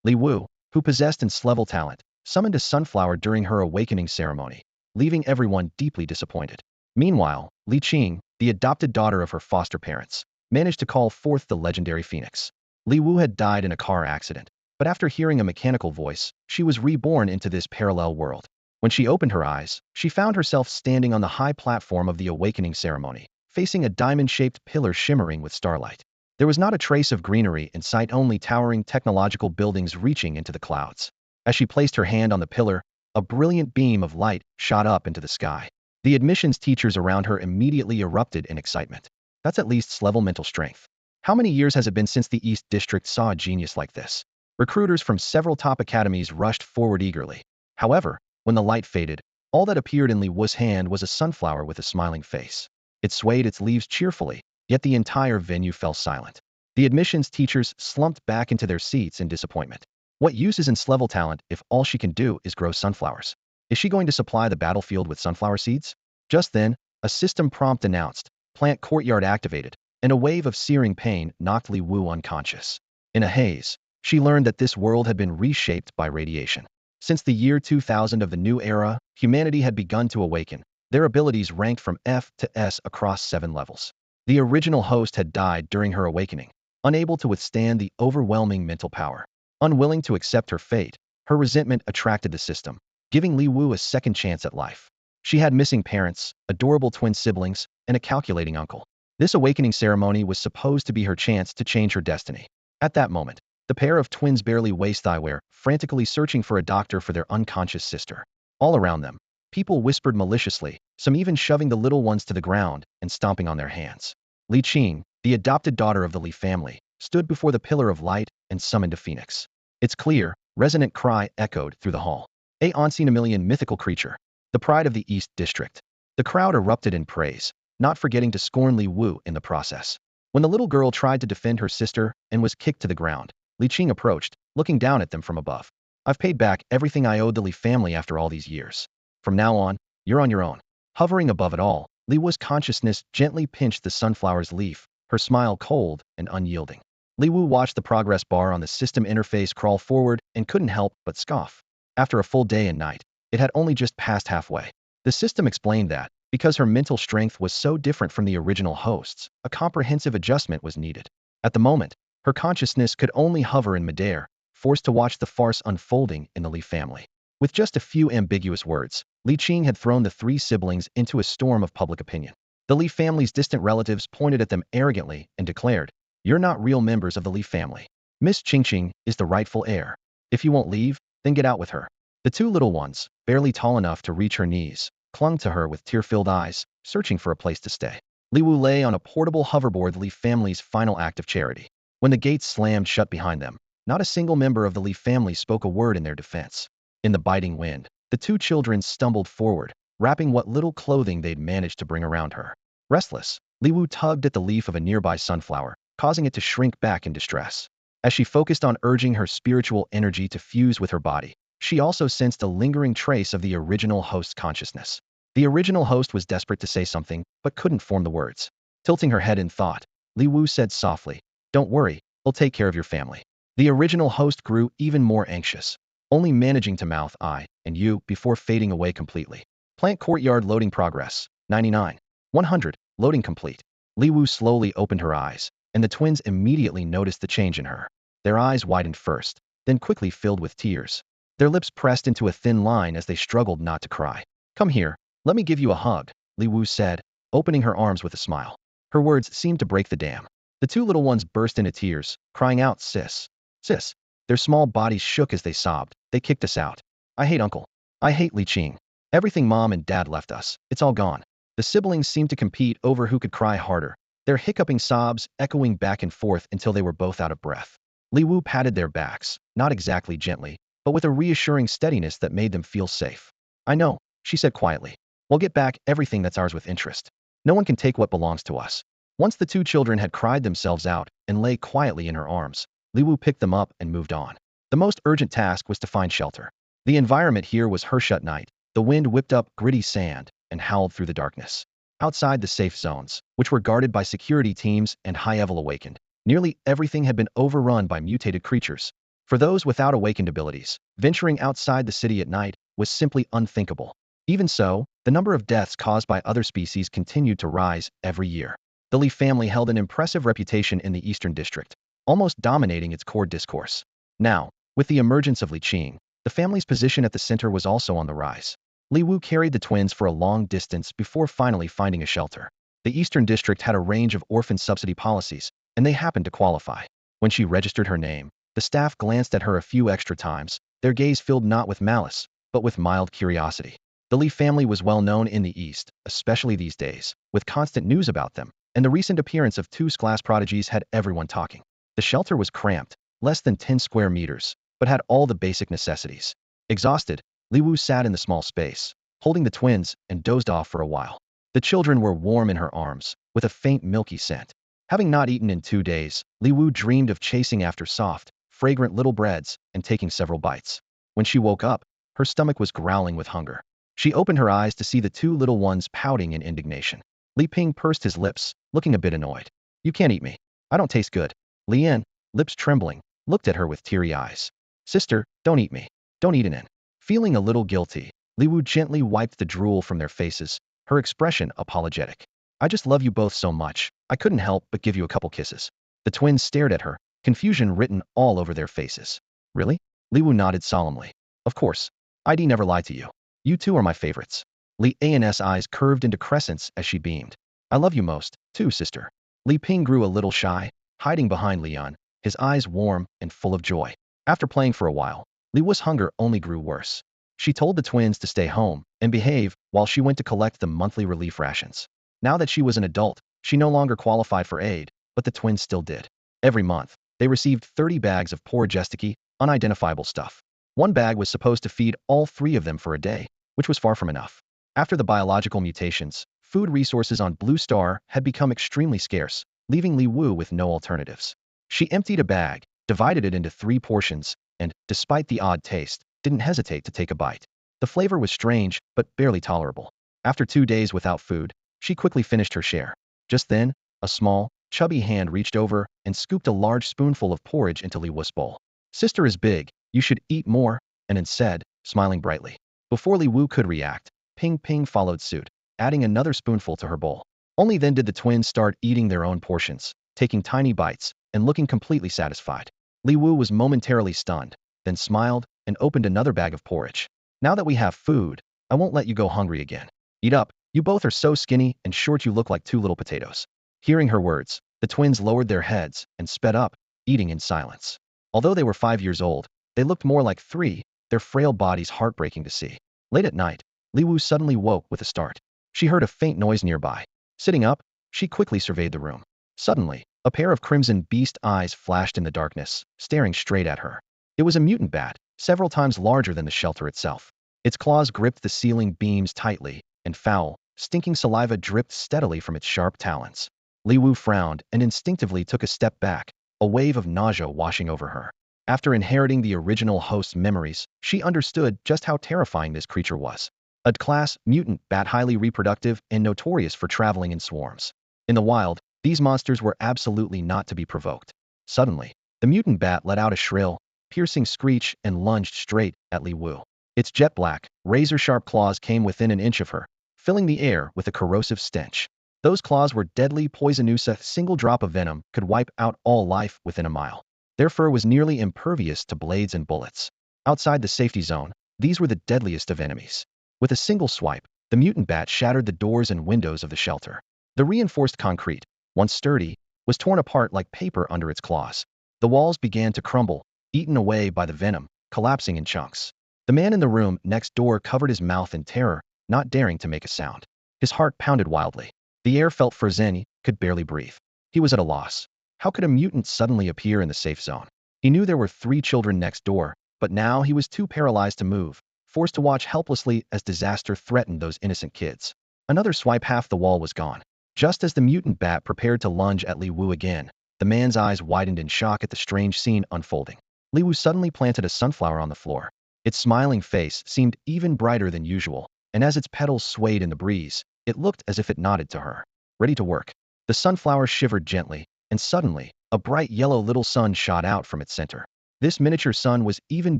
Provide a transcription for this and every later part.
Li Wu, who possessed enslevel talent, summoned a sunflower during her awakening ceremony, leaving everyone deeply disappointed. Meanwhile, Li Qing, the adopted daughter of her foster parents, managed to call forth the legendary phoenix. Li Wu had died in a car accident, but after hearing a mechanical voice, she was reborn into this parallel world. When she opened her eyes, she found herself standing on the high platform of the awakening ceremony, facing a diamond-shaped pillar shimmering with starlight. There was not a trace of greenery in sight, only towering technological buildings reaching into the clouds. As she placed her hand on the pillar, a brilliant beam of light shot up into the sky. The admissions teachers around her immediately erupted in excitement. That's at least level mental strength. How many years has it been since the East District saw a genius like this? Recruiters from several top academies rushed forward eagerly. However, when the light faded, all that appeared in Li Wu's hand was a sunflower with a smiling face. It swayed its leaves cheerfully, yet the entire venue fell silent. The admissions teachers slumped back into their seats in disappointment. What use is enslevel talent if all she can do is grow sunflowers? Is she going to supply the battlefield with sunflower seeds? Just then, a system prompt announced, "Plant courtyard activated," and a wave of searing pain knocked Li Wu unconscious. In a haze, she learned that this world had been reshaped by radiation. Since the year 2000 of the new era, humanity had begun to awaken. Their abilities ranked from F to S across 7 levels. The original host had died during her awakening, unable to withstand the overwhelming mental power. Unwilling to accept her fate, her resentment attracted the system, giving Li Wu a second chance at life. She had missing parents, adorable twin siblings, and a calculating uncle. This awakening ceremony was supposed to be her chance to change her destiny. At that moment, the pair of twins barely waist-high, frantically searching for a doctor for their unconscious sister. All around them, people whispered maliciously, some even shoving the little ones to the ground and stomping on their hands. Li Qing, the adopted daughter of the Li family, stood before the pillar of light and summoned a phoenix. Its clear, resonant cry echoed through the hall. "A unseen a million mythical creature, the pride of the East District." The crowd erupted in praise, not forgetting to scorn Li Wu in the process. When the little girl tried to defend her sister and was kicked to the ground, Li Qing approached, looking down at them from above. "I've paid back everything I owed the Li family after all these years. From now on, you're on your own." Hovering above it all, Li Wu's consciousness gently pinched the sunflower's leaf, her smile cold and unyielding. Li Wu watched the progress bar on the system interface crawl forward and couldn't help but scoff. After a full day and night, it had only just passed halfway. The system explained that, because her mental strength was so different from the original hosts, a comprehensive adjustment was needed. At the moment, her consciousness could only hover in midair, forced to watch the farce unfolding in the Li family. With just a few ambiguous words, Li Qing had thrown the 3 siblings into a storm of public opinion. The Li family's distant relatives pointed at them arrogantly and declared, "You're not real members of the Li family. Miss Qingqing is the rightful heir. If you won't leave, then get out with her." The 2 little ones, barely tall enough to reach her knees, clung to her with tear-filled eyes, searching for a place to stay. Li Wu lay on a portable hoverboard, the Li family's final act of charity. When the gates slammed shut behind them, not a single member of the Li family spoke a word in their defense. In the biting wind, the 2 children stumbled forward, wrapping what little clothing they'd managed to bring around her. Restless, Li Wu tugged at the leaf of a nearby sunflower, causing it to shrink back in distress. As she focused on urging her spiritual energy to fuse with her body, she also sensed a lingering trace of the original host's consciousness. The original host was desperate to say something, but couldn't form the words. Tilting her head in thought, Li Wu said softly, "Don't worry, we'll take care of your family." The original host grew even more anxious, only managing to mouth "I" and "you" before fading away completely. Plant courtyard loading progress, 99. 100, loading complete. Li Wu slowly opened her eyes, and the twins immediately noticed the change in her. Their eyes widened first, then quickly filled with tears. Their lips pressed into a thin line as they struggled not to cry. "Come here, let me give you a hug," Li Wu said, opening her arms with a smile. Her words seemed to break the dam. The 2 little ones burst into tears, crying out, "Sis! Sis!" Their small bodies shook as they sobbed. "They kicked us out. I hate Uncle. I hate Li Qing. Everything Mom and Dad left us, it's all gone." The siblings seemed to compete over who could cry harder, their hiccuping sobs echoing back and forth until they were both out of breath. Li Wu patted their backs, not exactly gently, but with a reassuring steadiness that made them feel safe. "I know," she said quietly. "We'll get back everything that's ours with interest. No one can take what belongs to us." Once the 2 children had cried themselves out and lay quietly in her arms, Li Wu picked them up and moved on. The most urgent task was to find shelter. The environment here was harsh at night. The wind whipped up gritty sand and howled through the darkness. Outside the safe zones, which were guarded by security teams and high-level awakened, nearly everything had been overrun by mutated creatures. For those without awakened abilities, venturing outside the city at night was simply unthinkable. Even so, the number of deaths caused by other species continued to rise every year. The Li family held an impressive reputation in the Eastern District, almost dominating its core discourse. Now, with the emergence of Li Qing, the family's position at the center was also on the rise. Li Wu carried the twins for a long distance before finally finding a shelter. The Eastern District had a range of orphan subsidy policies, and they happened to qualify. When she registered her name, the staff glanced at her a few extra times, their gaze filled not with malice, but with mild curiosity. The Li family was well known in the East, especially these days, with constant news about them, and the recent appearance of two class prodigies had everyone talking. The shelter was cramped, less than 10 square meters, but had all the basic necessities. Exhausted, Li Wu sat in the small space, holding the twins, and dozed off for a while. The children were warm in her arms, with a faint milky scent. Having not eaten in 2 days, Li Wu dreamed of chasing after soft, fragrant little breads and taking several bites. When she woke up, her stomach was growling with hunger. She opened her eyes to see the two little ones pouting in indignation. Li Ping pursed his lips, looking a bit annoyed. You can't eat me. I don't taste good. Li Yan, lips trembling, looked at her with teary eyes. Sister, don't eat me. Don't eat an. Feeling a little guilty, Li Wu gently wiped the drool from their faces, her expression apologetic. I just love you both so much, I couldn't help but give you a couple kisses. The twins stared at her, confusion written all over their faces. Really? Li Wu nodded solemnly. Of course. I'd never lie to you. You two are my favorites. Li An's eyes curved into crescents as she beamed. I love you most, too, sister. Li Ping grew a little shy, hiding behind Li Yan, his eyes warm and full of joy. After playing for a while, Li Wu's hunger only grew worse. She told the twins to stay home and behave while she went to collect the monthly relief rations. Now that she was an adult, she no longer qualified for aid, but the twins still did. Every month, they received 30 bags of poor gesticky, unidentifiable stuff. One bag was supposed to feed all 3 of them for a day, which was far from enough. After the biological mutations, food resources on Blue Star had become extremely scarce, leaving Li Wu with no alternatives. She emptied a bag, divided it into 3 portions, and, despite the odd taste, didn't hesitate to take a bite. The flavor was strange, but barely tolerable. After 2 days without food, she quickly finished her share. Just then, a small, chubby hand reached over and scooped a large spoonful of porridge into Li Wu's bowl. Sister is big, you should eat more, Anan said, smiling brightly. Before Li Wu could react, Ping Ping followed suit, adding another spoonful to her bowl. Only then did the twins start eating their own portions, taking tiny bites, and looking completely satisfied. Li Wu was momentarily stunned, then smiled and opened another bag of porridge. Now that we have food, I won't let you go hungry again. Eat up, you both are so skinny and short you look like 2 little potatoes. Hearing her words, the twins lowered their heads and sped up, eating in silence. Although they were 5 years old, they looked more like 3, their frail bodies heartbreaking to see. Late at night, Li Wu suddenly woke with a start. She heard a faint noise nearby. Sitting up, she quickly surveyed the room. Suddenly, a pair of crimson beast eyes flashed in the darkness, staring straight at her. It was a mutant bat, several times larger than the shelter itself. Its claws gripped the ceiling beams tightly, and foul, stinking saliva dripped steadily from its sharp talons. Li Wu frowned and instinctively took a step back, a wave of nausea washing over her. After inheriting the original host's memories, she understood just how terrifying this creature was. A class mutant bat, highly reproductive and notorious for traveling in swarms. In the wild, these monsters were absolutely not to be provoked. Suddenly, the mutant bat let out a shrill, piercing screech and lunged straight at Li Wu. Its jet black, razor-sharp claws came within an inch of her, filling the air with a corrosive stench. Those claws were deadly poisonous. A single drop of venom could wipe out all life within a mile. Their fur was nearly impervious to blades and bullets. Outside the safety zone, these were the deadliest of enemies. With a single swipe, the mutant bat shattered the doors and windows of the shelter. The reinforced concrete, once sturdy, was torn apart like paper under its claws. The walls began to crumble, eaten away by the venom, collapsing in chunks. The man in the room next door covered his mouth in terror, not daring to make a sound. His heart pounded wildly. The air felt frozen, could barely breathe. He was at a loss. How could a mutant suddenly appear in the safe zone? He knew there were 3 children next door, but now he was too paralyzed to move, forced to watch helplessly as disaster threatened those innocent kids. Another swipe, half the wall was gone. Just as the mutant bat prepared to lunge at Li Wu again, the man's eyes widened in shock at the strange scene unfolding. Li Wu suddenly planted a sunflower on the floor. Its smiling face seemed even brighter than usual, and as its petals swayed in the breeze, it looked as if it nodded to her. Ready to work. The sunflower shivered gently, and suddenly, a bright yellow little sun shot out from its center. This miniature sun was even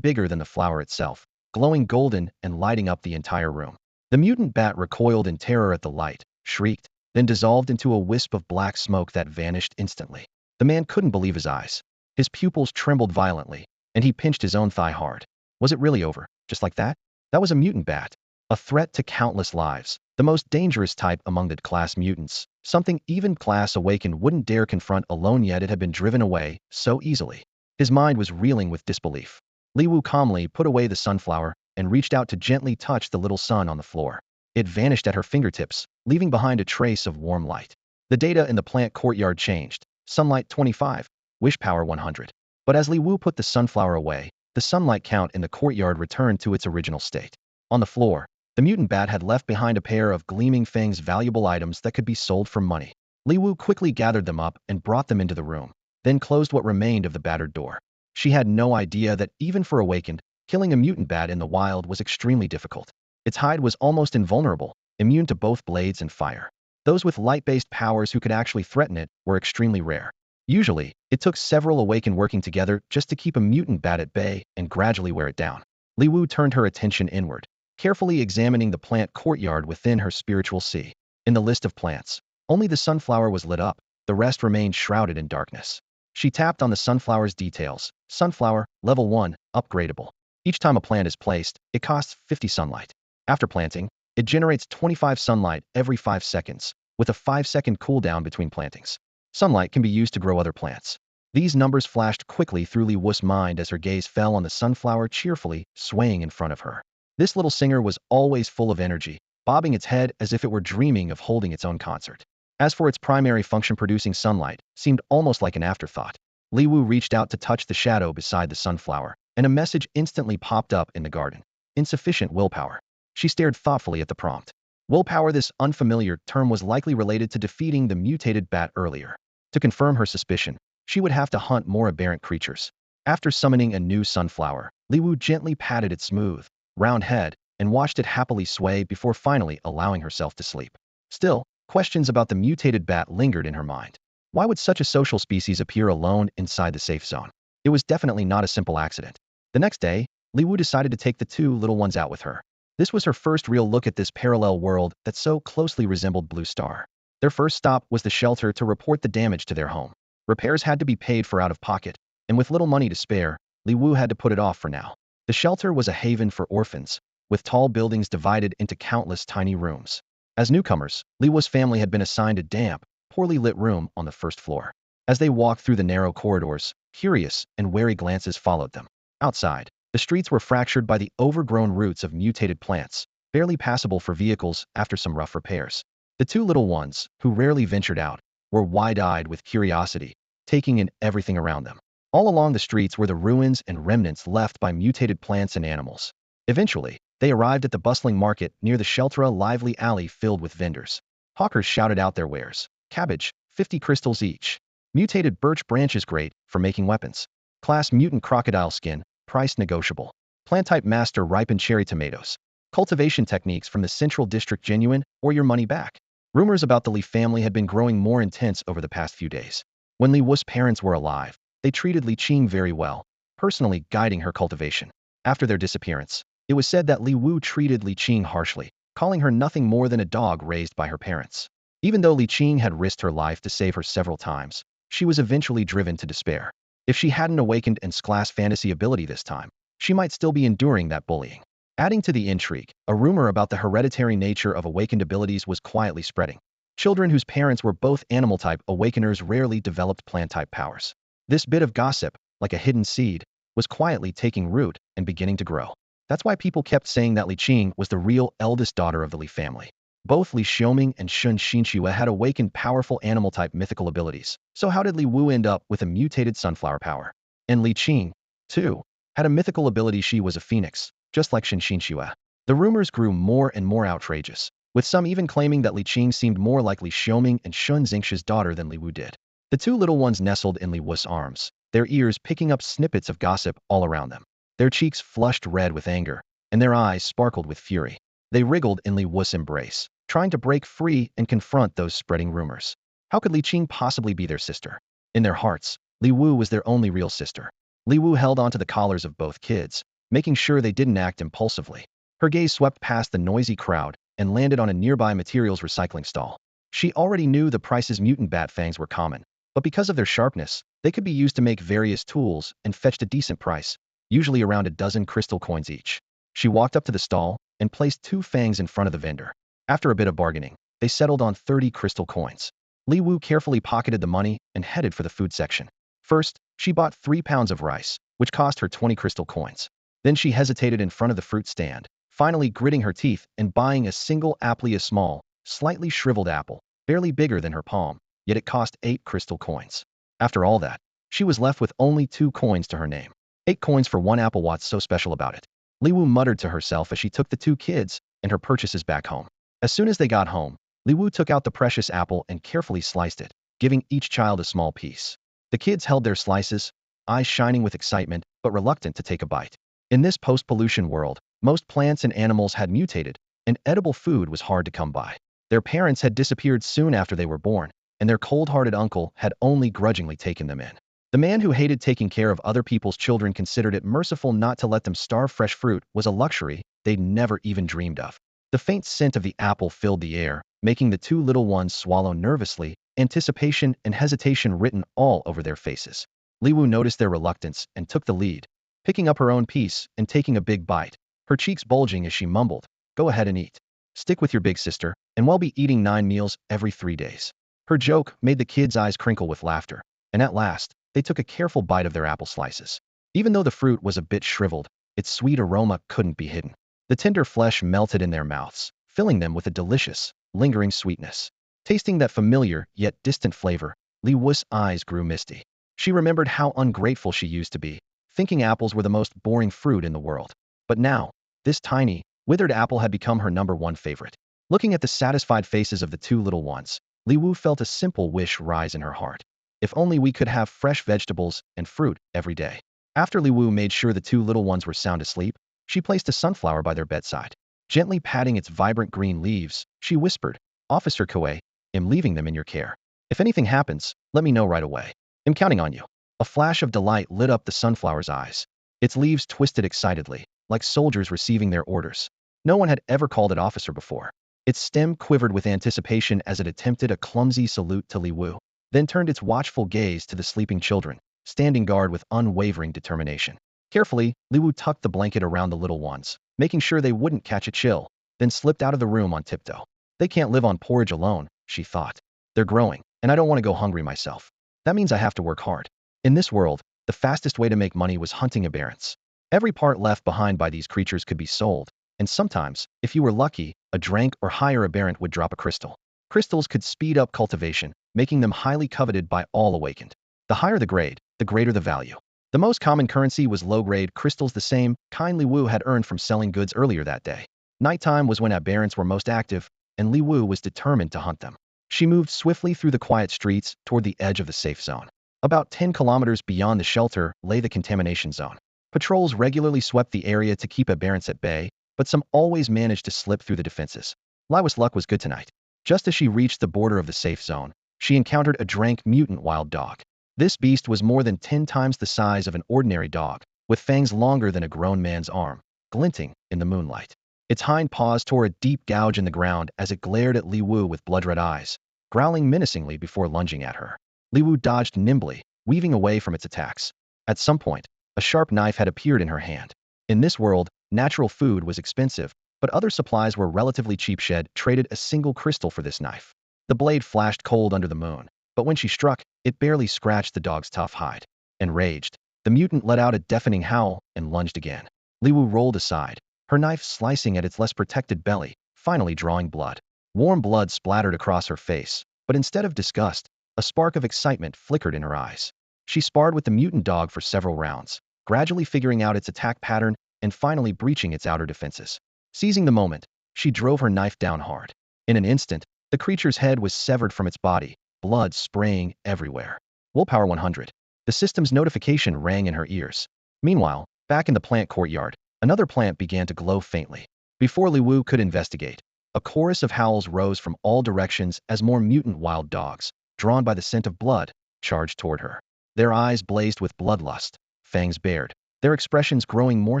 bigger than the flower itself, glowing golden and lighting up the entire room. The mutant bat recoiled in terror at the light, shrieked, then dissolved into a wisp of black smoke that vanished instantly. The man couldn't believe his eyes. His pupils trembled violently, and he pinched his own thigh hard. Was it really over, just like that? That was a mutant bat. A threat to countless lives. The most dangerous type among the class mutants. Something even class awakened wouldn't dare confront alone, yet it had been driven away so easily. His mind was reeling with disbelief. Li Wu calmly put away the sunflower and reached out to gently touch the little sun on the floor. It vanished at her fingertips, leaving behind a trace of warm light. The data in the plant courtyard changed. Sunlight 25, wish power 100. But as Li Wu put the sunflower away, the sunlight count in the courtyard returned to its original state. On the floor, the mutant bat had left behind a pair of gleaming fangs, valuable items that could be sold for money. Li Wu quickly gathered them up and brought them into the room, then closed what remained of the battered door. She had no idea that even for awakened, killing a mutant bat in the wild was extremely difficult. Its hide was almost invulnerable, immune to both blades and fire. Those with light-based powers who could actually threaten it were extremely rare. Usually, it took several awakened working together just to keep a mutant bat at bay and gradually wear it down. Li Wu turned her attention inward, carefully examining the plant courtyard within her spiritual sea. In the list of plants, only the sunflower was lit up, the rest remained shrouded in darkness. She tapped on the sunflower's details. Sunflower, level 1, upgradable. Each time a plant is placed, it costs 50 sunlight. After planting, it generates 25 sunlight every 5 seconds, with a 5-second cooldown between plantings. Sunlight can be used to grow other plants. These numbers flashed quickly through Li Wu's mind as her gaze fell on the sunflower cheerfully swaying in front of her. This little singer was always full of energy, bobbing its head as if it were dreaming of holding its own concert. As for its primary function, producing sunlight, seemed almost like an afterthought. Li Wu reached out to touch the shadow beside the sunflower, and a message instantly popped up in the garden. Insufficient willpower. She stared thoughtfully at the prompt. Willpower, this unfamiliar term, was likely related to defeating the mutated bat earlier. To confirm her suspicion, she would have to hunt more aberrant creatures. After summoning a new sunflower, Li Wu gently patted its smooth, round head and watched it happily sway before finally allowing herself to sleep. Still, questions about the mutated bat lingered in her mind. Why would such a social species appear alone inside the safe zone? It was definitely not a simple accident. The next day, Li Wu decided to take the two little ones out with her. This was her first real look at this parallel world that so closely resembled Blue Star. Their first stop was the shelter to report the damage to their home. Repairs had to be paid for out of pocket, and with little money to spare, Li Wu had to put it off for now. The shelter was a haven for orphans, with tall buildings divided into countless tiny rooms. As newcomers, Li Wu's family had been assigned a damp, poorly lit room on the first floor. As they walked through the narrow corridors, curious and wary glances followed them. Outside, the streets were fractured by the overgrown roots of mutated plants, barely passable for vehicles after some rough repairs. The two little ones, who rarely ventured out, were wide-eyed with curiosity, taking in everything around them. All along the streets were the ruins and remnants left by mutated plants and animals. Eventually, they arrived at the bustling market near the shelter, a lively alley filled with vendors. Hawkers shouted out their wares. Cabbage, 50 crystals each. Mutated birch branches, great for making weapons. Class mutant crocodile skin, price negotiable. Plant type master, ripened cherry tomatoes. Cultivation techniques from the central district, genuine or your money back. Rumors about the Li family had been growing more intense over the past few days. When Li Wu's parents were alive, they treated Li Qing very well, personally guiding her cultivation. After their disappearance, it was said that Li Wu treated Li Qing harshly, calling her nothing more than a dog raised by her parents. Even though Li Qing had risked her life to save her several times, she was eventually driven to despair. If she hadn't awakened N's class fantasy ability this time, she might still be enduring that bullying. Adding to the intrigue, a rumor about the hereditary nature of awakened abilities was quietly spreading. Children whose parents were both animal-type awakeners rarely developed plant-type powers. This bit of gossip, like a hidden seed, was quietly taking root and beginning to grow. That's why people kept saying that Li Qing was the real eldest daughter of the Li family. Both Li Xiaoming and Shun Xinxue had awakened powerful animal-type mythical abilities. So how did Li Wu end up with a mutated sunflower power? And Li Qing, too, had a mythical ability. She was a phoenix, just like Shun Xinxue. The rumors grew more and more outrageous, with some even claiming that Li Qing seemed more like Li Xiaoming and Shun Xingxue's daughter than Li Wu did. The two little ones nestled in Li Wu's arms, their ears picking up snippets of gossip all around them. Their cheeks flushed red with anger, and their eyes sparkled with fury. They wriggled in Li Wu's embrace, trying to break free and confront those spreading rumors. How could Li Qing possibly be their sister? In their hearts, Li Wu was their only real sister. Li Wu held onto the collars of both kids, making sure they didn't act impulsively. Her gaze swept past the noisy crowd and landed on a nearby materials recycling stall. She already knew the price's mutant bat fangs were common, but because of their sharpness, they could be used to make various tools and fetched a decent price, usually around a dozen crystal coins each. She walked up to the stall and placed 2 fangs in front of the vendor. After a bit of bargaining, they settled on 30 crystal coins. Li Wu carefully pocketed the money and headed for the food section. First, she bought 3 pounds of rice, which cost her 20 crystal coins. Then she hesitated in front of the fruit stand, finally gritting her teeth and buying a single aptly a small, slightly shriveled apple, barely bigger than her palm, yet it cost 8 crystal coins. After all that, she was left with only 2 coins to her name. 8 coins for 1 apple, what's so special about it? Li Wu muttered to herself as she took the 2 kids and her purchases back home. As soon as they got home, Li Wu took out the precious apple and carefully sliced it, giving each child a small piece. The kids held their slices, eyes shining with excitement, but reluctant to take a bite. In this post-pollution world, most plants and animals had mutated, and edible food was hard to come by. Their parents had disappeared soon after they were born, and their cold-hearted uncle had only grudgingly taken them in. The man who hated taking care of other people's children considered it merciful not to let them starve. Fresh fruit was a luxury they'd never even dreamed of. The faint scent of the apple filled the air, making the 2 little ones swallow nervously, anticipation and hesitation written all over their faces. Li Wu noticed their reluctance and took the lead, picking up her own piece and taking a big bite, her cheeks bulging as she mumbled, "Go ahead and eat. Stick with your big sister, and we'll be eating 9 meals every 3 days." Her joke made the kids' eyes crinkle with laughter, and at last, they took a careful bite of their apple slices. Even though the fruit was a bit shriveled, its sweet aroma couldn't be hidden. The tender flesh melted in their mouths, filling them with a delicious, lingering sweetness. Tasting that familiar yet distant flavor, Li Wu's eyes grew misty. She remembered how ungrateful she used to be, thinking apples were the most boring fruit in the world. But now, this tiny, withered apple had become her #1 favorite. Looking at the satisfied faces of the 2 little ones, Li Wu felt a simple wish rise in her heart. If only we could have fresh vegetables and fruit every day. After Li Wu made sure the 2 little ones were sound asleep, she placed a sunflower by their bedside. Gently patting its vibrant green leaves, she whispered, "Officer Koei, I'm leaving them in your care. If anything happens, let me know right away. I'm counting on you." A flash of delight lit up the sunflower's eyes. Its leaves twisted excitedly, like soldiers receiving their orders. No one had ever called it officer before. Its stem quivered with anticipation as it attempted a clumsy salute to Li Wu, then turned its watchful gaze to the sleeping children, standing guard with unwavering determination. Carefully, Li Wu tucked the blanket around the little ones, making sure they wouldn't catch a chill, then slipped out of the room on tiptoe. They can't live on porridge alone, she thought. They're growing, and I don't want to go hungry myself. That means I have to work hard. In this world, the fastest way to make money was hunting aberrants. Every part left behind by these creatures could be sold, and sometimes, if you were lucky, a drank or higher aberrant would drop a crystal. Crystals could speed up cultivation, making them highly coveted by all awakened. The higher the grade, the greater the value. The most common currency was low-grade crystals, the same kind Li Wu had earned from selling goods earlier that day. Nighttime was when aberrants were most active, and Li Wu was determined to hunt them. She moved swiftly through the quiet streets toward the edge of the safe zone. About 10 kilometers beyond the shelter lay the contamination zone. Patrols regularly swept the area to keep aberrants at bay, but some always managed to slip through the defenses. Li Wu's luck was good tonight. Just as she reached the border of the safe zone, she encountered a drank mutant wild dog. This beast was more than 10 times the size of an ordinary dog, with fangs longer than a grown man's arm, glinting in the moonlight. Its hind paws tore a deep gouge in the ground as it glared at Li Wu with blood-red eyes, growling menacingly before lunging at her. Li Wu dodged nimbly, weaving away from its attacks. At some point, a sharp knife had appeared in her hand. In this world, natural food was expensive, but other supplies were relatively cheap. She traded a single crystal for this knife. The blade flashed cold under the moon, but when she struck, it barely scratched the dog's tough hide. Enraged, the mutant let out a deafening howl and lunged again. Li Wu rolled aside, her knife slicing at its less protected belly, finally drawing blood. Warm blood splattered across her face, but instead of disgust, a spark of excitement flickered in her eyes. She sparred with the mutant dog for several rounds, gradually figuring out its attack pattern and finally breaching its outer defenses. Seizing the moment, she drove her knife down hard. In an instant, the creature's head was severed from its body, blood spraying everywhere. Willpower 100. The system's notification rang in her ears. Meanwhile, back in the plant courtyard, another plant began to glow faintly. Before Li Wu could investigate, a chorus of howls rose from all directions as more mutant wild dogs, drawn by the scent of blood, charged toward her. Their eyes blazed with bloodlust, fangs bared, their expressions growing more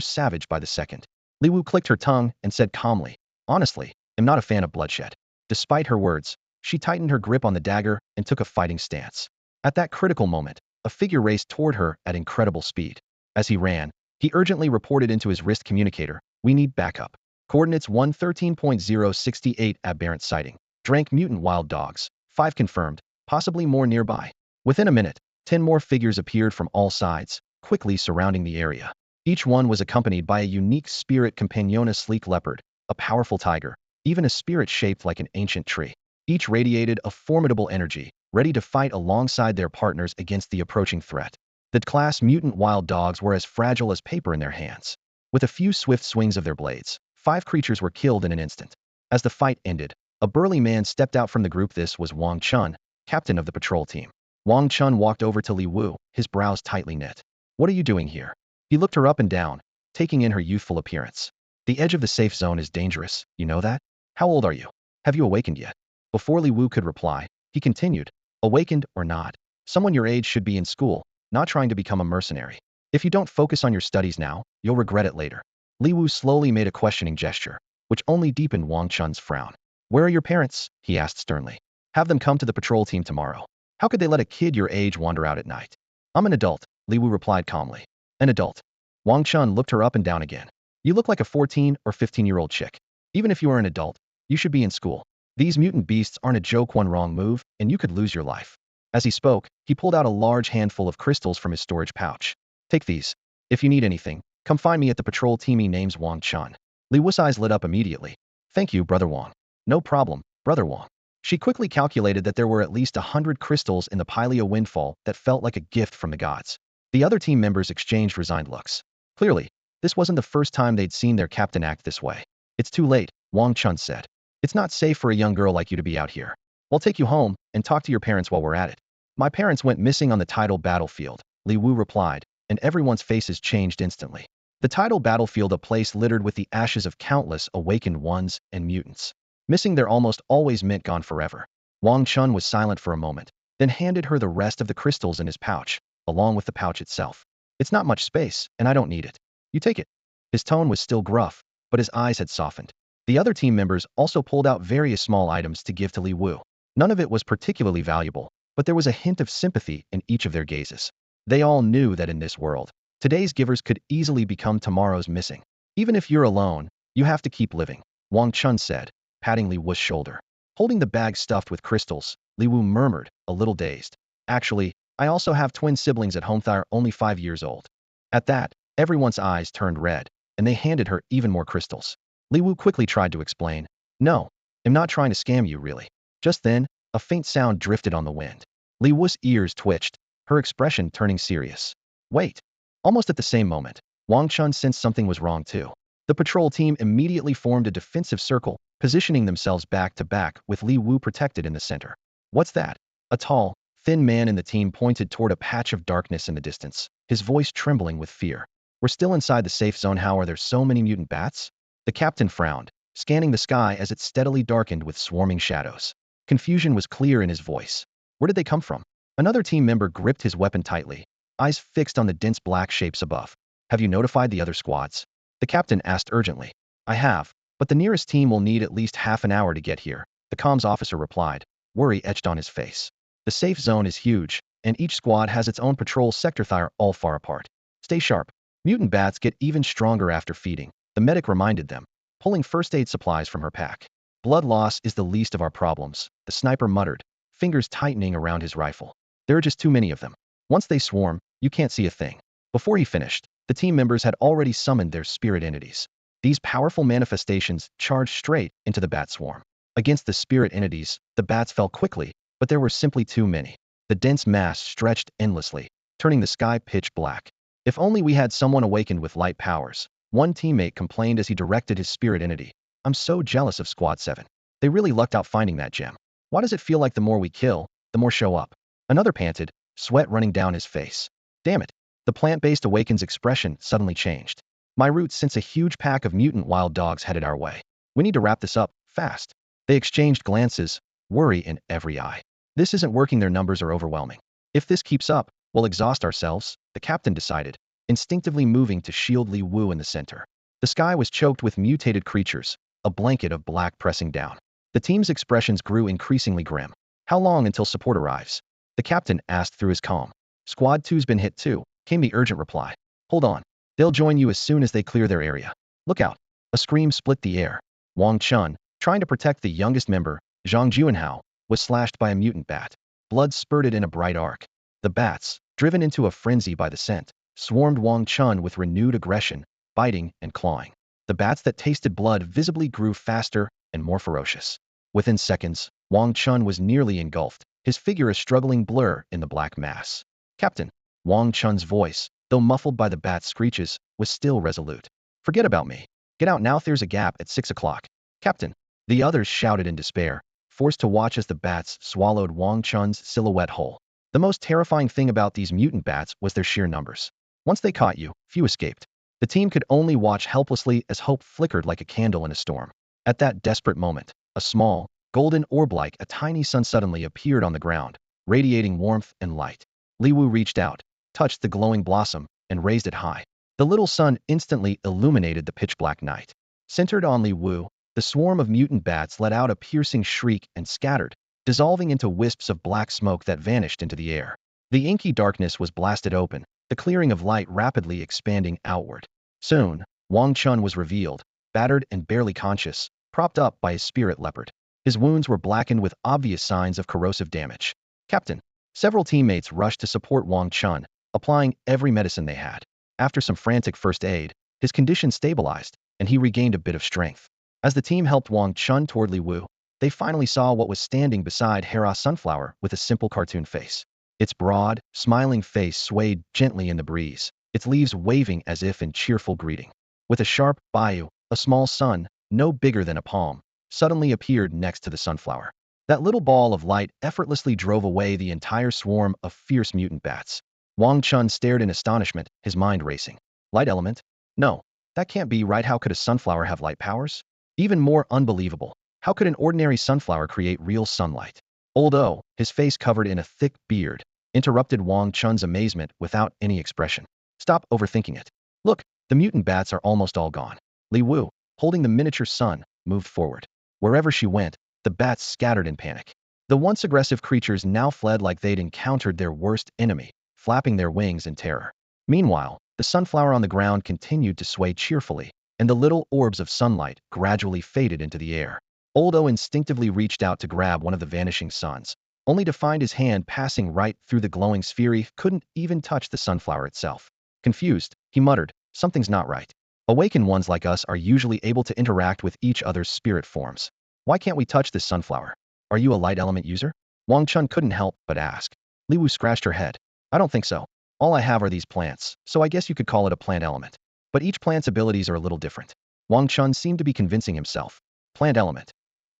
savage by the second. Li Wu clicked her tongue and said calmly, "Honestly, I'm not a fan of bloodshed." Despite her words, she tightened her grip on the dagger and took a fighting stance. At that critical moment, a figure raced toward her at incredible speed. As he ran, he urgently reported into his wrist communicator, "We need backup. Coordinates 113.068 aberrant sighting. Drank mutant wild dogs. 5 confirmed, possibly more nearby." Within a minute, 10 more figures appeared from all sides, quickly surrounding the area. Each one was accompanied by a unique spirit companion, a sleek leopard, a powerful tiger, even a spirit shaped like an ancient tree. Each radiated a formidable energy, ready to fight alongside their partners against the approaching threat. The class mutant wild dogs were as fragile as paper in their hands. With a few swift swings of their blades, 5 creatures were killed in an instant. As the fight ended, a burly man stepped out from the group. This was Wang Chun, captain of the patrol team. Wang Chun walked over to Li Wu, his brows tightly knit. "What are you doing here?" He looked her up and down, taking in her youthful appearance. "The edge of the safe zone is dangerous, you know that? How old are you? Have you awakened yet?" Before Li Wu could reply, he continued, "Awakened or not, someone your age should be in school, not trying to become a mercenary. If you don't focus on your studies now, you'll regret it later." Li Wu slowly made a questioning gesture, which only deepened Wang Chun's frown. "Where are your parents?" he asked sternly. "Have them come to the patrol team tomorrow. How could they let a kid your age wander out at night?" "I'm an adult," Li Wu replied calmly. "An adult?" Wang Chun looked her up and down again. "You look like a 14 or 15-year-old chick. Even if you are an adult, you should be in school. These mutant beasts aren't a joke. One wrong move, and you could lose your life." As he spoke, he pulled out a large handful of crystals from his storage pouch. "Take these. If you need anything, come find me at the patrol team." He names Wang Chun. Li Wu's eyes lit up immediately. "Thank you, Brother Wang." "No problem, Brother Wang." She quickly calculated that there were at least 100 crystals in the Pylea windfall that felt like a gift from the gods. The other team members exchanged resigned looks. Clearly, this wasn't the first time they'd seen their captain act this way. "It's too late," Wang Chun said. "It's not safe for a young girl like you to be out here. We'll take you home and talk to your parents while we're at it." "My parents went missing on the tidal battlefield," Li Wu replied, and everyone's faces changed instantly. The tidal battlefield, a place littered with the ashes of countless awakened ones and mutants. Missing there almost always meant gone forever. Wang Chun was silent for a moment, then handed her the rest of the crystals in his pouch, along with the pouch itself. "It's not much space, and I don't need it. You take it." His tone was still gruff, but his eyes had softened. The other team members also pulled out various small items to give to Li Wu. None of it was particularly valuable, but there was a hint of sympathy in each of their gazes. They all knew that in this world, today's givers could easily become tomorrow's missing. "Even if you're alone, you have to keep living," Wang Chun said, patting Li Wu's shoulder. Holding the bag stuffed with crystals, Li Wu murmured, a little dazed. "Actually, I also have twin siblings at home. They're only 5 years old." At that, everyone's eyes turned red, and they handed her even more crystals. Li Wu quickly tried to explain. "No, I'm not trying to scam you, really." Just then, a faint sound drifted on the wind. Li Wu's ears twitched, her expression turning serious. "Wait." Almost at the same moment, Wang Chun sensed something was wrong too. The patrol team immediately formed a defensive circle, positioning themselves back to back with Li Wu protected in the center. "What's that?" A tall, thin man in the team pointed toward a patch of darkness in the distance, his voice trembling with fear. "We're still inside the safe zone. How are there so many mutant bats?" The captain frowned, scanning the sky as it steadily darkened with swarming shadows. Confusion was clear in his voice. Where did they come from? Another team member gripped his weapon tightly, eyes fixed on the dense black shapes above. "Have you notified the other squads?" The captain asked urgently. "I have, but the nearest team will need at least half an hour to get here," the comms officer replied, worry etched on his face. "The safe zone is huge, and each squad has its own patrol sector. They're all far apart. Stay sharp. Mutant bats get even stronger after feeding," the medic reminded them, pulling first aid supplies from her pack. "Blood loss is the least of our problems," the sniper muttered, fingers tightening around his rifle. "There are just too many of them. Once they swarm, you can't see a thing." Before he finished, the team members had already summoned their spirit entities. These powerful manifestations charged straight into the bat swarm. Against the spirit entities, the bats fell quickly, but there were simply too many. The dense mass stretched endlessly, turning the sky pitch black. "If only we had someone awakened with light powers," one teammate complained as he directed his spirit entity. "I'm so jealous of Squad 7. They really lucked out finding that gem. Why does it feel like the more we kill, the more show up?" Another panted, sweat running down his face. "Damn it." The plant-based awaken's expression suddenly changed. "My roots sense a huge pack of mutant wild dogs headed our way. We need to wrap this up, fast." They exchanged glances, worry in every eye. "This isn't working. Their numbers are overwhelming. If this keeps up, we'll exhaust ourselves," the captain decided, instinctively moving to shield Li Wu in the center. The sky was choked with mutated creatures, a blanket of black pressing down. The team's expressions grew increasingly grim. How long until support arrives? The captain asked through his calm. Squad 2's been hit too, came the urgent reply. Hold on. They'll join you as soon as they clear their area. Look out. A scream split the air. Wang Chun, trying to protect the youngest member, Zhang Juanhao, was slashed by a mutant bat. Blood spurted in a bright arc. The bats, driven into a frenzy by the scent, swarmed Wang Chun with renewed aggression, biting and clawing. The bats that tasted blood visibly grew faster and more ferocious. Within seconds, Wang Chun was nearly engulfed, his figure a struggling blur in the black mass. Captain, Wang Chun's voice, though muffled by the bat's screeches, was still resolute. Forget about me. Get out now, there's a gap at 6 o'clock. Captain, the others shouted in despair, forced to watch as the bats swallowed Wang Chun's silhouette whole. The most terrifying thing about these mutant bats was their sheer numbers. Once they caught you, few escaped. The team could only watch helplessly as hope flickered like a candle in a storm. At that desperate moment, a small, golden orb like a tiny sun suddenly appeared on the ground, radiating warmth and light. Li Wu reached out, touched the glowing blossom, and raised it high. The little sun instantly illuminated the pitch-black night. Centered on Li Wu, the swarm of mutant bats let out a piercing shriek and scattered, dissolving into wisps of black smoke that vanished into the air. The inky darkness was blasted open, the clearing of light rapidly expanding outward. Soon, Wang Chun was revealed, battered and barely conscious, propped up by his spirit leopard. His wounds were blackened with obvious signs of corrosive damage. Captain, several teammates rushed to support Wang Chun, applying every medicine they had. After some frantic first aid, his condition stabilized, and he regained a bit of strength. As the team helped Wang Chun toward Li Wu, they finally saw what was standing beside Hera Sunflower with a simple cartoon face. Its broad, smiling face swayed gently in the breeze, its leaves waving as if in cheerful greeting. With a sharp bayou, a small sun, no bigger than a palm, suddenly appeared next to the sunflower. That little ball of light effortlessly drove away the entire swarm of fierce mutant bats. Wang Chun stared in astonishment, his mind racing. Light element? No, that can't be right. How could a sunflower have light powers? Even more unbelievable, how could an ordinary sunflower create real sunlight? Although, his face covered in a thick beard, interrupted Wang Chun's amazement without any expression. Stop overthinking it. Look, the mutant bats are almost all gone. Li Wu, holding the miniature sun, moved forward. Wherever she went, the bats scattered in panic. The once aggressive creatures now fled like they'd encountered their worst enemy, flapping their wings in terror. Meanwhile, the sunflower on the ground continued to sway cheerfully, and the little orbs of sunlight gradually faded into the air. Oldo instinctively reached out to grab one of the vanishing suns, only to find his hand passing right through the glowing sphere. He couldn't even touch the sunflower itself. Confused, he muttered, something's not right. Awakened ones like us are usually able to interact with each other's spirit forms. Why can't we touch this sunflower? Are you a light element user? Wang Chun couldn't help but ask. Li Wu scratched her head. I don't think so. All I have are these plants, so I guess you could call it a plant element. But each plant's abilities are a little different. Wang Chun seemed to be convincing himself. Plant element.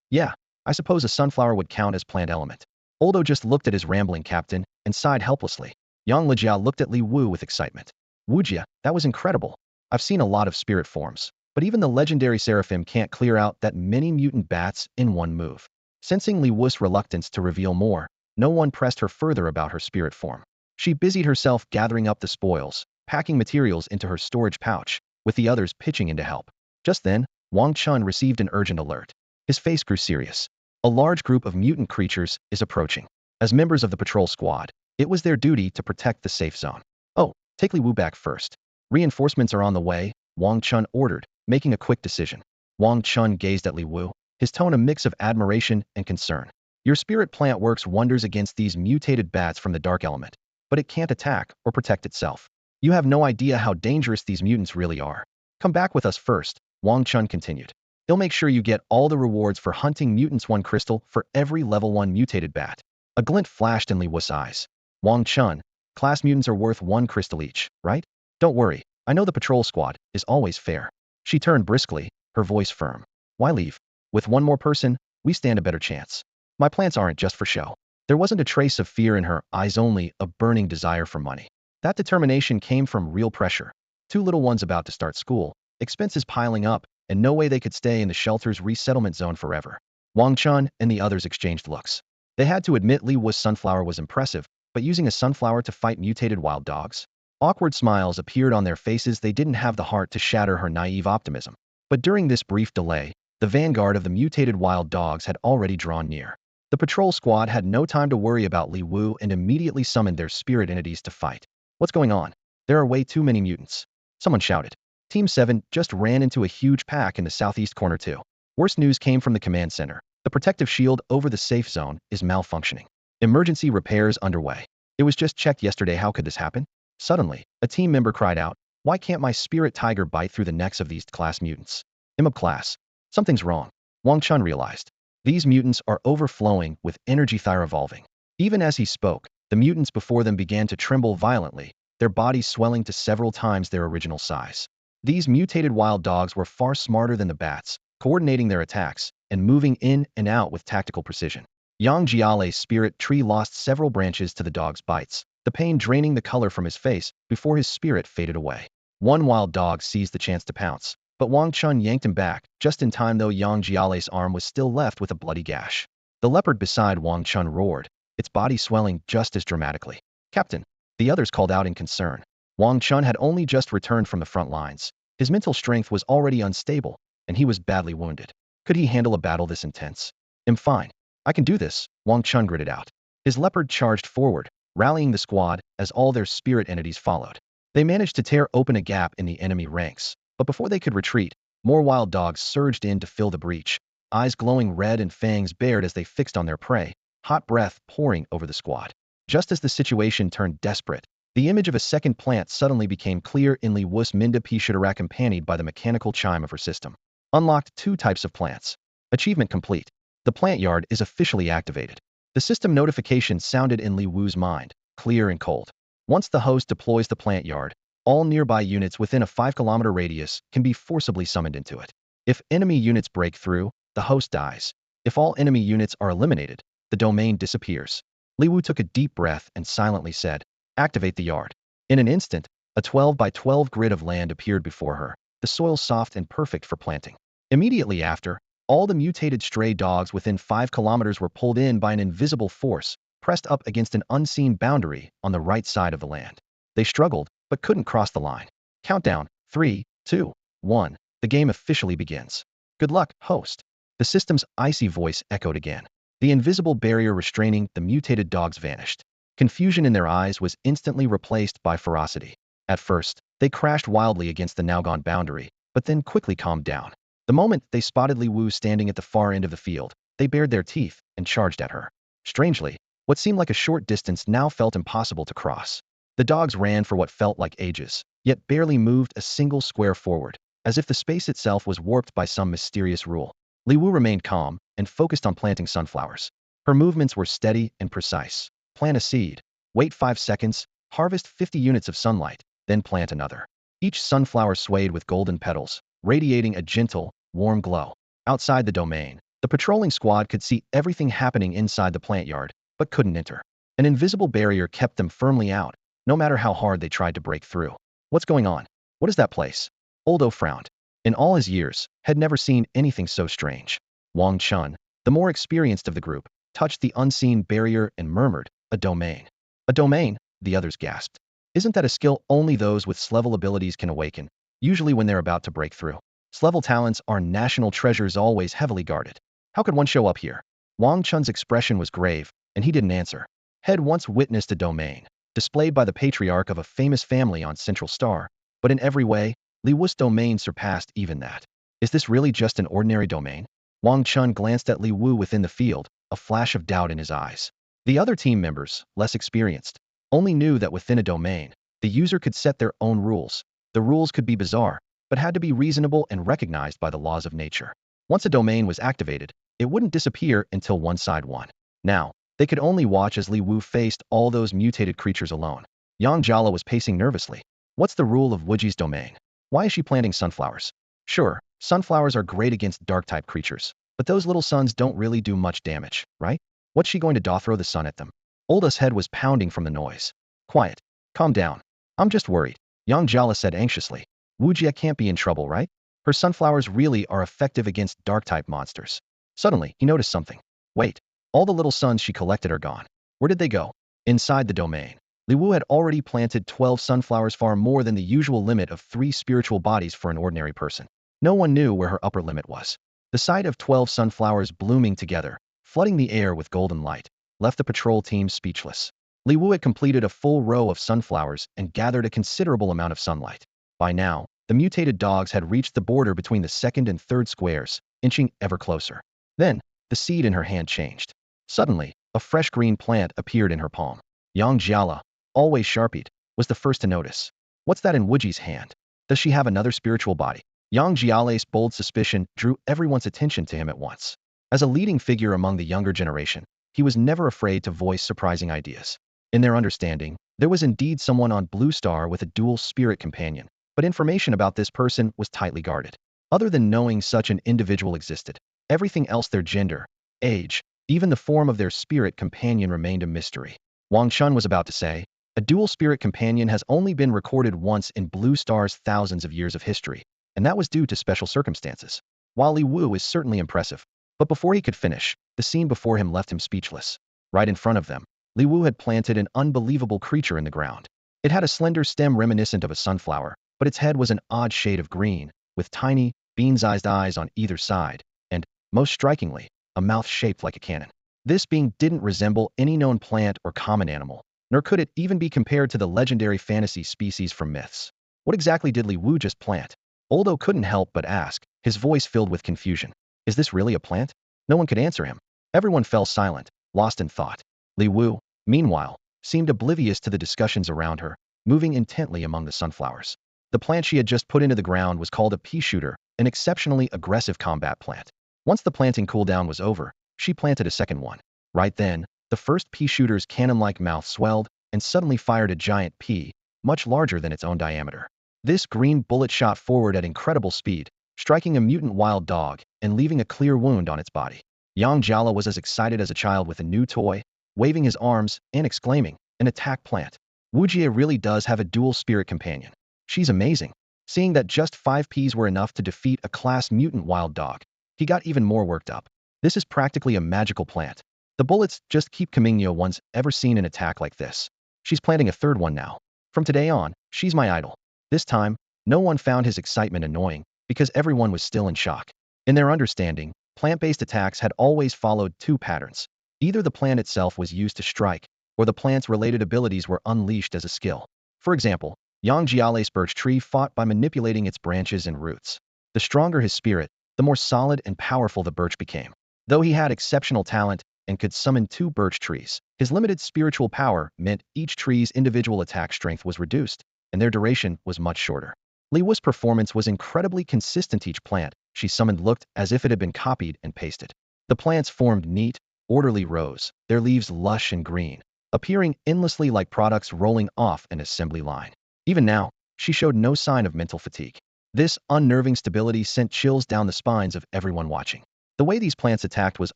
Yeah, I suppose a sunflower would count as plant element. Oldo just looked at his rambling captain and sighed helplessly. Yang Lijiao looked at Li Wu with excitement. Wujia, that was incredible. I've seen a lot of spirit forms, but even the legendary Seraphim can't clear out that many mutant bats in one move. Sensing Li Wu's reluctance to reveal more, no one pressed her further about her spirit form. She busied herself gathering up the spoils, packing materials into her storage pouch, with the others pitching in to help. Just then, Wang Chun received an urgent alert. His face grew serious. A large group of mutant creatures is approaching. As members of the patrol squad, it was their duty to protect the safe zone. Oh, take Li Wu back first. Reinforcements are on the way, Wang Chun ordered, making a quick decision. Wang Chun gazed at Li Wu, his tone a mix of admiration and concern. Your spirit plant works wonders against these mutated bats from the dark element, but it can't attack or protect itself. You have no idea how dangerous these mutants really are. Come back with us first, Wang Chun continued. He'll make sure you get all the rewards for hunting mutants, 1 crystal for every level 1 mutated bat. A glint flashed in Li Wu's eyes. Wang Chun, class mutants are worth 1 crystal each, right? Don't worry, I know the patrol squad is always fair. She turned briskly, her voice firm. Why leave? With 1 more person, we stand a better chance. My plants aren't just for show. There wasn't a trace of fear in her eyes, only a burning desire for money. That determination came from real pressure. 2 little ones about to start school, expenses piling up, and no way they could stay in the shelter's resettlement zone forever. Wang Chun and the others exchanged looks. They had to admit Li Wu's sunflower was impressive, but using a sunflower to fight mutated wild dogs? Awkward smiles appeared on their faces. They didn't have the heart to shatter her naive optimism. But during this brief delay, the vanguard of the mutated wild dogs had already drawn near. The patrol squad had no time to worry about Li Wu and immediately summoned their spirit entities to fight. What's going on? There are way too many mutants. Someone shouted. Team 7 just ran into a huge pack in the southeast corner too. Worst news came from the command center. The protective shield over the safe zone is malfunctioning. Emergency repairs underway. It was just checked yesterday. How could this happen? Suddenly, a team member cried out, "Why can't my spirit tiger bite through the necks of these class mutants?" Imab class. Something's wrong. Wang Chun realized. These mutants are overflowing with energy thyrevolving. Even as he spoke, the mutants before them began to tremble violently, their bodies swelling to several times their original size. These mutated wild dogs were far smarter than the bats, coordinating their attacks and moving in and out with tactical precision. Yang Jiale's spirit tree lost several branches to the dog's bites, the pain draining the color from his face before his spirit faded away. One wild dog seized the chance to pounce, but Wang Chun yanked him back, just in time though Yang Jiale's arm was still left with a bloody gash. The leopard beside Wang Chun roared, its body swelling just as dramatically. "Captain!" The others called out in concern. Wang Chun had only just returned from the front lines. His mental strength was already unstable, and he was badly wounded. Could he handle a battle this intense? "I'm fine. I can do this," Wang Chun gritted out. His leopard charged forward, rallying the squad as all their spirit entities followed. They managed to tear open a gap in the enemy ranks, but before they could retreat, more wild dogs surged in to fill the breach, eyes glowing red and fangs bared as they fixed on their prey, hot breath pouring over the squad. Just as the situation turned desperate, the image of a second plant suddenly became clear in Li Wu's Minda P. Shitarak, accompanied by the mechanical chime of her system. Unlocked 2 types of plants. Achievement complete. The plant yard is officially activated. The system notification sounded in Li Wu's mind, clear and cold. Once the host deploys the plant yard, all nearby units within a 5-kilometer radius can be forcibly summoned into it. If enemy units break through, the host dies. If all enemy units are eliminated, the domain disappears. Li Wu took a deep breath and silently said, "Activate the yard." In an instant, a 12 by 12 grid of land appeared before her, the soil soft and perfect for planting. Immediately after, all the mutated stray dogs within 5 kilometers were pulled in by an invisible force, pressed up against an unseen boundary on the right side of the land. They struggled, but couldn't cross the line. Countdown, 3, 2, 1. The game officially begins. "Good luck, host." The system's icy voice echoed again. The invisible barrier restraining the mutated dogs vanished. Confusion in their eyes was instantly replaced by ferocity. At first, they crashed wildly against the now-gone boundary, but then quickly calmed down. The moment they spotted Li Wu standing at the far end of the field, they bared their teeth and charged at her. Strangely, what seemed like a short distance now felt impossible to cross. The dogs ran for what felt like ages, yet barely moved a single square forward, as if the space itself was warped by some mysterious rule. Li Wu remained calm and focused on planting sunflowers. Her movements were steady and precise. Plant a seed. Wait 5 seconds. Harvest 50 units of sunlight, then plant another. Each sunflower swayed with golden petals, radiating a gentle, warm glow. Outside the domain, the patrolling squad could see everything happening inside the plant yard, but couldn't enter. An invisible barrier kept them firmly out, no matter how hard they tried to break through. "What's going on? What is that place?" Oldo frowned. In all his years, had never seen anything so strange. Wang Chun, the more experienced of the group, touched the unseen barrier and murmured, "A domain." "A domain?" the others gasped. "Isn't that a skill only those with S-level abilities can awaken, usually when they're about to break through? S-level talents are national treasures, always heavily guarded. How could one show up here?" Wang Chun's expression was grave, and he didn't answer. Had once witnessed a domain, displayed by the patriarch of a famous family on Central Star, but in every way, Li Wu's domain surpassed even that. Is this really just an ordinary domain? Wang Chun glanced at Li Wu within the field, a flash of doubt in his eyes. The other team members, less experienced, only knew that within a domain, the user could set their own rules. The rules could be bizarre, but had to be reasonable and recognized by the laws of nature. Once a domain was activated, it wouldn't disappear until one side won. Now, they could only watch as Li Wu faced all those mutated creatures alone. Yang Jala was pacing nervously. What's the rule of Wuji's domain? Why is she planting sunflowers? Sure, sunflowers are great against dark-type creatures, but those little suns don't really do much damage, right? What's she going to do, throw the sun at them? Olda's head was pounding from the noise. Quiet. Calm down. I'm just worried, Yang Jala said anxiously. Wujia can't be in trouble, right? Her sunflowers really are effective against dark-type monsters. Suddenly, he noticed something. Wait. All the little suns she collected are gone. Where did they go? Inside the domain. Li Wu had already planted 12 sunflowers, far more than the usual limit of 3 spiritual bodies for an ordinary person. No one knew where her upper limit was. The sight of 12 sunflowers blooming together, flooding the air with golden light, left the patrol team speechless. Li Wu had completed a full row of sunflowers and gathered a considerable amount of sunlight. By now, the mutated dogs had reached the border between the second and third squares, inching ever closer. Then, the seed in her hand changed. Suddenly, a fresh green plant appeared in her palm. Yang Jiala, always sharp-eyed, was the first to notice. What's that in Wuji's hand? Does she have another spiritual body? Yang Jiale's bold suspicion drew everyone's attention to him at once. As a leading figure among the younger generation, he was never afraid to voice surprising ideas. In their understanding, there was indeed someone on Blue Star with a dual spirit companion, but information about this person was tightly guarded. Other than knowing such an individual existed, everything else, their gender, age, even the form of their spirit companion, remained a mystery. Wang Chun was about to say, a dual spirit companion has only been recorded once in Blue Star's thousands of years of history, and that was due to special circumstances. While Li Wu is certainly impressive, but before he could finish, the scene before him left him speechless. Right in front of them, Li Wu had planted an unbelievable creature in the ground. It had a slender stem reminiscent of a sunflower, but its head was an odd shade of green, with tiny, bean-sized eyes on either side, and, most strikingly, a mouth shaped like a cannon. This being didn't resemble any known plant or common animal, nor could it even be compared to the legendary fantasy species from myths. What exactly did Li Wu just plant? Oldo couldn't help but ask, his voice filled with confusion. Is this really a plant? No one could answer him. Everyone fell silent, lost in thought. Li Wu, meanwhile, seemed oblivious to the discussions around her, moving intently among the sunflowers. The plant she had just put into the ground was called a pea shooter, an exceptionally aggressive combat plant. Once the planting cooldown was over, she planted a second one. Right then, the first pea shooter's cannon-like mouth swelled and suddenly fired a giant pea, much larger than its own diameter. This green bullet shot forward at incredible speed, striking a mutant wild dog and leaving a clear wound on its body. Yang Jiala was as excited as a child with a new toy, waving his arms and exclaiming, an attack plant. Wujie really does have a dual spirit companion. She's amazing. Seeing that just 5 peas were enough to defeat a class mutant wild dog, he got even more worked up. This is practically a magical plant. The bullets just keep coming. No one's ever seen an attack like this. She's planting a third one now. From today on, she's my idol. This time, no one found his excitement annoying, because everyone was still in shock. In their understanding, plant-based attacks had always followed 2 patterns. Either the plant itself was used to strike, or the plant's related abilities were unleashed as a skill. For example, Yang Jiale's birch tree fought by manipulating its branches and roots. The stronger his spirit, the more solid and powerful the birch became. Though he had exceptional talent and could summon 2 birch trees, his limited spiritual power meant each tree's individual attack strength was reduced, and their duration was much shorter. Li Wu's performance was incredibly consistent. Each plant she summoned looked as if it had been copied and pasted. The plants formed neat, orderly rows, their leaves lush and green, appearing endlessly like products rolling off an assembly line. Even now, she showed no sign of mental fatigue. This unnerving stability sent chills down the spines of everyone watching. The way these plants attacked was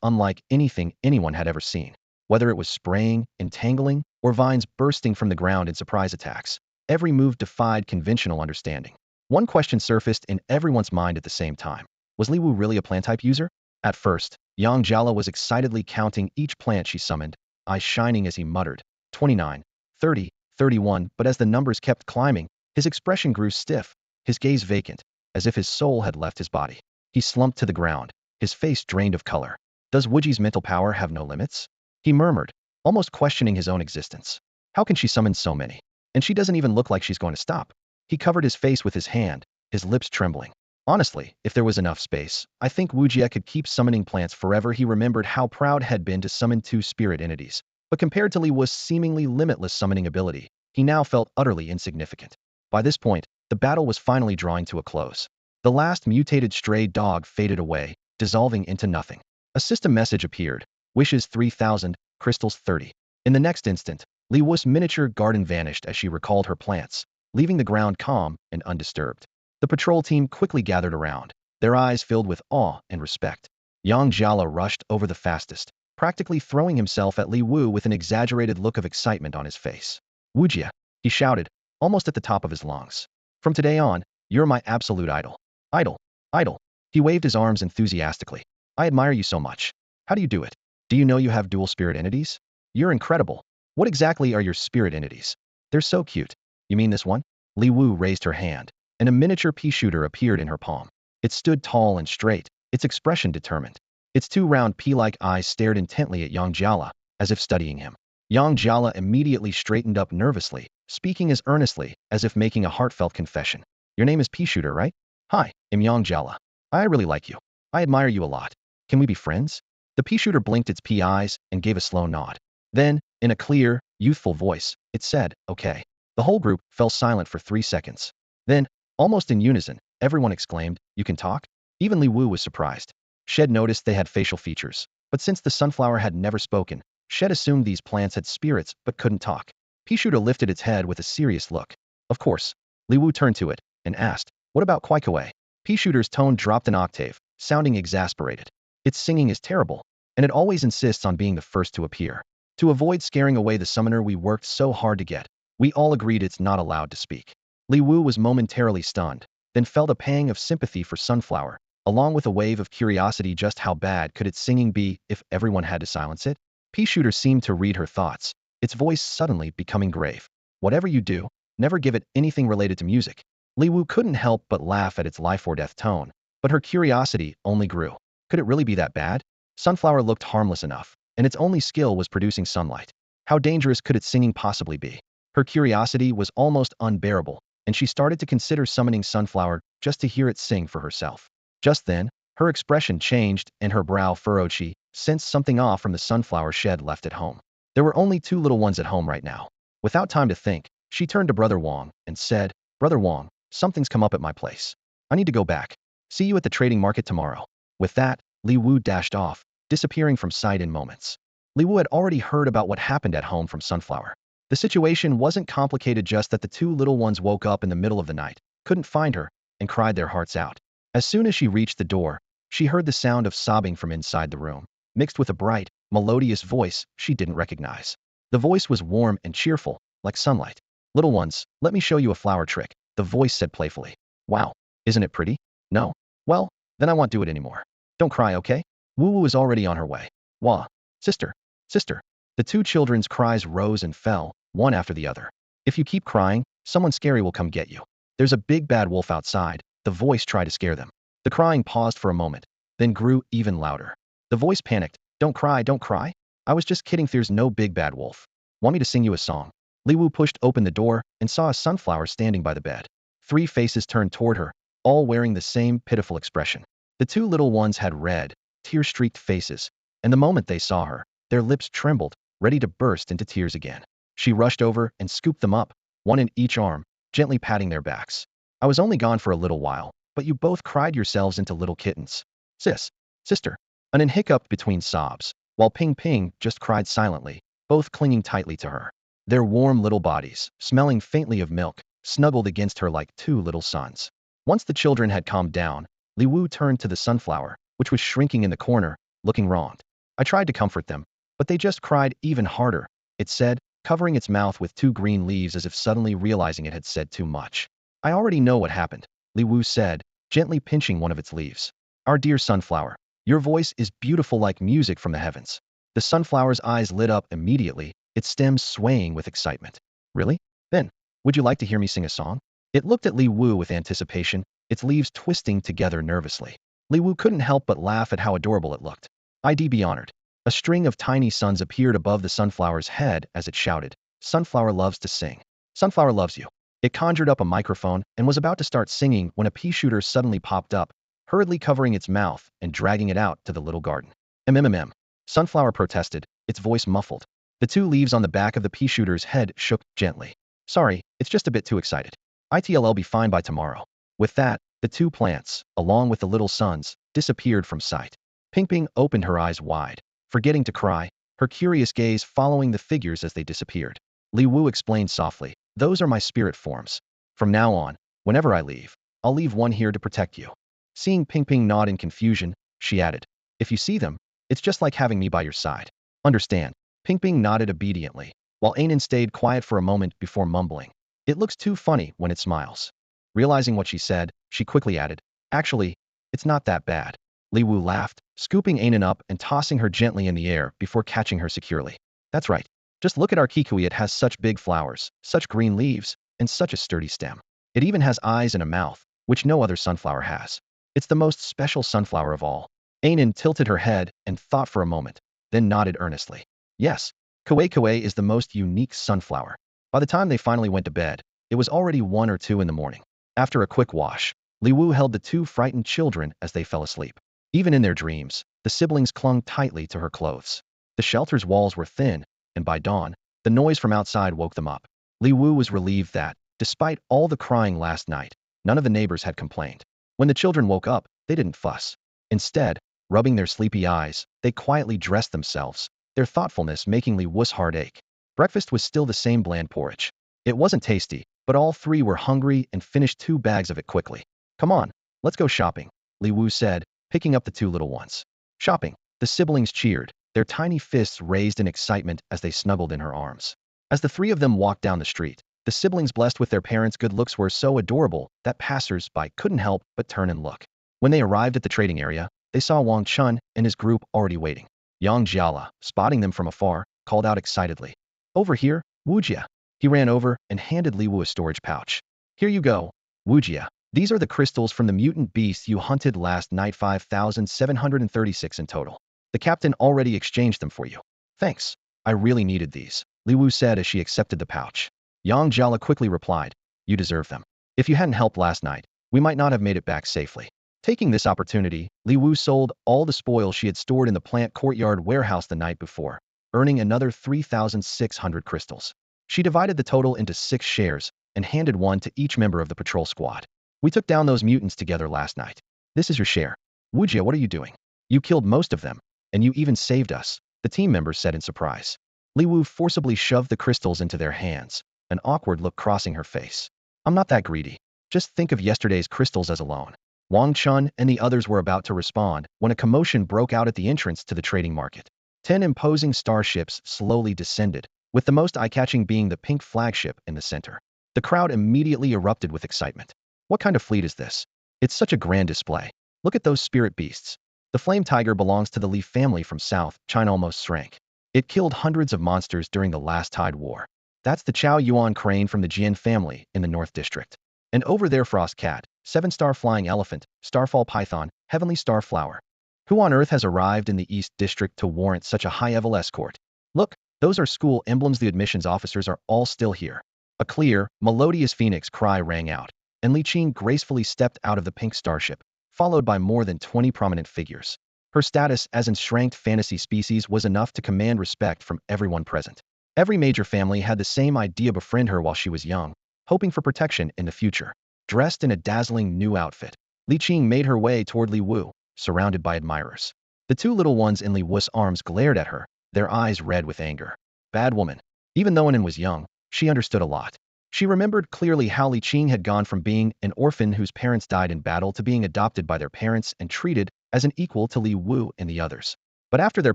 unlike anything anyone had ever seen. Whether it was spraying, entangling, or vines bursting from the ground in surprise attacks, every move defied conventional understanding. One question surfaced in everyone's mind at the same time. Was Li Wu really a plant-type user? At first, Yang Jiala was excitedly counting each plant she summoned, eyes shining as he muttered, 29, 30, 31, but as the numbers kept climbing, his expression grew stiff, his gaze vacant, as if his soul had left his body. He slumped to the ground, his face drained of color. Does Wujie's mental power have no limits? He murmured, almost questioning his own existence. How can she summon so many? And she doesn't even look like she's going to stop. He covered his face with his hand, his lips trembling. Honestly, if there was enough space, I think Wujie could keep summoning plants forever. He remembered how proud had been to summon 2 spirit entities, but compared to Li Wu's seemingly limitless summoning ability, he now felt utterly insignificant. By this point, the battle was finally drawing to a close. The last mutated stray dog faded away, dissolving into nothing. A system message appeared. Wishes 3000, crystals 30. In the next instant, Li Wu's miniature garden vanished as she recalled her plants, leaving the ground calm and undisturbed. The patrol team quickly gathered around, their eyes filled with awe and respect. Yang Jiala rushed over the fastest, practically throwing himself at Li Wu with an exaggerated look of excitement on his face. Wujie, he shouted, almost at the top of his lungs. From today on, you're my absolute idol. Idol. Idol. He waved his arms enthusiastically. I admire you so much. How do you do it? Do you know you have dual spirit entities? You're incredible. What exactly are your spirit entities? They're so cute. You mean this one? Li Wu raised her hand, and a miniature pea shooter appeared in her palm. It stood tall and straight, its expression determined. Its two round pea-like eyes stared intently at Yang Jiala, as if studying him. Yang Jiala immediately straightened up nervously, speaking as earnestly as if making a heartfelt confession. Your name is Pea Shooter, right? Hi, I'm Yang Jiala. I really like you. I admire you a lot. Can we be friends? The pea shooter blinked its pea eyes and gave a slow nod. Then, in a clear, youthful voice, it said, okay. The whole group fell silent for 3 seconds. Then, almost in unison, everyone exclaimed, you can talk? Even Li Wu was surprised. Shed noticed they had facial features, but since the sunflower had never spoken, Shed assumed these plants had spirits but couldn't talk. Pea shooter lifted its head with a serious look. Of course. Li Wu turned to it and asked, what about Kwaikaway? Pea shooter's tone dropped an octave, sounding exasperated. Its singing is terrible, and it always insists on being the first to appear. To avoid scaring away the summoner we worked so hard to get, we all agreed it's not allowed to speak. Li Wu was momentarily stunned, then felt a pang of sympathy for Sunflower, along with a wave of curiosity. Just how bad could its singing be if everyone had to silence it? Pea shooter seemed to read her thoughts, its voice suddenly becoming grave. Whatever you do, never give it anything related to music. Li Wu couldn't help but laugh at its life or death tone, but her curiosity only grew. Could it really be that bad? Sunflower looked harmless enough, and its only skill was producing sunlight. How dangerous could its singing possibly be? Her curiosity was almost unbearable, and she started to consider summoning Sunflower just to hear it sing for herself. Just then, her expression changed and her brow furrowed. She sensed something off from the sunflower shed left at home. There were only 2 little ones at home right now. Without time to think, she turned to Brother Wong and said, Brother Wong, something's come up at my place. I need to go back. See you at the trading market tomorrow. With that, Li Wu dashed off, disappearing from sight in moments. Li Wu had already heard about what happened at home from Sunflower. The situation wasn't complicated, just that the 2 little ones woke up in the middle of the night, couldn't find her, and cried their hearts out. As soon as she reached the door, she heard the sound of sobbing from inside the room, mixed with a bright, melodious voice she didn't recognize. The voice was warm and cheerful, like sunlight. Little ones, let me show you a flower trick, the voice said playfully. Wow, isn't it pretty? No? Well, then I won't do it anymore. Don't cry, okay? Wu Wu is already on her way. Wah. Sister. Sister. The 2 children's cries rose and fell, one after the other. If you keep crying, someone scary will come get you. There's a big bad wolf outside. The voice tried to scare them. The crying paused for a moment, then grew even louder. The voice panicked. Don't cry, don't cry. I was just kidding, there's no big bad wolf. Want me to sing you a song? Li Wu pushed open the door and saw a sunflower standing by the bed. 3 faces turned toward her, all wearing the same pitiful expression. The 2 little ones had red, tear-streaked faces, and the moment they saw her, their lips trembled, ready to burst into tears again. She rushed over and scooped them up, one in each arm, gently patting their backs. I was only gone for a little while, but you both cried yourselves into little kittens. Sister. An hiccup between sobs, while Ping Ping just cried silently, both clinging tightly to her. Their warm little bodies, smelling faintly of milk, snuggled against her like 2 little sons. Once the children had calmed down, Li Wu turned to the sunflower, which was shrinking in the corner, looking wronged. I tried to comfort them, but they just cried even harder, it said, covering its mouth with 2 green leaves as if suddenly realizing it had said too much. I already know what happened, Li Wu said, gently pinching one of its leaves. Our dear sunflower, your voice is beautiful like music from the heavens. The sunflower's eyes lit up immediately, its stems swaying with excitement. Really? Then, would you like to hear me sing a song? It looked at Li Wu with anticipation, its leaves twisting together nervously. Li Wu couldn't help but laugh at how adorable it looked. I'd be honored. A string of tiny suns appeared above the sunflower's head as it shouted, Sunflower loves to sing. Sunflower loves you. It conjured up a microphone and was about to start singing when a pea shooter suddenly popped up, hurriedly covering its mouth and dragging it out to the little garden. MMM. Sunflower protested, its voice muffled. The 2 leaves on the back of the pea shooter's head shook gently. Sorry, it's just a bit too excited. It'll be fine by tomorrow. With that, the 2 plants, along with the little suns, disappeared from sight. Ping Ping opened her eyes wide, forgetting to cry, her curious gaze following the figures as they disappeared. Li Wu explained softly, those are my spirit forms. From now on, whenever I leave, I'll leave one here to protect you. Seeing Ping Ping nod in confusion, she added, if you see them, it's just like having me by your side. Understand? Ping Ping nodded obediently, while Anan stayed quiet for a moment before mumbling. It looks too funny when it smiles. Realizing what she said, she quickly added, actually, it's not that bad. Li Wu laughed, scooping Anan up and tossing her gently in the air before catching her securely. That's right. Just look at our kikui, it has such big flowers, such green leaves, and such a sturdy stem. It even has eyes and a mouth, which no other sunflower has. It's the most special sunflower of all. Ainin tilted her head and thought for a moment, then nodded earnestly. Yes, Kue is the most unique sunflower. By the time they finally went to bed, it was already 1 or 2 in the morning. After a quick wash, Li Wu held the 2 frightened children as they fell asleep. Even in their dreams, the siblings clung tightly to her clothes. The shelter's walls were thin, and by dawn, the noise from outside woke them up. Li Wu was relieved that, despite all the crying last night, none of the neighbors had complained. When the children woke up, they didn't fuss. Instead, rubbing their sleepy eyes, they quietly dressed themselves, their thoughtfulness making Li Wu's heart ache. Breakfast was still the same bland porridge. It wasn't tasty, but all 3 were hungry and finished 2 bags of it quickly. Come on, let's go shopping, Li Wu said, picking up the 2 little ones. Shopping, the siblings cheered, their tiny fists raised in excitement as they snuggled in her arms. As the 3 of them walked down the street, the siblings blessed with their parents' good looks were so adorable that passers-by couldn't help but turn and look. When they arrived at the trading area, they saw Wang Chun and his group already waiting. Yang Jiala, spotting them from afar, called out excitedly. Over here, Wujia. He ran over and handed Li Wu a storage pouch. Here you go, Wujia. These are the crystals from the mutant beasts you hunted last night, 5,736 in total. The captain already exchanged them for you. Thanks. I really needed these, Li Wu said as she accepted the pouch. Yang Jiala quickly replied, you deserve them. If you hadn't helped last night, we might not have made it back safely. Taking this opportunity, Li Wu sold all the spoil she had stored in the plant courtyard warehouse the night before, earning another 3,600 crystals. She divided the total into 6 shares and handed one to each member of the patrol squad. We took down those mutants together last night. This is your share. Wujia, what are you doing? You killed most of them, and you even saved us, the team members said in surprise. Li Wu forcibly shoved the crystals into their hands, an awkward look crossing her face. I'm not that greedy. Just think of yesterday's crystals as alone. Wang Chun and the others were about to respond when a commotion broke out at the entrance to the trading market. 10 imposing starships slowly descended, with the most eye-catching being the pink flagship in the center. The crowd immediately erupted with excitement. What kind of fleet is this? It's such a grand display. Look at those spirit beasts. The flame tiger belongs to the Li family from South China, almost shrank. It killed hundreds of monsters during the last Tide War. That's the Chow Yuan crane from the Jian family in the North District. And over there, Frost Cat, 7-star flying elephant, starfall python, heavenly star flower. Who on earth has arrived in the East District to warrant such a high-level escort? Look, those are school emblems. The admissions officers are all still here. A clear, melodious phoenix cry rang out, and Li Qing gracefully stepped out of the pink starship, followed by more than 20 prominent figures. Her status as enshranked fantasy species was enough to command respect from everyone present. Every major family had the same idea: befriend her while she was young, hoping for protection in the future. Dressed in a dazzling new outfit, Li Qing made her way toward Li Wu, surrounded by admirers. The 2 little ones in Li Wu's arms glared at her, their eyes red with anger. Bad woman. Even though Anin was young, she understood a lot. She remembered clearly how Li Qing had gone from being an orphan whose parents died in battle to being adopted by their parents and treated as an equal to Li Wu and the others. But after their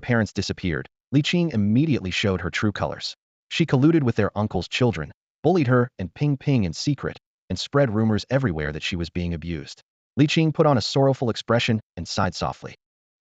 parents disappeared, Li Qing immediately showed her true colors. She colluded with their uncle's children, bullied her and Ping Ping in secret, and spread rumors everywhere that she was being abused. Li Qing put on a sorrowful expression and sighed softly.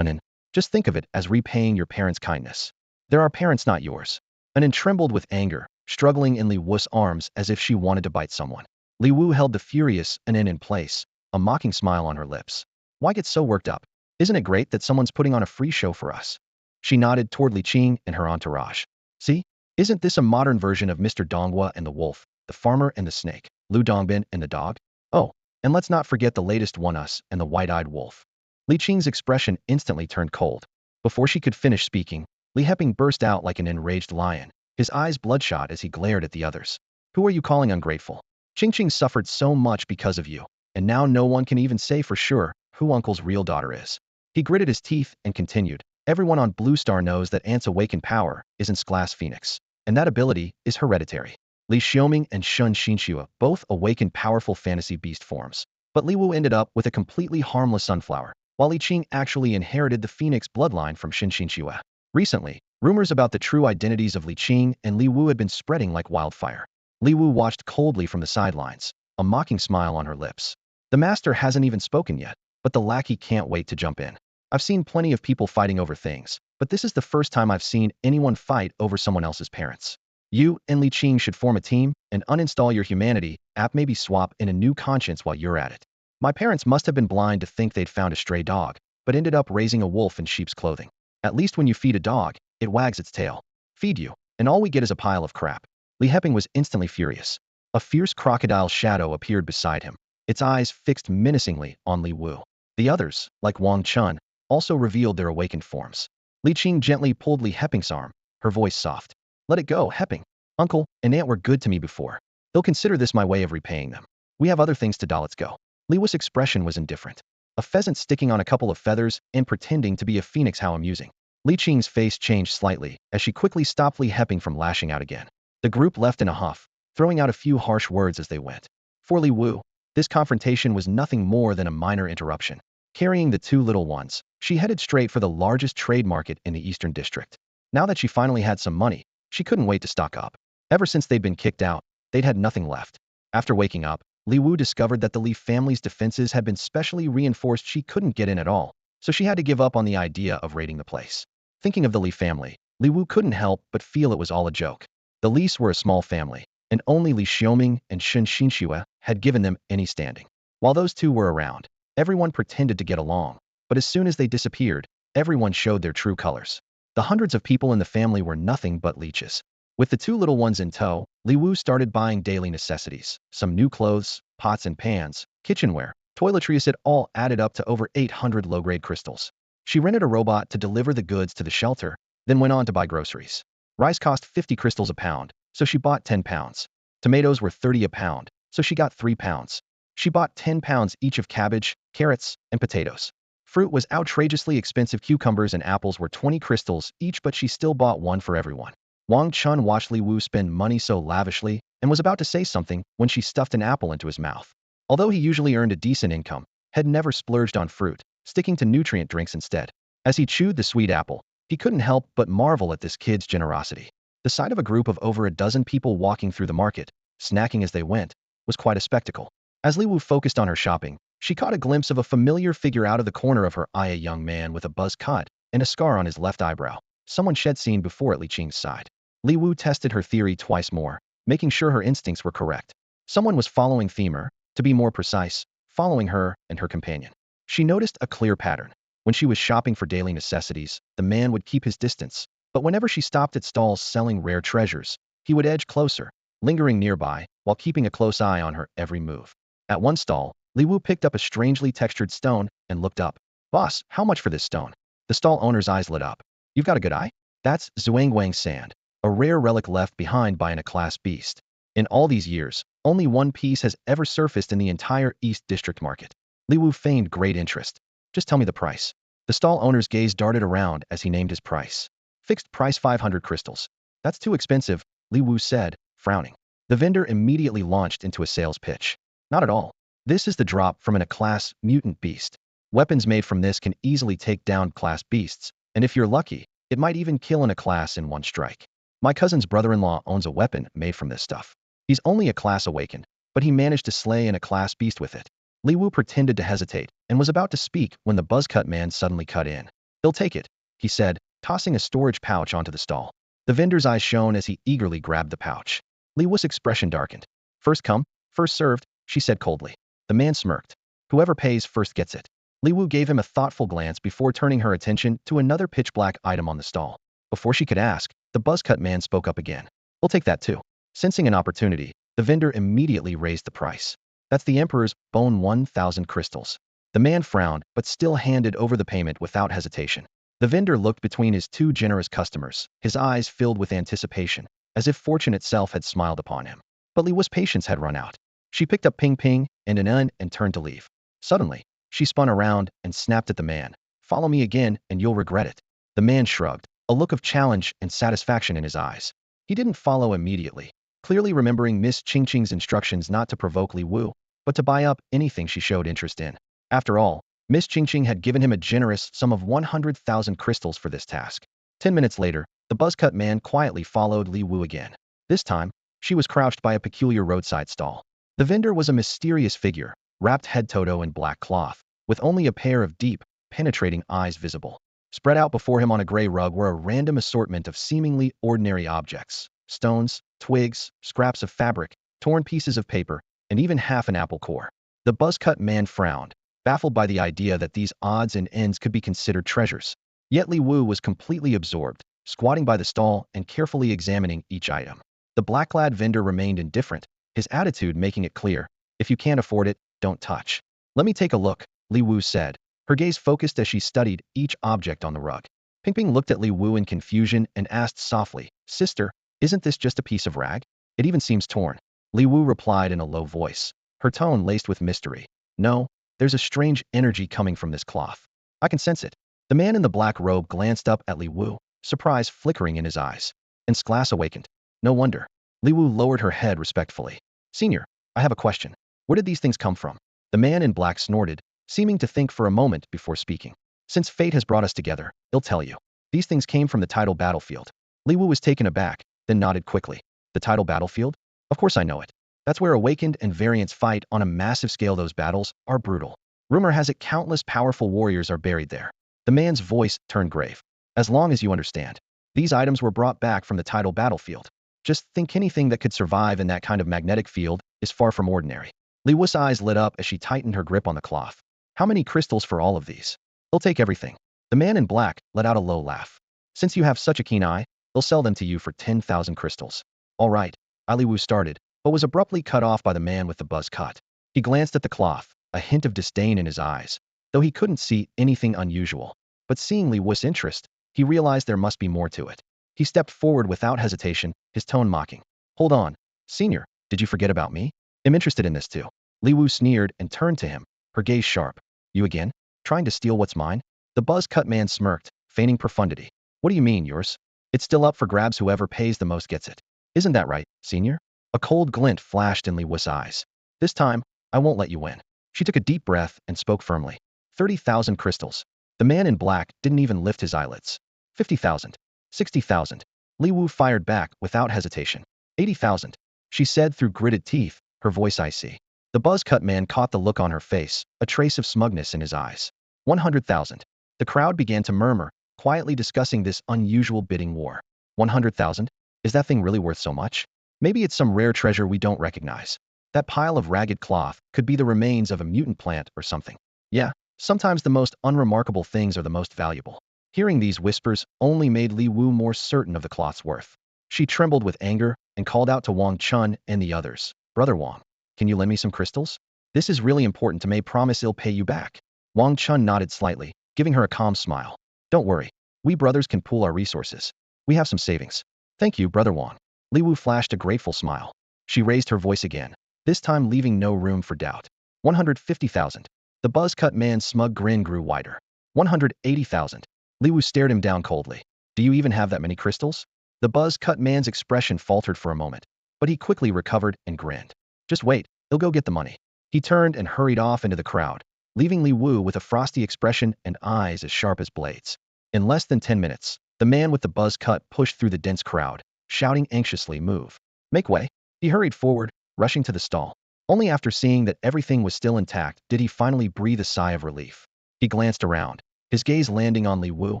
Anin, just think of it as repaying your parents' kindness. They're our parents, not yours. Anin trembled with anger, struggling in Li Wu's arms as if she wanted to bite someone. Li Wu held the furious Anin in place, a mocking smile on her lips. Why get so worked up? Isn't it great that someone's putting on a free show for us? She nodded toward Li Qing and her entourage. See? Isn't this a modern version of Mr. Donghua and the wolf, the farmer and the snake, Lu Dongbin and the dog? Oh, and let's not forget the latest one, us and the white-eyed wolf. Li Qing's expression instantly turned cold. Before she could finish speaking, Li Heping burst out like an enraged lion, his eyes bloodshot as he glared at the others. Who are you calling ungrateful? Qing suffered so much because of you, and now no one can even say for sure who Uncle's real daughter is. He gritted his teeth and continued, everyone on Blue Star knows that Ant's awakened power isn't Glass Phoenix, and that ability is hereditary. Li Xiaoming and Shun Xinxua both awakened powerful fantasy beast forms, but Li Wu ended up with a completely harmless sunflower, while Li Qing actually inherited the phoenix bloodline from Shin Xinxua. Recently, rumors about the true identities of Li Qing and Li Wu had been spreading like wildfire. Li Wu watched coldly from the sidelines, a mocking smile on her lips. The master hasn't even spoken yet, but the lackey can't wait to jump in. I've seen plenty of people fighting over things, but this is the first time I've seen anyone fight over someone else's parents. You and Li Qing should form a team and uninstall your humanity app, maybe swap in a new conscience while you're at it. My parents must have been blind to think they'd found a stray dog, but ended up raising a wolf in sheep's clothing. At least when you feed a dog, it wags its tail. Feed you, and all we get is a pile of crap. Li Heping was instantly furious. A fierce crocodile shadow appeared beside him, its eyes fixed menacingly on Li Wu. The others, like Wang Chun, also revealed their awakened forms. Li Qing gently pulled Li Heping's arm, her voice soft. Let it go, Heping. Uncle and aunt were good to me before. They'll consider this my way of repaying them. We have other things to do, let's go. Li Wu's expression was indifferent. A pheasant sticking on a couple of feathers and pretending to be a phoenix, how amusing. Li Qing's face changed slightly as she quickly stopped Li Heping from lashing out again. The group left in a huff, throwing out a few harsh words as they went. For Li Wu, this confrontation was nothing more than a minor interruption. Carrying the two little ones, she headed straight for the largest trade market in the Eastern District. Now that she finally had some money, she couldn't wait to stock up. Ever since they'd been kicked out, they'd had nothing left. After waking up, Li Wu discovered that the Li family's defenses had been specially reinforced. She couldn't get in at all, so she had to give up on the idea of raiding the place. Thinking of the Li family, Li Wu couldn't help but feel it was all a joke. The Lis were a small family, and only Li Xiaoming and Shen Xinxue had given them any standing. While those two were around, everyone pretended to get along, but as soon as they disappeared, everyone showed their true colors. The hundreds of people in the family were nothing but leeches. With the two little ones in tow, Li Wu started buying daily necessities, some new clothes, pots and pans, kitchenware, toiletries. It all added up to over 800 low-grade crystals. She rented a robot to deliver the goods to the shelter, then went on to buy groceries. Rice cost 50 crystals a pound, so she bought 10 pounds. Tomatoes were 30 a pound, so she got 3 pounds. She bought 10 pounds each of cabbage, carrots, and potatoes. Fruit was outrageously expensive. Cucumbers and apples were 20 crystals each, but she still bought one for everyone. Wang Chun watched Li Wu spend money so lavishly and was about to say something when she stuffed an apple into his mouth. Although he usually earned a decent income, had never splurged on fruit, sticking to nutrient drinks instead. As he chewed the sweet apple, he couldn't help but marvel at this kid's generosity. The sight of a group of over a dozen people walking through the market, snacking as they went, was quite a spectacle. As Li Wu focused on her shopping, she caught a glimpse of a familiar figure out of the corner of her eye, a young man with a buzz cut and a scar on his left eyebrow. Someone she'd seen before at Li Qing's side. Li Wu tested her theory twice more, making sure her instincts were correct. Someone was following Femur, to be more precise, following her and her companion. She noticed a clear pattern. When she was shopping for daily necessities, the man would keep his distance, but whenever she stopped at stalls selling rare treasures, he would edge closer, lingering nearby while keeping a close eye on her every move. At one stall, Li Wu picked up a strangely textured stone and looked up. Boss, how much for this stone? The stall owner's eyes lit up. You've got a good eye? That's Zhuangguang sand, a rare relic left behind by an outcast beast. In all these years, only one piece has ever surfaced in the entire East District market. Li Wu feigned great interest. Just tell me the price. The stall owner's gaze darted around as he named his price. Fixed price 500 crystals. That's too expensive, Li Wu said, frowning. The vendor immediately launched into a sales pitch. Not at all. This is the drop from an outcast mutant beast. Weapons made from this can easily take down class beasts, and if you're lucky, it might even kill an outcast in one strike. My cousin's brother-in-law owns a weapon made from this stuff. He's only a class awakened, but he managed to slay an outcast beast with it. Li Wu pretended to hesitate and was about to speak when the buzzcut man suddenly cut in. He'll take it, he said, tossing a storage pouch onto the stall. The vendor's eyes shone as he eagerly grabbed the pouch. Li Wu's expression darkened. First come, first served, she said coldly. The man smirked. Whoever pays first gets it. Li Wu gave him a thoughtful glance before turning her attention to another pitch-black item on the stall. Before she could ask, the buzzcut man spoke up again. We'll take that too. Sensing an opportunity, the vendor immediately raised the price. That's the Emperor's bone, 1,000 crystals. The man frowned, but still handed over the payment without hesitation. The vendor looked between his two generous customers, his eyes filled with anticipation, as if fortune itself had smiled upon him. But Li Wu's patience had run out. She picked up Ping Ping and an N and turned to leave. Suddenly, she spun around and snapped at the man. Follow me again and you'll regret it. The man shrugged, a look of challenge and satisfaction in his eyes. He didn't follow immediately, clearly remembering Miss Qingqing's instructions not to provoke Li Wu, but to buy up anything she showed interest in. After all, Miss Qingqing had given him a generous sum of 100,000 crystals for this task. 10 minutes later, the buzzcut man quietly followed Li Wu again. This time, she was crouched by a peculiar roadside stall. The vendor was a mysterious figure, wrapped head to toe in black cloth, with only a pair of deep, penetrating eyes visible. Spread out before him on a gray rug were a random assortment of seemingly ordinary objects: stones, twigs, scraps of fabric, torn pieces of paper, and even half an apple core. The buzz-cut man frowned, baffled by the idea that these odds and ends could be considered treasures. Yet Li Wu was completely absorbed, squatting by the stall and carefully examining each item. The black-clad vendor remained indifferent, his attitude making it clear, if you can't afford it, don't touch. Let me take a look, Li Wu said, her gaze focused as she studied each object on the rug. Pingping looked at Li Wu in confusion and asked softly, "Sister, isn't this just a piece of rag? It even seems torn." Li Wu replied in a low voice, her tone laced with mystery. "No, there's a strange energy coming from this cloth. I can sense it." The man in the black robe glanced up at Li Wu, surprise flickering in his eyes. Its glass awakened. No wonder. Li Wu lowered her head respectfully. "Senior, I have a question. Where did these things come from?" The man in black snorted, seeming to think for a moment before speaking. "Since fate has brought us together, I'll tell you. These things came from the tidal battlefield." Li Wu was taken aback, then nodded quickly. "The tidal battlefield? Of course I know it. That's where awakened and variants fight on a massive scale. Those battles are brutal. Rumor has it countless powerful warriors are buried there." The man's voice turned grave. "As long as you understand, these items were brought back from the tidal battlefield. Just think, anything that could survive in that kind of magnetic field is far from ordinary." Li Wu's eyes lit up as she tightened her grip on the cloth. "How many crystals for all of these?" "They'll take everything." The man in black let out a low laugh. "Since you have such a keen eye, they'll sell them to you for 10,000 crystals. "All right," Li Wu started, but was abruptly cut off by the man with the buzz cut. He glanced at the cloth, a hint of disdain in his eyes, though he couldn't see anything unusual. But seeing Li Wu's interest, he realized there must be more to it. He stepped forward without hesitation, his tone mocking. "Hold on, senior, did you forget about me? I'm interested in this too." Li Wu sneered and turned to him, her gaze sharp. "You again? Trying to steal what's mine?" The buzz-cut man smirked, feigning profundity. "What do you mean, yours? It's still up for grabs. Whoever pays the most gets it. Isn't that right, senior?" A cold glint flashed in Li Wu's eyes. "This time, I won't let you win." She took a deep breath and spoke firmly. 30,000 crystals." The man in black didn't even lift his eyelids. 50,000. 60,000. Li Wu fired back without hesitation. 80,000. She said through gritted teeth, her voice icy. The buzz-cut man caught the look on her face, a trace of smugness in his eyes. 100,000. The crowd began to murmur, quietly discussing this unusual bidding war. 100,000? Is that thing really worth so much? Maybe it's some rare treasure we don't recognize. That pile of ragged cloth could be the remains of a mutant plant or something. Yeah, sometimes the most unremarkable things are the most valuable. Hearing these whispers only made Li Wu more certain of the cloth's worth. She trembled with anger and called out to Wang Chun and the others. "Brother Wang, can you lend me some crystals? This is really important to me. Promise I'll pay you back." Wang Chun nodded slightly, giving her a calm smile. "Don't worry. We brothers can pool our resources. We have some savings." "Thank you, Brother Wang." Li Wu flashed a grateful smile. She raised her voice again, this time leaving no room for doubt. 150,000. The buzz-cut man's smug grin grew wider. 180,000. Li Wu stared him down coldly. "Do you even have that many crystals?" The buzz-cut man's expression faltered for a moment, but he quickly recovered and grinned. "Just wait, he'll go get the money." He turned and hurried off into the crowd, leaving Li Wu with a frosty expression and eyes as sharp as blades. In less than 10 minutes, the man with the buzz cut pushed through the dense crowd, shouting anxiously, "Move. Make way." He hurried forward, rushing to the stall. Only after seeing that everything was still intact did he finally breathe a sigh of relief. He glanced around, his gaze landing on Li Wu,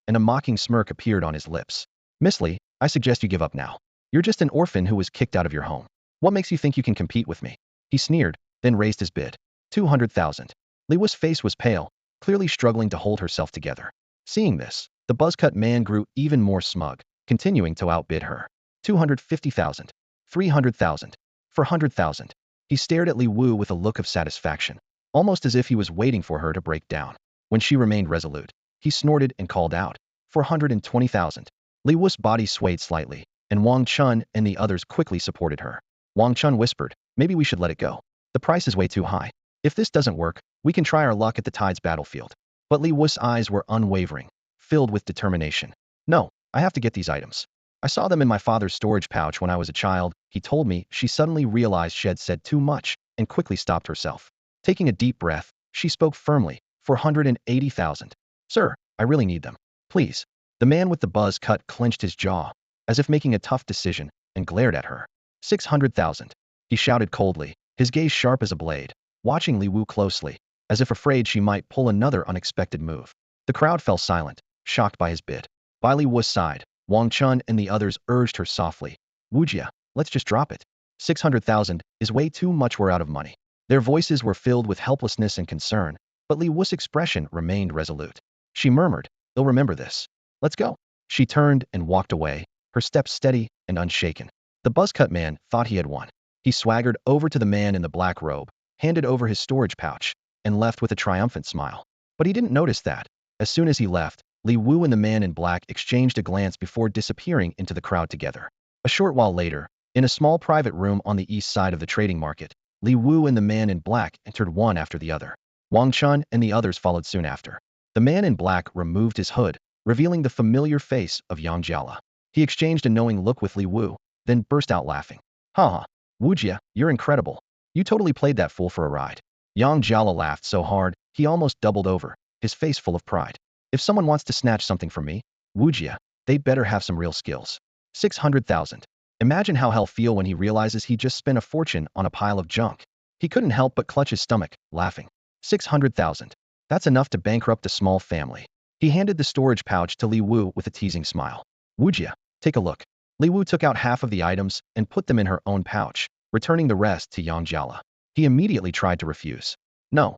and a mocking smirk appeared on his lips. "Miss Li, I suggest you give up now. You're just an orphan who was kicked out of your home. What makes you think you can compete with me?" He sneered, then raised his bid. 200,000. Li Wu's face was pale, clearly struggling to hold herself together. Seeing this, the buzzcut man grew even more smug, continuing to outbid her. 250,000. 300,000. 400,000. He stared at Li Wu with a look of satisfaction, almost as if he was waiting for her to break down. When she remained resolute, he snorted and called out, 420,000. Li Wu's body swayed slightly, and Wang Chun and the others quickly supported her. Wang Chun whispered, "Maybe we should let it go. The price is way too high. If this doesn't work, we can try our luck at the Tide's battlefield." But Li Wu's eyes were unwavering, filled with determination. "No, I have to get these items. I saw them in my father's storage pouch when I was a child," he told me. She suddenly realized she had said too much and quickly stopped herself. Taking a deep breath, she spoke firmly, 480,000. "Sir, I really need them. Please." The man with the buzz cut clenched his jaw, as if making a tough decision, and glared at her. 600,000. He shouted coldly, his gaze sharp as a blade, watching Li Wu closely, as if afraid she might pull another unexpected move. The crowd fell silent, shocked by his bid. By Li Wu's side, Wang Chun and the others urged her softly. Wujia, let's just drop it. 600,000 is way too much, we're out of money. Their voices were filled with helplessness and concern, but Li Wu's expression remained resolute. She murmured, they'll remember this. Let's go. She turned and walked away, her steps steady and unshaken. The buzzcut man thought he had won. He swaggered over to the man in the black robe, handed over his storage pouch, and left with a triumphant smile. But he didn't notice that. As soon as he left, Li Wu and the man in black exchanged a glance before disappearing into the crowd together. A short while later, in a small private room on the east side of the trading market, Li Wu and the man in black entered one after the other. Wang Chun and the others followed soon after. The man in black removed his hood, revealing the familiar face of Yang Jiala. He exchanged a knowing look with Li Wu, then burst out laughing. Ha! Wujia, you're incredible. You totally played that fool for a ride. Yang Jiala laughed so hard, he almost doubled over, his face full of pride. If someone wants to snatch something from me, Wujia, they'd better have some real skills. 600,000. Imagine how he'll feel when he realizes he just spent a fortune on a pile of junk. He couldn't help but clutch his stomach, laughing. 600,000. That's enough to bankrupt a small family. He handed the storage pouch to Li Wu with a teasing smile. Wujia, take a look. Li Wu took out half of the items and put them in her own pouch, returning the rest to Yang Jiala. He immediately tried to refuse. No,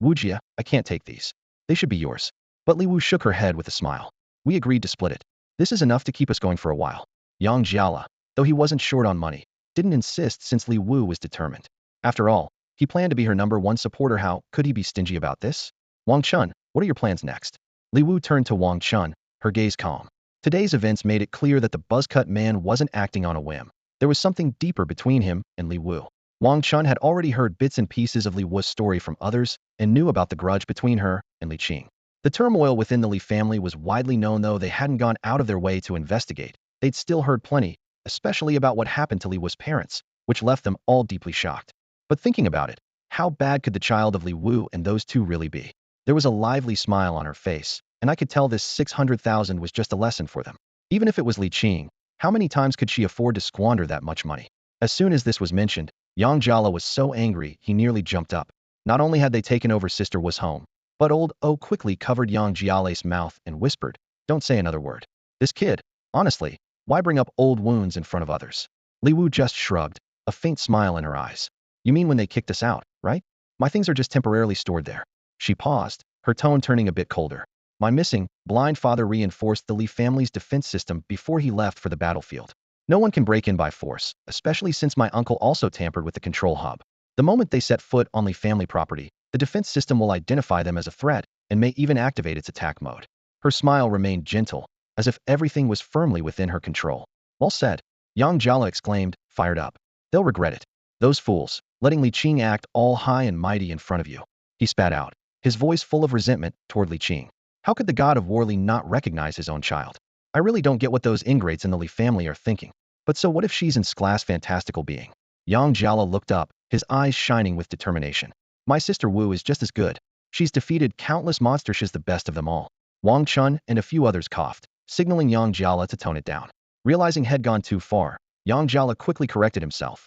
Wujia, I can't take these. They should be yours. But Li Wu shook her head with a smile. We agreed to split it. This is enough to keep us going for a while. Yang Jiala, though he wasn't short on money, didn't insist since Li Wu was determined. After all, he planned to be her #1 supporter. How could he be stingy about this? Wang Chun, what are your plans next? Li Wu turned to Wang Chun, her gaze calm. Today's events made it clear that the buzzcut man wasn't acting on a whim. There was something deeper between him and Li Wu. Wang Chun had already heard bits and pieces of Li Wu's story from others and knew about the grudge between her and Li Qing. The turmoil within the Li family was widely known. Though they hadn't gone out of their way to investigate, they'd still heard plenty, especially about what happened to Li Wu's parents, which left them all deeply shocked. But thinking about it, how bad could the child of Li Wu and those two really be? There was a lively smile on her face, and I could tell this 600,000 was just a lesson for them. Even if it was Li Qing, how many times could she afford to squander that much money? As soon as this was mentioned, Yang Jiala was so angry he nearly jumped up. Not only had they taken over Sister Wu's home, but old O quickly covered Yang Jiala's mouth and whispered, don't say another word. This kid, honestly, why bring up old wounds in front of others? Li Wu just shrugged, a faint smile in her eyes. You mean when they kicked us out, right? My things are just temporarily stored there. She paused, her tone turning a bit colder. My missing, blind father reinforced the Li family's defense system before he left for the battlefield. No one can break in by force, especially since my uncle also tampered with the control hub. The moment they set foot on Li family property, the defense system will identify them as a threat and may even activate its attack mode. Her smile remained gentle, as if everything was firmly within her control. Well said. Yang Jiala exclaimed, fired up. They'll regret it. Those fools, letting Li Qing act all high and mighty in front of you. He spat out, his voice full of resentment toward Li Qing. How could the god of war Li not recognize his own child? I really don't get what those ingrates in the Li family are thinking. But so what if she's in class fantastical being? Yang Jiala looked up, his eyes shining with determination. My sister Wu is just as good. She's defeated countless monsters. She's the best of them all. Wang Chun and a few others coughed, signaling Yang Jiala to tone it down. Realizing he'd gone too far, Yang Jiala quickly corrected himself.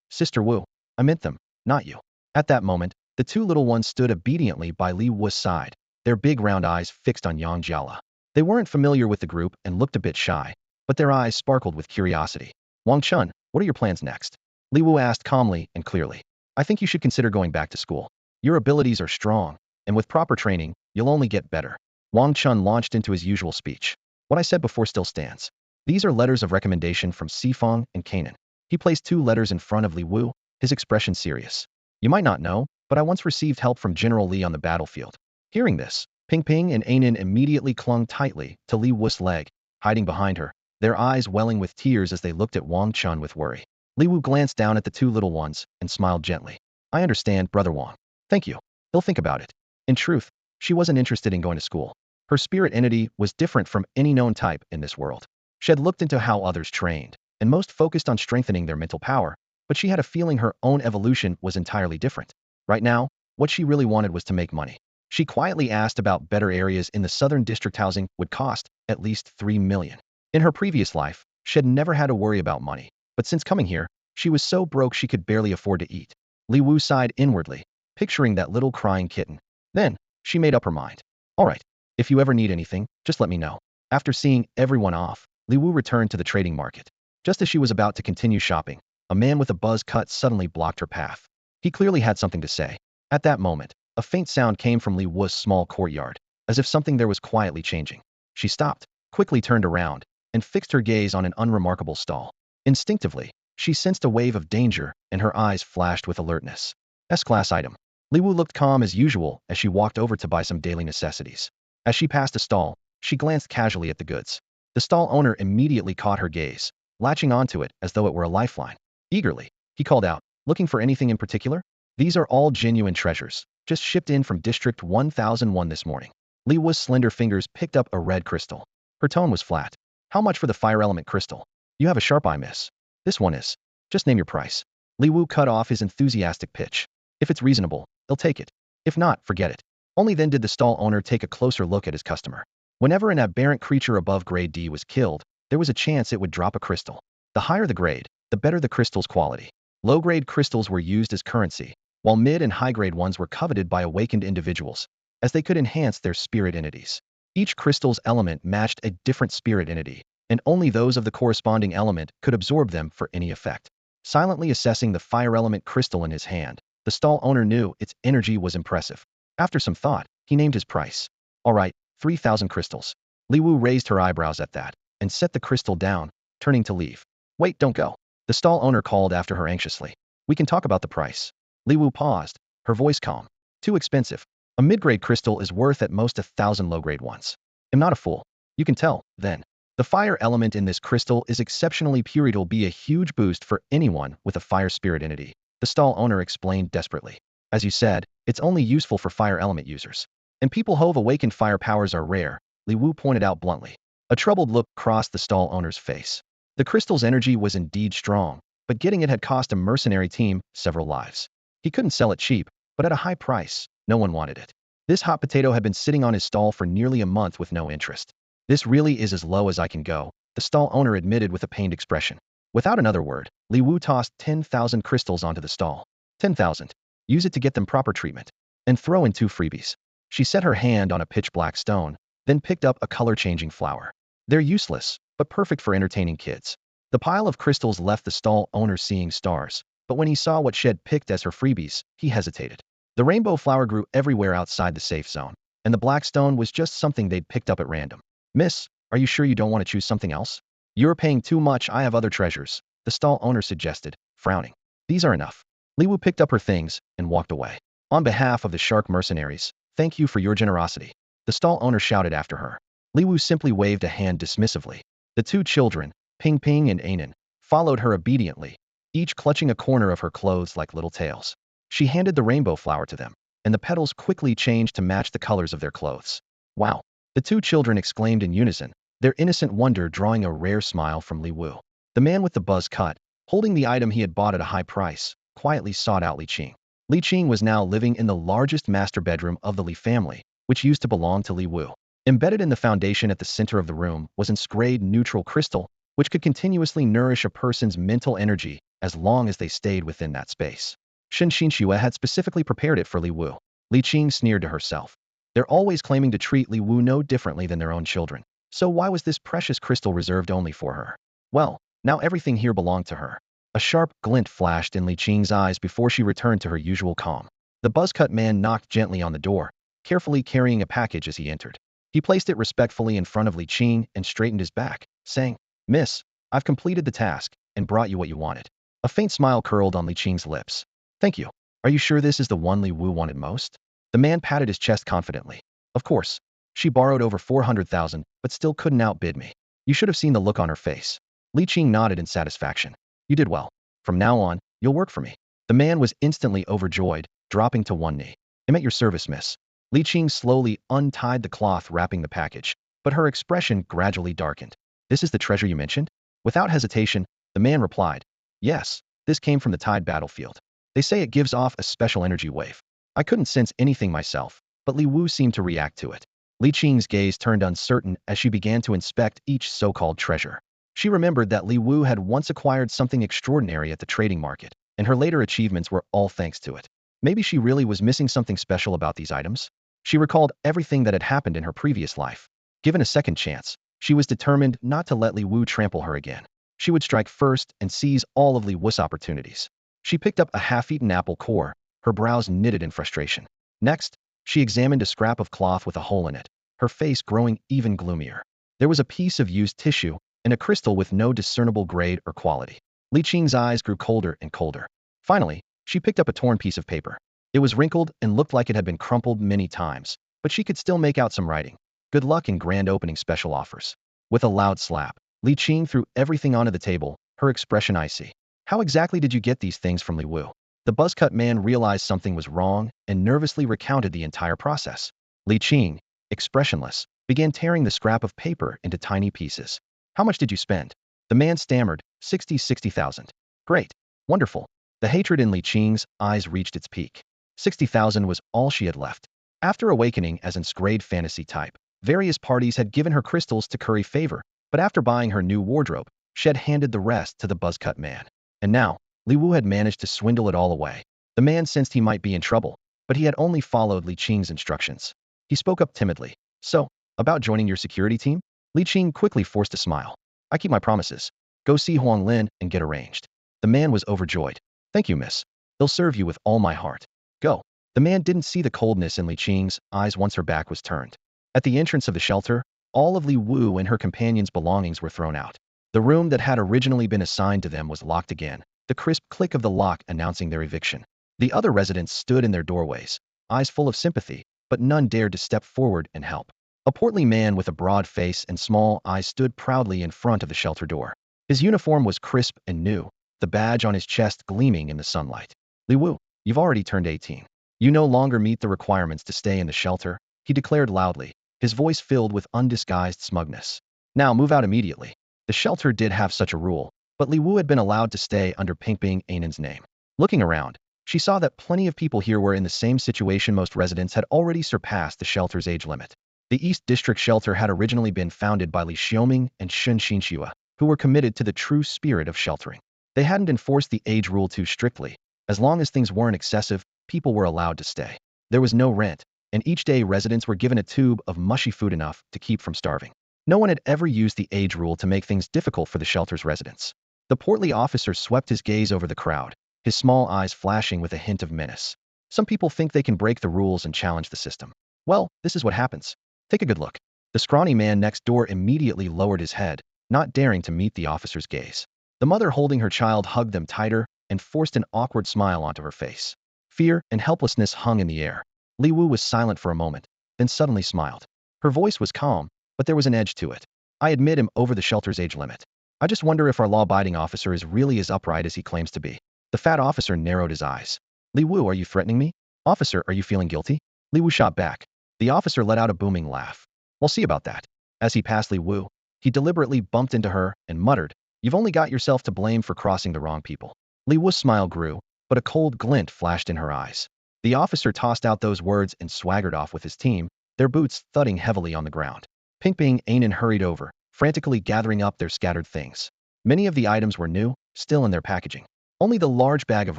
Sister Wu, I meant them, not you. At that moment, the two little ones stood obediently by Li Wu's side, their big round eyes fixed on Yang Jiala. They weren't familiar with the group and looked a bit shy, but their eyes sparkled with curiosity. Wang Chun, what are your plans next? Li Wu asked calmly and clearly. I think you should consider going back to school. Your abilities are strong, and with proper training, you'll only get better. Wang Chun launched into his usual speech. What I said before still stands. These are letters of recommendation from Sifong and Canaan. He placed 2 letters in front of Li Wu, his expression serious. You might not know, but I once received help from General Li on the battlefield. Hearing this, Ping Ping and Anan immediately clung tightly to Li Wu's leg, hiding behind her, their eyes welling with tears as they looked at Wang Chun with worry. Li Wu glanced down at the 2 little ones and smiled gently. I understand, Brother Wang. Thank you. He'll think about it. In truth, she wasn't interested in going to school. Her spirit entity was different from any known type in this world. She had looked into how others trained, and most focused on strengthening their mental power, but she had a feeling her own evolution was entirely different. Right now, what she really wanted was to make money. She quietly asked about better areas in the southern district. Housing would cost at least 3 million. In her previous life, she had never had to worry about money, but since coming here, she was so broke she could barely afford to eat. Li Wu sighed inwardly. picturing that little crying kitten. Then, she made up her mind. All right, if you ever need anything, just let me know. After seeing everyone off, Li Wu returned to the trading market. Just as she was about to continue shopping, a man with a buzz cut suddenly blocked her path. He clearly had something to say. At that moment, a faint sound came from Li Wu's small courtyard, as if something there was quietly changing. She stopped, quickly turned around, and fixed her gaze on an unremarkable stall. Instinctively, she sensed a wave of danger, and her eyes flashed with alertness. S-class item. Li Wu looked calm as usual as she walked over to buy some daily necessities. As she passed a stall, she glanced casually at the goods. The stall owner immediately caught her gaze, latching onto it as though it were a lifeline. Eagerly, he called out, "Looking for anything in particular? These are all genuine treasures, just shipped in from District 1001 this morning." Li Wu's slender fingers picked up a red crystal. Her tone was flat. "How much for the fire element crystal? You have a sharp eye, miss. This one is. Just name your price." Li Wu cut off his enthusiastic pitch. "If it's reasonable, they'll take it. If not, forget it." Only then did the stall owner take a closer look at his customer. Whenever an aberrant creature above grade D was killed, there was a chance it would drop a crystal. The higher the grade, the better the crystal's quality. Low-grade crystals were used as currency, while mid and high-grade ones were coveted by awakened individuals, as they could enhance their spirit entities. Each crystal's element matched a different spirit entity, and only those of the corresponding element could absorb them for any effect. Silently assessing the fire element crystal in his hand, the stall owner knew its energy was impressive. After some thought, he named his price. "All right, 3,000 crystals." Li Wu raised her eyebrows at that, and set the crystal down, turning to leave. "Wait, don't go." The stall owner called after her anxiously. "We can talk about the price." Li Wu paused, her voice calm. "Too expensive. A mid-grade crystal is worth at most 1,000 low-grade ones. I'm not a fool. You can tell, then. The fire element in this crystal is exceptionally pure. It'll be a huge boost for anyone with a fire spirit entity," the stall owner explained desperately. "As you said, it's only useful for fire element users. And people who've awakened fire powers are rare," Li Wu pointed out bluntly. A troubled look crossed the stall owner's face. The crystal's energy was indeed strong, but getting it had cost a mercenary team several lives. He couldn't sell it cheap, but at a high price, no one wanted it. This hot potato had been sitting on his stall for nearly a month with no interest. "This really is as low as I can go," the stall owner admitted with a pained expression. Without another word, Li Wu tossed 10,000 crystals onto the stall. 10,000. Use it to get them proper treatment. And throw in 2 freebies. She set her hand on a pitch-black stone, then picked up a color-changing flower. "They're useless, but perfect for entertaining kids." The pile of crystals left the stall owner seeing stars, but when he saw what she had picked as her freebies, he hesitated. The rainbow flower grew everywhere outside the safe zone, and the black stone was just something they'd picked up at random. "Miss, are you sure you don't want to choose something else? You're paying too much. I have other treasures," the stall owner suggested, frowning. "These are enough." Li Wu picked up her things and walked away. "On behalf of the shark mercenaries, thank you for your generosity," the stall owner shouted after her. Li Wu simply waved a hand dismissively. The 2 children, Ping Ping and Anan, followed her obediently, each clutching a corner of her clothes like little tails. She handed the rainbow flower to them, and the petals quickly changed to match the colors of their clothes. "Wow!" the 2 children exclaimed in unison, their innocent wonder drawing a rare smile from Li Wu. The man with the buzz cut, holding the item he had bought at a high price, quietly sought out Li Qing. Li Qing was now living in the largest master bedroom of the Li family, which used to belong to Li Wu. Embedded in the foundation at the center of the room was an inscribed neutral crystal, which could continuously nourish a person's mental energy as long as they stayed within that space. Shen Xinxue had specifically prepared it for Li Wu. Li Qing sneered to herself. They're always claiming to treat Li Wu no differently than their own children. So why was this precious crystal reserved only for her? Well, now everything here belonged to her. A sharp glint flashed in Li Qing's eyes before she returned to her usual calm. The buzz-cut man knocked gently on the door, carefully carrying a package as he entered. He placed it respectfully in front of Li Qing and straightened his back, saying, "Miss, I've completed the task and brought you what you wanted." A faint smile curled on Li Qing's lips. "Thank you. Are you sure this is the one Li Wu wanted most?" The man patted his chest confidently. "Of course. She borrowed over 400,000, but still couldn't outbid me. You should have seen the look on her face." Li Qing nodded in satisfaction. "You did well. From now on, you'll work for me." The man was instantly overjoyed, dropping to one knee. "I'm at your service, miss." Li Qing slowly untied the cloth wrapping the package, but her expression gradually darkened. "This is the treasure you mentioned?" Without hesitation, the man replied, "Yes, this came from the Tide battlefield. They say it gives off a special energy wave. I couldn't sense anything myself, but Li Wu seemed to react to it." Li Qing's gaze turned uncertain as she began to inspect each so-called treasure. She remembered that Li Wu had once acquired something extraordinary at the trading market, and her later achievements were all thanks to it. Maybe she really was missing something special about these items? She recalled everything that had happened in her previous life. Given a second chance, she was determined not to let Li Wu trample her again. She would strike first and seize all of Li Wu's opportunities. She picked up a half-eaten apple core, her brows knitted in frustration. Next, she examined a scrap of cloth with a hole in it, her face growing even gloomier. There was a piece of used tissue and a crystal with no discernible grade or quality. Li Qing's eyes grew colder and colder. Finally, she picked up a torn piece of paper. It was wrinkled and looked like it had been crumpled many times, but she could still make out some writing. Good luck in grand opening special offers. With a loud slap, Li Qing threw everything onto the table, her expression icy. How exactly did you get these things from Li Wu? The buzzcut man realized something was wrong and nervously recounted the entire process. Li Qing, expressionless, began tearing the scrap of paper into tiny pieces. How much did you spend? The man stammered, 60,000. Great. Wonderful. The hatred in Li Qing's eyes reached its peak. 60,000 was all she had left. After awakening as an exclaimed fantasy type, various parties had given her crystals to curry favor, but after buying her new wardrobe, she had handed the rest to the buzzcut man. And now, Li Wu had managed to swindle it all away. The man sensed he might be in trouble, but he had only followed Li Qing's instructions. He spoke up timidly. So, about joining your security team? Li Qing quickly forced a smile. I keep my promises. Go see Huang Lin and get arranged. The man was overjoyed. Thank you, miss. They'll serve you with all my heart. Go. The man didn't see the coldness in Li Qing's eyes once her back was turned. At the entrance of the shelter, all of Li Wu and her companion's belongings were thrown out. The room that had originally been assigned to them was locked again, the crisp click of the lock announcing their eviction. The other residents stood in their doorways, eyes full of sympathy, but none dared to step forward and help. A portly man with a broad face and small eyes stood proudly in front of the shelter door. His uniform was crisp and new, the badge on his chest gleaming in the sunlight. Li Wu, you've already turned 18. You no longer meet the requirements to stay in the shelter, he declared loudly, his voice filled with undisguised smugness. Now move out immediately. The shelter did have such a rule, but Li Wu had been allowed to stay under Pingping Ainan's name. Looking around, she saw that plenty of people here were in the same situation. Most residents had already surpassed the shelter's age limit. The East District shelter had originally been founded by Li Xiaoming and Shun Xinxua, who were committed to the true spirit of sheltering. They hadn't enforced the age rule too strictly. As long as things weren't excessive, people were allowed to stay. There was no rent, and each day residents were given a tube of mushy food enough to keep from starving. No one had ever used the age rule to make things difficult for the shelter's residents. The portly officer swept his gaze over the crowd, his small eyes flashing with a hint of menace. Some people think they can break the rules and challenge the system. Well, this is what happens. Take a good look. The scrawny man next door immediately lowered his head, not daring to meet the officer's gaze. The mother holding her child hugged them tighter and forced an awkward smile onto her face. Fear and helplessness hung in the air. Li Wu was silent for a moment, then suddenly smiled. Her voice was calm, but there was an edge to it. I admit him over the shelter's age limit. I just wonder if our law-abiding officer is really as upright as he claims to be. The fat officer narrowed his eyes. Li Wu, are you threatening me? Officer, are you feeling guilty? Li Wu shot back. The officer let out a booming laugh. We'll see about that. As he passed Li Wu, he deliberately bumped into her and muttered, You've only got yourself to blame for crossing the wrong people. Li Wu's smile grew, but a cold glint flashed in her eyes. The officer tossed out those words and swaggered off with his team, their boots thudding heavily on the ground. Pingping Ainan hurried over, frantically gathering up their scattered things. Many of the items were new, still in their packaging. Only the large bag of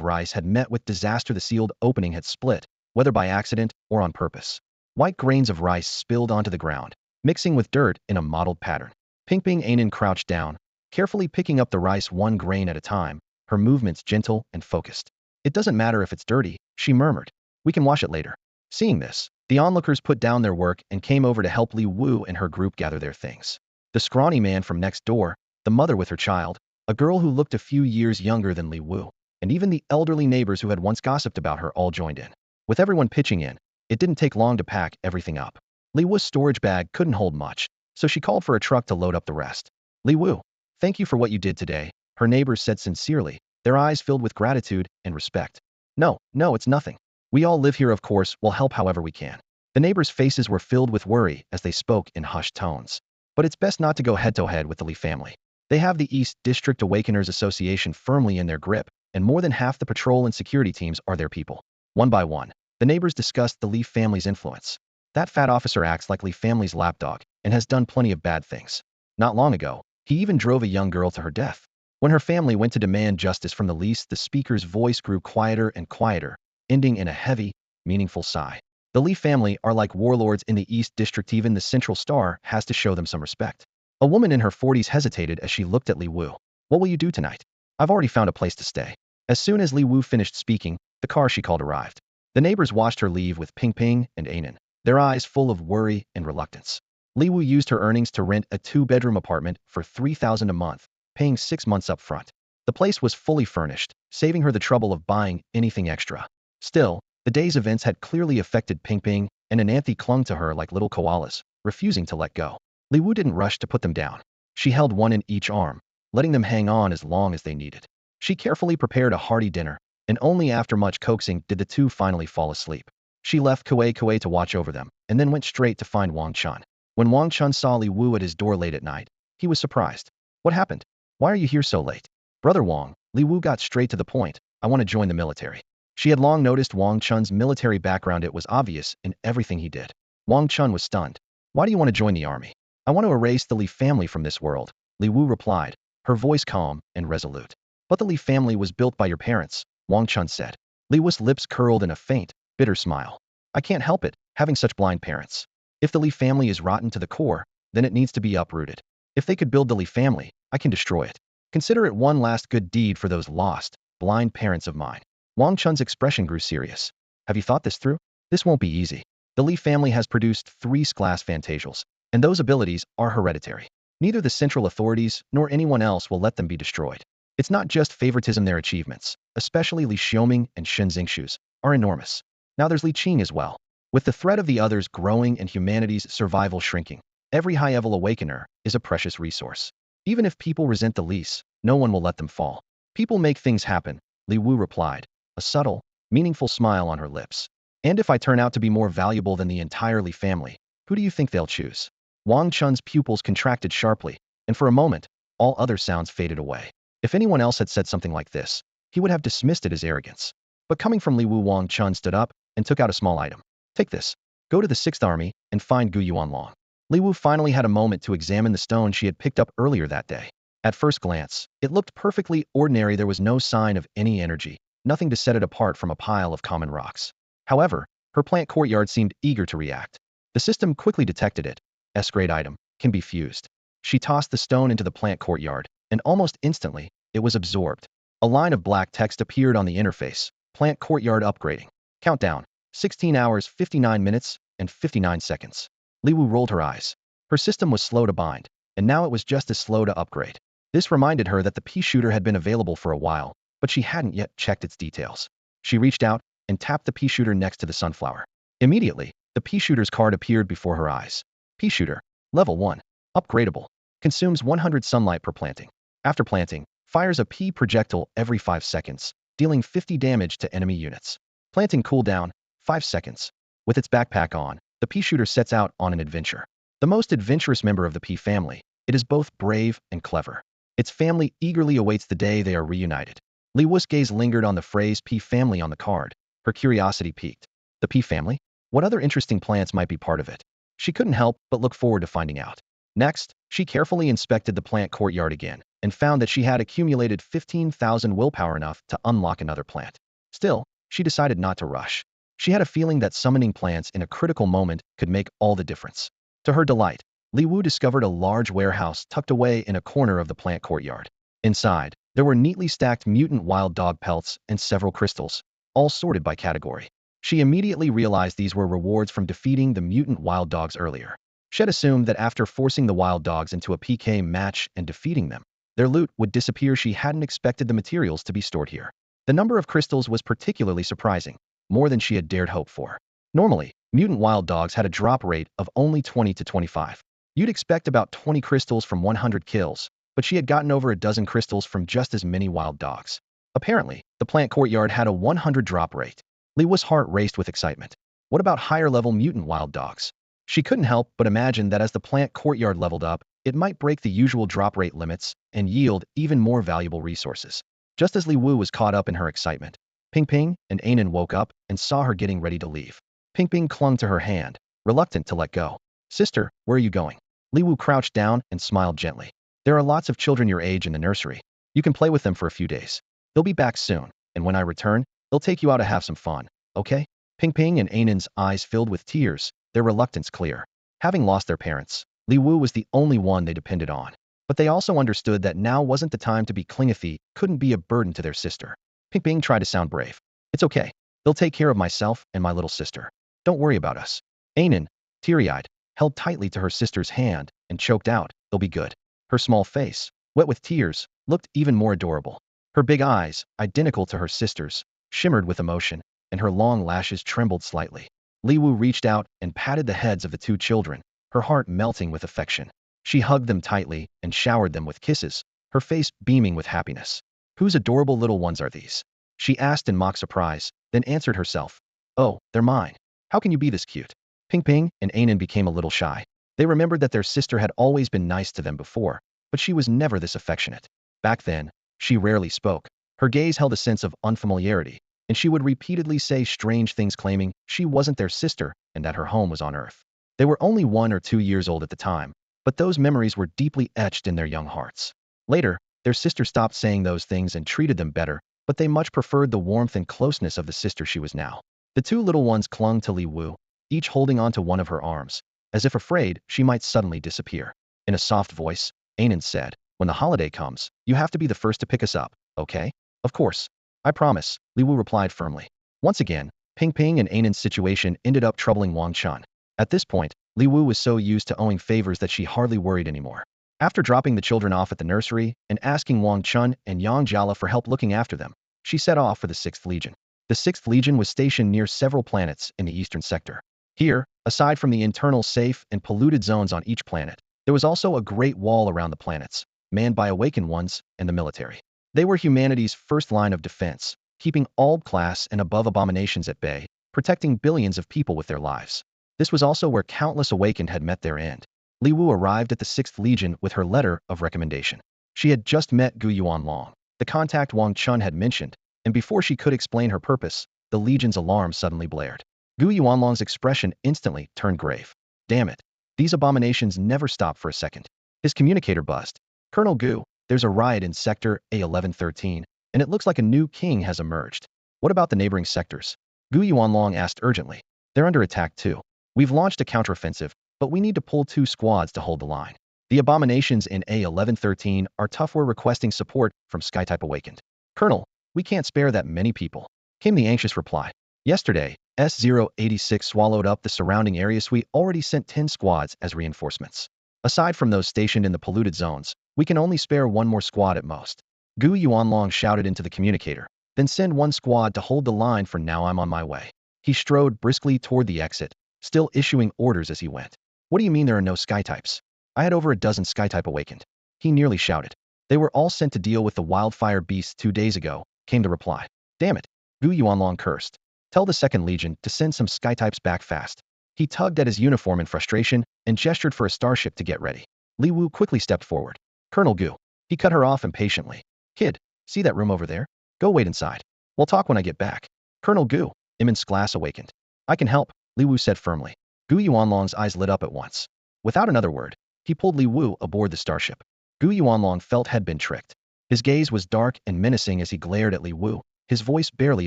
rice had met with disaster. The sealed opening had split, whether by accident or on purpose. White grains of rice spilled onto the ground, mixing with dirt in a mottled pattern. Pingping Ainan crouched down, carefully picking up the rice one grain at a time, her movements gentle and focused. It doesn't matter if it's dirty, she murmured. We can wash it later. Seeing this, the onlookers put down their work and came over to help Li Wu and her group gather their things. The scrawny man from next door, the mother with her child, a girl who looked a few years younger than Li Wu, and even the elderly neighbors who had once gossiped about her all joined in. With everyone pitching in, it didn't take long to pack everything up. Li Wu's storage bag couldn't hold much, so she called for a truck to load up the rest. Li Wu, thank you for what you did today, her neighbors said sincerely, their eyes filled with gratitude and respect. No, it's nothing. We all live here, of course, we'll help however we can. The neighbors' faces were filled with worry as they spoke in hushed tones. But it's best not to go head-to-head with the Li family. They have the East District Awakeners Association firmly in their grip, and more than half the patrol and security teams are their people. One by one, the neighbors discussed the Li family's influence. That fat officer acts like Li family's lapdog and has done plenty of bad things. Not long ago, he even drove a young girl to her death. When her family went to demand justice from the Lis, the speaker's voice grew quieter and quieter, ending in a heavy, meaningful sigh. The Lee family are like warlords in the East District. Even the Central Star has to show them some respect. A woman in her 40s hesitated as she looked at Li Wu. What will you do tonight? I've already found a place to stay. As soon as Li Wu finished speaking, the car she called arrived. The neighbors watched her leave with Ping Ping and Anan, their eyes full of worry and reluctance. Li Wu used her earnings to rent a 2-bedroom apartment for $3,000 a month, paying 6 months up front. The place was fully furnished, saving her the trouble of buying anything extra. Still, the day's events had clearly affected Ping Ping, and Ananthe clung to her like little koalas, refusing to let go. Li Wu didn't rush to put them down. She held one in each arm, letting them hang on as long as they needed. She carefully prepared a hearty dinner, and only after much coaxing did the two finally fall asleep. She left Kue to watch over them, and then went straight to find Wang Chun. When Wang Chun saw Li Wu at his door late at night, he was surprised. What happened? Why are you here so late? Brother Wang, Li Wu got straight to the point. I want to join the military. She had long noticed Wang Chun's military background. It was obvious in everything he did. Wang Chun was stunned. Why do you want to join the army? I want to erase the Li family from this world, Li Wu replied, her voice calm and resolute. But the Li family was built by your parents, Wang Chun said. Li Wu's lips curled in a faint, bitter smile. I can't help it, having such blind parents. If the Li family is rotten to the core, then it needs to be uprooted. If they could build the Li family, I can destroy it. Consider it one last good deed for those lost, blind parents of mine. Wang Chun's expression grew serious. Have you thought this through? This won't be easy. The Li family has produced 3 class fantasials, and those abilities are hereditary. Neither the central authorities nor anyone else will let them be destroyed. It's not just favoritism. Their achievements, especially Li Xiaoming and Shen Xingshu's, are enormous. Now there's Li Qing as well. With the threat of the others growing and humanity's survival shrinking, every high-level awakener is a precious resource. Even if people resent the Lis, no one will let them fall. People make things happen, Li Wu replied, a subtle, meaningful smile on her lips. And if I turn out to be more valuable than the entire Li family, who do you think they'll choose? Wang Chun's pupils contracted sharply, and for a moment, all other sounds faded away. If anyone else had said something like this, he would have dismissed it as arrogance. But coming from Li Wu, Wang Chun stood up and took out a small item. Take this. Go to the 6th Army and find Gu Yuanlong. Li Wu finally had a moment to examine the stone she had picked up earlier that day. At first glance, it looked perfectly ordinary. There was no sign of any energy, nothing to set it apart from a pile of common rocks. However, her plant courtyard seemed eager to react. The system quickly detected it. S-grade item can be fused. She tossed the stone into the plant courtyard, and almost instantly, it was absorbed. A line of black text appeared on the interface. Plant courtyard upgrading. Countdown. 16 hours, 59 minutes, and 59 seconds. Li Wu rolled her eyes. Her system was slow to bind, and now it was just as slow to upgrade. This reminded her that the pea shooter had been available for a while, but she hadn't yet checked its details. She reached out and tapped the pea shooter next to the sunflower. Immediately, the pea shooter's card appeared before her eyes. Pea shooter. Level 1. Upgradable. Consumes 100 sunlight per planting. After planting, fires a pea projectile every 5 seconds, dealing 50 damage to enemy units. Planting cooldown, 5 seconds. With its backpack on, the pea shooter sets out on an adventure. The most adventurous member of the pea family, it is both brave and clever. Its family eagerly awaits the day they are reunited. Li Wu's gaze lingered on the phrase pea family on the card. Her curiosity piqued. The pea family? What other interesting plants might be part of it? She couldn't help but look forward to finding out. Next, she carefully inspected the plant courtyard again, and found that she had accumulated 15,000 willpower, enough to unlock another plant. Still, she decided not to rush. She had a feeling that summoning plants in a critical moment could make all the difference. To her delight, Li Wu discovered a large warehouse tucked away in a corner of the plant courtyard. Inside, there were neatly stacked mutant wild dog pelts and several crystals, all sorted by category. She immediately realized these were rewards from defeating the mutant wild dogs earlier. She had assumed that after forcing the wild dogs into a PK match and defeating them, their loot would disappear. She hadn't expected the materials to be stored here. The number of crystals was particularly surprising, more than she had dared hope for. Normally, mutant wild dogs had a drop rate of only 20 to 25. You'd expect about 20 crystals from 100 kills, but she had gotten over a dozen crystals from just as many wild dogs. Apparently, the plant courtyard had a 100 drop rate. Li Wu's heart raced with excitement. What about higher-level mutant wild dogs? She couldn't help but imagine that as the plant courtyard leveled up, it might break the usual drop rate limits and yield even more valuable resources. Just as Li Wu was caught up in her excitement, Ping Ping and Anan woke up and saw her getting ready to leave. Ping Ping clung to her hand, reluctant to let go. Sister, where are you going? Li Wu crouched down and smiled gently. There are lots of children your age in the nursery. You can play with them for a few days. They'll be back soon, and when I return, they'll take you out to have some fun. okay? Ping Ping and Ainan's eyes filled with tears, their reluctance clear. Having lost their parents, Li Wu was the only one they depended on. But they also understood that now wasn't the time to be clingy, couldn't be a burden to their sister. Ping Ping tried to sound brave. It's okay. They'll take care of myself and my little sister. Don't worry about us. Ainan, teary-eyed, held tightly to her sister's hand and choked out, they'll be good. Her small face, wet with tears, looked even more adorable. Her big eyes, identical to her sister's, shimmered with emotion, and her long lashes trembled slightly. Li Wu reached out and patted the heads of the two children, her heart melting with affection. She hugged them tightly and showered them with kisses, her face beaming with happiness. Whose adorable little ones are these? She asked in mock surprise, then answered herself. Oh, they're mine. How can you be this cute? Ping Ping and Ainan became a little shy. They remembered that their sister had always been nice to them before, but she was never this affectionate. Back then, she rarely spoke. Her gaze held a sense of unfamiliarity, and she would repeatedly say strange things claiming she wasn't their sister and that her home was on Earth. They were only 1 or 2 years old at the time, but those memories were deeply etched in their young hearts. Later, their sister stopped saying those things and treated them better, but they much preferred the warmth and closeness of the sister she was now. The two little ones clung to Li Wu, each holding onto one of her arms, as if afraid she might suddenly disappear. In a soft voice, Ainan said, when the holiday comes, you have to be the first to pick us up, okay? Of course. I promise, Li Wu replied firmly. Once again, Ping Ping and Ainan's situation ended up troubling Wang Chun. At this point, Li Wu was so used to owing favors that she hardly worried anymore. After dropping the children off at the nursery and asking Wang Chun and Yang Jiala for help looking after them, she set off for the 6th Legion. The 6th Legion was stationed near several planets in the eastern sector. Here, aside from the internal safe and polluted zones on each planet, there was also a great wall around the planets, manned by awakened ones and the military. They were humanity's first line of defense, keeping all class and above abominations at bay, protecting billions of people with their lives. This was also where countless awakened had met their end. Li Wu arrived at the 6th Legion with her letter of recommendation. She had just met Gu Yuanlong, the contact Wang Chun had mentioned, and before she could explain her purpose, the Legion's alarm suddenly blared. Gu Yuanlong's expression instantly turned grave. Damn it. These abominations never stop for a second. His communicator buzzed. Colonel Gu, there's a riot in Sector A1113, and it looks like a new king has emerged. What about the neighboring sectors? Gu Yuanlong asked urgently. They're under attack too. We've launched a counteroffensive, but we need to pull 2 squads to hold the line. The abominations in A1113 are tough. We're requesting support from Skytype Awakened. Colonel, we can't spare that many people, came the anxious reply. Yesterday, S086 swallowed up the surrounding areas. We already sent 10 squads as reinforcements. Aside from those stationed in the polluted zones, we can only spare 1 more squad at most. Gu Yuanlong shouted into the communicator. Then send 1 squad to hold the line for now. I'm on my way. He strode briskly toward the exit, still issuing orders as he went. What do you mean there are no Skytypes? I had over a dozen Skytype awakened. He nearly shouted. They were all sent to deal with the wildfire beasts 2 days ago, came the reply. Damn it. Gu Yuanlong cursed. Tell the 2nd Legion to send some Skytypes back fast. He tugged at his uniform in frustration and gestured for a starship to get ready. Li Wu quickly stepped forward. Colonel Gu. He cut her off impatiently. Kid, see that room over there? Go wait inside. We'll talk when I get back. Colonel Gu. Iman's glass awakened. I can help, Li Wu said firmly. Gu Yuanlong's eyes lit up at once. Without another word, he pulled Li Wu aboard the starship. Gu Yuanlong felt had been tricked. His gaze was dark and menacing as he glared at Li Wu, his voice barely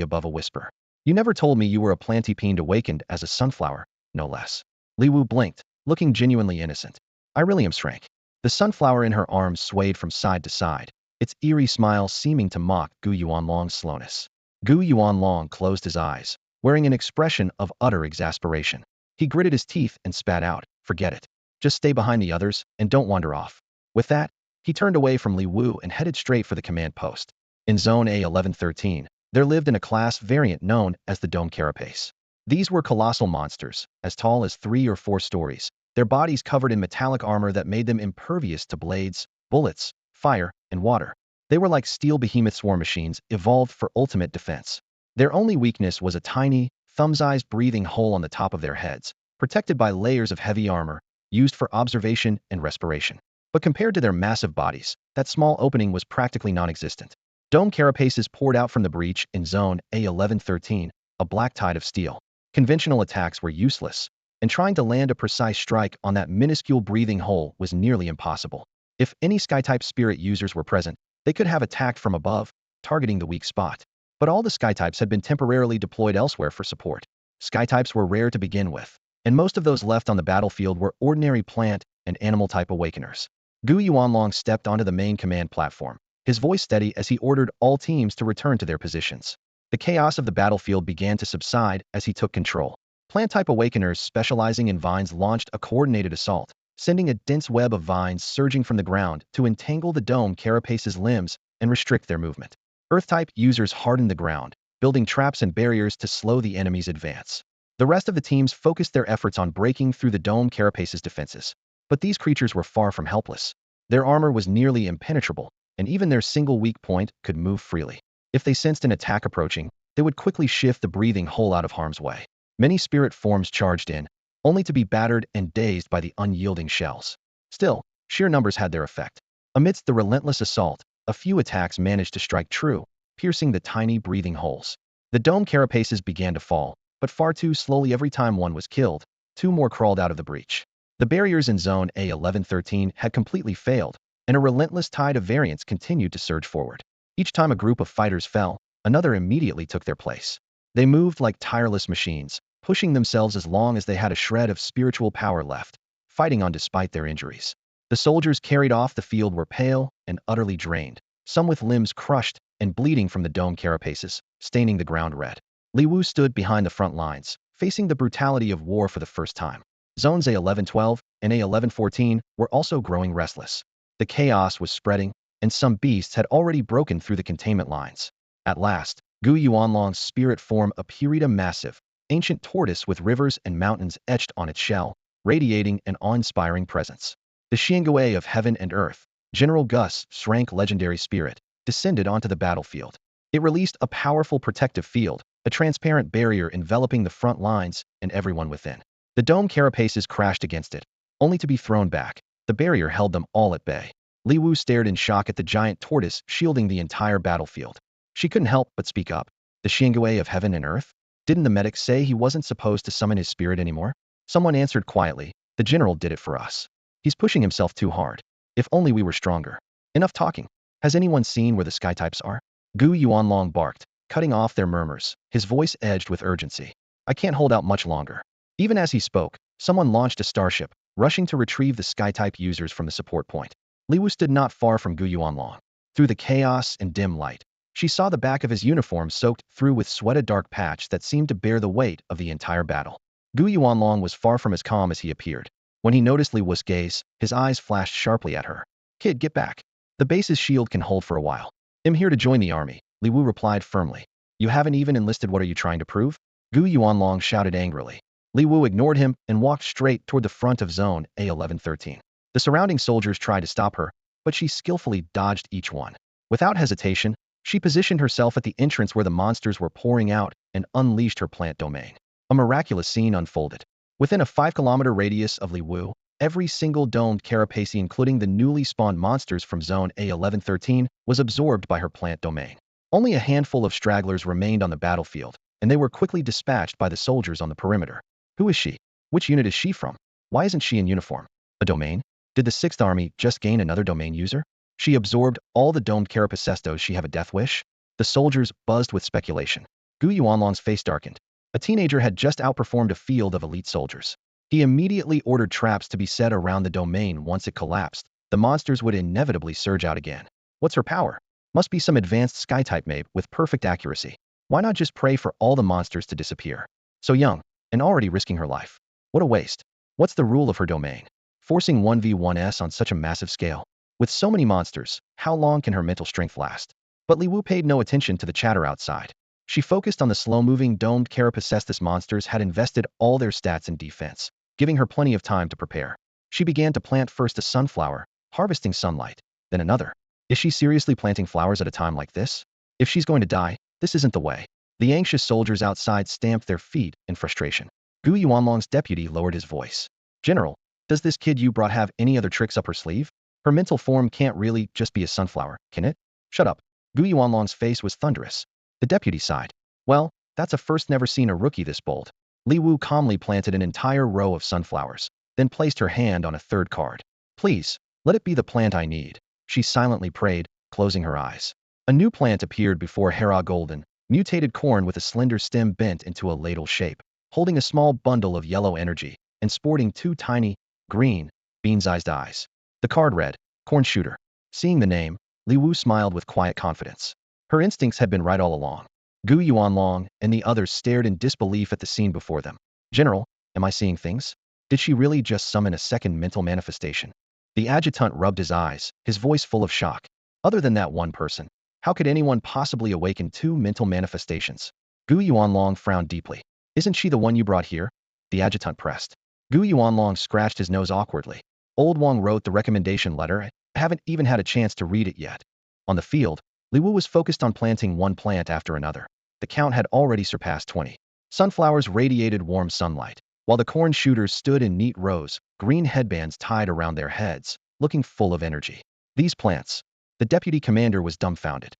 above a whisper. You never told me you were a plantypede awakened as a sunflower, no less. Li Wu blinked, looking genuinely innocent. I really am Shrank. The sunflower in her arms swayed from side to side, its eerie smile seeming to mock Gu Yuanlong's slowness. Gu Yuanlong closed his eyes, wearing an expression of utter exasperation. He gritted his teeth and spat out, forget it. Just stay behind the others and don't wander off. With that, he turned away from Li Wu and headed straight for the command post. In Zone A1113, there lived in a class variant known as the Dome Carapace. These were colossal monsters, as tall as 3 or 4 stories, their bodies covered in metallic armor that made them impervious to blades, bullets, fire, and water. They were like steel behemoths, war machines evolved for ultimate defense. Their only weakness was a tiny, thumb-sized breathing hole on the top of their heads, protected by layers of heavy armor, used for observation and respiration. But compared to their massive bodies, that small opening was practically non-existent. Dome carapaces poured out from the breach in Zone A1113, a black tide of steel. Conventional attacks were useless, and trying to land a precise strike on that minuscule breathing hole was nearly impossible. If any Skytype spirit users were present, they could have attacked from above, targeting the weak spot. But all the sky types had been temporarily deployed elsewhere for support. Sky types were rare to begin with, and most of those left on the battlefield were ordinary plant and animal type awakeners. Gu Yuanlong stepped onto the main command platform, his voice steady as he ordered all teams to return to their positions. The chaos of the battlefield began to subside as he took control. Plant-type awakeners specializing in vines launched a coordinated assault, sending a dense web of vines surging from the ground to entangle the dome carapace's limbs and restrict their movement. Earth-type users hardened the ground, building traps and barriers to slow the enemy's advance. The rest of the teams focused their efforts on breaking through the dome carapace's defenses. But these creatures were far from helpless. Their armor was nearly impenetrable, and even their single weak point could move freely. If they sensed an attack approaching, they would quickly shift the breathing hole out of harm's way. Many spirit forms charged in, only to be battered and dazed by the unyielding shells. Still, sheer numbers had their effect. Amidst the relentless assault, a few attacks managed to strike true, piercing the tiny breathing holes. The dome carapaces began to fall, but far too slowly. Every time one was killed, two more crawled out of the breach. The barriers in Zone A1113 had completely failed, and a relentless tide of variants continued to surge forward. Each time a group of fighters fell, another immediately took their place. They moved like tireless machines, pushing themselves as long as they had a shred of spiritual power left, fighting on despite their injuries. The soldiers carried off the field were pale and utterly drained, some with limbs crushed and bleeding from the dome carapaces, staining the ground red. Li Wu stood behind the front lines, facing the brutality of war for the first time. Zones A1112 and A1114 were also growing restless. The chaos was spreading, and some beasts had already broken through the containment lines. At last, Gu Yuanlong's spirit form appeared, a massive, ancient tortoise with rivers and mountains etched on its shell, radiating an awe-inspiring presence. The Xiangwei of heaven and earth, General Gus' rank legendary spirit, descended onto the battlefield. It released a powerful protective field, a transparent barrier enveloping the front lines and everyone within. The dome carapaces crashed against it, only to be thrown back. The barrier held them all at bay. Li Wu stared in shock at the giant tortoise shielding the entire battlefield. She couldn't help but speak up. The Xiangwei of heaven and earth? Didn't the medic say he wasn't supposed to summon his spirit anymore? Someone answered quietly, the general did it for us. He's pushing himself too hard. If only we were stronger. Enough talking. Has anyone seen where the sky types are? Gu Yuanlong barked, cutting off their murmurs, his voice edged with urgency. I can't hold out much longer. Even as he spoke, someone launched a starship, rushing to retrieve the sky-type users from the support point. Li Wu stood not far from Gu Yuanlong. Through the chaos and dim light, she saw the back of his uniform soaked through with sweat, a dark patch that seemed to bear the weight of the entire battle. Gu Yuanlong was far from as calm as he appeared. When he noticed Li Wu's gaze, his eyes flashed sharply at her. Kid, get back. The base's shield can hold for a while. I'm here to join the army, Li Wu replied firmly. You haven't even enlisted. What are you trying to prove? Gu Yuanlong shouted angrily. Li Wu ignored him and walked straight toward the front of Zone A1113. The surrounding soldiers tried to stop her, but she skillfully dodged each one. Without hesitation, she positioned herself at the entrance where the monsters were pouring out and unleashed her plant domain. A miraculous scene unfolded. Within a 5-kilometer radius of Li Wu, every single domed carapace, including the newly spawned monsters from Zone A1113, was absorbed by her plant domain. Only a handful of stragglers remained on the battlefield, and they were quickly dispatched by the soldiers on the perimeter. Who is she? Which unit is she from? Why isn't she in uniform? A domain? Did the 6th Army just gain another domain user? She absorbed all the domed carapaces. Does she have a death wish? The soldiers buzzed with speculation. Gu Yuanlong's face darkened. A teenager had just outperformed a field of elite soldiers. He immediately ordered traps to be set around the domain. Once it collapsed, the monsters would inevitably surge out again. What's her power? Must be some advanced sky-type maybe with perfect accuracy. Why not just pray for all the monsters to disappear? So young, and already risking her life. What a waste. What's the rule of her domain? Forcing 1v1s on such a massive scale. With so many monsters, how long can her mental strength last? But Li Wu paid no attention to the chatter outside. She focused on the slow-moving domed carapaces. The monsters had invested all their stats in defense, giving her plenty of time to prepare. She began to plant first a sunflower, harvesting sunlight, then another. Is she seriously planting flowers at a time like this? If she's going to die, this isn't the way. The anxious soldiers outside stamped their feet in frustration. Gu Yuanlong's deputy lowered his voice. General, does this kid you brought have any other tricks up her sleeve? Her mental form can't really just be a sunflower, can it? Shut up. Gu Yuanlong's face was thunderous. The deputy sighed. Well, that's a first. Never seen a rookie this bold. Li Wu calmly planted an entire row of sunflowers, then placed her hand on a third card. Please, let it be the plant I need. She silently prayed, closing her eyes. A new plant appeared before Hera, golden, Mutated corn with a slender stem bent into a ladle shape, holding a small bundle of yellow energy, and sporting two tiny, green, bean-sized eyes. The card read, Corn Shooter. Seeing the name, Li Wu smiled with quiet confidence. Her instincts had been right all along. Gu Yuanlong and the others stared in disbelief at the scene before them. General, am I seeing things? Did she really just summon a second mental manifestation? The adjutant rubbed his eyes, his voice full of shock. Other than that one person, how could anyone possibly awaken two mental manifestations? Gu Yuanlong frowned deeply. Isn't she the one you brought here? The adjutant pressed. Gu Yuanlong scratched his nose awkwardly. Old Wang wrote the recommendation letter. I haven't even had a chance to read it yet. On the field, Li Wu was focused on planting one plant after another. The count had already surpassed 20. Sunflowers radiated warm sunlight, while the corn shooters stood in neat rows, green headbands tied around their heads, looking full of energy. These plants. The deputy commander was dumbfounded.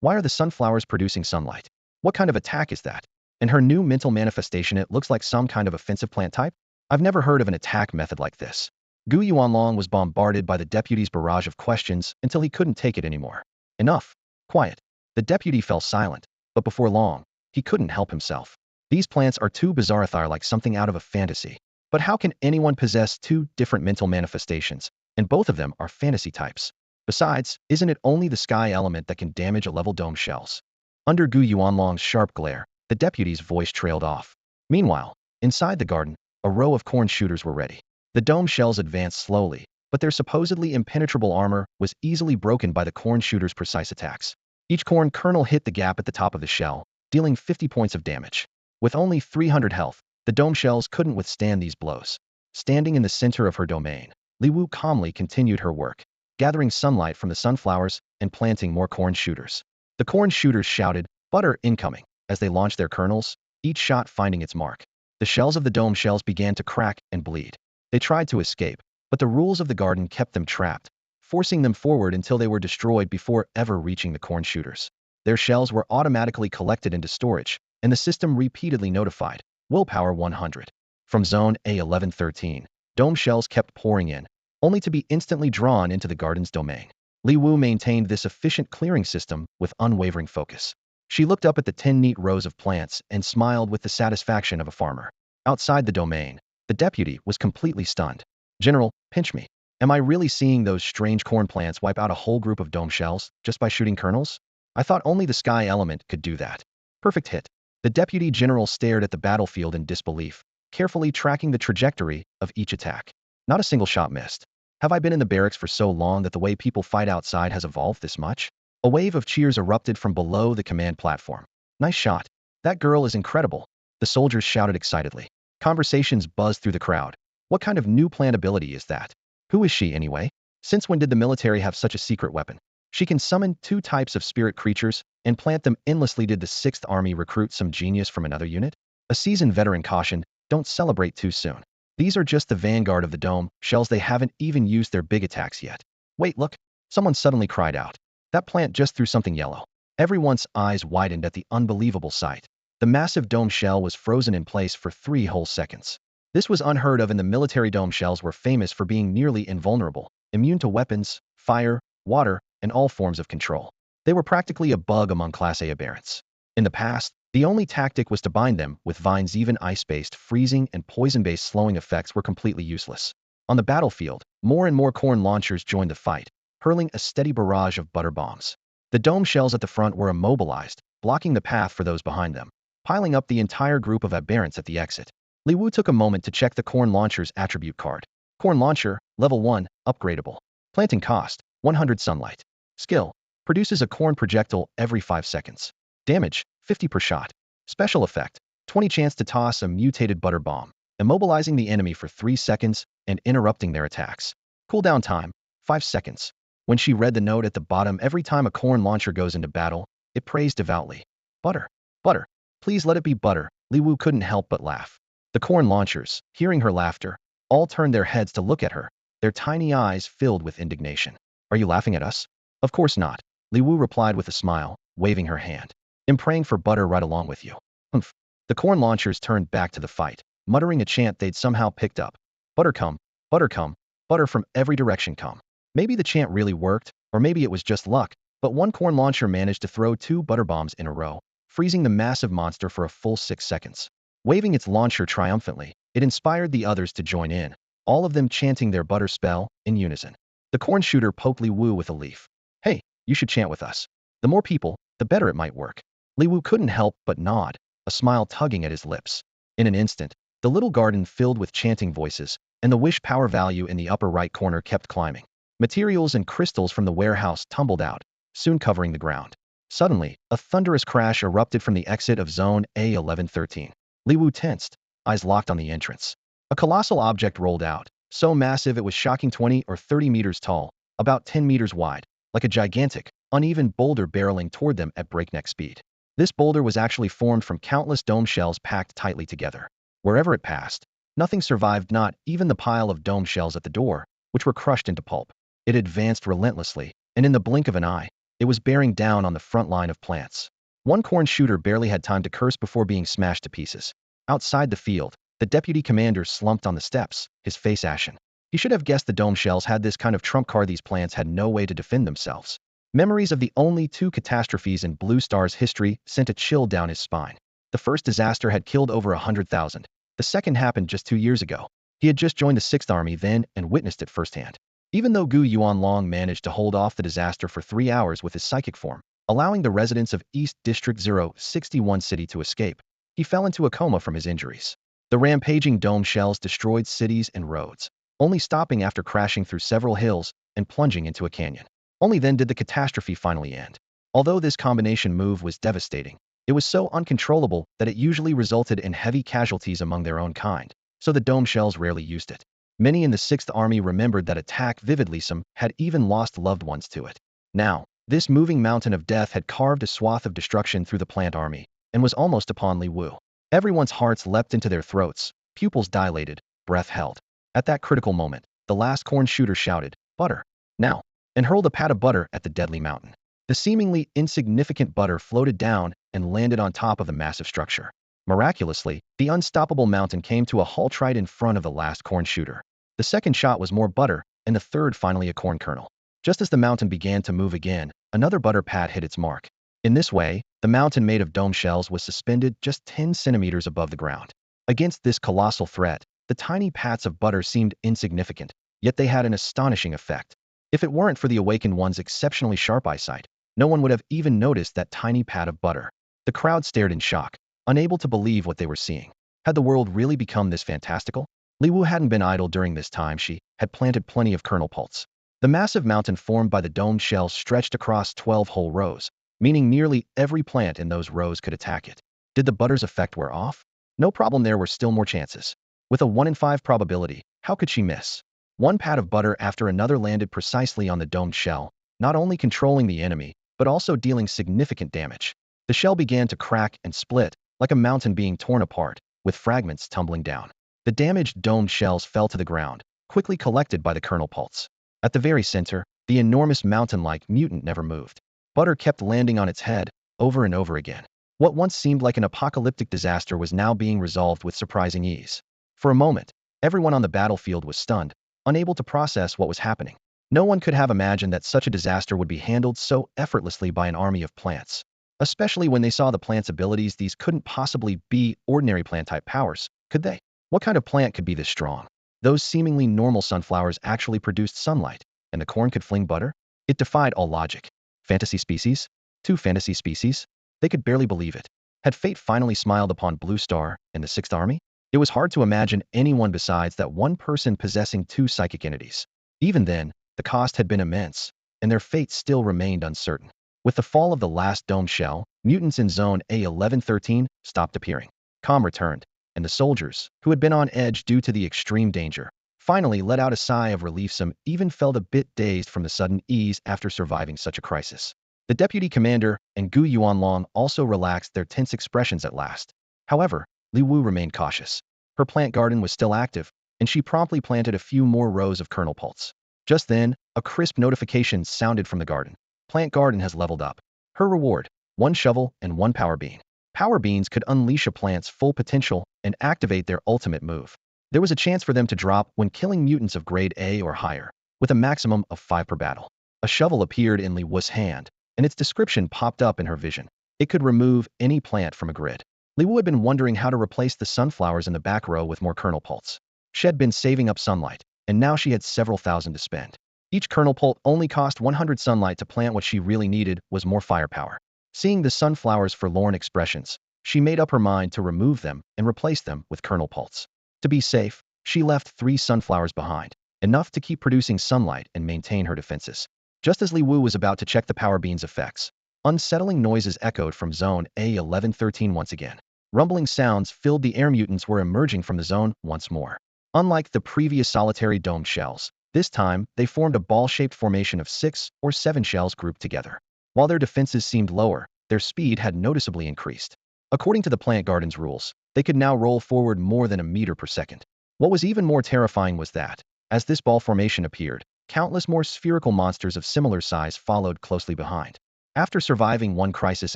Why are the sunflowers producing sunlight? What kind of attack is that? In her new mental manifestation, it looks like some kind of offensive plant type? I've never heard of an attack method like this. Gu Yuanlong was bombarded by the deputy's barrage of questions until he couldn't take it anymore. Enough. Quiet. The deputy fell silent, but before long, he couldn't help himself. These plants are too bizarre, like something out of a fantasy. But how can anyone possess two different mental manifestations, and both of them are fantasy types? Besides, isn't it only the sky element that can damage a level dome shells? Under Gu Yuanlong's sharp glare, the deputy's voice trailed off. Meanwhile, inside the garden, a row of corn shooters were ready. The dome shells advanced slowly, but their supposedly impenetrable armor was easily broken by the corn shooters' precise attacks. Each corn kernel hit the gap at the top of the shell, dealing 50 points of damage. With only 300 health, the dome shells couldn't withstand these blows. Standing in the center of her domain, Li Wu calmly continued her work, gathering sunlight from the sunflowers and planting more corn shooters. The corn shooters shouted, "Butter incoming," as they launched their kernels, each shot finding its mark. The shells of the dome shells began to crack and bleed. They tried to escape, but the rules of the garden kept them trapped, forcing them forward until they were destroyed before ever reaching the corn shooters. Their shells were automatically collected into storage, and the system repeatedly notified, Willpower 100. From Zone A1113, dome shells kept pouring in, only to be instantly drawn into the garden's domain. Li Wu maintained this efficient clearing system with unwavering focus. She looked up at the 10 neat rows of plants and smiled with the satisfaction of a farmer. Outside the domain, the deputy was completely stunned. General, pinch me. Am I really seeing those strange corn plants wipe out a whole group of dome shells just by shooting kernels? I thought only the sky element could do that. Perfect hit. The deputy general stared at the battlefield in disbelief, carefully tracking the trajectory of each attack. Not a single shot missed. Have I been in the barracks for so long that the way people fight outside has evolved this much? A wave of cheers erupted from below the command platform. Nice shot. That girl is incredible. The soldiers shouted excitedly. Conversations buzzed through the crowd. What kind of new plant ability is that? Who is she anyway? Since when did the military have such a secret weapon? She can summon 2 types of spirit creatures and plant them endlessly. Did the 6th Army recruit some genius from another unit? A seasoned veteran cautioned, don't celebrate too soon. These are just the vanguard of the dome shells. They haven't even used their big attacks yet. Wait, look. Someone suddenly cried out. That plant just threw something yellow. Everyone's eyes widened at the unbelievable sight. The massive dome shell was frozen in place for 3 whole seconds. This was unheard of, and the military dome shells were famous for being nearly invulnerable, immune to weapons, fire, water, and all forms of control. They were practically a bug among Class A aberrants. In the past, the only tactic was to bind them with vines. Even ice-based, freezing, and poison-based slowing effects were completely useless. On the battlefield, more and more corn launchers joined the fight, hurling a steady barrage of butter bombs. The dome shells at the front were immobilized, blocking the path for those behind them, piling up the entire group of aberrants at the exit. Li Wu took a moment to check the corn launcher's attribute card. Corn launcher, level 1, upgradable. Planting cost, 100 sunlight. Skill, produces a corn projectile every 5 seconds. Damage, 50 per shot. Special effect, 20 chance to toss a mutated butter bomb, immobilizing the enemy for 3 seconds and interrupting their attacks. Cooldown time, 5 seconds. When she read the note at the bottom, every time a corn launcher goes into battle, it prays devoutly. Butter. Butter. Please let it be butter. Li Wu couldn't help but laugh. The corn launchers, hearing her laughter, all turned their heads to look at her, their tiny eyes filled with indignation. Are you laughing at us? Of course not. Li Wu replied with a smile, waving her hand. I'm praying for butter right along with you. Humph. The corn launchers turned back to the fight, muttering a chant they'd somehow picked up. Butter come, butter from every direction come. Maybe the chant really worked, or maybe it was just luck, but one corn launcher managed to throw 2 butter bombs in a row, freezing the massive monster for a full 6 seconds. Waving its launcher triumphantly, it inspired the others to join in, all of them chanting their butter spell in unison. The corn shooter poked Li Wu with a leaf. Hey, you should chant with us. The more people, the better it might work. Li Wu couldn't help but nod, a smile tugging at his lips. In an instant, the little garden filled with chanting voices, and the wish power value in the upper right corner kept climbing. Materials and crystals from the warehouse tumbled out, soon covering the ground. Suddenly, a thunderous crash erupted from the exit of Zone A1113. Li Wu tensed, eyes locked on the entrance. A colossal object rolled out, so massive it was shocking 20 or 30 meters tall, about 10 meters wide, like a gigantic, uneven boulder barreling toward them at breakneck speed. This boulder was actually formed from countless dome shells packed tightly together. Wherever it passed, nothing survived, not even the pile of dome shells at the door, which were crushed into pulp. It advanced relentlessly, and in the blink of an eye, it was bearing down on the front line of plants. One corn shooter barely had time to curse before being smashed to pieces. Outside the field, the deputy commander slumped on the steps, his face ashen. He should have guessed the dome shells had this kind of trump card. These plants had no way to defend themselves. Memories of the only 2 catastrophes in Blue Star's history sent a chill down his spine. The first disaster had killed over 100,000. The second happened just 2 years ago. He had just joined the 6th Army then and witnessed it firsthand. Even though Gu Yuanlong managed to hold off the disaster for 3 hours with his psychic form, allowing the residents of East District 061 City to escape, he fell into a coma from his injuries. The rampaging dome shells destroyed cities and roads, only stopping after crashing through several hills and plunging into a canyon. Only then did the catastrophe finally end. Although this combination move was devastating, it was so uncontrollable that it usually resulted in heavy casualties among their own kind, so the dome shells rarely used it. Many in the 6th Army remembered that attack vividly. Some had even lost loved ones to it. Now, this moving mountain of death had carved a swath of destruction through the plant army, and was almost upon Li Wu. Everyone's hearts leapt into their throats, pupils dilated, breath held. At that critical moment, the last corn shooter shouted, "Butter! Now!" and hurled a pat of butter at the deadly mountain. The seemingly insignificant butter floated down and landed on top of the massive structure. Miraculously, the unstoppable mountain came to a halt right in front of the last corn shooter. The second shot was more butter, and the third finally a corn kernel. Just as the mountain began to move again, another butter pat hit its mark. In this way, the mountain made of dome shells was suspended just 10 centimeters above the ground. Against this colossal threat, the tiny pats of butter seemed insignificant, yet they had an astonishing effect. If it weren't for the awakened one's exceptionally sharp eyesight, no one would have even noticed that tiny pat of butter. The crowd stared in shock, unable to believe what they were seeing. Had the world really become this fantastical? Li Wu hadn't been idle during this time. She had planted plenty of kernel pulse. The massive mountain formed by the domed shells stretched across 12 whole rows, meaning nearly every plant in those rows could attack it. Did the butter's effect wear off? No problem, there were still more chances. With a 1 in 5 probability, how could she miss? One pat of butter after another landed precisely on the domed shell, not only controlling the enemy, but also dealing significant damage. The shell began to crack and split, like a mountain being torn apart, with fragments tumbling down. The damaged domed shells fell to the ground, quickly collected by the kernel pulse. At the very center, the enormous mountain-like mutant never moved. Butter kept landing on its head, over and over again. What once seemed like an apocalyptic disaster was now being resolved with surprising ease. For a moment, everyone on the battlefield was stunned, unable to process what was happening. No one could have imagined that such a disaster would be handled so effortlessly by an army of plants. Especially when they saw the plant's abilities, these couldn't possibly be ordinary plant-type powers, could they? What kind of plant could be this strong? Those seemingly normal sunflowers actually produced sunlight, and the corn could fling butter? It defied all logic. Fantasy species? 2 fantasy species? They could barely believe it. Had fate finally smiled upon Blue Star and the 6th Army? It was hard to imagine anyone besides that one person possessing 2 psychic entities. Even then, the cost had been immense, and their fate still remained uncertain. With the fall of the last dome shell, mutants in Zone A1113 stopped appearing. Calm returned, and the soldiers, who had been on edge due to the extreme danger, finally let out a sigh of relief. Some even felt a bit dazed from the sudden ease after surviving such a crisis. The deputy commander and Gu Yuanlong also relaxed their tense expressions at last. However, Li Wu remained cautious. Her plant garden was still active, and she promptly planted a few more rows of kernel pulse. Just then, a crisp notification sounded from the garden. Plant garden has leveled up. Her reward, 1 shovel and 1 power bean. Power beans could unleash a plant's full potential and activate their ultimate move. There was a chance for them to drop when killing mutants of grade A or higher, with a maximum of 5 per battle. A shovel appeared in Li Wu's hand, and its description popped up in her vision. It could remove any plant from a grid. Li Wu had been wondering how to replace the sunflowers in the back row with more kernel pults. She had been saving up sunlight, and now she had several thousand to spend. Each kernel pult only cost 100 sunlight to plant. What she really needed was more firepower. Seeing the sunflower's forlorn expressions, she made up her mind to remove them and replace them with kernel pults. To be safe, she left 3 sunflowers behind, enough to keep producing sunlight and maintain her defenses. Just as Li Wu was about to check the power beam's effects, unsettling noises echoed from Zone A1113 once again. Rumbling sounds filled the air. Mutants were emerging from the zone once more. Unlike the previous solitary domed shells, this time they formed a ball-shaped formation of 6 or 7 shells grouped together. While their defenses seemed lower, their speed had noticeably increased. According to the plant garden's rules, they could now roll forward more than a meter per second. What was even more terrifying was that, as this ball formation appeared, countless more spherical monsters of similar size followed closely behind. After surviving one crisis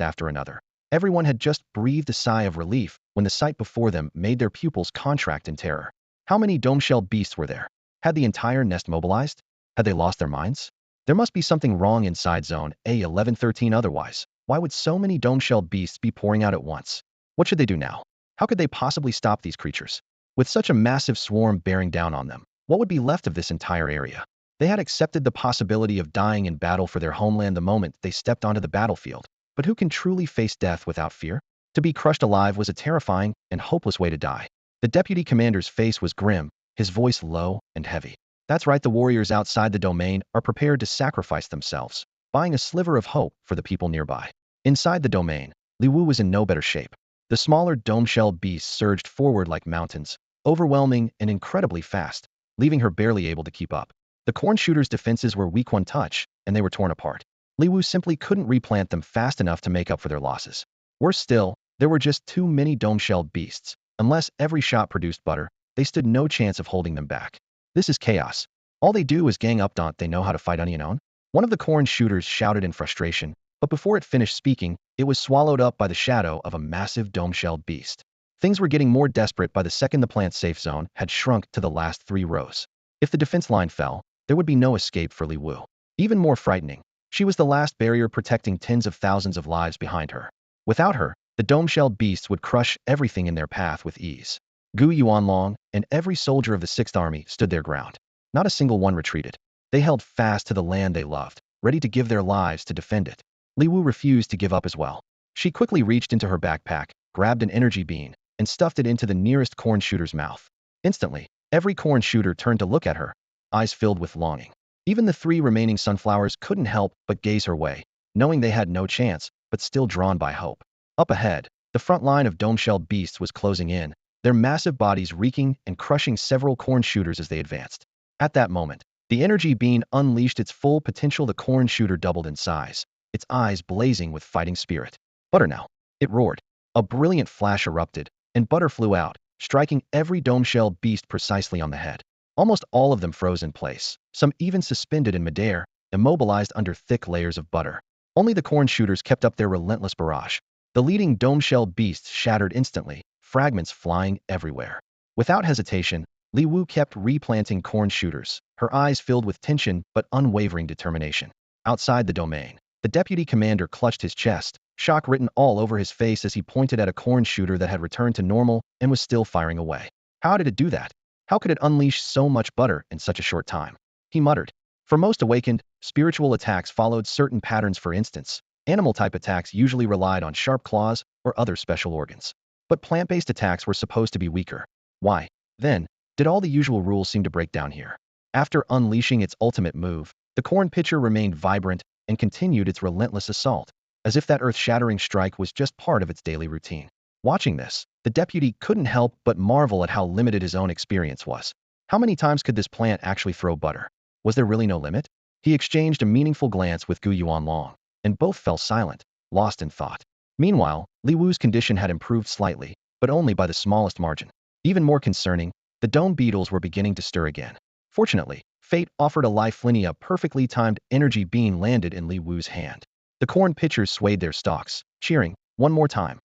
after another, everyone had just breathed a sigh of relief when the sight before them made their pupils contract in terror. How many dome-shell beasts were there? Had the entire nest mobilized? Had they lost their minds? There must be something wrong inside Zone A1113 otherwise. Why would so many dome-shell beasts be pouring out at once? What should they do now? How could they possibly stop these creatures? With such a massive swarm bearing down on them, what would be left of this entire area? They had accepted the possibility of dying in battle for their homeland the moment they stepped onto the battlefield. But who can truly face death without fear? To be crushed alive was a terrifying and hopeless way to die. The deputy commander's face was grim, his voice low and heavy. That's right, the warriors outside the domain are prepared to sacrifice themselves, buying a sliver of hope for the people nearby. Inside the domain, Li Wu was in no better shape. The smaller dome-shell beasts surged forward like mountains, overwhelming and incredibly fast, leaving her barely able to keep up. The corn shooter's defenses were weak one touch, and they were torn apart. Li Wu simply couldn't replant them fast enough to make up for their losses. Worse still, there were just too many dome-shell beasts. Unless every shot produced butter, they stood no chance of holding them back. This is chaos. All they do is gang up. Don't they know how to fight on your own? One of the corn shooters shouted in frustration, but before it finished speaking, it was swallowed up by the shadow of a massive dome-shelled beast. Things were getting more desperate by the second the plant's safe zone had shrunk to the last 3 rows. If the defense line fell, there would be no escape for Li Wu. Even more frightening, she was the last barrier protecting tens of thousands of lives behind her. Without her, the dome-shelled beasts would crush everything in their path with ease. Gu Yuanlong and every soldier of the 6th Army stood their ground. Not a single one retreated. They held fast to the land they loved, ready to give their lives to defend it. Li Wu refused to give up as well. She quickly reached into her backpack, grabbed an energy bean, and stuffed it into the nearest corn shooter's mouth. Instantly, every corn shooter turned to look at her, eyes filled with longing. Even the 3 remaining sunflowers couldn't help but gaze her way, knowing they had no chance, but still drawn by hope. Up ahead, the front line of dome-shelled beasts was closing in, their massive bodies reeking and crushing several corn shooters as they advanced. At that moment, the energy bean unleashed its full potential. The corn shooter doubled in size, its eyes blazing with fighting spirit. Butter now! It roared. A brilliant flash erupted, and butter flew out, striking every dome-shelled beast precisely on the head. Almost all of them froze in place, some even suspended in midair, immobilized under thick layers of butter. Only the corn shooters kept up their relentless barrage. The leading dome-shelled beasts shattered instantly, fragments flying everywhere. Without hesitation, Li Wu kept replanting corn shooters, her eyes filled with tension but unwavering determination. Outside the domain, the deputy commander clutched his chest, shock written all over his face as he pointed at a corn shooter that had returned to normal and was still firing away. How did it do that? How could it unleash so much butter in such a short time? He muttered. For most awakened, spiritual attacks followed certain patterns. For instance, animal-type attacks usually relied on sharp claws or other special organs. But plant-based attacks were supposed to be weaker. Why, then, did all the usual rules seem to break down here? After unleashing its ultimate move, the corn pitcher remained vibrant and continued its relentless assault, as if that earth-shattering strike was just part of its daily routine. Watching this, the deputy couldn't help but marvel at how limited his own experience was. How many times could this plant actually throw butter? Was there really no limit? He exchanged a meaningful glance with Gu Yuanlong, and both fell silent, lost in thought. Meanwhile, Li Wu's condition had improved slightly, but only by the smallest margin. Even more concerning, the dome beetles were beginning to stir again. Fortunately, fate offered a lifeline. A perfectly timed energy beam landed in Li Wu's hand. The corn pitchers swayed their stalks, cheering, one more time,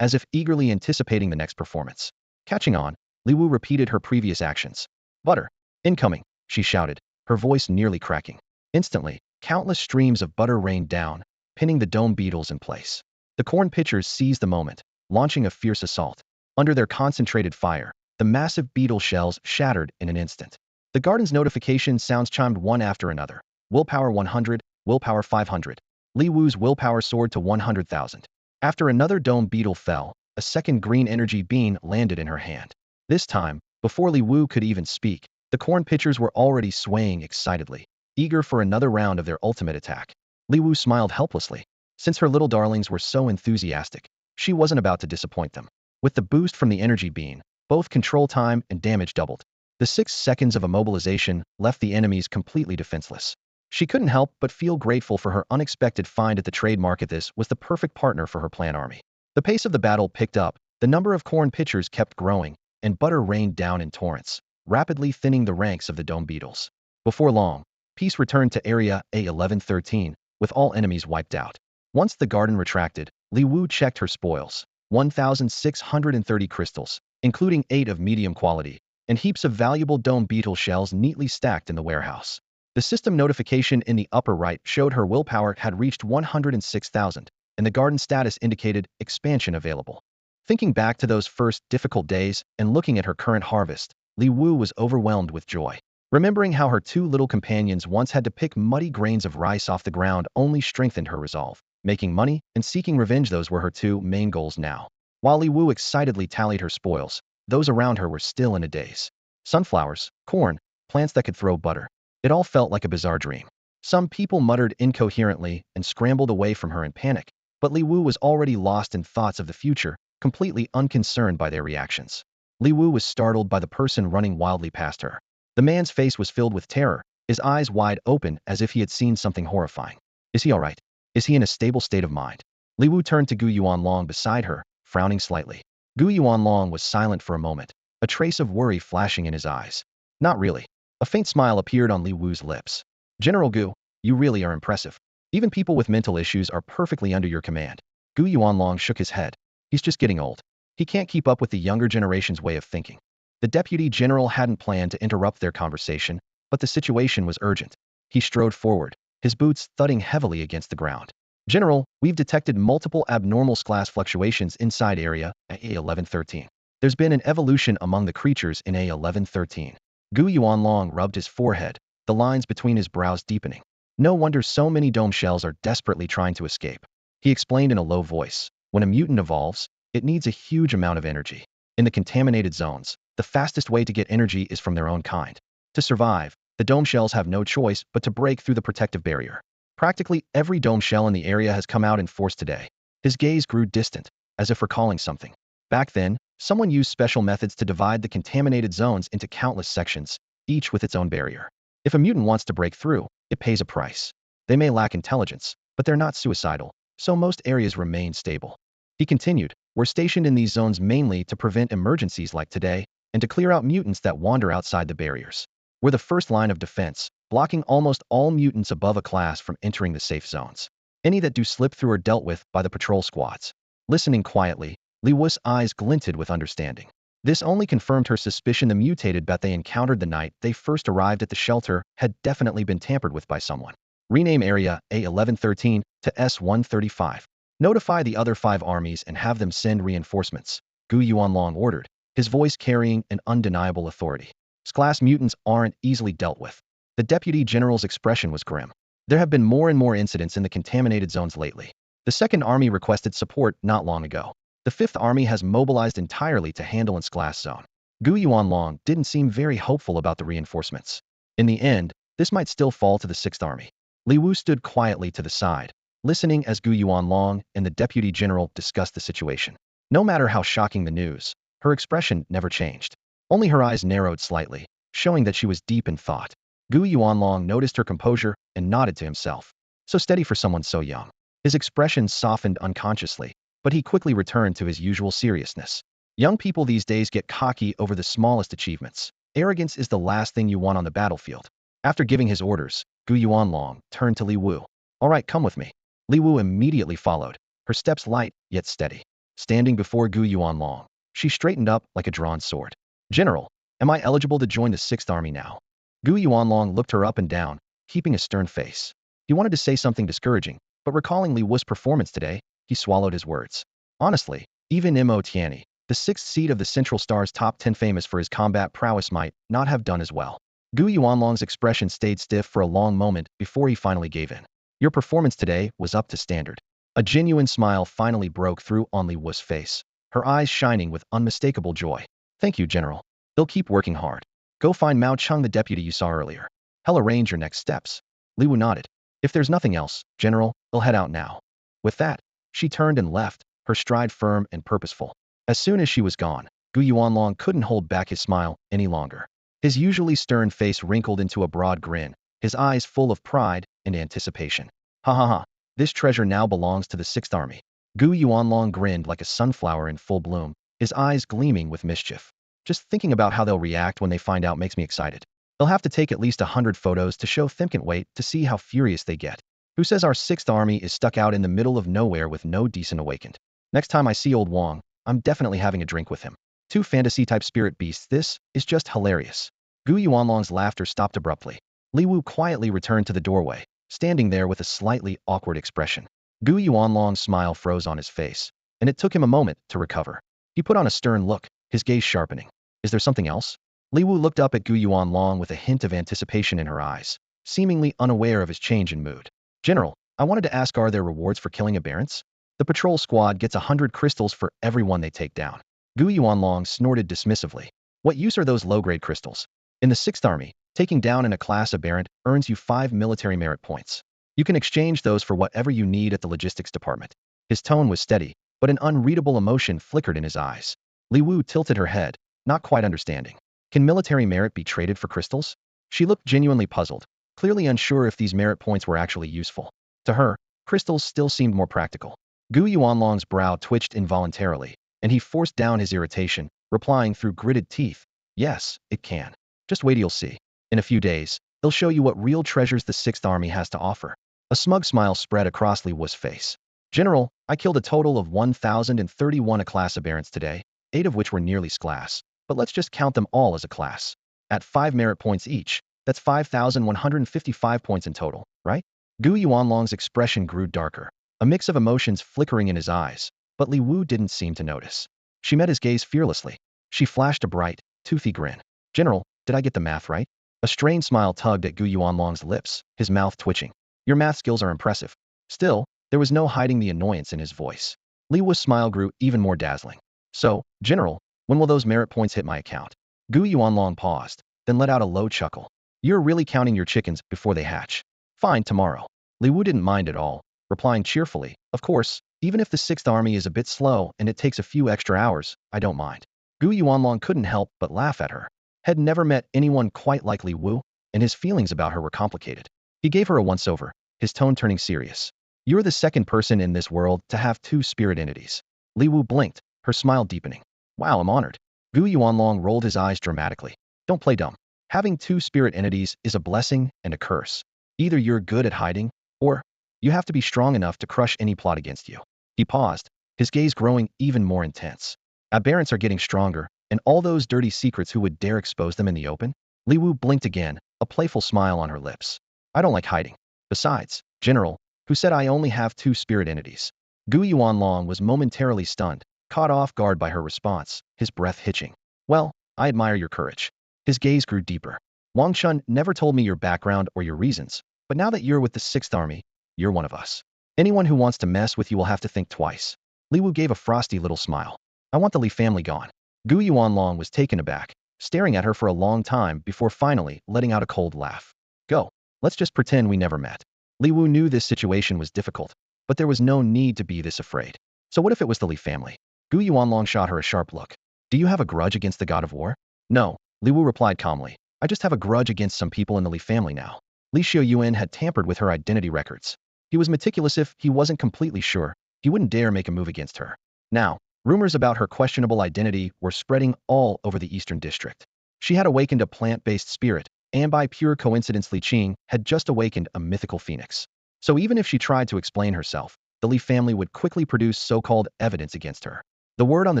as if eagerly anticipating the next performance. Catching on, Li Wu repeated her previous actions. Butter! Incoming! She shouted, her voice nearly cracking. Instantly, countless streams of butter rained down, pinning the dome beetles in place. The corn pitchers seized the moment, launching a fierce assault. Under their concentrated fire, the massive beetle shells shattered in an instant. The garden's notification sounds chimed one after another. Willpower 100, willpower 500. Li Wu's willpower soared to 100,000. After another dome beetle fell, a second green energy beam landed in her hand. This time, before Li Wu could even speak, the corn pitchers were already swaying excitedly, eager for another round of their ultimate attack. Li Wu smiled helplessly. Since her little darlings were so enthusiastic, she wasn't about to disappoint them. With the boost from the energy beam, both control time and damage doubled. The 6 seconds of immobilization left the enemies completely defenseless. She couldn't help but feel grateful for her unexpected find at the trade market. This was the perfect partner for her plant army. The pace of the battle picked up, the number of corn pitchers kept growing, and butter rained down in torrents, rapidly thinning the ranks of the dome beetles. Before long, peace returned to Area A1113, with all enemies wiped out. Once the garden retracted, Li Wu checked her spoils. 1,630 crystals, including 8 of medium quality, and heaps of valuable dome beetle shells neatly stacked in the warehouse. The system notification in the upper right showed her willpower had reached 106,000, and the garden status indicated expansion available. Thinking back to those first difficult days and looking at her current harvest, Li Wu was overwhelmed with joy. Remembering how her 2 little companions once had to pick muddy grains of rice off the ground only strengthened her resolve. Making money and seeking revenge, those were her 2 main goals now. While Li Wu excitedly tallied her spoils, those around her were still in a daze. Sunflowers, corn, plants that could throw butter. It all felt like a bizarre dream. Some people muttered incoherently and scrambled away from her in panic, but Li Wu was already lost in thoughts of the future, completely unconcerned by their reactions. Li Wu was startled by the person running wildly past her. The man's face was filled with terror, his eyes wide open as if he had seen something horrifying. Is he all right? Is he in a stable state of mind? Li Wu turned to Gu Yuanlong beside her, frowning slightly. Gu Yuanlong was silent for a moment, a trace of worry flashing in his eyes. Not really. A faint smile appeared on Li Wu's lips. General Gu, you really are impressive. Even people with mental issues are perfectly under your command. Gu Yuanlong shook his head. He's just getting old. He can't keep up with the younger generation's way of thinking. The deputy general hadn't planned to interrupt their conversation, but the situation was urgent. He strode forward, his boots thudding heavily against the ground. General, we've detected multiple abnormal class fluctuations inside Area A1113. There's been an evolution among the creatures in A1113. Gu Yuanlong rubbed his forehead, the lines between his brows deepening. No wonder so many dome shells are desperately trying to escape. He explained in a low voice. When a mutant evolves, it needs a huge amount of energy. In the contaminated zones, the fastest way to get energy is from their own kind. To survive, the dome shells have no choice but to break through the protective barrier. Practically every dome shell in the area has come out in force today. His gaze grew distant, as if recalling something. Back then, someone used special methods to divide the contaminated zones into countless sections, each with its own barrier. If a mutant wants to break through, it pays a price. They may lack intelligence, but they're not suicidal, so most areas remain stable. He continued, we're stationed in these zones mainly to prevent emergencies like today, and to clear out mutants that wander outside the barriers. We're the first line of defense, blocking almost all mutants above a class from entering the safe zones. Any that do slip through are dealt with by the patrol squads. Listening quietly, Li Wu's eyes glinted with understanding. This only confirmed her suspicion the mutated bat they encountered the night they first arrived at the shelter had definitely been tampered with by someone. Rename Area A1113 to S135. Notify the other 5 armies and have them send reinforcements, Gu Yuanlong ordered, his voice carrying an undeniable authority. S-class mutants aren't easily dealt with. The deputy general's expression was grim. There have been more and more incidents in the contaminated zones lately. The 2nd Army requested support not long ago. The 5th Army has mobilized entirely to handle its class zone. Gu Yuanlong didn't seem very hopeful about the reinforcements. In the end, this might still fall to the 6th Army. Li Wu stood quietly to the side, listening as Gu Yuanlong and the deputy general discussed the situation. No matter how shocking the news, her expression never changed. Only her eyes narrowed slightly, showing that she was deep in thought. Gu Yuanlong noticed her composure and nodded to himself. So steady for someone so young. His expression softened unconsciously, but he quickly returned to his usual seriousness. Young people these days get cocky over the smallest achievements. Arrogance is the last thing you want on the battlefield. After giving his orders, Gu Yuanlong turned to Li Wu. All right, come with me. Li Wu immediately followed, her steps light yet steady. Standing before Gu Yuanlong, she straightened up like a drawn sword. General, am I eligible to join the 6th Army now? Gu Yuanlong looked her up and down, keeping a stern face. He wanted to say something discouraging, But recalling Li Wu's performance today, he swallowed his words. Honestly, even Mo Tianyi, the sixth seed of the Central Star's top 10 famous for his combat prowess, might not have done as well. Gu Yuanlong's expression stayed stiff for a long moment before he finally gave in. Your performance today was up to standard. A genuine smile finally broke through on Li Wu's face, her eyes shining with unmistakable joy. Thank you, General. They'll keep working hard. Go find Mao Cheng, the deputy you saw earlier. He'll arrange your next steps. Li Wu nodded. If there's nothing else, General, they'll head out now. With that, she turned and left, her stride firm and purposeful. As soon as she was gone, Gu Yuanlong couldn't hold back his smile any longer. His usually stern face wrinkled into a broad grin, his eyes full of pride and anticipation. Ha ha ha, this treasure now belongs to the Sixth Army. Gu Yuanlong grinned like a sunflower in full bloom, his eyes gleaming with mischief. Just thinking about how they'll react when they find out makes me excited. They'll have to take at least 100 photos to show Thimken Wait to see how furious they get. Who says our Sixth Army is stuck out in the middle of nowhere with no decent awakened? Next time I see old Wang, I'm definitely having a drink with him. Two fantasy-type spirit beasts, this is just hilarious. Gu Yuanlong's laughter stopped abruptly. Li Wu quietly returned to the doorway, standing there with a slightly awkward expression. Gu Yuanlong's smile froze on his face, and it took him a moment to recover. He put on a stern look, his gaze sharpening. Is there something else? Li Wu looked up at Gu Yuanlong with a hint of anticipation in her eyes, seemingly unaware of his change in mood. General, I wanted to ask, are there rewards for killing aberrants? The patrol squad gets 100 crystals for everyone they take down. Gu Yuanlong snorted dismissively. What use are those low-grade crystals? In the Sixth Army, taking down in a class aberrant earns you 5 military merit points. You can exchange those for whatever you need at the logistics department. His tone was steady, but an unreadable emotion flickered in his eyes. Li Wu tilted her head, not quite understanding. Can military merit be traded for crystals? She looked genuinely puzzled, clearly unsure if these merit points were actually useful. To her, crystals still seemed more practical. Gu Yuanlong's brow twitched involuntarily, and he forced down his irritation, replying through gritted teeth, yes, it can. Just wait till you'll see. In a few days, they'll show you what real treasures the Sixth Army has to offer. A smug smile spread across Li Wu's face. General, I killed a total of 1,031 A-class aberrants today, 8 of which were nearly S-class, but let's just count them all as a class. At 5 merit points each, that's 5,155 points in total, right? Gu Yuanlong's expression grew darker, a mix of emotions flickering in his eyes, but Li Wu didn't seem to notice. She met his gaze fearlessly. She flashed a bright, toothy grin. General, did I get the math right? A strained smile tugged at Gu Yuanlong's lips, his mouth twitching. Your math skills are impressive. Still, there was no hiding the annoyance in his voice. Li Wu's smile grew even more dazzling. So, General, when will those merit points hit my account? Gu Yuanlong paused, then let out a low chuckle. You're really counting your chickens before they hatch. Fine, tomorrow. Li Wu didn't mind at all, replying cheerfully, of course, even if the Sixth Army is a bit slow and it takes a few extra hours, I don't mind. Gu Yuanlong couldn't help but laugh at her. Had never met anyone quite like Li Wu, and his feelings about her were complicated. He gave her a once-over, his tone turning serious. You're the second person in this world to have 2 spirit entities. Li Wu blinked, her smile deepening. Wow, I'm honored. Gu Yuanlong rolled his eyes dramatically. Don't play dumb. Having 2 spirit entities is a blessing and a curse. Either you're good at hiding, or you have to be strong enough to crush any plot against you. He paused, his gaze growing even more intense. Aberrants are getting stronger, and all those dirty secrets, who would dare expose them in the open? Li Wu blinked again, a playful smile on her lips. I don't like hiding. Besides, General, who said I only have 2 spirit entities? Gu Yuanlong was momentarily stunned, caught off guard by her response, his breath hitching. Well, I admire your courage. His gaze grew deeper. Wang Chun never told me your background or your reasons, but now that you're with the Sixth Army, you're one of us. Anyone who wants to mess with you will have to think twice. Li Wu gave a frosty little smile. I want the Li family gone. Gu Yuanlong was taken aback, staring at her for a long time before finally letting out a cold laugh. Go. Let's just pretend we never met. Li Wu knew this situation was difficult, but there was no need to be this afraid. So what if it was the Li family? Gu Yuanlong shot her a sharp look. Do you have a grudge against the god of war? No, Li Wu replied calmly. I just have a grudge against some people in the Li family now. Li Xiaoyuan had tampered with her identity records. He was meticulous. If he wasn't completely sure, he wouldn't dare make a move against her. Now, rumors about her questionable identity were spreading all over the Eastern District. She had awakened a plant-based spirit, and by pure coincidence Li Qing had just awakened a mythical phoenix. So even if she tried to explain herself, the Li family would quickly produce so-called evidence against her. The word on the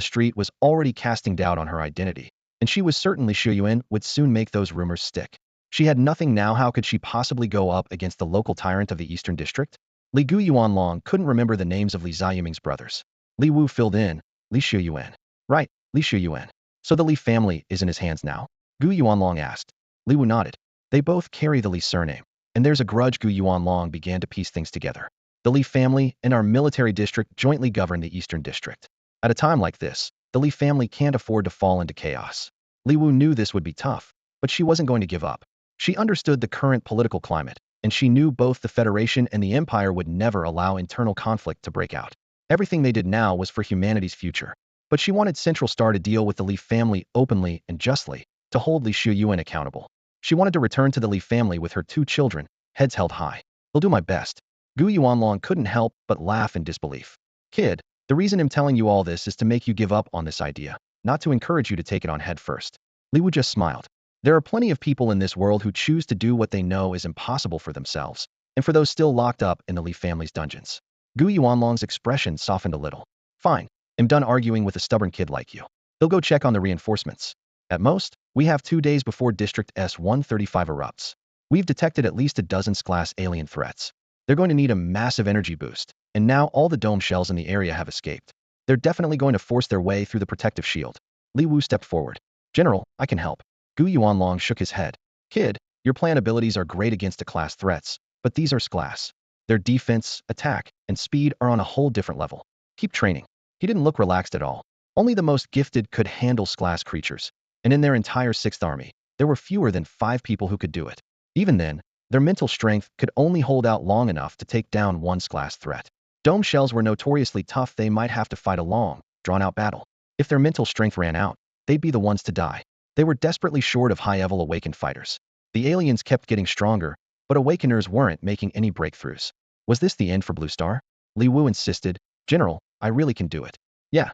street was already casting doubt on her identity, and she was certain Li Xiaoyuan would soon make those rumors stick. She had nothing now. How could she possibly go up against the local tyrant of the Eastern District? Li Gu Yuanlong couldn't remember the names of Li Ziyiming's brothers. Li Wu filled in, Li Shuyuan. Right, Li Shuyuan. So the Li family is in his hands now? Gu Yuanlong asked. Li Wu nodded. They both carry the Li surname, and there's a grudge. Gu Yuanlong began to piece things together. The Li family and our military district jointly govern the Eastern District. At a time like this, the Li family can't afford to fall into chaos. Li Wu knew this would be tough, but she wasn't going to give up. She understood the current political climate, and she knew both the Federation and the Empire would never allow internal conflict to break out. Everything they did now was for humanity's future. But she wanted Central Star to deal with the Li family openly and justly, to hold Li Shuyuan accountable. She wanted to return to the Li family with her 2 children, heads held high. I'll do my best. Gu Yuanlong couldn't help but laugh in disbelief. Kid, the reason I'm telling you all this is to make you give up on this idea, not to encourage you to take it on head first. Li Wu just smiled. There are plenty of people in this world who choose to do what they know is impossible for themselves, and for those still locked up in the Li family's dungeons. Gu Yuanlong's expression softened a little. Fine, I'm done arguing with a stubborn kid like you. They'll go check on the reinforcements. At most, we have 2 days before District S-135 erupts. We've detected at least a dozen class alien threats. They're going to need a massive energy boost, and now all the dome shells in the area have escaped. They're definitely going to force their way through the protective shield. Li Wu stepped forward. General, I can help. Gu Yuanlong shook his head. Kid, your plan abilities are great against the class threats, but these are class. Their defense, attack, and speed are on a whole different level. Keep training. He didn't look relaxed at all. Only the most gifted could handle class creatures, and in their entire 6th Army, there were fewer than 5 people who could do it. Even then, their mental strength could only hold out long enough to take down one class threat. Dome shells were notoriously tough. They might have to fight a long, drawn-out battle. If their mental strength ran out, they'd be the ones to die. They were desperately short of high-level awakened fighters. The aliens kept getting stronger, but awakeners weren't making any breakthroughs. Was this the end for Blue Star? Li Wu insisted. General, I really can do it. Yeah,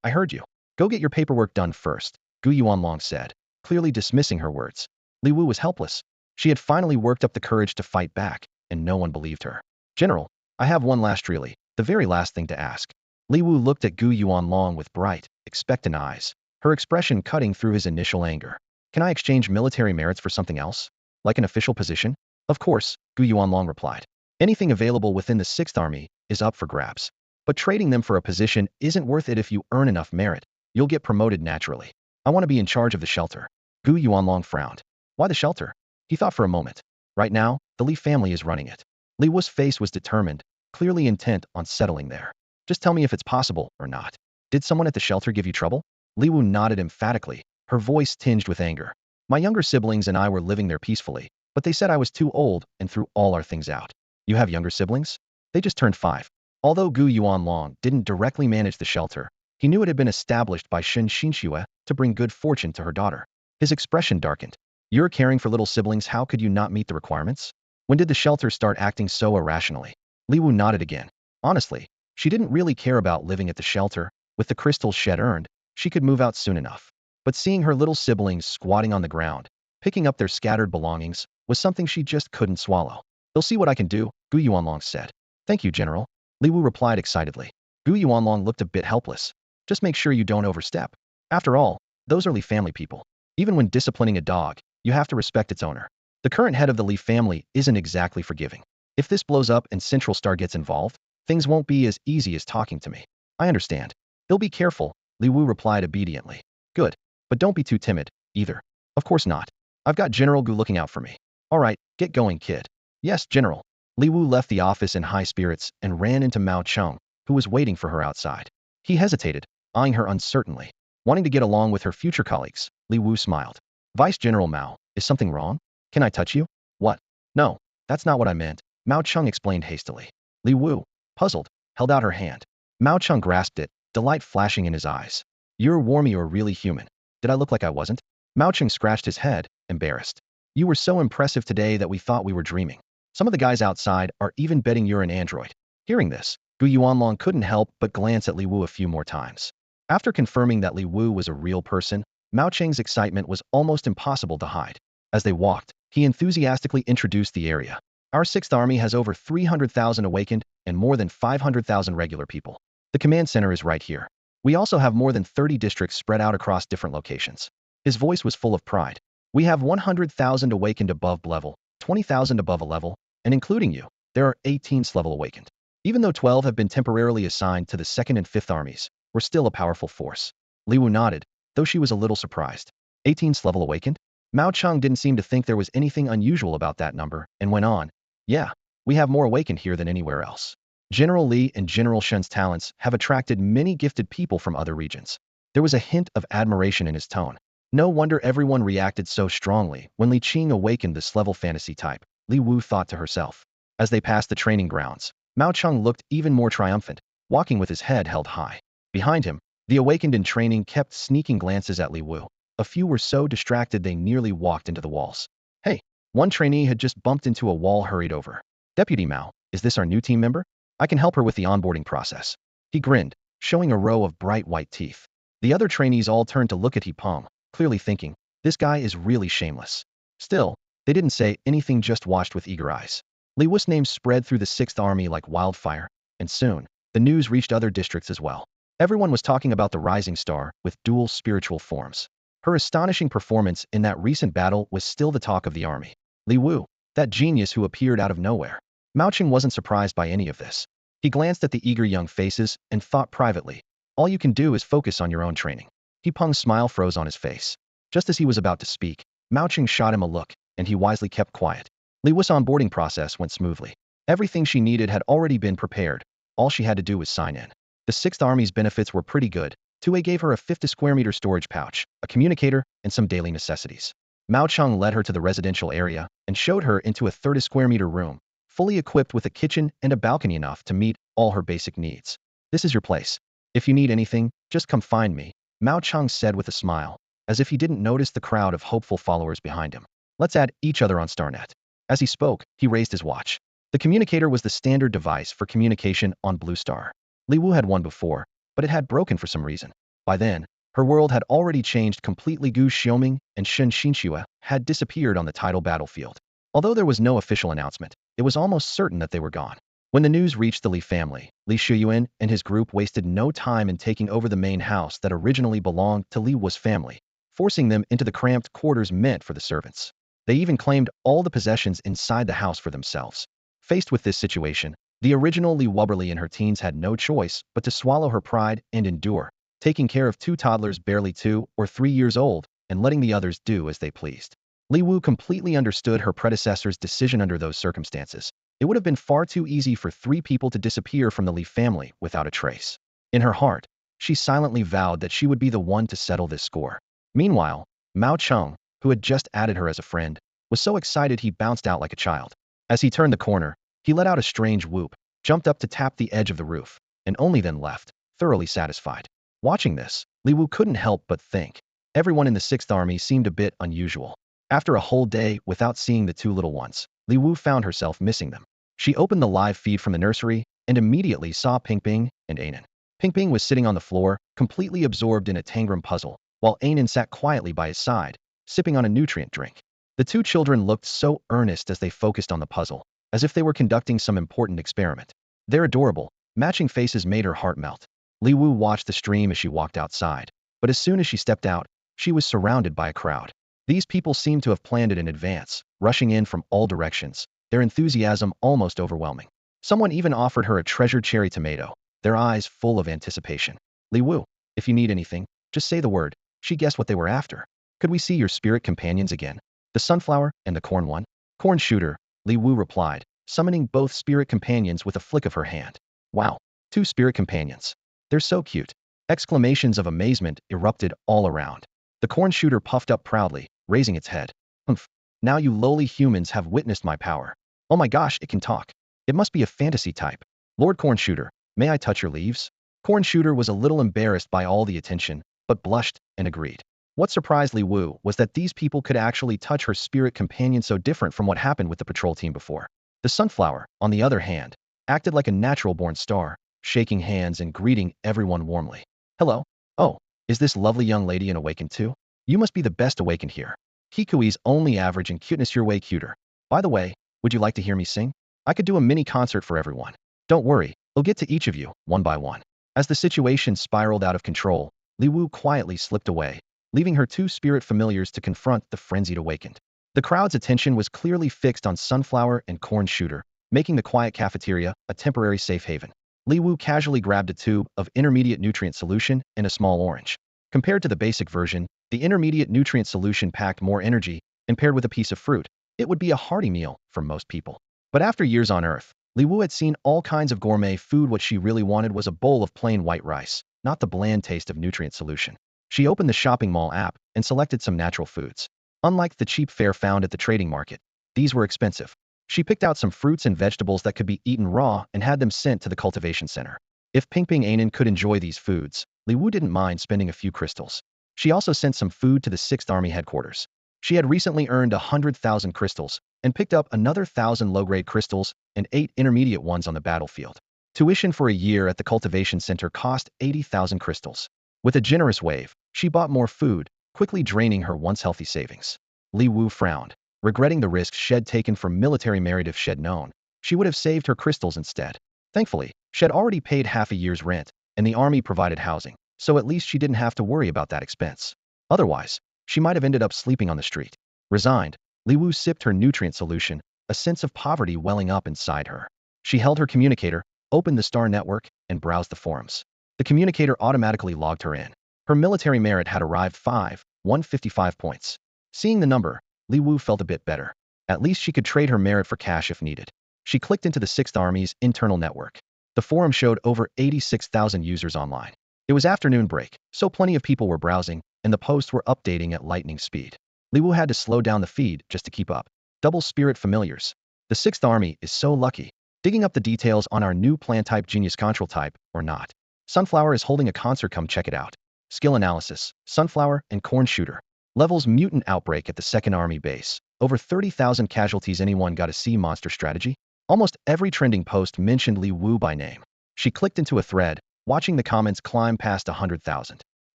I heard you. Go get your paperwork done first, Gu Yuanlong said, clearly dismissing her words. Li Wu was helpless. She had finally worked up the courage to fight back, and no one believed her. General, I have one last really, the very last thing to ask. Li Wu looked at Gu Yuanlong with bright, expectant eyes, her expression cutting through his initial anger. Can I exchange military merits for something else? Like an official position? Of course, Gu Yuanlong replied. Anything available within the 6th Army is up for grabs. But trading them for a position isn't worth it. If you earn enough merit, you'll get promoted naturally. I want to be in charge of the shelter. Gu Yuanlong frowned. Why the shelter? He thought for a moment. Right now, the Li family is running it. Li Wu's face was determined, clearly intent on settling there. Just tell me if it's possible or not. Did someone at the shelter give you trouble? Li Wu nodded emphatically, her voice tinged with anger. My younger siblings and I were living there peacefully, but they said I was too old and threw all our things out. You have younger siblings? They just turned 5. Although Gu Yuanlong didn't directly manage the shelter, he knew it had been established by Shen Xinxue to bring good fortune to her daughter. His expression darkened. You're caring for little siblings. How could you not meet the requirements? When did the shelter start acting so irrationally? Li Wu nodded again. Honestly, she didn't really care about living at the shelter. With the crystals she had earned, she could move out soon enough. But seeing her little siblings squatting on the ground, picking up their scattered belongings, was something she just couldn't swallow. They'll see what I can do, Gu Yuanlong said. Thank you, General. Li Wu replied excitedly. Gu Yuanlong looked a bit helpless. Just make sure you don't overstep. After all, those are Li family people. Even when disciplining a dog, you have to respect its owner. The current head of the Li family isn't exactly forgiving. If this blows up and Central Star gets involved, things won't be as easy as talking to me. I understand. He'll be careful, Li Wu replied obediently. Good. But don't be too timid, either. Of course not. I've got General Gu looking out for me. All right, get going, kid. Yes, General. Li Wu left the office in high spirits and ran into Mao Cheng, who was waiting for her outside. He hesitated, eyeing her uncertainly. Wanting to get along with her future colleagues, Li Wu smiled. Vice General Mao, is something wrong? Can I touch you? What? No, that's not what I meant, Mao Cheng explained hastily. Li Wu, puzzled, held out her hand. Mao Cheng grasped it, delight flashing in his eyes. You're warm. You're really human. Did I look like I wasn't? Mao Cheng scratched his head, embarrassed. You were so impressive today that we thought we were dreaming. Some of the guys outside are even betting you're an android. Hearing this, Gu Yuanlong couldn't help but glance at Li Wu a few more times. After confirming that Li Wu was a real person, Mao Cheng's excitement was almost impossible to hide. As they walked, he enthusiastically introduced the area. Our 6th Army has over 300,000 awakened and more than 500,000 regular people. The command center is right here. We also have more than 30 districts spread out across different locations. His voice was full of pride. We have 100,000 awakened above level, 20,000 above a level, and including you, there are 18 level awakened. Even though 12 have been temporarily assigned to the 2nd and 5th armies, we're still a powerful force. Li Wu nodded, though she was a little surprised. 18 level awakened? Mao Cheng didn't seem to think there was anything unusual about that number, and went on. Yeah, we have more awakened here than anywhere else. General Li and General Shen's talents have attracted many gifted people from other regions. There was a hint of admiration in his tone. No wonder everyone reacted so strongly when Li Qing awakened this level fantasy type, Li Wu thought to herself. As they passed the training grounds, Mao Cheng looked even more triumphant, walking with his head held high. Behind him, the awakened in training kept sneaking glances at Li Wu. A few were so distracted they nearly walked into the walls. Hey, one trainee had just bumped into a wall hurried over. Deputy Mao, is this our new team member? I can help her with the onboarding process. He grinned, showing a row of bright white teeth. The other trainees all turned to look at He Peng, clearly thinking, this guy is really shameless. Still, they didn't say anything, just watched with eager eyes. Li Wu's name spread through the 6th Army like wildfire, and soon, the news reached other districts as well. Everyone was talking about the rising star with dual spiritual forms. Her astonishing performance in that recent battle was still the talk of the army. Li Wu, that genius who appeared out of nowhere. Mao Cheng wasn't surprised by any of this. He glanced at the eager young faces and thought privately, all you can do is focus on your own training. He Peng's smile froze on his face. Just as he was about to speak, Mao Cheng shot him a look, and he wisely kept quiet. Li Wu's onboarding process went smoothly. Everything she needed had already been prepared. All she had to do was sign in. The 6th Army's benefits were pretty good. 2A gave her a 50 square meter storage pouch, a communicator, and some daily necessities. Mao Cheng led her to the residential area and showed her into a 30 square meter room, fully equipped with a kitchen and a balcony enough to meet all her basic needs. This is your place. If you need anything, just come find me, Mao Cheng said with a smile, as if he didn't notice the crowd of hopeful followers behind him. Let's add each other on StarNet. As he spoke, he raised his watch. The communicator was the standard device for communication on Blue Star. Li Wu had one before, but it had broken for some reason. By then, her world had already changed completely. Gu Xiaoming and Shen Xinxue had disappeared on the tidal battlefield. Although there was no official announcement, it was almost certain that they were gone. When the news reached the Li family, Li Shuyuan and his group wasted no time in taking over the main house that originally belonged to Li Wu's family, forcing them into the cramped quarters meant for the servants. They even claimed all the possessions inside the house for themselves. Faced with this situation, the original Li Wuberli in her teens had no choice but to swallow her pride and endure, taking care of 2 toddlers barely 2 or 3 years old and letting the others do as they pleased. Li Wu completely understood her predecessor's decision under those circumstances. It would have been far too easy for 3 people to disappear from the Li family without a trace. In her heart, she silently vowed that she would be the one to settle this score. Meanwhile, Mao Cheng, who had just added her as a friend, was so excited he bounced out like a child. As he turned the corner, he let out a strange whoop, jumped up to tap the edge of the roof, and only then left, thoroughly satisfied. Watching this, Li Wu couldn't help but think. Everyone in the 6th Army seemed a bit unusual. After a whole day without seeing the 2 little ones, Li Wu found herself missing them. She opened the live feed from the nursery and immediately saw Pingping and Anan. Pingping was sitting on the floor, completely absorbed in a Tangram puzzle, while Anan sat quietly by his side, sipping on a nutrient drink. The 2 children looked so earnest as they focused on the puzzle, as if they were conducting some important experiment. Their adorable, matching faces made her heart melt. Li Wu watched the stream as she walked outside, but as soon as she stepped out, she was surrounded by a crowd. These people seemed to have planned it in advance, rushing in from all directions, their enthusiasm almost overwhelming. Someone even offered her a treasured cherry tomato, their eyes full of anticipation. Li Wu, if you need anything, just say the word. She guessed what they were after. Could we see your spirit companions again? The sunflower and the corn one? Corn shooter, Li Wu replied, summoning both spirit companions with a flick of her hand. Wow, 2 spirit companions. They're so cute. Exclamations of amazement erupted all around. The corn shooter puffed up proudly, raising its head. Humph. Now you lowly humans have witnessed my power. Oh my gosh, it can talk. It must be a fantasy type. Lord Corn Shooter, may I touch your leaves? Corn Shooter was a little embarrassed by all the attention, but blushed and agreed. What surprised Li Wu was that these people could actually touch her spirit companion, so different from what happened with the patrol team before. The sunflower, on the other hand, acted like a natural-born star, shaking hands and greeting everyone warmly. Hello. Oh, is this lovely young lady an awakened too? You must be the best awakened here. Kikui's only average in cuteness, you're way cuter. By the way, would you like to hear me sing? I could do a mini concert for everyone. Don't worry, I'll get to each of you, one by one. As the situation spiraled out of control, Li Wu quietly slipped away, leaving her 2 spirit familiars to confront the frenzied awakened. The crowd's attention was clearly fixed on Sunflower and Corn Shooter, making the quiet cafeteria a temporary safe haven. Li Wu casually grabbed a tube of intermediate nutrient solution and a small orange. Compared to the basic version, the intermediate nutrient solution packed more energy, and paired with a piece of fruit, it would be a hearty meal for most people. But after years on Earth, Li Wu had seen all kinds of gourmet food. What she really wanted was a bowl of plain white rice, not the bland taste of nutrient solution. She opened the shopping mall app and selected some natural foods. Unlike the cheap fare found at the trading market, these were expensive. She picked out some fruits and vegetables that could be eaten raw and had them sent to the cultivation center. If Pingping Anan could enjoy these foods, Li Wu didn't mind spending a few crystals. She also sent some food to the 6th Army headquarters. She had recently earned 100,000 crystals and picked up another 1,000 low-grade crystals and 8 intermediate ones on the battlefield. Tuition for a year at the cultivation center cost 80,000 crystals. With a generous wave, she bought more food, quickly draining her once healthy savings. Li Wu frowned, regretting the risks Shed taken for military merit. If Shed known, she would have saved her crystals instead. Thankfully, Shed already paid half a year's rent, and the army provided housing, so at least she didn't have to worry about that expense. Otherwise, she might have ended up sleeping on the street. Resigned, Li Wu sipped her nutrient solution, a sense of poverty welling up inside her. She held her communicator, opened the Star Network, and browsed the forums. The communicator automatically logged her in. Her military merit had arrived 155 points. Seeing the number, Li Wu felt a bit better. At least she could trade her merit for cash if needed. She clicked into the 6th Army's internal network. The forum showed over 86,000 users online. It was afternoon break, so plenty of people were browsing, and the posts were updating at lightning speed. Li Wu had to slow down the feed just to keep up. Double spirit familiars. The 6th Army is so lucky. Digging up the details on our new plan type genius control type, or not. Sunflower is holding a concert, come check it out. Skill analysis, Sunflower and Corn Shooter. Levels mutant outbreak at the 2nd Army base. Over 30,000 casualties. Anyone got a sea monster strategy? Almost every trending post mentioned Li Wu by name. She clicked into a thread, watching the comments climb past 100,000.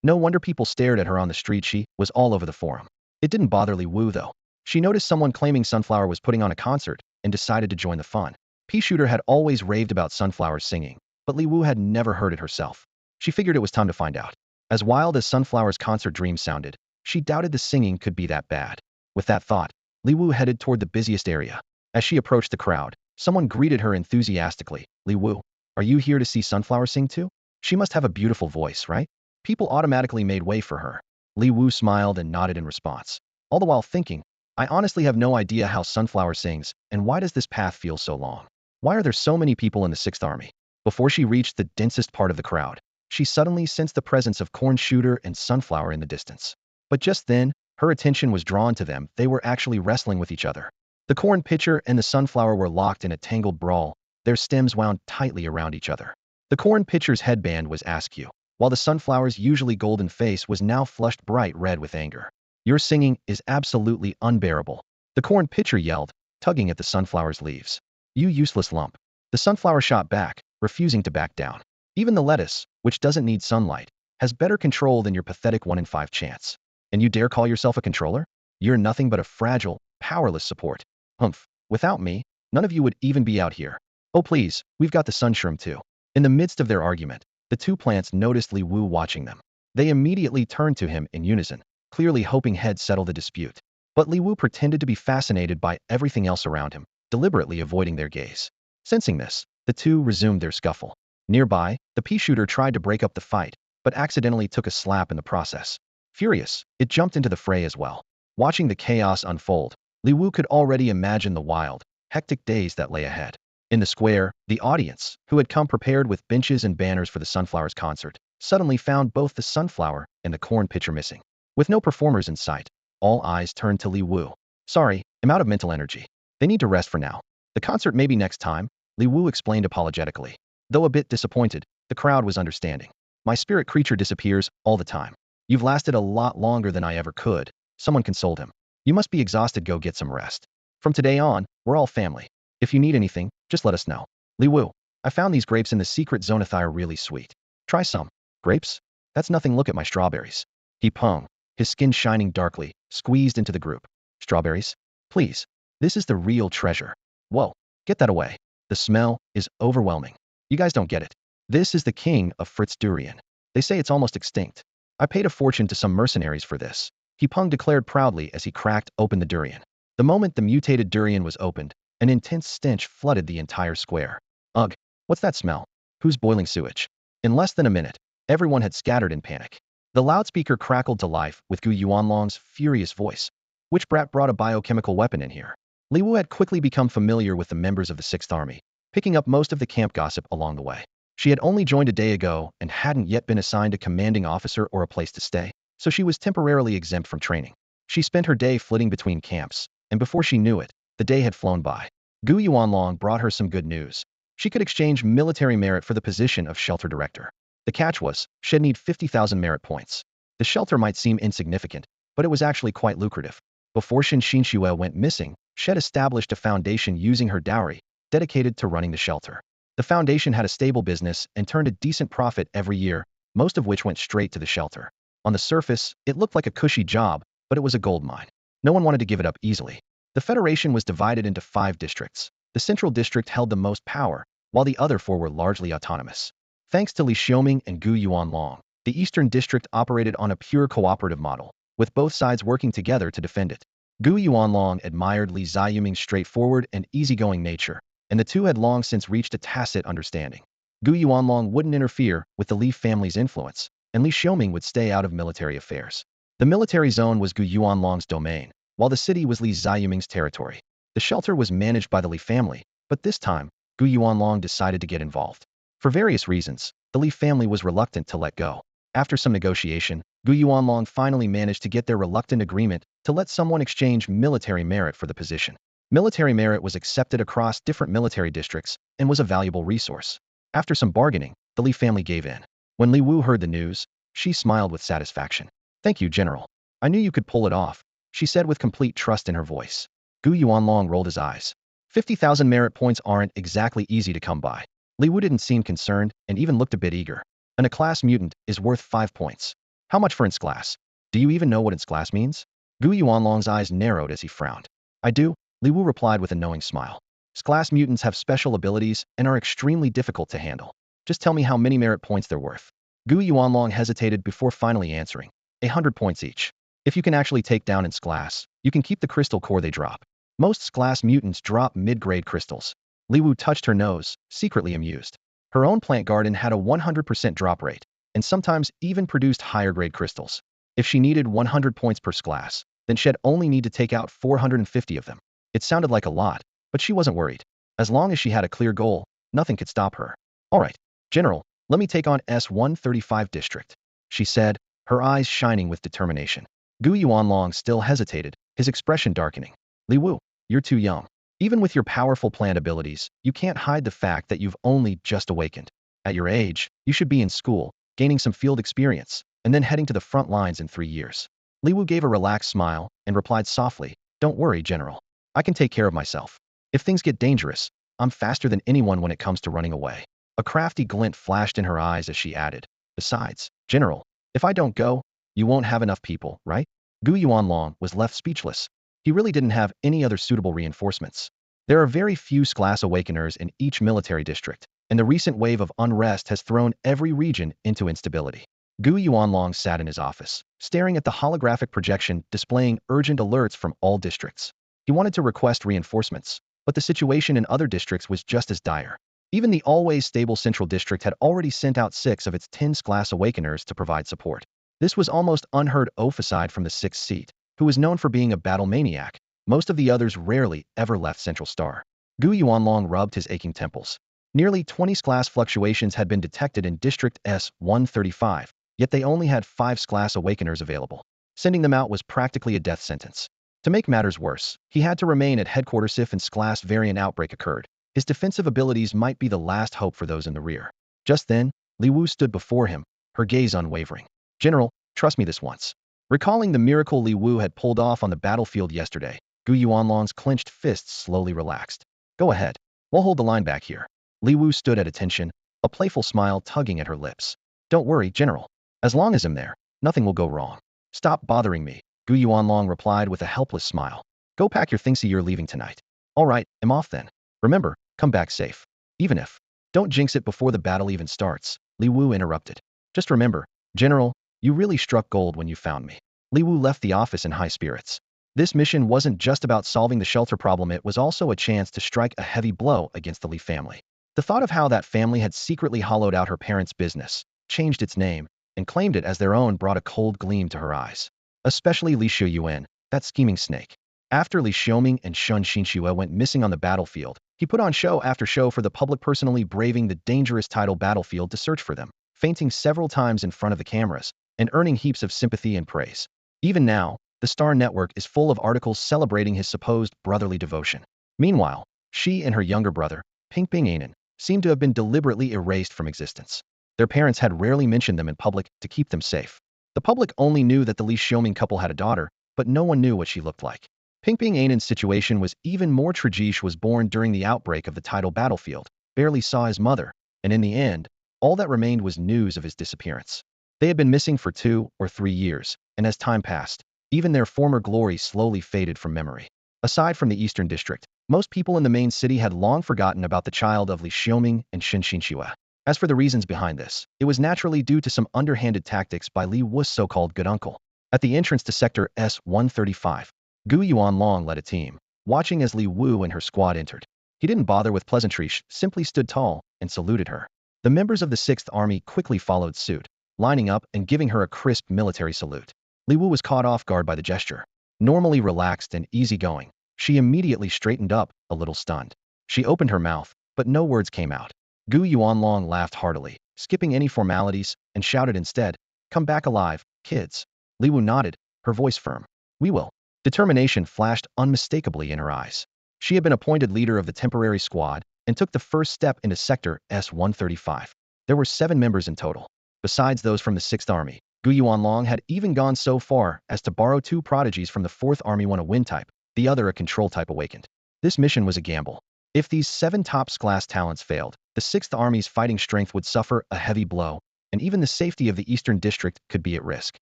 No wonder people stared at her on the street. She was all over the forum. It didn't bother Li Wu though. She noticed someone claiming Sunflower was putting on a concert and decided to join the fun. P-Shooter had always raved about Sunflower's singing, but Li Wu had never heard it herself. She figured it was time to find out. As wild as Sunflower's concert dream sounded, she doubted the singing could be that bad. With that thought, Li Wu headed toward the busiest area. As she approached the crowd, someone greeted her enthusiastically. Li Wu, are you here to see Sunflower sing too? She must have a beautiful voice, right? People automatically made way for her. Li Wu smiled and nodded in response, all the while thinking, I honestly have no idea how Sunflower sings, and why does this path feel so long? Why are there so many people in the 6th Army? Before she reached the densest part of the crowd, she suddenly sensed the presence of Corn Shooter and Sunflower in the distance. But just then, her attention was drawn to them. They were actually wrestling with each other. The corn pitcher and the sunflower were locked in a tangled brawl, their stems wound tightly around each other. The corn pitcher's headband was askew, while the sunflower's usually golden face was now flushed bright red with anger. Your singing is absolutely unbearable, the corn pitcher yelled, tugging at the sunflower's leaves. You useless lump. The sunflower shot back, refusing to back down. Even the lettuce, which doesn't need sunlight, has better control than your pathetic 1 in 5 chance. And you dare call yourself a controller? You're nothing but a fragile, powerless support. Humph. Without me, none of you would even be out here. Oh please, we've got the sunshroom too. In the midst of their argument, the two plants noticed Li Wu watching them. They immediately turned to him in unison, clearly hoping he'd settle the dispute. But Li Wu pretended to be fascinated by everything else around him, deliberately avoiding their gaze. Sensing this, the two resumed their scuffle. Nearby, the pea-shooter tried to break up the fight, but accidentally took a slap in the process. Furious, it jumped into the fray as well. Watching the chaos unfold, Li Wu could already imagine the wild, hectic days that lay ahead. In the square, the audience, who had come prepared with benches and banners for the Sunflower's concert, suddenly found both the sunflower and the corn pitcher missing. With no performers in sight, all eyes turned to Li Wu. Sorry, I'm out of mental energy. They need to rest for now. The concert maybe next time, Li Wu explained apologetically. Though a bit disappointed, the crowd was understanding. My spirit creature disappears all the time. You've lasted a lot longer than I ever could. Someone consoled him. You must be exhausted, go get some rest. From today on, we're all family. If you need anything, just let us know. Li Wu, I found these grapes in the secret zone. They are really sweet. Try some. Grapes? That's nothing, look at my strawberries. He pung, his skin shining darkly, squeezed into the group. Strawberries? Please. This is the real treasure. Whoa, get that away. The smell is overwhelming. You guys don't get it. This is the king of Fritz durian. They say it's almost extinct. I paid a fortune to some mercenaries for this. He pung declared proudly as he cracked open the durian. The moment the mutated durian was opened, An intense stench flooded the entire square. Ugh, what's that smell? Who's boiling sewage? In less than a minute, everyone had scattered in panic. The loudspeaker crackled to life with Gu Yuanlong's furious voice. Which brat brought a biochemical weapon in here? Li Wu had quickly become familiar with the members of the 6th Army, picking up most of the camp gossip along the way. She had only joined a day ago and hadn't yet been assigned a commanding officer or a place to stay, so she was temporarily exempt from training. She spent her day flitting between camps, and before she knew it, the day had flown by. Gu Yuanlong brought her some good news. She could exchange military merit for the position of shelter director. The catch was, she'd need 50,000 merit points. The shelter might seem insignificant, but it was actually quite lucrative. Before Xin Xinxue went missing, Shed established a foundation using her dowry, dedicated to running the shelter. The foundation had a stable business and turned a decent profit every year, most of which went straight to the shelter. On the surface, it looked like a cushy job, but it was a gold mine. No one wanted to give it up easily. The Federation was divided into 5 districts. The Central District held the most power, while the other 4 were largely autonomous. Thanks to Li Xiaoming and Gu Yuanlong, the Eastern District operated on a pure cooperative model, with both sides working together to defend it. Gu Yuanlong admired Li Ziyuming's straightforward and easygoing nature, and the two had long since reached a tacit understanding. Gu Yuanlong wouldn't interfere with the Li family's influence, and Li Xiaoming would stay out of military affairs. The military zone was Gu Yuanlong's domain, while the city was Li Ziyuming's territory. The shelter was managed by the Li family, but this time, Gu Yuanlong decided to get involved. For various reasons, the Li family was reluctant to let go. After some negotiation, Gu Yuanlong finally managed to get their reluctant agreement to let someone exchange military merit for the position. Military merit was accepted across different military districts and was a valuable resource. After some bargaining, the Li family gave in. When Li Wu heard the news, she smiled with satisfaction. "Thank you, General. I knew you could pull it off," she said with complete trust in her voice. Gu Yuanlong rolled his eyes. 50,000 merit points aren't exactly easy to come by. Li Wu didn't seem concerned and even looked a bit eager. An A-class mutant is worth 5 points. How much for ins-class? Do you even know what ins-class means? Gu Yuanlong's eyes narrowed as he frowned. I do, Li Wu replied with a knowing smile. S-class mutants have special abilities and are extremely difficult to handle. Just tell me how many merit points they're worth. Gu Yuanlong hesitated before finally answering. 100 points each. If you can actually take down ins-class, you can keep the crystal core they drop. Most S-class mutants drop mid-grade crystals. Li Wu touched her nose, secretly amused. Her own plant garden had a 100% drop rate, and sometimes even produced higher-grade crystals. If she needed 100 points per S-class, then she'd only need to take out 450 of them. It sounded like a lot, but she wasn't worried. As long as she had a clear goal, nothing could stop her. All right, General, let me take on S-135 District, she said, her eyes shining with determination. Gu Yuanlong still hesitated, his expression darkening. Li Wu, you're too young. Even with your powerful plant abilities, you can't hide the fact that you've only just awakened. At your age, you should be in school, gaining some field experience, and then heading to the front lines in 3 years. Li Wu gave a relaxed smile and replied softly, Don't worry, General. I can take care of myself. If things get dangerous, I'm faster than anyone when it comes to running away. A crafty glint flashed in her eyes as she added, Besides, General, if I don't go, you won't have enough people, right? Gu Yuanlong was left speechless. He really didn't have any other suitable reinforcements. There are very few S-class awakeners in each military district, and the recent wave of unrest has thrown every region into instability. Gu Yuanlong sat in his office, staring at the holographic projection displaying urgent alerts from all districts. He wanted to request reinforcements, but the situation in other districts was just as dire. Even the always stable Central District had already sent out 6 of its 10 S-class awakeners to provide support. This was almost unheard of aside from the 6th seat, who was known for being a battle maniac. Most of the others rarely ever left Central Star. Gu Yuanlong rubbed his aching temples. Nearly 20 S-class fluctuations had been detected in District S-135, yet they only had 5 S-class awakeners available. Sending them out was practically a death sentence. To make matters worse, he had to remain at headquarters if an S-class variant outbreak occurred. His defensive abilities might be the last hope for those in the rear. Just then, Li Wu stood before him, her gaze unwavering. General, trust me this once. Recalling the miracle Li Wu had pulled off on the battlefield yesterday, Gu Yuanlong's clenched fists slowly relaxed. Go ahead. We'll hold the line back here. Li Wu stood at attention, a playful smile tugging at her lips. Don't worry, General. As long as I'm there, nothing will go wrong. Stop bothering me, Gu Yuanlong replied with a helpless smile. Go pack your things, you're leaving tonight. All right, I'm off then. Remember, come back safe. Even if. Don't jinx it before the battle even starts, Li Wu interrupted. Just remember, General, you really struck gold when you found me. Li Wu left the office in high spirits. This mission wasn't just about solving the shelter problem, it was also a chance to strike a heavy blow against the Li family. The thought of how that family had secretly hollowed out her parents' business, changed its name, and claimed it as their own brought a cold gleam to her eyes. Especially Li Shuyuan, that scheming snake. After Li Xiuming and Shun Xinxue went missing on the battlefield, he put on show after show for the public, personally braving the dangerous tidal battlefield to search for them, fainting several times in front of the cameras, and earning heaps of sympathy and praise. Even now, the Star Network is full of articles celebrating his supposed brotherly devotion. Meanwhile, she and her younger brother, Pingping Anan, seem to have been deliberately erased from existence. Their parents had rarely mentioned them in public to keep them safe. The public only knew that the Li Xiuming couple had a daughter, but no one knew what she looked like. Pingping Anan's situation was even more tragic. Was born during the outbreak of the tidal battlefield, barely saw his mother, and in the end, all that remained was news of his disappearance. They had been missing for 2 or 3 years, and as time passed, even their former glory slowly faded from memory. Aside from the Eastern District, most people in the main city had long forgotten about the child of Li Xiuming and Shen Xinxue. As for the reasons behind this, it was naturally due to some underhanded tactics by Li Wu's so-called good uncle. At the entrance to Sector S-135, Gu Yuanlong led a team, watching as Li Wu and her squad entered. He didn't bother with pleasantries, simply stood tall and saluted her. The members of the 6th Army quickly followed suit, lining up and giving her a crisp military salute. Li Wu was caught off guard by the gesture. Normally relaxed and easygoing, she immediately straightened up, a little stunned. She opened her mouth, but no words came out. Gu Yuanlong laughed heartily, skipping any formalities, and shouted instead, "Come back alive, kids." Li Wu nodded, her voice firm. "We will." Determination flashed unmistakably in her eyes. She had been appointed leader of the temporary squad and took the first step into Sector S-135. There were 7 members in total. Besides those from the 6th Army, Gu Yuanlong had even gone so far as to borrow 2 prodigies from the 4th Army, one a wind type, the other a control type awakened. This mission was a gamble. If these 7 top-class talents failed, the 6th Army's fighting strength would suffer a heavy blow, and even the safety of the Eastern District could be at risk.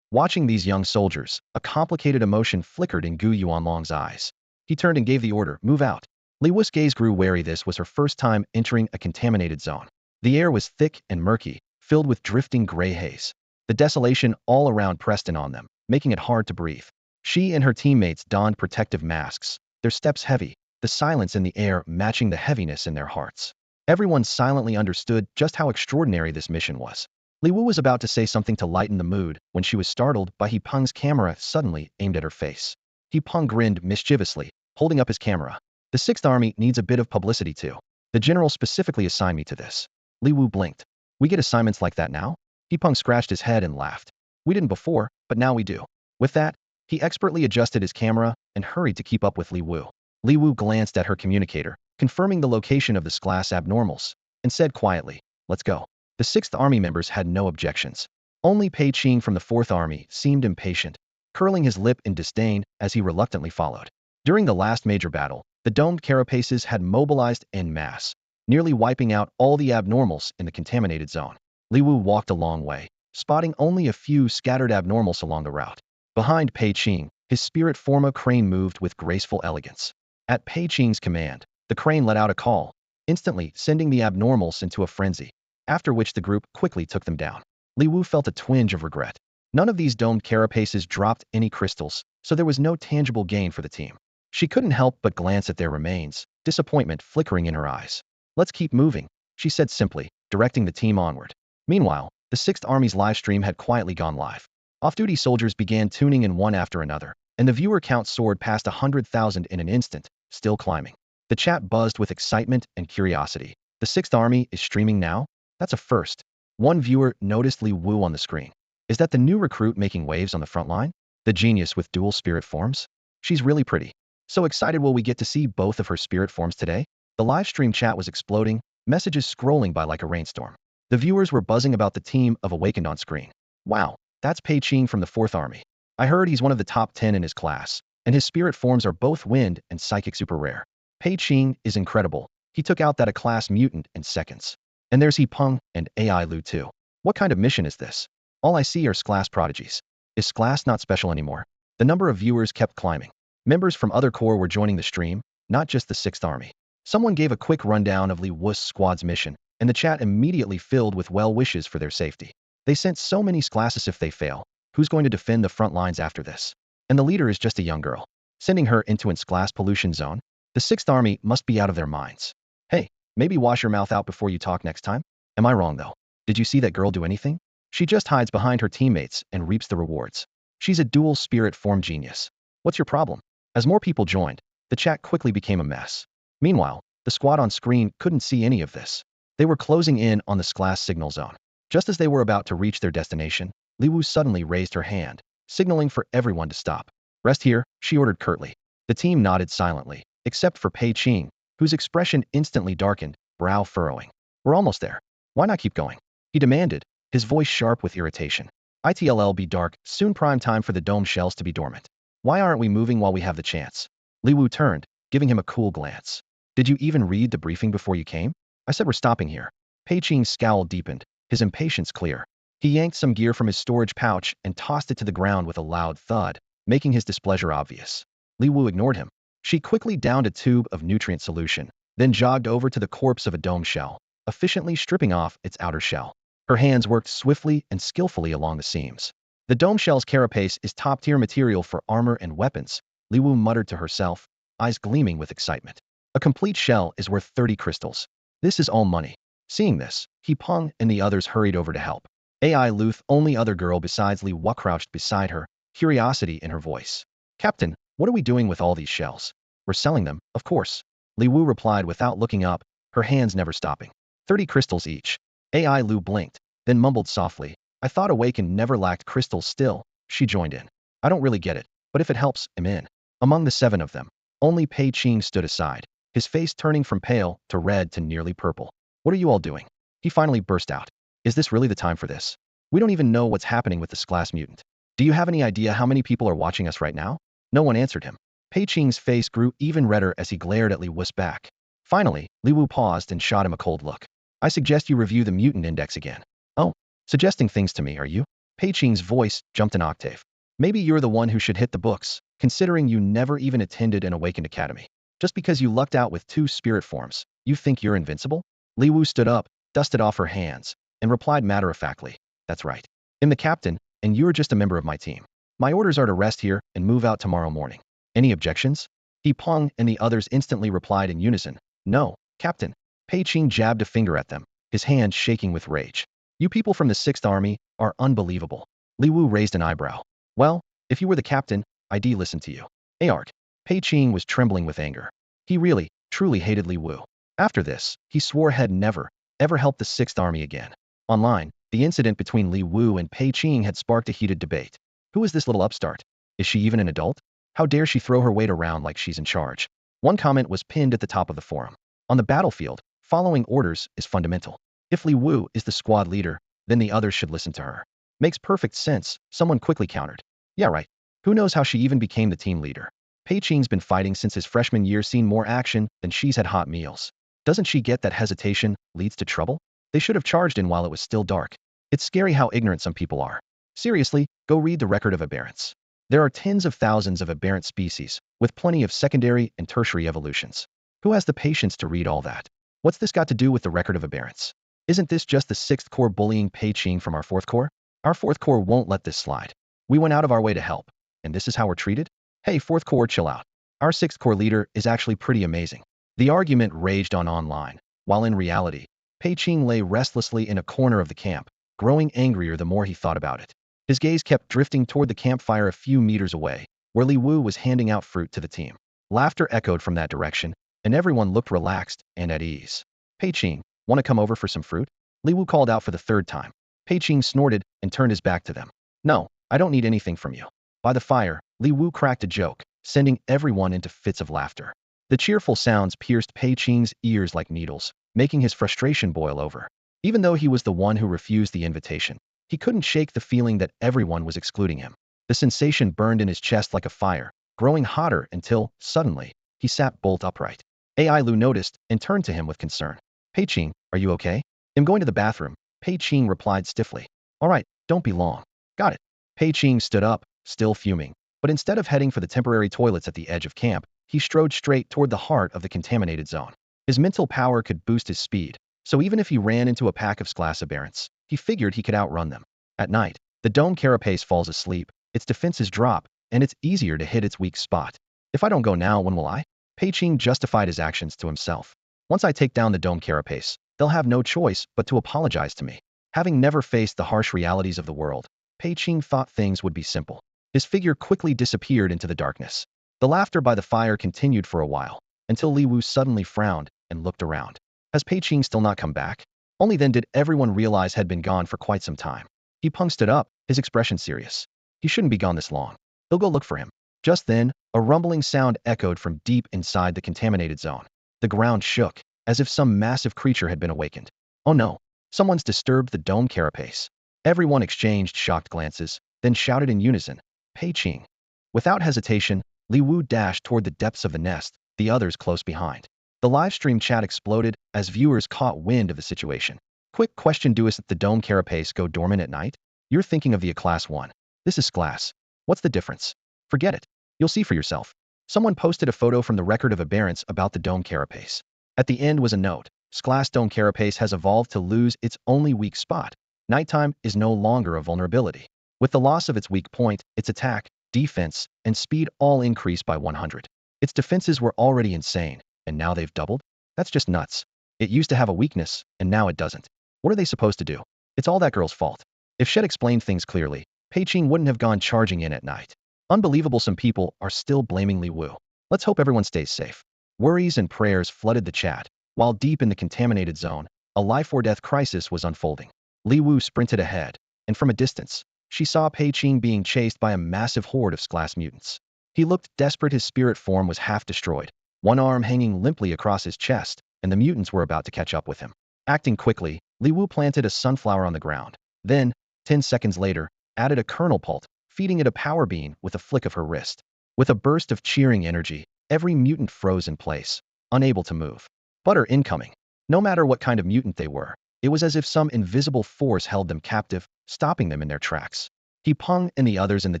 Watching these young soldiers, a complicated emotion flickered in Gu Yuanlong's eyes. He turned and gave the order, "Move out." Li Wu's gaze grew wary. This was her first time entering a contaminated zone. The air was thick and murky, filled with drifting gray haze. The desolation all around pressed in on them, making it hard to breathe. She and her teammates donned protective masks, their steps heavy, the silence in the air matching the heaviness in their hearts. Everyone silently understood just how extraordinary this mission was. Li Wu was about to say something to lighten the mood when she was startled by He Peng's camera suddenly aimed at her face. He Peng grinned mischievously, holding up his camera. "The 6th Army needs a bit of publicity too. The general specifically assigned me to this." Li Wu blinked. "We get assignments like that now?" He Peng scratched his head and laughed. "We didn't before, but now we do." With that, he expertly adjusted his camera and hurried to keep up with Li Wu. Li Wu glanced at her communicator, confirming the location of the class abnormals, and said quietly, "Let's go." The 6th Army members had no objections. Only Pei Qing from the 4th Army seemed impatient, curling his lip in disdain as he reluctantly followed. During the last major battle, the domed carapaces had mobilized en masse, nearly wiping out all the abnormals in the contaminated zone. Li Wu walked a long way, spotting only a few scattered abnormals along the route. Behind Pei Qing, his spirit forma crane moved with graceful elegance. At Pei Qing's command, the crane let out a call, instantly sending the abnormals into a frenzy, after which the group quickly took them down. Li Wu felt a twinge of regret. None of these domed carapaces dropped any crystals, so there was no tangible gain for the team. She couldn't help but glance at their remains, disappointment flickering in her eyes. "Let's keep moving," she said simply, directing the team onward. Meanwhile, the 6th Army's live stream had quietly gone live. Off-duty soldiers began tuning in one after another, and the viewer count soared past 100,000 in an instant, still climbing. The chat buzzed with excitement and curiosity. "The 6th Army is streaming now? That's a first." One viewer noticed Li Wu on the screen. "Is that the new recruit making waves on the front line? The genius with dual spirit forms? She's really pretty. So excited, will we get to see both of her spirit forms today?" The live stream chat was exploding, messages scrolling by like a rainstorm. The viewers were buzzing about the team of Awakened on screen. "Wow, that's Pei Qing from the 4th Army. I heard he's one of the top 10 in his class, and his spirit forms are both wind and psychic super rare. Pei Qing is incredible. He took out that A-class mutant in seconds. And there's He Peng and AI Lu too. What kind of mission is this? All I see are class prodigies. Is class not special anymore?" The number of viewers kept climbing. Members from other corps were joining the stream, not just the 6th Army. Someone gave a quick rundown of Li Wu's squad's mission, and the chat immediately filled with well wishes for their safety. They sent so many classes. If they fail, who's going to defend the front lines after this? And the leader is just a young girl. sending her into its glass pollution zone. The Sixth Army must be out of their minds. Hey, maybe wash your mouth out before you talk next time? Am I wrong though? Did you see that girl do anything? She just hides behind her teammates and reaps the rewards. She's a dual spirit form genius. What's your problem? As more people joined, the chat quickly became a mess. Meanwhile, the squad on screen couldn't see any of this. They were closing in on the glass signal zone. Just as they were about to reach their destination, Li Wu suddenly raised her hand, signaling for everyone to stop. Rest here, she ordered curtly. The team nodded silently, except for Pei Qing, whose expression instantly darkened, brow furrowing. We're almost there. Why not keep going? He demanded, his voice sharp with irritation. It'll be dark, soon prime time for the dome shells to be dormant. Why aren't we moving while we have the chance? Li Wu turned, giving him a cool glance. Did you even read the briefing before you came? I said we're stopping here. Pei Qing's scowl deepened, his impatience clear. He yanked some gear from his storage pouch and tossed it to the ground with a loud thud, making his displeasure obvious. Li Wu ignored him. She quickly downed a tube of nutrient solution, then jogged over to the corpse of a dome shell, efficiently stripping off its outer shell. Her hands worked swiftly and skillfully along the seams. The dome shell's carapace is top-tier material for armor and weapons, Li Wu muttered to herself, eyes gleaming with excitement. A complete shell is worth 30 crystals. This is all money. Seeing this, He Peng and the others hurried over to help. AI Luth, only other girl besides Li Wu, crouched beside her, curiosity in her voice. Captain, what are we doing with all these shells? We're selling them, of course. Li Wu replied without looking up, her hands never stopping. 30 crystals each. AI Lu blinked, then mumbled softly. I thought Awakened never lacked crystals still. She joined in. I don't really get it, but if it helps, I'm in. Among the 7 of them, only Pei Qing stood aside, his face turning from pale to red to nearly purple. What are you all doing? He finally burst out. Is this really the time for this? We don't even know what's happening with this glass mutant. Do you have any idea how many people are watching us right now? No one answered him. Pei Qing's face grew even redder as he glared at Li Wu's back. Finally, Li Wu paused and shot him a cold look. I suggest you review the mutant index again. Oh, suggesting things to me, are you? Pei Qing's voice jumped an octave. Maybe you're the one who should hit the books, considering you never even attended an Awakened Academy. Just because you lucked out with 2 spirit forms, you think you're invincible? Li Wu stood up, dusted off her hands, and replied matter-of-factly. That's right. I'm the captain, and you're just a member of my team. My orders are to rest here and move out tomorrow morning. Any objections? He Peng and the others instantly replied in unison. No, Captain. Pei Qing jabbed a finger at them, his hand shaking with rage. You people from the Sixth Army are unbelievable. Li Wu raised an eyebrow. Well, if you were the captain, I'd listen to you. Ark. Pei Qing was trembling with anger. He really, truly hated Li Wu. After this, he swore he'd never, ever help the Sixth Army again. Online, the incident between Li Wu and Pei Qing had sparked a heated debate. Who is this little upstart? Is she even an adult? How dare she throw her weight around like she's in charge? One comment was pinned at the top of the forum. On the battlefield, following orders is fundamental. If Li Wu is the squad leader, then the others should listen to her. Makes perfect sense, someone quickly countered. Yeah, right. Who knows how she even became the team leader? Pei Qing's been fighting since his freshman year, seen more action than she's had hot meals. Doesn't she get that hesitation leads to trouble? They should have charged in while it was still dark. It's scary how ignorant some people are. Seriously, go read the record of aberrants. There are tens of thousands of aberrant species, with plenty of secondary and tertiary evolutions. Who has the patience to read all that? What's this got to do with the record of aberrants? Isn't this just the 6th Corps bullying Pei Qing from our 4th Corps? Our 4th Corps won't let this slide. We went out of our way to help, and this is how we're treated? Hey, 4th Corps, chill out. Our 6th Corps leader is actually pretty amazing. The argument raged on online, while in reality, Pei Qing lay restlessly in a corner of the camp, growing angrier the more he thought about it. His gaze kept drifting toward the campfire a few meters away, where Li Wu was handing out fruit to the team. Laughter echoed from that direction, and everyone looked relaxed and at ease. Pei Qing, want to come over for some fruit? Li Wu called out for the 3rd time. Pei Qing snorted and turned his back to them. No, I don't need anything from you. By the fire, Li Wu cracked a joke, sending everyone into fits of laughter. The cheerful sounds pierced Pei Qing's ears like needles, making his frustration boil over. Even though he was the one who refused the invitation, he couldn't shake the feeling that everyone was excluding him. The sensation burned in his chest like a fire, growing hotter until, suddenly, he sat bolt upright. AI Lu noticed and turned to him with concern. Pei Qing, are you okay? I'm going to the bathroom, Pei Qing replied stiffly. All right, don't be long. Got it. Pei Qing stood up, still fuming, but instead of heading for the temporary toilets at the edge of camp, he strode straight toward the heart of the contaminated zone. His mental power could boost his speed, so even if he ran into a pack of glass aberrants, he figured he could outrun them. At night, the dome carapace falls asleep, its defenses drop, and it's easier to hit its weak spot. If I don't go now, when will I? Pei Qing justified his actions to himself. Once I take down the dome carapace, they'll have no choice but to apologize to me. Having never faced the harsh realities of the world, Pei Qing thought things would be simple. His figure quickly disappeared into the darkness. The laughter by the fire continued for a while, until Li Wu suddenly frowned and looked around. Has Pei Qing still not come back? Only then did everyone realize had been gone for quite some time. He Peng stood up, his expression serious. He shouldn't be gone this long. He'll go look for him. Just then, a rumbling sound echoed from deep inside the contaminated zone. The ground shook, as if some massive creature had been awakened. Oh no, someone's disturbed the dome carapace. Everyone exchanged shocked glances, then shouted in unison, Pei Qing. Without hesitation, Li Wu dashed toward the depths of the nest, the others close behind. The livestream chat exploded as viewers caught wind of the situation. Quick question: does the dome carapace go dormant at night? You're thinking of the class 1. This is class. What's the difference? Forget it. You'll see for yourself. Someone posted a photo from the record of aberrance about the dome carapace. At the end was a note. Class dome carapace has evolved to lose its only weak spot. Nighttime is no longer a vulnerability. With the loss of its weak point, its attack, defense, and speed all increase by 100. Its defenses were already insane, and now they've doubled? That's just nuts. It used to have a weakness, and now it doesn't. What are they supposed to do? It's all that girl's fault. If she'd explained things clearly, Pei Qing wouldn't have gone charging in at night. Unbelievable, some people are still blaming Li Wu. Let's hope everyone stays safe. Worries and prayers flooded the chat, while deep in the contaminated zone, a life-or-death crisis was unfolding. Li Wu sprinted ahead, and from a distance, she saw Pei Qing being chased by a massive horde of class mutants. He looked desperate, his spirit form was half destroyed, one arm hanging limply across his chest, and the mutants were about to catch up with him. Acting quickly, Li Wu planted a sunflower on the ground. Then, 10 seconds later, added a kernel pult, feeding it a power beam with a flick of her wrist. With a burst of cheering energy, every mutant froze in place, unable to move. Butter incoming. No matter what kind of mutant they were, it was as if some invisible force held them captive, stopping them in their tracks. He Peng and the others in the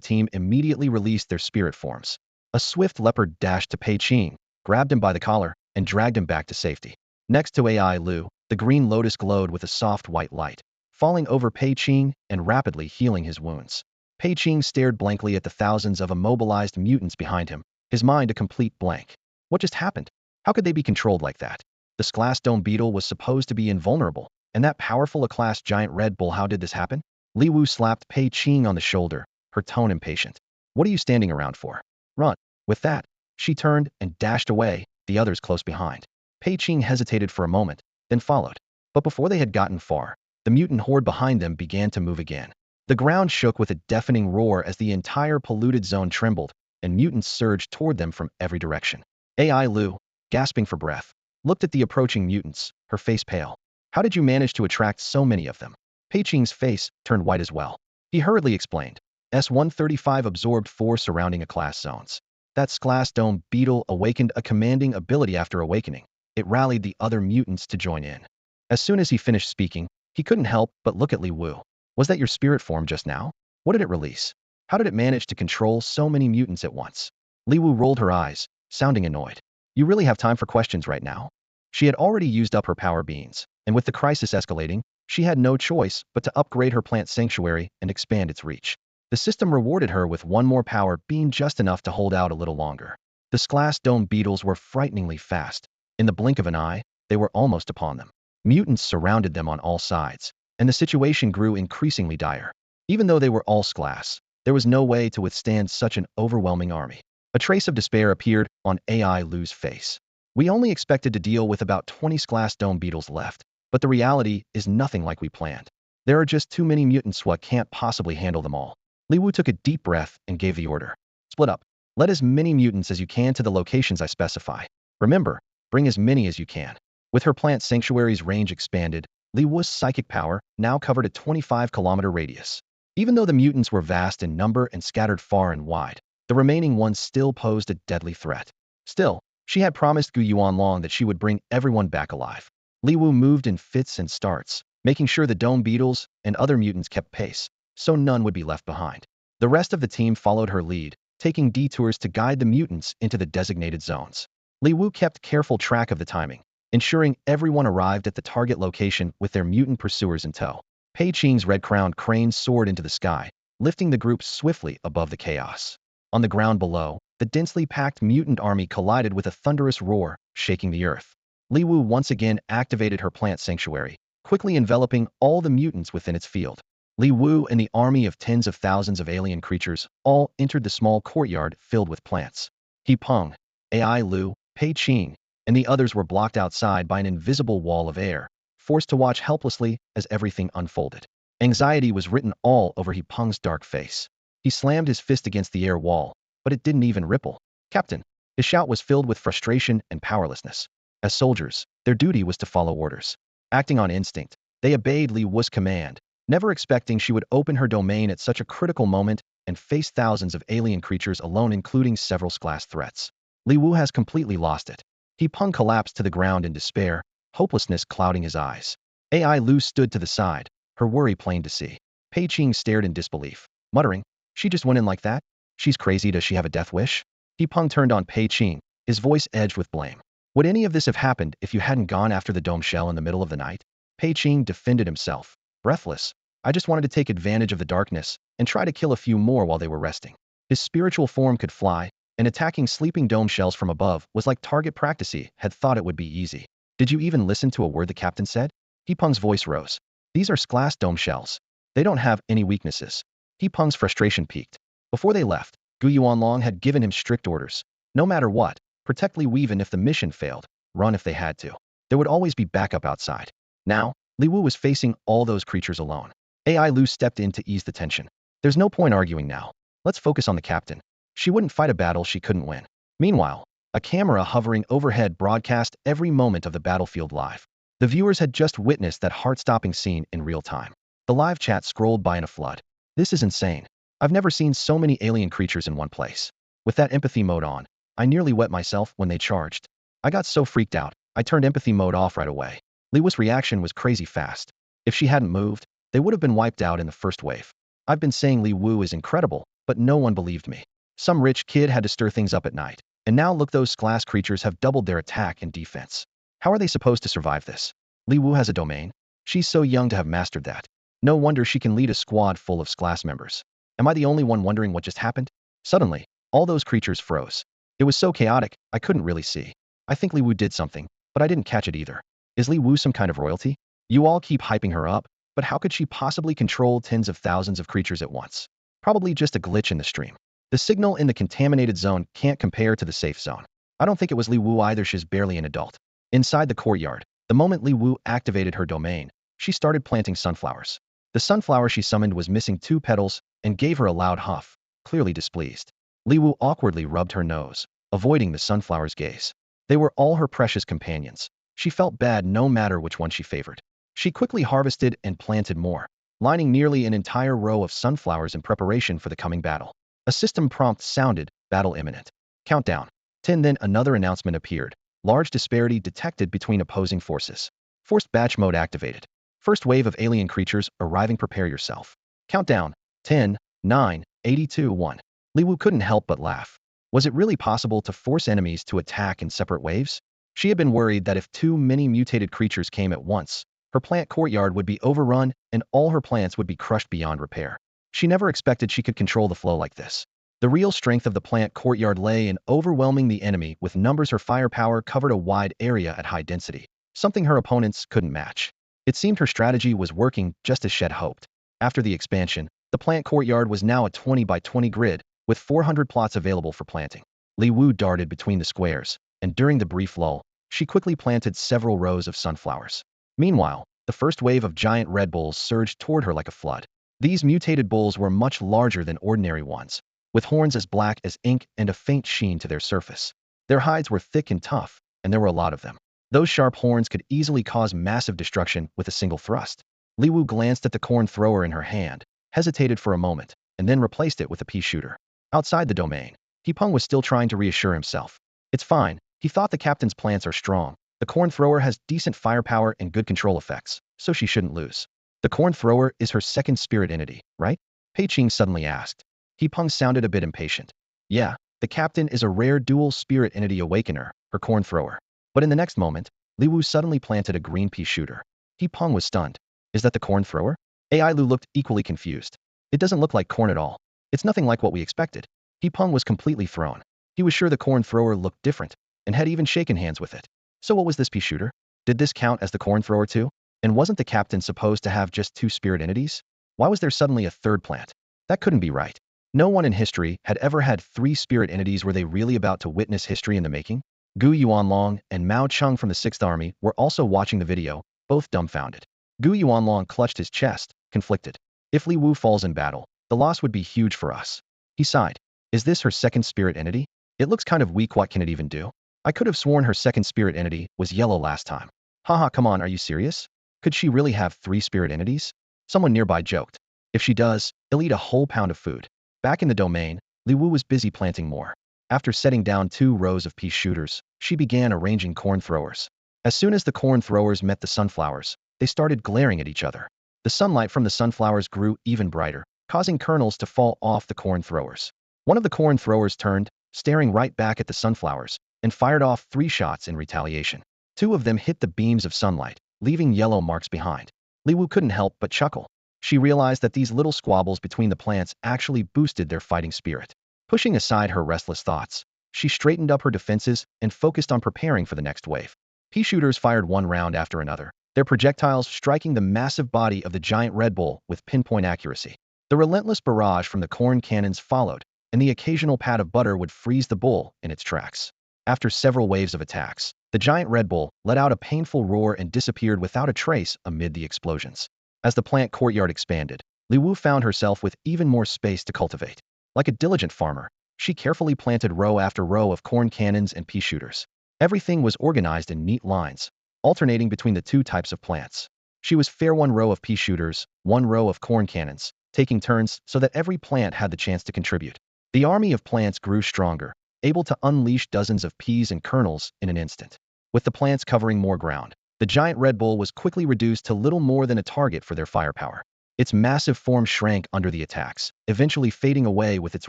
team immediately released their spirit forms. A swift leopard dashed to Pei Qing, grabbed him by the collar, and dragged him back to safety. Next to AI Lu, the green lotus glowed with a soft white light, falling over Pei Qing and rapidly healing his wounds. Pei Qing stared blankly at the thousands of immobilized mutants behind him, his mind a complete blank. What just happened? How could they be controlled like that? The glass dome beetle was supposed to be invulnerable, and that powerful A-class giant Red Bull, how did this happen? Li Wu slapped Pei Qing on the shoulder, her tone impatient. What are you standing around for? Run. With that, she turned and dashed away, the others close behind. Pei Qing hesitated for a moment, then followed. But before they had gotten far, the mutant horde behind them began to move again. The ground shook with a deafening roar as the entire polluted zone trembled, and mutants surged toward them from every direction. AI Lu, gasping for breath, looked at the approaching mutants, her face pale. How did you manage to attract so many of them? Pei Qing's face turned white as well. He hurriedly explained. S-135 absorbed 4 surrounding A-class zones. That glass dome beetle awakened a commanding ability. After awakening, it rallied the other mutants to join in. As soon as he finished speaking, he couldn't help but look at Li Wu. Was that your spirit form just now? What did it release? How did it manage to control so many mutants at once? Li Wu rolled her eyes, sounding annoyed. You really have time for questions right now? She had already used up her power beans, and with the crisis escalating, she had no choice but to upgrade her plant sanctuary and expand its reach. The system rewarded her with one more power beam, just enough to hold out a little longer. The glass dome beetles were frighteningly fast. In the blink of an eye, they were almost upon them. Mutants surrounded them on all sides, and the situation grew increasingly dire. Even though they were all glass, there was no way to withstand such an overwhelming army. A trace of despair appeared on AI Lu's face. We only expected to deal with about 20 glass dome beetles left, but the reality is nothing like we planned. There are just too many mutants, what can't possibly handle them all. Li Wu took a deep breath and gave the order. Split up. Let as many mutants as you can to the locations I specify. Remember, bring as many as you can. With her plant sanctuary's range expanded, Li Wu's psychic power now covered a 25-kilometer radius. Even though the mutants were vast in number and scattered far and wide, the remaining ones still posed a deadly threat. Still, she had promised Gu Yuanlong that she would bring everyone back alive. Li Wu moved in fits and starts, making sure the dome beetles and other mutants kept pace, so none would be left behind. The rest of the team followed her lead, taking detours to guide the mutants into the designated zones. Li Wu kept careful track of the timing, ensuring everyone arrived at the target location with their mutant pursuers in tow. Pei Qing's red-crowned crane soared into the sky, lifting the group swiftly above the chaos. On the ground below, the densely packed mutant army collided with a thunderous roar, shaking the earth. Li Wu once again activated her plant sanctuary, quickly enveloping all the mutants within its field. Li Wu and the army of tens of thousands of alien creatures all entered the small courtyard filled with plants. He Peng, Ai Lu, Pei Qing, and the others were blocked outside by an invisible wall of air, forced to watch helplessly as everything unfolded. Anxiety was written all over He Peng's dark face. He slammed his fist against the air wall, but it didn't even ripple. "Captain!" His shout was filled with frustration and powerlessness. As soldiers, their duty was to follow orders. Acting on instinct, they obeyed Li Wu's command, never expecting she would open her domain at such a critical moment and face thousands of alien creatures alone, including several class threats. Li Wu has completely lost it. He Peng collapsed to the ground in despair, hopelessness clouding his eyes. Ai Lu stood to the side, her worry plain to see. Pei Qing stared in disbelief, muttering, "She just went in like that? She's crazy. Does she have a death wish?" He Peng turned on Pei Qing, his voice edged with blame. "Would any of this have happened if you hadn't gone after the dome shell in the middle of the night?" Pei Qing defended himself, breathless. "I just wanted to take advantage of the darkness and try to kill a few more while they were resting." His spiritual form could fly, and attacking sleeping dome shells from above was like target practice. He had thought it would be easy. "Did you even listen to a word the captain said?" He Peng's voice rose. "These are glass dome shells. They don't have any weaknesses." He Peng's frustration peaked. Before they left, Gu Yuanlong had given him strict orders. No matter what, protect Li Wu even if the mission failed, run if they had to. There would always be backup outside. Now, Li Wu was facing all those creatures alone. Ai Lu stepped in to ease the tension. "There's no point arguing now. Let's focus on the captain. She wouldn't fight a battle she couldn't win." Meanwhile, a camera hovering overhead broadcast every moment of the battlefield live. The viewers had just witnessed that heart-stopping scene in real time. The live chat scrolled by in a flood. "This is insane. I've never seen so many alien creatures in one place." With that empathy mode on, I nearly wet myself when they charged. I got so freaked out, I turned empathy mode off right away. Li Wu's reaction was crazy fast. If she hadn't moved, they would have been wiped out in the first wave. I've been saying Li Wu is incredible, but no one believed me. Some rich kid had to stir things up at night. And now look, those glass creatures have doubled their attack and defense. How are they supposed to survive this? Li Wu has a domain. She's so young to have mastered that. No wonder she can lead a squad full of class members. Am I the only one wondering what just happened? Suddenly, all those creatures froze. It was so chaotic, I couldn't really see. I think Li Wu did something, but I didn't catch it either. Is Li Wu some kind of royalty? You all keep hyping her up, but how could she possibly control tens of thousands of creatures at once? Probably just a glitch in the stream. The signal in the contaminated zone can't compare to the safe zone. I don't think it was Li Wu either. She's barely an adult. Inside the courtyard, the moment Li Wu activated her domain, she started planting sunflowers. The sunflower she summoned was missing 2 petals and gave her a loud huff, clearly displeased. Li Wu awkwardly rubbed her nose, avoiding the sunflower's gaze. They were all her precious companions. She felt bad no matter which one she favored. She quickly harvested and planted more, lining nearly an entire row of sunflowers in preparation for the coming battle. A system prompt sounded, "Battle imminent." Countdown. 10. Then another announcement appeared. Large disparity detected between opposing forces. Forced batch mode activated. First wave of alien creatures arriving. Prepare yourself. Countdown. 10, 9, 82, 1. Li Wu couldn't help but laugh. Was it really possible to force enemies to attack in separate waves? She had been worried that if too many mutated creatures came at once, her plant courtyard would be overrun and all her plants would be crushed beyond repair. She never expected she could control the flow like this. The real strength of the plant courtyard lay in overwhelming the enemy with numbers. Her firepower covered a wide area at high density, something her opponents couldn't match. It seemed her strategy was working just as she had hoped. After the expansion, the plant courtyard was now a 20 by 20 grid, with 400 plots available for planting. Li Wu darted between the squares, and during the brief lull, she quickly planted several rows of sunflowers. Meanwhile, the first wave of giant red bulls surged toward her like a flood. These mutated bulls were much larger than ordinary ones, with horns as black as ink and a faint sheen to their surface. Their hides were thick and tough, and there were a lot of them. Those sharp horns could easily cause massive destruction with a single thrust. Li Wu glanced at the corn thrower in her hand, hesitated for a moment, and then replaced it with a pea shooter. Outside the domain, He Peng was still trying to reassure himself. It's fine. He thought the captain's plants are strong. The corn thrower has decent firepower and good control effects, so she shouldn't lose. The corn thrower is her second spirit entity, right? Pei Qing suddenly asked. He Peng sounded a bit impatient. Yeah, the captain is a rare dual spirit entity awakener, her corn thrower. But in the next moment, Li Wu suddenly planted a green pea shooter. He Peng was stunned. Is that the corn thrower? Ai Lu looked equally confused. It doesn't look like corn at all. It's nothing like what we expected. He Peng was completely thrown. He was sure the corn thrower looked different, and had even shaken hands with it. So what was this pea shooter? Did this count as the corn thrower too? And wasn't the captain supposed to have just two spirit entities? Why was there suddenly a third plant? That couldn't be right. No one in history had ever had three spirit entities. Were they really about to witness history in the making? Gu Yuanlong and Mao Cheng from the 6th Army were also watching the video, both dumbfounded. Gu Yuanlong clutched his chest, conflicted. If Li Wu falls in battle, the loss would be huge for us. He sighed. Is this her second spirit entity? It looks kind of weak. What can it even do? I could have sworn her second spirit entity was yellow last time. Haha, come on, are you serious? Could she really have three spirit entities? Someone nearby joked. If she does, he'll eat a whole pound of food. Back in the domain, Li Wu was busy planting more. After setting down 2 rows of pea shooters, she began arranging corn throwers. As soon as the corn throwers met the sunflowers, they started glaring at each other. The sunlight from the sunflowers grew even brighter, causing kernels to fall off the corn throwers. One of the corn throwers turned, staring right back at the sunflowers, and fired off 3 shots in retaliation. 2 of them hit the beams of sunlight, leaving yellow marks behind. Li Wu couldn't help but chuckle. She realized that these little squabbles between the plants actually boosted their fighting spirit. Pushing aside her restless thoughts, she straightened up her defenses and focused on preparing for the next wave. Pea shooters fired one round after another, their projectiles striking the massive body of the giant Red Bull with pinpoint accuracy. The relentless barrage from the corn cannons followed, and the occasional pat of butter would freeze the bull in its tracks. After several waves of attacks, the giant Red Bull let out a painful roar and disappeared without a trace amid the explosions. As the plant courtyard expanded, Li Wu found herself with even more space to cultivate. Like a diligent farmer, she carefully planted row after row of corn cannons and pea shooters. Everything was organized in neat lines, alternating between the 2 types of plants. She was fair 1 row of pea shooters, 1 row of corn cannons, taking turns so that every plant had the chance to contribute. The army of plants grew stronger, able to unleash dozens of peas and kernels in an instant. With the plants covering more ground, the giant Red Bull was quickly reduced to little more than a target for their firepower. Its massive form shrank under the attacks, eventually fading away with its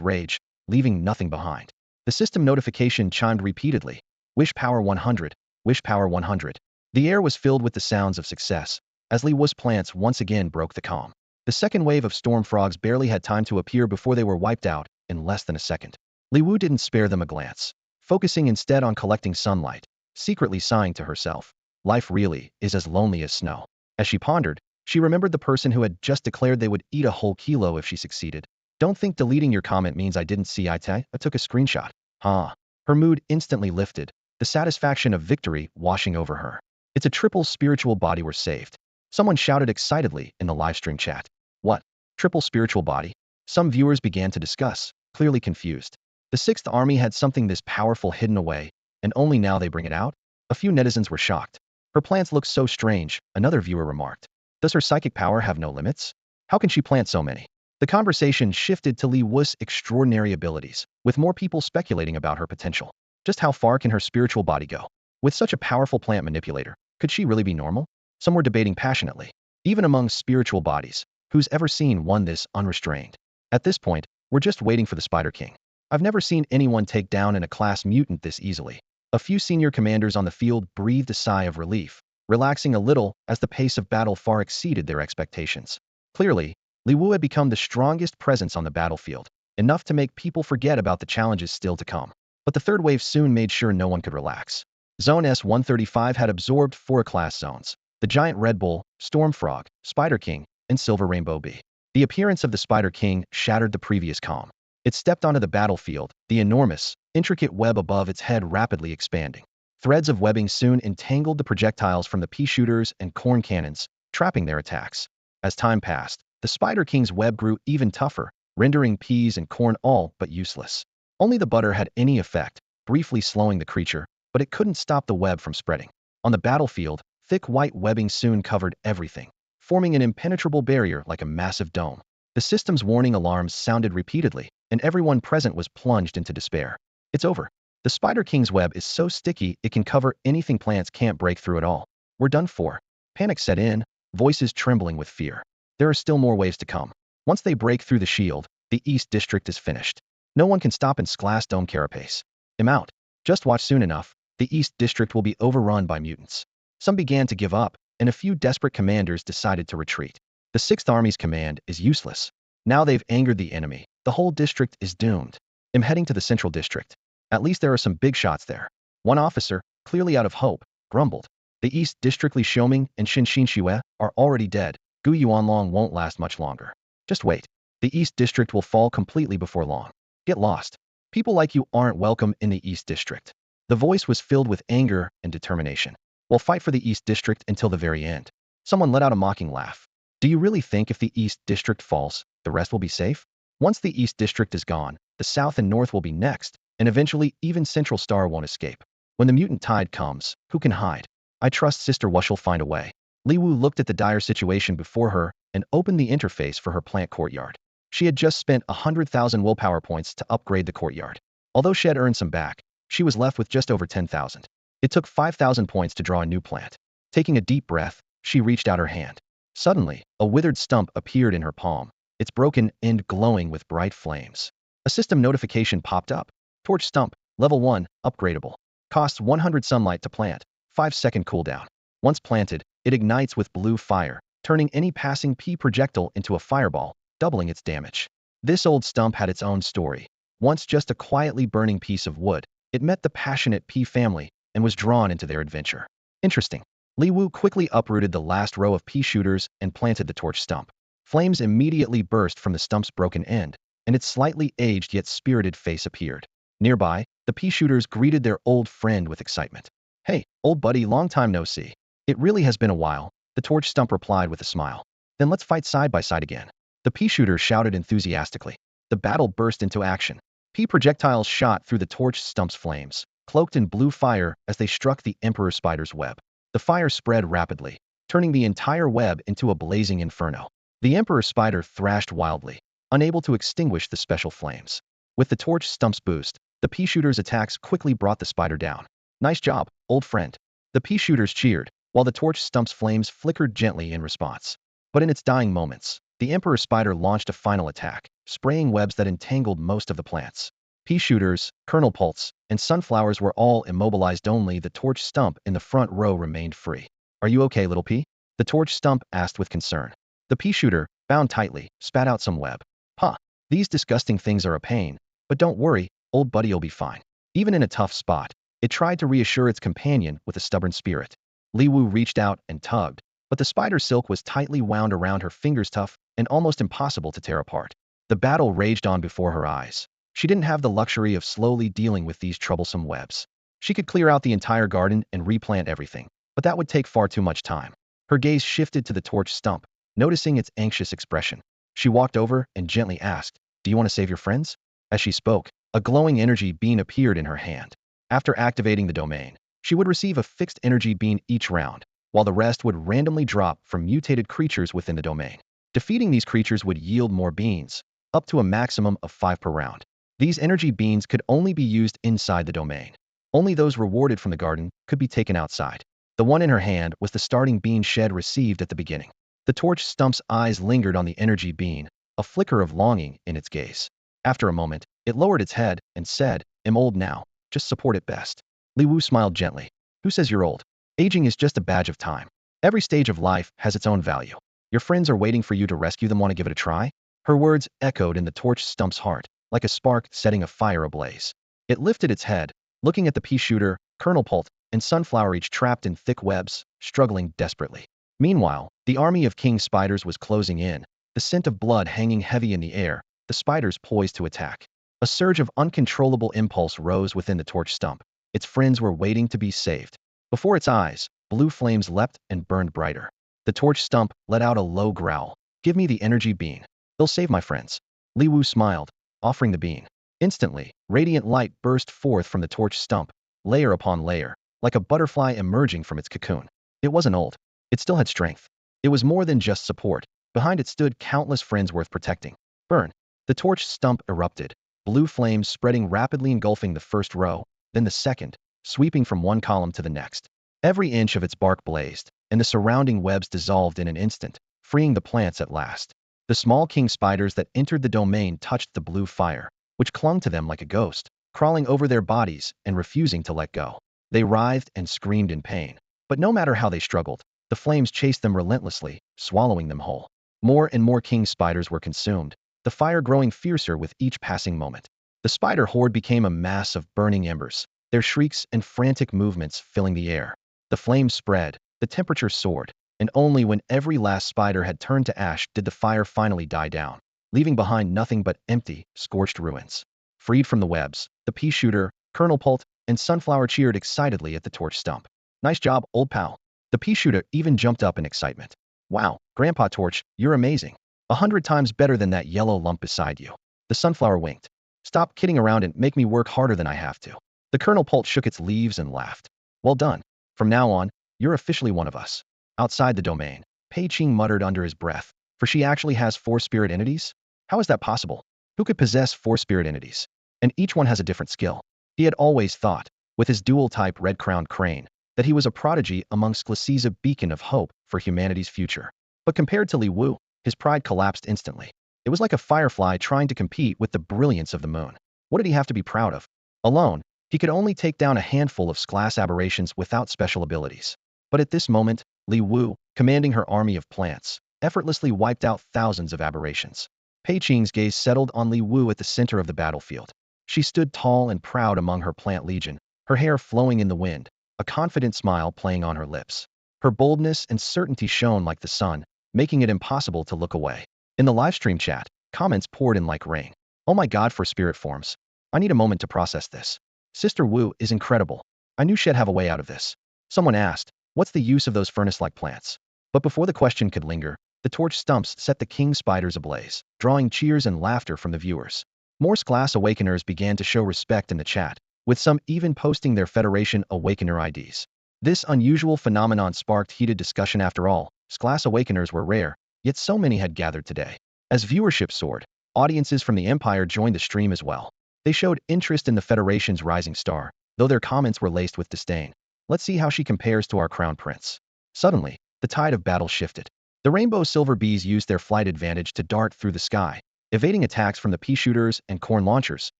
rage, leaving nothing behind. The system notification chimed repeatedly. Wish power 100, wish power 100. The air was filled with the sounds of success, as Li Wu's plants once again broke the calm. The second wave of storm frogs barely had time to appear before they were wiped out in less than a second. Li Wu didn't spare them a glance, focusing instead on collecting sunlight, secretly sighing to herself. Life really is as lonely as snow. As she pondered, she remembered the person who had just declared they would eat a whole kilo if she succeeded. Don't think deleting your comment means I didn't see I took a screenshot. Huh. Her mood instantly lifted, the satisfaction of victory washing over her. It's a triple spiritual body we're saved. Someone shouted excitedly in the livestream chat. What? Triple spiritual body? Some viewers began to discuss, clearly confused. The 6th Army had something this powerful hidden away, and only now they bring it out? A few netizens were shocked. Her plants look so strange, another viewer remarked. Does her psychic power have no limits? How can she plant so many? The conversation shifted to Li Wu's extraordinary abilities, with more people speculating about her potential. Just how far can her spiritual body go? With such a powerful plant manipulator, could she really be normal? Some were debating passionately. Even among spiritual bodies, who's ever seen one this unrestrained? At this point, we're just waiting for the Spider King. I've never seen anyone take down a class mutant this easily. A few senior commanders on the field breathed a sigh of relief, relaxing a little as the pace of battle far exceeded their expectations. Clearly, Li Wu had become the strongest presence on the battlefield, enough to make people forget about the challenges still to come. But the third wave soon made sure no one could relax. Zone S-135 had absorbed 4 class zones: the giant Red Bull, Storm Frog, Spider King, and Silver Rainbow Bee. The appearance of the Spider King shattered the previous calm. It stepped onto the battlefield, the enormous, intricate web above its head rapidly expanding. Threads of webbing soon entangled the projectiles from the pea shooters and corn cannons, trapping their attacks. As time passed, the Spider King's web grew even tougher, rendering peas and corn all but useless. Only the butter had any effect, briefly slowing the creature, but it couldn't stop the web from spreading. On the battlefield, thick white webbing soon covered everything, forming an impenetrable barrier like a massive dome. The system's warning alarms sounded repeatedly, and everyone present was plunged into despair. It's over. The Spider King's web is so sticky it can cover anything plants can't break through at all. We're done for. Panic set in, voices trembling with fear. There are still more waves to come. Once they break through the shield, the East District is finished. No one can stop its glass dome carapace. I'm out. Just watch soon enough, the East District will be overrun by mutants. Some began to give up, and a few desperate commanders decided to retreat. The 6th Army's command is useless. Now they've angered the enemy. The whole district is doomed. I'm heading to the Central District. At least there are some big shots there. One officer, clearly out of hope, grumbled. The East District Li Xiaoming and Xin Xinxue are already dead. Gu Yuanlong won't last much longer. Just wait. The East District will fall completely before long. Get lost. People like you aren't welcome in the East District. The voice was filled with anger and determination. We'll fight for the East District until the very end. Someone let out a mocking laugh. Do you really think if the East District falls, the rest will be safe? Once the East District is gone, the South and North will be next, and eventually even Central Star won't escape. When the mutant tide comes, who can hide? I trust Sister Wush'll find a way. Li Wu looked at the dire situation before her and opened the interface for her plant courtyard. She had just spent 100,000 willpower points to upgrade the courtyard. Although she had earned some back, she was left with just over 10,000. It took 5,000 points to draw a new plant. Taking a deep breath, she reached out her hand. Suddenly, a withered stump appeared in her palm, its broken end glowing with bright flames. A system notification popped up. Torch stump, level 1, upgradable. Costs 100 sunlight to plant, 5-second cooldown. Once planted, it ignites with blue fire, turning any passing P projectile into a fireball, doubling its damage. This old stump had its own story. Once just a quietly burning piece of wood, it met the passionate P family and was drawn into their adventure. Interesting. Li Wu quickly uprooted the last row of pea shooters and planted the torch stump. Flames immediately burst from the stump's broken end, and its slightly aged yet spirited face appeared. Nearby, the pea shooters greeted their old friend with excitement. Hey, old buddy, long time no see. It really has been a while, the torch stump replied with a smile. Then let's fight side by side again. The pea shooters shouted enthusiastically. The battle burst into action. Pea projectiles shot through the torch stump's flames, cloaked in blue fire as they struck the Emperor Spider's web. The fire spread rapidly, turning the entire web into a blazing inferno. The Emperor Spider thrashed wildly, unable to extinguish the special flames. With the torch stump's boost, the pea shooter's attacks quickly brought the spider down. Nice job, old friend. The pea shooters cheered, while the torch stump's flames flickered gently in response. But in its dying moments, the Emperor Spider launched a final attack, spraying webs that entangled most of the plants. Pea shooters, kernel pulse, and sunflowers were all immobilized. Only the torch stump in the front row remained free. Are you okay, little pea? The torch stump asked with concern. The pea shooter, bound tightly, spat out some web. Huh, these disgusting things are a pain, but don't worry, old buddy'll be fine. Even in a tough spot, it tried to reassure its companion with a stubborn spirit. Li Wu reached out and tugged, but the spider silk was tightly wound around her fingers, tough and almost impossible to tear apart. The battle raged on before her eyes. She didn't have the luxury of slowly dealing with these troublesome webs. She could clear out the entire garden and replant everything, but that would take far too much time. Her gaze shifted to the torch stump, noticing its anxious expression. She walked over and gently asked, "Do you want to save your friends?" As she spoke, a glowing energy beam appeared in her hand. After activating the domain, she would receive a fixed energy beam each round, while the rest would randomly drop from mutated creatures within the domain. Defeating these creatures would yield more beans, up to a maximum of 5 per round. These energy beans could only be used inside the domain. Only those rewarded from the garden could be taken outside. The one in her hand was the starting bean shed received at the beginning. The torch stump's eyes lingered on the energy bean, a flicker of longing in its gaze. After a moment, it lowered its head and said, "I'm old now, just support it best." Li Wu smiled gently. Who says you're old? Aging is just a badge of time. Every stage of life has its own value. Your friends are waiting for you to rescue them. Want to give it a try? Her words echoed in the torch stump's heart, like a spark setting a fire ablaze. It lifted its head, looking at the pea shooter, kernel pult, and sunflower, each trapped in thick webs, struggling desperately. Meanwhile, the army of king spiders was closing in, the scent of blood hanging heavy in the air, the spiders poised to attack. A surge of uncontrollable impulse rose within the torch stump. Its friends were waiting to be saved. Before its eyes, blue flames leapt and burned brighter. The torch stump let out a low growl. "Give me the energy bean. They'll save my friends." Li Wu smiled, offering the bean. Instantly, radiant light burst forth from the torch stump, layer upon layer, like a butterfly emerging from its cocoon. It wasn't old. It still had strength. It was more than just support. Behind it stood countless friends worth protecting. Burn. The torch stump erupted, blue flames spreading rapidly, engulfing the first row, then the second, sweeping from one column to the next. Every inch of its bark blazed, and the surrounding webs dissolved in an instant, freeing the plants at last. The small king spiders that entered the domain touched the blue fire, which clung to them like a ghost, crawling over their bodies and refusing to let go. They writhed and screamed in pain, but no matter how they struggled, the flames chased them relentlessly, swallowing them whole. More and more king spiders were consumed, the fire growing fiercer with each passing moment. The spider horde became a mass of burning embers, their shrieks and frantic movements filling the air. The flames spread, the temperature soared, and only when every last spider had turned to ash did the fire finally die down, leaving behind nothing but empty, scorched ruins. Freed from the webs, the pea shooter, Colonel Pult, and Sunflower cheered excitedly at the torch stump. Nice job, old pal. The pea shooter even jumped up in excitement. Wow, Grandpa Torch, you're amazing. 100 times better than that yellow lump beside you. The Sunflower winked. Stop kidding around and make me work harder than I have to. The Colonel Pult shook its leaves and laughed. Well done. From now on, you're officially one of us. Outside the domain, Pei Qing muttered under his breath, for she actually has 4 spirit entities? How is that possible? Who could possess 4 spirit entities? And each one has a different skill. He had always thought, with his dual-type red-crowned crane, that he was a prodigy amongst Glacis, a beacon of hope for humanity's future. But compared to Li Wu, his pride collapsed instantly. It was like a firefly trying to compete with the brilliance of the moon. What did he have to be proud of? Alone, he could only take down a handful of class aberrations without special abilities. But at this moment, Li Wu, commanding her army of plants, effortlessly wiped out thousands of aberrations. Pei Qing's gaze settled on Li Wu at the center of the battlefield. She stood tall and proud among her plant legion, her hair flowing in the wind, a confident smile playing on her lips. Her boldness and certainty shone like the sun, making it impossible to look away. In the livestream chat, comments poured in like rain. Oh my god, for spirit forms. I need a moment to process this. Sister Wu is incredible. I knew she'd have a way out of this. Someone asked, what's the use of those furnace-like plants? But before the question could linger, the torch stumps set the king spiders ablaze, drawing cheers and laughter from the viewers. More Class Awakeners began to show respect in the chat, with some even posting their Federation Awakener IDs. This unusual phenomenon sparked heated discussion. After all, Class Awakeners were rare, yet so many had gathered today. As viewership soared, audiences from the Empire joined the stream as well. They showed interest in the Federation's rising star, though their comments were laced with disdain. Let's see how she compares to our crown prince. Suddenly, the tide of battle shifted. The rainbow silver bees used their flight advantage to dart through the sky, evading attacks from the pea shooters and corn launchers,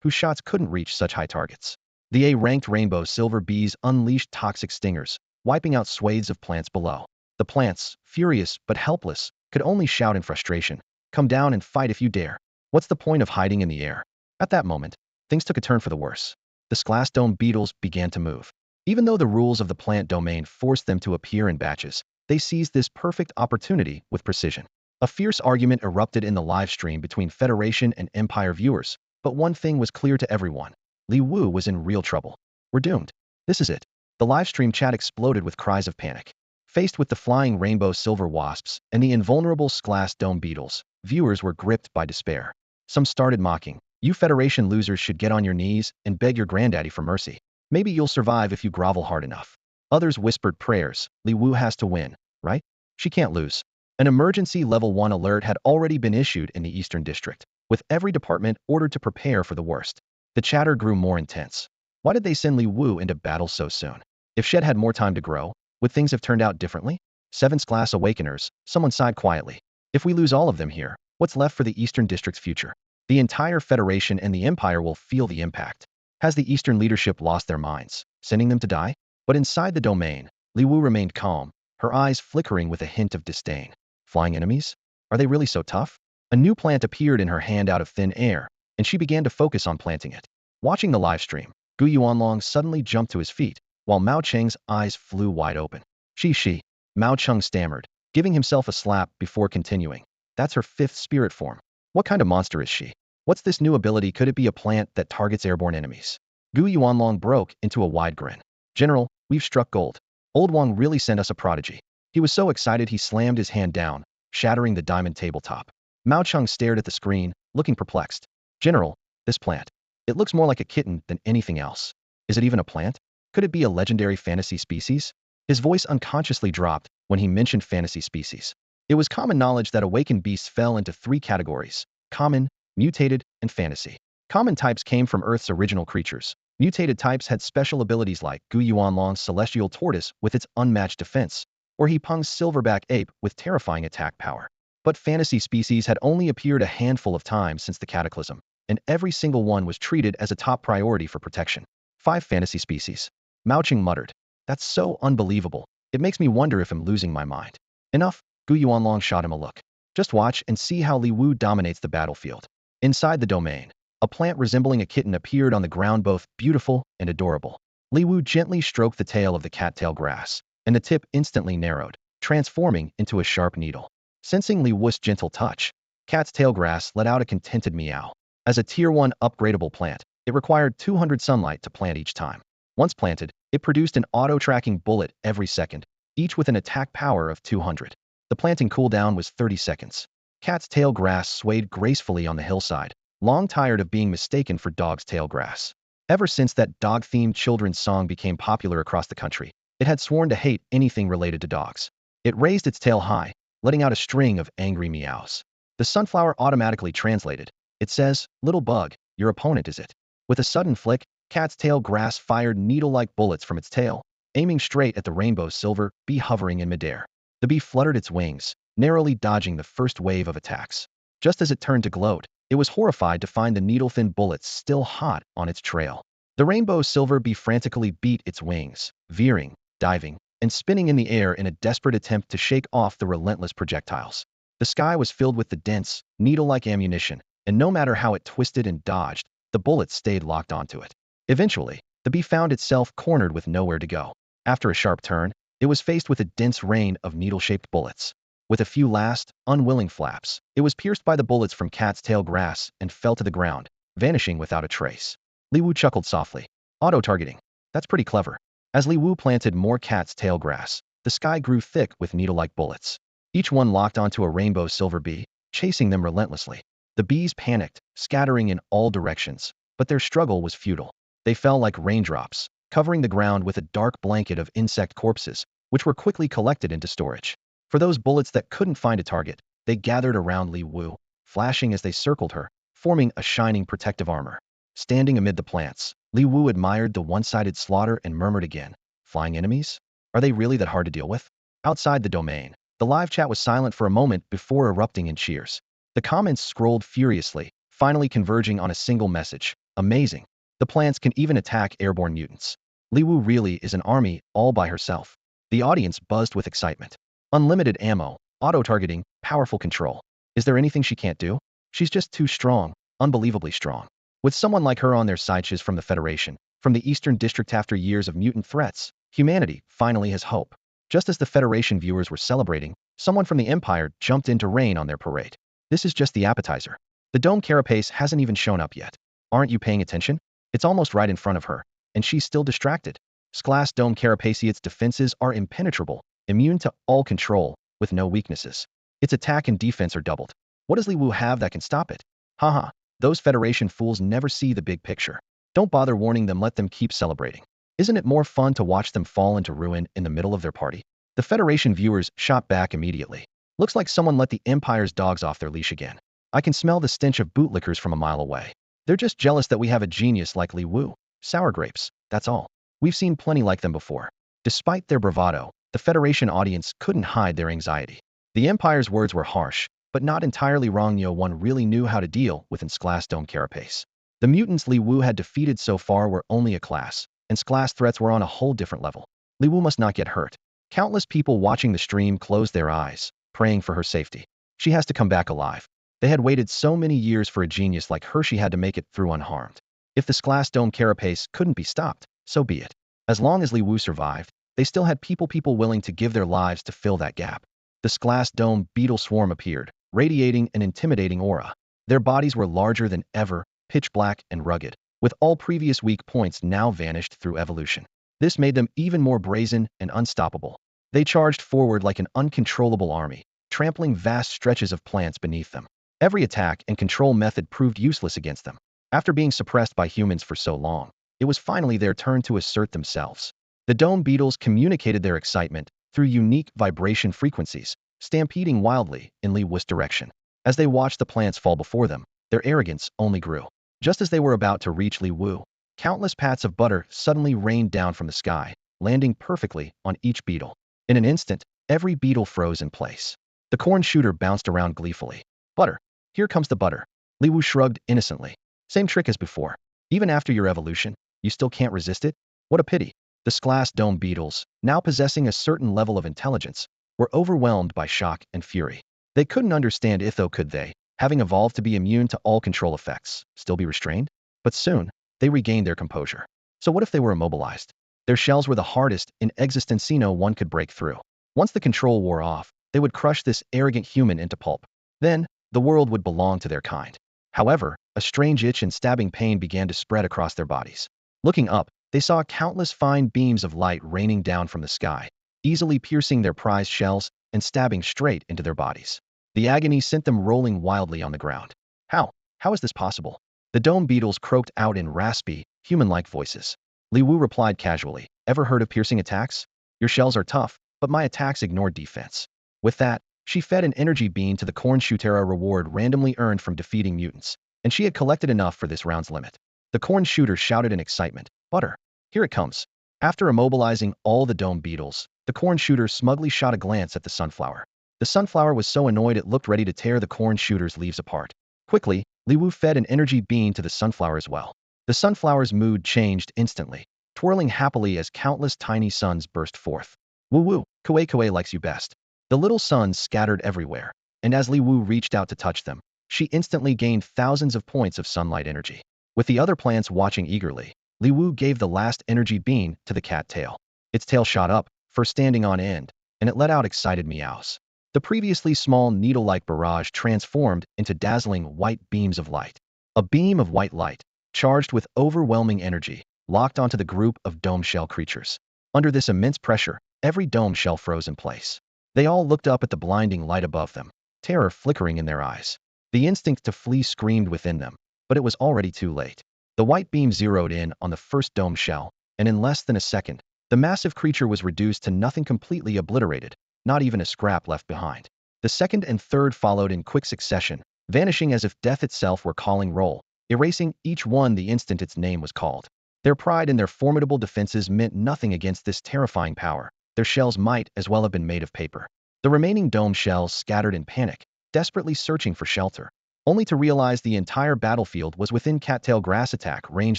whose shots couldn't reach such high targets. The A-ranked rainbow silver bees unleashed toxic stingers, wiping out swathes of plants below. The plants, furious but helpless, could only shout in frustration, "Come down and fight if you dare. What's the point of hiding in the air?" At that moment, things took a turn for the worse. The glass dome beetles began to move. Even though the rules of the plant domain forced them to appear in batches, they seized this perfect opportunity with precision. A fierce argument erupted in the live stream between Federation and Empire viewers, but one thing was clear to everyone. Li Wu was in real trouble. We're doomed. This is it. The live stream chat exploded with cries of panic. Faced with the flying rainbow silver wasps and the invulnerable glass dome beetles, viewers were gripped by despair. Some started mocking. You Federation losers should get on your knees and beg your granddaddy for mercy. Maybe you'll survive if you grovel hard enough. Others whispered prayers. Li Wu has to win, right? She can't lose. An emergency level 1 alert had already been issued in the Eastern District, with every department ordered to prepare for the worst. The chatter grew more intense. Why did they send Li Wu into battle so soon? If she had had more time to grow, would things have turned out differently? 7 Class Awakeners, someone sighed quietly. If we lose all of them here, what's left for the Eastern District's future? The entire Federation and the Empire will feel the impact. Has the Eastern leadership lost their minds, sending them to die? But inside the domain, Li Wu remained calm, her eyes flickering with a hint of disdain. Flying enemies? Are they really so tough? A new plant appeared in her hand out of thin air, and she began to focus on planting it. Watching the live stream, Gu Yuanlong suddenly jumped to his feet, while Mao Cheng's eyes flew wide open. She. Mao Cheng stammered, giving himself a slap before continuing. That's her 5th spirit form. What kind of monster is she? What's this new ability? Could it be a plant that targets airborne enemies? Gu Yuanlong broke into a wide grin. General, we've struck gold. Old Wang really sent us a prodigy. He was so excited he slammed his hand down, shattering the diamond tabletop. Mao Cheng stared at the screen, looking perplexed. General, this plant. It looks more like a kitten than anything else. Is it even a plant? Could it be a legendary fantasy species? His voice unconsciously dropped when he mentioned fantasy species. It was common knowledge that awakened beasts fell into 3 categories: common, mutated, and fantasy. Common types came from Earth's original creatures. Mutated types had special abilities like Gu Yuanlong's celestial tortoise with its unmatched defense, or He Peng's silverback ape with terrifying attack power. But fantasy species had only appeared a handful of times since the cataclysm, and every single one was treated as a top priority for protection. 5 fantasy species. Mao Cheng muttered. That's so unbelievable. It makes me wonder if I'm losing my mind. Enough, Gu Yuanlong shot him a look. Just watch and see how Li Wu dominates the battlefield. Inside the domain, A plant resembling a kitten appeared on the ground, both beautiful and adorable. Li Wu gently stroked the tail of the cattail grass, and the tip instantly narrowed, transforming into a sharp needle. Sensing Li Wu's gentle touch, cat's tail grass let out a contented meow. As a Tier 1 upgradable plant, it required 200 sunlight to plant each time. Once planted, it produced an auto-tracking bullet every second, each with an attack power of 200. The planting cooldown was 30 seconds. Cat's tail grass swayed gracefully on the hillside, long tired of being mistaken for dog's tail grass. Ever since that dog-themed children's song became popular across the country, it had sworn to hate anything related to dogs. It raised its tail high, letting out a string of angry meows. The sunflower automatically translated. It says, "Little bug, your opponent is it." With a sudden flick, cat's tail grass fired needle-like bullets from its tail, aiming straight at the rainbow silver bee hovering in midair. The bee fluttered its wings, narrowly dodging the first wave of attacks. Just as it turned to gloat, it was horrified to find the needle-thin bullets still hot on its trail. The rainbow silver bee frantically beat its wings, veering, diving, and spinning in the air in a desperate attempt to shake off the relentless projectiles. The sky was filled with the dense, needle-like ammunition, and no matter how it twisted and dodged, the bullets stayed locked onto it. Eventually, the bee found itself cornered with nowhere to go. After a sharp turn, it was faced with a dense rain of needle-shaped bullets. With a few last, unwilling flaps, it was pierced by the bullets from cat's tail grass and fell to the ground, vanishing without a trace. Li Wu chuckled softly. Auto-targeting. That's pretty clever. As Li Wu planted more cat's tail grass, the sky grew thick with needle-like bullets. Each one locked onto a rainbow silver bee, chasing them relentlessly. The bees panicked, scattering in all directions, but their struggle was futile. They fell like raindrops, covering the ground with a dark blanket of insect corpses, which were quickly collected into storage. For those bullets that couldn't find a target, they gathered around Li Wu, flashing as they circled her, forming a shining protective armor. Standing amid the plants, Li Wu admired the one-sided slaughter and murmured again, "Flying enemies? Are they really that hard to deal with?" Outside the domain, the live chat was silent for a moment before erupting in cheers. The comments scrolled furiously, finally converging on a single message. Amazing. The plants can even attack airborne mutants. Li Wu really is an army all by herself. The audience buzzed with excitement. Unlimited ammo, auto-targeting, powerful control. Is there anything she can't do? She's just too strong, unbelievably strong. With someone like her on their side, she's from the Federation, from the Eastern District. After years of mutant threats, humanity finally has hope. Just as the Federation viewers were celebrating, someone from the Empire jumped in to rain on their parade. This is just the appetizer. The dome carapace hasn't even shown up yet. Aren't you paying attention? It's almost right in front of her, and she's still distracted. Glass dome carapace, its defenses are impenetrable, immune to all control, with no weaknesses. Its attack and defense are doubled. What does Li Wu have that can stop it? Haha, those Federation fools never see the big picture. Don't bother warning them, let them keep celebrating. Isn't it more fun to watch them fall into ruin in the middle of their party? The Federation viewers shot back immediately. Looks like someone let the Empire's dogs off their leash again. I can smell the stench of bootlickers from a mile away. They're just jealous that we have a genius like Li Wu. Sour grapes, that's all. We've seen plenty like them before. Despite their bravado, the Federation audience couldn't hide their anxiety. The Empire's words were harsh, but not entirely wrong. No one really knew how to deal with Glass dome carapace. The mutants Li Wu had defeated so far were only a class, and Glass threats were on a whole different level. Li Wu must not get hurt. Countless people watching the stream closed their eyes, praying for her safety. She has to come back alive. They had waited so many years for a genius like her. She had to make it through unharmed. If this Glass dome carapace couldn't be stopped, so be it. As long as Li Wu survived, they still had people willing to give their lives to fill that gap. This Glass dome beetle swarm appeared, radiating an intimidating aura. Their bodies were larger than ever, pitch black and rugged, with all previous weak points now vanished through evolution. This made them even more brazen and unstoppable. They charged forward like an uncontrollable army, trampling vast stretches of plants beneath them. Every attack and control method proved useless against them. After being suppressed by humans for so long, it was finally their turn to assert themselves. The dome beetles communicated their excitement through unique vibration frequencies, stampeding wildly in Li Wu's direction. As they watched the plants fall before them, their arrogance only grew. Just as they were about to reach Li Wu, countless pats of butter suddenly rained down from the sky, landing perfectly on each beetle. In an instant, every beetle froze in place. The corn shooter bounced around gleefully. Butter. Here comes the butter. Li Wu shrugged innocently. Same trick as before. Even after your evolution, you still can't resist it? What a pity. The Glass dome beetles, now possessing a certain level of intelligence, were overwhelmed by shock and fury. They couldn't understand it, though, could they? having evolved to be immune to all control effects, still be restrained? But soon, they regained their composure. So what if they were immobilized? Their shells were the hardest in existence no one could break through. Once the control wore off, they would crush this arrogant human into pulp. Then, the world would belong to their kind. However, a strange itch and stabbing pain began to spread across their bodies. Looking up, they saw countless fine beams of light raining down from the sky, easily piercing their prized shells and stabbing straight into their bodies. The agony sent them rolling wildly on the ground. How? How is this possible? The dome beetles croaked out in raspy, human-like voices. Li Wu replied casually, ever heard of piercing attacks? Your shells are tough, but my attacks ignore defense. With that, she fed an energy bean to the corn shooter, reward randomly earned from defeating mutants, and she had collected enough for this round's limit. The corn shooter shouted in excitement, butter. Here it comes. After immobilizing all the dome beetles, the corn shooter smugly shot a glance at the sunflower. The sunflower was so annoyed it looked ready to tear the corn shooter's leaves apart. Quickly, Li Wu fed an energy bean to the sunflower as well. The sunflower's mood changed instantly, twirling happily as countless tiny suns burst forth. Woo woo, Kue Kue likes you best. The little suns scattered everywhere, and as Li Wu reached out to touch them, she instantly gained thousands of points of sunlight energy. With the other plants watching eagerly, Li Wu gave the last energy bean to the cat tail. Its tail shot up, first standing on end, and it let out excited meows. The previously small needle-like barrage transformed into dazzling white beams of light. A beam of white light, charged with overwhelming energy, locked onto the group of dome shell creatures. Under this immense pressure, every dome shell froze in place. They all looked up at the blinding light above them, terror flickering in their eyes. The instinct to flee screamed within them, but it was already too late. The white beam zeroed in on the first dome shell, and in less than a second, the massive creature was reduced to nothing, completely obliterated, not even a scrap left behind. The second and third followed in quick succession, vanishing as if death itself were calling roll, erasing each one the instant its name was called. Their pride in their formidable defenses meant nothing against this terrifying power. Their shells might as well have been made of paper. The remaining dome shells scattered in panic, desperately searching for shelter, only to realize the entire battlefield was within cattail grass attack range.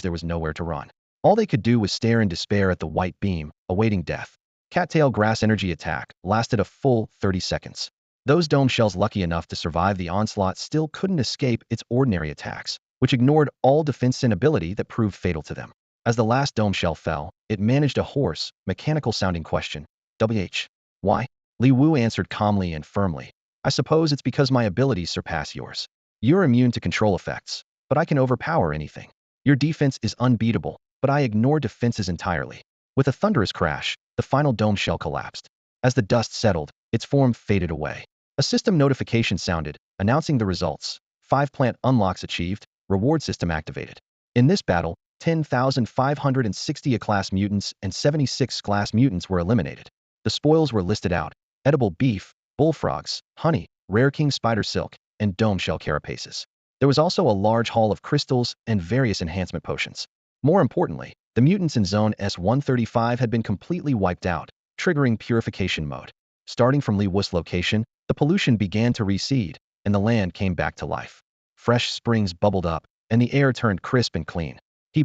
There was nowhere to run. All they could do was stare in despair at the white beam, awaiting death. Cattail grass energy attack lasted a full 30 seconds. Those dome shells lucky enough to survive the onslaught still couldn't escape its ordinary attacks, which ignored all defense and ability that proved fatal to them. As the last dome shell fell, it managed a hoarse, mechanical-sounding question. WH. Why? Li Wu answered calmly and firmly. I suppose it's because my abilities surpass yours. You're immune to control effects, but I can overpower anything. Your defense is unbeatable, but I ignore defenses entirely. With a thunderous crash, the final dome shell collapsed. As the dust settled, its form faded away. A system notification sounded, announcing the results. 5 plant unlocks achieved, reward system activated. In this battle, 10,560 A-class mutants and 76 class mutants were eliminated. The spoils were listed out: edible beef, bullfrogs, honey, rare king spider silk, and dome shell carapaces. There was also a large haul of crystals and various enhancement potions. More importantly, the mutants in Zone S-135 had been completely wiped out, triggering Purification mode. Starting from Li Wu's location, the pollution began to recede, and the land came back to life. Fresh springs bubbled up, and the air turned crisp and clean.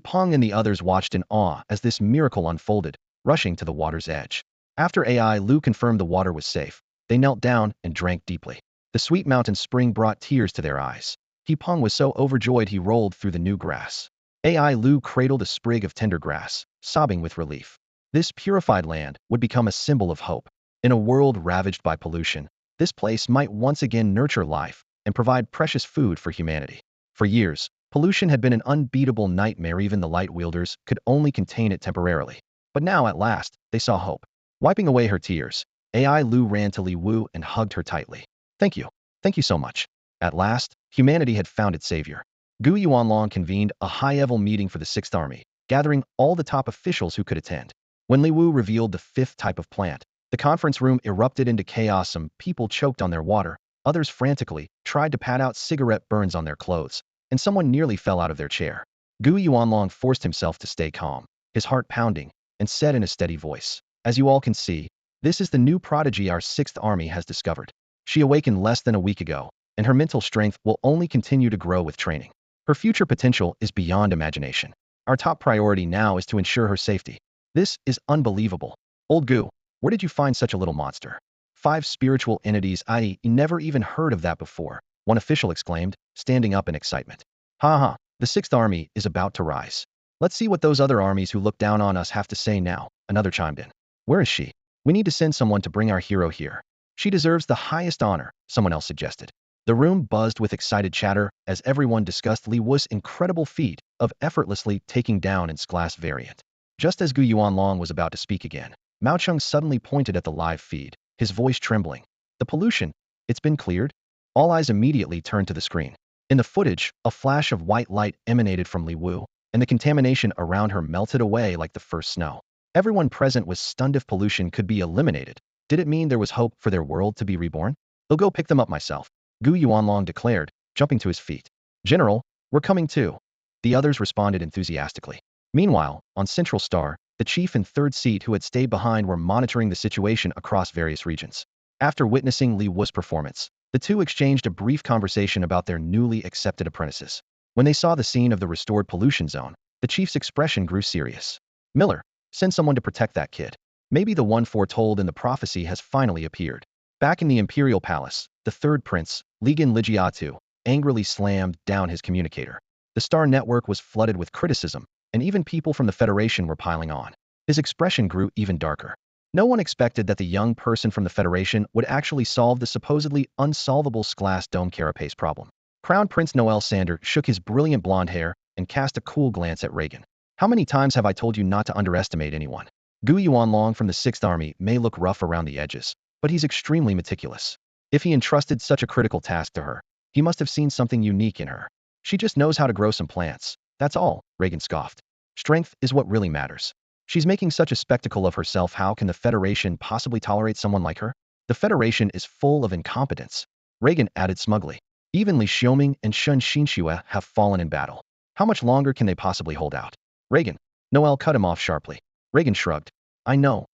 Peng and the others watched in awe as this miracle unfolded, rushing to the water's edge. After AI Lu confirmed the water was safe, they knelt down and drank deeply. The sweet mountain spring brought tears to their eyes. Peng was so overjoyed he rolled through the new grass. AI Lu cradled a sprig of tender grass, sobbing with relief. This purified land would become a symbol of hope. In a world ravaged by pollution, this place might once again nurture life and provide precious food for humanity. For years, pollution had been an unbeatable nightmare. Even the light wielders could only contain it temporarily. But now, at last, they saw hope. Wiping away her tears, AI Lu ran to Li Wu and hugged her tightly. Thank you. Thank you so much. At last, humanity had found its savior. Gu Yuanlong convened a high-level meeting for the 6th Army, gathering all the top officials who could attend. When Li Wu revealed the 5th type of plant, the conference room erupted into chaos. Some people choked on their water, others frantically tried to pat out cigarette burns on their clothes, and someone nearly fell out of their chair. Gu Yuanlong forced himself to stay calm, his heart pounding, and said in a steady voice, "As you all can see, this is the new prodigy our 6th Army has discovered. She awakened less than a week ago, and her mental strength will only continue to grow with training. Her future potential is beyond imagination. Our top priority now is to ensure her safety. This is unbelievable. Old Gu, where did you find such a little monster? 5 spiritual entities, I never even heard of that before. one official exclaimed, standing up in excitement. Ha ha, the Sixth Army is about to rise. Let's see what those other armies who look down on us have to say now, another chimed in. Where is she? We need to send someone to bring our hero here. She deserves the highest honor, someone else suggested. The room buzzed with excited chatter as everyone discussed Li Wu's incredible feat of effortlessly taking down its glass variant. Just as Gu Yuanlong was about to speak again, Mao Cheng suddenly pointed at the live feed, his voice trembling. The pollution, it's been cleared? All eyes immediately turned to the screen. In the footage, a flash of white light emanated from Li Wu, and the contamination around her melted away like the first snow. Everyone present was stunned. If pollution could be eliminated, did it mean there was hope for their world to be reborn? I'll go pick them up myself, Gu Yuanlong declared, jumping to his feet. General, we're coming too. The others responded enthusiastically. Meanwhile, on Central Star, the chief and third seat who had stayed behind were monitoring the situation across various regions. After witnessing Li Wu's performance, the two exchanged a brief conversation about their newly accepted apprentices. When they saw the scene of the restored pollution zone, the chief's expression grew serious. Miller, send someone to protect that kid. Maybe the one foretold in the prophecy has finally appeared. Back in the Imperial Palace, the third prince, Ligan Lijiatu, angrily slammed down his communicator. The Star Network was flooded with criticism, and even people from the Federation were piling on. His expression grew even darker. No one expected that the young person from the Federation would actually solve the supposedly unsolvable glass dome carapace problem. Crown Prince Noel Sander shook his brilliant blonde hair and cast a cool glance at Reagan. How many times have I told you not to underestimate anyone? Gu Yuanlong from the Sixth Army may look rough around the edges, but he's extremely meticulous. If he entrusted such a critical task to her, he must have seen something unique in her. She just knows how to grow some plants. That's all, Reagan scoffed. Strength is what really matters. She's making such a spectacle of herself. How can the Federation possibly tolerate someone like her? The Federation is full of incompetence, Reagan added smugly. Even Li Xiaoming and Shun Xinxue have fallen in battle. How much longer can they possibly hold out? Reagan. Noel cut him off sharply. Reagan shrugged. I know,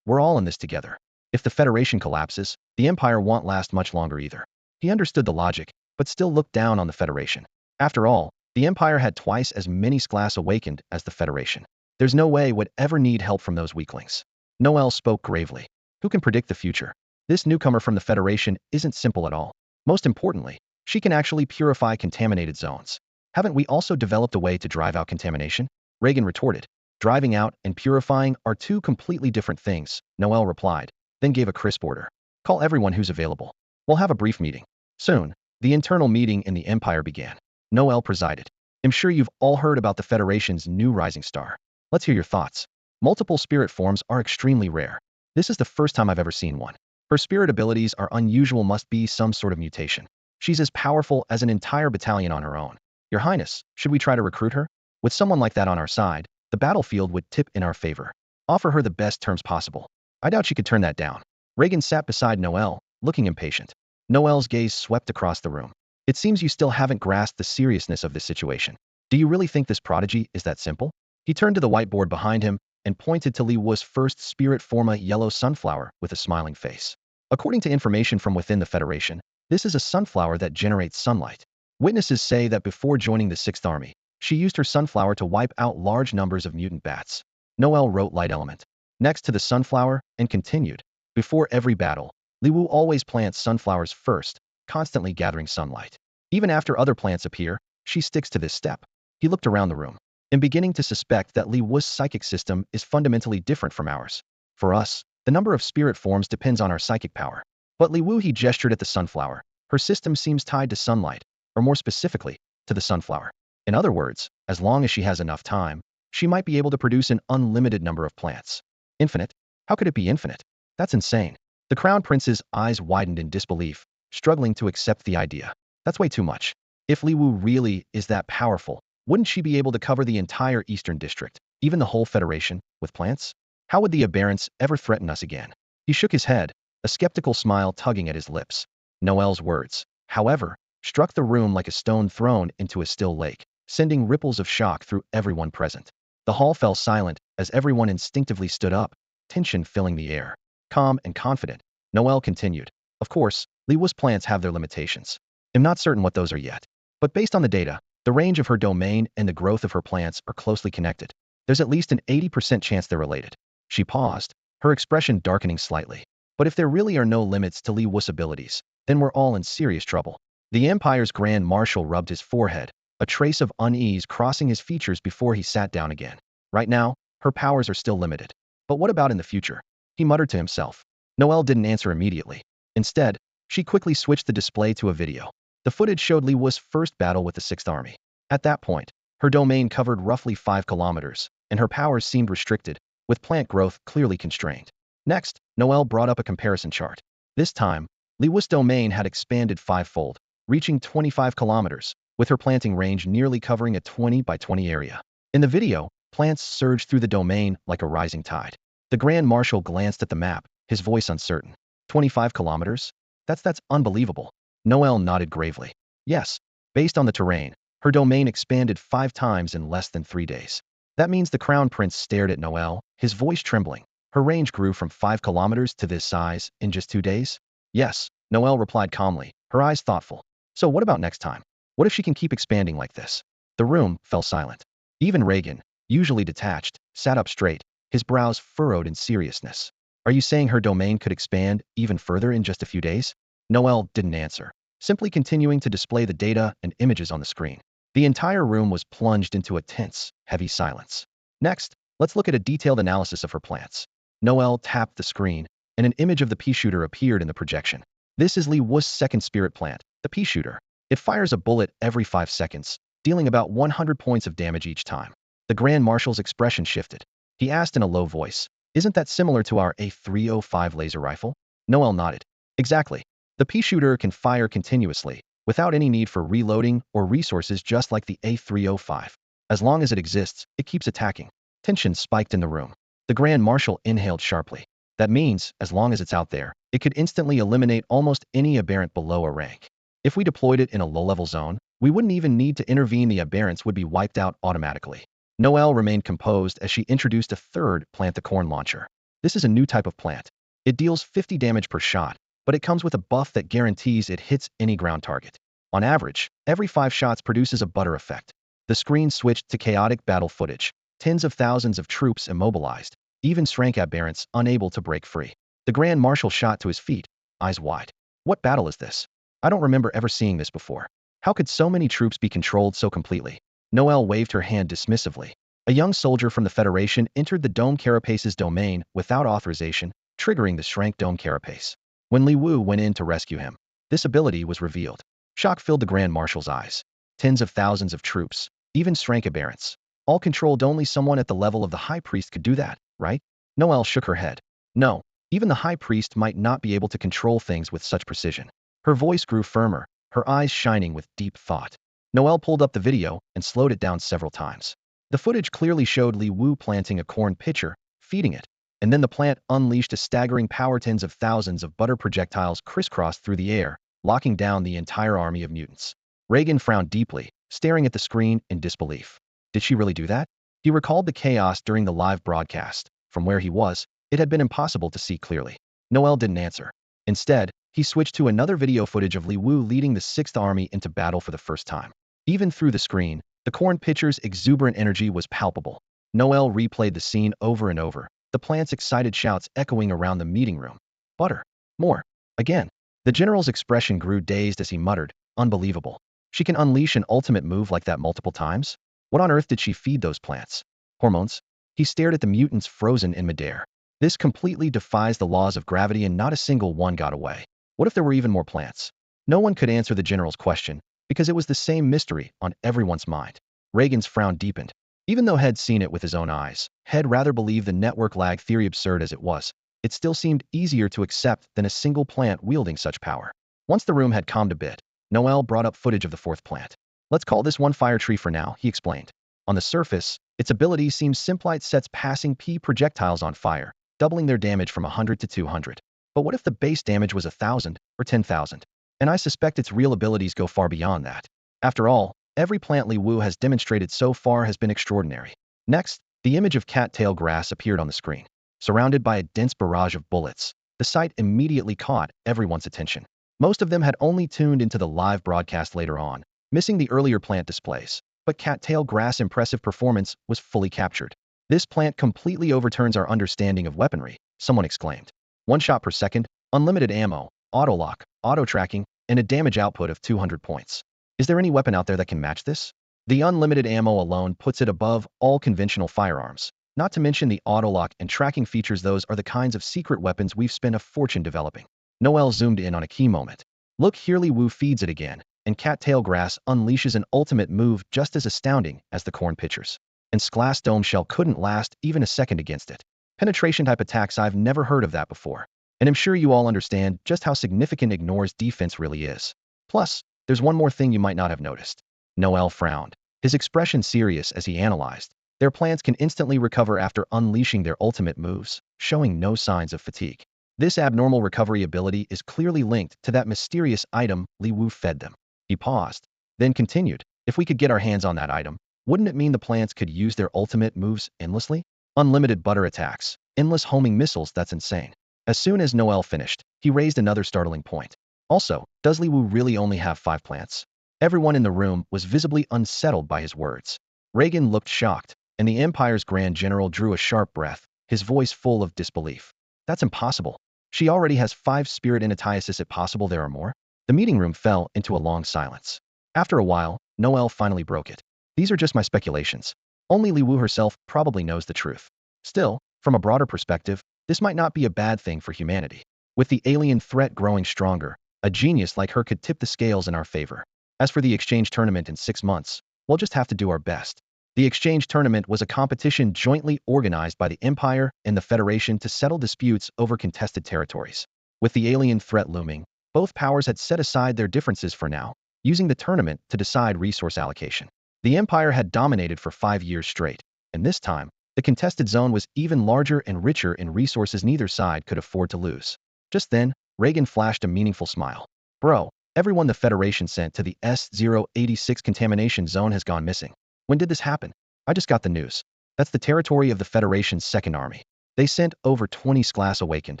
we're all in this together. If the Federation collapses, the Empire won't last much longer either. He understood the logic, but still looked down on the Federation. After all, the Empire had twice as many Sklas awakened as the Federation. There's no way it would ever need help from those weaklings. Noel spoke gravely. Who can predict the future? This newcomer from the Federation isn't simple at all. Most importantly, she can actually purify contaminated zones. Haven't we also developed a way to drive out contamination? Reagan retorted. Driving out and purifying are two completely different things, Noel replied, then gave a crisp order. Call everyone who's available. We'll have a brief meeting. Soon, the internal meeting in the Empire began. Noel presided. I'm sure you've all heard about the Federation's new rising star. Let's hear your thoughts. Multiple spirit forms are extremely rare. This is the first time I've ever seen one. Her spirit abilities are unusual, must be some sort of mutation. She's as powerful as an entire battalion on her own. Your Highness, should we try to recruit her? With someone like that on our side, the battlefield would tip in our favor. Offer her the best terms possible. I doubt she could turn that down. Reagan sat beside Noel, looking impatient. Noel's gaze swept across the room. It seems you still haven't grasped the seriousness of this situation. Do you really think this prodigy is that simple? He turned to the whiteboard behind him and pointed to Li Wu's first spirit form, a yellow sunflower with a smiling face. According to information from within the Federation, this is a sunflower that generates sunlight. Witnesses say that before joining the Sixth Army, she used her sunflower to wipe out large numbers of mutant bats. Noel wrote light element next to the sunflower and continued. Before every battle, Li Wu always plants sunflowers first, constantly gathering sunlight. Even after other plants appear, she sticks to this step. He looked around the room and beginning to suspect that Li Wu's psychic system is fundamentally different from ours. For us, the number of spirit forms depends on our psychic power. But Li Wu, he gestured at the sunflower. Her system seems tied to sunlight, or more specifically, to the sunflower. In other words, as long as she has enough time, she might be able to produce an unlimited number of plants. Infinite? How could it be infinite? That's insane. The Crown Prince's eyes widened in disbelief, struggling to accept the idea. That's way too much. If Li Wu really is that powerful, wouldn't she be able to cover the entire Eastern District, even the whole Federation, with plants? How would the aberrants ever threaten us again? He shook his head, a skeptical smile tugging at his lips. Noel's words, however, struck the room like a stone thrown into a still lake, sending ripples of shock through everyone present. The hall fell silent as everyone instinctively stood up, tension filling the air. Calm and confident, Noel continued. Of course, Li Wu's plants have their limitations. I'm not certain what those are yet. But based on the data, the range of her domain and the growth of her plants are closely connected. There's at least an 80% chance they're related. She paused, her expression darkening slightly. But if there really are no limits to Li Wu's abilities, then we're all in serious trouble. The Empire's Grand Marshal rubbed his forehead, a trace of unease crossing his features before he sat down again. Right now, her powers are still limited. But what about in the future? He muttered to himself. Noelle didn't answer immediately. Instead, she quickly switched the display to a video. The footage showed Li Wu's first battle with the Sixth Army. At that point, her domain covered roughly 5 kilometers, and her powers seemed restricted, with plant growth clearly constrained. Next, Noelle brought up a comparison chart. This time, Li Wu's domain had expanded fivefold, reaching 25 kilometers, with her planting range nearly covering a 20 by 20 area. In the video, plants surged through the domain like a rising tide. The Grand Marshal glanced at the map, his voice uncertain. 25 kilometers? That's unbelievable. Noelle nodded gravely. Yes, based on the terrain, her domain expanded 5 times in less than 3 days. That means the Crown Prince stared at Noelle, his voice trembling. Her range grew from 5 kilometers to this size in just 2 days? Yes, Noelle replied calmly, her eyes thoughtful. So what about next time? What if she can keep expanding like this? The room fell silent. Even Reagan, usually detached, sat up straight, his brows furrowed in seriousness. Are you saying her domain could expand even further in just a few days? Noelle didn't answer, simply continuing to display the data and images on the screen. The entire room was plunged into a tense, heavy silence. Next, let's look at a detailed analysis of her plants. Noelle tapped the screen, and an image of the pea shooter appeared in the projection. This is Li Wu's second spirit plant, the pea shooter. It fires a bullet every 5 seconds, dealing about 100 points of damage each time. The Grand Marshal's expression shifted. He asked in a low voice, "Isn't that similar to our A305 laser rifle?" Noelle nodded. Exactly. The pea shooter can fire continuously, without any need for reloading or resources, just like the A305. As long as it exists, it keeps attacking. Tension spiked in the room. The Grand Marshal inhaled sharply. That means, as long as it's out there, it could instantly eliminate almost any aberrant below a rank. If we deployed it in a low-level zone, we wouldn't even need to intervene, the aberrants would be wiped out automatically. Noelle remained composed as she introduced a third plant, the corn launcher. This is a new type of plant. It deals 50 damage per shot, but it comes with a buff that guarantees it hits any ground target. On average, every 5 shots produces a butter effect. The screen switched to chaotic battle footage, tens of thousands of troops immobilized, even Shrank aberrants unable to break free. The Grand Marshal shot to his feet, eyes wide. What battle is this? I don't remember ever seeing this before. How could so many troops be controlled so completely? Noelle waved her hand dismissively. A young soldier from the Federation entered the Dome Carapace's domain without authorization, triggering the Shrank Dome Carapace. When Li Wu went in to rescue him, this ability was revealed. Shock filled the Grand Marshal's eyes. Tens of thousands of troops, even Shrank aberrants, all controlled. Only someone at the level of the High Priest could do that, right? Noelle shook her head. No, even the High Priest might not be able to control things with such precision. Her voice grew firmer, her eyes shining with deep thought. Noelle pulled up the video and slowed it down several times. The footage clearly showed Li Wu planting a corn pitcher, feeding it, and then the plant unleashed a staggering power. Tens of thousands of butter projectiles crisscrossed through the air, locking down the entire army of mutants. Reagan frowned deeply, staring at the screen in disbelief. Did she really do that? He recalled the chaos during the live broadcast. From where he was, it had been impossible to see clearly. Noelle didn't answer. Instead, he switched to another video footage of Li Wu leading the Sixth Army into battle for the first time. Even through the screen, the corn pitcher's exuberant energy was palpable. Noelle replayed the scene over and over, the plant's excited shouts echoing around the meeting room. Butter. More. Again. The general's expression grew dazed as he muttered, unbelievable. She can unleash an ultimate move like that multiple times? What on earth did she feed those plants? Hormones? He stared at the mutants frozen in midair. This completely defies the laws of gravity, and not a single one got away. What if there were even more plants? No one could answer the general's question, because it was the same mystery on everyone's mind. Reagan's frown deepened. Even though He'd seen it with his own eyes, He'd rather believe the network lag theory, absurd as it was. It still seemed easier to accept than a single plant wielding such power. Once the room had calmed a bit, Noelle brought up footage of the fourth plant. Let's call this one Fire Tree for now, he explained. On the surface, its ability seems simple. It sets passing pea projectiles on fire, doubling their damage from 100 to 200. But what if the base damage was 1,000 or 10,000? And I suspect its real abilities go far beyond that. After all, every plant Li Wu has demonstrated so far has been extraordinary. Next, the image of cattail grass appeared on the screen. Surrounded by a dense barrage of bullets, the sight immediately caught everyone's attention. Most of them had only tuned into the live broadcast later on, missing the earlier plant displays. But cattail grass' impressive performance was fully captured. This plant completely overturns our understanding of weaponry, someone exclaimed. 1 shot per second, unlimited ammo, auto-lock, auto-tracking, and a damage output of 200 points. Is there any weapon out there that can match this? The unlimited ammo alone puts it above all conventional firearms. Not to mention the autolock and tracking features. Those are the kinds of secret weapons we've spent a fortune developing. Noelle zoomed in on a key moment. Look, here Li Wu feeds it again, and Cattail Grass unleashes an ultimate move just as astounding as the corn pitchers. And Glass Dome Shell couldn't last even a second against it. Penetration type attacks, I've never heard of that before. And I'm sure you all understand just how significant Ignore's defense really is. Plus, there's one more thing you might not have noticed. Noelle frowned, his expression serious as he analyzed. Their plants can instantly recover after unleashing their ultimate moves, showing no signs of fatigue. This abnormal recovery ability is clearly linked to that mysterious item Li Wu fed them. He paused, then continued, if we could get our hands on that item, wouldn't it mean the plants could use their ultimate moves endlessly? Unlimited butter attacks, endless homing missiles, that's insane. As soon as Noelle finished, he raised another startling point. Also, does Li Wu really only have 5 plants? Everyone in the room was visibly unsettled by his words. Reagan looked shocked, and the Empire's Grand General drew a sharp breath, his voice full of disbelief. That's impossible. She already has 5 spirit entities. Is it possible there are more? The meeting room fell into a long silence. After a while, Noelle finally broke it. These are just my speculations. Only Li Wu herself probably knows the truth. Still, from a broader perspective, this might not be a bad thing for humanity. With the alien threat growing stronger, a genius like her could tip the scales in our favor. As for the exchange tournament in 6 months, we'll just have to do our best. The exchange tournament was a competition jointly organized by the Empire and the Federation to settle disputes over contested territories. With the alien threat looming, both powers had set aside their differences for now, using the tournament to decide resource allocation. The Empire had dominated for 5 years straight, and this time, the contested zone was even larger and richer in resources neither side could afford to lose. Just then, Reagan flashed a meaningful smile. Bro, everyone the Federation sent to the S-086 contamination zone has gone missing. When did this happen? I just got the news. That's the territory of the Federation's Second Army. They sent over 20 Sklas awakened,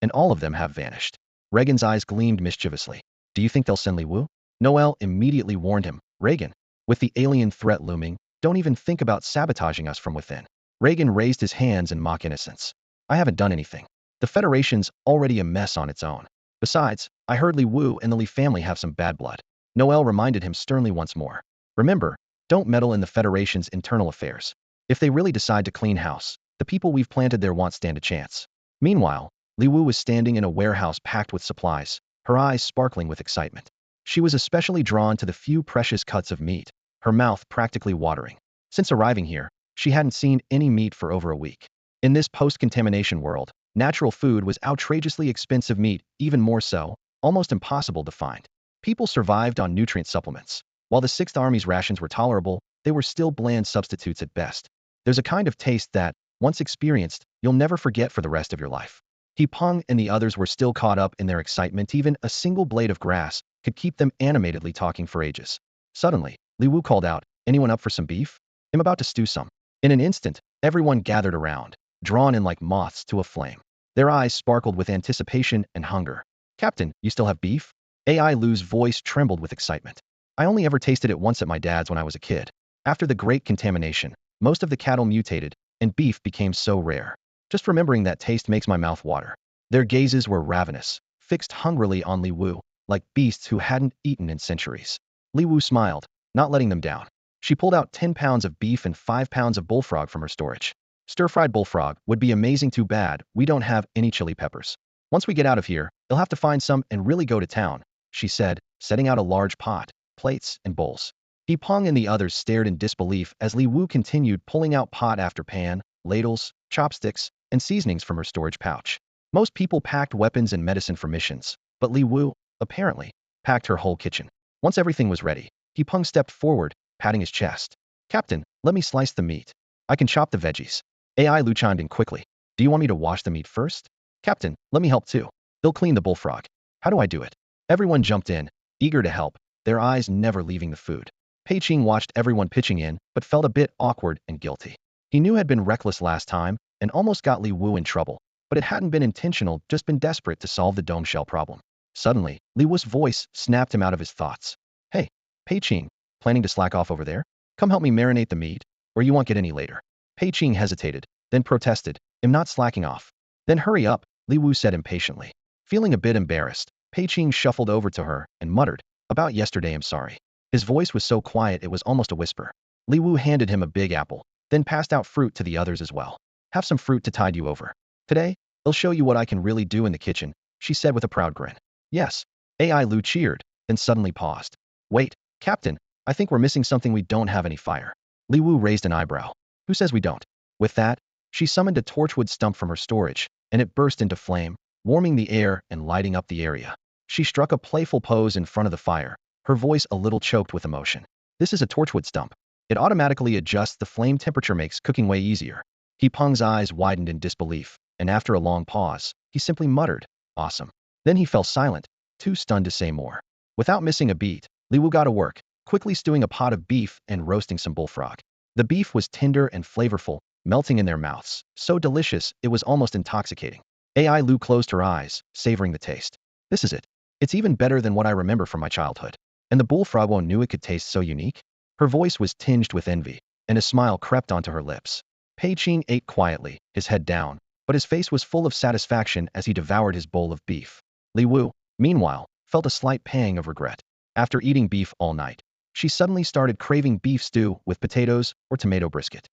and all of them have vanished. Reagan's eyes gleamed mischievously. Do you think they'll send Li Wu? Noelle immediately warned him. Reagan, with the alien threat looming, don't even think about sabotaging us from within. Reagan raised his hands in mock innocence. I haven't done anything. The Federation's already a mess on its own. Besides, I heard Li Wu and the Li family have some bad blood. Noelle reminded him sternly once more. Remember, don't meddle in the Federation's internal affairs. If they really decide to clean house, the people we've planted there won't stand a chance. Meanwhile, Li Wu was standing in a warehouse packed with supplies, her eyes sparkling with excitement. She was especially drawn to the few precious cuts of meat, her mouth practically watering. Since arriving here, she hadn't seen any meat for over a week. In this post-contamination world, natural food was outrageously expensive, meat even more so, almost impossible to find. People survived on nutrient supplements. While the Sixth Army's rations were tolerable, they were still bland substitutes at best. There's a kind of taste that, once experienced, you'll never forget for the rest of your life. He Peng and the others were still caught up in their excitement. Even a single blade of grass could keep them animatedly talking for ages. Suddenly, Li Wu called out, anyone up for some beef? I'm about to stew some. In an instant, everyone gathered around, drawn in like moths to a flame. Their eyes sparkled with anticipation and hunger. Captain, you still have beef? AI Lu's voice trembled with excitement. I only ever tasted it once at my dad's when I was a kid. After the great contamination, most of the cattle mutated, and beef became so rare. Just remembering that taste makes my mouth water. Their gazes were ravenous, fixed hungrily on Li Wu, like beasts who hadn't eaten in centuries. Li Wu smiled, not letting them down. She pulled out 10 pounds of beef and 5 pounds of bullfrog from her storage. Stir-fried bullfrog would be amazing. Too bad we don't have any chili peppers. Once we get out of here, you'll have to find some and really go to town, she said, setting out a large pot, plates, and bowls. He Peng and the others stared in disbelief as Li Wu continued pulling out pot after pan, ladles, chopsticks, and seasonings from her storage pouch. Most people packed weapons and medicine for missions, but Li Wu, apparently, packed her whole kitchen. Once everything was ready, He Peng stepped forward, patting his chest. Captain, let me slice the meat. I can chop the veggies. AI Lu chimed in quickly. Do you want me to wash the meat first? Captain, let me help too. They'll clean the bullfrog. How do I do it? Everyone jumped in, eager to help, their eyes never leaving the food. Pei Qing watched everyone pitching in, but felt a bit awkward and guilty. He knew had been reckless last time, and almost got Li Wu in trouble, but it hadn't been intentional, just been desperate to solve the dome shell problem. Suddenly, Li Wu's voice snapped him out of his thoughts. Hey, Pei Qing, planning to slack off over there? Come help me marinate the meat, or you won't get any later. Pei Qing hesitated, then protested, I'm not slacking off. Then hurry up, Li Wu said impatiently. Feeling a bit embarrassed, Pei Qing shuffled over to her and muttered, "About yesterday, I'm sorry." His voice was so quiet it was almost a whisper. Li Wu handed him a big apple, then passed out fruit to the others as well. "Have some fruit to tide you over. Today, I'll show you what I can really do in the kitchen," she said with a proud grin. "Yes." AI Lu cheered, then suddenly paused. "Wait, Captain, I think we're missing something. We don't have any fire." Li Wu raised an eyebrow. "Who says we don't?" With that, she summoned a torchwood stump from her storage, and it burst into flame, warming the air and lighting up the area. She struck a playful pose in front of the fire, her voice a little choked with emotion. "This is a torchwood stump. It automatically adjusts the flame temperature, makes cooking way easier." He Peng's eyes widened in disbelief, and after a long pause, he simply muttered, "Awesome." Then he fell silent, too stunned to say more. Without missing a beat, Li Wu got to work, quickly stewing a pot of beef and roasting some bullfrog. The beef was tender and flavorful, melting in their mouths, so delicious it was almost intoxicating. AI Lu closed her eyes, savoring the taste. "This is it. It's even better than what I remember from my childhood." And the bullfrog knew it could taste so unique. Her voice was tinged with envy, and a smile crept onto her lips. Pei Qing ate quietly, his head down, but his face was full of satisfaction as he devoured his bowl of beef. Li Wu, meanwhile, felt a slight pang of regret. After eating beef all night, she suddenly started craving beef stew with potatoes or tomato brisket.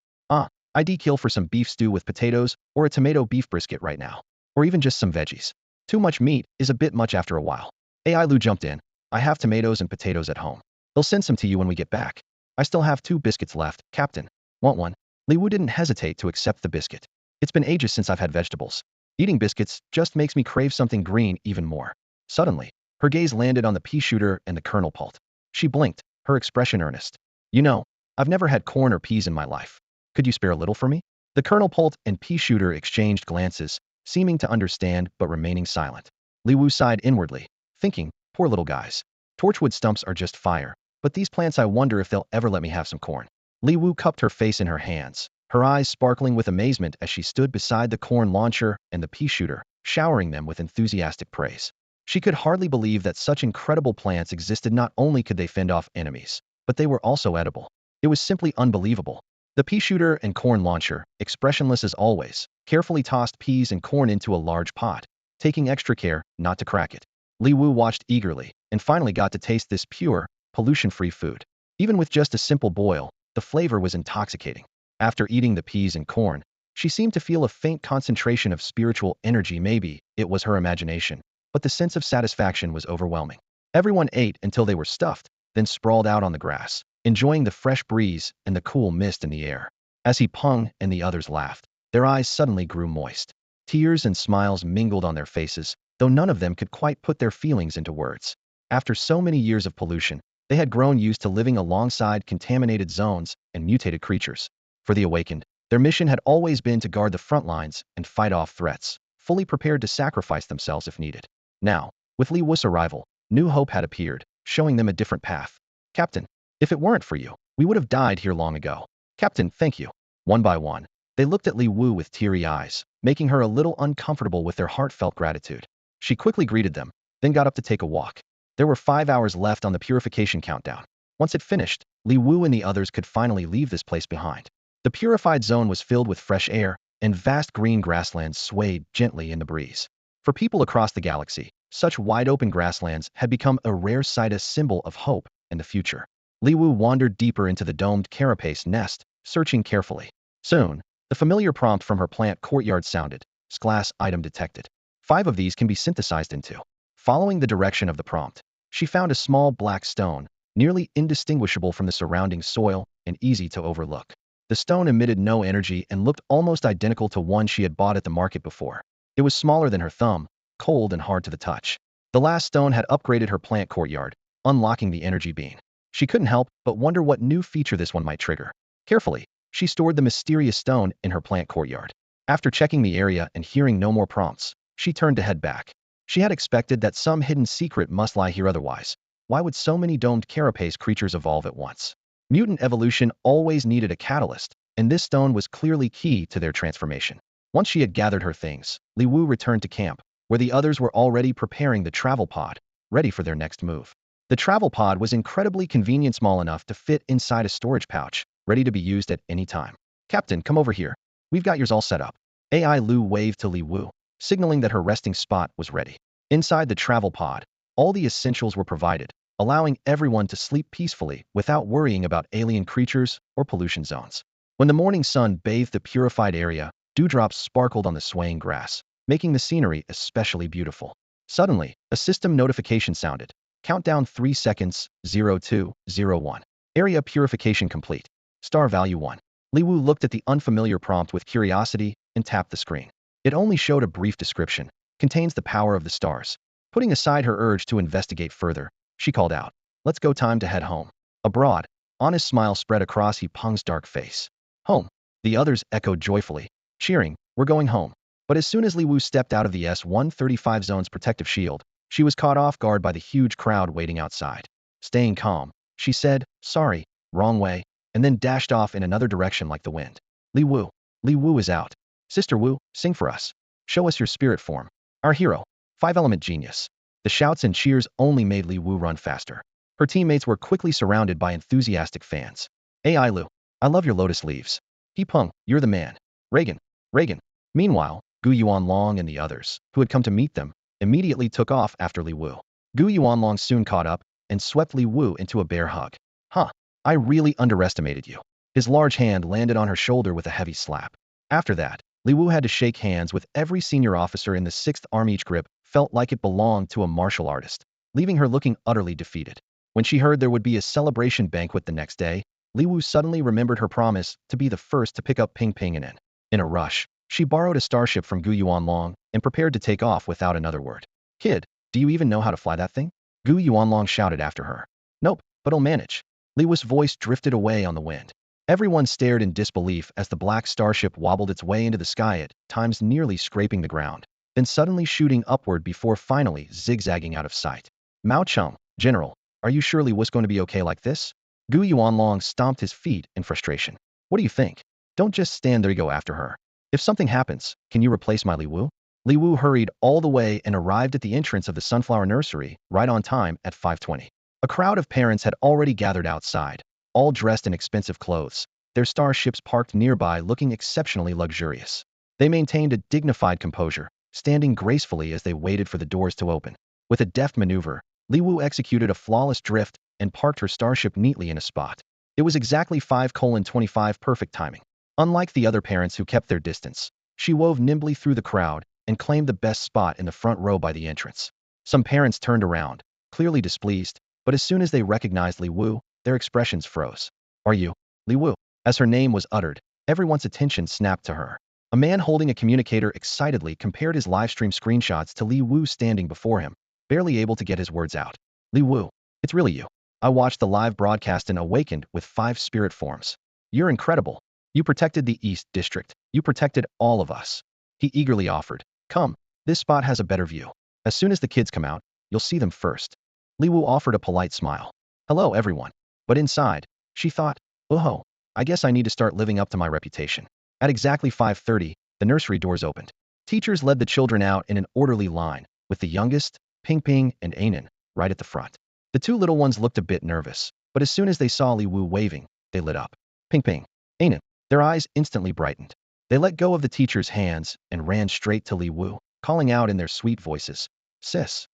I'd kill for some beef stew with potatoes or a tomato beef brisket right now. Or even just some veggies. Too much meat is a bit much after a while. AI Lu jumped in. "I have tomatoes and potatoes at home. They'll send some to you when we get back. I still have 2 biscuits left, Captain. Want one?" Li Wu didn't hesitate to accept the biscuit. "It's been ages since I've had vegetables. Eating biscuits just makes me crave something green even more." Suddenly, her gaze landed on the pea shooter and the kernel pult. She blinked, her expression earnest. "You know, I've never had corn or peas in my life. Could you spare a little for me?" The kernel pult and pea shooter exchanged glances, seeming to understand but remaining silent. Li Wu sighed inwardly, thinking, "Poor little guys. Torchwood stumps are just fire, but these plants, I wonder if they'll ever let me have some corn." Li Wu cupped her face in her hands, her eyes sparkling with amazement as she stood beside the corn launcher and the pea shooter, showering them with enthusiastic praise. She could hardly believe that such incredible plants existed. Not only could they fend off enemies, but they were also edible. It was simply unbelievable. The pea shooter and corn launcher, expressionless as always, carefully tossed peas and corn into a large pot, taking extra care not to crack it. Li Wu watched eagerly, and finally got to taste this pure, pollution-free food. Even with just a simple boil, the flavor was intoxicating. After eating the peas and corn, she seemed to feel a faint concentration of spiritual energy. Maybe it was her imagination, but the sense of satisfaction was overwhelming. Everyone ate until they were stuffed, then sprawled out on the grass, enjoying the fresh breeze and the cool mist in the air. As Peng and the others laughed, their eyes suddenly grew moist. Tears and smiles mingled on their faces, though none of them could quite put their feelings into words. After so many years of pollution, they had grown used to living alongside contaminated zones and mutated creatures. For the awakened, their mission had always been to guard the front lines and fight off threats, fully prepared to sacrifice themselves if needed. Now, with Li Wu's arrival, new hope had appeared, showing them a different path. "Captain, if it weren't for you, we would have died here long ago." "Captain, thank you." One by one, they looked at Li Wu with teary eyes, making her a little uncomfortable with their heartfelt gratitude. She quickly greeted them, then got up to take a walk. There were 5 hours left on the purification countdown. Once it finished, Li Wu and the others could finally leave this place behind. The purified zone was filled with fresh air, and vast green grasslands swayed gently in the breeze. For people across the galaxy, such wide-open grasslands had become a rare sight, a symbol of hope and the future. Li Wu wandered deeper into the domed carapace nest, searching carefully. Soon, the familiar prompt from her plant courtyard sounded. "Glass item detected. 5 of these can be synthesized into." Following the direction of the prompt, she found a small black stone, nearly indistinguishable from the surrounding soil and easy to overlook. The stone emitted no energy and looked almost identical to one she had bought at the market before. It was smaller than her thumb, cold and hard to the touch. The last stone had upgraded her plant courtyard, unlocking the energy beam. She couldn't help but wonder what new feature this one might trigger. Carefully, she stored the mysterious stone in her plant courtyard. After checking the area and hearing no more prompts, she turned to head back. She had expected that some hidden secret must lie here, otherwise why would so many domed carapace creatures evolve at once? Mutant evolution always needed a catalyst, and this stone was clearly key to their transformation. Once she had gathered her things, Li Wu returned to camp, where the others were already preparing the travel pod, ready for their next move. The travel pod was incredibly convenient, small enough to fit inside a storage pouch, ready to be used at any time. "Captain, come over here. We've got yours all set up." AI Lu waved to Li Wu, signaling that her resting spot was ready. Inside the travel pod, all the essentials were provided, allowing everyone to sleep peacefully without worrying about alien creatures or pollution zones. When the morning sun bathed the purified area, dewdrops sparkled on the swaying grass, making the scenery especially beautiful. Suddenly, a system notification sounded. Countdown 3 seconds, 0201. Area purification complete. Star value 1. Li Wu looked at the unfamiliar prompt with curiosity and tapped the screen. It only showed a brief description. Contains the power of the stars. Putting aside her urge to investigate further, she called out, "Let's go, time to head home." A broad, honest smile spread across He Peng's dark face. Home. The others echoed joyfully, cheering, "We're going home." But as soon as Li Wu stepped out of the S-135 zone's protective shield, she was caught off guard by the huge crowd waiting outside. Staying calm, she said, "Sorry, wrong way," and then dashed off in another direction like the wind. Li Wu. Li Wu is out. Sister Wu, sing for us. Show us your spirit form. Our hero. 5-element genius. The shouts and cheers only made Li Wu run faster. Her teammates were quickly surrounded by enthusiastic fans. AI Lu. I love your lotus leaves. He Peng, you're the man. Reagan. Reagan. Meanwhile, Gu Yuanlong and the others, who had come to meet them, immediately took off after Li Wu. Gu Yuanlong soon caught up and swept Li Wu into a bear hug. Huh. I really underestimated you. His large hand landed on her shoulder with a heavy slap. After that, Li Wu had to shake hands with every senior officer in the 6th Army. Each grip felt like it belonged to a martial artist, leaving her looking utterly defeated. When she heard there would be a celebration banquet the next day, Li Wu suddenly remembered her promise to be the first to pick up Ping Ping and in a rush, she borrowed a starship from Gu Yuanlong and prepared to take off without another word. Kid, do you even know how to fly that thing? Gu Yuanlong shouted after her. Nope, but I'll manage. Li Wu's voice drifted away on the wind. Everyone stared in disbelief as the black starship wobbled its way into the sky at times nearly scraping the ground, then suddenly shooting upward before finally zigzagging out of sight. Mao Cheng, General, are you sure Li Wu's going to be okay like this? Gu Yuanlong stomped his feet in frustration. What do you think? Don't just stand there, you go after her. If something happens, can you replace my Li Wu? Li Wu hurried all the way and arrived at the entrance of the Sunflower Nursery right on time at 5:20. A crowd of parents had already gathered outside, all dressed in expensive clothes, their starships parked nearby looking exceptionally luxurious. They maintained a dignified composure, standing gracefully as they waited for the doors to open. With a deft maneuver, Li Wu executed a flawless drift and parked her starship neatly in a spot. It was exactly 5:25 perfect timing. Unlike the other parents who kept their distance, she wove nimbly through the crowd and claimed the best spot in the front row by the entrance. Some parents turned around, clearly displeased, but as soon as they recognized Li Wu, their expressions froze. Are you Li Wu? As her name was uttered, everyone's attention snapped to her. A man holding a communicator excitedly compared his livestream screenshots to Li Wu standing before him, barely able to get his words out. Li Wu, it's really you. I watched the live broadcast and awakened with 5 spirit forms. You're incredible. You protected the East District. You protected all of us. He eagerly offered. Come, this spot has a better view. As soon as the kids come out, you'll see them first. Li Wu offered a polite smile. Hello, everyone. But inside, she thought, oh, I guess I need to start living up to my reputation. At exactly 5:30, the nursery doors opened. Teachers led the children out in an orderly line, with the youngest, Ping Ping and Anan, right at the front. The 2 little ones looked a bit nervous, but as soon as they saw Li Wu waving, they lit up. Ping Ping, Anan, their eyes instantly brightened. They let go of the teacher's hands and ran straight to Li Wu, calling out in their sweet voices, Sis,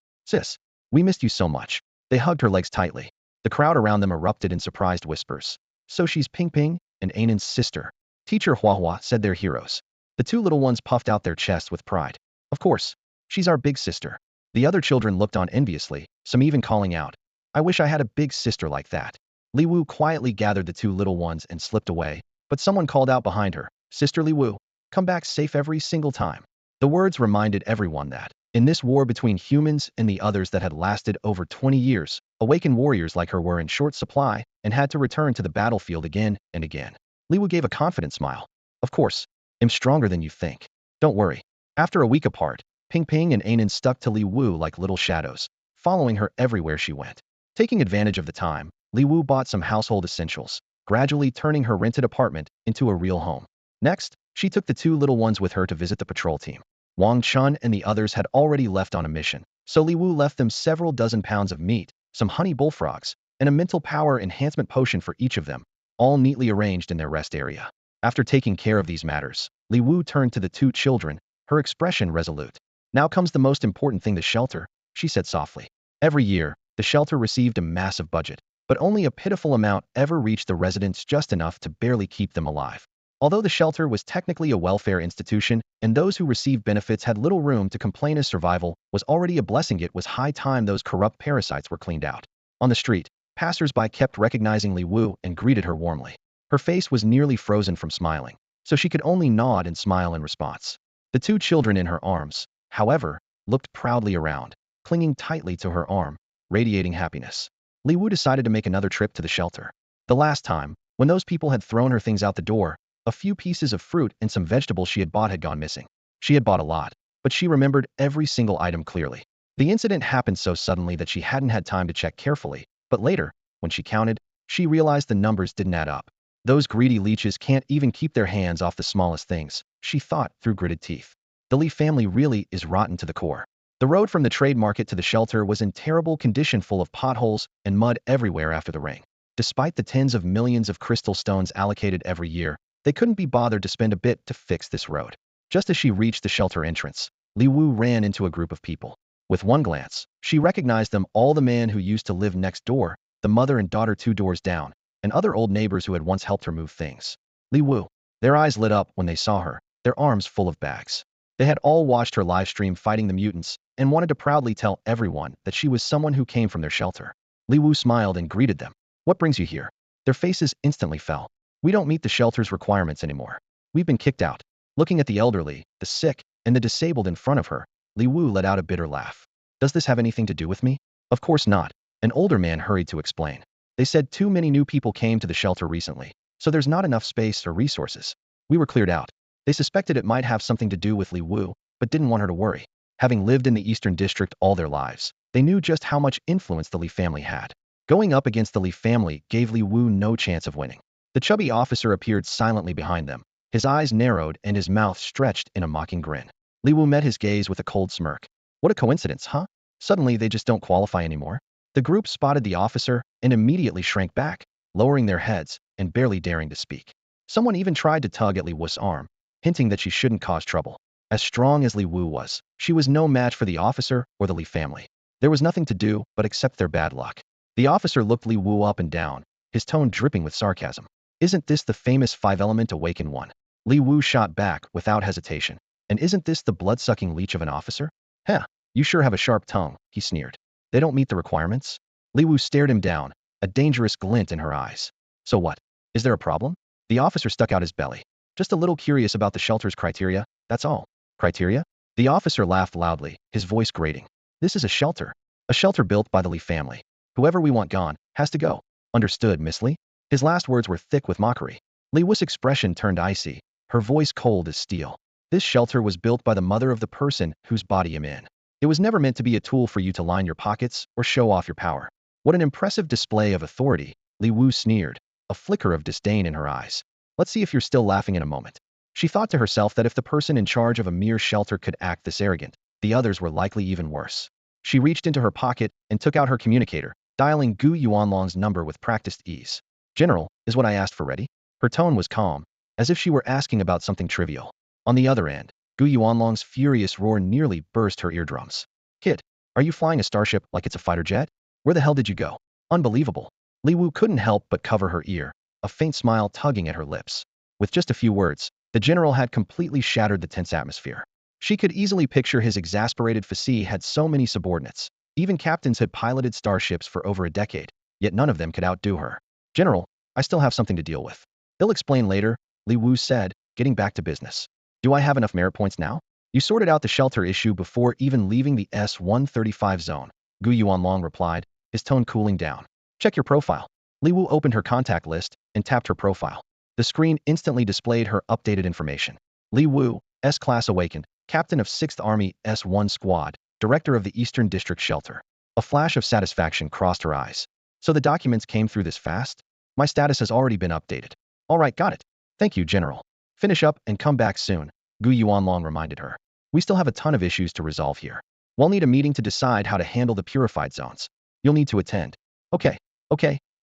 we missed you so much. They hugged her legs tightly. The crowd around them erupted in surprised whispers. So she's Ping Ping and Anan's sister. Teacher Hua Hua said they're heroes. The 2 little ones puffed out their chests with pride. Of course, she's our big sister. The other children looked on enviously, some even calling out, I wish I had a big sister like that. Li Wu quietly gathered the 2 little ones and slipped away, but someone called out behind her, Sister Li Wu, come back safe every single time. The words reminded everyone that, in this war between humans and the others that had lasted over 20 years, awakened warriors like her were in short supply and had to return to the battlefield again and again. Li Wu gave a confident smile. Of course, I'm stronger than you think. Don't worry. After a week apart, Ping Ping and Anan stuck to Li Wu like little shadows, following her everywhere she went. Taking advantage of the time, Li Wu bought some household essentials, gradually turning her rented apartment into a real home. Next, she took the 2 little ones with her to visit the patrol team. Wang Chun and the others had already left on a mission, so Li Wu left them several dozen pounds of meat, some honey bullfrogs, and a mental power enhancement potion for each of them, all neatly arranged in their rest area. After taking care of these matters, Li Wu turned to the 2 children, her expression resolute. Now comes the most important thing, the shelter, she said softly. Every year, the shelter received a massive budget, but only a pitiful amount ever reached the residents, just enough to barely keep them alive. Although the shelter was technically a welfare institution, and those who received benefits had little room to complain, as survival was already a blessing, it was high time those corrupt parasites were cleaned out. On the street, passers-by kept recognizing Li Wu and greeted her warmly. Her face was nearly frozen from smiling, so she could only nod and smile in response. The two children in her arms, however, looked proudly around, clinging tightly to her arm, radiating happiness. Li Wu decided to make another trip to the shelter. The last time, when those people had thrown her things out the door, a few pieces of fruit and some vegetables she had bought had gone missing. She had bought a lot, but she remembered every single item clearly. The incident happened so suddenly that she hadn't had time to check carefully, but later, when she counted, she realized the numbers didn't add up. Those greedy leeches can't even keep their hands off the smallest things, she thought through gritted teeth. The Li family really is rotten to the core. The road from the trade market to the shelter was in terrible condition, full of potholes and mud everywhere after the rain. Despite the tens of millions of crystal stones allocated every year, they couldn't be bothered to spend a bit to fix this road. Just as she reached the shelter entrance, Li Wu ran into a group of people. With one glance, she recognized them all: the man who used to live next door, the mother and daughter 2 doors down, and other old neighbors who had once helped her move things. Li Wu. Their eyes lit up when they saw her, their arms full of bags. They had all watched her live stream fighting the mutants and wanted to proudly tell everyone that she was someone who came from their shelter. Li Wu smiled and greeted them. What brings you here? Their faces instantly fell. We don't meet the shelter's requirements anymore. We've been kicked out. Looking at the elderly, the sick, and the disabled in front of her, Li Wu let out a bitter laugh. Does this have anything to do with me? Of course not. An older man hurried to explain. They said too many new people came to the shelter recently, so there's not enough space or resources. We were cleared out. They suspected it might have something to do with Li Wu, but didn't want her to worry. Having lived in the Eastern District all their lives, they knew just how much influence the Li family had. Going up against the Li family gave Li Wu no chance of winning. The chubby officer appeared silently behind them. His eyes narrowed and his mouth stretched in a mocking grin. Li Wu met his gaze with a cold smirk. What a coincidence, huh? Suddenly they just don't qualify anymore? The group spotted the officer and immediately shrank back, lowering their heads and barely daring to speak. Someone even tried to tug at Li Wu's arm, hinting that she shouldn't cause trouble. As strong as Li Wu was, she was no match for the officer or the Li family. There was nothing to do but accept their bad luck. The officer looked Li Wu up and down, his tone dripping with sarcasm. Isn't this the famous 5-element awakened one? Li Wu shot back without hesitation. And isn't this the blood-sucking leech of an officer? Heh, you sure have a sharp tongue, he sneered. They don't meet the requirements? Li Wu stared him down, a dangerous glint in her eyes. So what? Is there a problem? The officer stuck out his belly. Just a little curious about the shelter's criteria, that's all. Criteria? The officer laughed loudly, his voice grating. This is a shelter. A shelter built by the Li family. Whoever we want gone has to go. Understood, Miss Li? His last words were thick with mockery. Li Wu's expression turned icy, her voice cold as steel. This shelter was built by the mother of the person whose body I'm in. It was never meant to be a tool for you to line your pockets or show off your power. What an impressive display of authority, Li Wu sneered, a flicker of disdain in her eyes. Let's see if you're still laughing in a moment. She thought to herself that if the person in charge of a mere shelter could act this arrogant, the others were likely even worse. She reached into her pocket and took out her communicator, dialing Gu Yuanlong's number with practiced ease. General, is what I asked for ready? Her tone was calm, as if she were asking about something trivial. On the other end, Gu Yuanlong's furious roar nearly burst her eardrums. Kid, are you flying a starship like it's a fighter jet? Where the hell did you go? Unbelievable. Li Wu couldn't help but cover her ear, a faint smile tugging at her lips. With just a few words, the general had completely shattered the tense atmosphere. She could easily picture his exasperated face. Had so many subordinates. Even captains had piloted starships for over a decade, yet none of them could outdo her. General, I still have something to deal with. They'll explain later, Li Wu said, getting back to business. Do I have enough merit points now? You sorted out the shelter issue before even leaving the S-135 zone, Gu Yuanlong replied, his tone cooling down. Check your profile. Li Wu opened her contact list and tapped her profile. The screen instantly displayed her updated information. Li Wu, S-Class Awakened, Captain of 6th Army S-1 Squad, Director of the Eastern District Shelter. A flash of satisfaction crossed her eyes. So the documents came through this fast? My status has already been updated. All right, got it. Thank you, General. Finish up and come back soon, Gu Yuanlong reminded her. We still have a ton of issues to resolve here. We'll need a meeting to decide how to handle the purified zones. You'll need to attend. Okay,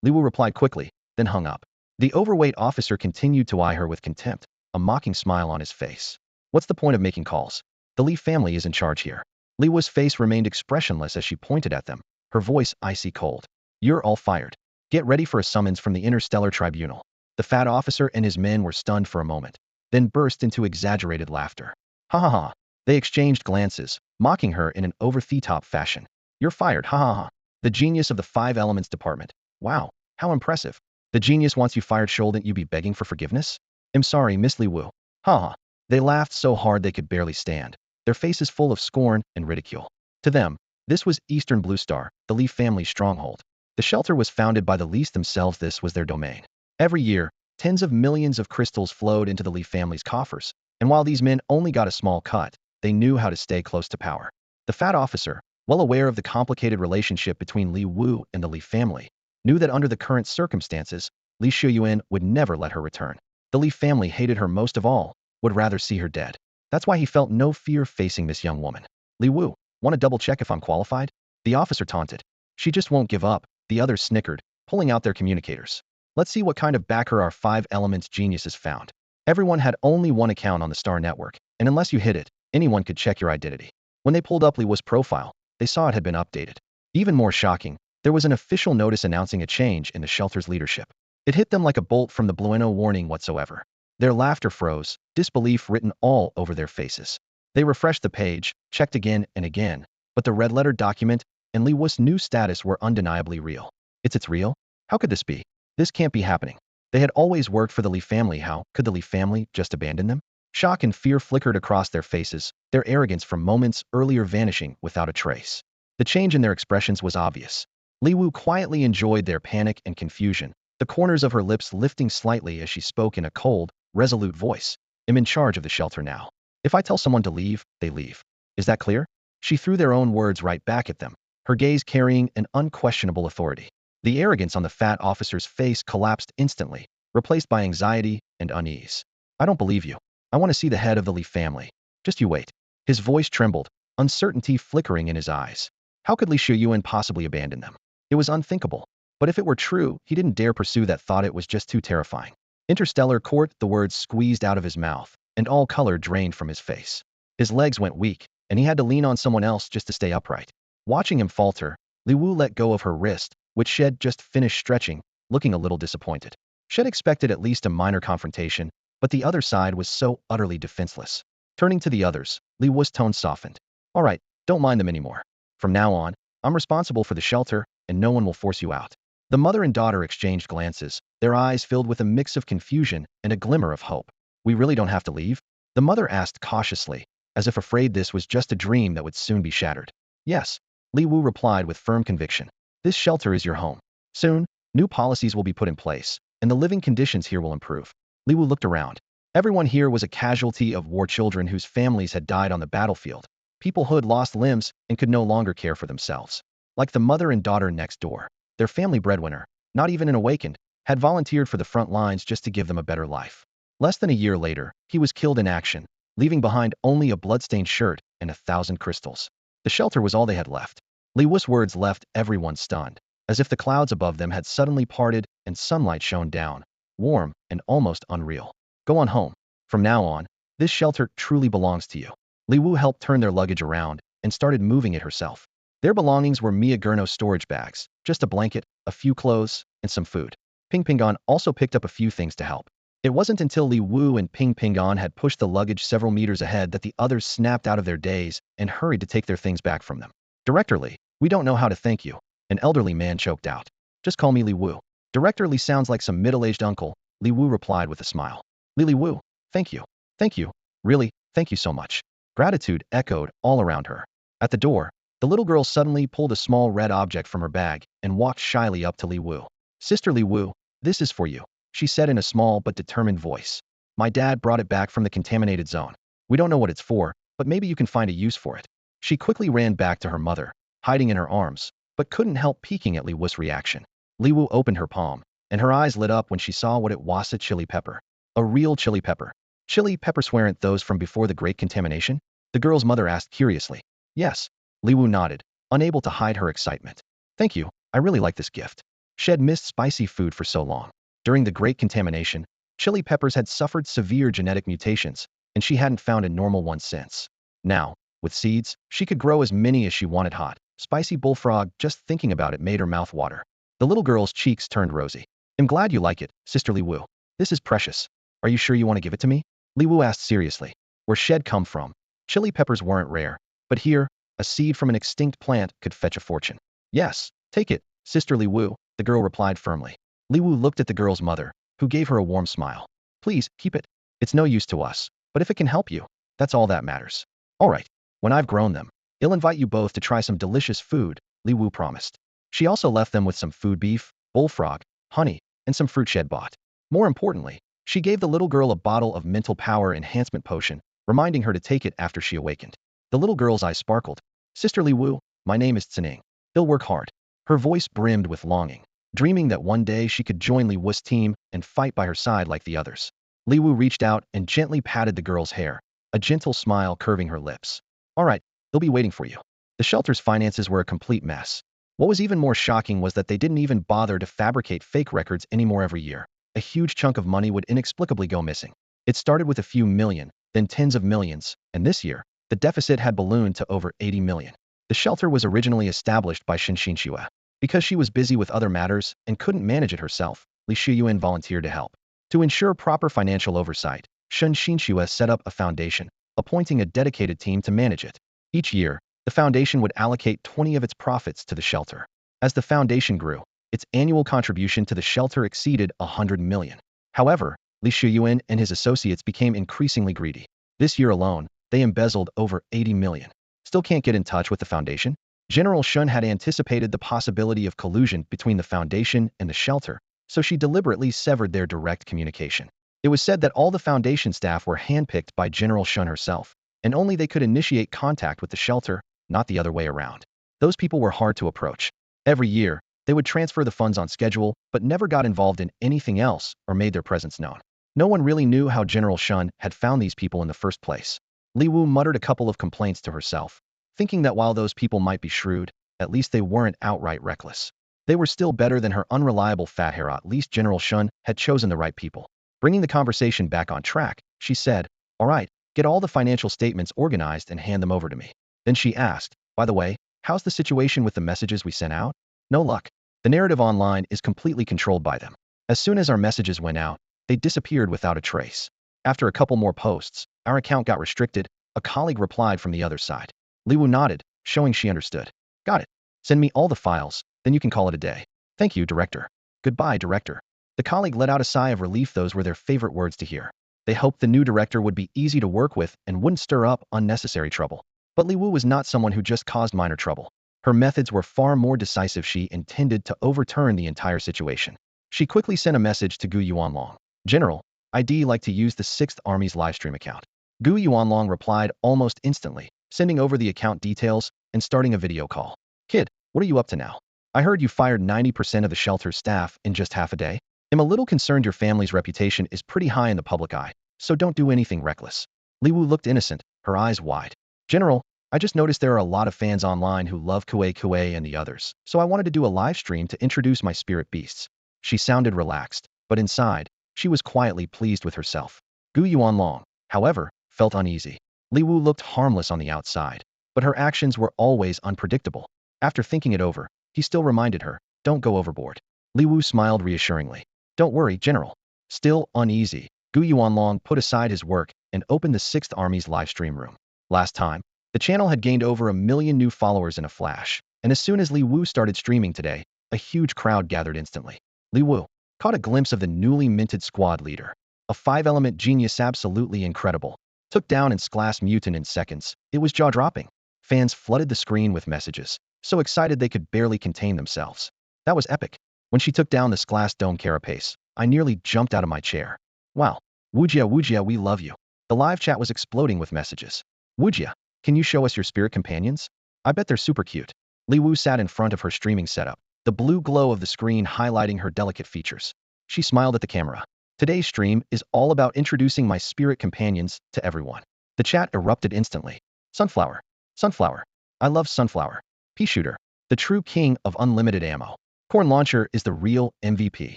Li Wu replied quickly, then hung up. The overweight officer continued to eye her with contempt, a mocking smile on his face. What's the point of making calls? The Li family is in charge here. Li Wu's face remained expressionless as she pointed at them, her voice icy cold. You're all fired. Get ready for a summons from the interstellar tribunal. The fat officer and his men were stunned for a moment, then burst into exaggerated laughter. Ha ha ha. They exchanged glances, mocking her in an over-the-top fashion. You're fired, ha ha ha. The genius of the Five Elements department. Wow, how impressive. The genius wants you fired, shouldn't you be begging for forgiveness? I'm sorry, Miss Li Wu. Ha ha. They laughed so hard they could barely stand, their faces full of scorn and ridicule. To them, this was Eastern Blue Star, the Li family's stronghold. The shelter was founded by the Lees themselves. This was their domain. Every year, tens of millions of crystals flowed into the Li family's coffers, and while these men only got a small cut, they knew how to stay close to power. The fat officer, well aware of the complicated relationship between Li Wu and the Li family, knew that under the current circumstances, Li Shuyuan would never let her return. The Li family hated her most of all, would rather see her dead. That's why he felt no fear facing this young woman. Li Wu, want to double check if I'm qualified? The officer taunted. She just won't give up, the others snickered, pulling out their communicators. Let's see what kind of backer our Five Elements geniuses found. Everyone had only one account on the Star Network, and unless you hid it, anyone could check your identity. When they pulled up Li Wu's profile, they saw it had been updated. Even more shocking, there was an official notice announcing a change in the shelter's leadership. It hit them like a bolt from the blue, no warning whatsoever. Their laughter froze, disbelief written all over their faces. They refreshed the page, checked again and again, but the red-letter document and Li Wu's new status were undeniably real. It's real? How could this be? This can't be happening. They had always worked for the Li family. How could the Li family just abandon them? Shock and fear flickered across their faces, their arrogance from moments earlier vanishing without a trace. The change in their expressions was obvious. Li Wu quietly enjoyed their panic and confusion, the corners of her lips lifting slightly as she spoke in a cold, resolute voice. I'm in charge of the shelter now. If I tell someone to leave, they leave. Is that clear? She threw their own words right back at them, her gaze carrying an unquestionable authority. The arrogance on the fat officer's face collapsed instantly, replaced by anxiety and unease. I don't believe you. I want to see the head of the Li family. Just you wait. His voice trembled, uncertainty flickering in his eyes. How could Li Shuyuan possibly abandon them? It was unthinkable. But if it were true, he didn't dare pursue that thought. It was just too terrifying. Interstellar court, the words squeezed out of his mouth, and all color drained from his face. His legs went weak, and he had to lean on someone else just to stay upright. Watching him falter, Li Wu let go of her wrist, which she had just finished stretching, looking a little disappointed. She had expected at least a minor confrontation, but the other side was so utterly defenseless. Turning to the others, Li Wu's tone softened. All right, don't mind them anymore. From now on, I'm responsible for the shelter, and no one will force you out. The mother and daughter exchanged glances, their eyes filled with a mix of confusion and a glimmer of hope. We really don't have to leave? The mother asked cautiously, as if afraid this was just a dream that would soon be shattered. Yes, Li Wu replied with firm conviction. This shelter is your home. Soon, new policies will be put in place, and the living conditions here will improve. Li Wu looked around. Everyone here was a casualty of war, children whose families had died on the battlefield, people who had lost limbs and could no longer care for themselves. Like the mother and daughter next door, their family breadwinner, not even an awakened, had volunteered for the front lines just to give them a better life. Less than a year later, he was killed in action, leaving behind only a bloodstained shirt and 1,000 crystals. The shelter was all they had left. Li Wu's words left everyone stunned, as if the clouds above them had suddenly parted and sunlight shone down, warm and almost unreal. Go on home. From now on, this shelter truly belongs to you. Li Wu helped turn their luggage around and started moving it herself. Their belongings were Mia Gurno storage bags, just a blanket, a few clothes, and some food. Ping Pingon also picked up a few things to help. It wasn't until Li Wu and Ping Pingon had pushed the luggage several meters ahead that the others snapped out of their daze and hurried to take their things back from them. Director Li, we don't know how to thank you. An elderly man choked out. Just call me Li Wu. Director Li sounds like some middle-aged uncle, Li Wu replied with a smile. Li Wu, thank you. Thank you. Really, thank you so much. Gratitude echoed all around her. At the door, the little girl suddenly pulled a small red object from her bag and walked shyly up to Li Wu. Sister Li Wu, this is for you, she said in a small but determined voice. My dad brought it back from the contaminated zone. We don't know what it's for, but maybe you can find a use for it. She quickly ran back to her mother, hiding in her arms, but couldn't help peeking at Li Wu's reaction. Li Wu opened her palm, and her eyes lit up when she saw what it was, a chili pepper. A real chili pepper. Chili peppers weren't those from before the Great Contamination? The girl's mother asked curiously. Yes. Li Wu nodded, unable to hide her excitement. Thank you, I really like this gift. She had missed spicy food for so long. During the Great Contamination, chili peppers had suffered severe genetic mutations, and she hadn't found a normal one since. Now, with seeds, she could grow as many as she wanted. Hot, spicy bullfrog, just thinking about it made her mouth water. The little girl's cheeks turned rosy. I'm glad you like it, Sister Li Wu. This is precious. Are you sure you want to give it to me? Li Wu asked seriously. Where shed come from? Chili peppers weren't rare, but here, a seed from an extinct plant could fetch a fortune. Yes, take it, Sister Li Wu, the girl replied firmly. Li Wu looked at the girl's mother, who gave her a warm smile. Please, keep it. It's no use to us, but if it can help you, that's all that matters. All right, when I've grown them, I'll invite you both to try some delicious food, Li Wu promised. She also left them with some food beef, bullfrog, honey, and some fruit shed bought. More importantly, she gave the little girl a bottle of mental power enhancement potion, reminding her to take it after she awakened. The little girl's eyes sparkled. Sister Li Wu, my name is Tsining. I'll work hard. Her voice brimmed with longing, dreaming that one day she could join Li Wu's team and fight by her side like the others. Li Wu reached out and gently patted the girl's hair, a gentle smile curving her lips. All right, they'll be waiting for you. The shelter's finances were a complete mess. What was even more shocking was that they didn't even bother to fabricate fake records anymore. Every year, a huge chunk of money would inexplicably go missing. It started with a few million, then tens of millions, and this year, the deficit had ballooned to over 80 million. The shelter was originally established by Shen Xinxue. Because she was busy with other matters and couldn't manage it herself, Li Shiyuan volunteered to help. To ensure proper financial oversight, Shen Xinxue set up a foundation, appointing a dedicated team to manage it. Each year, the foundation would allocate 20 of its profits to the shelter. As the foundation grew, its annual contribution to the shelter exceeded 100 million. However, Li Shiyuan and his associates became increasingly greedy. This year alone, they embezzled over 80 million. Still can't get in touch with the foundation? General Shun had anticipated the possibility of collusion between the foundation and the shelter, so she deliberately severed their direct communication. It was said that all the foundation staff were handpicked by General Shun herself, and only they could initiate contact with the shelter, not the other way around. Those people were hard to approach. Every year, they would transfer the funds on schedule, but never got involved in anything else or made their presence known. No one really knew how General Shun had found these people in the first place. Li Wu muttered a couple of complaints to herself, thinking that while those people might be shrewd, at least they weren't outright reckless. They were still better than her unreliable fat hair. At least General Shun had chosen the right people. Bringing the conversation back on track, she said, all right, get all the financial statements organized and hand them over to me. Then she asked, by the way, how's the situation with the messages we sent out? No luck. The narrative online is completely controlled by them. As soon as our messages went out, they disappeared without a trace. After a couple more posts, our account got restricted, a colleague replied from the other side. Li Wu nodded, showing she understood. Got it. Send me all the files, then you can call it a day. Thank you, Director. Goodbye, Director. The colleague let out a sigh of relief. Those were their favorite words to hear. They hoped the new director would be easy to work with and wouldn't stir up unnecessary trouble. But Li Wu was not someone who just caused minor trouble. Her methods were far more decisive. She intended to overturn the entire situation. She quickly sent a message to Gu Yuanlong. General, I'd like to use the 6th Army's livestream account. Gu Yuanlong replied almost instantly, sending over the account details and starting a video call. Kid, what are you up to now? I heard you fired 90% of the shelter's staff in just half a day. I'm a little concerned. Your family's reputation is pretty high in the public eye, so don't do anything reckless. Li Wu looked innocent, her eyes wide. General, I just noticed there are a lot of fans online who love Kue and the others, so I wanted to do a live stream to introduce my spirit beasts. She sounded relaxed, but inside, she was quietly pleased with herself. Gu Yuanlong, however, felt uneasy. Li Wu looked harmless on the outside, but her actions were always unpredictable. After thinking it over, he still reminded her, don't go overboard. Li Wu smiled reassuringly. Don't worry, General. Still uneasy, Gu Yuanlong put aside his work and opened the 6th Army's livestream room. Last time, the channel had gained over 1 million new followers in a flash, and as soon as Li Wu started streaming today, a huge crowd gathered instantly. Li Wu caught a glimpse of the newly minted squad leader, a 5-element genius absolutely incredible. Took down and class mutant in seconds. It was jaw-dropping. Fans flooded the screen with messages, so excited they could barely contain themselves. That was epic. When she took down the glass dome carapace, I nearly jumped out of my chair. Wow. Wujia, we love you. The live chat was exploding with messages. Wujia, can you show us your spirit companions? I bet they're super cute. Li Wu sat in front of her streaming setup, the blue glow of the screen highlighting her delicate features. She smiled at the camera. Today's stream is all about introducing my spirit companions to everyone. The chat erupted instantly. Sunflower. Sunflower. I love Sunflower. Pea Shooter, the true king of unlimited ammo. Corn Launcher is the real MVP.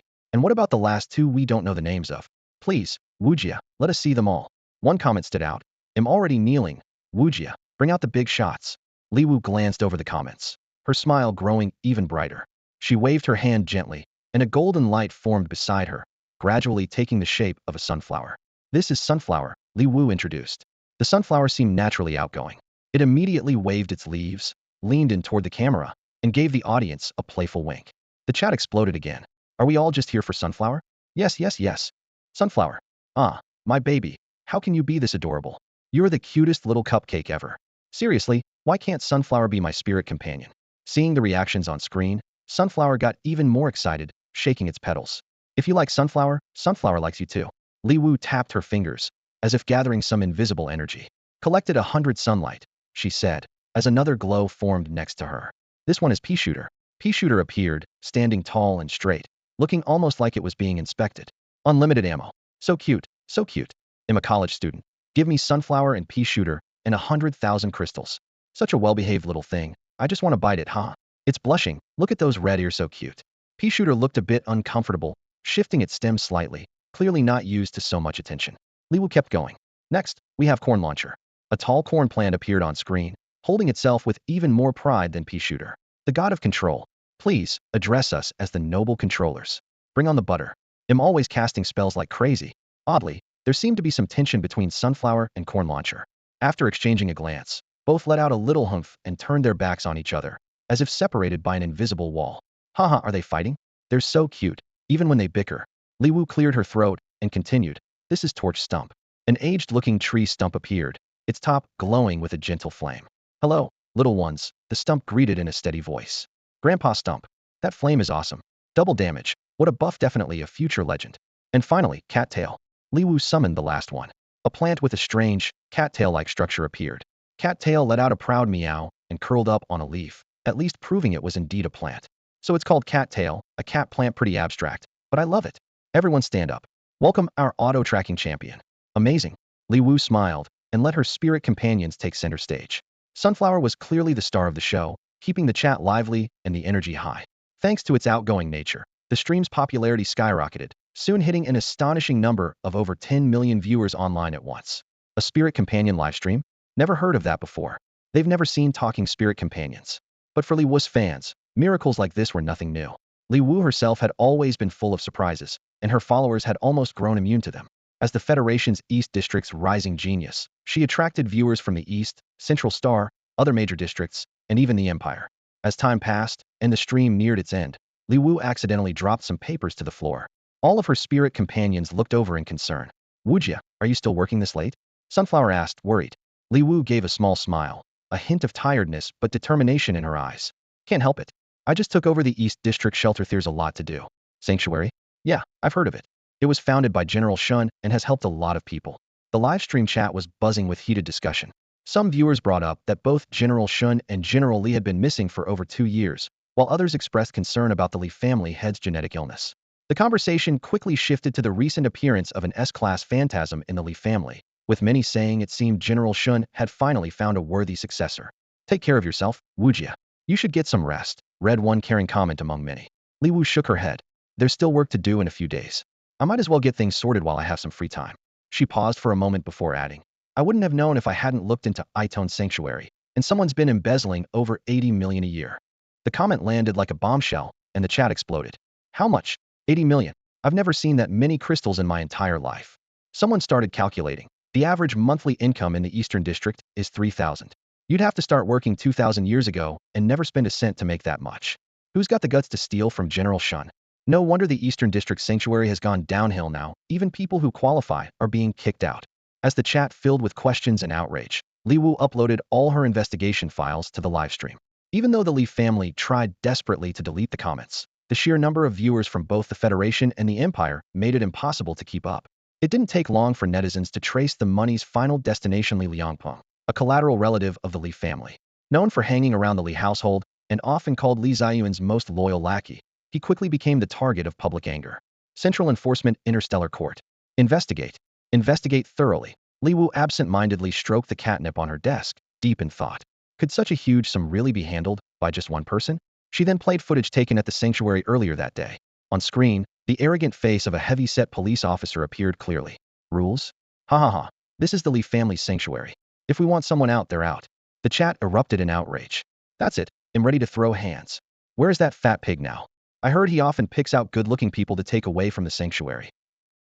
And what about the last two we don't know the names of? Please, Wujia, let us see them all. One comment stood out. I'm already kneeling. Wujia, bring out the big shots. Li Wu glanced over the comments, her smile growing even brighter. She waved her hand gently, and a golden light formed beside her, gradually taking the shape of a sunflower. This is Sunflower, Li Wu introduced. The sunflower seemed naturally outgoing. It immediately waved its leaves, leaned in toward the camera, and gave the audience a playful wink. The chat exploded again. Are we all just here for Sunflower? Yes, yes, yes. Sunflower. Ah, my baby. How can you be this adorable? You're the cutest little cupcake ever. Seriously, why can't Sunflower be my spirit companion? Seeing the reactions on screen, Sunflower got even more excited, shaking its petals. If you like Sunflower, Sunflower likes you too. Li Wu tapped her fingers, as if gathering some invisible energy. Collected 100 sunlight, she said, as another glow formed next to her. This one is Pea Shooter. Pea Shooter appeared, standing tall and straight, looking almost like it was being inspected. Unlimited ammo. So cute, so cute. I'm a college student. Give me Sunflower and Pea Shooter and 100,000 crystals. Such a well-behaved little thing. I just want to bite it, huh? It's blushing. Look at those red ears, so cute. Pea Shooter looked a bit uncomfortable, shifting its stem slightly, clearly not used to so much attention. Li Wu kept going. Next, we have Corn Launcher. A tall corn plant appeared on screen, holding itself with even more pride than Pea Shooter. The god of control. Please, address us as the noble controllers. Bring on the butter. I'm always casting spells like crazy. Oddly, there seemed to be some tension between Sunflower and Corn Launcher. After exchanging a glance, both let out a little humph and turned their backs on each other, as if separated by an invisible wall. Haha, are they fighting? They're so cute, even when they bicker. Li Wu cleared her throat and continued. This is Torch Stump. An aged-looking tree stump appeared, its top glowing with a gentle flame. Hello, little ones, the stump greeted in a steady voice. Grandpa Stump. That flame is awesome. Double damage. What a buff, definitely a future legend. And finally, Cattail. Li Wu summoned the last one. A plant with a strange, cattail-like structure appeared. Cattail let out a proud meow and curled up on a leaf, at least proving it was indeed a plant. So it's called Cattail, a cat plant, pretty abstract, but I love it. Everyone stand up. Welcome our auto-tracking champion. Amazing. Li Wu smiled and let her spirit companions take center stage. Sunflower was clearly the star of the show, keeping the chat lively and the energy high. Thanks to its outgoing nature, the stream's popularity skyrocketed, soon hitting an astonishing number of over 10 million viewers online at once. A spirit companion livestream? Never heard of that before. They've never seen talking spirit companions. But for Li Wu's fans, miracles like this were nothing new. Li Wu herself had always been full of surprises, and her followers had almost grown immune to them. As the Federation's East District's rising genius, she attracted viewers from the East, Central Star, other major districts, and even the Empire. As time passed, and the stream neared its end, Li Wu accidentally dropped some papers to the floor. All of her spirit companions looked over in concern. Wujia, are you still working this late? Sunflower asked, worried. Li Wu gave a small smile, a hint of tiredness but determination in her eyes. Can't help it. I just took over the East District shelter. There's a lot to do. Sanctuary? Yeah, I've heard of it. It was founded by General Shun and has helped a lot of people. The live stream chat was buzzing with heated discussion. Some viewers brought up that both General Shun and General Li had been missing for over 2 years, while others expressed concern about the Li family head's genetic illness. The conversation quickly shifted to the recent appearance of an S-class phantasm in the Li family, with many saying it seemed General Shun had finally found a worthy successor. Take care of yourself, Wujia. You should get some rest, read one caring comment among many. Li Wu shook her head. There's still work to do in a few days. I might as well get things sorted while I have some free time. She paused for a moment before adding, I wouldn't have known if I hadn't looked into Itone's sanctuary, and someone's been embezzling over 80 million a year. The comment landed like a bombshell, and the chat exploded. How much? 80 million. I've never seen that many crystals in my entire life. Someone started calculating. The average monthly income in the Eastern District is 3,000. You'd have to start working 2,000 years ago and never spend a cent to make that much. Who's got the guts to steal from General Shun? No wonder the Eastern District Sanctuary has gone downhill now. Even people who qualify are being kicked out. As the chat filled with questions and outrage, Li Wu uploaded all her investigation files to the livestream. Even though the Li family tried desperately to delete the comments, the sheer number of viewers from both the Federation and the Empire made it impossible to keep up. It didn't take long for netizens to trace the money's final destination. Li Liangpeng, a collateral relative of the Li family. Known for hanging around the Li household and often called Li Ziyuan's most loyal lackey, he quickly became the target of public anger. Central Enforcement Interstellar Court. Investigate. Investigate thoroughly. Li Wu absent-mindedly stroked the catnip on her desk, deep in thought. Could such a huge sum really be handled by just one person? She then played footage taken at the sanctuary earlier that day. On screen, the arrogant face of a heavy-set police officer appeared clearly. Rules? Ha ha ha. This is the Li family's sanctuary. If we want someone out, they're out. The chat erupted in outrage. That's it. I'm ready to throw hands. Where's that fat pig now? I heard he often picks out good-looking people to take away from the sanctuary.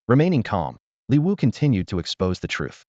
Remaining calm, Li Wu continued to expose the truth.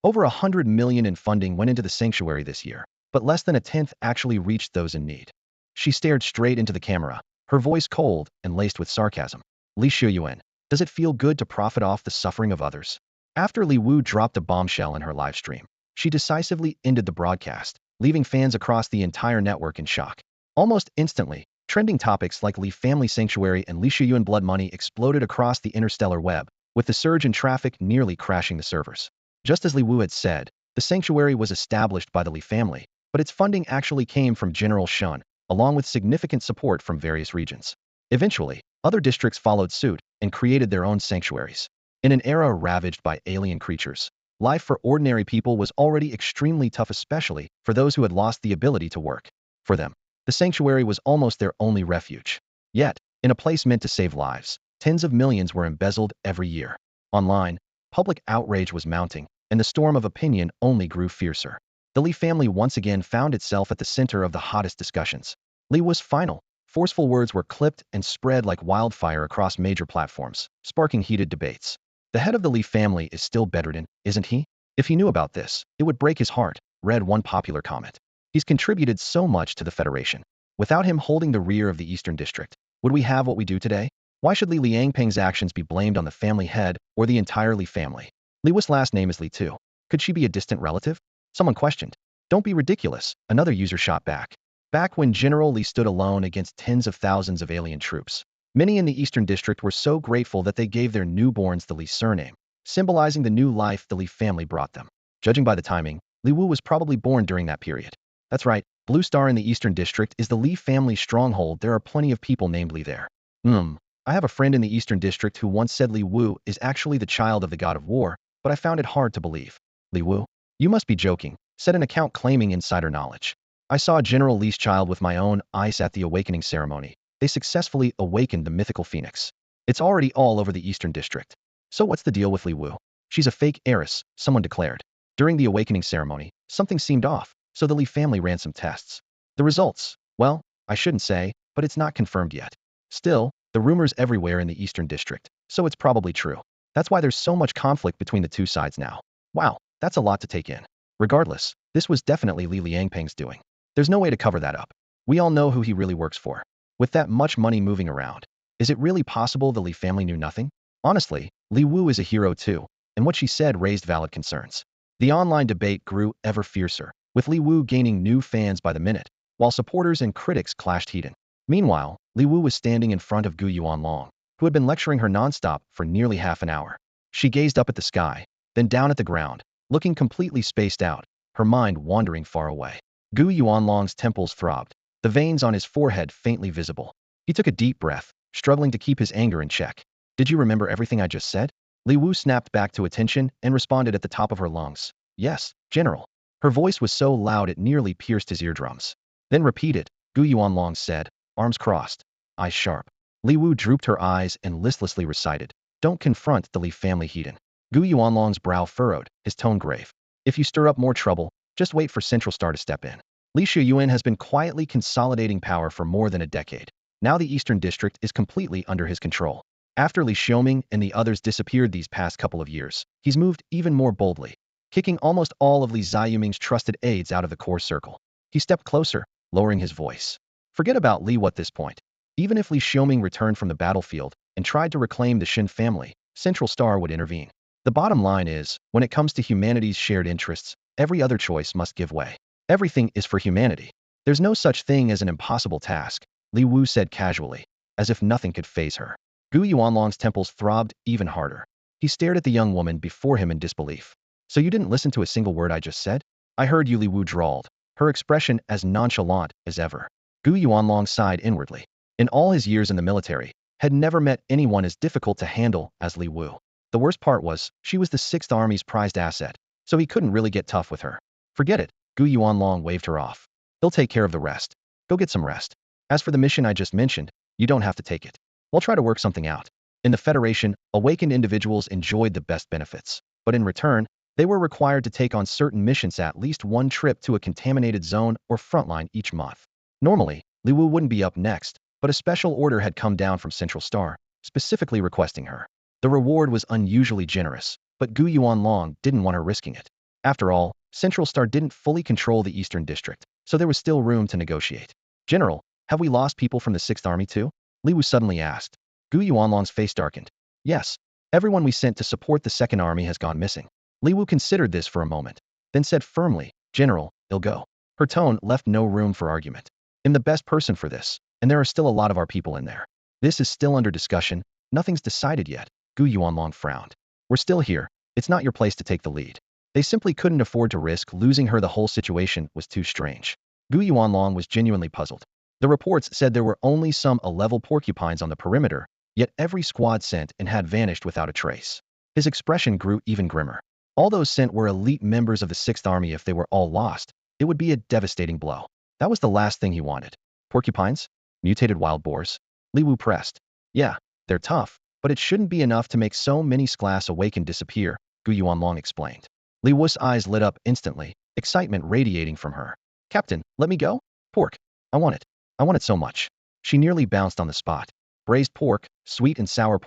Over 100 million in funding went into the sanctuary this year, but less than a tenth actually reached those in need. She stared straight into the camera, her voice cold and laced with sarcasm. Li Shuyuan, does it feel good to profit off the suffering of others? After Li Wu dropped a bombshell in her live stream, she decisively ended the broadcast, leaving fans across the entire network in shock. Almost instantly, trending topics like Li Family Sanctuary and Li Shuyuan blood money exploded across the interstellar web, with the surge in traffic nearly crashing the servers. Just as Li Wu had said, the sanctuary was established by the Li family, but its funding actually came from General Shun, along with significant support from various regions. Eventually, other districts followed suit and created their own sanctuaries. In an era ravaged by alien creatures, life for ordinary people was already extremely tough, especially for those who had lost the ability to work. For them, the sanctuary was almost their only refuge. Yet, in a place meant to save lives, tens of millions were embezzled every year. Online, public outrage was mounting, and the storm of opinion only grew fiercer. The Li family once again found itself at the center of the hottest discussions. Li was final. Forceful words were clipped and spread like wildfire across major platforms, sparking heated debates. The head of the Li family is still bedridden, isn't he? If he knew about this, it would break his heart, read one popular comment. He's contributed so much to the Federation. Without him holding the rear of the Eastern District, would we have what we do today? Why should Li Liangpeng's actions be blamed on the family head or the entire Li family? Li Wu's last name is Li too. Could she be a distant relative? Someone questioned. Don't be ridiculous, another user shot back. Back when General Li stood alone against tens of thousands of alien troops, many in the Eastern District were so grateful that they gave their newborns the Li surname, symbolizing the new life the Li family brought them. Judging by the timing, Li Wu was probably born during that period. That's right, Blue Star in the Eastern District is the Li family stronghold. There are plenty of people named Li there. I have a friend in the Eastern District who once said Li Wu is actually the child of the god of war, but I found it hard to believe. Li Wu? You must be joking, said an account claiming insider knowledge. I saw General Li's child with my own eyes at the awakening ceremony. They successfully awakened the mythical phoenix. It's already all over the Eastern District. So what's the deal with Li Wu? She's a fake heiress, someone declared. During the awakening ceremony, something seemed off, so the Li family ran some tests. The results? Well, I shouldn't say, but it's not confirmed yet. Still, the rumors everywhere in the Eastern District, so it's probably true. That's why there's so much conflict between the two sides now. Wow, that's a lot to take in. Regardless, this was definitely Li Liangpeng's doing. There's no way to cover that up. We all know who he really works for. With that much money moving around, is it really possible the Li family knew nothing? Honestly, Li Wu is a hero too, and what she said raised valid concerns. The online debate grew ever fiercer, with Li Wu gaining new fans by the minute, while supporters and critics clashed heated. Meanwhile, Li Wu was standing in front of Gu Yuanlong, who had been lecturing her nonstop for nearly half an hour. She gazed up at the sky, then down at the ground, looking completely spaced out, her mind wandering far away. Gu Yuanlong's temples throbbed, the veins on his forehead faintly visible. He took a deep breath, struggling to keep his anger in check. Did you remember everything I just said? Li Wu snapped back to attention and responded at the top of her lungs. Yes, General. Her voice was so loud it nearly pierced his eardrums. Then repeated, Gu Yuanlong said, arms crossed, eyes sharp. Li Wu drooped her eyes and listlessly recited, don't confront the Li family heathen. Gu Yuanlong's brow furrowed, his tone grave. If you stir up more trouble, just wait for Central Star to step in. Li Shuyuan has been quietly consolidating power for more than a decade. Now the Eastern District is completely under his control. After Li Xiaoming and the others disappeared these past couple of years, he's moved even more boldly, kicking almost all of Li Ziyuming's trusted aides out of the core circle. He stepped closer, lowering his voice. Forget about Li Wu at this point. Even if Li Xiaoming returned from the battlefield and tried to reclaim the Shin family, Central Star would intervene. The bottom line is, when it comes to humanity's shared interests, every other choice must give way. Everything is for humanity. There's no such thing as an impossible task, Li Wu said casually, as if nothing could faze her. Gu Yuanlong's temples throbbed even harder. He stared at the young woman before him in disbelief. So you didn't listen to a single word I just said? I heard you, Li Wu drawled, her expression as nonchalant as ever. Gu Yuanlong sighed inwardly. In all his years in the military, had never met anyone as difficult to handle as Li Wu. The worst part was, she was the 6th Army's prized asset, so he couldn't really get tough with her. Forget it, Gu Yuanlong waved her off. He'll take care of the rest. Go get some rest. As for the mission I just mentioned, you don't have to take it. We'll try to work something out. In the Federation, awakened individuals enjoyed the best benefits, but in return, They were required to take on certain missions, at least one trip to a contaminated zone or frontline each month. Normally, Li Wu wouldn't be up next, but a special order had come down from Central Star, specifically requesting her. The reward was unusually generous, but Gu Yuanlong didn't want her risking it. After all, Central Star didn't fully control the Eastern District, so there was still room to negotiate. General, have we lost people from the 6th Army too? Li Wu suddenly asked. Gu Yuanlong's face darkened. Yes. Everyone we sent to support the 2nd Army has gone missing. Li Wu considered this for a moment, then said firmly, General, it'll go. Her tone left no room for argument. I'm the best person for this, and there are still a lot of our people in there. This is still under discussion, nothing's decided yet. Gu Yuanlong frowned. We're still here, it's not your place to take the lead. They simply couldn't afford to risk losing her. The whole situation was too strange. Gu Yuanlong was genuinely puzzled. The reports said there were only some A-level porcupines on the perimeter, yet every squad sent and had vanished without a trace. His expression grew even grimmer. All those sent were elite members of the 6th Army. If they were all lost, it would be a devastating blow. That was the last thing he wanted. Porcupines? Mutated wild boars? Li Wu pressed. Yeah, they're tough, but it shouldn't be enough to make so many Class Awakened disappear, Gu Yuanlong explained. Li Wu's eyes lit up instantly, excitement radiating from her. Captain, let me go? Pork. I want it. I want it so much. She nearly bounced on the spot. Braised pork, sweet and sour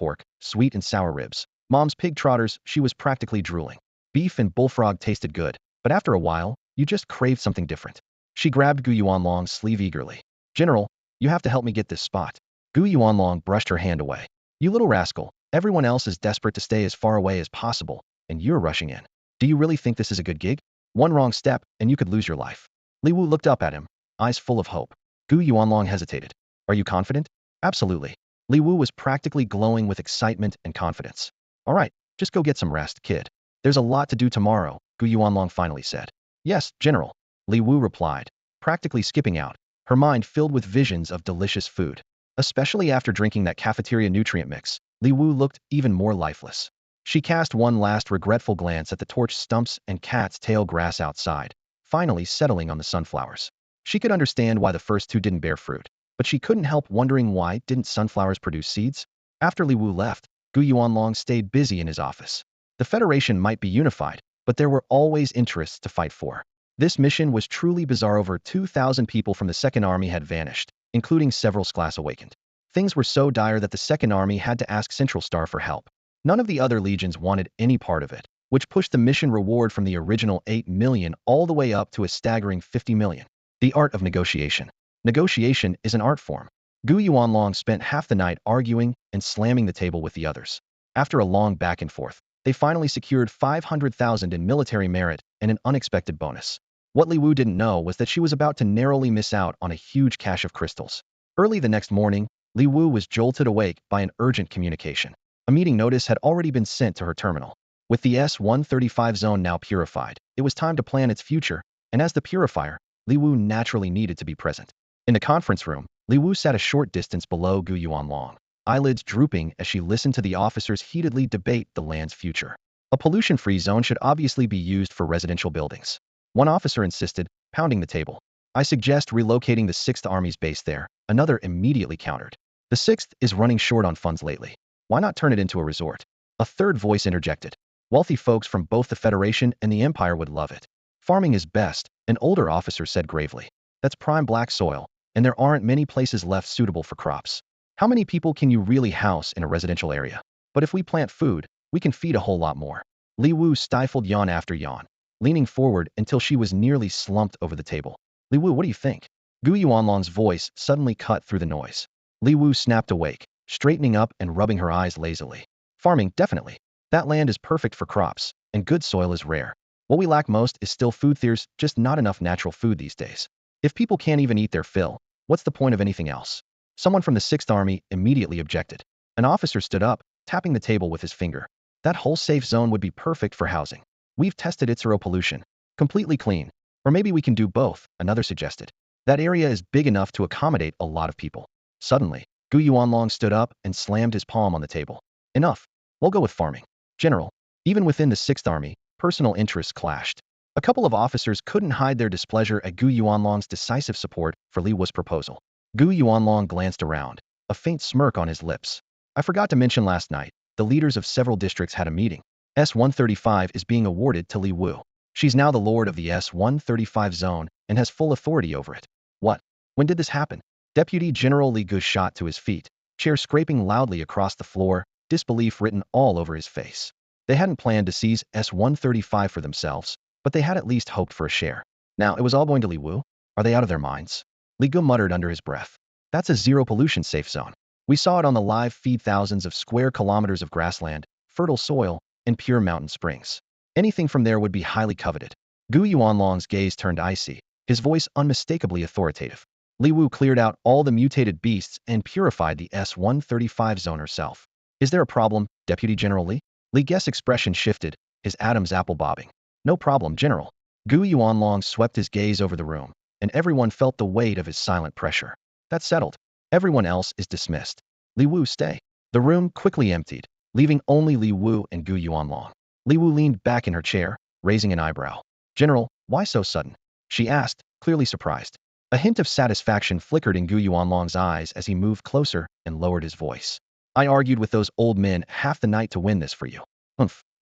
ribs. Mom's pig trotters, she was practically drooling. Beef and bullfrog tasted good, but after a while, you just craved something different. She grabbed Gu Yuanlong's sleeve eagerly. General, you have to help me get this spot. Gu Yuanlong brushed her hand away. You little rascal, everyone else is desperate to stay as far away as possible, and you're rushing in. Do you really think this is a good gig? One wrong step, and you could lose your life. Li Wu looked up at him, eyes full of hope. Gu Yuanlong hesitated. Are you confident? Absolutely. Li Wu was practically glowing with excitement and confidence. All right, just go get some rest, kid. There's a lot to do tomorrow, Gu Yuanlong finally said. Yes, General. Li Wu replied, practically skipping out, her mind filled with visions of delicious food. Especially after drinking that cafeteria nutrient mix, Li Wu looked even more lifeless. She cast one last regretful glance at the torch stumps and cat's tail grass outside, finally settling on the sunflowers. She could understand why the first two didn't bear fruit, but she couldn't help wondering why didn't sunflowers produce seeds? After Li Wu left, Gu Yuanlong stayed busy in his office. The Federation might be unified, but there were always interests to fight for. This mission was truly bizarre. Over 2,000 people from the 2nd Army had vanished, including several Class Awakened. Things were so dire that the 2nd Army had to ask Central Star for help. None of the other legions wanted any part of it, which pushed the mission reward from the original 8 million all the way up to a staggering 50 million. The art of negotiation. Negotiation is an art form. Gu Yuanlong spent half the night arguing and slamming the table with the others. After a long back and forth, they finally secured 500,000 in military merit and an unexpected bonus. What Li Wu didn't know was that she was about to narrowly miss out on a huge cache of crystals. Early the next morning, Li Wu was jolted awake by an urgent communication. A meeting notice had already been sent to her terminal. With the S-135 zone now purified, it was time to plan its future, and as the purifier, Li Wu naturally needed to be present. In the conference room, Li Wu sat a short distance below Gu Yuanlong, eyelids drooping as she listened to the officers heatedly debate the land's future. A pollution-free zone should obviously be used for residential buildings. One officer insisted, pounding the table. I suggest relocating the 6th Army's base there. Another immediately countered. The 6th is running short on funds lately. Why not turn it into a resort? A third voice interjected. Wealthy folks from both the Federation and the Empire would love it. Farming is best, an older officer said gravely. That's prime black soil, and there aren't many places left suitable for crops. How many people can you really house in a residential area? But if we plant food, we can feed a whole lot more. Li Wu stifled yawn after yawn, leaning forward until she was nearly slumped over the table. Li Wu, what do you think? Gu Yuanlong's voice suddenly cut through the noise. Li Wu snapped awake, straightening up and rubbing her eyes lazily. Farming, definitely. That land is perfect for crops, and good soil is rare. What we lack most is still food. There's just not enough natural food these days. If people can't even eat their fill, what's the point of anything else? Someone from the 6th Army immediately objected. An officer stood up, tapping the table with his finger. That whole safe zone would be perfect for housing. We've tested its zero pollution. Completely clean. Or maybe we can do both, another suggested. That area is big enough to accommodate a lot of people. Suddenly, Gu Yuanlong stood up and slammed his palm on the table. Enough. We'll go with farming. General, even within the 6th Army, personal interests clashed. A couple of officers couldn't hide their displeasure at Gu Yuanlong's decisive support for Li Wu's proposal. Gu Yuanlong glanced around, a faint smirk on his lips. I forgot to mention last night, the leaders of several districts had a meeting. S-135 is being awarded to Li Wu. She's now the lord of the S-135 zone and has full authority over it. What? When did this happen? Deputy General Li Gu shot to his feet, chair scraping loudly across the floor, disbelief written all over his face. They hadn't planned to seize S-135 for themselves, but they had at least hoped for a share. Now it was all going to Li Wu? Are they out of their minds? Li Gu muttered under his breath. That's a zero-pollution safe zone. We saw it on the live feed, thousands of square kilometers of grassland, fertile soil, and pure mountain springs. Anything from there would be highly coveted. Gu Yuanlong's gaze turned icy, his voice unmistakably authoritative. Li Wu cleared out all the mutated beasts and purified the S-135 zone herself. Is there a problem, Deputy General Li? Li Gu's expression shifted, his Adam's apple bobbing. No problem, General. Gu Yuanlong swept his gaze over the room, and everyone felt the weight of his silent pressure. That's settled. Everyone else is dismissed. Li Wu, stay. The room quickly emptied, leaving only Li Wu and Gu Yuanlong. Li Wu leaned back in her chair, raising an eyebrow. General, why so sudden? She asked, clearly surprised. A hint of satisfaction flickered in Gu Yuanlong's eyes as he moved closer and lowered his voice. I argued with those old men half the night to win this for you.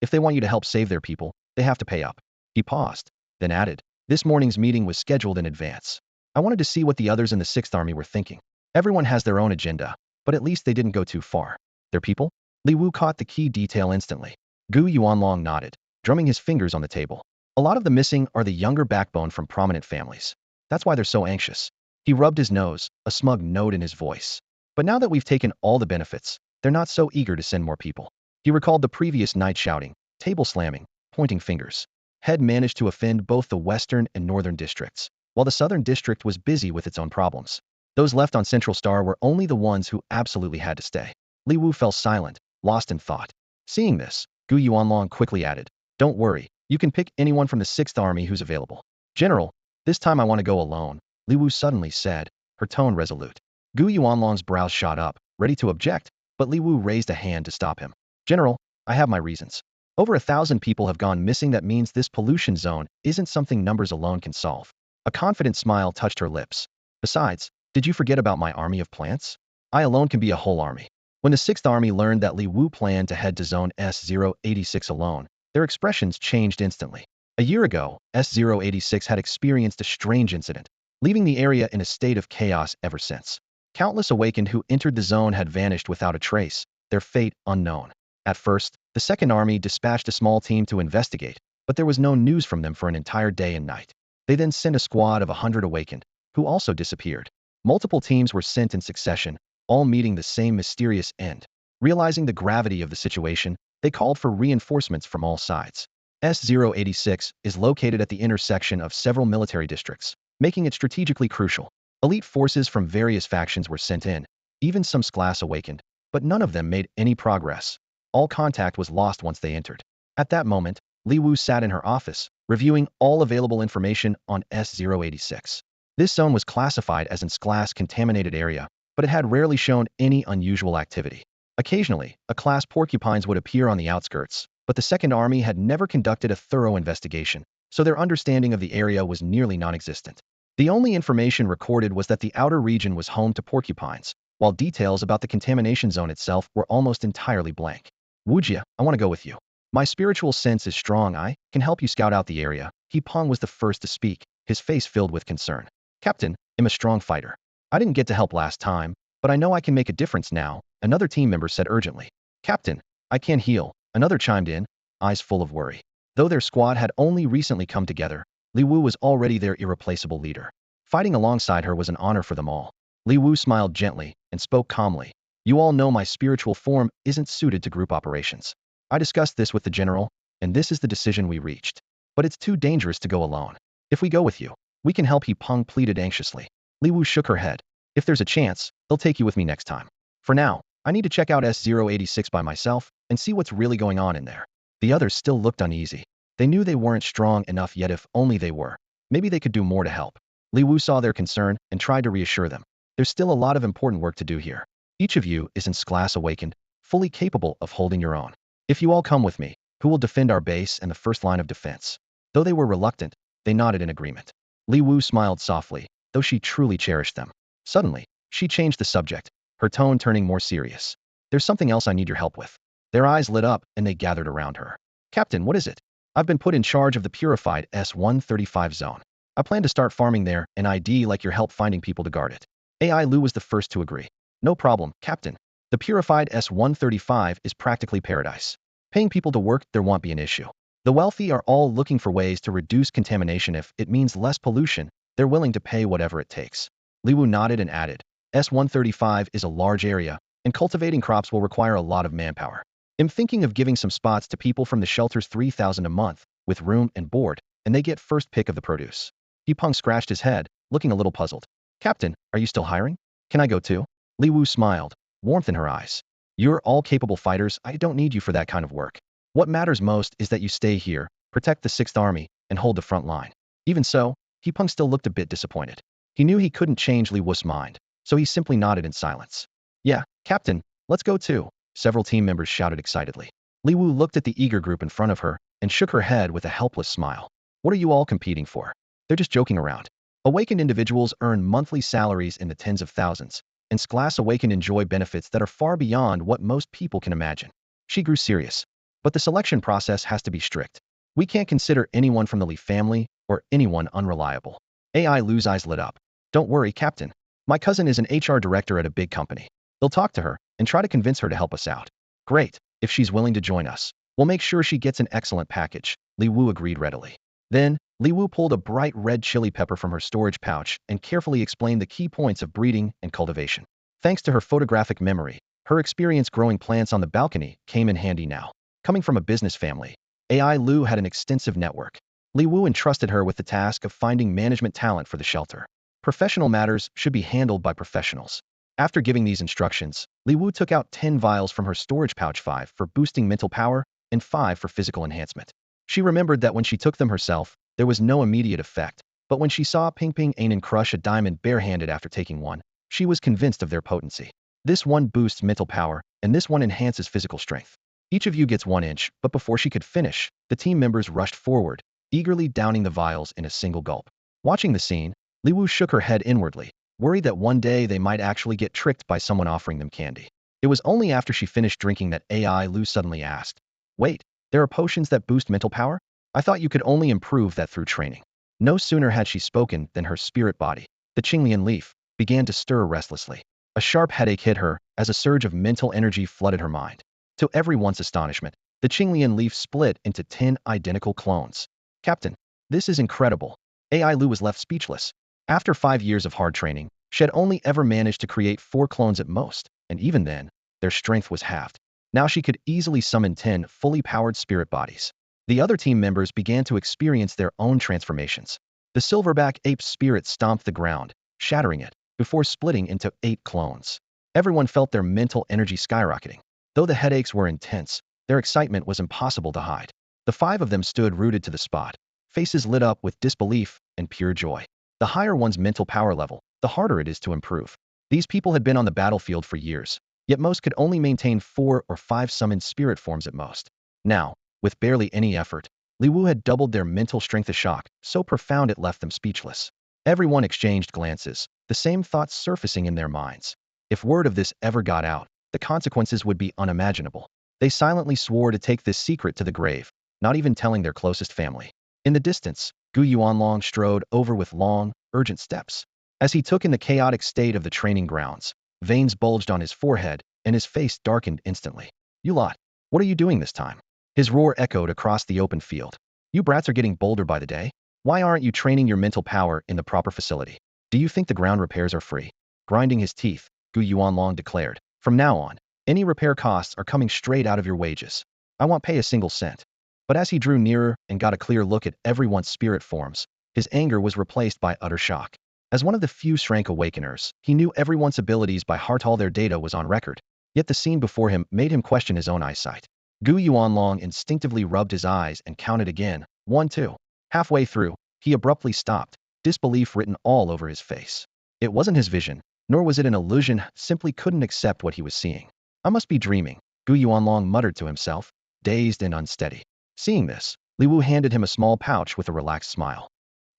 If they want you to help save their people, they have to pay up. He paused, then added, this morning's meeting was scheduled in advance. I wanted to see what the others in the 6th Army were thinking. Everyone has their own agenda, but at least they didn't go too far. Their people? Li Wu caught the key detail instantly. Gu Yuanlong nodded, drumming his fingers on the table. A lot of the missing are the younger backbone from prominent families. That's why they're so anxious. He rubbed his nose, a smug note in his voice. But now that we've taken all the benefits, they're not so eager to send more people. He recalled the previous night shouting, table slamming, pointing fingers. Head managed to offend both the western and northern districts, while the southern district was busy with its own problems. Those left on Central Star were only the ones who absolutely had to stay. Li Wu fell silent, lost in thought. Seeing this, Gu Yuanlong quickly added, don't worry, you can pick anyone from the 6th Army who's available. General, this time I want to go alone, Li Wu suddenly said, her tone resolute. Gu Yuanlong's brows shot up, ready to object, but Li Wu raised a hand to stop him. General, I have my reasons. Over 1,000 people have gone missing. That means this pollution zone isn't something numbers alone can solve. A confident smile touched her lips. Besides, did you forget about my army of plants? I alone can be a whole army. When the 6th Army learned that Li Wu planned to head to Zone S-086 alone, their expressions changed instantly. A year ago, S-086 had experienced a strange incident, leaving the area in a state of chaos ever since. Countless awakened who entered the zone had vanished without a trace, their fate unknown. At first, the 2nd Army dispatched a small team to investigate, but there was no news from them for an entire day and night. They then sent a squad of 100 awakened, who also disappeared. Multiple teams were sent in succession, all meeting the same mysterious end. Realizing the gravity of the situation, they called for reinforcements from all sides. S-086 is located at the intersection of several military districts, making it strategically crucial. Elite forces from various factions were sent in, even some Sklas awakened, but none of them made any progress. All contact was lost once they entered. At that moment, Li Wu sat in her office, reviewing all available information on S-086. This zone was classified as an Sklas contaminated area, but it had rarely shown any unusual activity. Occasionally, a class porcupines would appear on the outskirts, but the 2nd Army had never conducted a thorough investigation, so their understanding of the area was nearly non-existent. The only information recorded was that the outer region was home to porcupines, while details about the contamination zone itself were almost entirely blank. Wujia, I want to go with you. My spiritual sense is strong. I can help you scout out the area. He Peng was the first to speak, his face filled with concern. Captain, I'm a strong fighter. I didn't get to help last time, but I know I can make a difference now, another team member said urgently. Captain, I can't heal, another chimed in, eyes full of worry. Though their squad had only recently come together, Li Wu was already their irreplaceable leader. Fighting alongside her was an honor for them all. Li Wu smiled gently and spoke calmly. You all know my spiritual form isn't suited to group operations. I discussed this with the general, and this is the decision we reached. But it's too dangerous to go alone. If we go with you, we can help, He Peng pleaded anxiously. Li Wu shook her head. If there's a chance, they'll take you with me next time. For now, I need to check out S-086 by myself and see what's really going on in there. The others still looked uneasy. They knew they weren't strong enough yet. If only they were. Maybe they could do more to help. Li Wu saw their concern and tried to reassure them. There's still a lot of important work to do here. Each of you is in Sklas awakened, fully capable of holding your own. If you all come with me, who will defend our base and the first line of defense? Though they were reluctant, they nodded in agreement. Li Wu smiled softly, though she truly cherished them. Suddenly, she changed the subject, her tone turning more serious. There's something else I need your help with. Their eyes lit up and they gathered around her. Captain, what is it? I've been put in charge of the purified S-135 zone. I plan to start farming there, and I'd like your help finding people to guard it. AI Lu was the first to agree. No problem, Captain. The purified S-135 is practically paradise. Paying people to work there won't be an issue. The wealthy are all looking for ways to reduce contamination. If it means less pollution, they're willing to pay whatever it takes. Liwu nodded and added, S-135 is a large area, and cultivating crops will require a lot of manpower. I'm thinking of giving some spots to people from the shelters 3,000 a month, with room and board, and they get first pick of the produce. Yipeng scratched his head, looking a little puzzled. Captain, are you still hiring? Can I go too? Li Wu smiled, warmth in her eyes. You're all capable fighters, I don't need you for that kind of work. What matters most is that you stay here, protect the 6th Army, and hold the front line. Even so, Yipeng still looked a bit disappointed. He knew he couldn't change Li Wu's mind, so he simply nodded in silence. Yeah, Captain, let's go too, several team members shouted excitedly. Li Wu looked at the eager group in front of her and shook her head with a helpless smile. What are you all competing for? They're just joking around. Awakened individuals earn monthly salaries in the tens of thousands, and class awakened enjoy benefits that are far beyond what most people can imagine. She grew serious. But the selection process has to be strict. We can't consider anyone from the Li family or anyone unreliable. AI Lu's eyes lit up. Don't worry, Captain. My cousin is an HR director at a big company. They'll talk to her and try to convince her to help us out. Great, if she's willing to join us. We'll make sure she gets an excellent package. Li Wu agreed readily. Then, Li Wu pulled a bright red chili pepper from her storage pouch and carefully explained the key points of breeding and cultivation. Thanks to her photographic memory, her experience growing plants on the balcony came in handy now. Coming from a business family, AI Lu had an extensive network. Li Wu entrusted her with the task of finding management talent for the shelter. Professional matters should be handled by professionals. After giving these instructions, Li Wu took out 10 vials from her storage pouch, 5 for boosting mental power and 5 for physical enhancement. She remembered that when she took them herself, there was no immediate effect, but when she saw Ping Ping Anan crush a diamond barehanded after taking one, she was convinced of their potency. This one boosts mental power, and this one enhances physical strength. Each of you gets 1 inch, but before she could finish, the team members rushed forward, eagerly downing the vials in a single gulp. Watching the scene, Li Wu shook her head inwardly, worried that one day they might actually get tricked by someone offering them candy. It was only after she finished drinking that AI Lu suddenly asked, Wait, there are potions that boost mental power? I thought you could only improve that through training. No sooner had she spoken than her spirit body, the Qinglian leaf, began to stir restlessly. A sharp headache hit her as a surge of mental energy flooded her mind. To everyone's astonishment, the Qinglian leaf split into 10 identical clones. Captain, this is incredible. AI Lu was left speechless. After 5 years of hard training, she had only ever managed to create 4 clones at most, and even then, their strength was halved. Now she could easily summon 10 fully powered spirit bodies. The other team members began to experience their own transformations. The silverback ape's spirit stomped the ground, shattering it, before splitting into 8 clones. Everyone felt their mental energy skyrocketing. Though the headaches were intense, their excitement was impossible to hide. The 5 of them stood rooted to the spot, faces lit up with disbelief and pure joy. The higher one's mental power level, the harder it is to improve. These people had been on the battlefield for years, yet most could only maintain 4 or 5 summoned spirit forms at most. Now, with barely any effort, Li Wu had doubled their mental strength. A shock so profound it left them speechless. Everyone exchanged glances, the same thoughts surfacing in their minds. If word of this ever got out, the consequences would be unimaginable. They silently swore to take this secret to the grave, not even telling their closest family. In the distance, Gu Yuanlong strode over with long, urgent steps. As he took in the chaotic state of the training grounds, veins bulged on his forehead, and his face darkened instantly. You lot, what are you doing this time? His roar echoed across the open field. You brats are getting bolder by the day. Why aren't you training your mental power in the proper facility? Do you think the ground repairs are free? Grinding his teeth, Gu Yuanlong declared. From now on, any repair costs are coming straight out of your wages. I won't pay a single cent. But as he drew nearer and got a clear look at everyone's spirit forms, his anger was replaced by utter shock. As one of the few Shrank Awakeners, he knew everyone's abilities by heart. All their data was on record. Yet the scene before him made him question his own eyesight. Gu Yuanlong instinctively rubbed his eyes and counted again, 1, 2. Halfway through, he abruptly stopped, disbelief written all over his face. It wasn't his vision, nor was it an illusion, simply couldn't accept what he was seeing. I must be dreaming, Gu Yuanlong muttered to himself, dazed and unsteady. Seeing this, Li Wu handed him a small pouch with a relaxed smile.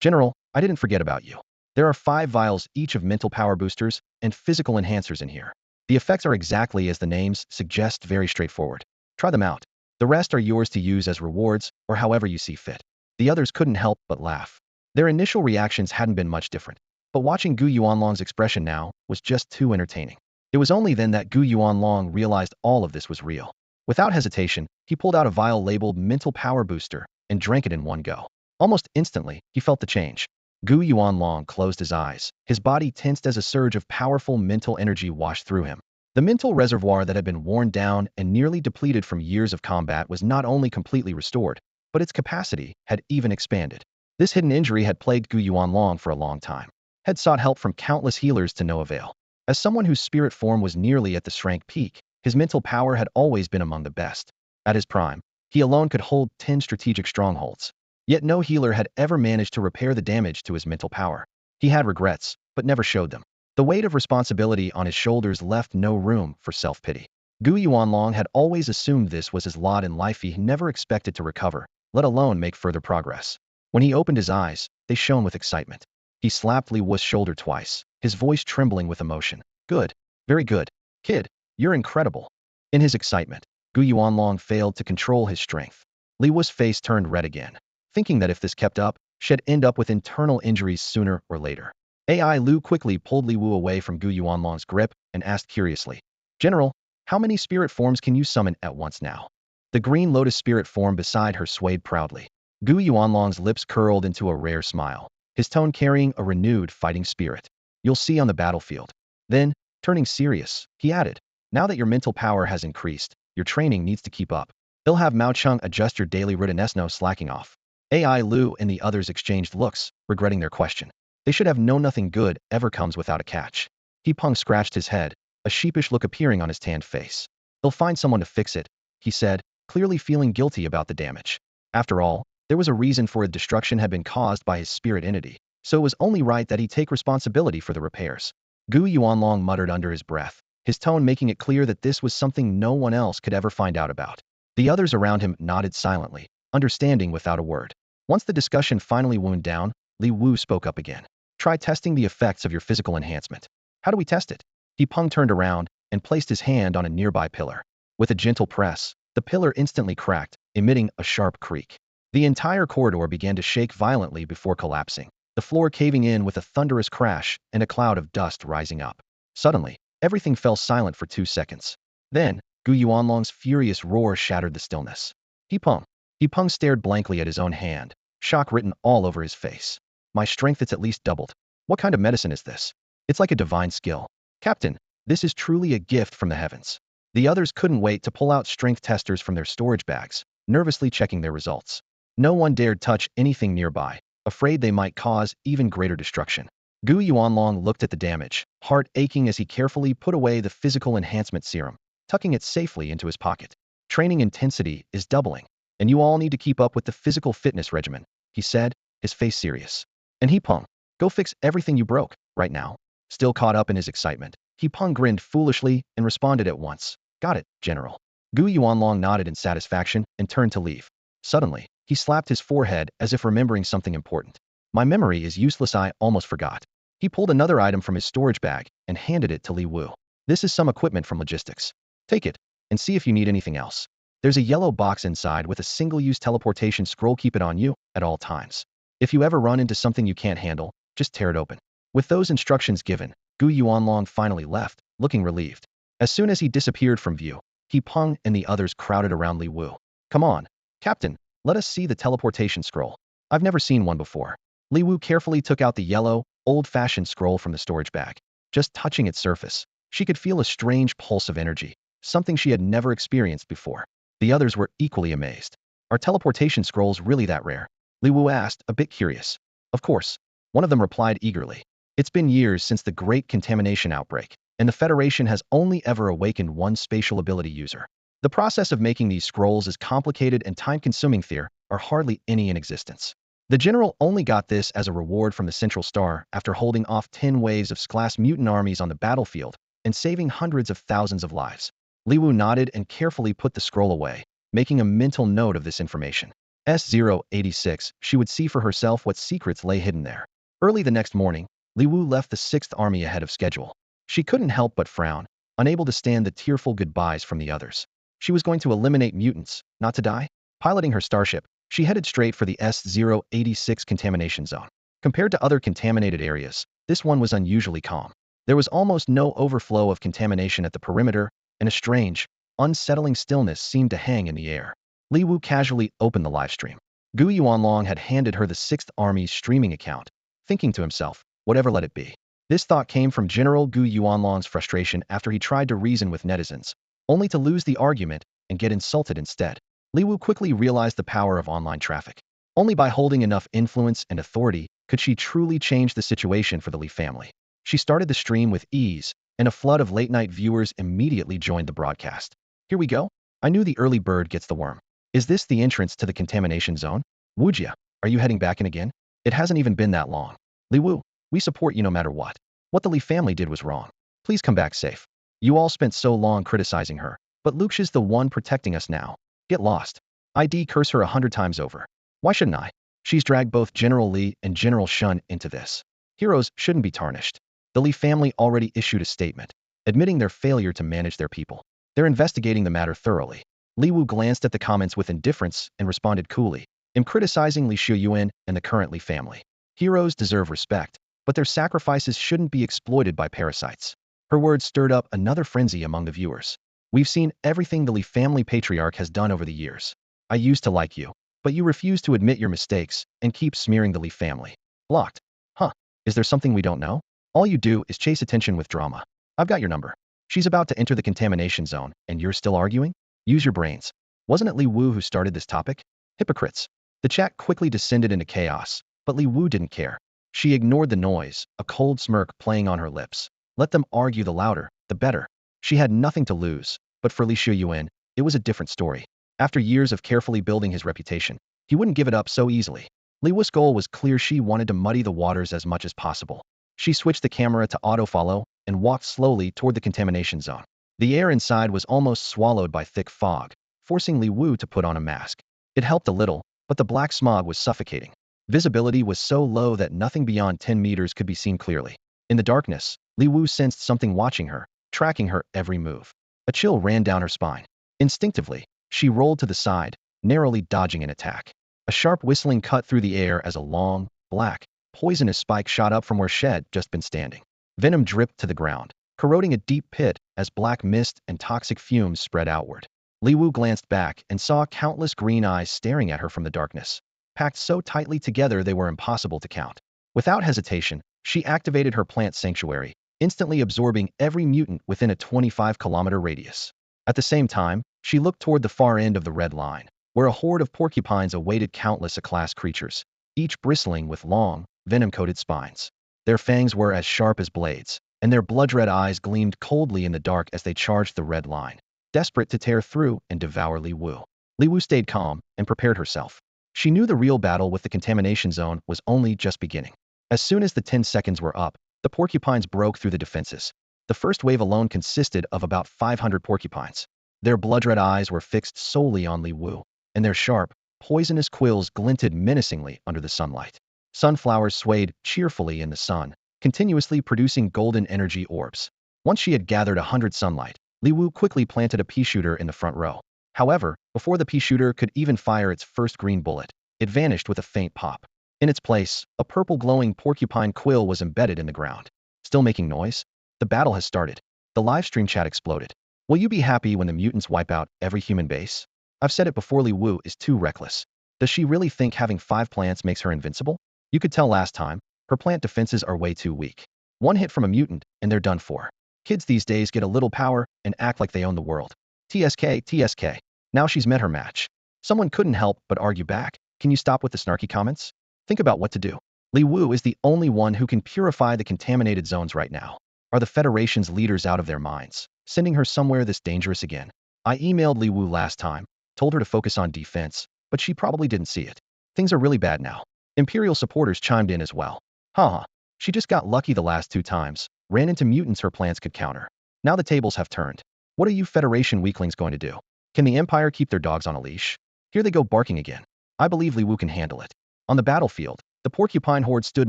General, I didn't forget about you. There are 5 vials each of mental power boosters and physical enhancers in here. The effects are exactly as the names suggest, very straightforward. Try them out. The rest are yours to use as rewards or however you see fit. The others couldn't help but laugh. Their initial reactions hadn't been much different, but watching Gu Yuanlong's expression now was just too entertaining. It was only then that Gu Yuanlong realized all of this was real. Without hesitation, he pulled out a vial labeled Mental Power Booster and drank it in one go. Almost instantly, he felt the change. Gu Yuanlong closed his eyes. His body tensed as a surge of powerful mental energy washed through him. The mental reservoir that had been worn down and nearly depleted from years of combat was not only completely restored, but its capacity had even expanded. This hidden injury had plagued Gu Yuanlong for a long time. Had sought help from countless healers to no avail. As someone whose spirit form was nearly at the strength peak, his mental power had always been among the best. At his prime, he alone could hold 10 strategic strongholds. Yet no healer had ever managed to repair the damage to his mental power. He had regrets, but never showed them. The weight of responsibility on his shoulders left no room for self-pity. Gu Yuanlong had always assumed this was his lot in life. He never expected to recover, let alone make further progress. When he opened his eyes, they shone with excitement. He slapped Li Wu's shoulder twice, his voice trembling with emotion. Good. Very good. Kid, you're incredible. In his excitement, Gu Yuanlong failed to control his strength. Li Wu's face turned red again, thinking that if this kept up, she'd end up with internal injuries sooner or later. AI Lu quickly pulled Li Wu away from Gu Yuanlong's grip and asked curiously, General, how many spirit forms can you summon at once now? The green lotus spirit form beside her swayed proudly. Gu Yuanlong's lips curled into a rare smile, his tone carrying a renewed fighting spirit. You'll see on the battlefield. Then, turning serious, he added, now that your mental power has increased, your training needs to keep up. He'll have Mao Chung adjust your daily routine, no slacking off. AI Lu and the others exchanged looks, regretting their question. They should have known nothing good ever comes without a catch. He Peng scratched his head, a sheepish look appearing on his tanned face. They'll find someone to fix it, he said, clearly feeling guilty about the damage. After all, there was a reason for its destruction had been caused by his spirit entity, so it was only right that he take responsibility for the repairs. Gu Yuanlong muttered under his breath, his tone making it clear that this was something no one else could ever find out about. The others around him nodded silently, understanding without a word. Once the discussion finally wound down, Li Wu spoke up again. Try testing the effects of your physical enhancement. How do we test it? He Peng turned around and placed his hand on a nearby pillar. With a gentle press, the pillar instantly cracked, emitting a sharp creak. The entire corridor began to shake violently before collapsing, the floor caving in with a thunderous crash and a cloud of dust rising up. Suddenly, everything fell silent for 2 seconds. Then, Gu Yuanlong's furious roar shattered the stillness. He Peng stared blankly at his own hand, shock written all over his face. My strength, it's at least doubled. What kind of medicine is this? It's like a divine skill. Captain, this is truly a gift from the heavens. The others couldn't wait to pull out strength testers from their storage bags, nervously checking their results. No one dared touch anything nearby, afraid they might cause even greater destruction. Gu Yuanlong looked at the damage, heart aching as he carefully put away the physical enhancement serum, tucking it safely into his pocket. Training intensity is doubling, and you all need to keep up with the physical fitness regimen, he said, his face serious. And He Peng, go fix everything you broke, right now. Still caught up in his excitement, He Peng grinned foolishly and responded at once. Got it, General. Gu Yuanlong nodded in satisfaction and turned to leave. Suddenly, he slapped his forehead as if remembering something important. My memory is useless, I almost forgot. He pulled another item from his storage bag and handed it to Li Wu. This is some equipment from logistics. Take it, and see if you need anything else. There's a yellow box inside with a single-use teleportation scroll. Keep it on you at all times. If you ever run into something you can't handle, just tear it open. With those instructions given, Gu Yuanlong finally left, looking relieved. As soon as he disappeared from view, He Peng and the others crowded around Li Wu. Come on, Captain, let us see the teleportation scroll. I've never seen one before. Li Wu carefully took out the yellow, old-fashioned scroll from the storage bag. Just touching its surface, she could feel a strange pulse of energy, something she had never experienced before. The others were equally amazed. Are teleportation scrolls really that rare? Li Wu asked, a bit curious. Of course. One of them replied eagerly. It's been years since the Great Contamination outbreak, and the Federation has only ever awakened one spatial ability user. The process of making these scrolls is complicated and time-consuming. There are hardly any in existence. The general only got this as a reward from the Central Star after holding off 10 waves of class mutant armies on the battlefield and saving hundreds of thousands of lives. Li Wu nodded and carefully put the scroll away, making a mental note of this information. S-086, she would see for herself what secrets lay hidden there. Early the next morning, Li Wu left the 6th Army ahead of schedule. She couldn't help but frown, unable to stand the tearful goodbyes from the others. She was going to eliminate mutants, not to die. Piloting her starship, she headed straight for the S-086 contamination zone. Compared to other contaminated areas, this one was unusually calm. There was almost no overflow of contamination at the perimeter, and a strange, unsettling stillness seemed to hang in the air. Li Wu casually opened the livestream. Gu Yuanlong had handed her the 6th Army's streaming account, thinking to himself, whatever let it be. This thought came from General Gu Yuanlong's frustration after he tried to reason with netizens, only to lose the argument and get insulted instead. Li Wu quickly realized the power of online traffic. Only by holding enough influence and authority could she truly change the situation for the Li family. She started the stream with ease, and a flood of late-night viewers immediately joined the broadcast. Here we go. I knew the early bird gets the worm. Is this the entrance to the contamination zone? Wujia, are you heading back in again? It hasn't even been that long. Li Wu, we support you no matter what. What the Li family did was wrong. Please come back safe. You all spent so long criticizing her, but Luxia's the one protecting us now. Get lost. I'd curse her 100 times over. Why shouldn't I? She's dragged both General Li and General Shun into this. Heroes shouldn't be tarnished. The Li family already issued a statement, admitting their failure to manage their people. They're investigating the matter thoroughly. Li Wu glanced at the comments with indifference and responded coolly. I'm criticizing Li Shuyuan and the current Li family. Heroes deserve respect, but their sacrifices shouldn't be exploited by parasites. Her words stirred up another frenzy among the viewers. We've seen everything the Li family patriarch has done over the years. I used to like you, but you refuse to admit your mistakes and keep smearing the Li family. Blocked. Huh. Is there something we don't know? All you do is chase attention with drama. I've got your number. She's about to enter the contamination zone, and you're still arguing? Use your brains. Wasn't it Li Wu who started this topic? Hypocrites. The chat quickly descended into chaos, but Li Wu didn't care. She ignored the noise, a cold smirk playing on her lips. Let them argue, the louder, the better. She had nothing to lose, but for Li Shuyuan, it was a different story. After years of carefully building his reputation, he wouldn't give it up so easily. Li Wu's goal was clear. She wanted to muddy the waters as much as possible. She switched the camera to auto-follow and walked slowly toward the contamination zone. The air inside was almost swallowed by thick fog, forcing Li Wu to put on a mask. It helped a little, but the black smog was suffocating. Visibility was so low that nothing beyond 10 meters could be seen clearly. In the darkness, Li Wu sensed something watching her, tracking her every move. A chill ran down her spine. Instinctively, she rolled to the side, narrowly dodging an attack. A sharp whistling cut through the air as a long, black, poisonous spike shot up from where she had just been standing. Venom dripped to the ground, corroding a deep pit as black mist and toxic fumes spread outward. Li Wu glanced back and saw countless green eyes staring at her from the darkness, packed so tightly together they were impossible to count. Without hesitation, she activated her plant sanctuary, instantly absorbing every mutant within a 25-kilometer radius. At the same time, she looked toward the far end of the red line, where a horde of porcupines awaited countless A-class creatures, each bristling with long, venom-coated spines. Their fangs were as sharp as blades, and their blood-red eyes gleamed coldly in the dark as they charged the red line, desperate to tear through and devour Li Wu. Li Wu stayed calm and prepared herself. She knew the real battle with the contamination zone was only just beginning. As soon as the 10 seconds were up, the porcupines broke through the defenses. The first wave alone consisted of about 500 porcupines. Their blood-red eyes were fixed solely on Li Wu, and their sharp, poisonous quills glinted menacingly under the sunlight. Sunflowers swayed cheerfully in the sun, continuously producing golden energy orbs. Once she had gathered 100 sunlight, Li Wu quickly planted a pea shooter in the front row. However, before the pea shooter could even fire its first green bullet, it vanished with a faint pop. In its place, a purple glowing porcupine quill was embedded in the ground. Still making noise? The battle has started. The livestream chat exploded. Will you be happy when the mutants wipe out every human base? I've said it before, Li Wu is too reckless. Does she really think having 5 plants makes her invincible? You could tell last time, her plant defenses are way too weak. One hit from a mutant, and they're done for. Kids these days get a little power and act like they own the world. TSK. Now she's met her match. Someone couldn't help but argue back. Can you stop with the snarky comments? Think about what to do. Li Wu is the only one who can purify the contaminated zones right now. Are the Federation's leaders out of their minds, sending her somewhere this dangerous again? I emailed Li Wu last time, told her to focus on defense, but she probably didn't see it. Things are really bad now. Imperial supporters chimed in as well. Haha. She just got lucky the last 2 times, ran into mutants her plants could counter. Now the tables have turned. What are you Federation weaklings going to do? Can the Empire keep their dogs on a leash? Here they go barking again. I believe Li Wu can handle it. On the battlefield, the porcupine horde stood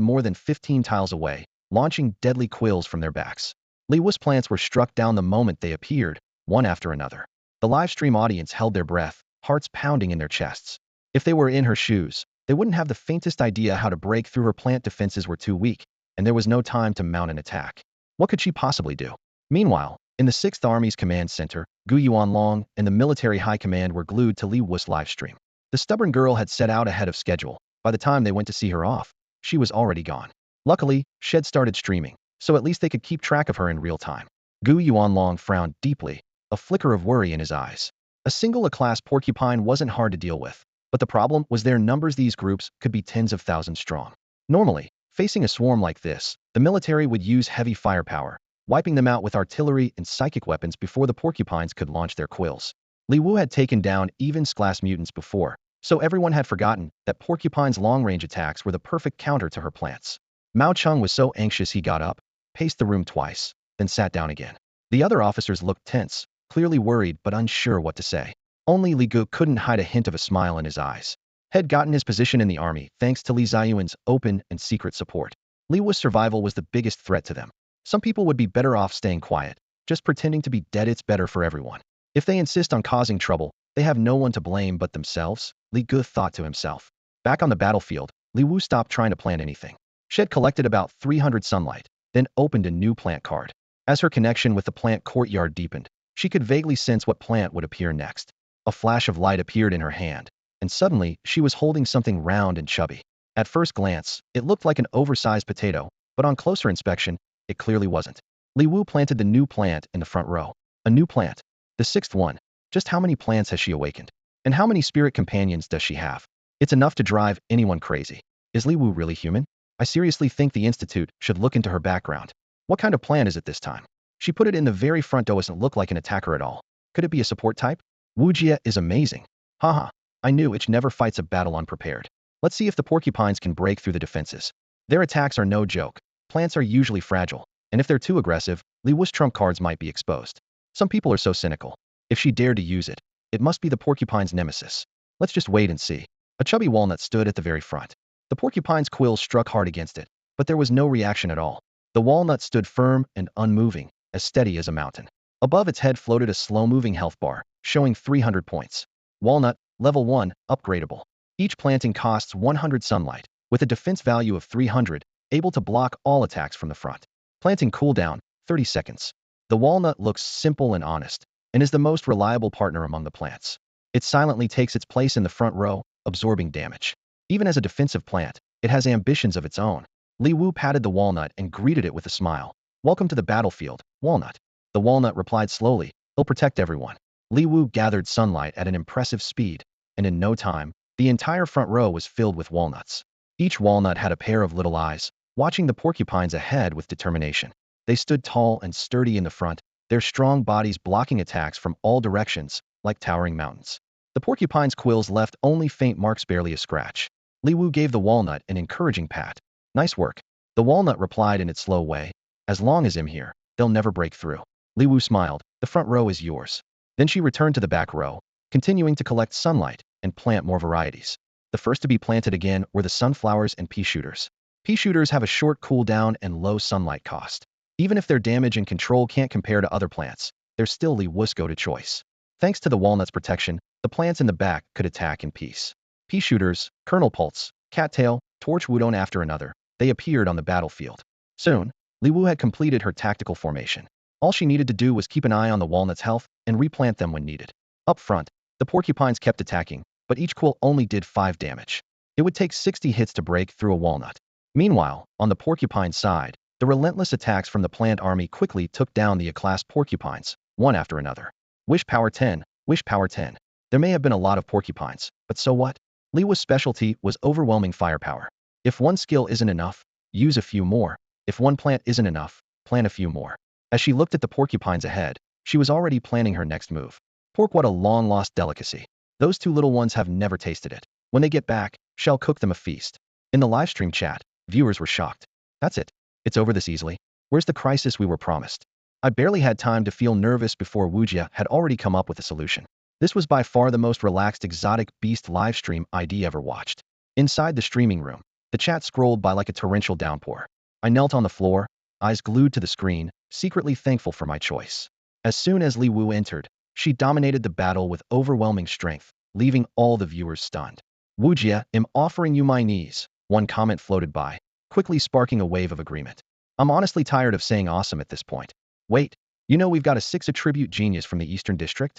more than 15 tiles away, launching deadly quills from their backs. Li Wu's plants were struck down the moment they appeared, one after another. The live stream audience held their breath, hearts pounding in their chests. If they were in her shoes, they wouldn't have the faintest idea how to break through. Her plant defenses were too weak, and there was no time to mount an attack. What could she possibly do? Meanwhile, in the 6th Army's command center, Gu Yuanlong and the military high command were glued to Li Wu's livestream. The stubborn girl had set out ahead of schedule. By the time they went to see her off, she was already gone. Luckily, Shed started streaming, so at least they could keep track of her in real time. Gu Yuanlong frowned deeply, a flicker of worry in his eyes. A single A-class porcupine wasn't hard to deal with, but the problem was their numbers. These groups could be tens of thousands strong. Normally, facing a swarm like this, the military would use heavy firepower, wiping them out with artillery and psychic weapons before the porcupines could launch their quills. Li Wu had taken down even class mutants before, so everyone had forgotten that porcupines' long-range attacks were the perfect counter to her plants. Mao Chung was so anxious he got up, paced the room twice, then sat down again. The other officers looked tense, clearly worried but unsure what to say. Only Li Gu couldn't hide a hint of a smile in his eyes. Had gotten his position in the army thanks to Li Ziyuan's open and secret support. Li Wu's survival was the biggest threat to them. Some people would be better off staying quiet, just pretending to be dead. It's better for everyone. If they insist on causing trouble, they have no one to blame but themselves, Li Gu thought to himself. Back on the battlefield, Li Wu stopped trying to plan anything. Shed collected about 300 sunlight, then opened a new plant card. As her connection with the plant courtyard deepened, she could vaguely sense what plant would appear next. A flash of light appeared in her hand, and suddenly she was holding something round and chubby. At first glance, it looked like an oversized potato, but on closer inspection, it clearly wasn't. Li Wu planted the new plant in the front row. A new plant. The 6th one. Just how many plants has she awakened? And how many spirit companions does she have? It's enough to drive anyone crazy. Is Li Wu really human? I seriously think the Institute should look into her background. What kind of plant is it this time? She put it in the very front. Doesn't look like an attacker at all. Could it be a support type? Wu Jie is amazing. Haha. I knew it never fights a battle unprepared. Let's see if the porcupines can break through the defenses. Their attacks are no joke. Plants are usually fragile, and if they're too aggressive, Li Wu's trump cards might be exposed. Some people are so cynical. If she dared to use it, it must be the porcupine's nemesis. Let's just wait and see. A chubby walnut stood at the very front. The porcupine's quills struck hard against it, but there was no reaction at all. The walnut stood firm and unmoving, as steady as a mountain. Above its head floated a slow-moving health bar, showing 300 points. Walnut, level 1, upgradable. Each planting costs 100 sunlight, with a defense value of 300, able to block all attacks from the front. Planting cooldown, 30 seconds. The walnut looks simple and honest, and is the most reliable partner among the plants. It silently takes its place in the front row, absorbing damage. Even as a defensive plant, it has ambitions of its own. Li Wu patted the walnut and greeted it with a smile. Welcome to the battlefield, walnut. The walnut replied slowly, it'll protect everyone. Li Wu gathered sunlight at an impressive speed, and in no time, the entire front row was filled with walnuts. Each walnut had a pair of little eyes, watching the porcupines ahead with determination. They stood tall and sturdy in the front, their strong bodies blocking attacks from all directions, like towering mountains. The porcupine's quills left only faint marks, barely a scratch. Li Wu gave the walnut an encouraging pat. Nice work. The walnut replied in its slow way. As long as I'm here, they'll never break through. Li Wu smiled. The front row is yours. Then she returned to the back row, continuing to collect sunlight and plant more varieties. The first to be planted again were the sunflowers and pea shooters. Pea shooters have a short cooldown and low sunlight cost. Even if their damage and control can't compare to other plants, they're still Li Wu's go-to choice. Thanks to the walnut's protection, the plants in the back could attack in peace. Pea shooters, kernel pulse, cattail, torch wudon. After another, they appeared on the battlefield. Soon, Li Wu had completed her tactical formation. All she needed to do was keep an eye on the walnut's health and replant them when needed. Up front, the porcupines kept attacking, but each quill only did 5 damage. It would take 60 hits to break through a walnut. Meanwhile, on the porcupine side, the relentless attacks from the plant army quickly took down the A-class porcupines, one after another. Wish power 10, wish power 10. There may have been a lot of porcupines, but so what? Li Wu's specialty was overwhelming firepower. If one skill isn't enough, use a few more. If one plant isn't enough, plant a few more. As she looked at the porcupines ahead, she was already planning her next move. Pork, what a long-lost delicacy. Those 2 little ones have never tasted it. When they get back, she'll cook them a feast. In the livestream chat, viewers were shocked. That's it. It's over this easily. Where's the crisis we were promised? I barely had time to feel nervous before Wu Jie had already come up with a solution. This was by far the most relaxed exotic beast livestream ID ever watched. Inside the streaming room, the chat scrolled by like a torrential downpour. I knelt on the floor, eyes glued to the screen, secretly thankful for my choice. As soon as Li Wu entered, She dominated the battle with overwhelming strength, leaving all the viewers stunned. Wujia, am offering you my knees, one comment floated by, quickly sparking a wave of agreement. I'm honestly tired of saying awesome at this point. Wait, you know we've got a 6 attribute genius from the Eastern District?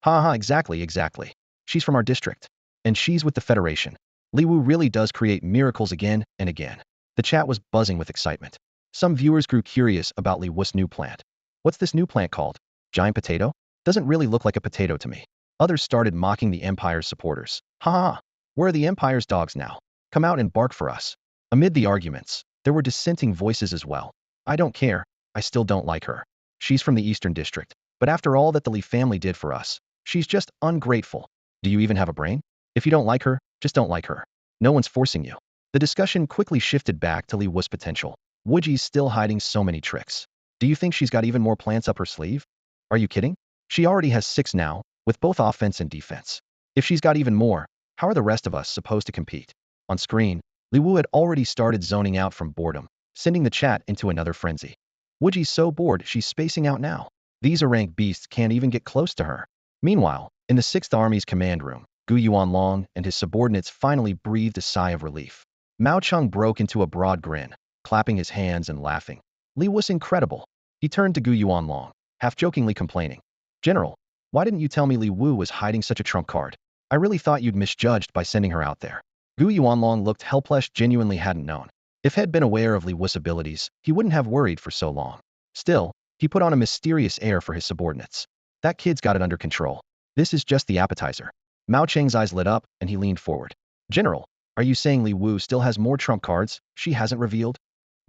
Haha, exactly. She's from our district. And she's with the Federation. Li Wu really does create miracles again and again. The chat was buzzing with excitement. Some viewers grew curious about Li Wu's new plant. What's this new plant called? Giant potato? Doesn't really look like a potato to me. Others started mocking the Empire's supporters. Haha, where are the Empire's dogs now? Come out and bark for us. Amid the arguments, there were dissenting voices as well. I don't care, I still don't like her. She's from the Eastern District, but after all that the Li family did for us, she's just ungrateful. Do you even have a brain? If you don't like her, just don't like her. No one's forcing you. The discussion quickly shifted back to Li Wu's potential. Wuji's still hiding so many tricks. Do you think she's got even more plants up her sleeve? Are you kidding? She already has 6 now, with both offense and defense. If she's got even more, how are the rest of us supposed to compete? On screen, Li Wu had already started zoning out from boredom, sending the chat into another frenzy. Wuji's so bored she's spacing out now. These rank beasts can't even get close to her. Meanwhile, in the 6th Army's command room, Gu Yuanlong and his subordinates finally breathed a sigh of relief. Mao Cheng broke into a broad grin, clapping his hands and laughing. Li was incredible. He turned to Gu Yuanlong, half-jokingly complaining. General, why didn't you tell me Li Wu was hiding such a trump card? I really thought you'd misjudged by sending her out there. Gu Yuanlong looked helpless, genuinely hadn't known. If he had been aware of Li Wu's abilities, he wouldn't have worried for so long. Still, he put on a mysterious air for his subordinates. That kid's got it under control. This is just the appetizer. Mao Cheng's eyes lit up, and he leaned forward. General, are you saying Li Wu still has more trump cards she hasn't revealed?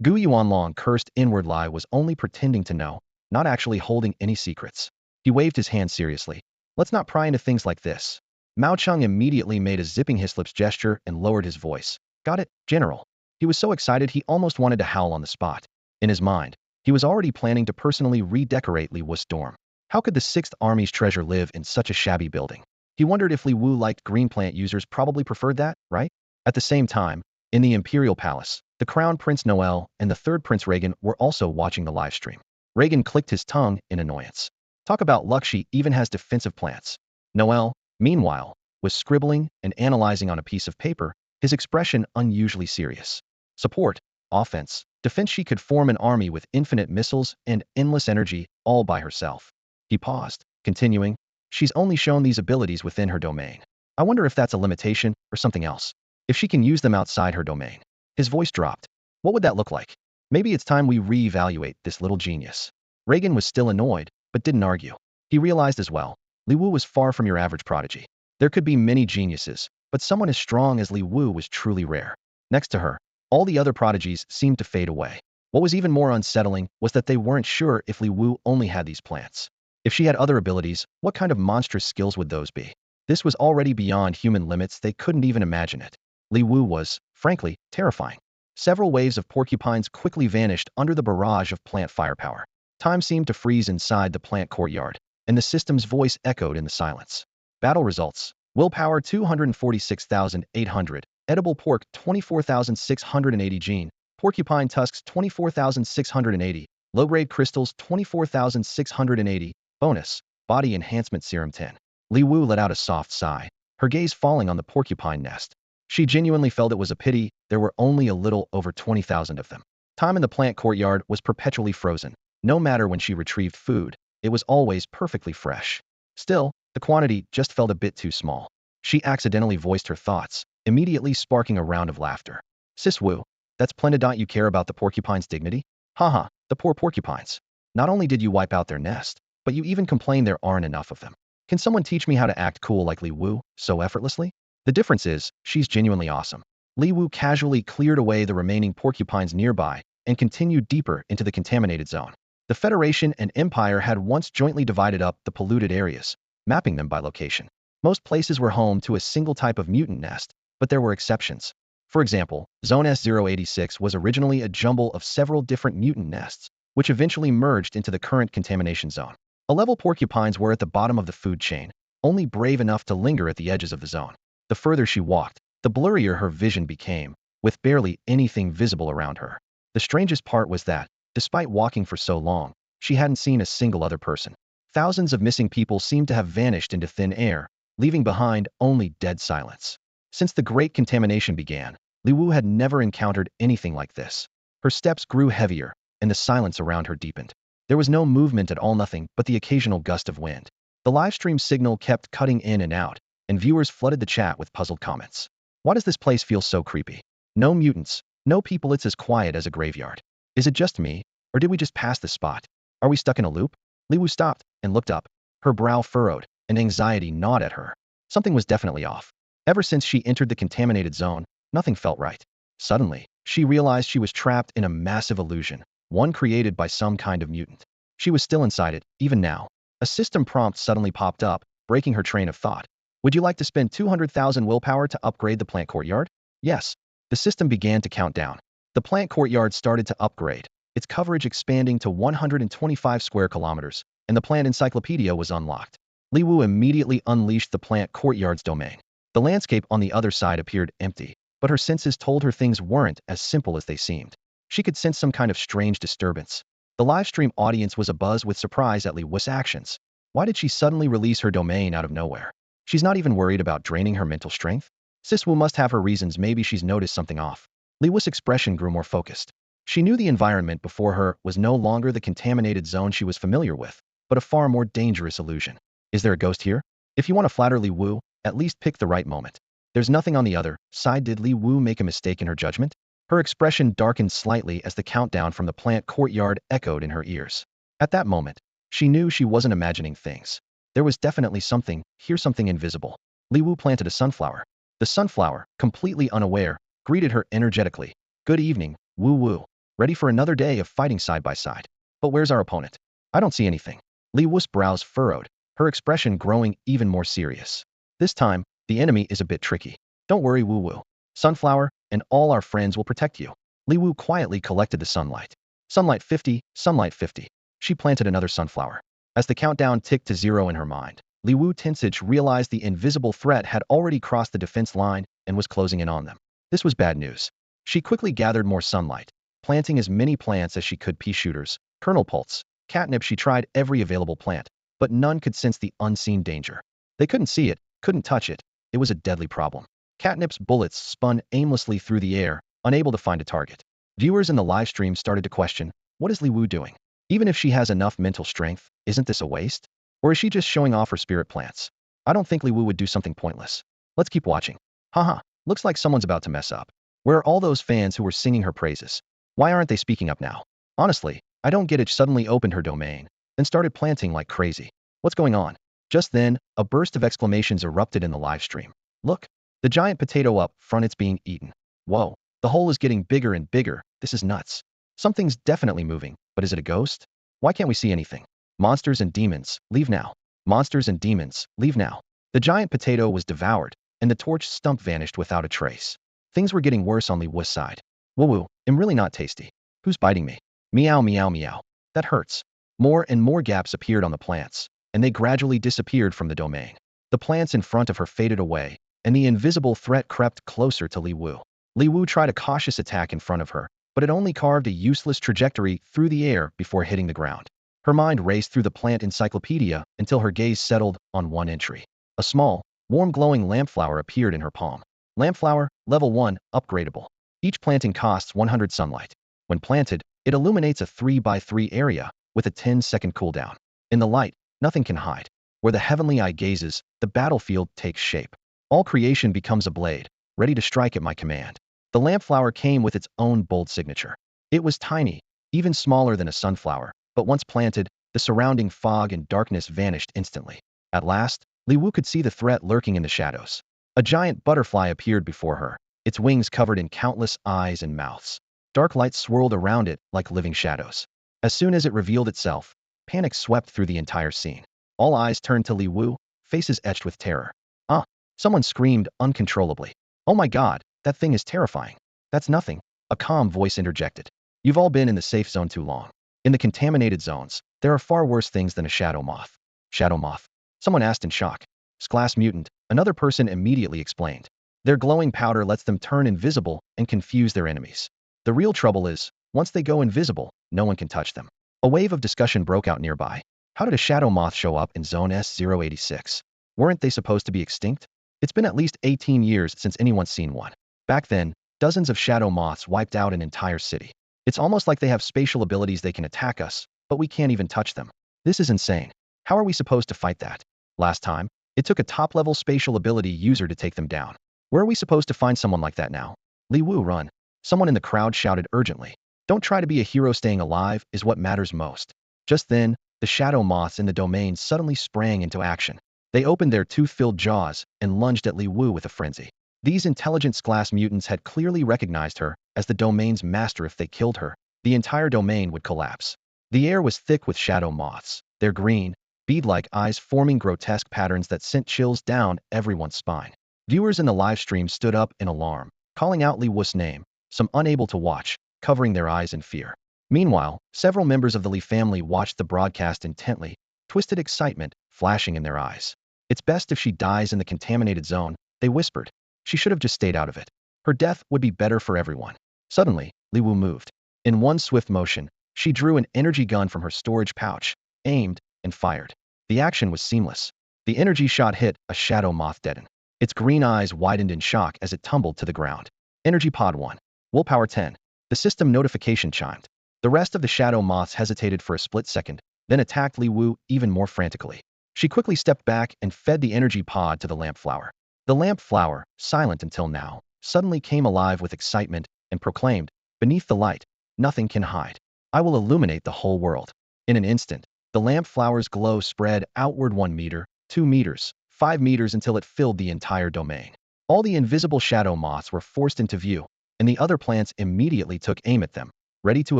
Gu Yuanlong cursed inward Li was only pretending to know, not actually holding any secrets. He waved his hand seriously. Let's not pry into things like this. Mao Cheng immediately made a zipping his lips gesture and lowered his voice. Got it, General. He was so excited he almost wanted to howl on the spot. In his mind, he was already planning to personally redecorate Li Wu's dorm. How could the 6th Army's treasure live in such a shabby building? He wondered if Li Wu liked green plant users probably preferred that, right? At the same time, in the Imperial Palace, the Crown Prince Noel and the 3rd Prince Reagan were also watching the live stream. Reagan clicked his tongue in annoyance. Talk about luck, she even has defensive plants. Noel, meanwhile, was scribbling and analyzing on a piece of paper, his expression unusually serious. Support, offense, defense. She could form an army with infinite missiles and endless energy all by herself. He paused, continuing, she's only shown these abilities within her domain. I wonder if that's a limitation or something else. If she can use them outside her domain. His voice dropped. What would that look like? Maybe it's time we re-evaluate this little genius. Reagan was still annoyed, but didn't argue. He realized as well, Li Wu was far from your average prodigy. There could be many geniuses, but someone as strong as Li Wu was truly rare. Next to her, all the other prodigies seemed to fade away. What was even more unsettling was that they weren't sure if Li Wu only had these plants. If she had other abilities, what kind of monstrous skills would those be? This was already beyond human limits, they couldn't even imagine it. Li Wu was, frankly, terrifying. Several waves of porcupines quickly vanished under the barrage of plant firepower. Time seemed to freeze inside the plant courtyard, and the system's voice echoed in the silence. Battle results. Willpower 246,800, edible pork 24,680 gene, porcupine tusks 24,680, low-grade crystals 24,680, bonus, body enhancement serum 10. Li Wu let out a soft sigh, her gaze falling on the porcupine nest. She genuinely felt it was a pity there were only a little over 20,000 of them. Time in the plant courtyard was perpetually frozen. No matter when she retrieved food, it was always perfectly fresh. Still, the quantity just felt a bit too small. She accidentally voiced her thoughts, immediately sparking a round of laughter. Sis Wu, that's plenty. You care about the porcupine's dignity? Haha, the poor porcupines. Not only did you wipe out their nest, but you even complain there aren't enough of them. Can someone teach me how to act cool like Li Wu, so effortlessly? The difference is, she's genuinely awesome. Li Wu casually cleared away the remaining porcupines nearby and continued deeper into the contaminated zone. The Federation and Empire had once jointly divided up the polluted areas, mapping them by location. Most places were home to a single type of mutant nest, but there were exceptions. For example, Zone S086 was originally a jumble of several different mutant nests, which eventually merged into the current contamination zone. 11 porcupines were at the bottom of the food chain, only brave enough to linger at the edges of the zone. The further she walked, the blurrier her vision became, with barely anything visible around her. The strangest part was that, despite walking for so long, she hadn't seen a single other person. Thousands of missing people seemed to have vanished into thin air, leaving behind only dead silence. Since the Great Contamination began, Li Wu had never encountered anything like this. Her steps grew heavier, and the silence around her deepened. There was no movement at all, nothing but the occasional gust of wind. The livestream signal kept cutting in and out, and viewers flooded the chat with puzzled comments. Why does this place feel so creepy? No mutants, no people, it's as quiet as a graveyard. Is it just me, or did we just pass this spot? Are we stuck in a loop? Li Wu stopped and looked up, her brow furrowed, and anxiety gnawed at her. Something was definitely off. Ever since she entered the contaminated zone, nothing felt right. Suddenly, she realized she was trapped in a massive illusion, one created by some kind of mutant. She was still inside it, even now. A system prompt suddenly popped up, breaking her train of thought. Would you like to spend 200,000 willpower to upgrade the plant courtyard? Yes. The system began to count down. The plant courtyard started to upgrade, its coverage expanding to 125 square kilometers, and the plant encyclopedia was unlocked. Li Wu immediately unleashed the plant courtyard's domain. The landscape on the other side appeared empty, but her senses told her things weren't as simple as they seemed. She could sense some kind of strange disturbance. The livestream audience was abuzz with surprise at Li Wu's actions. Why did she suddenly release her domain out of nowhere? She's not even worried about draining her mental strength? Sis Wu must have her reasons, maybe she's noticed something off. Li Wu's expression grew more focused. She knew the environment before her was no longer the contaminated zone she was familiar with, but a far more dangerous illusion. Is there a ghost here? If you want to flatter Li Wu, at least pick the right moment. There's nothing on the other side. Did Li Wu make a mistake in her judgment? Her expression darkened slightly as the countdown from the plant courtyard echoed in her ears. At that moment, she knew she wasn't imagining things. There was definitely something here, something invisible. Li Wu planted a sunflower. The sunflower, completely unaware, greeted her energetically. Good evening, Wu Wu. Ready for another day of fighting side by side. But where's our opponent? I don't see anything. Li Wu's brows furrowed, her expression growing even more serious. This time, the enemy is a bit tricky. Don't worry, Wu Wu. Sunflower and all our friends will protect you. Li Wu quietly collected the sunlight. Sunlight 50, sunlight 50. She planted another sunflower. As the countdown ticked to 0 in her mind, Li Wu Tinsich realized the invisible threat had already crossed the defense line and was closing in on them. This was bad news. She quickly gathered more sunlight, planting as many plants as she could. Pea shooters, kernel pulse, catnip. She tried every available plant, but none could sense the unseen danger. They couldn't see it, couldn't touch it. It was a deadly problem. Catnip's bullets spun aimlessly through the air, unable to find a target. Viewers in the live stream started to question, what is Li Wu doing? Even if she has enough mental strength, isn't this a waste? Or is she just showing off her spirit plants? I don't think Li Wu would do something pointless. Let's keep watching. Haha, looks like someone's about to mess up. Where are all those fans who were singing her praises? Why aren't they speaking up now? Honestly, I don't get it. She suddenly opened her domain, then started planting like crazy. What's going on? Just then, a burst of exclamations erupted in the live stream. Look, the giant potato up front, it's being eaten. Whoa, the hole is getting bigger and bigger. This is nuts. Something's definitely moving, but is it a ghost? Why can't we see anything? Monsters and demons, leave now. Monsters and demons, leave now. The giant potato was devoured, and the torch stump vanished without a trace. Things were getting worse on Li Wu's side. Woo woo, I'm really not tasty. Who's biting me? Meow meow meow. That hurts. More and more gaps appeared on the plants, and they gradually disappeared from the domain. The plants in front of her faded away, and the invisible threat crept closer to Li Wu. Li Wu tried a cautious attack in front of her, but it only carved a useless trajectory through the air before hitting the ground. Her mind raced through the plant encyclopedia until her gaze settled on one entry. A small, warm glowing lampflower appeared in her palm. Lampflower, level 1, upgradable. Each planting costs 100 sunlight. When planted, it illuminates a 3x3 area with a 10-second cooldown. In the light, nothing can hide. Where the heavenly eye gazes, the battlefield takes shape. All creation becomes a blade, ready to strike at my command. The lampflower came with its own bold signature. It was tiny, even smaller than a sunflower, but once planted, the surrounding fog and darkness vanished instantly. At last, Li Wu could see the threat lurking in the shadows. A giant butterfly appeared before her, its wings covered in countless eyes and mouths. Dark light swirled around it like living shadows. As soon as it revealed itself, panic swept through the entire scene. All eyes turned to Li Wu, faces etched with terror. Ah! Someone screamed uncontrollably. Oh my god, that thing is terrifying. That's nothing, a calm voice interjected. You've all been in the safe zone too long. In the contaminated zones, there are far worse things than a shadow moth. Shadow moth? Someone asked in shock. Glass mutant, another person immediately explained. Their glowing powder lets them turn invisible and confuse their enemies. The real trouble is, once they go invisible, no one can touch them. A wave of discussion broke out nearby. How did a shadow moth show up in Zone S086? Weren't they supposed to be extinct? It's been at least 18 years since anyone's seen one. Back then, dozens of shadow moths wiped out an entire city. It's almost like they have spatial abilities they can attack us, but we can't even touch them. This is insane. How are we supposed to fight that? Last time, it took a top-level spatial ability user to take them down. Where are we supposed to find someone like that now? Li Wu, run. Someone in the crowd shouted urgently. Don't try to be a hero, staying alive is what matters most. Just then, the shadow moths in the domain suddenly sprang into action. They opened their tooth-filled jaws and lunged at Li Wu with a frenzy. These intelligence class mutants had clearly recognized her as the domain's master. If they killed her, the entire domain would collapse. The air was thick with shadow moths, their green, bead-like eyes forming grotesque patterns that sent chills down everyone's spine. Viewers in the live stream stood up in alarm, calling out Li Wu's name, some unable to watch, covering their eyes in fear. Meanwhile, several members of the Li family watched the broadcast intently, twisted excitement flashing in their eyes. It's best if she dies in the contaminated zone, they whispered. She should have just stayed out of it. Her death would be better for everyone. Suddenly, Li Wu moved. In one swift motion, she drew an energy gun from her storage pouch, aimed, and fired. The action was seamless. The energy shot hit a shadow moth deadened. Its green eyes widened in shock as it tumbled to the ground. Energy pod 1. Willpower 10. The system notification chimed. The rest of the shadow moths hesitated for a split second, then attacked Li Wu even more frantically. She quickly stepped back and fed the energy pod to the lamp flower. The lamp flower, silent until now, suddenly came alive with excitement and proclaimed, "Beneath the light, nothing can hide. I will illuminate the whole world." In an instant, the lamp flower's glow spread outward 1 meter, 2 meters, 5 meters until it filled the entire domain. All the invisible shadow moths were forced into view, and the other plants immediately took aim at them, ready to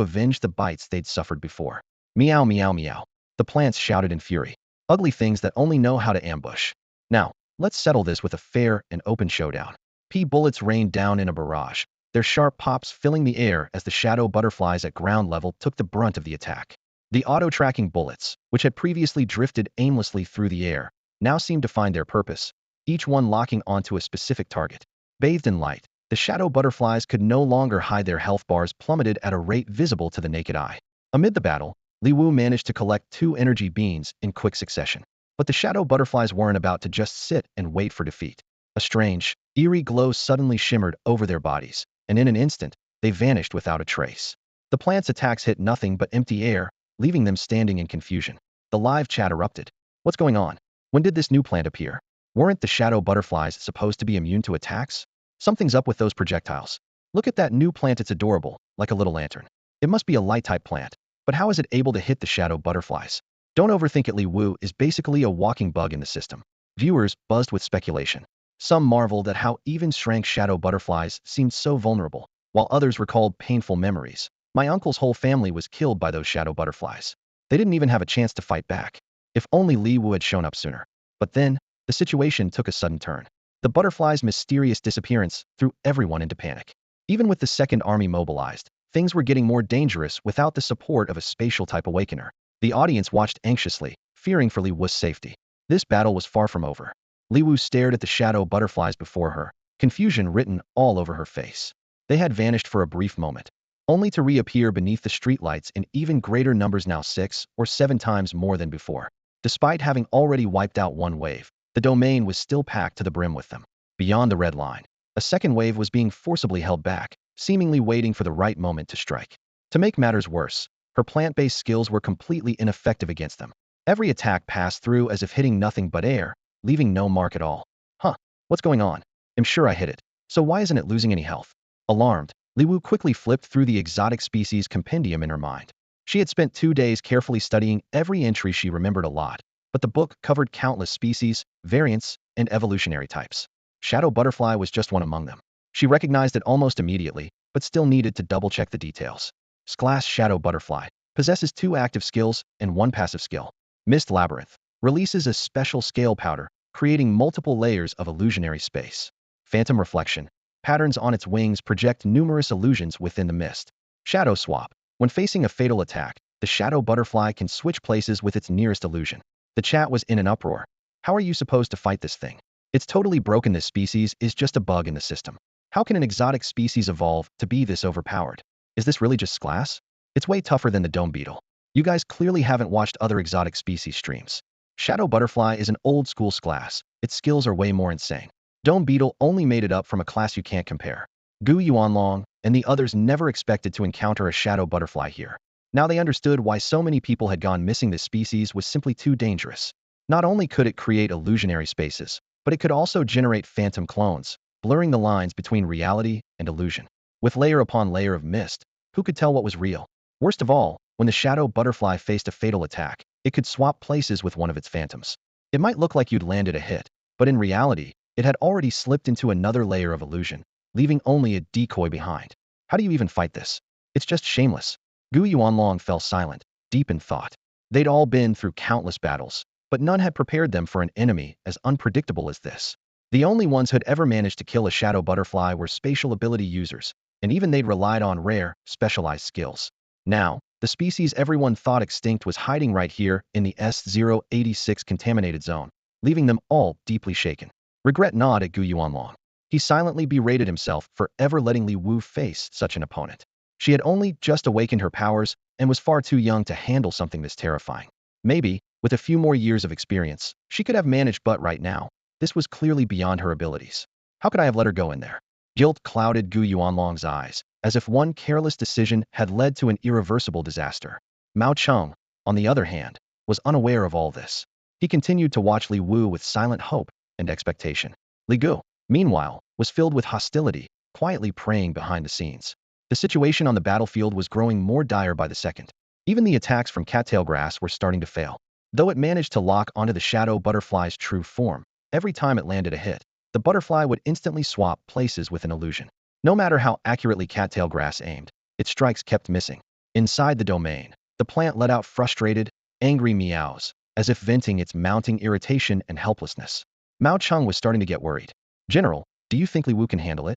avenge the bites they'd suffered before. Meow, meow, meow. The plants shouted in fury. Ugly things that only know how to ambush. Now, let's settle this with a fair and open showdown. Bullets rained down in a barrage, their sharp pops filling the air as the shadow butterflies at ground level took the brunt of the attack. The auto-tracking bullets, which had previously drifted aimlessly through the air, now seemed to find their purpose, each one locking onto a specific target. Bathed in light, the shadow butterflies could no longer hide. Their health bars plummeted at a rate visible to the naked eye. Amid the battle, Li Wu managed to collect 2 energy beans in quick succession. But the shadow butterflies weren't about to just sit and wait for defeat. A strange, eerie glow suddenly shimmered over their bodies, and in an instant, they vanished without a trace. The plants' attacks hit nothing but empty air, leaving them standing in confusion. The live chat erupted. What's going on? When did this new plant appear? Weren't the shadow butterflies supposed to be immune to attacks? Something's up with those projectiles. Look at that new plant, it's adorable, like a little lantern. It must be a light-type plant, but how is it able to hit the shadow butterflies? Don't overthink it. Li Wu is basically a walking bug in the system. Viewers buzzed with speculation. Some marveled at how even shrank shadow butterflies seemed so vulnerable, while others recalled painful memories. My uncle's whole family was killed by those shadow butterflies. They didn't even have a chance to fight back. If only Li Wu had shown up sooner. But then, the situation took a sudden turn. The butterflies' mysterious disappearance threw everyone into panic. Even with the second army mobilized, things were getting more dangerous without the support of a spatial-type awakener. The audience watched anxiously, fearing for Li Wu's safety. This battle was far from over. Li Wu stared at the shadow butterflies before her, confusion written all over her face. They had vanished for a brief moment, only to reappear beneath the streetlights in even greater numbers, now 6 or 7 times more than before. Despite having already wiped out one wave, the domain was still packed to the brim with them. Beyond the red line, a second wave was being forcibly held back, seemingly waiting for the right moment to strike. To make matters worse, her plant-based skills were completely ineffective against them. Every attack passed through as if hitting nothing but air, leaving no mark at all. Huh, what's going on? I'm sure I hit it. So why isn't it losing any health? Alarmed, Li Wu quickly flipped through the exotic species compendium in her mind. She had spent 2 days carefully studying every entry. She remembered a lot, but the book covered countless species, variants, and evolutionary types. Shadow butterfly was just one among them. She recognized it almost immediately, but still needed to double-check the details. Class shadow butterfly possesses 2 active skills and 1 passive skill. Mist labyrinth releases a special scale powder, creating multiple layers of illusionary space. Phantom reflection patterns on its wings project numerous illusions within the mist. Shadow swap when facing a fatal attack, the shadow butterfly can switch places with its nearest illusion. The chat was in an uproar. How are you supposed to fight this thing? It's totally broken. This species is just a bug in the system. How can an exotic species evolve to be this overpowered? Is this really just glass? It's way tougher than the dome beetle. You guys clearly haven't watched other exotic species streams. Shadow Butterfly is an old-school class. Its skills are way more insane. Dome Beetle only made it up from a class you can't compare. Gu Yuanlong and the others never expected to encounter a Shadow Butterfly here. Now they understood why so many people had gone missing. This species was simply too dangerous. Not only could it create illusionary spaces, but it could also generate phantom clones, blurring the lines between reality and illusion. With layer upon layer of mist, who could tell what was real? Worst of all, when the Shadow Butterfly faced a fatal attack, it could swap places with one of its phantoms. It might look like you'd landed a hit, but in reality, it had already slipped into another layer of illusion, leaving only a decoy behind. How do you even fight this? It's just shameless. Gu Yuanlong fell silent, deep in thought. They'd all been through countless battles, but none had prepared them for an enemy as unpredictable as this. The only ones who'd ever managed to kill a Shadow Butterfly were spatial ability users, and even they'd relied on rare, specialized skills. Now, the species everyone thought extinct was hiding right here in the S086 contaminated zone, leaving them all deeply shaken. Regret gnawed at Gu Yuanlong. He silently berated himself for ever letting Li Wu face such an opponent. She had only just awakened her powers and was far too young to handle something this terrifying. Maybe, with a few more years of experience, she could have managed, but right now, this was clearly beyond her abilities. How could I have let her go in there? Guilt clouded Gu Yuanlong's eyes, as if one careless decision had led to an irreversible disaster. Mao Cheng, on the other hand, was unaware of all this. He continued to watch Li Wu with silent hope and expectation. Li Gu, meanwhile, was filled with hostility, quietly praying behind the scenes. The situation on the battlefield was growing more dire by the second. Even the attacks from cattail grass were starting to fail. Though it managed to lock onto the Shadow Butterfly's true form, every time it landed a hit, the butterfly would instantly swap places with an illusion. No matter how accurately cattail grass aimed, its strikes kept missing. Inside the domain, the plant let out frustrated, angry meows, as if venting its mounting irritation and helplessness. Mao Cheng was starting to get worried. General, do you think Li Wu can handle it?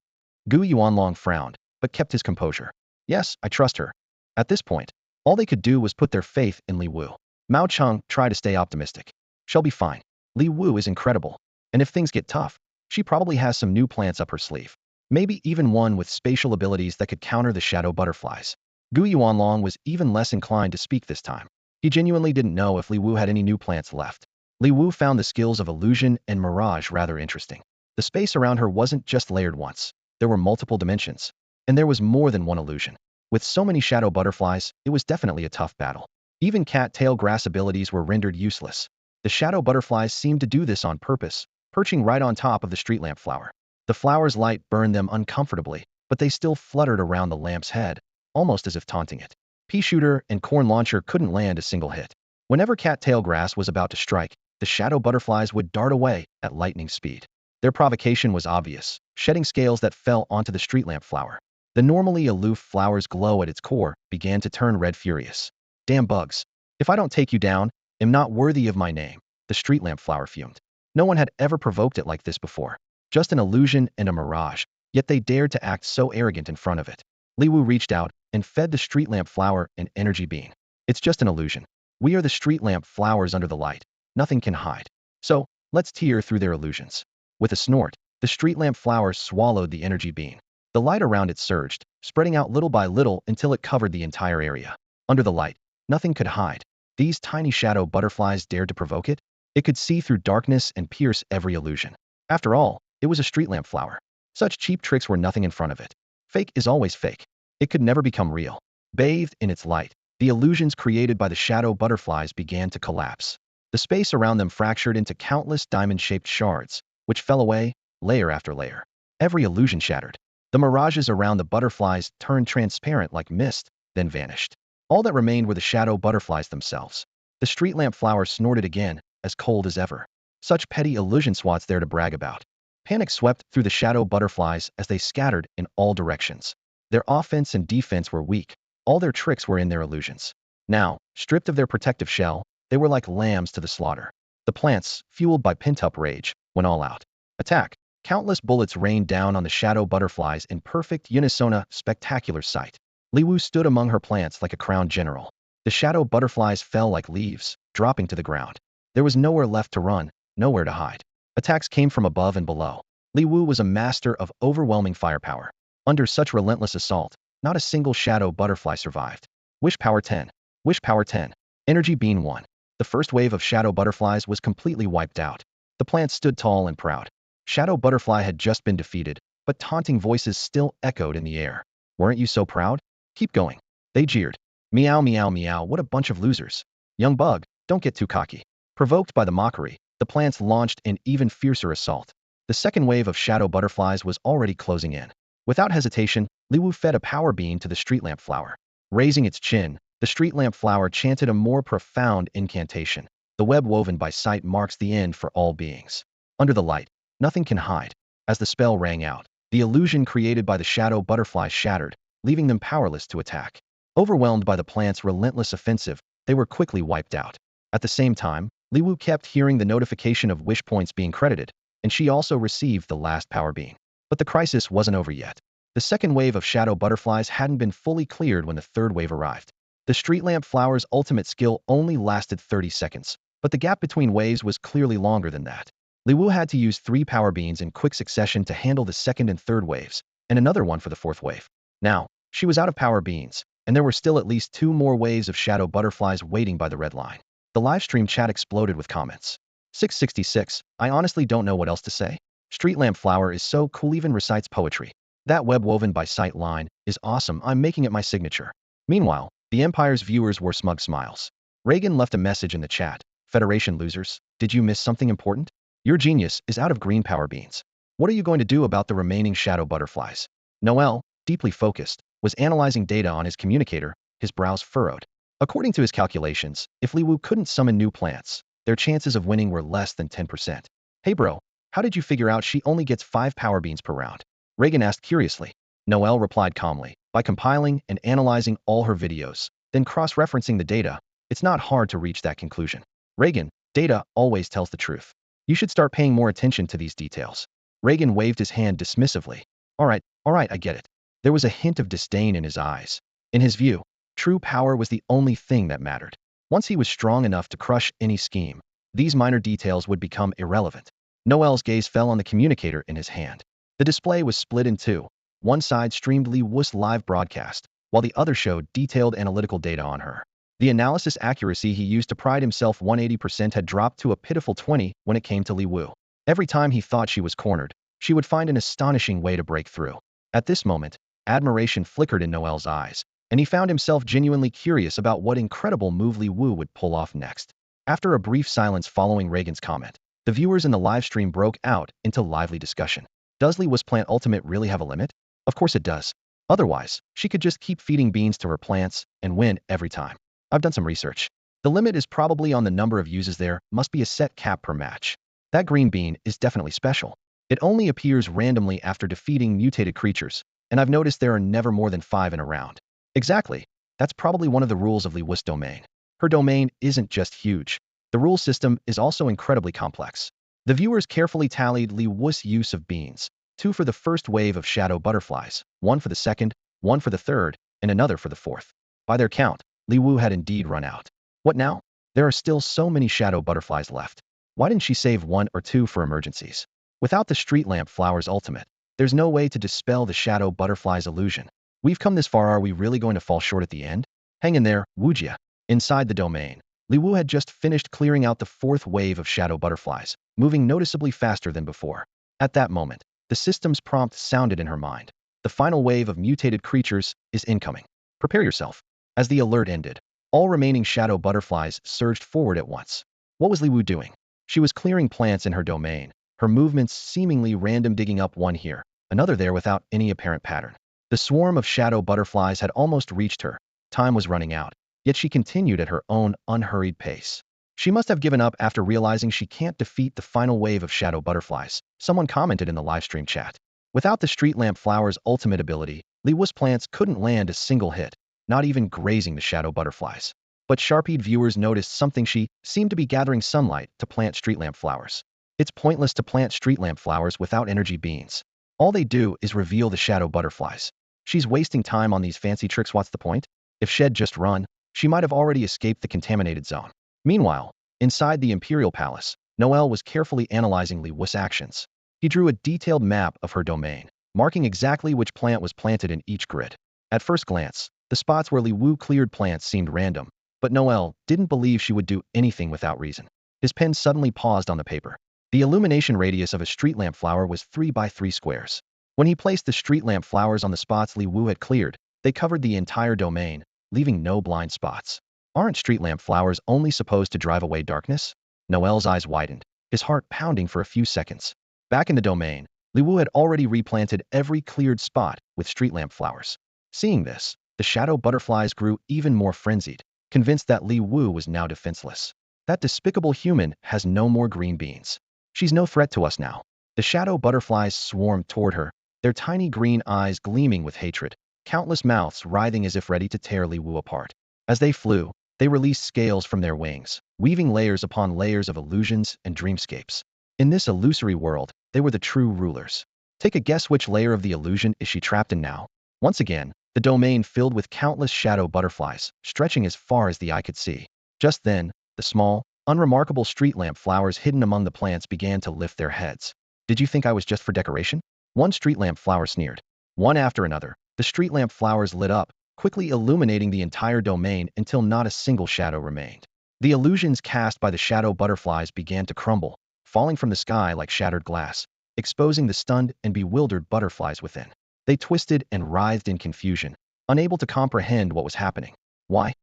Gu Yuanlong frowned, but kept his composure. Yes, I trust her. At this point, all they could do was put their faith in Li Wu. Mao Cheng tried to stay optimistic. She'll be fine. Li Wu is incredible. And if things get tough, she probably has some new plants up her sleeve. Maybe even one with spatial abilities that could counter the Shadow Butterflies. Gu Yuanlong was even less inclined to speak this time. He genuinely didn't know if Li Wu had any new plants left. Li Wu found the skills of illusion and mirage rather interesting. The space around her wasn't just layered once. There were multiple dimensions. And there was more than one illusion. With so many Shadow Butterflies, it was definitely a tough battle. Even cat-tail grass abilities were rendered useless. The Shadow Butterflies seemed to do this on purpose, perching right on top of the street lamp flower. The flower's light burned them uncomfortably, but they still fluttered around the lamp's head, almost as if taunting it. Pea shooter and corn launcher couldn't land a single hit. Whenever cat-tail grass was about to strike, the Shadow Butterflies would dart away at lightning speed. Their provocation was obvious, shedding scales that fell onto the street lamp flower. The normally aloof flower's glow at its core began to turn red furious. Damn bugs. If I don't take you down, am not worthy of my name, the street lamp flower fumed. No one had ever provoked it like this before. Just an illusion and a mirage, yet they dared to act so arrogant in front of it. Li Wu reached out and fed the street lamp flower an energy beam. It's just an illusion. We are the street lamp flowers under the light. Nothing can hide. So, let's tear through their illusions. With a snort, the street lamp flower swallowed the energy beam. The light around it surged, spreading out little by little until it covered the entire area. Under the light, nothing could hide. These tiny Shadow Butterflies dared to provoke it? It could see through darkness and pierce every illusion. After all, it was a street lamp flower. Such cheap tricks were nothing in front of it. Fake is always fake. It could never become real. Bathed in its light, the illusions created by the Shadow Butterflies began to collapse. The space around them fractured into countless diamond-shaped shards, which fell away, layer after layer. Every illusion shattered. The mirages around the butterflies turned transparent like mist, then vanished. All that remained were the Shadow Butterflies themselves. The street lamp flower snorted again, as cold as ever. Such petty illusion swats there to brag about. Panic swept through the Shadow Butterflies as they scattered in all directions. Their offense and defense were weak. All their tricks were in their illusions. Now, stripped of their protective shell, they were like lambs to the slaughter. The plants, fueled by pent-up rage, went all out. Attack! Countless bullets rained down on the Shadow Butterflies in perfect unisona, spectacular sight. Li Wu stood among her plants like a crowned general. The Shadow Butterflies fell like leaves, dropping to the ground. There was nowhere left to run, nowhere to hide. Attacks came from above and below. Li Wu was a master of overwhelming firepower. Under such relentless assault, not a single Shadow Butterfly survived. Wish power 10. Wish Power 10. Energy Bean 1. The first wave of shadow butterflies was completely wiped out. The plants stood tall and proud. Shadow Butterfly had just been defeated, but taunting voices still echoed in the air. Weren't you so proud? Keep going. They jeered. Meow meow meow, what a bunch of losers. Young bug, don't get too cocky. Provoked by the mockery, the plants launched an even fiercer assault. The second wave of shadow butterflies was already closing in. Without hesitation, Liwu fed a power beam to the street lamp flower. Raising its chin, the street lamp flower chanted a more profound incantation. The web woven by sight marks the end for all beings. Under the light, nothing can hide. As the spell rang out, the illusion created by the shadow butterflies shattered, leaving them powerless to attack. Overwhelmed by the plant's relentless offensive, they were quickly wiped out. At the same time, Liwu kept hearing the notification of wish points being credited, and she also received the last power beam. But the crisis wasn't over yet. The second wave of shadow butterflies hadn't been fully cleared when the third wave arrived. The street lamp flower's ultimate skill only lasted 30 seconds, but the gap between waves was clearly longer than that. Liwu had to use 3 power beams in quick succession to handle the second and third waves, and another one for the fourth wave. Now, she was out of power beams, and there were still at least 2 more waves of shadow butterflies waiting by the red line. The livestream chat exploded with comments. 666, I honestly don't know what else to say. Street lamp flower is so cool, even recites poetry. That web woven by sight line is awesome, I'm making it my signature. Meanwhile, the Empire's viewers wore smug smiles. Reagan left a message in the chat. Federation losers, did you miss something important? Your genius is out of green power beans. What are you going to do about the remaining shadow butterflies? Noel, deeply focused, was analyzing data on his communicator, his brows furrowed. According to his calculations, if Liwu couldn't summon new plants, their chances of winning were less than 10%. Hey bro, how did you figure out she only gets 5 power beans per round? Reagan asked curiously. Noel replied calmly, by compiling and analyzing all her videos, then cross-referencing the data, it's not hard to reach that conclusion. Reagan, data always tells the truth. You should start paying more attention to these details. Reagan waved his hand dismissively. All right, I get it. There was a hint of disdain in his eyes. In his view, true power was the only thing that mattered. Once he was strong enough to crush any scheme, these minor details would become irrelevant. Noel's gaze fell on the communicator in his hand. The display was split in two. One side streamed Liwu's live broadcast, while the other showed detailed analytical data on her. The analysis accuracy he used to pride himself 180% had dropped to a pitiful 20 when it came to Liwu. Every time he thought she was cornered, she would find an astonishing way to break through. At this moment, admiration flickered in Noel's eyes, and he found himself genuinely curious about what incredible move Liwu would pull off next. After a brief silence following Reagan's comment, the viewers in the live stream broke out into lively discussion. Does Liwu's plant ultimate really have a limit? Of course it does. Otherwise, she could just keep feeding beans to her plants and win every time. I've done some research. The limit is probably on the number of uses. There must be a set cap per match. That green bean is definitely special. It only appears randomly after defeating mutated creatures, and I've noticed there are never more than 5 in a round. Exactly. That's probably one of the rules of Liwu's domain. Her domain isn't just huge. The rule system is also incredibly complex. The viewers carefully tallied Liwu's use of beans. 2 for the first wave of shadow butterflies, 1 for the second, 1 for the third, and another for the fourth. By their count, Liwu had indeed run out. What now? There are still so many shadow butterflies left. Why didn't she save 1 or 2 for emergencies? Without the street lamp flower's ultimate, there's no way to dispel the shadow butterfly's illusion. We've come this far, are we really going to fall short at the end? Hang in there, Wujia. Inside the domain, Liwu had just finished clearing out the 4th wave of shadow butterflies, moving noticeably faster than before. At that moment, the system's prompt sounded in her mind. The final wave of mutated creatures is incoming. Prepare yourself. As the alert ended, all remaining shadow butterflies surged forward at once. What was Liwu doing? She was clearing plants in her domain, her movements seemingly random, digging up one here, another there without any apparent pattern. The swarm of shadow butterflies had almost reached her. Time was running out, yet she continued at her own unhurried pace. She must have given up after realizing she can't defeat the final wave of shadow butterflies, someone commented in the livestream chat. Without the street lamp flower's ultimate ability, Liwu's plants couldn't land a single hit, not even grazing the shadow butterflies. But sharp-eyed viewers noticed something. She seemed to be gathering sunlight to plant street lamp flowers. It's pointless to plant street lamp flowers without energy beans. All they do is reveal the shadow butterflies. She's wasting time on these fancy tricks. What's the point? If she'd just run, she might have already escaped the contaminated zone. Meanwhile, inside the Imperial Palace, Noel was carefully analyzing Liwu's actions. He drew a detailed map of her domain, marking exactly which plant was planted in each grid. At first glance, the spots where Liwu cleared plants seemed random, But Noel didn't believe she would do anything without reason. His pen suddenly paused on the paper. The illumination radius of a street lamp flower was 3 by 3 squares. When he placed the street lamp flowers on the spots Li Wu had cleared, they covered the entire domain, leaving no blind spots. Aren't street lamp flowers only supposed to drive away darkness? Noel's eyes widened, his heart pounding for a few seconds. Back in the domain, Li Wu had already replanted every cleared spot with street lamp flowers. Seeing this, the shadow butterflies grew even more frenzied, convinced that Li Wu was now defenseless. That despicable human has no more green beans. She's no threat to us now. The shadow butterflies swarmed toward her, their tiny green eyes gleaming with hatred, countless mouths writhing as if ready to tear Li Wu apart. As they flew, they released scales from their wings, weaving layers upon layers of illusions and dreamscapes. In this illusory world, they were the true rulers. Take a guess which layer of the illusion is she trapped in now? Once again, the domain filled with countless shadow butterflies, stretching as far as the eye could see. Just then, the small, unremarkable street lamp flowers hidden among the plants began to lift their heads. Did you think I was just for decoration? One street lamp flower sneered. One after another, the street lamp flowers lit up, quickly illuminating the entire domain until not a single shadow remained. The illusions cast by the shadow butterflies began to crumble, falling from the sky like shattered glass, exposing the stunned and bewildered butterflies within. They twisted and writhed in confusion, unable to comprehend what was happening. Why?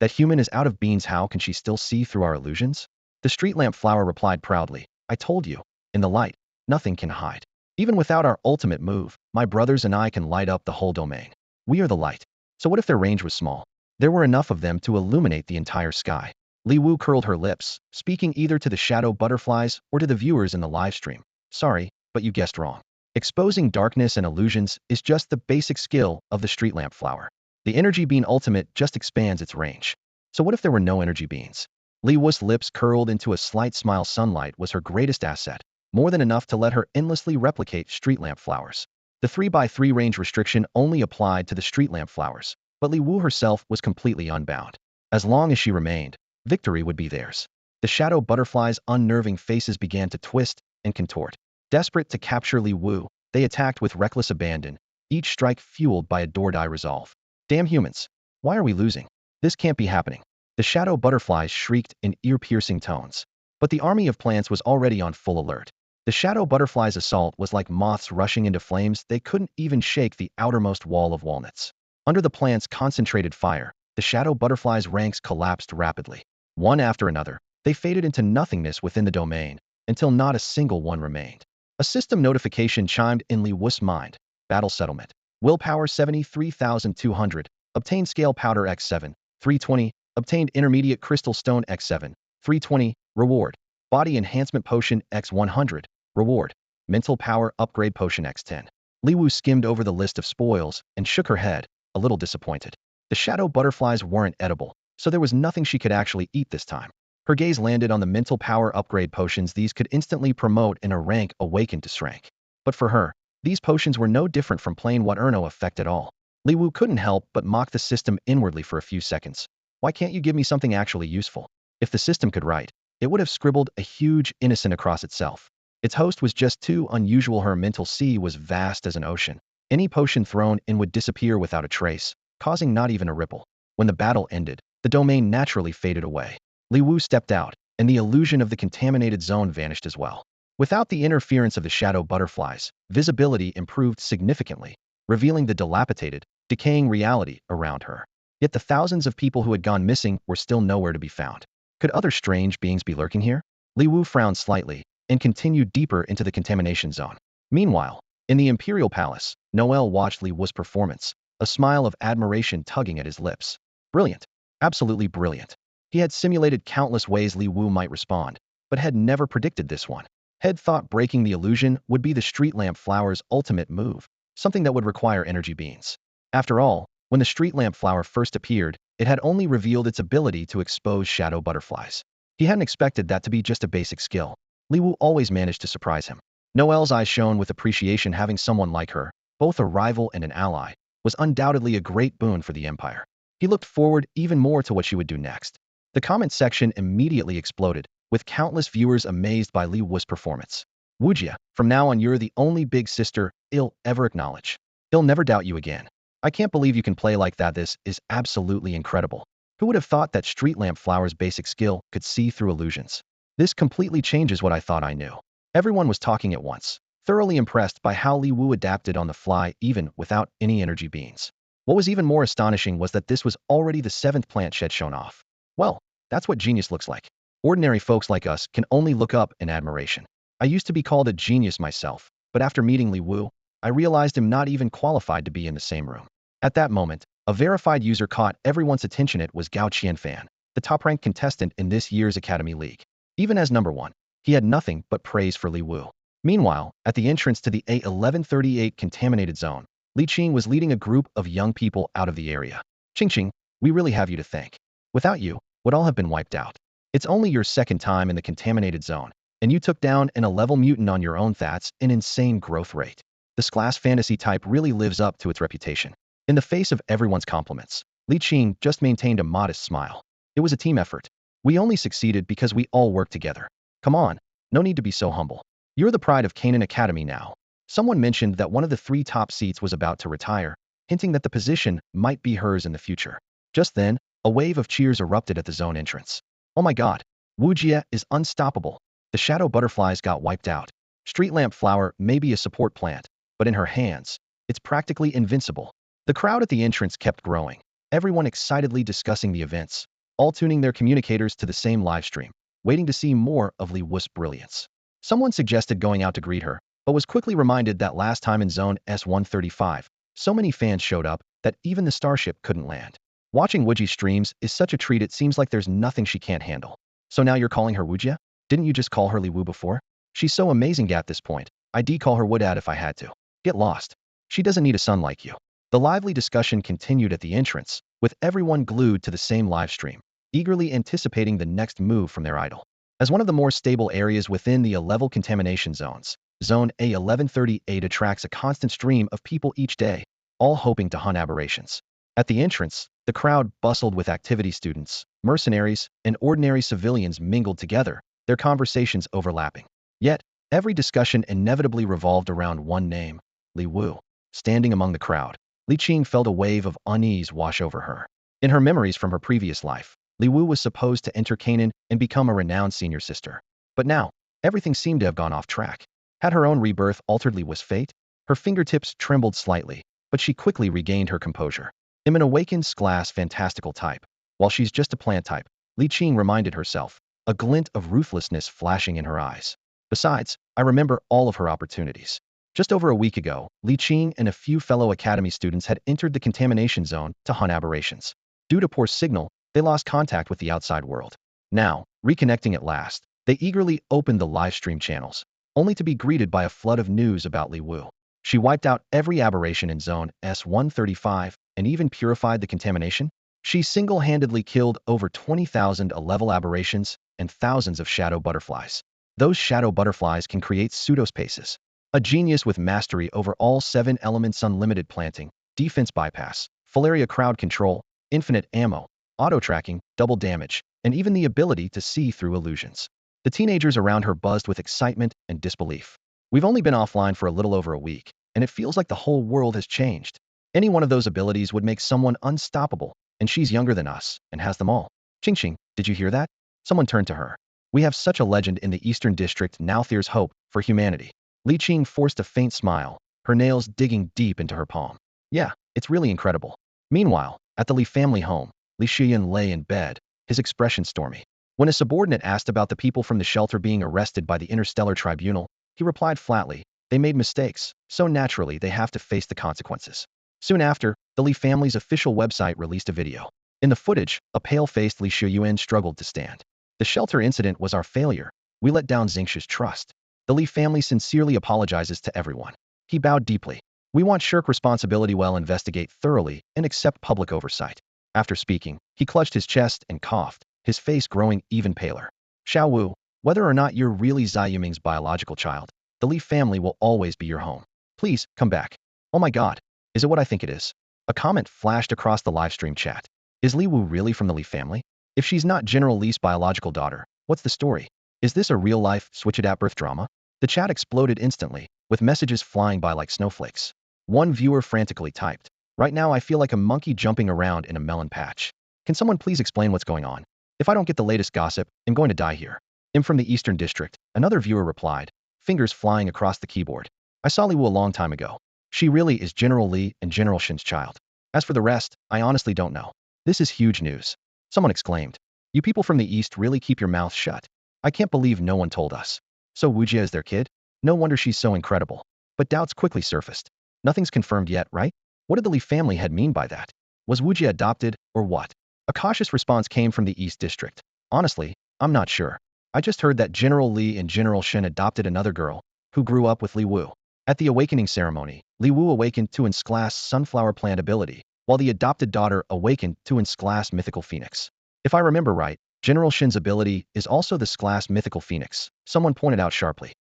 That human is out of beans. How can she still see through our illusions? The street lamp flower replied proudly, I told you, in the light, nothing can hide. Even without our ultimate move, my brothers and I can light up the whole domain. We are the light. So what if their range was small? There were enough of them to illuminate the entire sky. Li Wu curled her lips, speaking either to the shadow butterflies or to the viewers in the live stream. Sorry, but you guessed wrong. Exposing darkness and illusions is just the basic skill of the street lamp flower. The energy bean ultimate just expands its range. So what if there were no energy beans? Li Wu's lips curled into a slight smile. Sunlight was her greatest asset, more than enough to let her endlessly replicate street lamp flowers. The 3 by 3 range restriction only applied to the street lamp flowers, but Li Wu herself was completely unbound. As long as she remained, victory would be theirs. The shadow butterflies' unnerving faces began to twist and contort. Desperate to capture Li Wu, they attacked with reckless abandon, each strike fueled by a do-or-die resolve. Damn humans! Why are we losing? This can't be happening. The shadow butterflies shrieked in ear-piercing tones. But the army of plants was already on full alert. The shadow butterflies' assault was like moths rushing into flames. They couldn't even shake the outermost wall of walnuts. Under the plants' concentrated fire, the shadow butterflies' ranks collapsed rapidly. One after another, they faded into nothingness within the domain, until not a single one remained. A system notification chimed in Li Wu's mind. Battle settlement. Willpower 73,200. Obtained scale powder X7, 320. Obtained intermediate crystal stone X7, 320. Reward. Body enhancement potion X100. Reward. Mental power upgrade potion X10. Li Wu skimmed over the list of spoils and shook her head, a little disappointed. The shadow butterflies weren't edible, so there was nothing she could actually eat this time. Her gaze landed on the mental power upgrade potions. These could instantly promote in a rank awakened to strength. But for her, these potions were no different from plain water effect at all. Li Wu couldn't help but mock the system inwardly for a few seconds. Why can't you give me something actually useful? If the system could write, it would have scribbled a huge innocent across itself. Its host was just too unusual. Her mental sea was vast as an ocean. Any potion thrown in would disappear without a trace, causing not even a ripple. When the battle ended, the domain naturally faded away. Li Wu stepped out, and the illusion of the contaminated zone vanished as well. Without the interference of the shadow butterflies, visibility improved significantly, revealing the dilapidated, decaying reality around her. Yet the thousands of people who had gone missing were still nowhere to be found. Could other strange beings be lurking here? Li Wu frowned slightly and continued deeper into the contamination zone. Meanwhile, in the Imperial Palace, Noel watched Li Wu's performance, a smile of admiration tugging at his lips. Brilliant. Absolutely brilliant. He had simulated countless ways Li Wu might respond, but had never predicted this one. Had thought breaking the illusion would be the street lamp flower's ultimate move, something that would require energy beans. After all, when the street lamp flower first appeared, it had only revealed its ability to expose shadow butterflies. He hadn't expected that to be just a basic skill. Li Wu always managed to surprise him. Noel's eyes shone with appreciation. Having someone like her, both a rival and an ally, was undoubtedly a great boon for the Empire. He looked forward even more to what she would do next. The comment section immediately exploded, with countless viewers amazed by Li Wu's performance. Wujia, from now on you're the only big sister I'll ever acknowledge. He'll never doubt you again. I can't believe you can play like that. This is absolutely incredible. Who would have thought that street lamp flower's basic skill could see through illusions? This completely changes what I thought I knew. Everyone was talking at once, thoroughly impressed by how Li Wu adapted on the fly even without any energy beans. What was even more astonishing was that this was already the 7th plant shed shown off. Well, that's what genius looks like. Ordinary folks like us can only look up in admiration. I used to be called a genius myself, but after meeting Li Wu, I realized I'm not even qualified to be in the same room. At that moment, a verified user caught everyone's attention. It was Gao Qianfan, the top-ranked contestant in this year's Academy League. Even as number 1, he had nothing but praise for Li Wu. Meanwhile, at the entrance to the A1138 contaminated zone, Li Qing was leading a group of young people out of the area. Qing, we really have you to thank. Without you, would all have been wiped out. It's only your 2nd time in the contaminated zone, and you took down an A-level mutant on your own. That's an insane growth rate. This class fantasy type really lives up to its reputation. In the face of everyone's compliments, Li Qing just maintained a modest smile. It was a team effort. We only succeeded because we all worked together. Come on, no need to be so humble. You're the pride of Canaan Academy now. Someone mentioned that one of the 3 top seats was about to retire, hinting that the position might be hers in the future. Just then, a wave of cheers erupted at the zone entrance. Oh my god, Wu Jie is unstoppable. The shadow butterflies got wiped out. Street lamp flower may be a support plant, but in her hands, it's practically invincible. The crowd at the entrance kept growing, everyone excitedly discussing the events, all tuning their communicators to the same live stream, waiting to see more of Li Wu's brilliance. Someone suggested going out to greet her, but was quickly reminded that last time in Zone S135, so many fans showed up that even the starship couldn't land. Watching Wujie's streams is such a treat. It seems like there's nothing she can't handle. So now you're calling her Wujie? Didn't you just call her Li Wu before? She's so amazing at this point. I'd call her Woodad if I had to. Get lost. She doesn't need a son like you. The lively discussion continued at the entrance, with everyone glued to the same live stream, eagerly anticipating the next move from their idol. As one of the more stable areas within the A-level contamination zones, Zone A1138 attracts a constant stream of people each day, all hoping to hunt aberrations. At the entrance, the crowd bustled with activity students, mercenaries, and ordinary civilians mingled together, their conversations overlapping. Yet, every discussion inevitably revolved around one name, Li Wu. Standing among the crowd, Li Qing felt a wave of unease wash over her. In her memories from her previous life, Li Wu was supposed to enter Canaan and become a renowned senior sister. But now, everything seemed to have gone off track. Had her own rebirth altered Li Wu's fate? Her fingertips trembled slightly, but she quickly regained her composure. I'm an awakened glass fantastical type. While she's just a plant type, Li Qing reminded herself, a glint of ruthlessness flashing in her eyes. Besides, I remember all of her opportunities. Just over a week ago, Li Qing and a few fellow academy students had entered the contamination zone to hunt aberrations. Due to poor signal, they lost contact with the outside world. Now, reconnecting at last, they eagerly opened the live stream channels, only to be greeted by a flood of news about Li Wu. She wiped out every aberration in Zone S135 and even purified the contamination. She single-handedly killed over 20,000 A-level aberrations and thousands of shadow butterflies. Those shadow butterflies can create pseudospaces. A genius with mastery over all 7 elements: unlimited planting, defense bypass, Filaria crowd control, infinite ammo, auto-tracking, double damage, and even the ability to see through illusions. The teenagers around her buzzed with excitement and disbelief. We've only been offline for a little over a week, and it feels like the whole world has changed. Any one of those abilities would make someone unstoppable, and she's younger than us and has them all. Qing, did you hear that? Someone turned to her. We have such a legend in the Eastern District now. There's hope for humanity. Li Qing forced a faint smile, her nails digging deep into her palm. Yeah, it's really incredible. Meanwhile, at the Li family home, Li Shiyan lay in bed, his expression stormy. When a subordinate asked about the people from the shelter being arrested by the Interstellar Tribunal, he replied flatly, they made mistakes, so naturally they have to face the consequences. Soon after, the Li family's official website released a video. In the footage, a pale-faced Li Shiyuan struggled to stand. The shelter incident was our failure. We let down Xingshu's trust. The Li family sincerely apologizes to everyone. He bowed deeply. We want shirk responsibility, well, investigate thoroughly, and accept public oversight. After speaking, he clutched his chest and coughed, his face growing even paler. Xiao Wu, whether or not you're really Zai Yuming's biological child, the Li family will always be your home. Please, come back. Oh my god, is it what I think it is? A comment flashed across the livestream chat. Is Li Wu really from the Li family? If she's not General Li's biological daughter, what's the story? Is this a real-life, switched-at-birth drama? The chat exploded instantly, with messages flying by like snowflakes. One viewer frantically typed, right now I feel like a monkey jumping around in a melon patch. Can someone please explain what's going on? If I don't get the latest gossip, I'm going to die here. I'm from the Eastern District, another viewer replied, fingers flying across the keyboard. I saw Li Wu a long time ago. She really is General Li and General Shin's child. As for the rest, I honestly don't know. This is huge news. Someone exclaimed. You people from the East really keep your mouths shut. I can't believe no one told us. So Wujia is their kid? No wonder she's so incredible. But doubts quickly surfaced. Nothing's confirmed yet, right? What did the Li family head mean by that? Was Wujia adopted, or what? A cautious response came from the East District. Honestly, I'm not sure. I just heard that General Li and General Shin adopted another girl, who grew up with Li Wu. At the awakening ceremony, Li Wu awakened to its class sunflower plant ability, while the adopted daughter awakened to its class mythical phoenix. If I remember right, General Shin's ability is also the class mythical phoenix, someone pointed out sharply.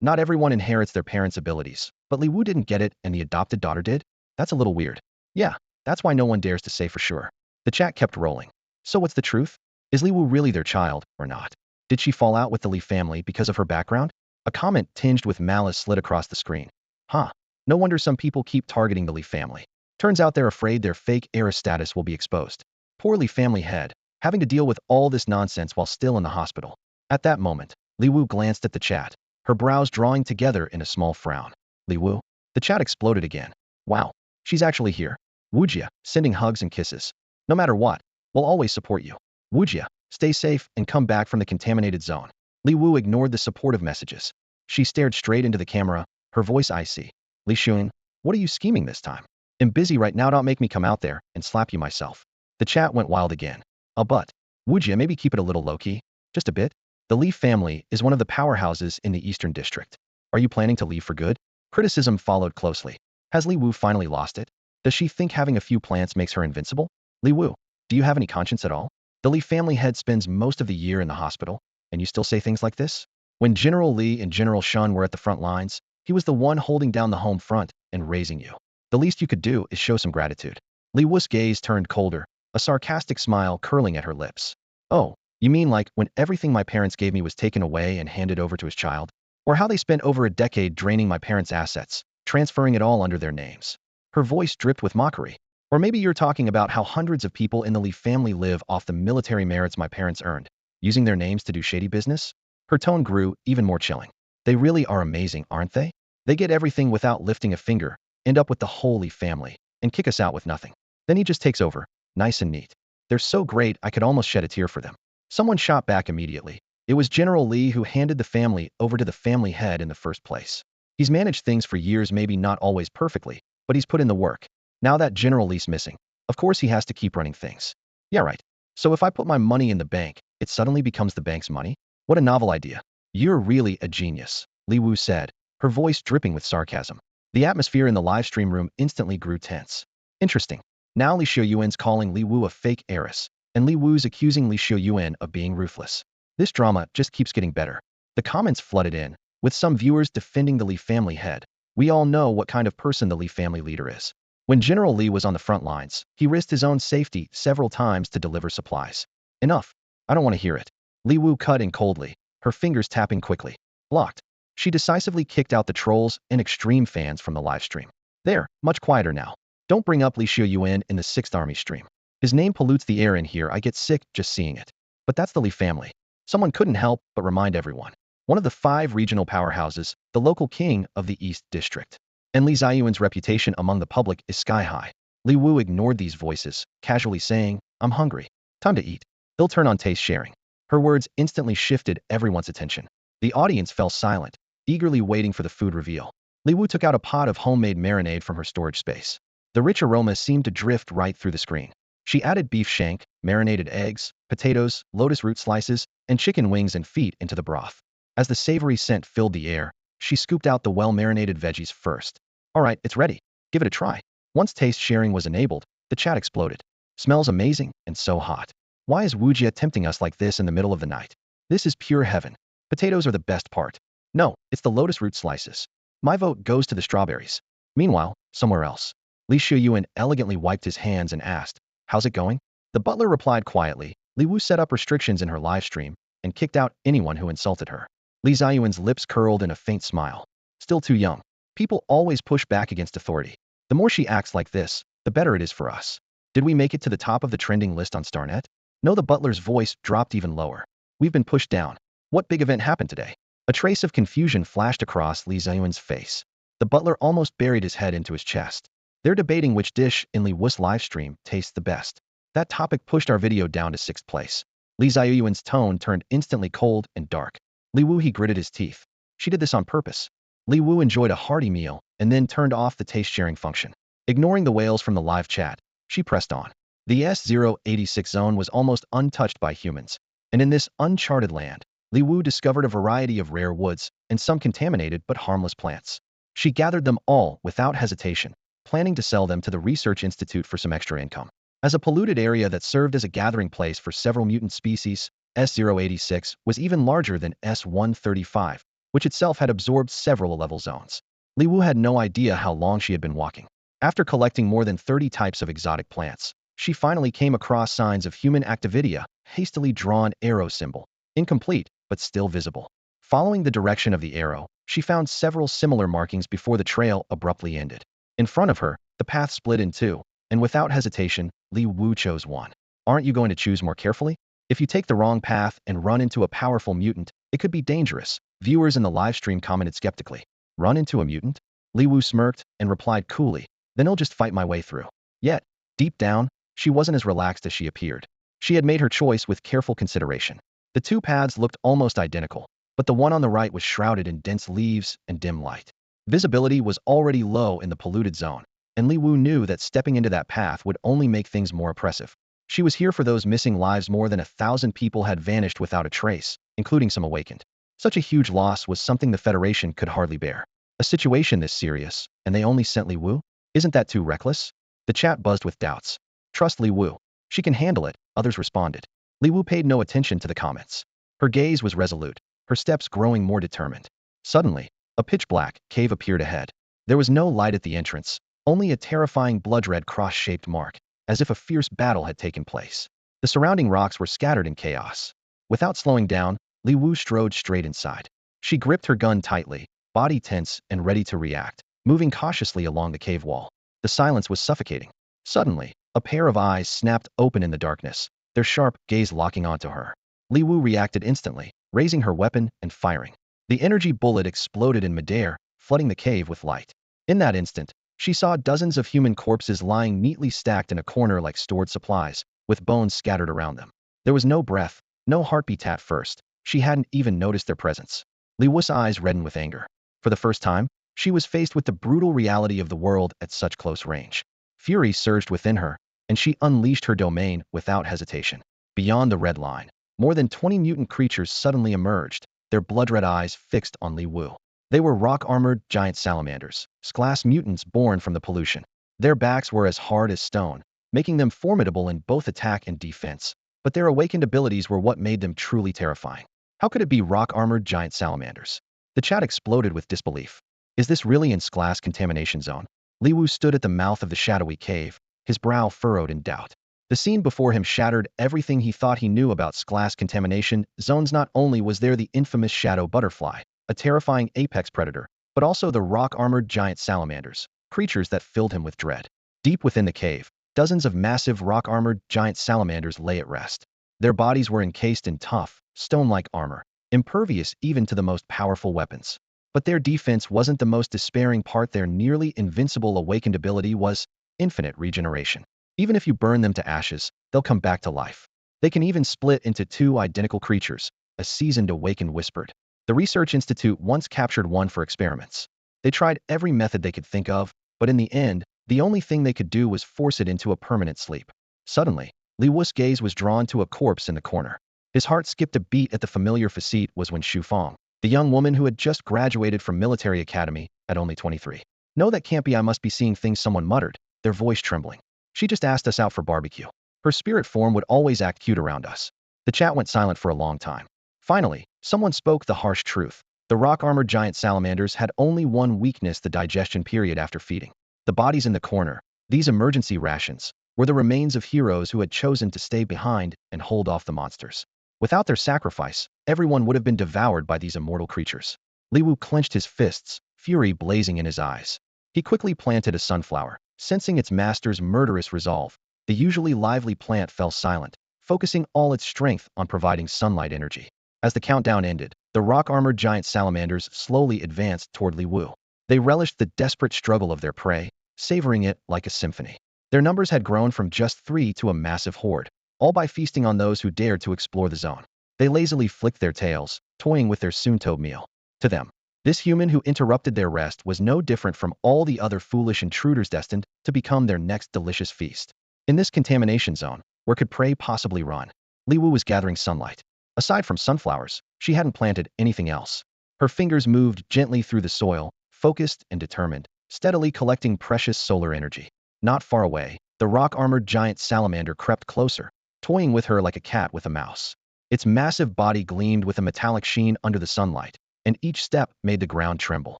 Not everyone inherits their parents' abilities, but Li Wu didn't get it and the adopted daughter did? That's a little weird. Yeah, that's why no one dares to say for sure. The chat kept rolling. So what's the truth? Is Li Wu really their child, or not? Did she fall out with the Li family because of her background? A comment tinged with malice slid across the screen. Huh. No wonder some people keep targeting the Li family. Turns out they're afraid their fake heiress status will be exposed. Poor Li family head, having to deal with all this nonsense while still in the hospital. At that moment, Li Wu glanced at the chat, her brows drawing together in a small frown. Li Wu? The chat exploded again. Wow, she's actually here. Wujia, sending hugs and kisses. No matter what, we'll always support you. Wujia, stay safe and come back from the contaminated zone. Li Wu ignored the supportive messages. She stared straight into the camera, her voice icy. Li Xuan, what are you scheming this time? I'm busy right now, don't make me come out there and slap you myself. The chat went wild again. But, Wujia, maybe keep it a little low-key? Just a bit? The Li family is one of the powerhouses in the Eastern District. Are you planning to leave for good? Criticism followed closely. Has Li Wu finally lost it? Does she think having a few plants makes her invincible? Li Wu, do you have any conscience at all? The Li family head spends most of the year in the hospital, and you still say things like this? When General Li and General Shun were at the front lines, he was the one holding down the home front and raising you. The least you could do is show some gratitude. Li Wu's gaze turned colder, a sarcastic smile curling at her lips. Oh, you mean like when everything my parents gave me was taken away and handed over to his child? Or how they spent over a decade draining my parents' assets, transferring it all under their names? Her voice dripped with mockery. Or maybe you're talking about how hundreds of people in the Li family live off the military merits my parents earned, using their names to do shady business? Her tone grew even more chilling. They really are amazing, aren't they? They get everything without lifting a finger, end up with the whole Li family, and kick us out with nothing. Then he just takes over, nice and neat. They're so great I could almost shed a tear for them. Someone shot back immediately. It was General Li who handed the family over to the family head in the first place. He's managed things for years, maybe not always perfectly, but he's put in the work. Now that General Li's missing, of course he has to keep running things. Yeah, right. So if I put my money in the bank, it suddenly becomes the bank's money? What a novel idea. You're really a genius, Li Wu said, her voice dripping with sarcasm. The atmosphere in the live stream room instantly grew tense. Interesting. Now Li Xiuyuan's calling Li Wu a fake heiress, and Li Wu's accusing Li Xiuyuan of being ruthless. This drama just keeps getting better. The comments flooded in, with some viewers defending the Li family head. We all know what kind of person the Li family leader is. When General Li was on the front lines, he risked his own safety several times to deliver supplies. Enough. I don't want to hear it. Li Wu cut in coldly, her fingers tapping quickly. Blocked. She decisively kicked out the trolls and extreme fans from the live stream. There, much quieter now. Don't bring up Li Xiuyuan in the 6th Army stream. His name pollutes the air in here, I get sick just seeing it. But that's the Li family. Someone couldn't help but remind everyone. One of the 5 regional powerhouses, the local king of the East District. And Li Xiuyuan's reputation among the public is sky high. Li Wu ignored these voices, casually saying, I'm hungry. Time to eat. He'll turn on taste sharing. Her words instantly shifted everyone's attention. The audience fell silent, eagerly waiting for the food reveal. Li Wu took out a pot of homemade marinade from her storage space. The rich aroma seemed to drift right through the screen. She added beef shank, marinated eggs, potatoes, lotus root slices, and chicken wings and feet into the broth. As the savory scent filled the air, she scooped out the well-marinated veggies first. All right, it's ready. Give it a try. Once taste sharing was enabled, the chat exploded. Smells amazing and so hot. Why is Wujia tempting us like this in the middle of the night? This is pure heaven. Potatoes are the best part. No, it's the lotus root slices. My vote goes to the strawberries. Meanwhile, somewhere else. Li Xiuyuan elegantly wiped his hands and asked, how's it going? The butler replied quietly. Li Wu set up restrictions in her live stream and kicked out anyone who insulted her. Li Xiuyuan's lips curled in a faint smile. Still too young. People always push back against authority. The more she acts like this, the better it is for us. Did we make it to the top of the trending list on Starnet? No, the butler's voice dropped even lower. We've been pushed down. What big event happened today? A trace of confusion flashed across Li Ziyuan's face. The butler almost buried his head into his chest. They're debating which dish in Li Wu's livestream tastes the best. That topic pushed our video down to 6th place. Li Ziyuan's tone turned instantly cold and dark. Li Wu, he gritted his teeth. She did this on purpose. Li Wu enjoyed a hearty meal and then turned off the taste-sharing function. Ignoring the wails from the live chat, she pressed on. The S086 zone was almost untouched by humans, and in this uncharted land, Li Wu discovered a variety of rare woods and some contaminated but harmless plants. She gathered them all without hesitation, planning to sell them to the Research Institute for some extra income. As a polluted area that served as a gathering place for several mutant species, S086 was even larger than S135, which itself had absorbed several level zones. Li Wu had no idea how long she had been walking. After collecting more than 30 types of exotic plants, she finally came across signs of human activity, a hastily drawn arrow symbol, incomplete, but still visible. Following the direction of the arrow, she found several similar markings before the trail abruptly ended. In front of her, the path split in two, and without hesitation, Li Wu chose one. Aren't you going to choose more carefully? If you take the wrong path and run into a powerful mutant, it could be dangerous. Viewers in the livestream commented skeptically. Run into a mutant? Li Wu smirked and replied coolly, then I'll just fight my way through. Yet, deep down, she wasn't as relaxed as she appeared. She had made her choice with careful consideration. The two paths looked almost identical, but the one on the right was shrouded in dense leaves and dim light. Visibility was already low in the polluted zone, and Li Wu knew that stepping into that path would only make things more oppressive. She was here for those missing lives. More than 1,000 people had vanished without a trace, including some awakened. Such a huge loss was something the Federation could hardly bear. A situation this serious, and they only sent Li Wu? Isn't that too reckless? The chat buzzed with doubts. Trust Li Wu. She can handle it, others responded. Li Wu paid no attention to the comments. Her gaze was resolute, her steps growing more determined. Suddenly, a pitch-black cave appeared ahead. There was no light at the entrance, only a terrifying blood-red cross-shaped mark, as if a fierce battle had taken place. The surrounding rocks were scattered in chaos. Without slowing down, Li Wu strode straight inside. She gripped her gun tightly, body tense and ready to react, moving cautiously along the cave wall. The silence was suffocating. Suddenly, a pair of eyes snapped open in the darkness, their sharp gaze locking onto her. Li Wu reacted instantly, raising her weapon and firing. The energy bullet exploded in midair, flooding the cave with light. In that instant, she saw dozens of human corpses lying neatly stacked in a corner like stored supplies, with bones scattered around them. There was no breath, no heartbeat at first. She hadn't even noticed their presence. Li Wu's eyes reddened with anger. For the first time, she was faced with the brutal reality of the world at such close range. Fury surged within her, and she unleashed her domain without hesitation. Beyond the red line, more than 20 mutant creatures suddenly emerged, their blood-red eyes fixed on Li Wu. They were rock-armored giant salamanders, glass mutants born from the pollution. Their backs were as hard as stone, making them formidable in both attack and defense, but their awakened abilities were what made them truly terrifying. How could it be rock-armored giant salamanders? The chat exploded with disbelief. Is this really in glass contamination zone? Li Wu stood at the mouth of the shadowy cave, his brow furrowed in doubt. The scene before him shattered everything he thought he knew about glass contamination zones. Not only was there the infamous shadow butterfly, a terrifying apex predator, but also the rock-armored giant salamanders, creatures that filled him with dread. Deep within the cave, dozens of massive rock-armored giant salamanders lay at rest. Their bodies were encased in tough, stone-like armor, impervious even to the most powerful weapons. But their defense wasn't the most despairing part. Their nearly invincible awakened ability was infinite regeneration. Even if you burn them to ashes, they'll come back to life. They can even split into two identical creatures, a seasoned awakened whispered. The Research Institute once captured one for experiments. They tried every method they could think of, but in the end, the only thing they could do was force it into a permanent sleep. Suddenly, Li Wu's gaze was drawn to a corpse in the corner. His heart skipped a beat at the familiar facade. Was when Shu Fong, the young woman who had just graduated from military academy at only 23. No, that can't be. I must be seeing things, someone muttered, their voice trembling. She just asked us out for barbecue. Her spirit form would always act cute around us. The chat went silent for a long time. Finally, someone spoke the harsh truth. The rock-armored giant salamanders had only one weakness: the digestion period after feeding. The bodies in the corner, these emergency rations, were the remains of heroes who had chosen to stay behind and hold off the monsters. Without their sacrifice, everyone would have been devoured by these immortal creatures. Li Wu clenched his fists, fury blazing in his eyes. He quickly planted a sunflower, sensing its master's murderous resolve. The usually lively plant fell silent, focusing all its strength on providing sunlight energy. As the countdown ended, the rock-armored giant salamanders slowly advanced toward Li Wu. They relished the desperate struggle of their prey, savoring it like a symphony. Their numbers had grown from just 3 to a massive horde, all by feasting on those who dared to explore the zone. They lazily flicked their tails, toying with their soon-to meal. To them, this human who interrupted their rest was no different from all the other foolish intruders destined to become their next delicious feast. In this contamination zone, where could prey possibly run? Li Wu was gathering sunlight. Aside from sunflowers, she hadn't planted anything else. Her fingers moved gently through the soil, focused and determined, steadily collecting precious solar energy. Not far away, the rock-armored giant salamander crept closer, toying with her like a cat with a mouse. Its massive body gleamed with a metallic sheen under the sunlight, and each step made the ground tremble.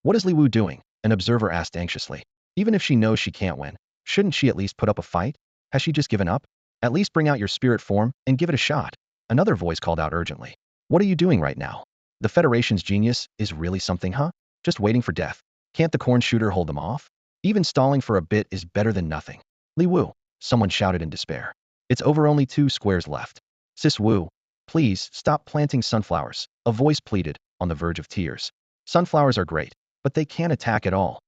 What is Li Wu doing? An observer asked anxiously. Even if she knows she can't win, shouldn't she at least put up a fight? Has she just given up? At least bring out your spirit form and give it a shot. Another voice called out urgently. What are you doing right now? The Federation's genius is really something, huh? Just waiting for death. Can't the corn shooter hold them off? Even stalling for a bit is better than nothing. Li Wu, someone shouted in despair. It's over, only 2 squares left. Sis Wu, please stop planting sunflowers, a voice pleaded, on the verge of tears. Sunflowers are great, but they can't attack at all.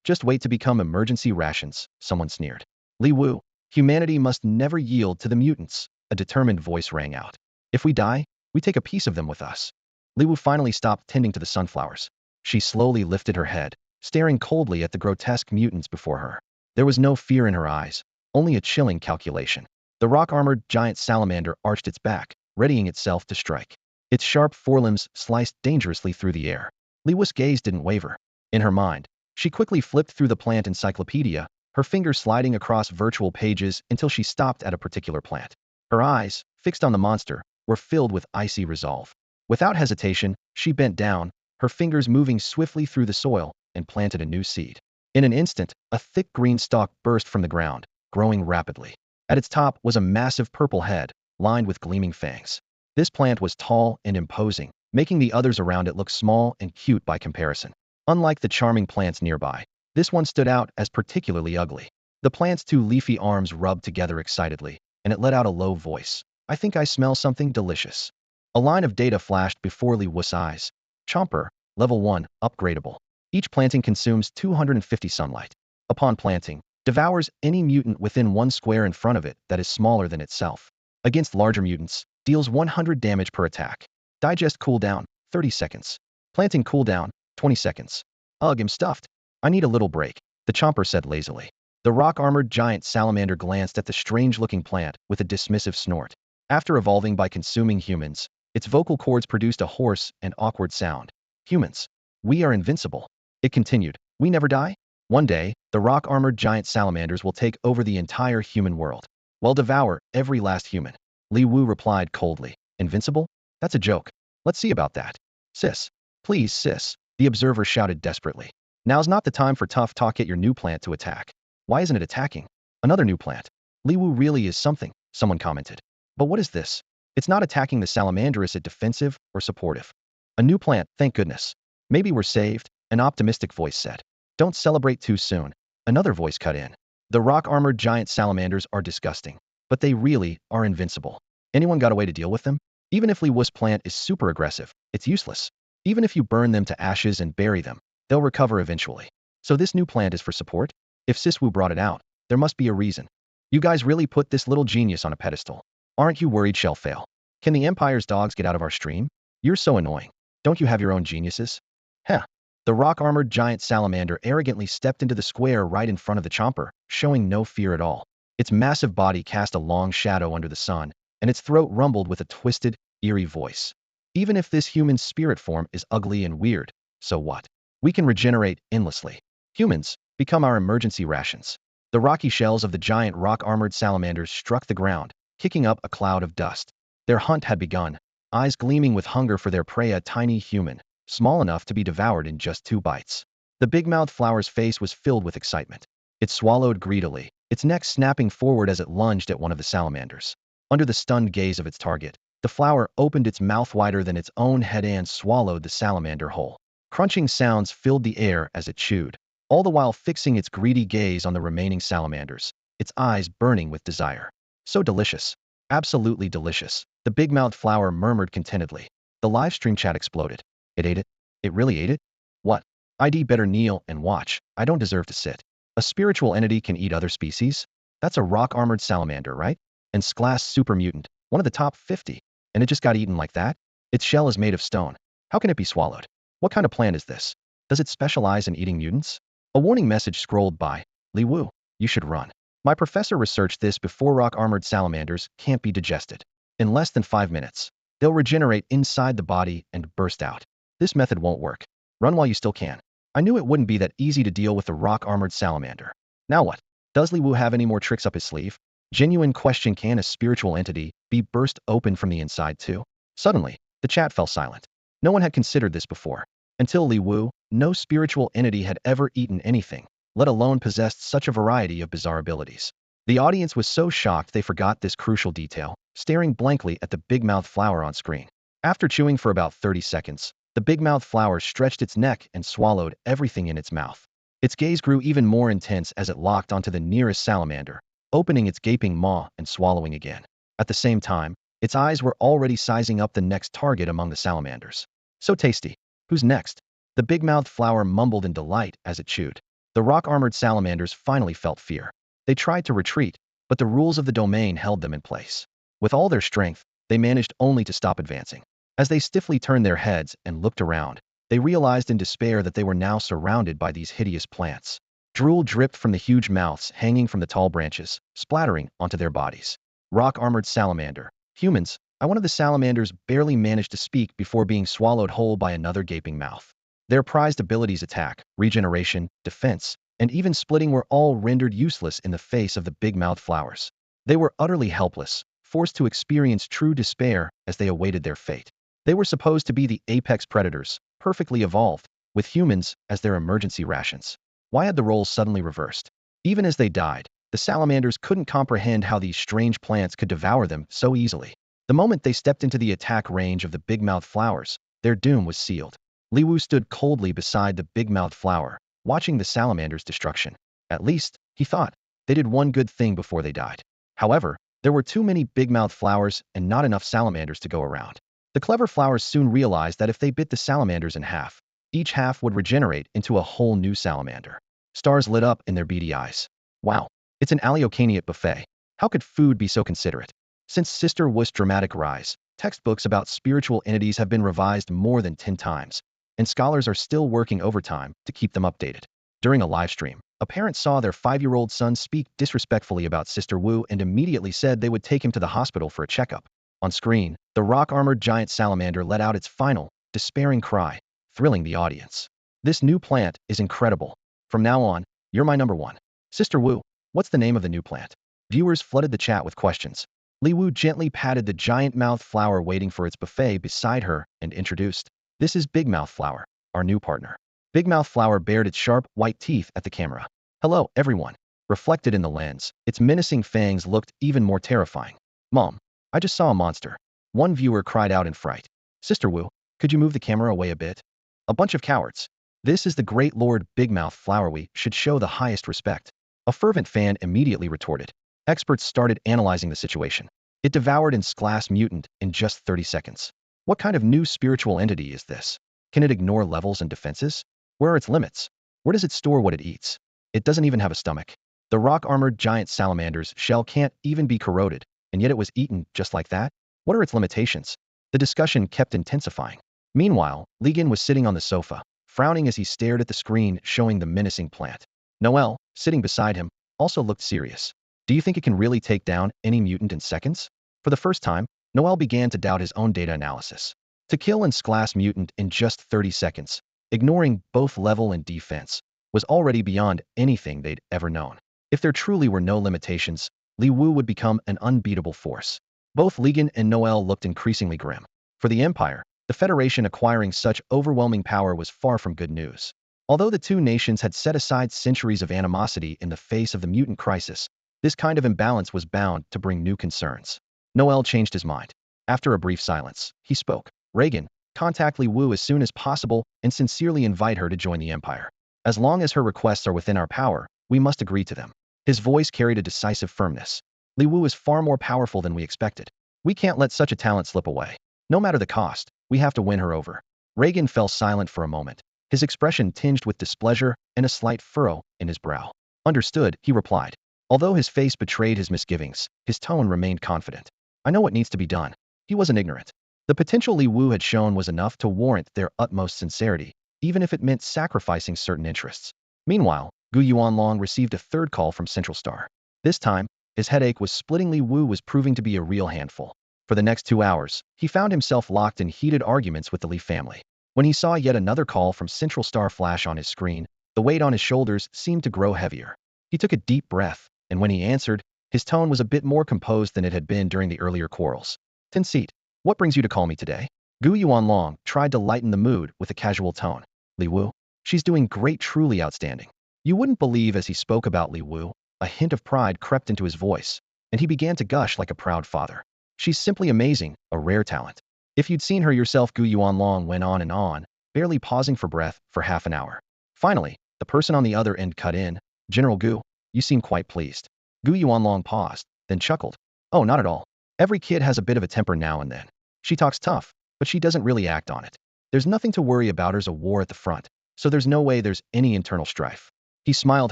Just wait to become emergency rations, someone sneered. Li Wu, humanity must never yield to the mutants, a determined voice rang out. If we die, we take a piece of them with us. Li Wu finally stopped tending to the sunflowers. She slowly lifted her head, staring coldly at the grotesque mutants before her. There was no fear in her eyes, only a chilling calculation. The rock-armored giant salamander arched its back, readying itself to strike. Its sharp forelimbs sliced dangerously through the air. Li Wu's gaze didn't waver. In her mind, she quickly flipped through the plant encyclopedia, her fingers sliding across virtual pages until she stopped at a particular plant. Her eyes, fixed on the monster, were filled with icy resolve. Without hesitation, she bent down, her fingers moving swiftly through the soil, and planted a new seed. In an instant, a thick green stalk burst from the ground, growing rapidly. At its top was a massive purple head, lined with gleaming fangs. This plant was tall and imposing, making the others around it look small and cute by comparison. Unlike the charming plants nearby, this one stood out as particularly ugly. The plant's 2 leafy arms rubbed together excitedly, and it let out a low voice. I think I smell something delicious. A line of data flashed before Li Wu's eyes. Chomper, level 1, upgradable. Each planting consumes 250 sunlight. Upon planting, devours any mutant within 1 square in front of it that is smaller than itself. Against larger mutants, deals 100 damage per attack. Digest cooldown, 30 seconds. Planting cooldown, 20 seconds. Ugh, I'm stuffed. I need a little break, the chomper said lazily. The rock-armored giant salamander glanced at the strange-looking plant with a dismissive snort. After evolving by consuming humans, its vocal cords produced a hoarse and awkward sound. Humans, we are invincible. It continued, we never die? One day, the rock-armored giant salamanders will take over the entire human world. We'll devour every last human. Li Wu replied coldly. Invincible? That's a joke. Let's see about that. Sis. Please, sis. The observer shouted desperately. Now's not the time for tough talk. Get your new plant to attack. Why isn't it attacking? Another new plant. Li Wu really is something, someone commented. But what is this? It's not attacking the salamander. Is it defensive or supportive? A new plant, thank goodness. Maybe we're saved, an optimistic voice said. Don't celebrate too soon. Another voice cut in. The rock-armored giant salamanders are disgusting, but they really are invincible. Anyone got a way to deal with them? Even if Li Wu's plant is super aggressive, it's useless. Even if you burn them to ashes and bury them, they'll recover eventually. So this new plant is for support? If Sis Wu brought it out, there must be a reason. You guys really put this little genius on a pedestal. Aren't you worried she'll fail? Can the Empire's dogs get out of our stream? You're so annoying. Don't you have your own geniuses? Heh. The rock-armored giant salamander arrogantly stepped into the square right in front of the chomper, showing no fear at all. Its massive body cast a long shadow under the sun, and its throat rumbled with a twisted, eerie voice. Even if this human spirit form is ugly and weird, so what? We can regenerate endlessly. Humans, become our emergency rations. The rocky shells of the giant rock-armored salamanders struck the ground, kicking up a cloud of dust. Their hunt had begun, eyes gleaming with hunger for their prey, a tiny human, small enough to be devoured in just 2 bites. The big-mouthed flower's face was filled with excitement. It swallowed greedily, its neck snapping forward as it lunged at one of the salamanders. Under the stunned gaze of its target, the flower opened its mouth wider than its own head and swallowed the salamander whole. Crunching sounds filled the air as it chewed, all the while fixing its greedy gaze on the remaining salamanders. its eyes burning with desire. So delicious. Absolutely delicious. The big-mouthed flower murmured contentedly. The live stream chat exploded. It ate it? It really ate it? What? I'd better kneel and watch. I don't deserve to sit. A spiritual entity can eat other species? That's a rock-armored salamander, right? And Sclass super mutant, one of the top 50. And it just got eaten like that? Its shell is made of stone. How can it be swallowed? What kind of plant is this? Does it specialize in eating mutants? A warning message scrolled by. Li Wu, you should run. My professor researched this before rock-armored salamanders can't be digested. In less than 5 minutes, they'll regenerate inside the body and burst out. This method won't work. Run while you still can. I knew it wouldn't be that easy to deal with the rock-armored salamander. Now what? Does Li Wu have any more tricks up his sleeve? Genuine question: can a spiritual entity be burst open from the inside too? Suddenly, the chat fell silent. No one had considered this before. Until Li Wu, no spiritual entity had ever eaten anything, let alone possessed such a variety of bizarre abilities. The audience was so shocked they forgot this crucial detail, staring blankly at the big-mouthed flower on screen. After chewing for about 30 seconds, the big-mouthed flower stretched its neck and swallowed everything in its mouth. Its gaze grew even more intense as it locked onto the nearest salamander, opening its gaping maw and swallowing again. At the same time, its eyes were already sizing up the next target among the salamanders. So tasty. Who's next? The big-mouthed flower mumbled in delight as it chewed. The rock-armored salamanders finally felt fear. They tried to retreat, but the rules of the domain held them in place. With all their strength, they managed only to stop advancing. As they stiffly turned their heads and looked around, they realized in despair that they were now surrounded by these hideous plants. Drool dripped from the huge mouths hanging from the tall branches, splattering onto their bodies. Rock-armored salamander. Humans. One of the salamanders barely managed to speak before being swallowed whole by another gaping mouth. Their prized abilities attack, regeneration, defense, and even splitting were all rendered useless in the face of the big-mouthed flowers. They were utterly helpless, forced to experience true despair as they awaited their fate. They were supposed to be the apex predators, perfectly evolved, with humans as their emergency rations. Why had the roles suddenly reversed? Even as they died, the salamanders couldn't comprehend how these strange plants could devour them so easily. The moment they stepped into the attack range of the big-mouthed flowers, their doom was sealed. Li Wu stood coldly beside the big-mouthed flower, watching the salamander's destruction. At least, he thought, they did one good thing before they died. However, there were too many big-mouthed flowers and not enough salamanders to go around. The clever flowers soon realized that if they bit the salamanders in half, each half would regenerate into a whole new salamander. Stars lit up in their beady eyes. Wow, it's an Aleocaniate buffet. How could food be so considerate? Since Sister Wu's dramatic rise, textbooks about spiritual entities have been revised more than 10 times, and scholars are still working overtime to keep them updated. During a live stream, a parent saw their 5-year-old son speak disrespectfully about Sister Wu and immediately said they would take him to the hospital for a checkup. On screen, the rock-armored giant salamander let out its final, despairing cry, thrilling the audience. This new plant is incredible. From now on, you're my number one. Sister Wu, what's the name of the new plant? Viewers flooded the chat with questions. Li Wu gently patted the giant-mouthed flower waiting for its buffet beside her and introduced, "This is Big Mouth Flower, our new partner." Big Mouth Flower bared its sharp, white teeth at the camera. "Hello, everyone." Reflected in the lens, its menacing fangs looked even more terrifying. "Mom, I just saw a monster." One viewer cried out in fright. "Sister Wu, could you move the camera away a bit?" "A bunch of cowards. This is the great Lord Big Mouth Flower. We should show the highest respect." A fervent fan immediately retorted. Experts started analyzing the situation. It devoured its class mutant in just 30 seconds. What kind of new spiritual entity is this? Can it ignore levels and defenses? Where are its limits? Where does it store what it eats? It doesn't even have a stomach. The rock-armored giant salamander's shell can't even be corroded, and yet it was eaten just like that? What are its limitations? The discussion kept intensifying. Meanwhile, Ligon was sitting on the sofa, frowning as he stared at the screen showing the menacing plant. Noel, sitting beside him, also looked serious. "Do you think it can really take down any mutant in seconds?" For the first time, Noel began to doubt his own data analysis. To kill an class mutant in just 30 seconds, ignoring both level and defense, was already beyond anything they'd ever known. If there truly were no limitations, Li Wu would become an unbeatable force. Both Ligon and Noel looked increasingly grim. For the Empire, the Federation acquiring such overwhelming power was far from good news. Although the two nations had set aside centuries of animosity in the face of the mutant crisis, this kind of imbalance was bound to bring new concerns. Noel changed his mind. After a brief silence, he spoke. "Reagan, contact Li Wu as soon as possible and sincerely invite her to join the Empire. As long as her requests are within our power, we must agree to them." His voice carried a decisive firmness. Li Wu is far more powerful than we expected. We can't let such a talent slip away. No matter the cost, we have to win her over. Reagan fell silent for a moment, his expression tinged with displeasure and a slight furrow in his brow. Understood, he replied. Although his face betrayed his misgivings, his tone remained confident. I know what needs to be done. He wasn't ignorant. The potential Li Wu had shown was enough to warrant their utmost sincerity, even if it meant sacrificing certain interests. Meanwhile, Gu Yuanlong received a third call from Central Star. This time, his headache was splitting. Li Wu was proving to be a real handful. For the next 2 hours, he found himself locked in heated arguments with the Li family. When he saw yet another call from Central Star flash on his screen, the weight on his shoulders seemed to grow heavier. He took a deep breath, and when he answered, his tone was a bit more composed than it had been during the earlier quarrels. Tenseat, what brings you to call me today? Gu Yuanlong tried to lighten the mood with a casual tone. Li Wu, she's doing great, truly outstanding. You wouldn't believe as he spoke about Li Wu, a hint of pride crept into his voice, and he began to gush like a proud father. She's simply amazing, a rare talent. If you'd seen her yourself, Gu Yuanlong went on and on, barely pausing for breath for half an hour. Finally, the person on the other end cut in. General Gu, you seem quite pleased. Gu Yuanlong paused, then chuckled. Oh, not at all. Every kid has a bit of a temper now and then. She talks tough, but she doesn't really act on it. There's nothing to worry about. There's a war at the front, so there's no way there's any internal strife. He smiled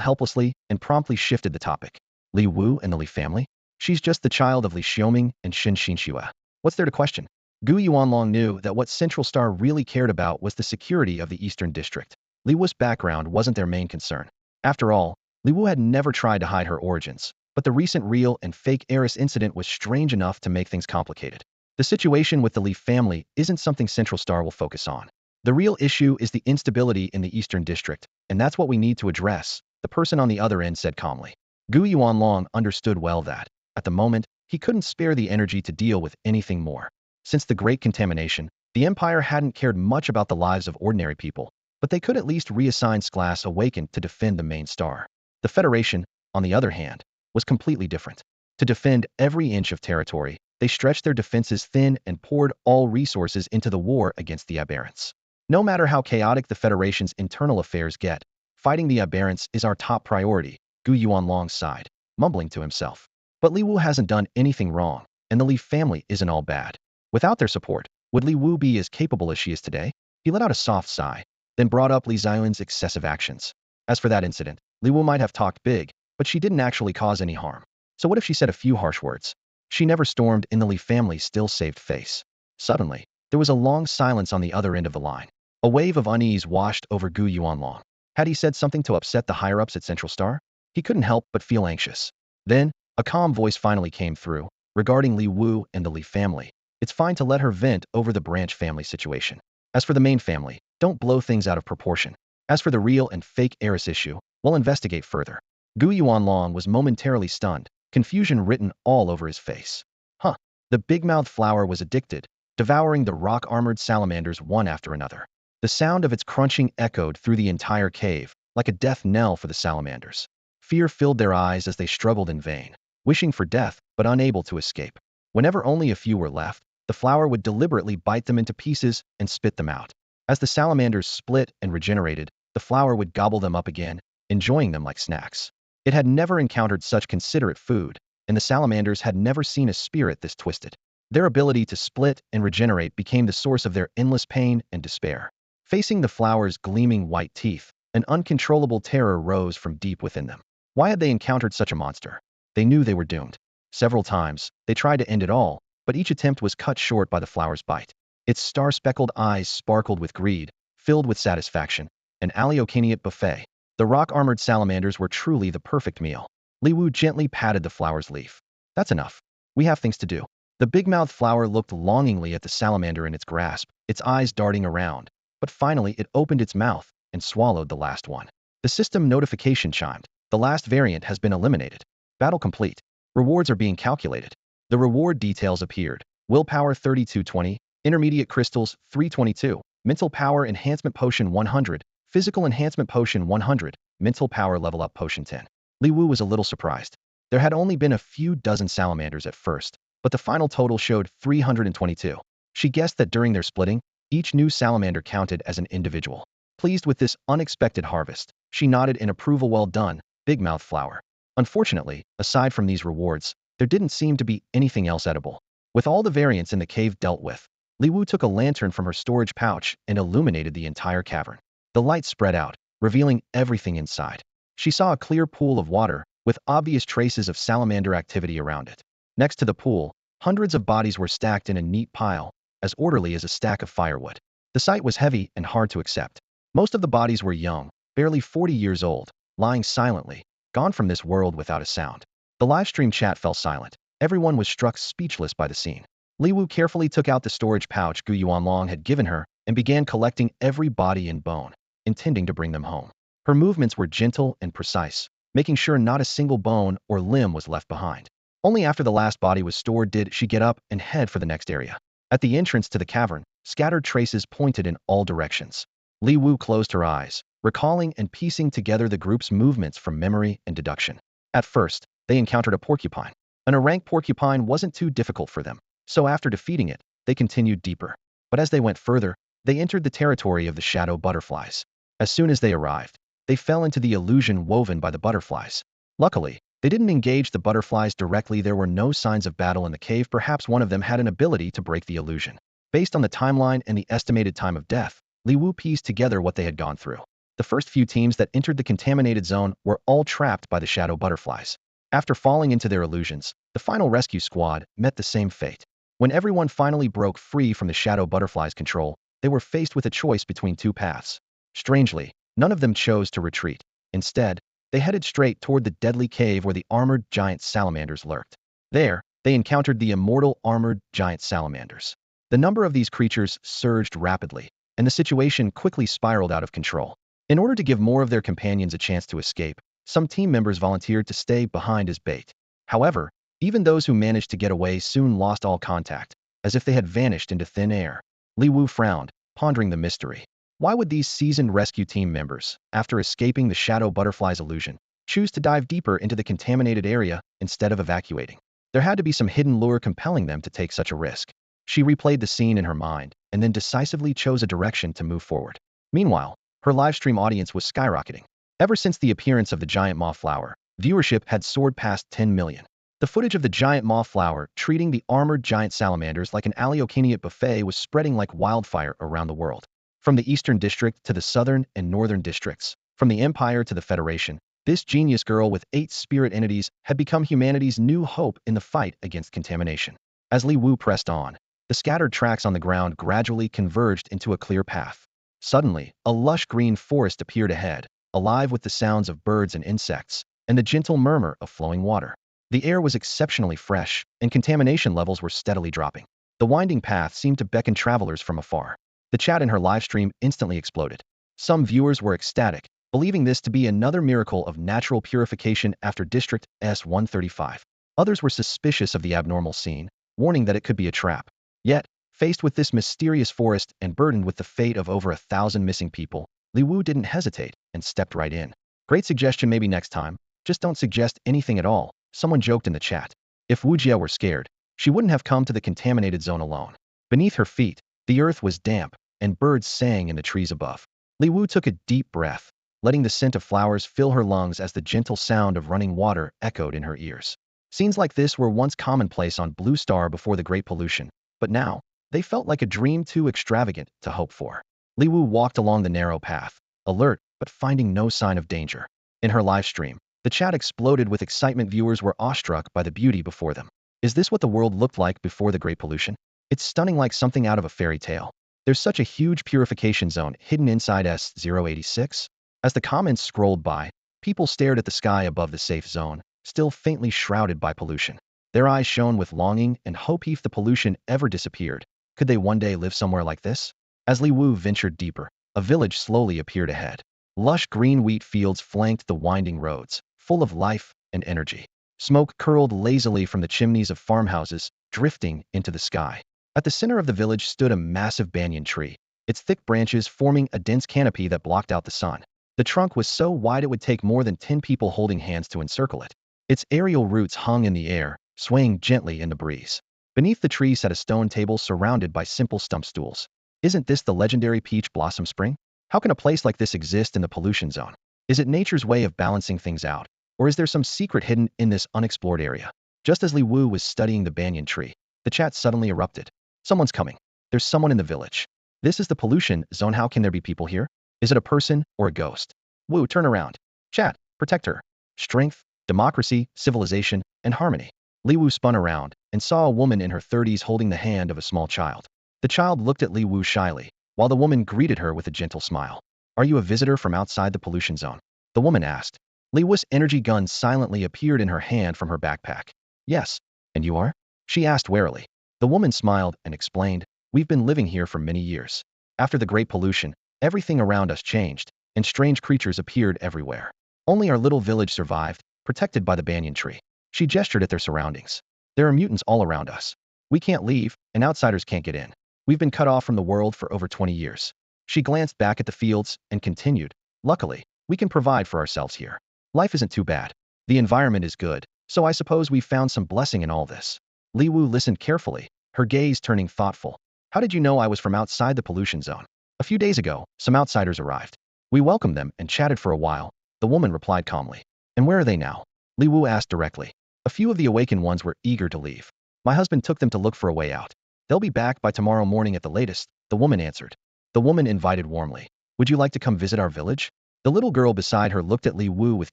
helplessly and promptly shifted the topic. Li Wu and the Li family? She's just the child of Li Xiaoming and Xin Xinxue. What's there to question? Gu Yuanlong knew that what Central Star really cared about was the security of the Eastern District. Li Wu's background wasn't their main concern. After all, Li Wu had never tried to hide her origins, but the recent real and fake heiress incident was strange enough to make things complicated. The situation with the Li family isn't something Central Star will focus on. The real issue is the instability in the Eastern District, and that's what we need to address, the person on the other end said calmly. Gu Yuanlong understood well that, at the moment, he couldn't spare the energy to deal with anything more. Since the Great Contamination, the Empire hadn't cared much about the lives of ordinary people, but they could at least reassign Sclass Awakened to defend the main star. The Federation, on the other hand, was completely different. To defend every inch of territory, they stretched their defenses thin and poured all resources into the war against the aberrants. No matter how chaotic the Federation's internal affairs get, fighting the aberrants is our top priority, Gu Yuanlong sighed, mumbling to himself. But Li Wu hasn't done anything wrong, and the Li family isn't all bad. Without their support, would Li Wu be as capable as she is today? He let out a soft sigh, then brought up Li Xiaolin's excessive actions. As for that incident, Li Wu might have talked big, but she didn't actually cause any harm. So what if she said a few harsh words? She never stormed in the Li family's still-saved face. Suddenly, there was a long silence on the other end of the line. A wave of unease washed over Gu Yuanlong. Had he said something to upset the higher-ups at Central Star? He couldn't help but feel anxious. Then, a calm voice finally came through, regarding Li Wu and the Li family. It's fine to let her vent over the branch family situation. As for the main family, don't blow things out of proportion. As for the real and fake heiress issue, we'll investigate further. Gu Yuanlong was momentarily stunned, confusion written all over his face. Huh. The big-mouthed flower was addicted, devouring the rock-armored salamanders one after another. The sound of its crunching echoed through the entire cave, like a death knell for the salamanders. Fear filled their eyes as they struggled in vain, wishing for death but unable to escape. Whenever only a few were left, the flower would deliberately bite them into pieces and spit them out. As the salamanders split and regenerated, the flower would gobble them up again, enjoying them like snacks. It had never encountered such considerate food, and the salamanders had never seen a spirit this twisted. Their ability to split and regenerate became the source of their endless pain and despair. Facing the flower's gleaming white teeth, an uncontrollable terror rose from deep within them. Why had they encountered such a monster? They knew they were doomed. Several times, they tried to end it all, but each attempt was cut short by the flower's bite. Its star-speckled eyes sparkled with greed, filled with satisfaction, an Aleocaniate buffet. The rock-armored salamanders were truly the perfect meal. Li Wu gently patted the flower's leaf. That's enough. We have things to do. The big-mouthed flower looked longingly at the salamander in its grasp, its eyes darting around, but finally it opened its mouth and swallowed the last one. The system notification chimed. The last variant has been eliminated. Battle complete. Rewards are being calculated. The reward details appeared. Willpower 3220, intermediate crystals 322, mental power enhancement potion 100, physical enhancement potion 100, mental power level up potion 10. Li Wu was a little surprised. There had only been a few dozen salamanders at first, but the final total showed 322. She guessed that during their splitting, each new salamander counted as an individual. Pleased with this unexpected harvest, she nodded in approval. Well done, big-mouth flower. Unfortunately, aside from these rewards, there didn't seem to be anything else edible. With all the variants in the cave dealt with, Li Wu took a lantern from her storage pouch and illuminated the entire cavern. The light spread out, revealing everything inside. She saw a clear pool of water, with obvious traces of salamander activity around it. Next to the pool, hundreds of bodies were stacked in a neat pile, as orderly as a stack of firewood. The sight was heavy and hard to accept. Most of the bodies were young, barely 40 years old, lying silently, gone from this world without a sound. The livestream chat fell silent. Everyone was struck speechless by the scene. Li Wu carefully took out the storage pouch Gu Yuanlong had given her and began collecting every body and bone, intending to bring them home. Her movements were gentle and precise, making sure not a single bone or limb was left behind. Only after the last body was stored did she get up and head for the next area. At the entrance to the cavern, scattered traces pointed in all directions. Li Wu closed her eyes, recalling and piecing together the group's movements from memory and deduction. At first, they encountered a porcupine. An rank porcupine wasn't too difficult for them, so after defeating it, they continued deeper. But as they went further, they entered the territory of the shadow butterflies. As soon as they arrived, they fell into the illusion woven by the butterflies. Luckily, they didn't engage the butterflies directly. There were no signs of battle in the cave. Perhaps one of them had an ability to break the illusion. Based on the timeline and the estimated time of death, Li Wu pieced together what they had gone through. The first few teams that entered the contaminated zone were all trapped by the shadow butterflies. After falling into their illusions, the final rescue squad met the same fate. When everyone finally broke free from the shadow butterflies' control, they were faced with a choice between two paths. Strangely, none of them chose to retreat. Instead, they headed straight toward the deadly cave where the armored giant salamanders lurked. There, they encountered the immortal armored giant salamanders. The number of these creatures surged rapidly, and the situation quickly spiraled out of control. In order to give more of their companions a chance to escape, some team members volunteered to stay behind as bait. However, even those who managed to get away soon lost all contact, as if they had vanished into thin air. Li Wu frowned, pondering the mystery. Why would these seasoned rescue team members, after escaping the shadow butterfly's illusion, choose to dive deeper into the contaminated area instead of evacuating? There had to be some hidden lure compelling them to take such a risk. She replayed the scene in her mind, and then decisively chose a direction to move forward. Meanwhile, her livestream audience was skyrocketing. Ever since the appearance of the giant moth flower, viewership had soared past 10 million. The footage of the giant moth flower treating the armored giant salamanders like an Aleokiniate buffet was spreading like wildfire around the world. From the Eastern District to the Southern and Northern Districts, from the Empire to the Federation, this genius girl with 8 spirit entities had become humanity's new hope in the fight against contamination. As Li Wu pressed on, the scattered tracks on the ground gradually converged into a clear path. Suddenly, a lush green forest appeared ahead, alive with the sounds of birds and insects, and the gentle murmur of flowing water. The air was exceptionally fresh, and contamination levels were steadily dropping. The winding path seemed to beckon travelers from afar. The chat in her livestream instantly exploded. Some viewers were ecstatic, believing this to be another miracle of natural purification after District S-135. Others were suspicious of the abnormal scene, warning that it could be a trap. Yet, faced with this mysterious forest and burdened with the fate of over 1,000 missing people, Li Wu didn't hesitate and stepped right in. Great suggestion, maybe next time. Just don't suggest anything at all, someone joked in the chat. If Wu Jia were scared, she wouldn't have come to the contaminated zone alone. Beneath her feet, the earth was damp, and birds sang in the trees above. Li Wu took a deep breath, letting the scent of flowers fill her lungs as the gentle sound of running water echoed in her ears. Scenes like this were once commonplace on Blue Star before the Great Pollution, but now, they felt like a dream too extravagant to hope for. Li Wu walked along the narrow path, alert but finding no sign of danger. In her live stream, the chat exploded with excitement. Viewers were awestruck by the beauty before them. Is this what the world looked like before the Great Pollution? It's stunning, like something out of a fairy tale. There's such a huge purification zone hidden inside S-086. As the comments scrolled by, people stared at the sky above the safe zone, still faintly shrouded by pollution. Their eyes shone with longing and hope. If the pollution ever disappeared, could they one day live somewhere like this? As Li Wu ventured deeper, a village slowly appeared ahead. Lush green wheat fields flanked the winding roads, full of life and energy. Smoke curled lazily from the chimneys of farmhouses, drifting into the sky. At the center of the village stood a massive banyan tree, its thick branches forming a dense canopy that blocked out the sun. The trunk was so wide it would take more than 10 people holding hands to encircle it. Its aerial roots hung in the air, swaying gently in the breeze. Beneath the tree sat a stone table surrounded by simple stump stools. Isn't this the legendary peach blossom spring? How can a place like this exist in the pollution zone? Is it nature's way of balancing things out? Or is there some secret hidden in this unexplored area? Just as Li Wu was studying the banyan tree, the chat suddenly erupted. Someone's coming. There's someone in the village. This is the pollution zone. How can there be people here? Is it a person or a ghost? Wu, turn around. Chat, protect her. Strength, democracy, civilization, and harmony. Li Wu spun around and saw a woman in her 30s holding the hand of a small child. The child looked at Li Wu shyly, while the woman greeted her with a gentle smile. Are you a visitor from outside the pollution zone? The woman asked. Li Wu's energy gun silently appeared in her hand from her backpack. Yes. And you are? She asked warily. The woman smiled and explained, we've been living here for many years. After the great pollution, everything around us changed, and strange creatures appeared everywhere. Only our little village survived, protected by the banyan tree. She gestured at their surroundings. There are mutants all around us. We can't leave, and outsiders can't get in. We've been cut off from the world for over 20 years. She glanced back at the fields and continued, luckily, we can provide for ourselves here. Life isn't too bad. The environment is good, so I suppose we've found some blessing in all this. Li Wu listened carefully, her gaze turning thoughtful. How did you know I was from outside the pollution zone? A few days ago, some outsiders arrived. We welcomed them and chatted for a while, the woman replied calmly. And where are they now? Li Wu asked directly. A few of the awakened ones were eager to leave. My husband took them to look for a way out. They'll be back by tomorrow morning at the latest, the woman answered. The woman invited warmly. Would you like to come visit our village? The little girl beside her looked at Li Wu with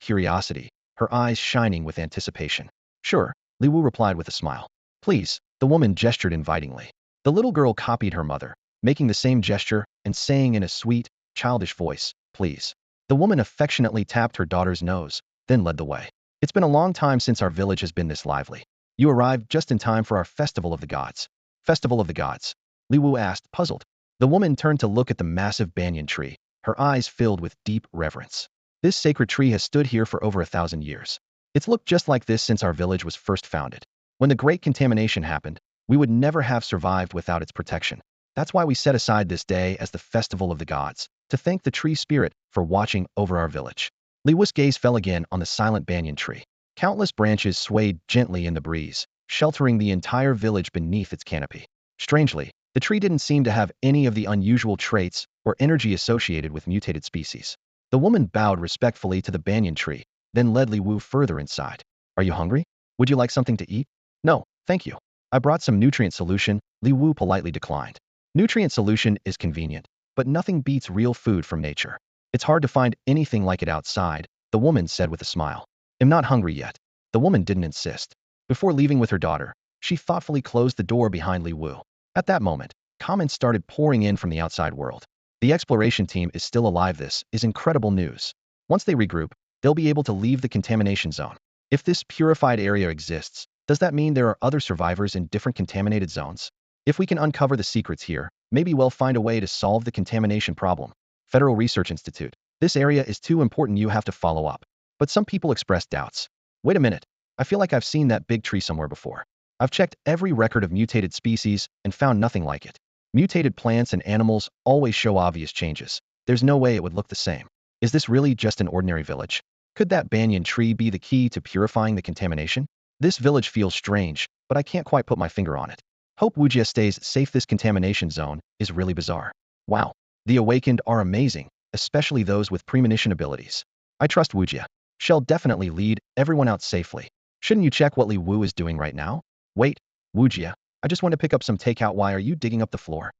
curiosity, her eyes shining with anticipation. Sure, Li Wu replied with a smile. Please, the woman gestured invitingly. The little girl copied her mother, making the same gesture and saying in a sweet, childish voice, please. The woman affectionately tapped her daughter's nose, then led the way. It's been a long time since our village has been this lively. You arrived just in time for our Festival of the Gods. Festival of the Gods? Li Wu asked, puzzled. The woman turned to look at the massive banyan tree, her eyes filled with deep reverence. This sacred tree has stood here for over 1,000 years. It's looked just like this since our village was first founded. When the great contamination happened, we would never have survived without its protection. That's why we set aside this day as the Festival of the Gods, to thank the tree spirit for watching over our village. Li Wu's gaze fell again on the silent banyan tree. Countless branches swayed gently in the breeze, sheltering the entire village beneath its canopy. Strangely, the tree didn't seem to have any of the unusual traits or energy associated with mutated species. The woman bowed respectfully to the banyan tree, then led Li Wu further inside. Are you hungry? Would you like something to eat? No, thank you. I brought some nutrient solution, Li Wu politely declined. Nutrient solution is convenient, but nothing beats real food from nature. It's hard to find anything like it outside, the woman said with a smile. I'm not hungry yet. The woman didn't insist. Before leaving with her daughter, she thoughtfully closed the door behind Li Wu. At that moment, comments started pouring in from the outside world. The exploration team is still alive. This is incredible news. Once they regroup, they'll be able to leave the contamination zone. If this purified area exists, does that mean there are other survivors in different contaminated zones? If we can uncover the secrets here, maybe we'll find a way to solve the contamination problem. Federal Research Institute. This area is too important, you have to follow up. But some people expressed doubts. Wait a minute. I feel like I've seen that big tree somewhere before. I've checked every record of mutated species and found nothing like it. Mutated plants and animals always show obvious changes. There's no way it would look the same. Is this really just an ordinary village? Could that banyan tree be the key to purifying the contamination? This village feels strange, but I can't quite put my finger on it. Hope Wujia stays safe. This contamination zone is really bizarre. Wow. The awakened are amazing, especially those with premonition abilities. I trust Wujia. She'll definitely lead everyone out safely. Shouldn't you check what Li Wu is doing right now? Wait, Wujia, I just want to pick up some takeout. Why are you digging up the floor?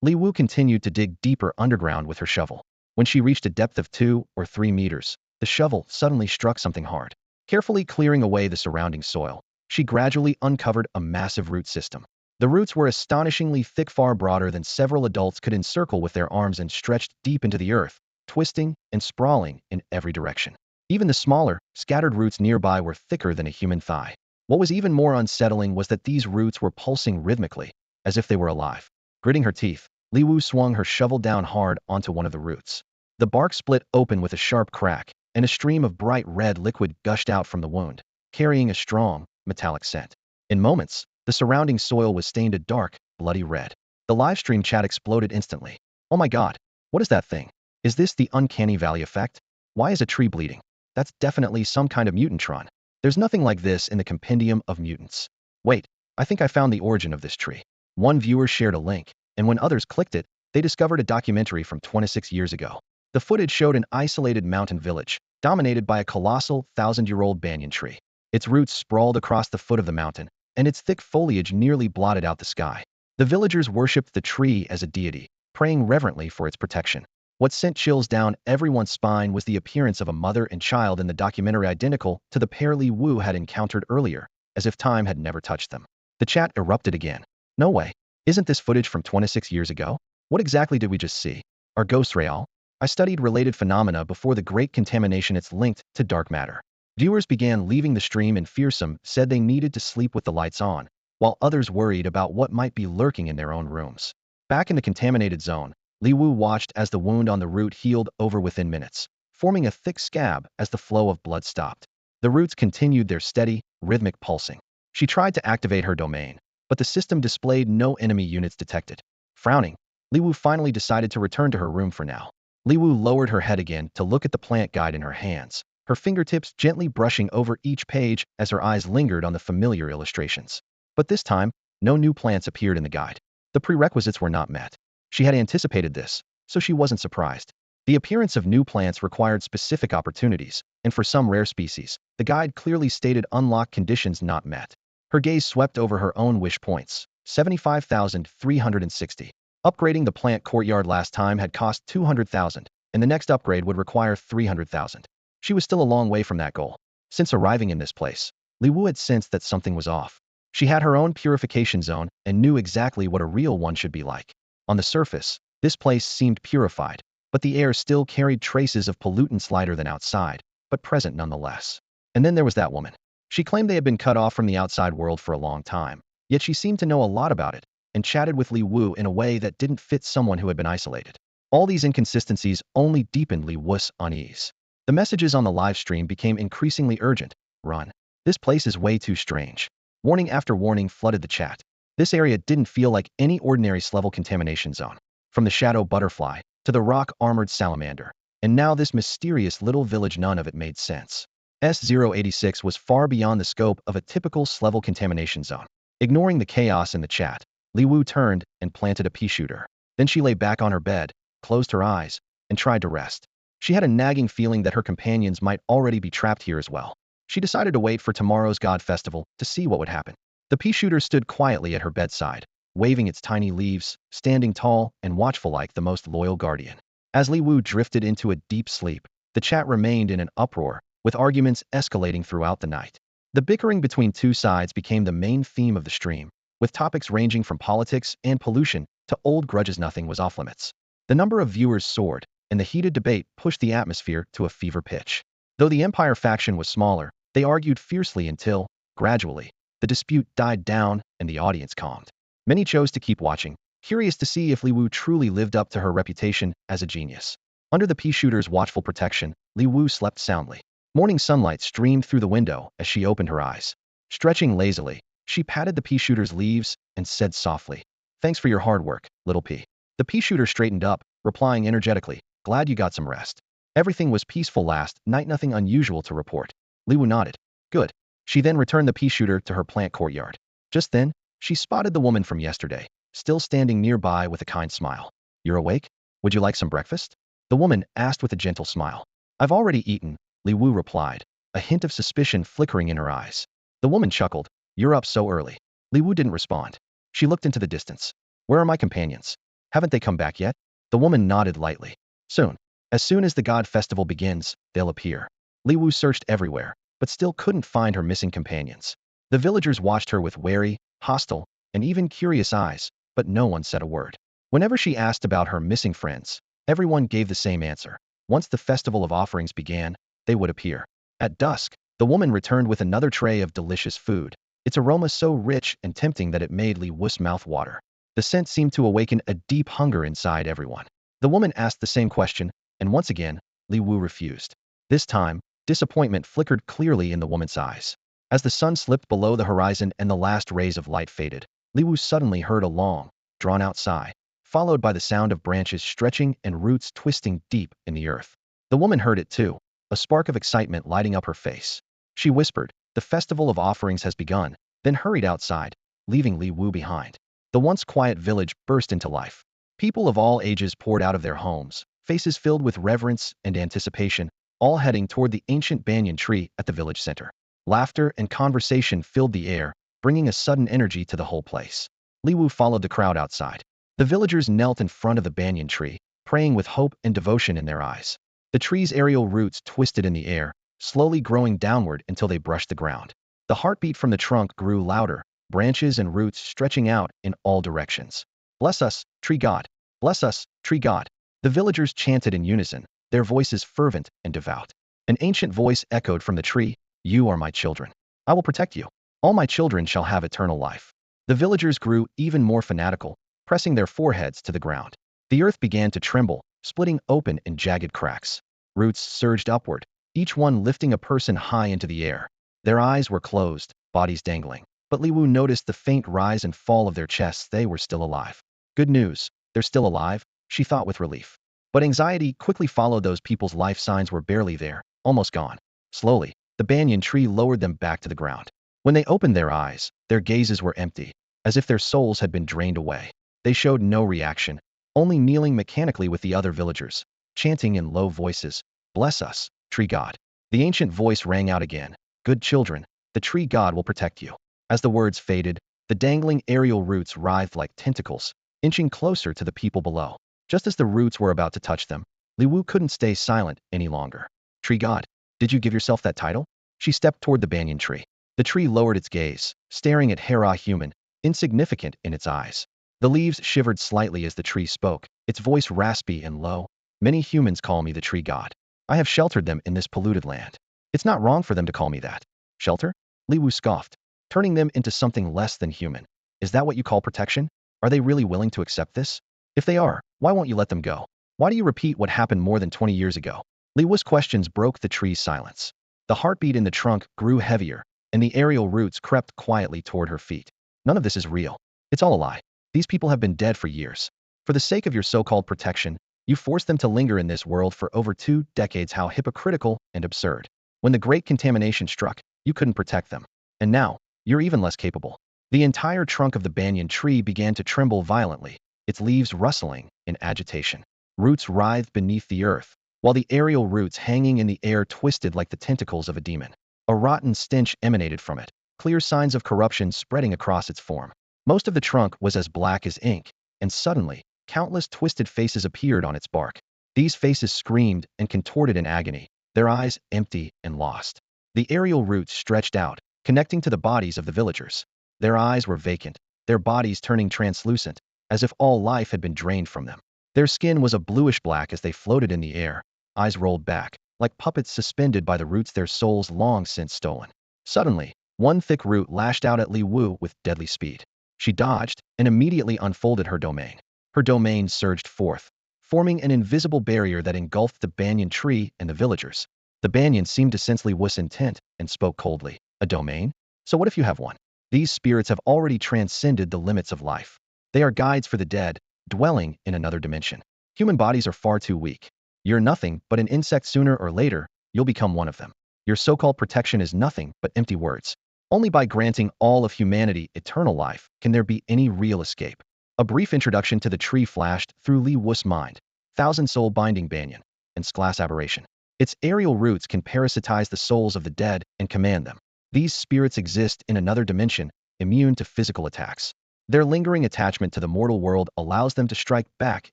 Li Wu continued to dig deeper underground with her shovel. When she reached a depth of 2 or 3 meters, the shovel suddenly struck something hard. Carefully clearing away the surrounding soil, she gradually uncovered a massive root system. The roots were astonishingly thick, far broader than several adults could encircle with their arms, and stretched deep into the earth, twisting and sprawling in every direction. Even the smaller, scattered roots nearby were thicker than a human thigh. What was even more unsettling was that these roots were pulsing rhythmically, as if they were alive. Gritting her teeth, Li Wu swung her shovel down hard onto one of the roots. The bark split open with a sharp crack, and a stream of bright red liquid gushed out from the wound, carrying a strong, metallic scent. In moments, the surrounding soil was stained a dark, bloody red. The livestream chat exploded instantly. Oh my god, what is that thing? Is this the uncanny valley effect? Why is a tree bleeding? That's definitely some kind of mutantron. There's nothing like this in the compendium of mutants. Wait, I think I found the origin of this tree. One viewer shared a link, and when others clicked it, they discovered a documentary from 26 years ago. The footage showed an isolated mountain village, dominated by a colossal, thousand-year-old banyan tree. Its roots sprawled across the foot of the mountain, and its thick foliage nearly blotted out the sky. The villagers worshipped the tree as a deity, praying reverently for its protection. What sent chills down everyone's spine was the appearance of a mother and child in the documentary identical to the pair Li Wu had encountered earlier, as if time had never touched them. The chat erupted again. No way. Isn't this footage from 26 years ago? What exactly did we just see? Are ghosts real? I studied related phenomena before the Great Contamination. It's linked to dark matter. Viewers began leaving the stream and fearsome said they needed to sleep with the lights on, while others worried about what might be lurking in their own rooms. Back in the contaminated zone, Li Wu watched as the wound on the root healed over within minutes, forming a thick scab as the flow of blood stopped. The roots continued their steady, rhythmic pulsing. She tried to activate her domain, but the system displayed no enemy units detected. Frowning, Li Wu finally decided to return to her room for now. Li Wu lowered her head again to look at the plant guide in her hands, her fingertips gently brushing over each page as her eyes lingered on the familiar illustrations. But this time, no new plants appeared in the guide. The prerequisites were not met. She had anticipated this, so she wasn't surprised. The appearance of new plants required specific opportunities, and for some rare species, the guide clearly stated unlock conditions not met. Her gaze swept over her own wish points, 75,360. Upgrading the plant courtyard last time had cost 200,000, and the next upgrade would require 300,000. She was still a long way from that goal. Since arriving in this place, Li Wu had sensed that something was off. She had her own purification zone and knew exactly what a real one should be like. On the surface, this place seemed purified, but the air still carried traces of pollutants lighter than outside, but present nonetheless. And then there was that woman. She claimed they had been cut off from the outside world for a long time, yet she seemed to know a lot about it, and chatted with Li Wu in a way that didn't fit someone who had been isolated. All these inconsistencies only deepened Li Wu's unease. The messages on the live stream became increasingly urgent. Run. This place is way too strange. Warning after warning flooded the chat. This area didn't feel like any ordinary level contamination zone. From the shadow butterfly, to the rock-armored salamander. And now this mysterious little village, none of it made sense. S086 was far beyond the scope of a typical level contamination zone. Ignoring the chaos in the chat, Li Wu turned and planted a pea shooter. Then she lay back on her bed, closed her eyes, and tried to rest. She had a nagging feeling that her companions might already be trapped here as well. She decided to wait for tomorrow's God Festival to see what would happen. The pea shooter stood quietly at her bedside, waving its tiny leaves, standing tall and watchful like the most loyal guardian. As Li Wu drifted into a deep sleep, the chat remained in an uproar, with arguments escalating throughout the night. The bickering between two sides became the main theme of the stream, with topics ranging from politics and pollution to old grudges. Nothing was off limits. The number of viewers soared, and the heated debate pushed the atmosphere to a fever pitch. Though the Empire faction was smaller, they argued fiercely until, gradually, the dispute died down and the audience calmed. Many chose to keep watching, curious to see if Li Wu truly lived up to her reputation as a genius. Under the pea shooter's watchful protection, Li Wu slept soundly. Morning sunlight streamed through the window as she opened her eyes. Stretching lazily, she patted the pea shooter's leaves and said softly, "Thanks for your hard work, little pea." The pea shooter straightened up, replying energetically, "Glad you got some rest. Everything was peaceful last night, nothing unusual to report." Li Wu nodded. Good. She then returned the pea shooter to her plant courtyard. Just then, she spotted the woman from yesterday, still standing nearby with a kind smile. "You're awake? Would you like some breakfast?" The woman asked with a gentle smile. "I've already eaten," Li Wu replied, a hint of suspicion flickering in her eyes. The woman chuckled. "You're up so early." Li Wu didn't respond. She looked into the distance. "Where are my companions? Haven't they come back yet?" The woman nodded lightly. "Soon. As soon as the God Festival begins, they'll appear." Li Wu searched everywhere, but still couldn't find her missing companions. The villagers watched her with wary, hostile, and even curious eyes, but no one said a word. Whenever she asked about her missing friends, everyone gave the same answer. Once the Festival of Offerings began, they would appear. At dusk, the woman returned with another tray of delicious food, its aroma so rich and tempting that it made Li Wu's mouth water. The scent seemed to awaken a deep hunger inside everyone. The woman asked the same question, and once again, Li Wu refused. This time, disappointment flickered clearly in the woman's eyes. As the sun slipped below the horizon and the last rays of light faded, Li Wu suddenly heard a long, drawn-out sigh, followed by the sound of branches stretching and roots twisting deep in the earth. The woman heard it too, a spark of excitement lighting up her face. She whispered, "The Festival of Offerings has begun," then hurried outside, leaving Li Wu behind. The once quiet village burst into life. People of all ages poured out of their homes, faces filled with reverence and anticipation, all heading toward the ancient banyan tree at the village center. Laughter and conversation filled the air, bringing a sudden energy to the whole place. Li Wu followed the crowd outside. The villagers knelt in front of the banyan tree, praying with hope and devotion in their eyes. The tree's aerial roots twisted in the air, slowly growing downward until they brushed the ground. The heartbeat from the trunk grew louder, branches and roots stretching out in all directions. Bless us, tree god! Bless us, tree god! The villagers chanted in unison, their voices fervent and devout. An ancient voice echoed from the tree, "You are my children. I will protect you. All my children shall have eternal life." The villagers grew even more fanatical, pressing their foreheads to the ground. The earth began to tremble, splitting open in jagged cracks. Roots surged upward, each one lifting a person high into the air. Their eyes were closed, bodies dangling. But Li Wu noticed the faint rise and fall of their chests. They were still alive. Good news, they're still alive, she thought with relief. But anxiety quickly followed. Those people's life signs were barely there, almost gone. Slowly, the banyan tree lowered them back to the ground. When they opened their eyes, their gazes were empty, as if their souls had been drained away. They showed no reaction, only kneeling mechanically with the other villagers, chanting in low voices, "Bless us, tree god." The ancient voice rang out again, "Good children, the tree god will protect you." As the words faded, the dangling aerial roots writhed like tentacles, inching closer to the people below. Just as the roots were about to touch them, Li Wu couldn't stay silent any longer. "Tree god, did you give yourself that title?" She stepped toward the banyan tree. The tree lowered its gaze, staring at Hera, human, insignificant in its eyes. The leaves shivered slightly as the tree spoke, its voice raspy and low. "Many humans call me the tree god. I have sheltered them in this polluted land. It's not wrong for them to call me that." "Shelter?" Li Wu scoffed. "Turning them into something less than human. Is that what you call protection? Are they really willing to accept this? If they are, why won't you let them go? Why do you repeat what happened more than 20 years ago?" Li Wu's questions broke the tree's silence. The heartbeat in the trunk grew heavier, and the aerial roots crept quietly toward her feet. "None of this is real. It's all a lie. These people have been dead for years. For the sake of your so-called protection, you forced them to linger in this world for over 2 decades. How hypocritical and absurd. When the great contamination struck, you couldn't protect them. And now, you're even less capable." The entire trunk of the banyan tree began to tremble violently, its leaves rustling in agitation. Roots writhed beneath the earth, while the aerial roots hanging in the air twisted like the tentacles of a demon. A rotten stench emanated from it, clear signs of corruption spreading across its form. Most of the trunk was as black as ink, and suddenly, countless twisted faces appeared on its bark. These faces screamed and contorted in agony, their eyes empty and lost. The aerial roots stretched out, connecting to the bodies of the villagers. Their eyes were vacant, their bodies turning translucent, as if all life had been drained from them. Their skin was a bluish black as they floated in the air, eyes rolled back, like puppets suspended by the roots, their souls long since stolen. Suddenly, one thick root lashed out at Li Wu with deadly speed. She dodged and immediately unfolded her domain. Her domain surged forth, forming an invisible barrier that engulfed the banyan tree and the villagers. The banyan seemed to sense Li Wu's intent and spoke coldly. "A domain? So what if you have one? These spirits have already transcended the limits of life. They are guides for the dead, dwelling in another dimension. Human bodies are far too weak. You're nothing but an insect. Sooner or later, you'll become one of them. Your so-called protection is nothing but empty words. Only by granting all of humanity eternal life can there be any real escape." A brief introduction to the tree flashed through Li Wu's mind. Thousand-soul binding banyan, and glass aberration. Its aerial roots can parasitize the souls of the dead and command them. These spirits exist in another dimension, immune to physical attacks. Their lingering attachment to the mortal world allows them to strike back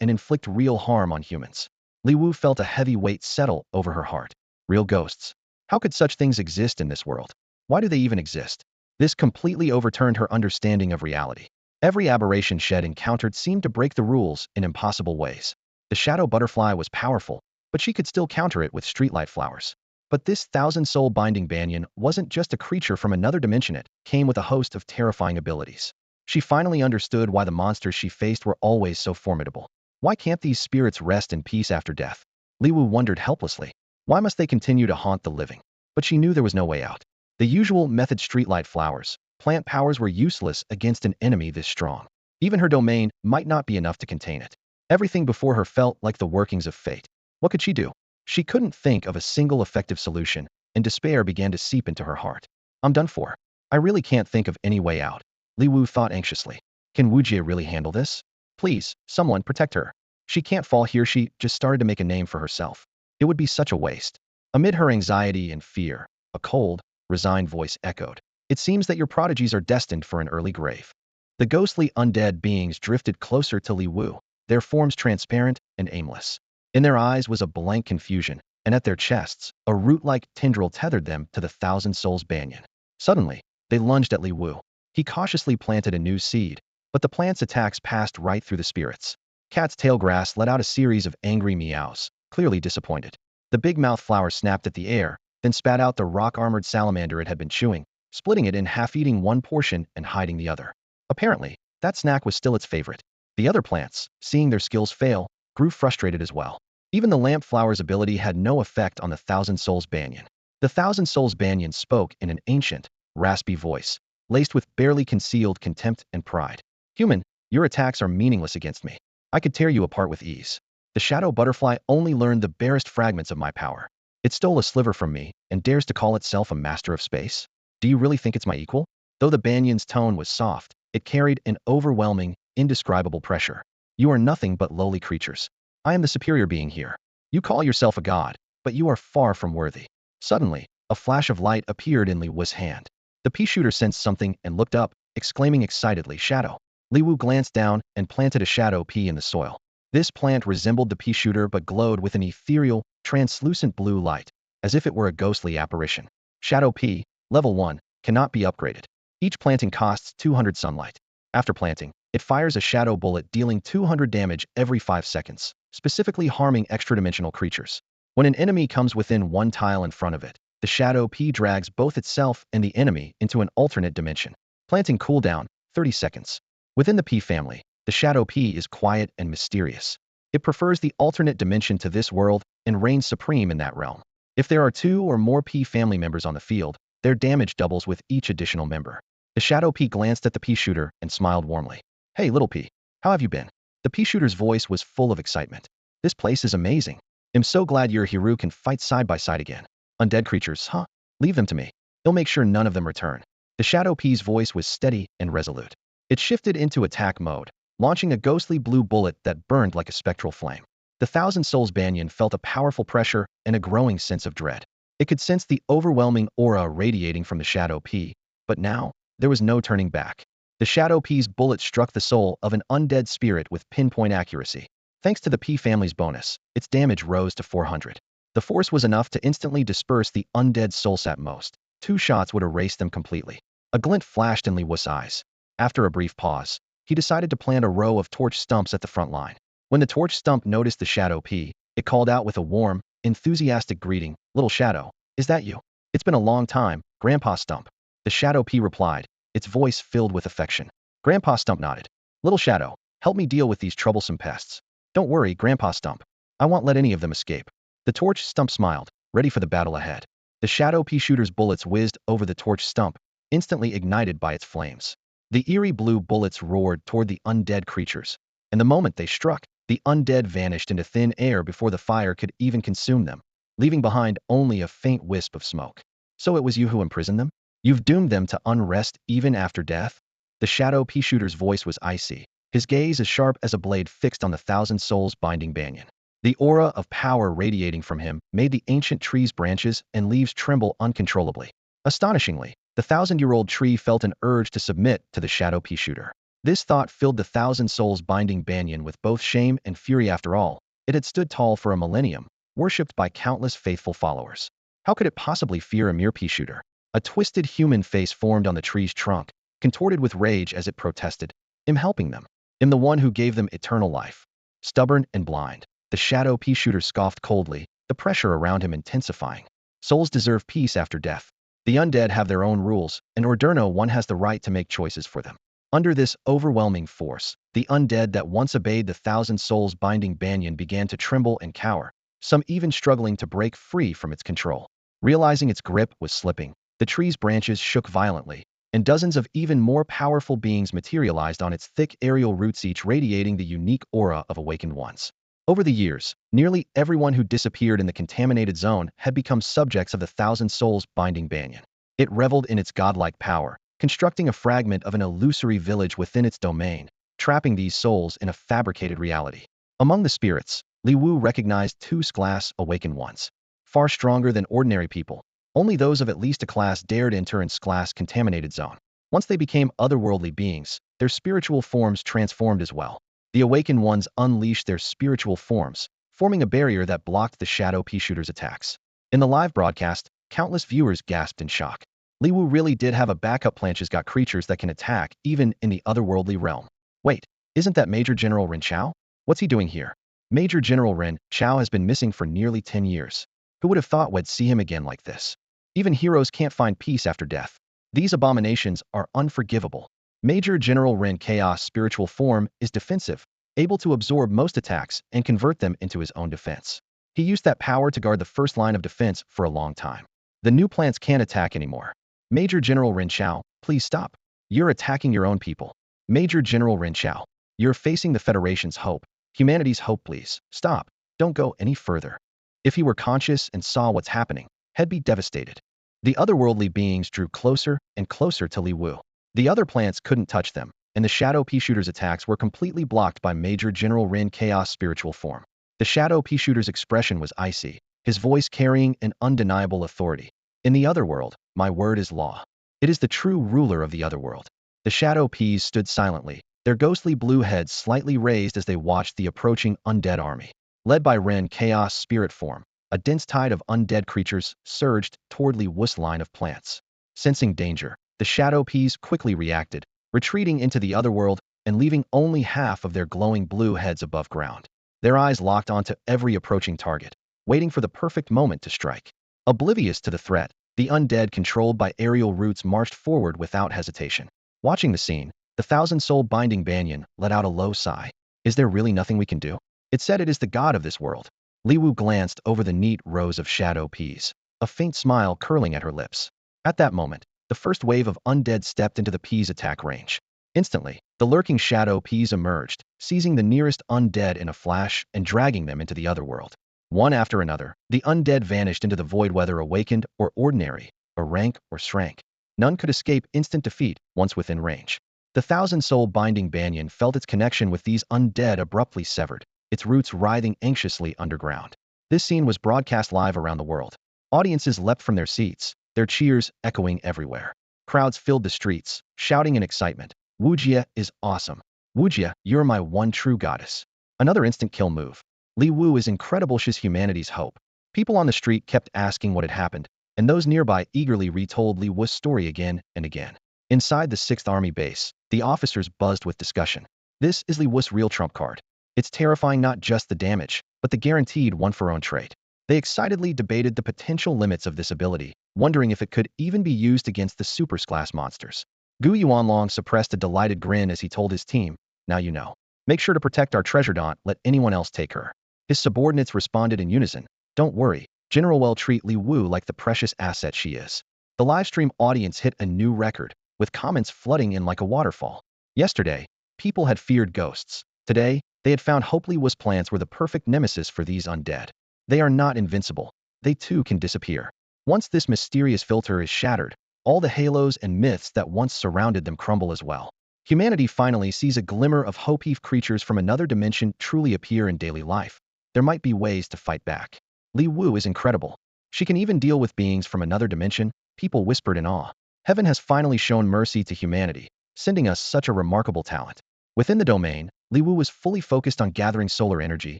and inflict real harm on humans. Li Wu felt a heavy weight settle over her heart. Real ghosts. How could such things exist in this world? Why do they even exist? This completely overturned her understanding of reality. Every aberration Shed encountered seemed to break the rules in impossible ways. The shadow butterfly was powerful, but she could still counter it with streetlight flowers. But this thousand-soul binding banyan wasn't just a creature from another dimension. It came with a host of terrifying abilities. She finally understood why the monsters she faced were always so formidable. Why can't these spirits rest in peace after death? Li Wu wondered helplessly. Why must they continue to haunt the living? But she knew there was no way out. The usual method, streetlight flowers, plant powers, were useless against an enemy this strong. Even her domain might not be enough to contain it. Everything before her felt like the workings of fate. What could she do? She couldn't think of a single effective solution, and despair began to seep into her heart. "I'm done for. I really can't think of any way out," Li Wu thought anxiously. "Can Wu Jie really handle this? Please, someone protect her. She can't fall here." She just started to make a name for herself. It would be such a waste. Amid her anxiety and fear, a cold, resigned voice echoed. It seems that your prodigies are destined for an early grave. The ghostly undead beings drifted closer to Li Wu, their forms transparent and aimless. In their eyes was a blank confusion, and at their chests, a root-like tendril tethered them to the Thousand Souls banyan. Suddenly, they lunged at Li Wu. He cautiously planted a new seed, but the plant's attacks passed right through the spirits. Cat's tail grass let out a series of angry meows, clearly disappointed. The big mouth flower snapped at the air, then spat out the rock-armored salamander it had been chewing, splitting it in half, eating one portion and hiding the other. Apparently, that snack was still its favorite. The other plants, seeing their skills fail, grew frustrated as well. Even the lamp flower's ability had no effect on the Thousand Souls banyan. The Thousand Souls banyan spoke in an ancient, raspy voice, laced with barely concealed contempt and pride. Human, your attacks are meaningless against me. I could tear you apart with ease. The shadow butterfly only learned the barest fragments of my power. It stole a sliver from me and dares to call itself a master of space. Do you really think it's my equal? Though the banyan's tone was soft, it carried an overwhelming, indescribable pressure. You are nothing but lowly creatures. I am the superior being here. You call yourself a god, but you are far from worthy. Suddenly, a flash of light appeared in Li Wu's hand. The pea shooter sensed something and looked up, exclaiming excitedly, "Shadow!" Li Wu glanced down and planted a shadow pea in the soil. This plant resembled the pea shooter but glowed with an ethereal, translucent blue light, as if it were a ghostly apparition. Shadow pea, level 1, cannot be upgraded. Each planting costs 200 sunlight. After planting, it fires a shadow bullet dealing 200 damage every 5 seconds, specifically harming extra-dimensional creatures. When an enemy comes within one tile in front of it, the shadow pea drags both itself and the enemy into an alternate dimension. Planting cooldown, 30 seconds. Within the pea family, the shadow pea is quiet and mysterious. It prefers the alternate dimension to this world and reigns supreme in that realm. If there are 2 or more pea family members on the field, their damage doubles with each additional member. The shadow pea glanced at the pea shooter and smiled warmly. "Hey, little pea, how have you been?" The pea shooter's voice was full of excitement. "This place is amazing. I'm so glad you and Hiru can fight side by side again. Undead creatures, huh? Leave them to me. I'll make sure none of them return." The shadow pea's voice was steady and resolute. It shifted into attack mode, launching a ghostly blue bullet that burned like a spectral flame. The Thousand Souls banyan felt a powerful pressure and a growing sense of dread. It could sense the overwhelming aura radiating from the shadow pea, but now, there was no turning back. The shadow pea's bullet struck the soul of an undead spirit with pinpoint accuracy. Thanks to the pea family's bonus, its damage rose to 400. The force was enough to instantly disperse the undead souls at most. 2 shots would erase them completely. A glint flashed in Li Wu's eyes. After a brief pause, he decided to plant a row of torch stumps at the front line. When the torch stump noticed the shadow pea, it called out with a warm, enthusiastic greeting, "Little Shadow, is that you? It's been a long time, Grandpa Stump." The shadow pea replied, its voice filled with affection. Grandpa Stump nodded. "Little Shadow, help me deal with these troublesome pests." "Don't worry, Grandpa Stump. I won't let any of them escape." The torch stump smiled, ready for the battle ahead. The shadow pea shooter's bullets whizzed over the torch stump, instantly ignited by its flames. The eerie blue bullets roared toward the undead creatures, and the moment they struck, the undead vanished into thin air before the fire could even consume them, leaving behind only a faint wisp of smoke. "So it was you who imprisoned them? You've doomed them to unrest even after death?" The shadow pea shooter's voice was icy, his gaze as sharp as a blade fixed on the Thousand Souls binding banyan. The aura of power radiating from him made the ancient tree's branches and leaves tremble uncontrollably. Astonishingly, the 1,000-year-old tree felt an urge to submit to the shadow pea shooter. This thought filled the Thousand Souls binding banyan with both shame and fury. After all, it had stood tall for a millennium, worshipped by countless faithful followers. How could it possibly fear a mere pea shooter? A twisted human face formed on the tree's trunk, contorted with rage as it protested. "I'm helping them. I'm the one who gave them eternal life." Stubborn and blind, the shadow pea shooter scoffed coldly, the pressure around him intensifying. "Souls deserve peace after death. The undead have their own rules, and Orderno one has the right to make choices for them." Under this overwhelming force, the undead that once obeyed the Thousand Souls binding banyan began to tremble and cower, some even struggling to break free from its control. Realizing its grip was slipping, the tree's branches shook violently, and dozens of even more powerful beings materialized on its thick aerial roots, each radiating the unique aura of awakened ones. Over the years, nearly everyone who disappeared in the contaminated zone had become subjects of the Thousand Souls binding banyan. It reveled in its godlike power, constructing a fragment of an illusory village within its domain, trapping these souls in a fabricated reality. Among the spirits, Li Wu recognized 2 glass awakened ones. far stronger than ordinary people. Only those of at least a class dared enter its class contaminated zone. Once they became otherworldly beings, their spiritual forms transformed as well. The awakened ones unleashed their spiritual forms, forming a barrier that blocked the shadow pea shooters' attacks. In the live broadcast, countless viewers gasped in shock. Li Wu really did have a backup plan. She's got creatures that can attack even in the otherworldly realm. Wait, isn't that Major General Ren Chao? What's he doing here? Major General Ren Chao has been missing for nearly 10 years. Who would have thought we'd see him again like this? Even heroes can't find peace after death. These abominations are unforgivable. Major General Ren Chaos' spiritual form is defensive, able to absorb most attacks and convert them into his own defense. He used that power to guard the first line of defense for a long time. The new plants can't attack anymore. Major General Ren Chao, please stop. You're attacking your own people. Major General Ren Chao, you're facing the Federation's hope. Humanity's hope, please. Stop. Don't go any further. If he were conscious and saw what's happening, he'd be devastated. The otherworldly beings drew closer and closer to Li Wu. The other plants couldn't touch them, and the Shadow Pea Shooter's attacks were completely blocked by Major General Ren Chaos' spiritual form. The Shadow Pea Shooter's expression was icy, his voice carrying an undeniable authority. In the otherworld, my word is law. It is the true ruler of the otherworld. The Shadow Peas stood silently, their ghostly blue heads slightly raised as they watched the approaching undead army. Led by Ren Chaos' spirit form, a dense tide of undead creatures surged toward Li Wu's line of plants. Sensing danger, the Shadow Peas quickly reacted, retreating into the otherworld and leaving only half of their glowing blue heads above ground. Their eyes locked onto every approaching target, waiting for the perfect moment to strike. Oblivious to the threat, the undead controlled by aerial roots marched forward without hesitation. Watching the scene, the thousand-soul binding banyan let out a low sigh. Is there really nothing we can do? It said it is the god of this world. Li Wu glanced over the neat rows of shadow peas, a faint smile curling at her lips. At that moment, the first wave of undead stepped into the peas' attack range. Instantly, the lurking shadow peas emerged, seizing the nearest undead in a flash and dragging them into the otherworld. One after another, the undead vanished into the void, whether awakened or ordinary, or rank or shrank. None could escape instant defeat once within range. The thousand-soul binding banyan felt its connection with these undead abruptly severed, its roots writhing anxiously underground. This scene was broadcast live around the world. Audiences leapt from their seats, their cheers echoing everywhere. Crowds filled the streets, shouting in excitement, "Wujia is awesome. Wujia, you're my one true goddess." Another instant kill move. Li Wu is incredible. She's humanity's hope. People on the street kept asking what had happened, and those nearby eagerly retold Li Wu's story again and again. Inside the 6th Army base, the officers buzzed with discussion. This is Li Wu's real trump card. It's terrifying, not just the damage, but the guaranteed one-for-one trait. They excitedly debated the potential limits of this ability, wondering if it could even be used against the super-class monsters. Gu Yuanlong suppressed a delighted grin as he told his team, "Now you know. Make sure to protect our treasure. Don't let anyone else take her." His subordinates responded in unison, "Don't worry, General will treat Li Wu like the precious asset she is." The livestream audience hit a new record, with comments flooding in like a waterfall. Yesterday, people had feared ghosts. Today, they had found hope. Li Wu's plants were the perfect nemesis for these undead. They are not invincible. They too can disappear. Once this mysterious filter is shattered, all the halos and myths that once surrounded them crumble as well. Humanity finally sees a glimmer of hope. If creatures from another dimension truly appear in daily life, there might be ways to fight back. Li Wu is incredible. She can even deal with beings from another dimension, people whispered in awe. Heaven has finally shown mercy to humanity, sending us such a remarkable talent. Within the domain, Li Wu was fully focused on gathering solar energy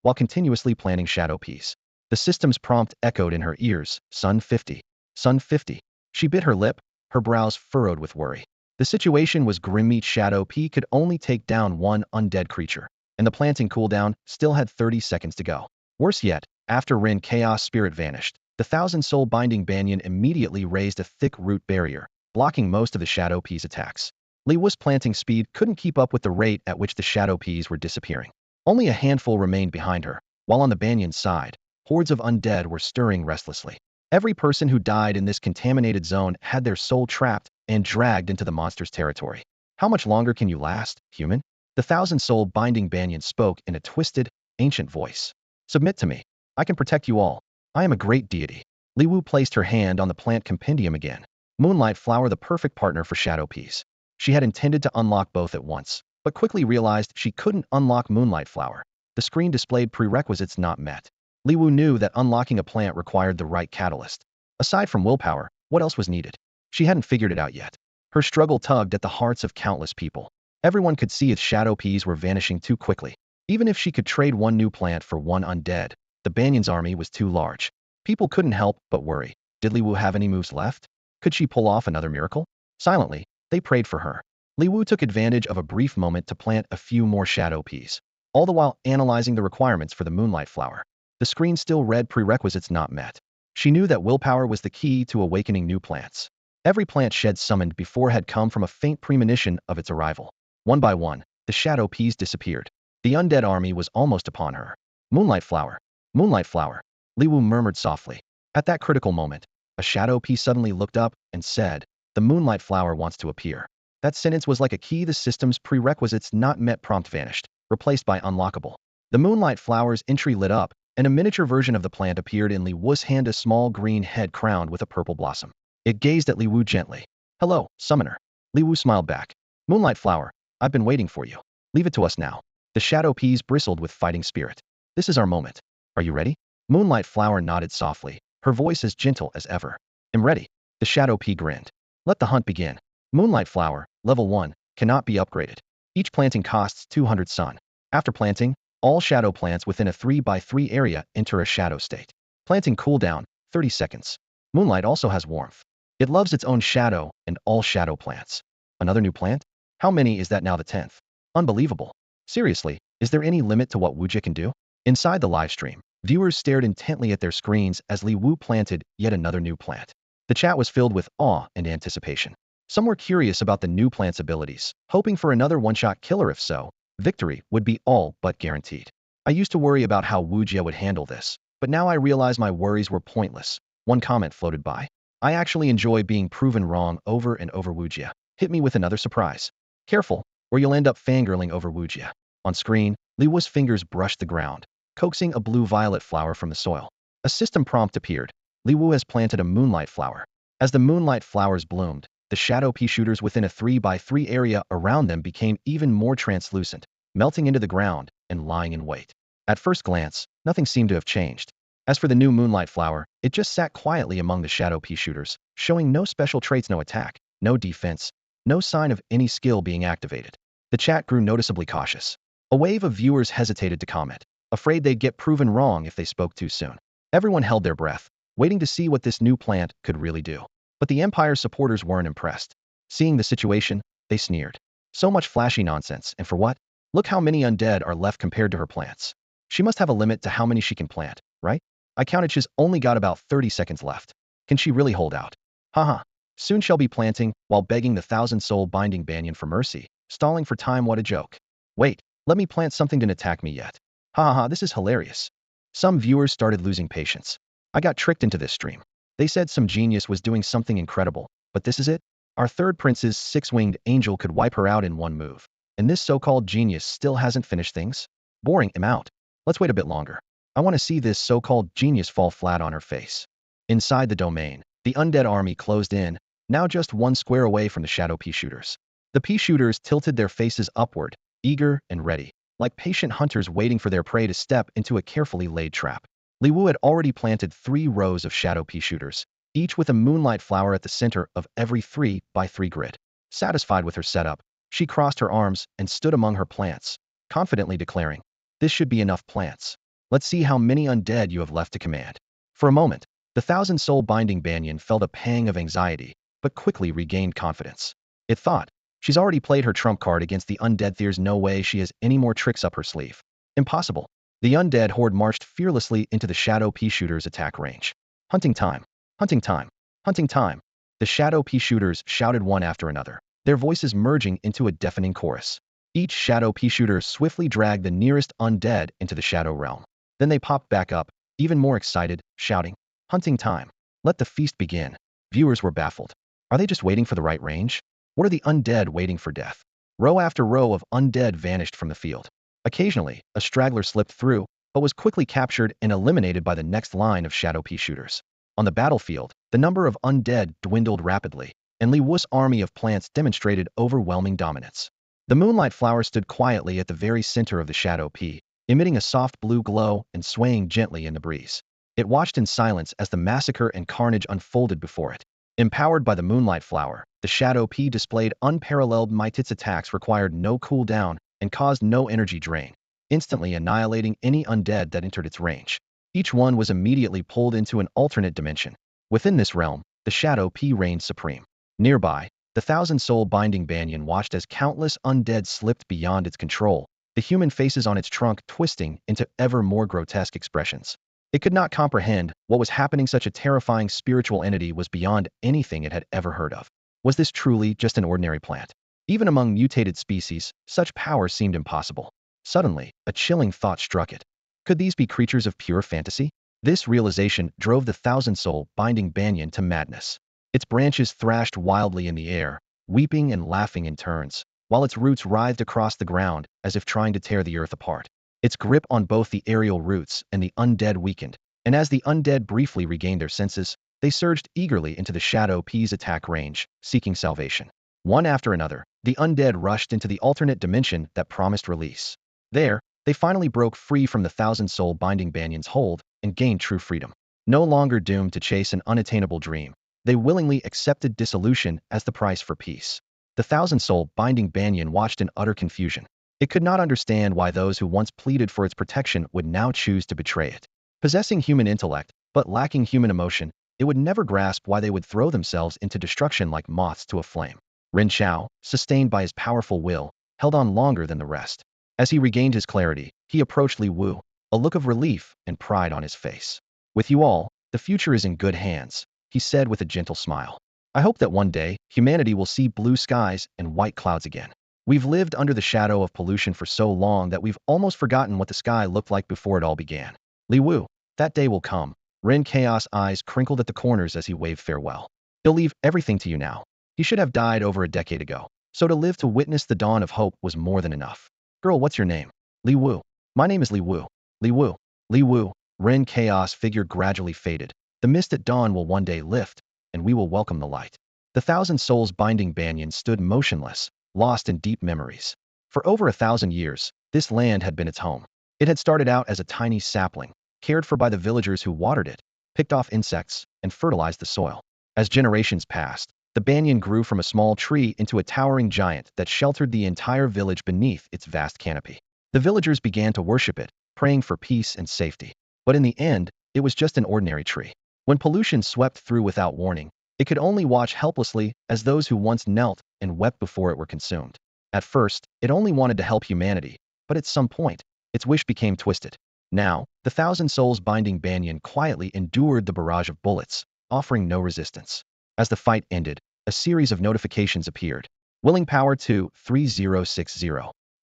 while continuously planting shadow peas. The system's prompt echoed in her ears, Sun 50. Sun 50. She bit her lip, her brows furrowed with worry. The situation was grim. Each shadow pea could only take down one undead creature, and the planting cooldown still had 30 seconds to go. Worse yet, after Ren Chaos' spirit vanished, the thousand-soul binding banyan immediately raised a thick root barrier, blocking most of the shadow peas' attacks. Li Wu's planting speed couldn't keep up with the rate at which the shadow peas were disappearing. Only a handful remained behind her, while on the banyan's side, hordes of undead were stirring restlessly. Every person who died in this contaminated zone had their soul trapped and dragged into the monster's territory. "How much longer can you last, human?" The thousand-soul binding banyan spoke in a twisted, ancient voice. "Submit to me. I can protect you all. I am a great deity." Li Wu placed her hand on the plant compendium again. Moonlight flower, the perfect partner for shadow peas. She had intended to unlock both at once, but quickly realized she couldn't unlock Moonlight flower. The screen displayed prerequisites not met. Li Wu knew that unlocking a plant required the right catalyst. Aside from willpower, what else was needed? She hadn't figured it out yet. Her struggle tugged at the hearts of countless people. Everyone could see its shadow peas were vanishing too quickly. Even if she could trade one new plant for one undead, the Banyan's army was too large. People couldn't help but worry. Did Li Wu have any moves left? Could she pull off another miracle? Silently, they prayed for her. Li Wu took advantage of a brief moment to plant a few more shadow peas, all the while analyzing the requirements for the moonlight flower. The screen still read prerequisites not met. She knew that willpower was the key to awakening new plants. Every plant shed summoned before had come from a faint premonition of its arrival. One by one, the shadow peas disappeared. The undead army was almost upon her. Moonlight flower. Moonlight flower. Li Wu murmured softly. At that critical moment, a shadow pea suddenly looked up and said, "The moonlight flower wants to appear." That sentence was like a key. The system's prerequisites not met prompt vanished, replaced by unlockable. The moonlight flower's entry lit up, and a miniature version of the plant appeared in Li Wu's hand, a small green head crowned with a purple blossom. It gazed at Li Wu gently. "Hello, summoner." Li Wu smiled back. "Moonlight flower, I've been waiting for you. Leave it to us now." The shadow peas bristled with fighting spirit. "This is our moment. Are you ready?" Moonlight flower nodded softly, her voice as gentle as ever. "I'm ready." The shadow pea grinned. "Let the hunt begin." Moonlight flower, level 1, cannot be upgraded. Each planting costs 200 sun. After planting, all shadow plants within a 3x3 area enter a shadow state. Planting cooldown, 30 seconds. Moonlight also has warmth. It loves its own shadow and all shadow plants. Another new plant? How many is that now? The 10th. Unbelievable. Seriously, is there any limit to what Wujia can do? Inside the live stream, viewers stared intently at their screens as Li Wu planted yet another new plant. The chat was filled with awe and anticipation. Some were curious about the new plant's abilities, hoping for another one-shot killer. If so, victory would be all but guaranteed. I used to worry about how Wujia would handle this, but now I realize my worries were pointless. One comment floated by. "I actually enjoy being proven wrong over and over." Wujia hit me with another surprise. "Careful, or you'll end up fangirling over Wujia." On screen, Li Wu's fingers brushed the ground, coaxing a blue-violet flower from the soil. A system prompt appeared. Li Wu has planted a moonlight flower. As the moonlight flowers bloomed, the shadow pea shooters within a 3x3 area around them became even more translucent, melting into the ground and lying in wait. At first glance, nothing seemed to have changed. As for the new moonlight flower, it just sat quietly among the shadow pea shooters, showing no special traits, no attack, no defense, no sign of any skill being activated. The chat grew noticeably cautious. A wave of viewers hesitated to comment, afraid they'd get proven wrong if they spoke too soon. Everyone held their breath, waiting to see what this new plant could really do. But the Empire's supporters weren't impressed. Seeing the situation, they sneered. So much flashy nonsense, and for what? Look how many undead are left compared to her plants. She must have a limit to how many she can plant, right? I counted she's only got about 30 seconds left. Can she really hold out? Haha. Soon she'll be planting, while begging the 1,000-soul binding banyan for mercy. Stalling for time, what a joke. Wait, let me plant something, didn't attack me yet. Haha, this is hilarious. Some viewers started losing patience. I got tricked into this stream. They said some genius was doing something incredible, but this is it? Our third prince's six-winged angel could wipe her out in one move. And this so-called genius still hasn't finished things? Boring, I'm out. Let's wait a bit longer. I want to see this so-called genius fall flat on her face. Inside the domain, the undead army closed in, now just one square away from the shadow pea shooters. The pea shooters tilted their faces upward, eager and ready, like patient hunters waiting for their prey to step into a carefully laid trap. Li Wu had already planted 3 rows of shadow pea shooters, each with a moonlight flower at the center of every 3x3 grid. Satisfied with her setup, she crossed her arms and stood among her plants, confidently declaring, "This should be enough plants. Let's see how many undead you have left to command." For a moment, the 1,000-soul binding banyan felt a pang of anxiety, but quickly regained confidence. It thought, she's already played her trump card against the undead. There's no way she has any more tricks up her sleeve. Impossible. The undead horde marched fearlessly into the shadow pea shooters' attack range. Hunting time. Hunting time. Hunting time. The shadow pea shooters shouted one after another, their voices merging into a deafening chorus. Each shadow pea shooter swiftly dragged the nearest undead into the shadow realm. Then they popped back up, even more excited, shouting, "Hunting time. Let the feast begin." Viewers were baffled. Are they just waiting for the right range? What are the undead waiting for? Death? Row after row of undead vanished from the field. Occasionally, a straggler slipped through, but was quickly captured and eliminated by the next line of shadow pea shooters. On the battlefield, the number of undead dwindled rapidly, and Li Wu's army of plants demonstrated overwhelming dominance. The moonlight flower stood quietly at the very center of the shadow pea, emitting a soft blue glow and swaying gently in the breeze. It watched in silence as the massacre and carnage unfolded before it. Empowered by the moonlight flower, the Shadow P displayed unparalleled might. Its attacks required no cooldown and caused no energy drain, instantly annihilating any undead that entered its range. Each one was immediately pulled into an alternate dimension. Within this realm, the Shadow P reigned supreme. Nearby, the thousand-soul binding banyan watched as countless undead slipped beyond its control, the human faces on its trunk twisting into ever more grotesque expressions. It could not comprehend what was happening. Such a terrifying spiritual entity was beyond anything it had ever heard of. Was this truly just an ordinary plant? Even among mutated species, such power seemed impossible. Suddenly, a chilling thought struck it. Could these be creatures of pure fantasy? This realization drove the thousand-soul binding banyan to madness. Its branches thrashed wildly in the air, weeping and laughing in turns, while its roots writhed across the ground as if trying to tear the earth apart. Its grip on both the aerial roots and the undead weakened, and as the undead briefly regained their senses, they surged eagerly into the Shadow P's attack range, seeking salvation. One after another, the undead rushed into the alternate dimension that promised release. There, they finally broke free from the thousand-soul binding banyan's hold and gained true freedom. No longer doomed to chase an unattainable dream, they willingly accepted dissolution as the price for peace. The thousand-soul binding banyan watched in utter confusion. It could not understand why those who once pleaded for its protection would now choose to betray it. Possessing human intellect, but lacking human emotion, it would never grasp why they would throw themselves into destruction like moths to a flame. Ren Chao, sustained by his powerful will, held on longer than the rest. As he regained his clarity, he approached Li Wu, a look of relief and pride on his face. With you all, the future is in good hands, he said with a gentle smile. I hope that one day, humanity will see blue skies and white clouds again. We've lived under the shadow of pollution for so long that we've almost forgotten what the sky looked like before it all began. Li Wu, that day will come. Ren Chaos' eyes crinkled at the corners as he waved farewell. He'll leave everything to you now. He should have died over a decade ago, so to live to witness the dawn of hope was more than enough. Girl, what's your name? Li Wu. My name is Li Wu. Li Wu. Li Wu. Ren Chaos' figure gradually faded. The mist at dawn will one day lift, and we will welcome the light. The thousand souls binding banyan stood motionless, lost in deep memories. For over 1,000 years, this land had been its home. It had started out as a tiny sapling, cared for by the villagers who watered it, picked off insects, and fertilized the soil. As generations passed, the banyan grew from a small tree into a towering giant that sheltered the entire village beneath its vast canopy. The villagers began to worship it, praying for peace and safety. But in the end, it was just an ordinary tree. When pollution swept through without warning, it could only watch helplessly as those who once knelt and wept before it were consumed. At first, it only wanted to help humanity, but at some point, its wish became twisted. Now, the thousand souls binding banyan quietly endured the barrage of bullets, offering no resistance. As the fight ended, a series of notifications appeared. Willing Power 2, 3060.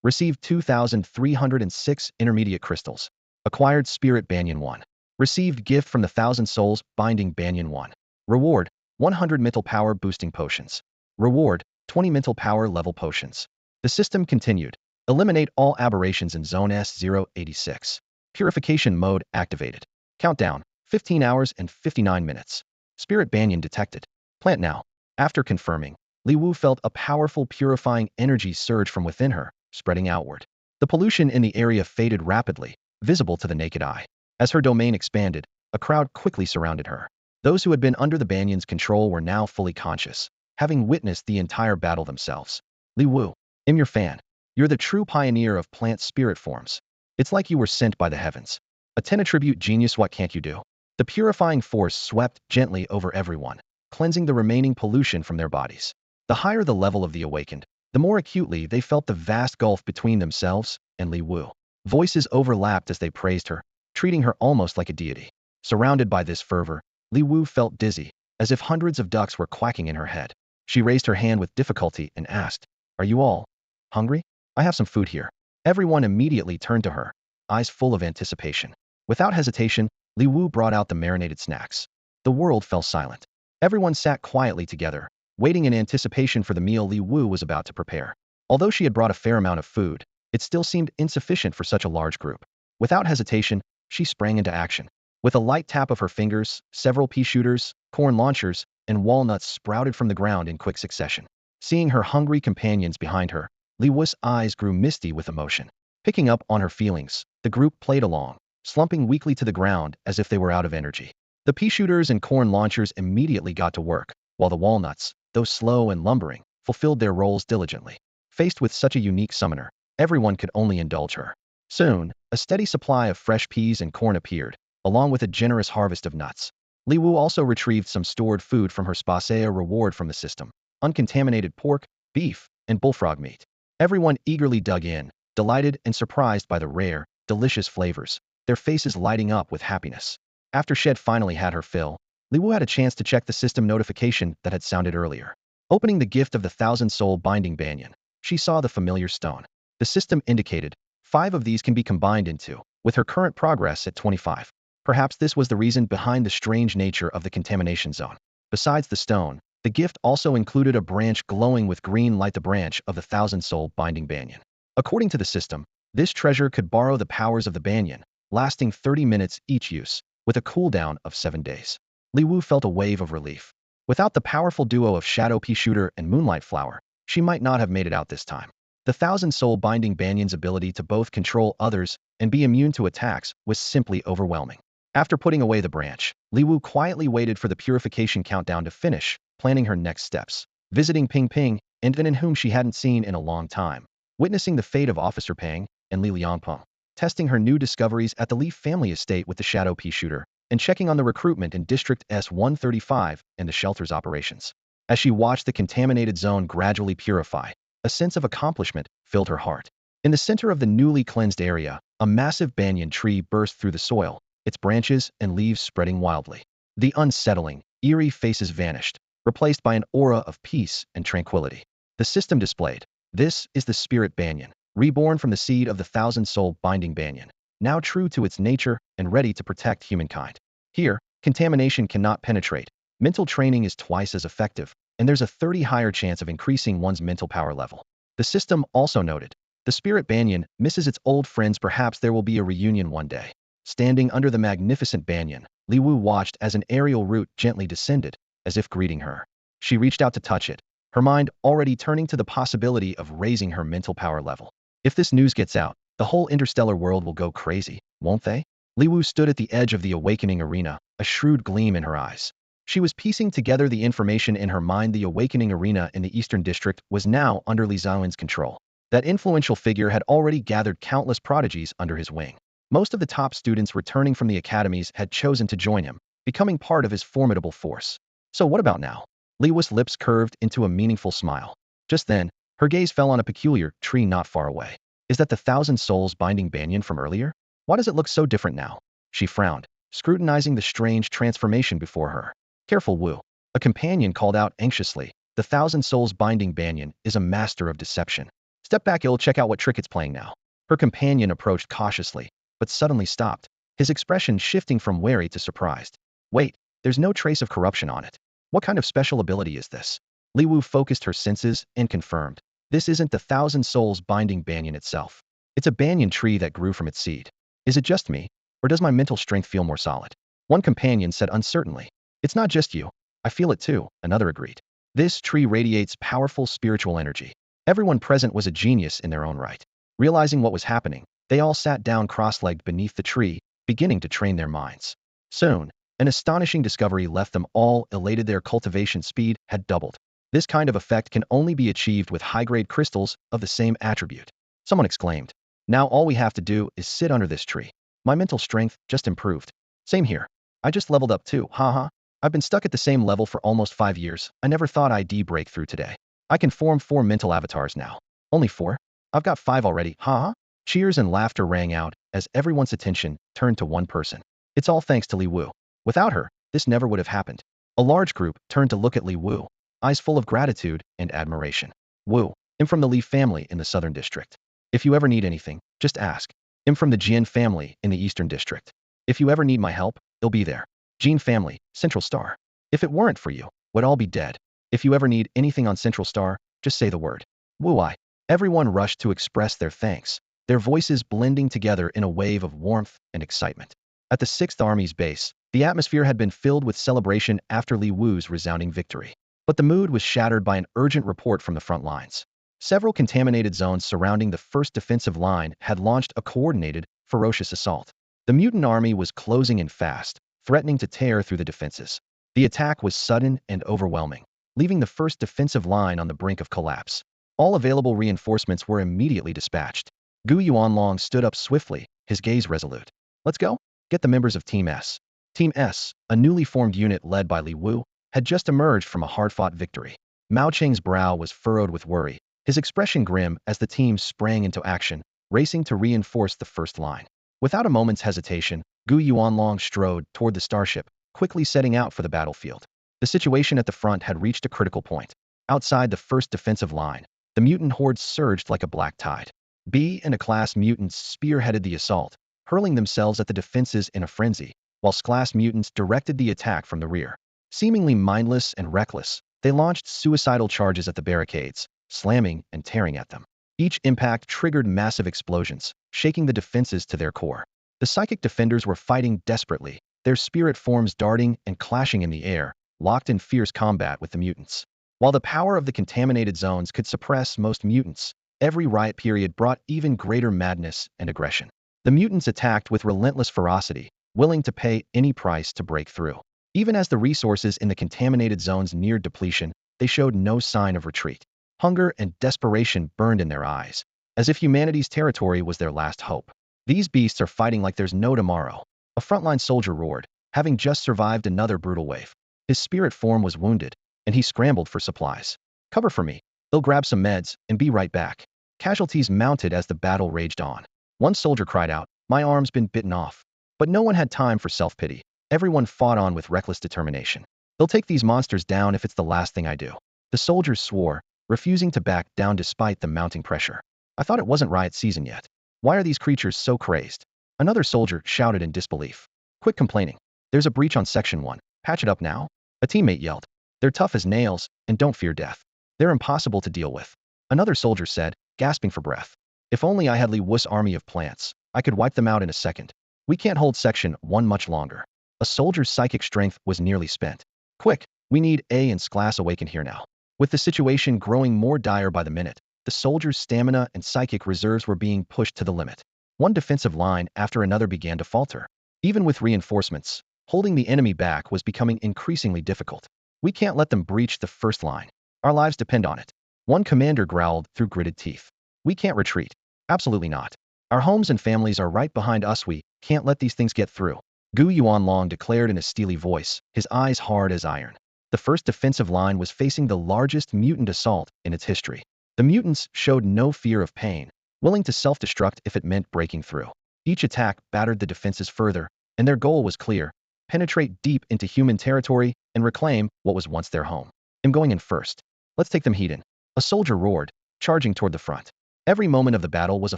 Received 2,306 intermediate crystals. Acquired Spirit Banyan 1. Received gift from the Thousand Souls Binding Banyan 1. Reward, 100 mental power boosting potions. Reward, 20 mental power level potions. The system continued. Eliminate all aberrations in Zone S086. Purification mode activated. Countdown, 15 hours and 59 minutes. Spirit Banyan detected. Plant now. After confirming, Li Wu felt a powerful purifying energy surge from within her, spreading outward. The pollution in the area faded rapidly, visible to the naked eye. As her domain expanded, a crowd quickly surrounded her. Those who had been under the banyan's control were now fully conscious, having witnessed the entire battle themselves. Li Wu, I'm your fan. You're the true pioneer of plant spirit forms. It's like you were sent by the heavens. A 10 attribute genius, what can't you do? The purifying force swept gently over everyone, cleansing the remaining pollution from their bodies. The higher the level of the awakened, the more acutely they felt the vast gulf between themselves and Li Wu. Voices overlapped as they praised her, treating her almost like a deity. Surrounded by this fervor, Li Wu felt dizzy, as if hundreds of ducks were quacking in her head. She raised her hand with difficulty and asked, "Are you all hungry? I have some food here." Everyone immediately turned to her, eyes full of anticipation. Without hesitation, Li Wu brought out the marinated snacks. The world fell silent. Everyone sat quietly together, waiting in anticipation for the meal Li Wu was about to prepare. Although she had brought a fair amount of food, it still seemed insufficient for such a large group. Without hesitation, she sprang into action. With a light tap of her fingers, several pea shooters, corn launchers, and walnuts sprouted from the ground in quick succession. Seeing her hungry companions behind her, Li Wu's eyes grew misty with emotion. Picking up on her feelings, the group played along, slumping weakly to the ground as if they were out of energy. The pea shooters and corn launchers immediately got to work, while the walnuts, though slow and lumbering, fulfilled their roles diligently. Faced with such a unique summoner, everyone could only indulge her. Soon, a steady supply of fresh peas and corn appeared, along with a generous harvest of nuts. Li Wu also retrieved some stored food from her spacea reward from the system: uncontaminated pork, beef, and bullfrog meat. Everyone eagerly dug in, delighted and surprised by the rare, delicious flavors, their faces lighting up with happiness. After Shed finally had her fill, Li Wu had a chance to check the system notification that had sounded earlier. Opening the gift of the 1,000-soul binding banyan, she saw the familiar stone. The system indicated 5 of these can be combined into, with her current progress at 25. Perhaps this was the reason behind the strange nature of the contamination zone. Besides the stone, the gift also included a branch glowing with green like the branch of the 1,000-soul binding banyan. According to the system, this treasure could borrow the powers of the banyan, lasting 30 minutes each use, with a cooldown of 7 days. Li Wu felt a wave of relief. Without the powerful duo of Shadow Pea Shooter and Moonlight Flower, she might not have made it out this time. The 1,000-soul binding banyan's ability to both control others and be immune to attacks was simply overwhelming. After putting away the branch, Li Wu quietly waited for the purification countdown to finish, planning her next steps. Visiting Ping Ping, and in whom she hadn't seen in a long time. Witnessing the fate of Officer Pang and Li Liangpeng. Testing her new discoveries at the Li family estate with the Shadow Pea Shooter, and checking on the recruitment in District S-135 and the shelter's operations. As she watched the contaminated zone gradually purify, a sense of accomplishment filled her heart. In the center of the newly cleansed area, a massive banyan tree burst through the soil, its branches and leaves spreading wildly. The unsettling, eerie faces vanished, replaced by an aura of peace and tranquility. The system displayed, "This is the spirit banyan, reborn from the seed of the 1,000-soul binding banyan, now true to its nature and ready to protect humankind. Here, contamination cannot penetrate. Mental training is twice as effective, and there's a 30 higher chance of increasing one's mental power level." The system also noted, "The spirit banyan misses its old friends. Perhaps there will be a reunion one day." Standing under the magnificent banyan, Li Wu watched as an aerial root gently descended, as if greeting her. She reached out to touch it, her mind already turning to the possibility of raising her mental power level. If this news gets out, the whole interstellar world will go crazy, won't they? Li Wu stood at the edge of the awakening arena, a shrewd gleam in her eyes. She was piecing together the information in her mind. The awakening arena in the Eastern District was now under Li Zhaoyin's control. That influential figure had already gathered countless prodigies under his wing. Most of the top students returning from the academies had chosen to join him, becoming part of his formidable force. So what about now? Li Wu's lips curved into a meaningful smile. Just then, her gaze fell on a peculiar tree not far away. Is that the 1,000 souls binding banyan from earlier? Why does it look so different now? She frowned, scrutinizing the strange transformation before her. Careful, Wu. A companion called out anxiously. The 1,000 souls binding banyan is a master of deception. Step back, I'll check out what trick it's playing now. Her companion approached cautiously, but suddenly stopped, his expression shifting from wary to surprised. Wait, there's no trace of corruption on it. What kind of special ability is this? Li Wu focused her senses and confirmed. This isn't the 1,000 souls binding banyan itself. It's a banyan tree that grew from its seed. Is it just me, or does my mental strength feel more solid? One companion said uncertainly. It's not just you. I feel it too, another agreed. This tree radiates powerful spiritual energy. Everyone present was a genius in their own right. Realizing what was happening, they all sat down cross-legged beneath the tree, beginning to train their minds. Soon, an astonishing discovery left them all elated. Their cultivation speed had doubled. This kind of effect can only be achieved with high-grade crystals of the same attribute. Someone exclaimed. Now all we have to do is sit under this tree. My mental strength just improved. Same here. I just leveled up too, haha. I've been stuck at the same level for almost 5 years. I never thought I'd break through today. I can form 4 mental avatars now. Only 4? I've got 5 already, haha. Cheers and laughter rang out as everyone's attention turned to one person. It's all thanks to Li Wu. Without her, this never would have happened. A large group turned to look at Li Wu, eyes full of gratitude and admiration. Wu, I'm from the Li family in the Southern District. If you ever need anything, just ask. I'm from the Jian family in the Eastern District. If you ever need my help, it'll be there. Jean family, Central Star. If it weren't for you, we'd all be dead. If you ever need anything on Central Star, just say the word. Wu I. Everyone rushed to express their thanks, their voices blending together in a wave of warmth and excitement. At the 6th Army's base, the atmosphere had been filled with celebration after Li Wu's resounding victory. But the mood was shattered by an urgent report from the front lines. Several contaminated zones surrounding the first defensive line had launched a coordinated, ferocious assault. The mutant army was closing in fast, threatening to tear through the defenses. The attack was sudden and overwhelming, leaving the first defensive line on the brink of collapse. All available reinforcements were immediately dispatched. Gu Yuanlong stood up swiftly, his gaze resolute. Let's go. Get the members of Team S. Team S, a newly formed unit led by Li Wu, had just emerged from a hard-fought victory. Mao Cheng's brow was furrowed with worry, his expression grim as the team sprang into action, racing to reinforce the first line. Without a moment's hesitation, Gu Yuanlong strode toward the starship, quickly setting out for the battlefield. The situation at the front had reached a critical point. Outside the first defensive line, the mutant horde surged like a black tide. B and A-class mutants spearheaded the assault, hurling themselves at the defenses in a frenzy, while S-class mutants directed the attack from the rear. Seemingly mindless and reckless, they launched suicidal charges at the barricades, slamming and tearing at them. Each impact triggered massive explosions, shaking the defenses to their core. The psychic defenders were fighting desperately, their spirit forms darting and clashing in the air, locked in fierce combat with the mutants. While the power of the contaminated zones could suppress most mutants, every riot period brought even greater madness and aggression. The mutants attacked with relentless ferocity, willing to pay any price to break through. Even as the resources in the contaminated zones neared depletion, they showed no sign of retreat. Hunger and desperation burned in their eyes, as if humanity's territory was their last hope. These beasts are fighting like there's no tomorrow. A frontline soldier roared, having just survived another brutal wave. His spirit form was wounded, and he scrambled for supplies. Cover for me. They'll grab some meds and be right back. Casualties mounted as the battle raged on. One soldier cried out, "My arm's been bitten off." But no one had time for self-pity. Everyone fought on with reckless determination. They'll take these monsters down if it's the last thing I do. The soldiers swore, refusing to back down despite the mounting pressure. I thought it wasn't riot season yet. Why are these creatures so crazed? Another soldier shouted in disbelief. Quit complaining. There's a breach on Section 1. Patch it up now. A teammate yelled. They're tough as nails and don't fear death. They're impossible to deal with. Another soldier said, gasping for breath. If only I had Li Wu's army of plants, I could wipe them out in a second. We can't hold Section 1 much longer. A soldier's psychic strength was nearly spent. Quick, we need A and S-class awaken here now. With the situation growing more dire by the minute, the soldiers' stamina and psychic reserves were being pushed to the limit. One defensive line after another began to falter. Even with reinforcements, holding the enemy back was becoming increasingly difficult. We can't let them breach the first line. Our lives depend on it. One commander growled through gritted teeth. We can't retreat. Absolutely not. Our homes and families are right behind us. We can't let these things get through. Gu Yuanlong declared in a steely voice, his eyes hard as iron. The first defensive line was facing the largest mutant assault in its history. The mutants showed no fear of pain, willing to self-destruct if it meant breaking through. Each attack battered the defenses further, and their goal was clear: penetrate deep into human territory and reclaim what was once their home. I'm going in first. Let's take them heat in. A soldier roared, charging toward the front. Every moment of the battle was a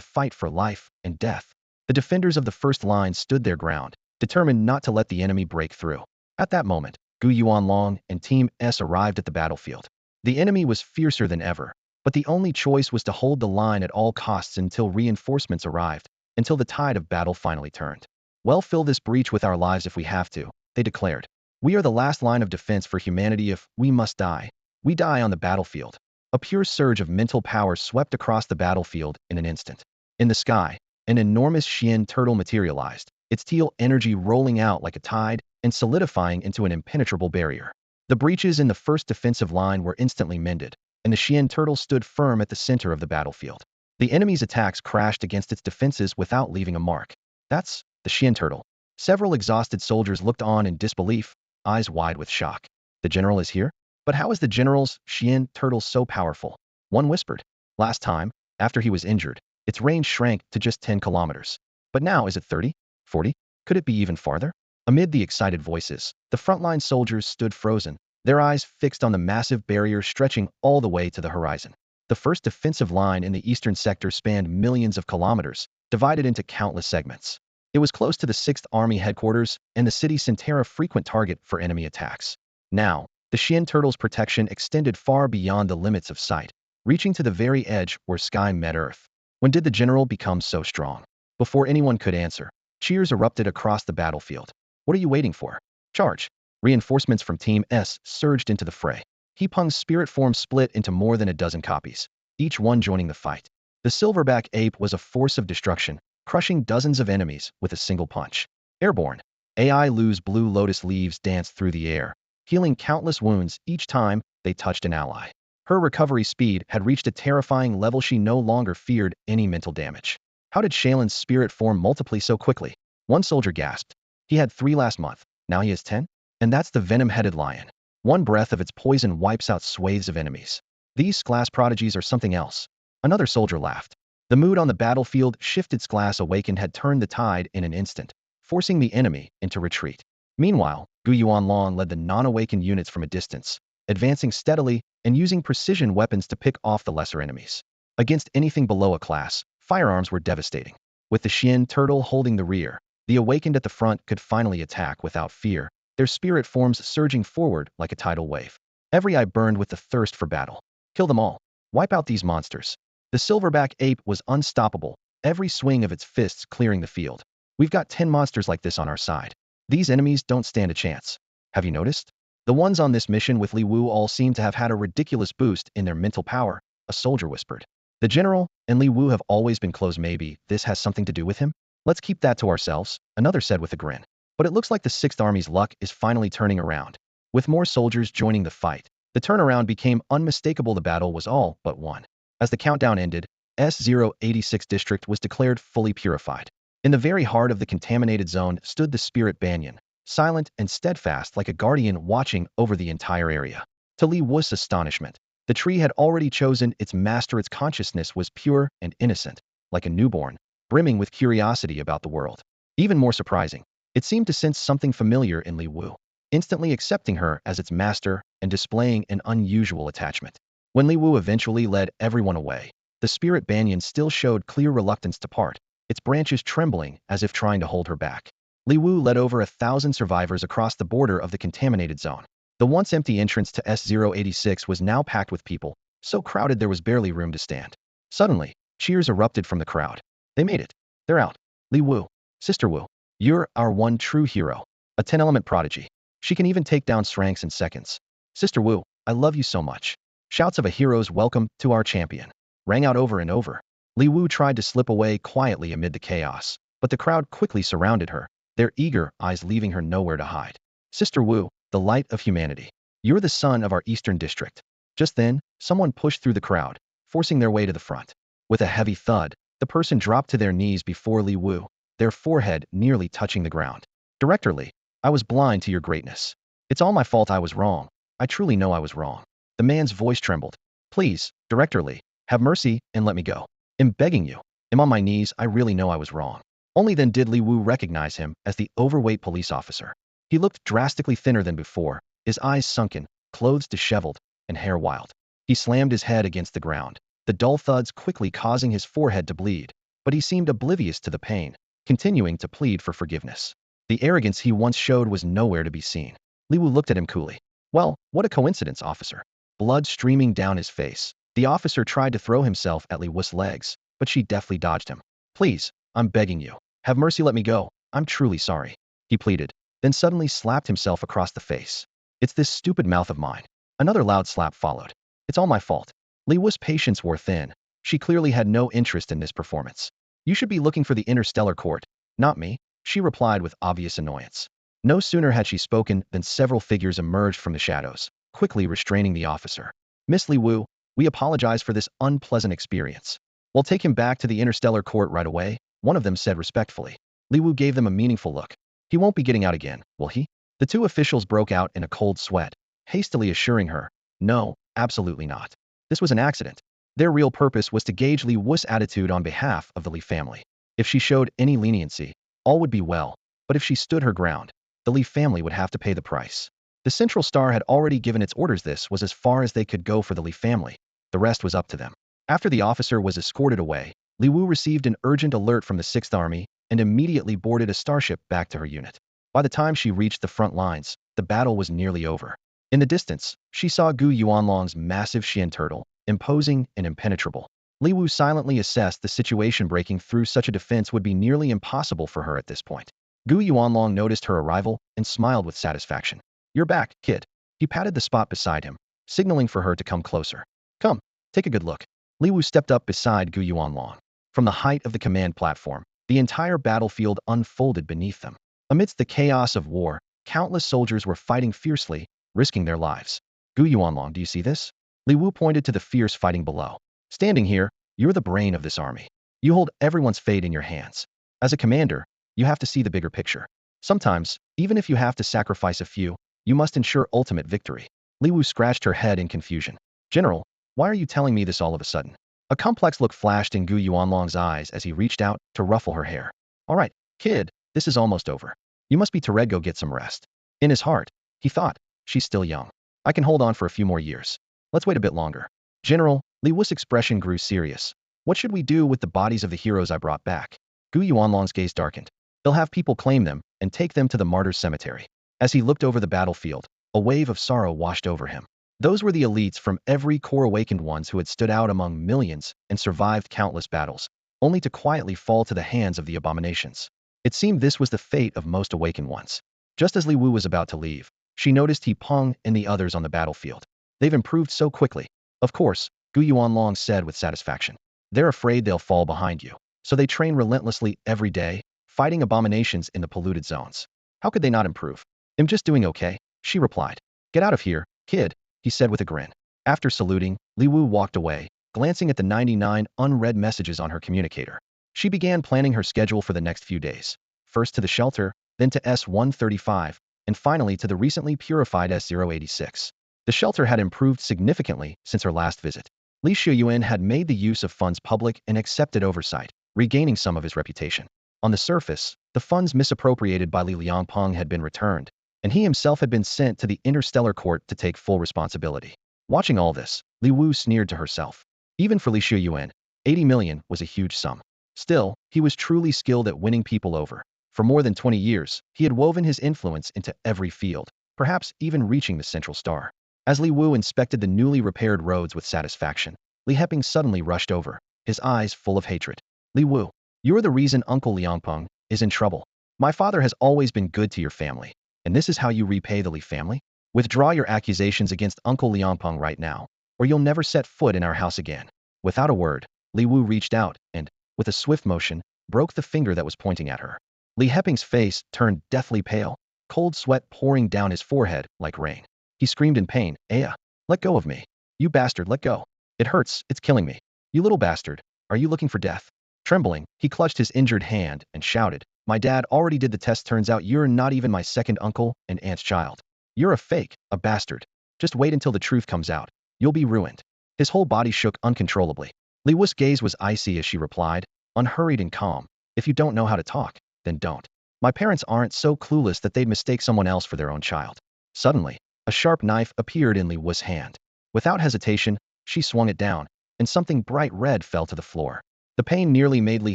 fight for life and death. The defenders of the first line stood their ground, determined not to let the enemy break through. At that moment, Gu Yuanlong and Team S arrived at the battlefield. The enemy was fiercer than ever, but the only choice was to hold the line at all costs until reinforcements arrived, until the tide of battle finally turned. We'll fill this breach with our lives if we have to, they declared. We are the last line of defense for humanity. If we must die, we die on the battlefield. A pure surge of mental power swept across the battlefield in an instant. In the sky, an enormous Xian turtle materialized, its teal energy rolling out like a tide and solidifying into an impenetrable barrier. The breaches in the first defensive line were instantly mended, and the Xian turtle stood firm at the center of the battlefield. The enemy's attacks crashed against its defenses without leaving a mark. That's the Xian turtle. Several exhausted soldiers looked on in disbelief, eyes wide with shock. The general is here? But how is the general's Xian turtle so powerful? One whispered. Last time, after he was injured, its range shrank to just 10 kilometers. But now is it 30? 40? Could it be even farther? Amid the excited voices, the frontline soldiers stood frozen, their eyes fixed on the massive barrier stretching all the way to the horizon. The first defensive line in the eastern sector spanned millions of kilometers, divided into countless segments. It was close to the 6th Army headquarters and the city center, a frequent target for enemy attacks. Now, the Xian turtle's protection extended far beyond the limits of sight, reaching to the very edge where sky met earth. When did the general become so strong? Before anyone could answer, cheers erupted across the battlefield. What are you waiting for? Charge! Reinforcements from Team S surged into the fray. He Peng's spirit form split into more than a dozen copies. each one joining the fight. The silverback ape was a force of destruction, crushing dozens of enemies with a single punch. Airborne. AI Lu's blue lotus leaves danced through the air, healing countless wounds each time they touched an ally. Her recovery speed had reached a terrifying level. She no longer feared any mental damage. How did Shaylin's spirit form multiply so quickly? One soldier gasped. He had 3 last month, now he has 10? And that's the venom-headed lion. One breath of its poison wipes out swathes of enemies. These glass prodigies are something else. Another soldier laughed. The mood on the battlefield shifted. Glass awakened had turned the tide in an instant, forcing the enemy into retreat. Meanwhile, Gu Yuanlong led the non-awakened units from a distance, advancing steadily and using precision weapons to pick off the lesser enemies. Against anything below a class, firearms were devastating. With the Xian turtle holding the rear, the awakened at the front could finally attack without fear, their spirit forms surging forward like a tidal wave. Every eye burned with the thirst for battle. Kill them all. Wipe out these monsters. The silverback ape was unstoppable, every swing of its fists clearing the field. We've got 10 monsters like this on our side. These enemies don't stand a chance. Have you noticed? The ones on this mission with Li Wu all seem to have had a ridiculous boost in their mental power, a soldier whispered. The general and Li Wu have always been close. Maybe this has something to do with him? Let's keep that to ourselves, another said with a grin. But it looks like the 6th Army's luck is finally turning around. With more soldiers joining the fight, the turnaround became unmistakable. The battle was all but won. As the countdown ended, S086 district was declared fully purified. In the very heart of the contaminated zone stood the spirit banyan, silent and steadfast like a guardian watching over the entire area. To Li Wu's astonishment, the tree had already chosen its master. Its consciousness was pure and innocent, like a newborn, brimming with curiosity about the world. Even more surprising, it seemed to sense something familiar in Li Wu, instantly accepting her as its master and displaying an unusual attachment. When Li Wu eventually led everyone away, the spirit banyan still showed clear reluctance to part, its branches trembling as if trying to hold her back. Li Wu led over 1,000 survivors across the border of the contaminated zone. The once empty entrance to S086 was now packed with people, so crowded there was barely room to stand. Suddenly, cheers erupted from the crowd. They made it. They're out. Li Wu. Sister Wu. You're our one true hero. A 10-element prodigy. She can even take down Sranks in seconds. Sister Wu, I love you so much. Shouts of a hero's welcome to our champion rang out over and over. Li Wu tried to slip away quietly amid the chaos, but the crowd quickly surrounded her, their eager eyes leaving her nowhere to hide. Sister Wu, the light of humanity. You're the sun of our eastern district. Just then, someone pushed through the crowd, forcing their way to the front. With a heavy thud, the person dropped to their knees before Li Wu, their forehead nearly touching the ground. Director Li, I was blind to your greatness. It's all my fault. I was wrong. I truly know I was wrong. The man's voice trembled. Please, Director Li, have mercy and let me go. I'm begging you. I'm on my knees. I really know I was wrong. Only then did Li Wu recognize him as the overweight police officer. He looked drastically thinner than before, his eyes sunken, clothes disheveled, and hair wild. He slammed his head against the ground, the dull thuds quickly causing his forehead to bleed, but he seemed oblivious to the pain, continuing to plead for forgiveness. The arrogance he once showed was nowhere to be seen. Li Wu looked at him coolly. Well, what a coincidence, officer. Blood streaming down his face, the officer tried to throw himself at Li Wu's legs, but she deftly dodged him. Please, I'm begging you. Have mercy, let me go. I'm truly sorry. He pleaded, then suddenly slapped himself across the face. It's this stupid mouth of mine. Another loud slap followed. It's all my fault. Li Wu's patience wore thin. She clearly had no interest in this performance. You should be looking for the interstellar court, not me, she replied with obvious annoyance. No sooner had she spoken than several figures emerged from the shadows, quickly restraining the officer. Miss Li Wu, we apologize for this unpleasant experience. We'll take him back to the interstellar court right away, one of them said respectfully. Li Wu gave them a meaningful look. He won't be getting out again, will he? The two officials broke out in a cold sweat, hastily assuring her, no, absolutely not. This was an accident. Their real purpose was to gauge Li Wu's attitude on behalf of the Li family. If she showed any leniency, all would be well, but if she stood her ground, the Li family would have to pay the price. The Central Star had already given its orders. This was as far as they could go for the Li family. The rest was up to them. After the officer was escorted away, Li Wu received an urgent alert from the 6th Army and immediately boarded a starship back to her unit. By the time she reached the front lines, the battle was nearly over. In the distance, she saw Gu Yuanlong's massive Xian turtle, imposing and impenetrable. Li Wu silently assessed the situation. Breaking through such a defense would be nearly impossible for her at this point. Gu Yuanlong noticed her arrival and smiled with satisfaction. You're back, kid. He patted the spot beside him, signaling for her to come closer. Come, take a good look. Li Wu stepped up beside Gu Yuanlong. From the height of the command platform, the entire battlefield unfolded beneath them. Amidst the chaos of war, countless soldiers were fighting fiercely, risking their lives. Gu Yuanlong, do you see this? Li Wu pointed to the fierce fighting below. Standing here, you're the brain of this army. You hold everyone's fate in your hands. As a commander, you have to see the bigger picture. Sometimes, even if you have to sacrifice a few, you must ensure ultimate victory. Li Wu scratched her head in confusion. General, why are you telling me this all of a sudden? A complex look flashed in Gu Yuanlong's eyes as he reached out to ruffle her hair. All right, kid, this is almost over. You must be Tored, go get some rest. In his heart, he thought, she's still young. I can hold on for a few more years. Let's wait a bit longer. General, Li Wu's expression grew serious. What should we do with the bodies of the heroes I brought back? Gu Yuanlong's gaze darkened. They'll have people claim them and take them to the martyrs' cemetery. As he looked over the battlefield, a wave of sorrow washed over him. Those were the elites from every core awakened ones who had stood out among millions and survived countless battles, only to quietly fall to the hands of the abominations. It seemed this was the fate of most awakened ones. Just as Li Wu was about to leave, she noticed He Peng and the others on the battlefield. They've improved so quickly. Of course, Gu Yuanlong said with satisfaction. They're afraid they'll fall behind you, so they train relentlessly every day, fighting abominations in the polluted zones. How could they not improve? I'm just doing okay, she replied. Get out of here, kid, he said with a grin. After saluting, Li Wu walked away, glancing at the 99 unread messages on her communicator. She began planning her schedule for the next few days. First to the shelter, then to S-135, and finally to the recently purified S-086. The shelter had improved significantly since her last visit. Li Shuyuan had made the use of funds public and accepted oversight, regaining some of his reputation. On the surface, the funds misappropriated by Li Liangpeng had been returned, and he himself had been sent to the interstellar court to take full responsibility. Watching all this, Li Wu sneered to herself. Even for Li Shuyuan, 80 million was a huge sum. Still, he was truly skilled at winning people over. For more than 20 years, he had woven his influence into every field, perhaps even reaching the central star. As Li Wu inspected the newly repaired roads with satisfaction, Li Heping suddenly rushed over, his eyes full of hatred. Li Wu, you're the reason Uncle Liangpeng is in trouble. My father has always been good to your family, and this is how you repay the Li family? Withdraw your accusations against Uncle Liangpeng right now, or you'll never set foot in our house again. Without a word, Li Wu reached out and, with a swift motion, broke the finger that was pointing at her. Li Heping's face turned deathly pale, cold sweat pouring down his forehead like rain. He screamed in pain, Aya, let go of me. You bastard, let go. It hurts, it's killing me. You little bastard, are you looking for death? Trembling, he clutched his injured hand and shouted, my dad already did the test, turns out you're not even my second uncle and aunt's child. You're a fake, a bastard. Just wait until the truth comes out. You'll be ruined. His whole body shook uncontrollably. Li Wu's gaze was icy as she replied, unhurried and calm, if you don't know how to talk, then don't. My parents aren't so clueless that they'd mistake someone else for their own child. Suddenly, a sharp knife appeared in Li Wu's hand. Without hesitation, she swung it down, and something bright red fell to the floor. The pain nearly made Li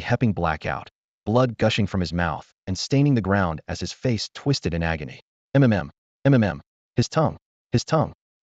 Heping black out, blood gushing from his mouth and staining the ground as his face twisted in agony. MMM. His tongue.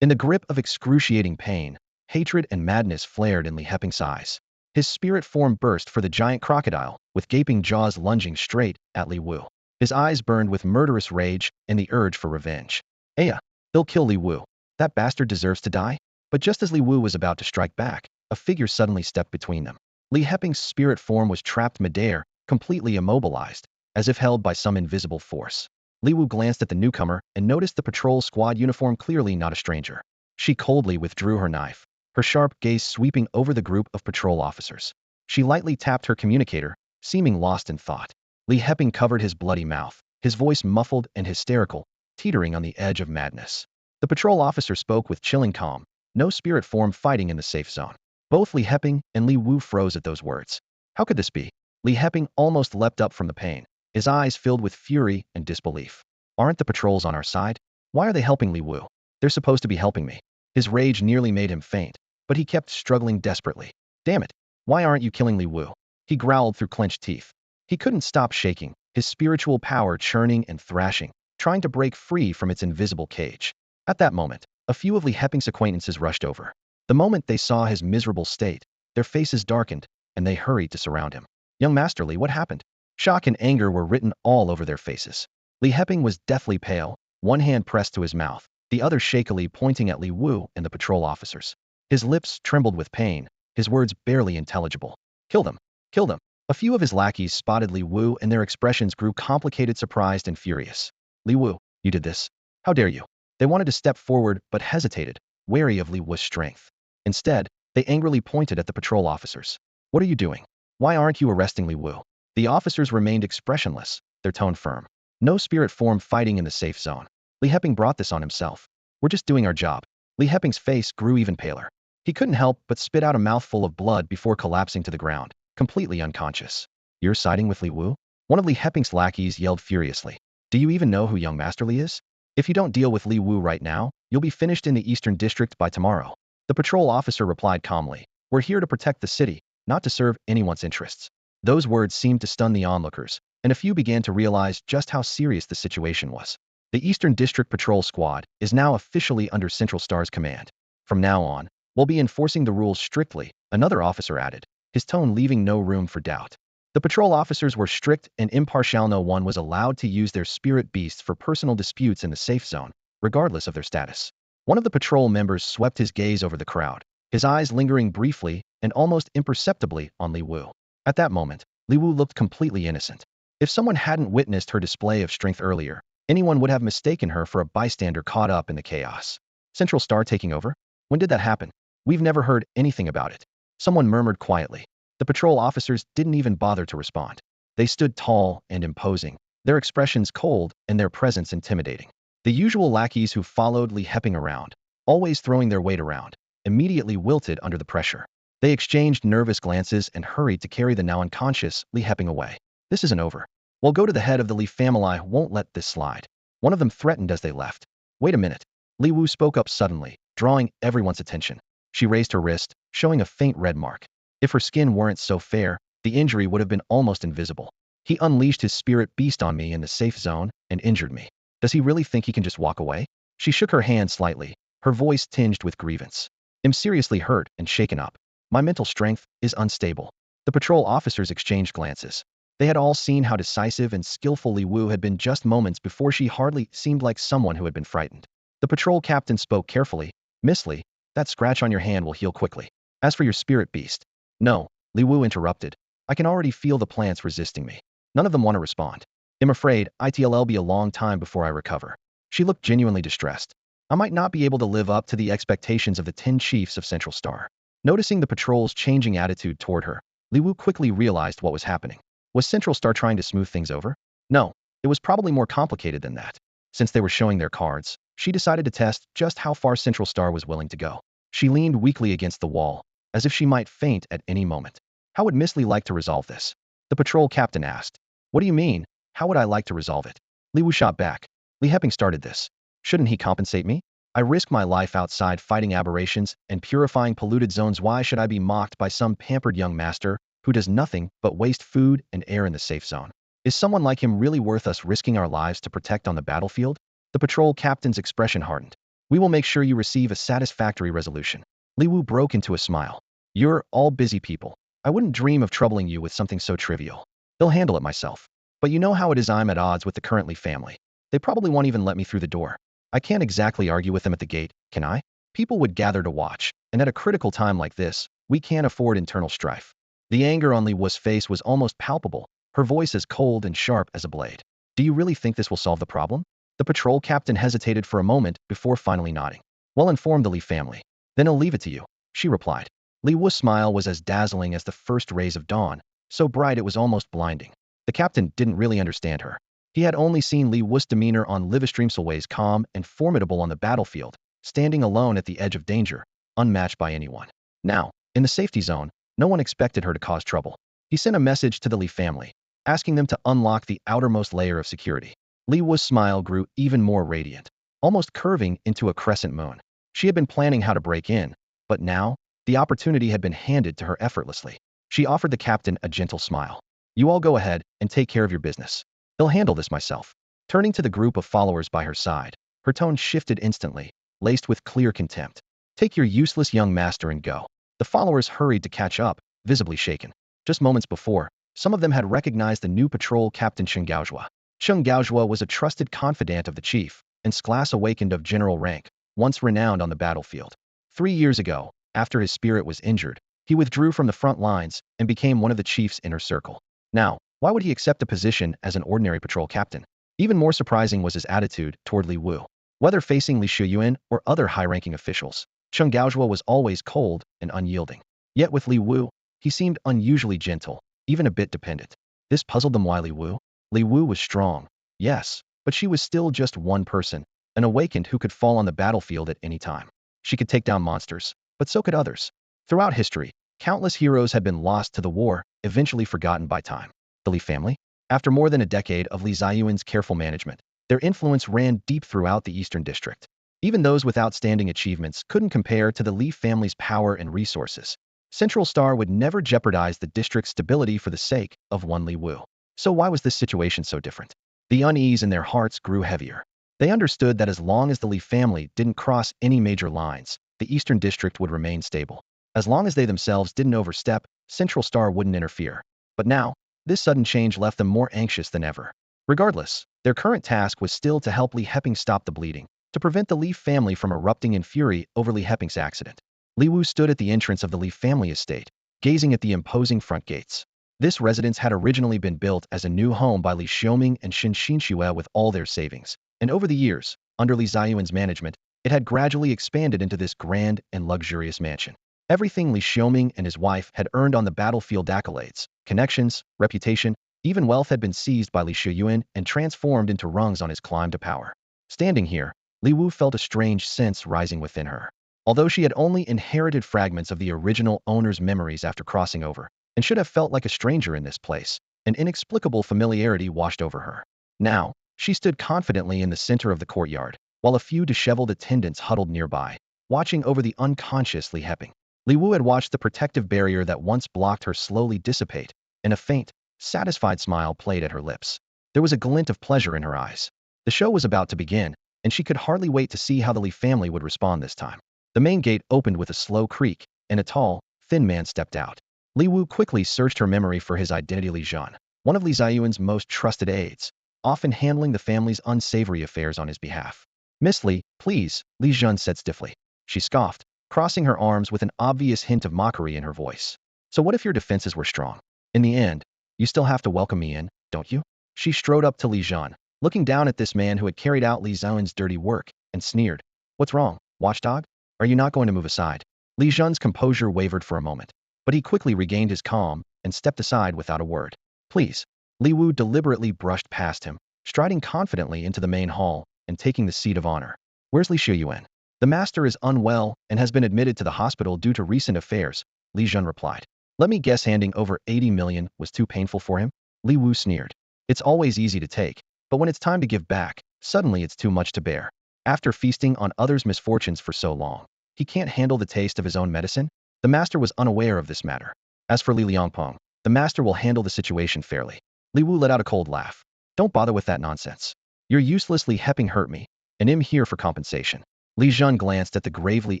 In the grip of excruciating pain, hatred and madness flared in Li Heping's eyes. His spirit form burst for the giant crocodile, with gaping jaws lunging straight at Li Wu. His eyes burned with murderous rage and the urge for revenge. Aya, he'll kill Li Wu. That bastard deserves to die? But just as Li Wu was about to strike back, a figure suddenly stepped between them. Li Heping's spirit form was trapped midair, completely immobilized, as if held by some invisible force. Li Wu glanced at the newcomer and noticed the patrol squad uniform, clearly not a stranger. She coldly withdrew her knife, her sharp gaze sweeping over the group of patrol officers. She lightly tapped her communicator, seeming lost in thought. Li Heping covered his bloody mouth, his voice muffled and hysterical, teetering on the edge of madness. The patrol officer spoke with chilling calm, no spirit form fighting in the safe zone. Both Li Heping and Li Wu froze at those words. How could this be? Li Heping almost leapt up from the pain, his eyes filled with fury and disbelief. Aren't the patrols on our side? Why are they helping Li Wu? They're supposed to be helping me. His rage nearly made him faint, but he kept struggling desperately. Damn it, why aren't you killing Li Wu? He growled through clenched teeth. He couldn't stop shaking, his spiritual power churning and thrashing, trying to break free from its invisible cage. At that moment, a few of Li Heping's acquaintances rushed over. The moment they saw his miserable state, their faces darkened, and they hurried to surround him. Young Master Li, what happened? Shock and anger were written all over their faces. Li Heping was deathly pale, one hand pressed to his mouth, the other shakily pointing at Li Wu and the patrol officers. His lips trembled with pain, his words barely intelligible. Kill them! Kill them! A few of his lackeys spotted Li Wu and their expressions grew complicated, surprised and furious. Li Wu, you did this? How dare you? They wanted to step forward but hesitated, wary of Li Wu's strength. Instead, they angrily pointed at the patrol officers. What are you doing? Why aren't you arresting Li Wu? The officers remained expressionless, their tone firm. No spirit form fighting in the safe zone. Li Heping brought this on himself. We're just doing our job. Li Heping's face grew even paler. He couldn't help but spit out a mouthful of blood before collapsing to the ground, completely unconscious. You're siding with Li Wu? One of Li Heping's lackeys yelled furiously. Do you even know who young Master Li is? If you don't deal with Li Wu right now, you'll be finished in the Eastern District by tomorrow. The patrol officer replied calmly. We're here to protect the city, not to serve anyone's interests. Those words seemed to stun the onlookers, and a few began to realize just how serious the situation was. The Eastern District Patrol Squad is now officially under Central Star's command. From now on, we'll be enforcing the rules strictly, another officer added, his tone leaving no room for doubt. The patrol officers were strict and impartial. No one was allowed to use their spirit beasts for personal disputes in the safe zone, regardless of their status. One of the patrol members swept his gaze over the crowd, his eyes lingering briefly and almost imperceptibly on Li Wu. At that moment, Li Wu looked completely innocent. If someone hadn't witnessed her display of strength earlier, anyone would have mistaken her for a bystander caught up in the chaos. Central Star taking over? When did that happen? We've never heard anything about it. Someone murmured quietly. The patrol officers didn't even bother to respond. They stood tall and imposing, their expressions cold and their presence intimidating. The usual lackeys who followed Li Heping around, always throwing their weight around, immediately wilted under the pressure. They exchanged nervous glances and hurried to carry the now unconscious Li Heping away. This isn't over. We'll go to the head of the Li family. Won't let this slide. One of them threatened as they left. Wait a minute. Li Wu spoke up suddenly, drawing everyone's attention. She raised her wrist, showing a faint red mark. If her skin weren't so fair, the injury would have been almost invisible. He unleashed his spirit beast on me in the safe zone and injured me. Does he really think he can just walk away? She shook her hand slightly, her voice tinged with grievance. I'm seriously hurt and shaken up. My mental strength is unstable. The patrol officers exchanged glances. They had all seen how decisive and skillful Li Wu had been just moments before. She hardly seemed like someone who had been frightened. The patrol captain spoke carefully. Miss Li, that scratch on your hand will heal quickly. As for your spirit beast. No, Li Wu interrupted. I can already feel the plants resisting me. None of them want to respond. I'm afraid it'll be a long time before I recover. She looked genuinely distressed. I might not be able to live up to the expectations of the 10 chiefs of Central Star. Noticing the patrol's changing attitude toward her, Li Wu quickly realized what was happening. Was Central Star trying to smooth things over? No, it was probably more complicated than that. Since they were showing their cards, she decided to test just how far Central Star was willing to go. She leaned weakly against the wall, as if she might faint at any moment. How would Miss Li like to resolve this? The patrol captain asked. What do you mean? How would I like to resolve it? Li Wu shot back. Li Heping started this. Shouldn't he compensate me? I risk my life outside fighting aberrations and purifying polluted zones. Why should I be mocked by some pampered young master who does nothing but waste food and air in the safe zone? Is someone like him really worth us risking our lives to protect on the battlefield? The patrol captain's expression hardened. We will make sure you receive a satisfactory resolution. Li Wu broke into a smile. You're all busy people. I wouldn't dream of troubling you with something so trivial. I'll handle it myself. But you know how it is. I'm at odds with the current Li family. They probably won't even let me through the door. I can't exactly argue with them at the gate, can I? People would gather to watch, and at a critical time like this, we can't afford internal strife. The anger on Li Wu's face was almost palpable, her voice as cold and sharp as a blade. Do you really think this will solve the problem? The patrol captain hesitated for a moment before finally nodding. Well, inform the Li family. Then I'll leave it to you, she replied. Li Wu's smile was as dazzling as the first rays of dawn, so bright it was almost blinding. The captain didn't really understand her. He had only seen Li Wu's demeanor on Livestreamselways calm and formidable on the battlefield, standing alone at the edge of danger, unmatched by anyone. Now, in the safety zone, no one expected her to cause trouble. He sent a message to the Li family, asking them to unlock the outermost layer of security. Li Wu's smile grew even more radiant, almost curving into a crescent moon. She had been planning how to break in, but now, the opportunity had been handed to her effortlessly. She offered the captain a gentle smile. You all go ahead and take care of your business. I'll handle this myself. Turning to the group of followers by her side, her tone shifted instantly, laced with clear contempt. Take your useless young master and go. The followers hurried to catch up, visibly shaken. Just moments before, some of them had recognized the new patrol captain Cheng Gaozhua. Cheng Gaozhua was a trusted confidant of the chief, and class awakened of general rank, once renowned on the battlefield. 3 years ago, after his spirit was injured, He withdrew from the front lines and became one of the chief's inner circle. Now, why would he accept a position as an ordinary patrol captain? Even more surprising was his attitude toward Li Wu. Whether facing Li Shuyuan or other high-ranking officials, Cheng Gaozhua was always cold and unyielding. Yet with Li Wu, he seemed unusually gentle, even a bit dependent. This puzzled them. Why Li Wu? Li Wu was strong, yes, but she was still just one person, an awakened who could fall on the battlefield at any time. She could take down monsters, but so could others. Throughout history, countless heroes had been lost to the war, eventually forgotten by time. The Li family? After more than a decade of Li Ziyuan's careful management, their influence ran deep throughout the Eastern District. Even those with outstanding achievements couldn't compare to the Li family's power and resources. Central Star would never jeopardize the district's stability for the sake of one Li Wu. So why was this situation so different? The unease in their hearts grew heavier. They understood that as long as the Li family didn't cross any major lines, the Eastern District would remain stable. As long as they themselves didn't overstep, Central Star wouldn't interfere. But now, this sudden change left them more anxious than ever. Regardless, their current task was still to help Li Heping stop the bleeding, to prevent the Li family from erupting in fury over Li Heping's accident. Li Wu stood at the entrance of the Li family estate, gazing at the imposing front gates. This residence had originally been built as a new home by Li Xiuming and Xin Xinxue with all their savings, and over the years, under Li Ziyuan's management, it had gradually expanded into this grand and luxurious mansion. Everything Li Xiuming and his wife had earned on the battlefield, accolades, connections, reputation, even wealth, had been seized by Li Shuyuan and transformed into rungs on his climb to power. Standing here, Li Wu felt a strange sense rising within her. Although she had only inherited fragments of the original owner's memories after crossing over, and should have felt like a stranger in this place, an inexplicable familiarity washed over her. Now, she stood confidently in the center of the courtyard, while a few disheveled attendants huddled nearby, watching over the unconscious Li Heping. Li Wu had watched the protective barrier that once blocked her slowly dissipate, and a faint, satisfied smile played at her lips. There was a glint of pleasure in her eyes. The show was about to begin, and she could hardly wait to see how the Li family would respond this time. The main gate opened with a slow creak, and a tall, thin man stepped out. Li Wu quickly searched her memory for his identity. Li Zhan, one of Li Ziyuan's most trusted aides, often handling the family's unsavory affairs on his behalf. Miss Li, please, Li Zhan said stiffly. She scoffed, crossing her arms with an obvious hint of mockery in her voice. So what if your defenses were strong? In the end, you still have to welcome me in, don't you? She strode up to Li Zhan, looking down at this man who had carried out Li Ziyuan's dirty work, and sneered. What's wrong, watchdog? Are you not going to move aside? Li Zhan's composure wavered for a moment, but he quickly regained his calm and stepped aside without a word. Please. Li Wu deliberately brushed past him, striding confidently into the main hall and taking the seat of honor. Where's Li Shuyuan? The master is unwell and has been admitted to the hospital due to recent affairs, Li Zhan replied. Let me guess, handing over 80 million was too painful for him? Li Wu sneered. It's always easy to take, but when it's time to give back, suddenly it's too much to bear. After feasting on others' misfortunes for so long, he can't handle the taste of his own medicine? The master was unaware of this matter. As for Li Liangpeng, the master will handle the situation fairly. Li Wu let out a cold laugh. Don't bother with that nonsense. You're uselessly Heping hurt me, and I'm here for compensation. Li Zhan glanced at the gravely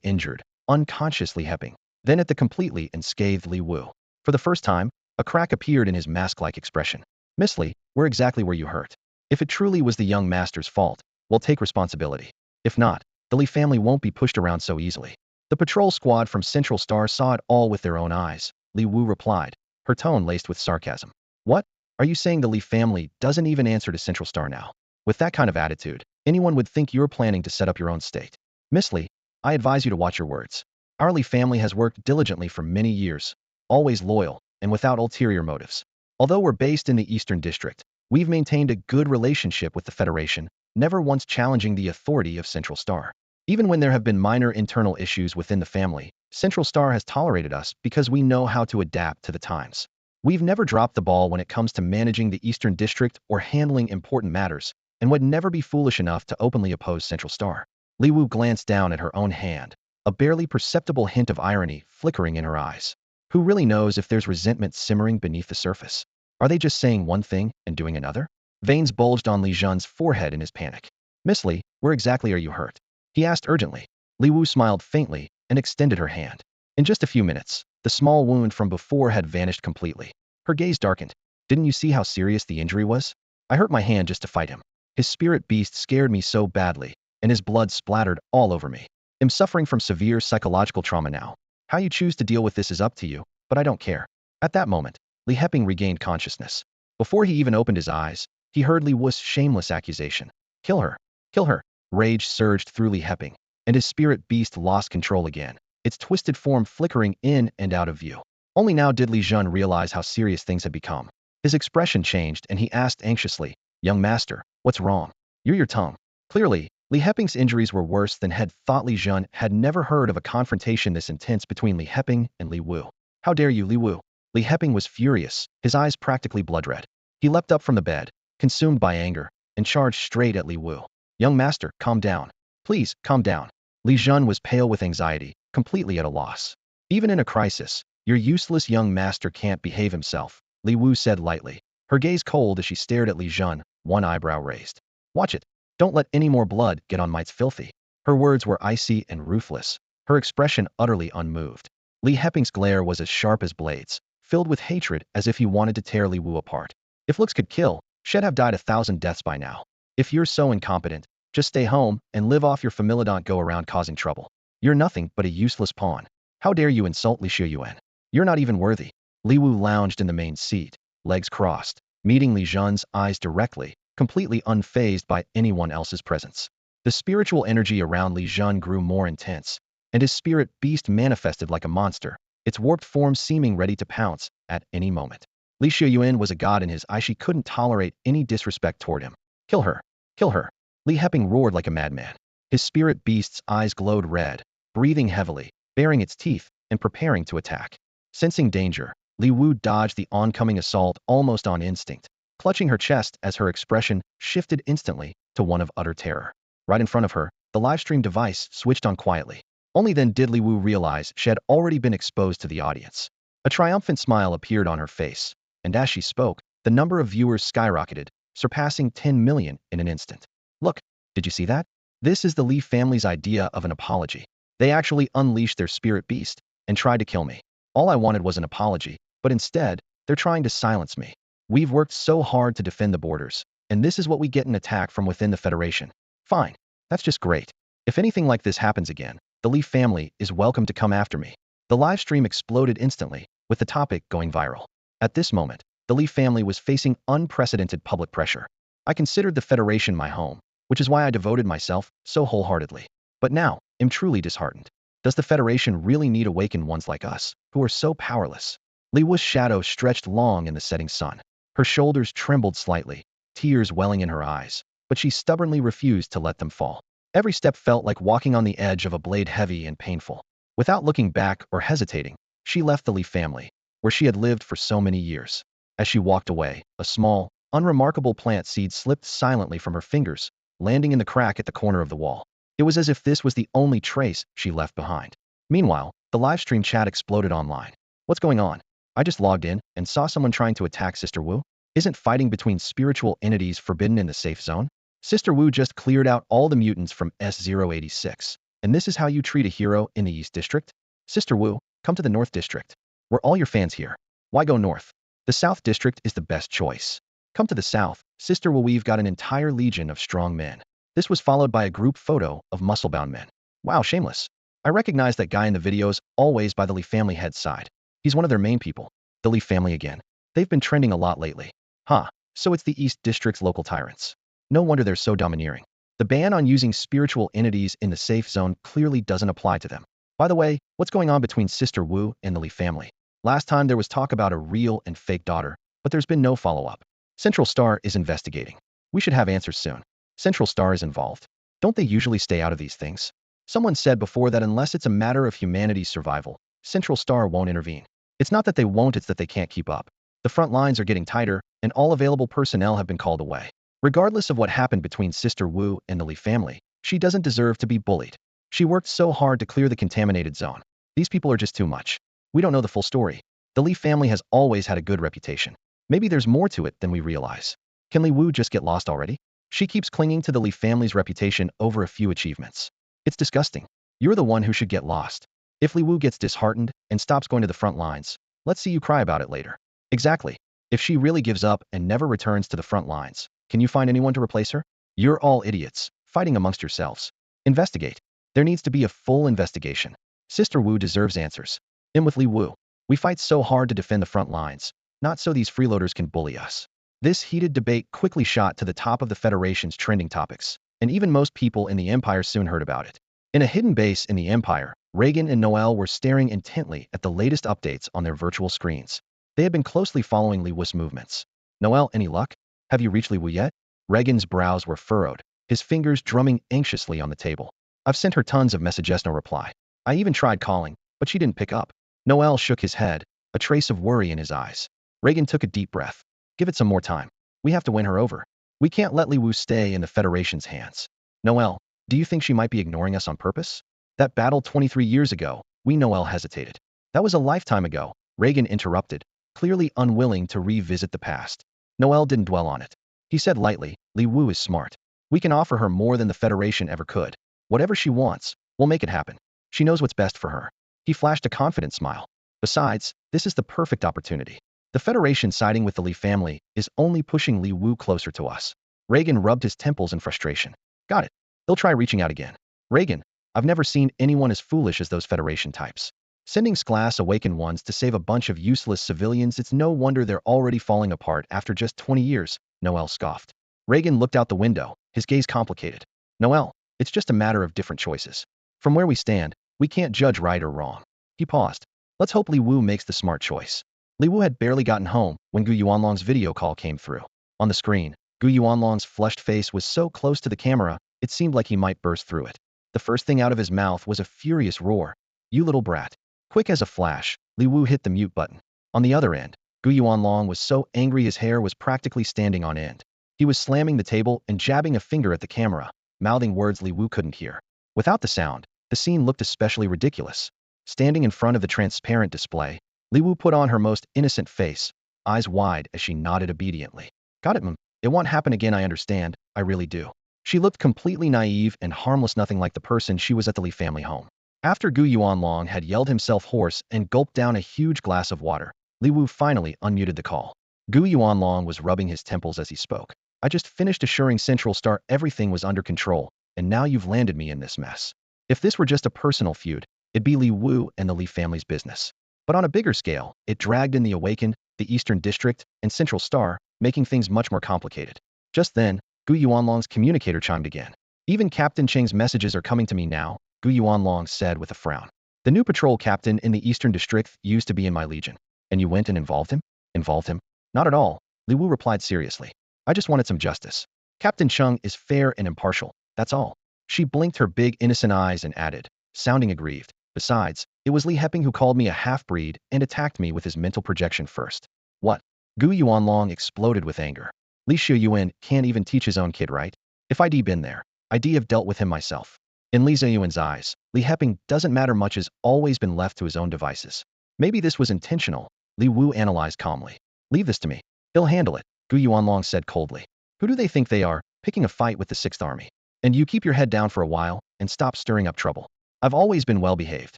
injured, unconsciously Heping, then at the completely unscathed Li Wu. For the first time, a crack appeared in his mask-like expression. Miss Li, where exactly were you hurt? If it truly was the young master's fault, we'll take responsibility. If not, the Li family won't be pushed around so easily. The patrol squad from Central Star saw it all with their own eyes, Li Wu replied, her tone laced with sarcasm. What? Are you saying the Li family doesn't even answer to Central Star now? With that kind of attitude, anyone would think you're planning to set up your own state. Miss Li, I advise you to watch your words. Our Li family has worked diligently for many years, always loyal, and without ulterior motives. Although we're based in the Eastern District, we've maintained a good relationship with the Federation, never once challenging the authority of Central Star. Even when there have been minor internal issues within the family, Central Star has tolerated us because we know how to adapt to the times. We've never dropped the ball when it comes to managing the Eastern District or handling important matters, and would never be foolish enough to openly oppose Central Star. Li Wu glanced down at her own hand, a barely perceptible hint of irony flickering in her eyes. Who really knows if there's resentment simmering beneath the surface? Are they just saying one thing and doing another? Veins bulged on Li Zhan's forehead in his panic. Miss Li, where exactly are you hurt? He asked urgently. Li Wu smiled faintly and extended her hand. In just a few minutes, the small wound from before had vanished completely. Her gaze darkened. Didn't you see how serious the injury was? I hurt my hand just to fight him. His spirit beast scared me so badly, and his blood splattered all over me. I'm suffering from severe psychological trauma now. How you choose to deal with this is up to you, but I don't care. At that moment, Li Heping regained consciousness. Before he even opened his eyes, he heard Li Wu's shameless accusation. Kill her! Kill her! Rage surged through Li Heping, and his spirit beast lost control again, its twisted form flickering in and out of view. Only now did Li Jun realize how serious things had become. His expression changed and he asked anxiously, "Young master, what's wrong? You're your tongue." Clearly, Li Heping's injuries were worse than had thought. Li Jun had never heard of a confrontation this intense between Li Heping and Li Wu. "How dare you, Li Wu?" Li Heping was furious, his eyes practically blood red. He leapt up from the bed, consumed by anger, and charged straight at Li Wu. "Young master, calm down. Please, calm down." Li Jun was pale with anxiety, completely at a loss. "Even in a crisis, your useless young master can't behave himself," Li Wu said lightly, her gaze cold as she stared at Li Jun, one eyebrow raised. "Watch it. Don't let any more blood get on Might's filthy." Her words were icy and ruthless, her expression utterly unmoved. Li Heping's glare was as sharp as blades, filled with hatred as if he wanted to tear Li Wu apart. "If looks could kill, she'd have died 1,000 deaths by now. If you're so incompetent, just stay home and live off your family. Don't go around causing trouble. You're nothing but a useless pawn. How dare you insult Li Shuyuan? You're not even worthy." Li Wu lounged in the main seat, legs crossed, meeting Li Jun's eyes directly, completely unfazed by anyone else's presence. The spiritual energy around Li Jun grew more intense, and his spirit beast manifested like a monster, its warped form seeming ready to pounce at any moment. Li Shuyuan was a god in his eye. She couldn't tolerate any disrespect toward him. "Kill her! Kill her!" Li Heping roared like a madman. His spirit beast's eyes glowed red, breathing heavily, baring its teeth, and preparing to attack. Sensing danger, Li Wu dodged the oncoming assault almost on instinct, clutching her chest as her expression shifted instantly to one of utter terror. Right in front of her, the livestream device switched on quietly. Only then did Li Wu realize she had already been exposed to the audience. A triumphant smile appeared on her face, and as she spoke, the number of viewers skyrocketed, surpassing 10 million in an instant. "Look, did you see that? This is the Li family's idea of an apology. They actually unleashed their spirit beast and tried to kill me. All I wanted was an apology, but instead, they're trying to silence me. We've worked so hard to defend the borders, and this is what we get: an attack from within the Federation. Fine, that's just great. If anything like this happens again, the Li family is welcome to come after me." The live stream exploded instantly, with the topic going viral. At this moment, the Li family was facing unprecedented public pressure. "I considered the Federation my home, which is why I devoted myself so wholeheartedly. But now, I'm truly disheartened. Does the Federation really need awakened ones like us, who are so powerless?" Li Wu's shadow stretched long in the setting sun. Her shoulders trembled slightly, tears welling in her eyes, but she stubbornly refused to let them fall. Every step felt like walking on the edge of a blade, heavy and painful. Without looking back or hesitating, she left the Li family, where she had lived for so many years. As she walked away, a small, unremarkable plant seed slipped silently from her fingers, landing in the crack at the corner of the wall. It was as if this was the only trace she left behind. Meanwhile, the livestream chat exploded online. "What's going on? I just logged in and saw someone trying to attack Sister Wu. Isn't fighting between spiritual entities forbidden in the safe zone? Sister Wu just cleared out all the mutants from S086. And this is how you treat a hero in the East District? Sister Wu, come to the North District. We're all your fans here. Why go north? The South District is the best choice. Come to the South, Sister Wu. We've got an entire legion of strong men." This was followed by a group photo of muscle-bound men. "Wow, shameless. I recognize that guy in the videos, always by the Li family head's side. He's one of their main people." The Li family again. They've been trending a lot lately. Huh, so it's the East District's local tyrants. No wonder they're so domineering. The ban on using spiritual entities in the safe zone clearly doesn't apply to them. By the way, what's going on between Sister Wu and the Li family? Last time there was talk about a real and fake daughter, but there's been no follow-up. Central Star is investigating. We should have answers soon. Central Star is involved. Don't they usually stay out of these things? Someone said before that unless it's a matter of humanity's survival, Central Star won't intervene. It's not that they won't, it's that they can't keep up. The front lines are getting tighter, and all available personnel have been called away. Regardless of what happened between Sister Wu and the Li family, she doesn't deserve to be bullied. She worked so hard to clear the contaminated zone. These people are just too much. We don't know the full story. The Li family has always had a good reputation. Maybe there's more to it than we realize. Can Li Wu just get lost already? She keeps clinging to the Li family's reputation over a few achievements. It's disgusting. You're the one who should get lost. If Li Wu gets disheartened and stops going to the front lines, let's see you cry about it later. Exactly. If she really gives up and never returns to the front lines, can you find anyone to replace her? You're all idiots, fighting amongst yourselves. Investigate. There needs to be a full investigation. Sister Wu deserves answers. In with Li Wu. We fight so hard to defend the front lines, not so these freeloaders can bully us. This heated debate quickly shot to the top of the Federation's trending topics, and even most people in the Empire soon heard about it. In a hidden base in the Empire, Reagan and Noelle were staring intently at the latest updates on their virtual screens. They had been closely following Li Wu's movements. Noelle, any luck? Have you reached Li Wu yet? Reagan's brows were furrowed, his fingers drumming anxiously on the table. I've sent her tons of messages, no reply. I even tried calling, but she didn't pick up. Noelle shook his head, a trace of worry in his eyes. Reagan took a deep breath. Give it some more time. We have to win her over. We can't let Li Wu stay in the Federation's hands. Noelle, do you think she might be ignoring us on purpose? That battle 23 years ago, Noelle hesitated. That was a lifetime ago, Reagan interrupted, clearly unwilling to revisit the past. Noelle didn't dwell on it. He said lightly, Li Wu is smart. We can offer her more than the Federation ever could. Whatever she wants, we'll make it happen. She knows what's best for her. He flashed a confident smile. Besides, this is the perfect opportunity. The Federation siding with the Li family is only pushing Li Wu closer to us. Reagan rubbed his temples in frustration. Got it. They'll try reaching out again. Reagan, I've never seen anyone as foolish as those Federation types. Sending Sclass awakened ones to save a bunch of useless civilians, it's no wonder they're already falling apart after just 20 years, Noelle scoffed. Reagan looked out the window, his gaze complicated. Noelle, it's just a matter of different choices. From where we stand, we can't judge right or wrong. He paused. Let's hope Li Wu makes the smart choice. Li Wu had barely gotten home when Gu Yuanlong's video call came through. On the screen, Gu Yuanlong's flushed face was so close to the camera, it seemed like he might burst through it. The first thing out of his mouth was a furious roar. You little brat. Quick as a flash, Li Wu hit the mute button. On the other end, Gu Yuanlong was so angry his hair was practically standing on end. He was slamming the table and jabbing a finger at the camera, mouthing words Li Wu couldn't hear. Without the sound, the scene looked especially ridiculous. Standing in front of the transparent display, Li Wu put on her most innocent face, eyes wide as she nodded obediently. Got it, It won't happen again, I understand, I really do. She looked completely naive and harmless, nothing like the person she was at the Li family home. After Gu Yuanlong had yelled himself hoarse and gulped down a huge glass of water, Li Wu finally unmuted the call. Gu Yuanlong was rubbing his temples as he spoke. I just finished assuring Central Star everything was under control, and now you've landed me in this mess. If this were just a personal feud, it'd be Li Wu and the Li family's business. But on a bigger scale, it dragged in the Awakened, the Eastern District, and Central Star, making things much more complicated. Just then, Gu Yuanlong's communicator chimed again. Even Captain Cheng's messages are coming to me now, Gu Yuanlong said with a frown. The new patrol captain in the Eastern District used to be in my legion. And you went and involved him? Involved him? Not at all, Li Wu replied seriously. I just wanted some justice. Captain Cheng is fair and impartial, that's all. She blinked her big innocent eyes and added, sounding aggrieved. Besides, it was Li Heping who called me a half-breed and attacked me with his mental projection first. What? Gu Yuanlong exploded with anger. Li Shiyuan can't even teach his own kid, right? If I'd been there, I'd have dealt with him myself. In Li Ziyuan's eyes, Li Heping doesn't matter much, has always been left to his own devices. Maybe this was intentional, Li Wu analyzed calmly. Leave this to me. He'll handle it, Gu Yuanlong said coldly. Who do they think they are, picking a fight with the 6th Army? And you keep your head down for a while, and stop stirring up trouble. I've always been well behaved,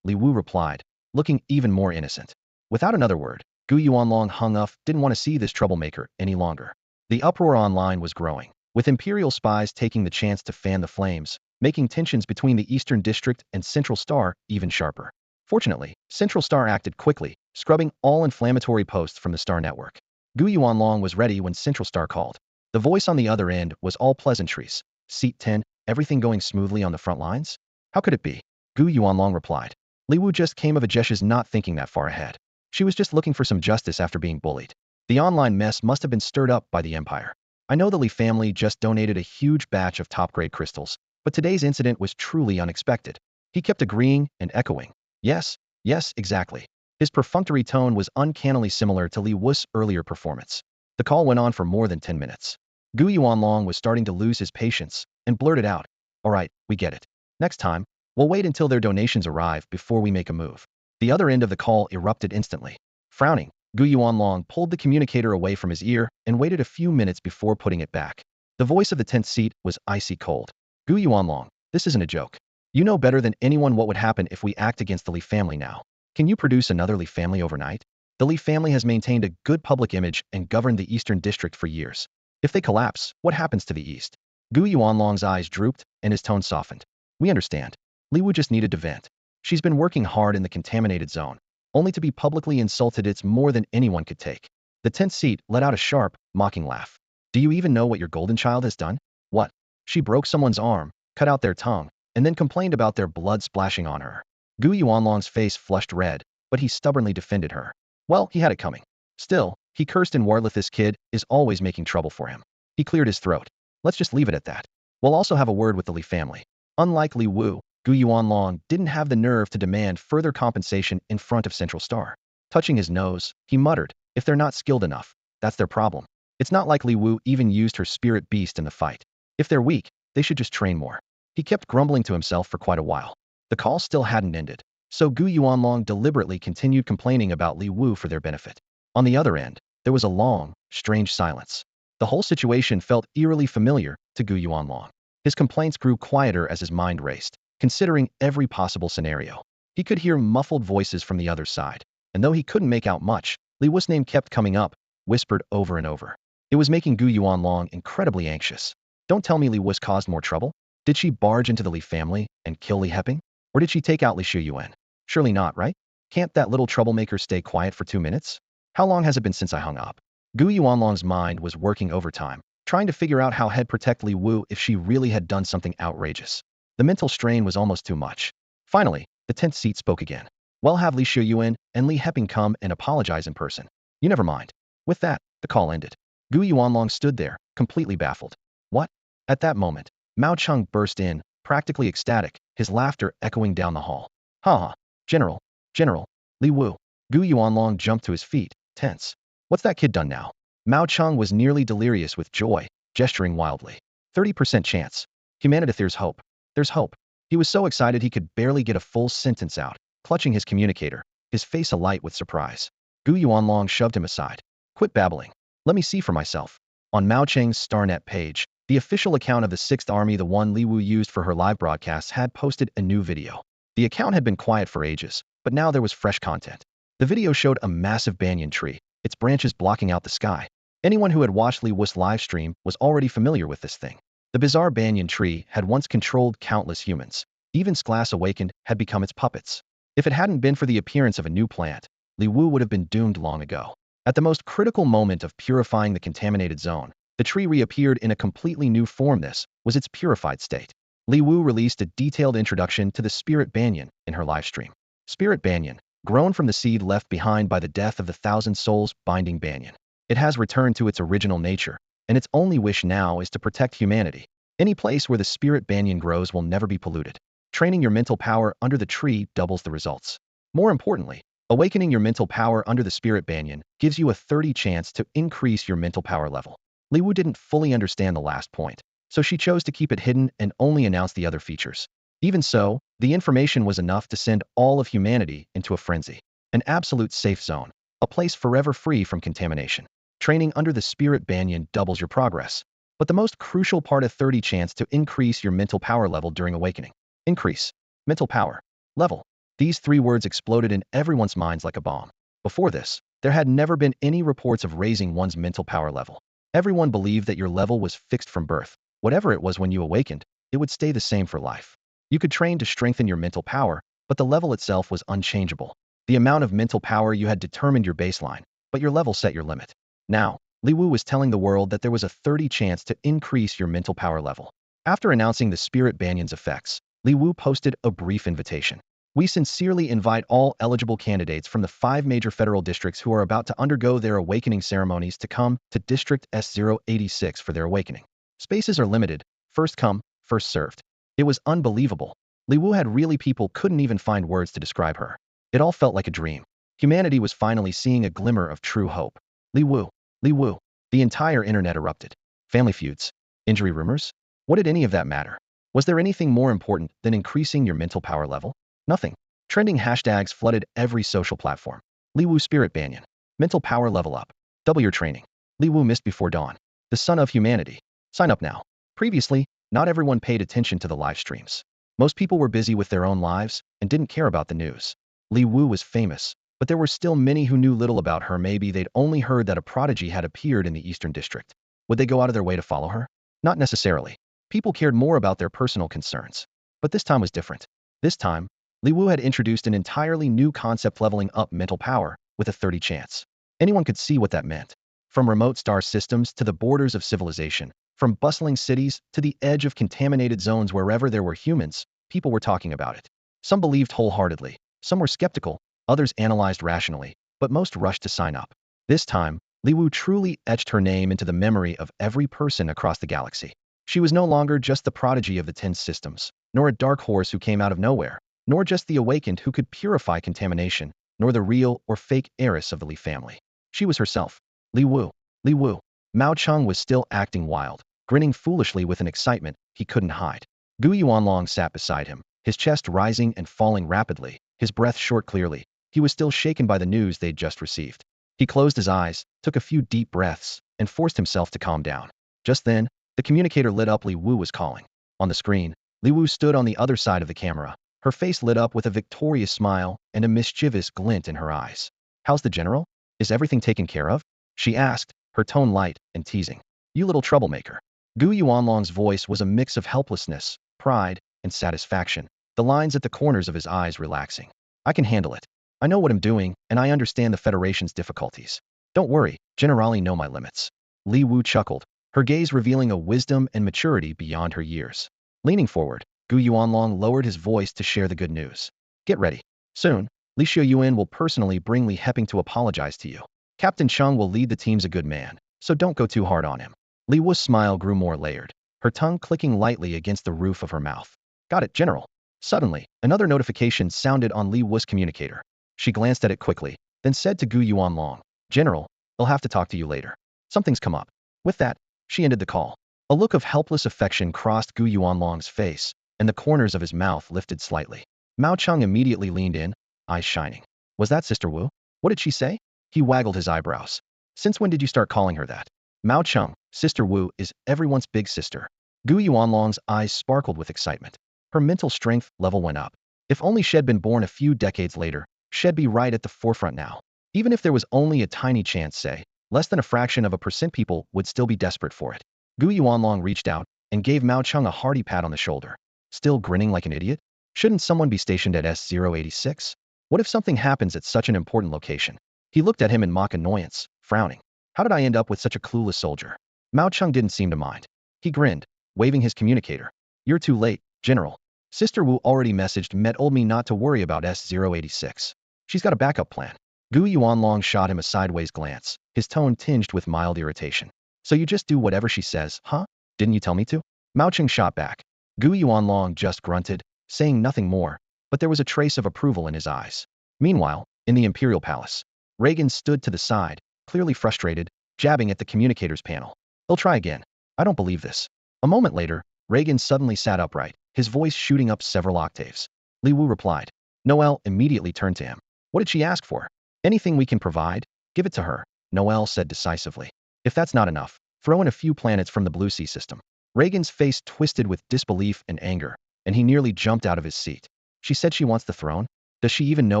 Li Wu replied, looking even more innocent. Without another word, Gu Yuanlong hung up, didn't want to see this troublemaker any longer. The uproar online was growing, with Imperial spies taking the chance to fan the flames, making tensions between the Eastern District and Central Star even sharper. Fortunately, Central Star acted quickly, scrubbing all inflammatory posts from the Star network. Gu Yuanlong was ready when Central Star called. The voice on the other end was all pleasantries. Seat 10, everything going smoothly on the front lines? How could it be? Gu Yuanlong replied. Li Wu just came of Ajesha's not thinking that far ahead. She was just looking for some justice after being bullied. The online mess must have been stirred up by the Empire. I know the Li family just donated a huge batch of top-grade crystals, but today's incident was truly unexpected. He kept agreeing and echoing. Yes, exactly. His perfunctory tone was uncannily similar to Li Wu's earlier performance. The call went on for more than 10 minutes. Gu Yuanlong was starting to lose his patience and blurted out, all right, we get it. Next time, we'll wait until their donations arrive before we make a move. The other end of the call erupted instantly. Frowning, Gu Yuanlong pulled the communicator away from his ear and waited a few minutes before putting it back. The voice of the 10th seat was icy cold. Gu Yuanlong, this isn't a joke. You know better than anyone what would happen if we act against the Li family now. Can you produce another Li family overnight? The Li family has maintained a good public image and governed the Eastern District for years. If they collapse, what happens to the East? Gu Yuanlong's eyes drooped and his tone softened. We understand. Li Wu just needed to vent. She's been working hard in the contaminated zone, only to be publicly insulted. It's more than anyone could take. The tenth seat let out a sharp, mocking laugh. Do you even know what your golden child has done? What? She broke someone's arm, cut out their tongue, and then complained about their blood splashing on her. Gu Yuanlong's face flushed red, but he stubbornly defended her. Well, he had it coming. Still, he cursed in Warlith. This kid is always making trouble for him. He cleared his throat. Let's just leave it at that. We'll also have a word with the Li family. Unlike Li Wu, Gu Yuanlong didn't have the nerve to demand further compensation in front of Central Star. Touching his nose, he muttered, if they're not skilled enough, that's their problem. It's not like Li Wu even used her spirit beast in the fight. If they're weak, they should just train more. He kept grumbling to himself for quite a while. The call still hadn't ended, so Gu Yuanlong deliberately continued complaining about Li Wu for their benefit. On the other end, there was a long, strange silence. The whole situation felt eerily familiar to Gu Yuanlong. His complaints grew quieter as his mind raced, considering every possible scenario. He could hear muffled voices from the other side, and though he couldn't make out much, Li Wu's name kept coming up, whispered over and over. It was making Gu Yuanlong incredibly anxious. Don't tell me Li Wu's caused more trouble? Did she barge into the Li family and kill Li Heping? Or did she take out Li Shuyuan? Surely not, right? Can't that little troublemaker stay quiet for 2 minutes? How long has it been since I hung up? Gu Yuanlong's mind was working overtime, trying to figure out how he'd protect Li Wu if she really had done something outrageous. The mental strain was almost too much. Finally, the 10th seat spoke again. Well, have Li Shuyuan and Li Heping come and apologize in person. You never mind. With that, the call ended. Gu Yuanlong stood there, completely baffled. What? At that moment, Mao Cheng burst in, practically ecstatic, his laughter echoing down the hall. Ha ha. General, Li Wu. Gu Yuanlong jumped to his feet, tense. What's that kid done now? Mao Cheng was nearly delirious with joy, gesturing wildly. 30% chance. Humanity, there's hope. There's hope. He was so excited he could barely get a full sentence out, clutching his communicator, his face alight with surprise. Gu Yuanlong shoved him aside. Quit babbling. Let me see for myself. On Mao Cheng's StarNet page, the official account of the 6th Army, the one Li Wu used for her live broadcasts, had posted a new video. The account had been quiet for ages, but now there was fresh content. The video showed a massive banyan tree, its branches blocking out the sky. Anyone who had watched Li Wu's live stream was already familiar with this thing. The bizarre banyan tree had once controlled countless humans. Even Sklas Awakened had become its puppets. If it hadn't been for the appearance of a new plant, Li Wu would have been doomed long ago. At the most critical moment of purifying the contaminated zone, the tree reappeared in a completely new form. This was its purified state. Li Wu released a detailed introduction to the spirit banyan in her livestream. Spirit banyan, grown from the seed left behind by the death of the 1,000 souls binding banyan. It has returned to its original nature, and its only wish now is to protect humanity. Any place where the spirit banyan grows will never be polluted. Training your mental power under the tree doubles the results. More importantly, awakening your mental power under the spirit banyan gives you a 30% chance to increase your mental power level. Li Wu didn't fully understand the last point, so she chose to keep it hidden and only announce the other features. Even so, the information was enough to send all of humanity into a frenzy. An absolute safe zone, a place forever free from contamination. Training under the spirit banyan doubles your progress. But the most crucial part, a 30% chance to increase your mental power level during awakening. Increase. Mental power. Level. These 3 words exploded in everyone's minds like a bomb. Before this, there had never been any reports of raising one's mental power level. Everyone believed that your level was fixed from birth. Whatever it was when you awakened, it would stay the same for life. You could train to strengthen your mental power, but the level itself was unchangeable. The amount of mental power you had determined your baseline, but your level set your limit. Now, Li Wu was telling the world that there was a 30% chance to increase your mental power level. After announcing the spirit banyan's effects, Li Wu posted a brief invitation. We sincerely invite all eligible candidates from the 5 major federal districts who are about to undergo their awakening ceremonies to come to District S086 for their awakening. Spaces are limited, first come, first served. It was unbelievable. Li Wu had really people couldn't even find words to describe her. It all felt like a dream. Humanity was finally seeing a glimmer of true hope. Li Wu. The entire internet erupted. Family feuds. Injury rumors? What did any of that matter? Was there anything more important than increasing your mental power level? Nothing. Trending hashtags flooded every social platform. Li Wu spirit banyan. Mental power level up. Double your training. Li Wu missed before dawn. The son of humanity. Sign up now. Previously, not everyone paid attention to the live streams. Most people were busy with their own lives and didn't care about the news. Li Wu was famous, but there were still many who knew little about her. Maybe they'd only heard that a prodigy had appeared in the Eastern District. Would they go out of their way to follow her? Not necessarily. People cared more about their personal concerns. But this time was different. This time, Li Wu had introduced an entirely new concept, leveling up mental power with a 30 chance. Anyone could see what that meant. From remote star systems to the borders of civilization, from bustling cities to the edge of contaminated zones, wherever there were humans, people were talking about it. Some believed wholeheartedly, some were skeptical, others analyzed rationally, but most rushed to sign up. This time, Li Wu truly etched her name into the memory of every person across the galaxy. She was no longer just the prodigy of the 10 systems, nor a dark horse who came out of nowhere, nor just the awakened who could purify contamination, nor the real or fake heiress of the Li family. She was herself. Li Wu. Li Wu. Mao Cheng was still acting wild, grinning foolishly with an excitement he couldn't hide. Gu Yuanlong sat beside him, his chest rising and falling rapidly, his breath short clearly. He was still shaken by the news they'd just received. He closed his eyes, took a few deep breaths, and forced himself to calm down. Just then, the communicator lit up. Li Wu was calling. On the screen, Li Wu stood on the other side of the camera, her face lit up with a victorious smile and a mischievous glint in her eyes. "How's the general? Is everything taken care of?" she asked, her tone light and teasing. "You little troublemaker." Gu Yuanlong's voice was a mix of helplessness, pride, and satisfaction, the lines at the corners of his eyes relaxing. "I can handle it. I know what I'm doing, and I understand the Federation's difficulties. Don't worry, generally know my limits." Li Wu chuckled, her gaze revealing a wisdom and maturity beyond her years. Leaning forward, Gu Yuanlong lowered his voice to share the good news. "Get ready. Soon, Li Xiuyuan will personally bring Li Heping to apologize to you. Captain Cheng will lead the team's a good man, so don't go too hard on him." Li Wu's smile grew more layered, her tongue clicking lightly against the roof of her mouth. "Got it, General." Suddenly, another notification sounded on Li Wu's communicator. She glanced at it quickly, then said to Gu Yuanlong, "General, I'll have to talk to you later. Something's come up." With that, she ended the call. A look of helpless affection crossed Gu Yuanlong's face, and the corners of his mouth lifted slightly. Mao Cheng immediately leaned in, eyes shining. "Was that Sister Wu? What did she say?" He waggled his eyebrows. "Since when did you start calling her that?" "Mao Cheng, Sister Wu is everyone's big sister." Gu Yuanlong's eyes sparkled with excitement. Her mental strength level went up. If only she'd been born a few decades later, she'd be right at the forefront now. Even if there was only a tiny chance, say, less than a fraction of a percent, people would still be desperate for it. Gu Yuanlong reached out and gave Mao Cheng a hearty pat on the shoulder. "Still grinning like an idiot? Shouldn't someone be stationed at S086? What if something happens at such an important location?" He looked at him in mock annoyance, frowning. "How did I end up with such a clueless soldier?" Mao Cheng didn't seem to mind. He grinned, waving his communicator. "You're too late, General. Sister Wu already messaged Met told me not to worry about S086. She's got a backup plan." Gu Yuanlong shot him a sideways glance, his tone tinged with mild irritation. "So you just do whatever she says, huh? Didn't you tell me to?" Mao Cheng shot back. Gu Yuanlong just grunted, saying nothing more, but there was a trace of approval in his eyes. Meanwhile, in the Imperial Palace, Reagan stood to the side, clearly frustrated, jabbing at the communicator's panel. "He'll try again. I don't believe this." A moment later, Reagan suddenly sat upright, his voice shooting up several octaves. Li Wu replied. Noel immediately turned to him. "What did she ask for?" "Anything we can provide, give it to her," Noel said decisively. "If that's not enough, throw in a few planets from the Blue Sea system." Reagan's face twisted with disbelief and anger, and he nearly jumped out of his seat. "She said she wants the throne? Does she even know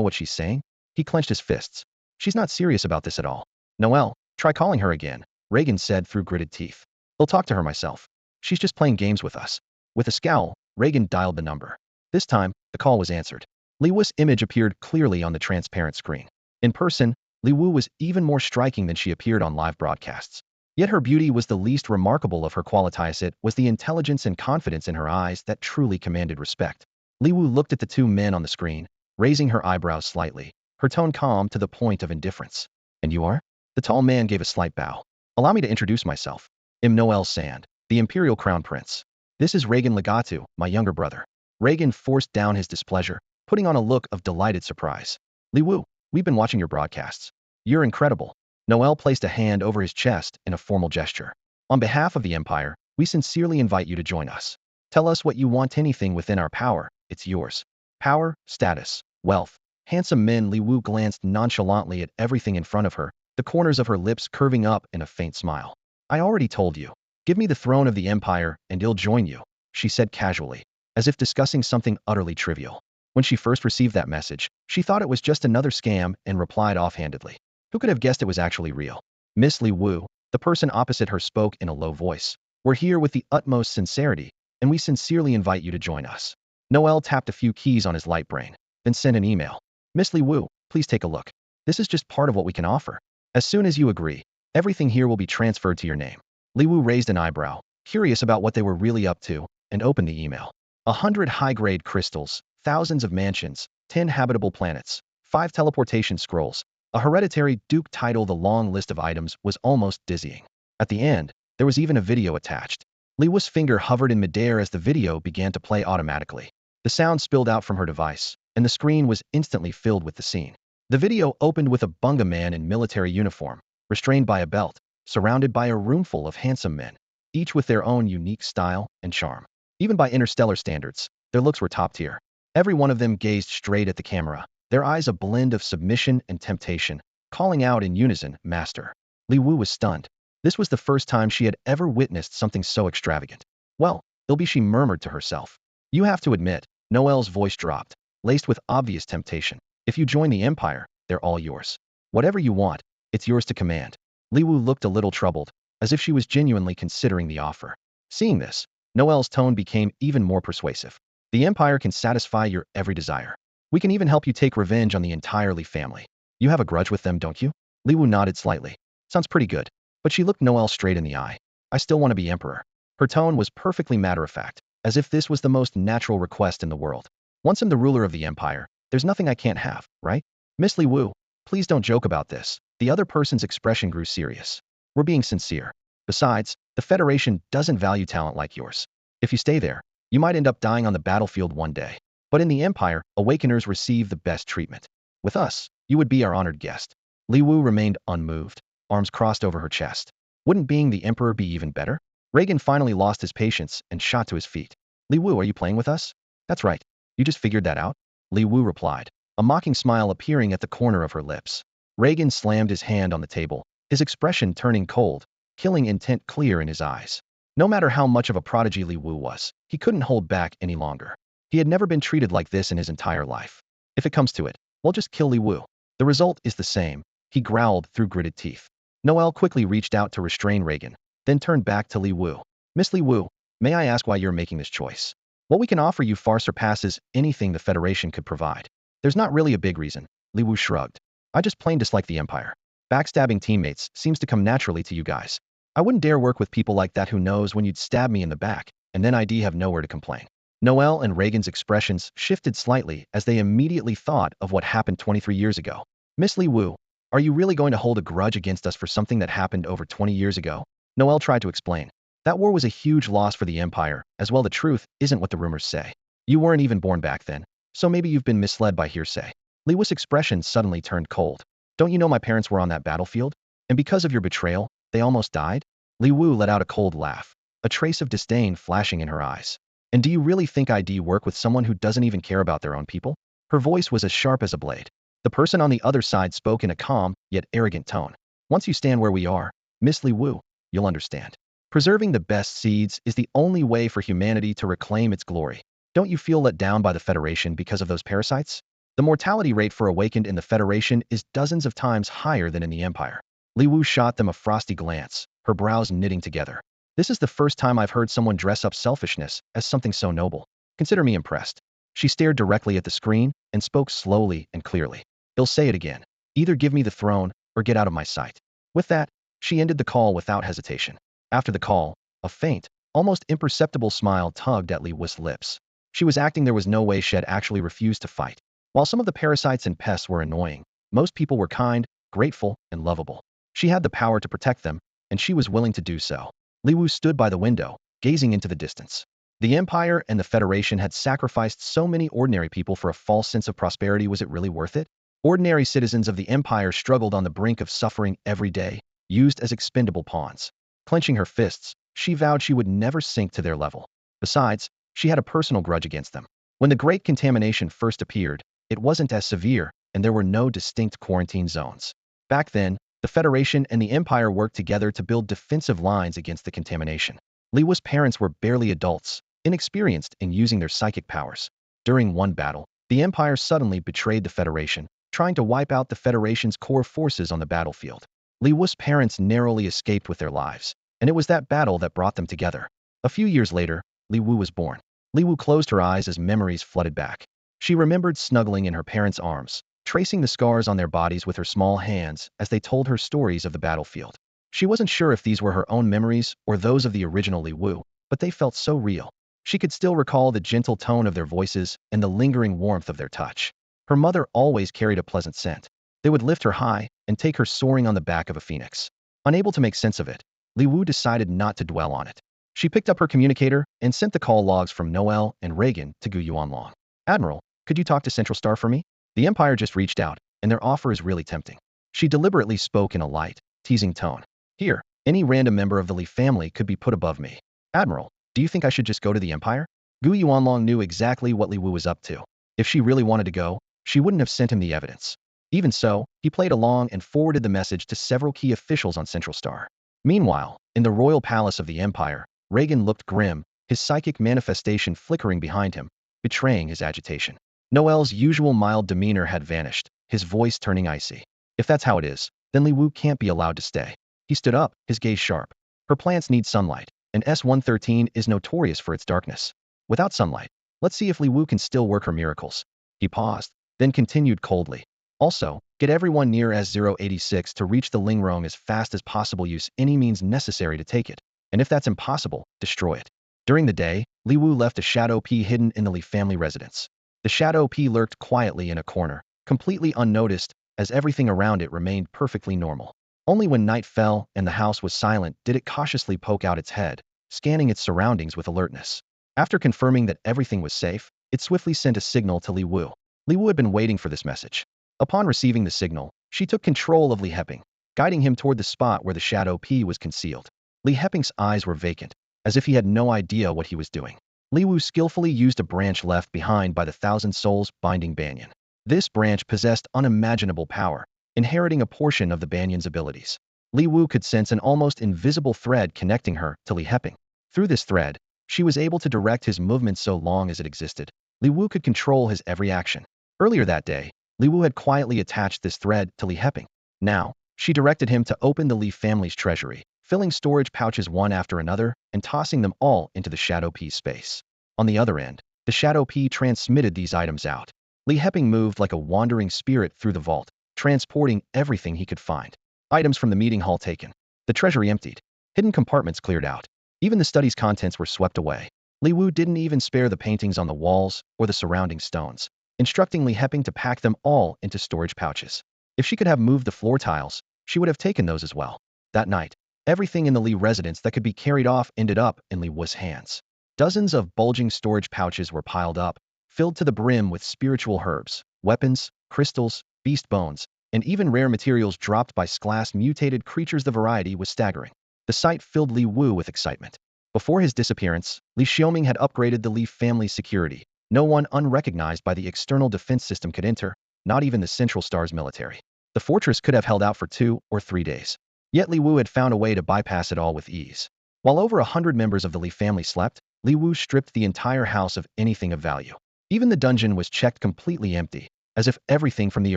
what she's saying?" He clenched his fists. "She's not serious about this at all." "Noel, try calling her again," Reagan said through gritted teeth. "I'll talk to her myself. She's just playing games with us." With a scowl, Reagan dialed the number. This time, the call was answered. Li Wu's image appeared clearly on the transparent screen. In person, Li Wu was even more striking than she appeared on live broadcasts. Yet her beauty was the least remarkable of her qualities. It was the intelligence and confidence in her eyes that truly commanded respect. Li Wu looked at the two men on the screen, raising her eyebrows slightly, her tone calm to the point of indifference. "And you are?" The tall man gave a slight bow. "Allow me to introduce myself. I'm Noel Sand, the Imperial Crown Prince. This is Reagan Legatu, my younger brother." Reagan forced down his displeasure, putting on a look of delighted surprise. "Li Wu, we've been watching your broadcasts. You're incredible." Noel placed a hand over his chest in a formal gesture. "On behalf of the Empire, we sincerely invite you to join us. Tell us what you want. Anything within our power, it's yours. Power, status, wealth." Handsome men. Li Wu glanced nonchalantly at everything in front of her, the corners of her lips curving up in a faint smile. "I already told you. Give me the throne of the Empire and I'll join you," she said casually, as if discussing something utterly trivial. When she first received that message, she thought it was just another scam and replied offhandedly. Who could have guessed it was actually real? "Miss Li Wu," the person opposite her spoke in a low voice. "We're here with the utmost sincerity, and we sincerely invite you to join us." Noel tapped a few keys on his light brain. then send an email. Miss Li Wu, please take a look. This is just part of what we can offer. As soon as you agree, everything here will be transferred to your name. Li Wu raised an eyebrow, curious about what they were really up to, and opened the email. 100 high-grade crystals, thousands of mansions, 10 habitable planets, 5 teleportation scrolls, a hereditary duke title. The long list of items was almost dizzying. At the end, there was even a video attached. Li Wu's finger hovered in midair as the video began to play automatically. The sound spilled out from her device, and the screen was instantly filled with the scene. The video opened with a bunga man in military uniform, restrained by a belt, surrounded by a roomful of handsome men, each with their own unique style and charm. Even by interstellar standards, their looks were top tier. Every one of them gazed straight at the camera, their eyes a blend of submission and temptation, calling out in unison, "Master." Li Wu was stunned. This was the first time she had ever witnessed something so extravagant. Well, she murmured to herself. You have to admit, Noelle's voice dropped, laced with obvious temptation. If you join the Empire, they're all yours. Whatever you want, it's yours to command. Li Wu looked a little troubled, as if she was genuinely considering the offer. Seeing this, Noelle's tone became even more persuasive. The Empire can satisfy your every desire. We can even help you take revenge on the entire Li family. You have a grudge with them, don't you? Li Wu nodded slightly. Sounds pretty good. But she looked Noelle straight in the eye. I still want to be emperor. Her tone was perfectly matter-of-fact, as if this was the most natural request in the world. Once I'm the ruler of the Empire, there's nothing I can't have, right? Miss Li Wu, please don't joke about this. The other person's expression grew serious. We're being sincere. Besides, the Federation doesn't value talent like yours. If you stay there, you might end up dying on the battlefield one day. But in the Empire, Awakeners receive the best treatment. With us, you would be our honored guest. Li Wu remained unmoved, arms crossed over her chest. Wouldn't being the Emperor be even better? Reagan finally lost his patience and shot to his feet. Li Wu, are you playing with us? That's right. You just figured that out? Li Wu replied, a mocking smile appearing at the corner of her lips. Reagan slammed his hand on the table, his expression turning cold, killing intent clear in his eyes. No matter how much of a prodigy Li Wu was, he couldn't hold back any longer. He had never been treated like this in his entire life. If it comes to it, we'll just kill Li Wu. The result is the same, he growled through gritted teeth. Noelle quickly reached out to restrain Reagan, then turned back to Li Wu. Miss Li Wu, may I ask why you're making this choice? What we can offer you far surpasses anything the Federation could provide. There's not really a big reason, Li Wu shrugged. I just plain dislike the Empire. Backstabbing teammates seems to come naturally to you guys. I wouldn't dare work with people like that. Who knows when you'd stab me in the back, and then I'd have nowhere to complain. Noelle and Reagan's expressions shifted slightly as they immediately thought of what happened 23 years ago. Miss Li Wu, are you really going to hold a grudge against us for something that happened over 20 years ago? Noelle tried to explain. That war was a huge loss for the Empire, as well. The truth isn't what the rumors say. You weren't even born back then, so maybe you've been misled by hearsay. Li Wu's expression suddenly turned cold. Don't you know my parents were on that battlefield? And because of your betrayal, they almost died? Li Wu let out a cold laugh, a trace of disdain flashing in her eyes. And do you really think I'd work with someone who doesn't even care about their own people? Her voice was as sharp as a blade. The person on the other side spoke in a calm, yet arrogant tone. Once you stand where we are, Miss Li Wu, you'll understand. Preserving the best seeds is the only way for humanity to reclaim its glory. Don't you feel let down by the Federation because of those parasites? The mortality rate for awakened in the Federation is dozens of times higher than in the Empire. Li Wu shot them a frosty glance, her brows knitting together. This is the first time I've heard someone dress up selfishness as something so noble. Consider me impressed. She stared directly at the screen and spoke slowly and clearly. I'll say it again. Either give me the throne or get out of my sight. With that, she ended the call without hesitation. After the call, a faint, almost imperceptible smile tugged at Li Wu's lips. She was acting there was no way she'd actually refused to fight. While some of the parasites and pests were annoying, most people were kind, grateful, and lovable. She had the power to protect them, and she was willing to do so. Li Wu stood by the window, gazing into the distance. The Empire and the Federation had sacrificed so many ordinary people for a false sense of prosperity. Was it really worth it? Ordinary citizens of the Empire struggled on the brink of suffering every day, used as expendable pawns. Clenching her fists, she vowed she would never sink to their level. Besides, she had a personal grudge against them. When the Great Contamination first appeared, it wasn't as severe, and there were no distinct quarantine zones. Back then, the Federation and the Empire worked together to build defensive lines against the contamination. Li Wu's parents were barely adults, inexperienced in using their psychic powers. During one battle, the Empire suddenly betrayed the Federation, trying to wipe out the Federation's core forces on the battlefield. Li Wu's parents narrowly escaped with their lives, and it was that battle that brought them together. A few years later, Li Wu was born. Li Wu closed her eyes as memories flooded back. She remembered snuggling in her parents' arms, tracing the scars on their bodies with her small hands as they told her stories of the battlefield. She wasn't sure if these were her own memories or those of the original Li Wu, but they felt so real. She could still recall the gentle tone of their voices and the lingering warmth of their touch. Her mother always carried a pleasant scent. They would lift her high and take her soaring on the back of a phoenix. Unable to make sense of it, Li Wu decided not to dwell on it. She picked up her communicator and sent the call logs from Noel and Reagan to Gu Yuanlong. Admiral, could you talk to Central Star for me? The Empire just reached out, and their offer is really tempting. She deliberately spoke in a light, teasing tone. Here, any random member of the Li family could be put above me. Admiral, do you think I should just go to the Empire? Gu Yuanlong knew exactly what Li Wu was up to. If she really wanted to go, she wouldn't have sent him the evidence. Even so, he played along and forwarded the message to several key officials on Central Star. Meanwhile, in the royal palace of the Empire, Reagan looked grim, his psychic manifestation flickering behind him, betraying his agitation. Noel's usual mild demeanor had vanished, his voice turning icy. If that's how it is, then Li Wu can't be allowed to stay. He stood up, his gaze sharp. Her plants need sunlight, and S-113 is notorious for its darkness. Without sunlight, let's see if Li Wu can still work her miracles. He paused, then continued coldly. Also, get everyone near S-086 to reach the Lingrong as fast as possible. Use any means necessary to take it. And if that's impossible, destroy it. During the day, Li Wu left a Shadow P hidden in the Li family residence. The Shadow P lurked quietly in a corner, completely unnoticed, as everything around it remained perfectly normal. Only when night fell and the house was silent did it cautiously poke out its head, scanning its surroundings with alertness. After confirming that everything was safe, it swiftly sent a signal to Li Wu. Li Wu had been waiting for this message. Upon receiving the signal, she took control of Li Heping, guiding him toward the spot where the Shadow P was concealed. Li Heping's eyes were vacant, as if he had no idea what he was doing. Li Wu skillfully used a branch left behind by the Thousand Souls binding banyan. This branch possessed unimaginable power, inheriting a portion of the banyan's abilities. Li Wu could sense an almost invisible thread connecting her to Li Heping. Through this thread, she was able to direct his movements so long as it existed. Li Wu could control his every action. Earlier that day, Li Wu had quietly attached this thread to Li Heping. Now, she directed him to open the Li family's treasury, filling storage pouches one after another and tossing them all into the Shadow P space. On the other end, the Shadow P transmitted these items out. Li Heping moved like a wandering spirit through the vault, transporting everything he could find. Items from the meeting hall taken. The treasury emptied. Hidden compartments cleared out. Even the study's contents were swept away. Li Wu didn't even spare the paintings on the walls or the surrounding stones, instructing Li Heping to pack them all into storage pouches. If she could have moved the floor tiles, she would have taken those as well. That night, everything in the Li residence that could be carried off ended up in Li Wu's hands. Dozens of bulging storage pouches were piled up, filled to the brim with spiritual herbs, weapons, crystals, beast bones, and even rare materials dropped by Sklas mutated creatures. The variety was staggering. The sight filled Li Wu with excitement. Before his disappearance, Li Xiaoming had upgraded the Li family's security. No one unrecognized by the external defense system could enter, not even the Central Star's military. The fortress could have held out for 2 or 3 days. Yet Li Wu had found a way to bypass it all with ease. While over 100 members of the Li family slept, Li Wu stripped the entire house of anything of value. Even the dungeon was checked completely empty, as if everything from the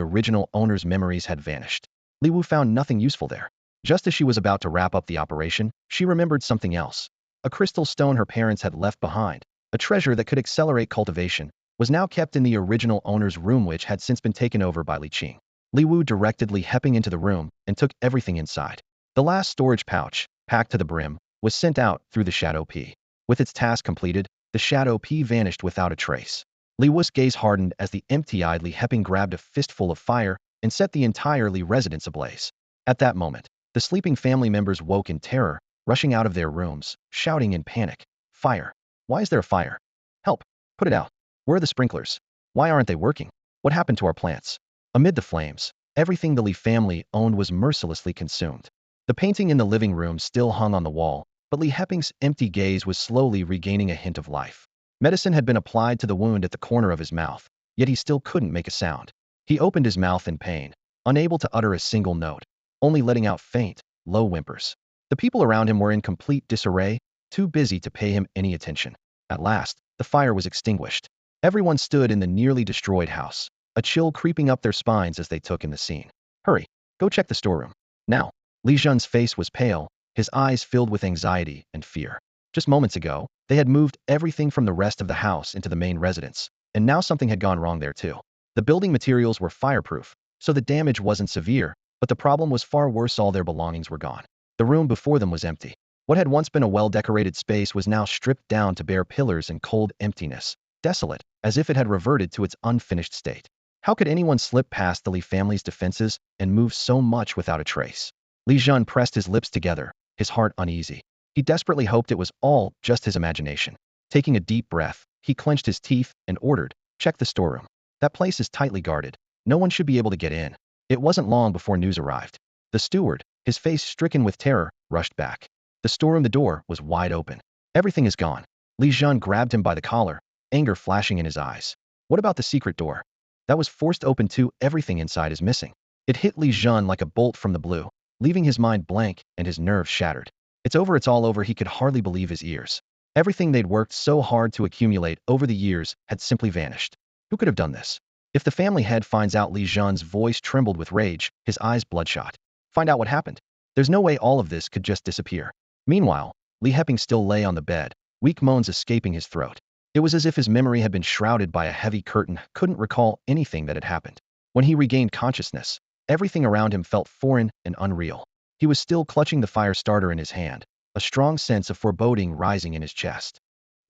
original owner's memories had vanished. Li Wu found nothing useful there. Just as she was about to wrap up the operation, she remembered something else. A crystal stone her parents had left behind, a treasure that could accelerate cultivation, was now kept in the original owner's room, which had since been taken over by Li Qing. Li Wu directed Li Heping into the room and took everything inside. The last storage pouch, packed to the brim, was sent out through the Shadow P. With its task completed, the Shadow P vanished without a trace. Li Wu's gaze hardened as the empty-eyed Li Heping grabbed a fistful of fire and set the entire Li residence ablaze. At that moment, the sleeping family members woke in terror, rushing out of their rooms, shouting in panic. Fire! Why is there a fire? Help! Put it out! Where are the sprinklers? Why aren't they working? What happened to our plants? Amid the flames, everything the Li family owned was mercilessly consumed. The painting in the living room still hung on the wall, but Li Heping's empty gaze was slowly regaining a hint of life. Medicine had been applied to the wound at the corner of his mouth, yet he still couldn't make a sound. He opened his mouth in pain, unable to utter a single note, only letting out faint, low whimpers. The people around him were in complete disarray, too busy to pay him any attention. At last, the fire was extinguished. Everyone stood in the nearly destroyed house, a chill creeping up their spines as they took in the scene. Hurry, go check the storeroom. Now. Li Zhen's face was pale, his eyes filled with anxiety and fear. Just moments ago, they had moved everything from the rest of the house into the main residence, and now something had gone wrong there too. The building materials were fireproof, so the damage wasn't severe, but the problem was far worse. All their belongings were gone. The room before them was empty. What had once been a well-decorated space was now stripped down to bare pillars and cold emptiness, desolate, as if it had reverted to its unfinished state. How could anyone slip past the Li family's defenses and move so much without a trace? Li Jun pressed his lips together, his heart uneasy. He desperately hoped it was all just his imagination. Taking a deep breath, he clenched his teeth and ordered, "Check the storeroom. That place is tightly guarded. No one should be able to get in." It wasn't long before news arrived. The steward, his face stricken with terror, rushed back. The storeroom door was wide open. "Everything is gone." Li Jun grabbed him by the collar, anger flashing in his eyes. "What about the secret door?" "That was forced open too. Everything inside is missing." It hit Li Jun like a bolt from the blue, leaving his mind blank and his nerves shattered. "It's over, it's all over." He could hardly believe his ears. Everything they'd worked so hard to accumulate over the years had simply vanished. Who could have done this? If the family head finds out, Li Jun's voice trembled with rage, his eyes bloodshot. "Find out what happened. There's no way all of this could just disappear." Meanwhile, Li Heping still lay on the bed, weak moans escaping his throat. It was as if his memory had been shrouded by a heavy curtain, couldn't recall anything that had happened. When he regained consciousness, everything around him felt foreign and unreal. He was still clutching the fire starter in his hand, a strong sense of foreboding rising in his chest.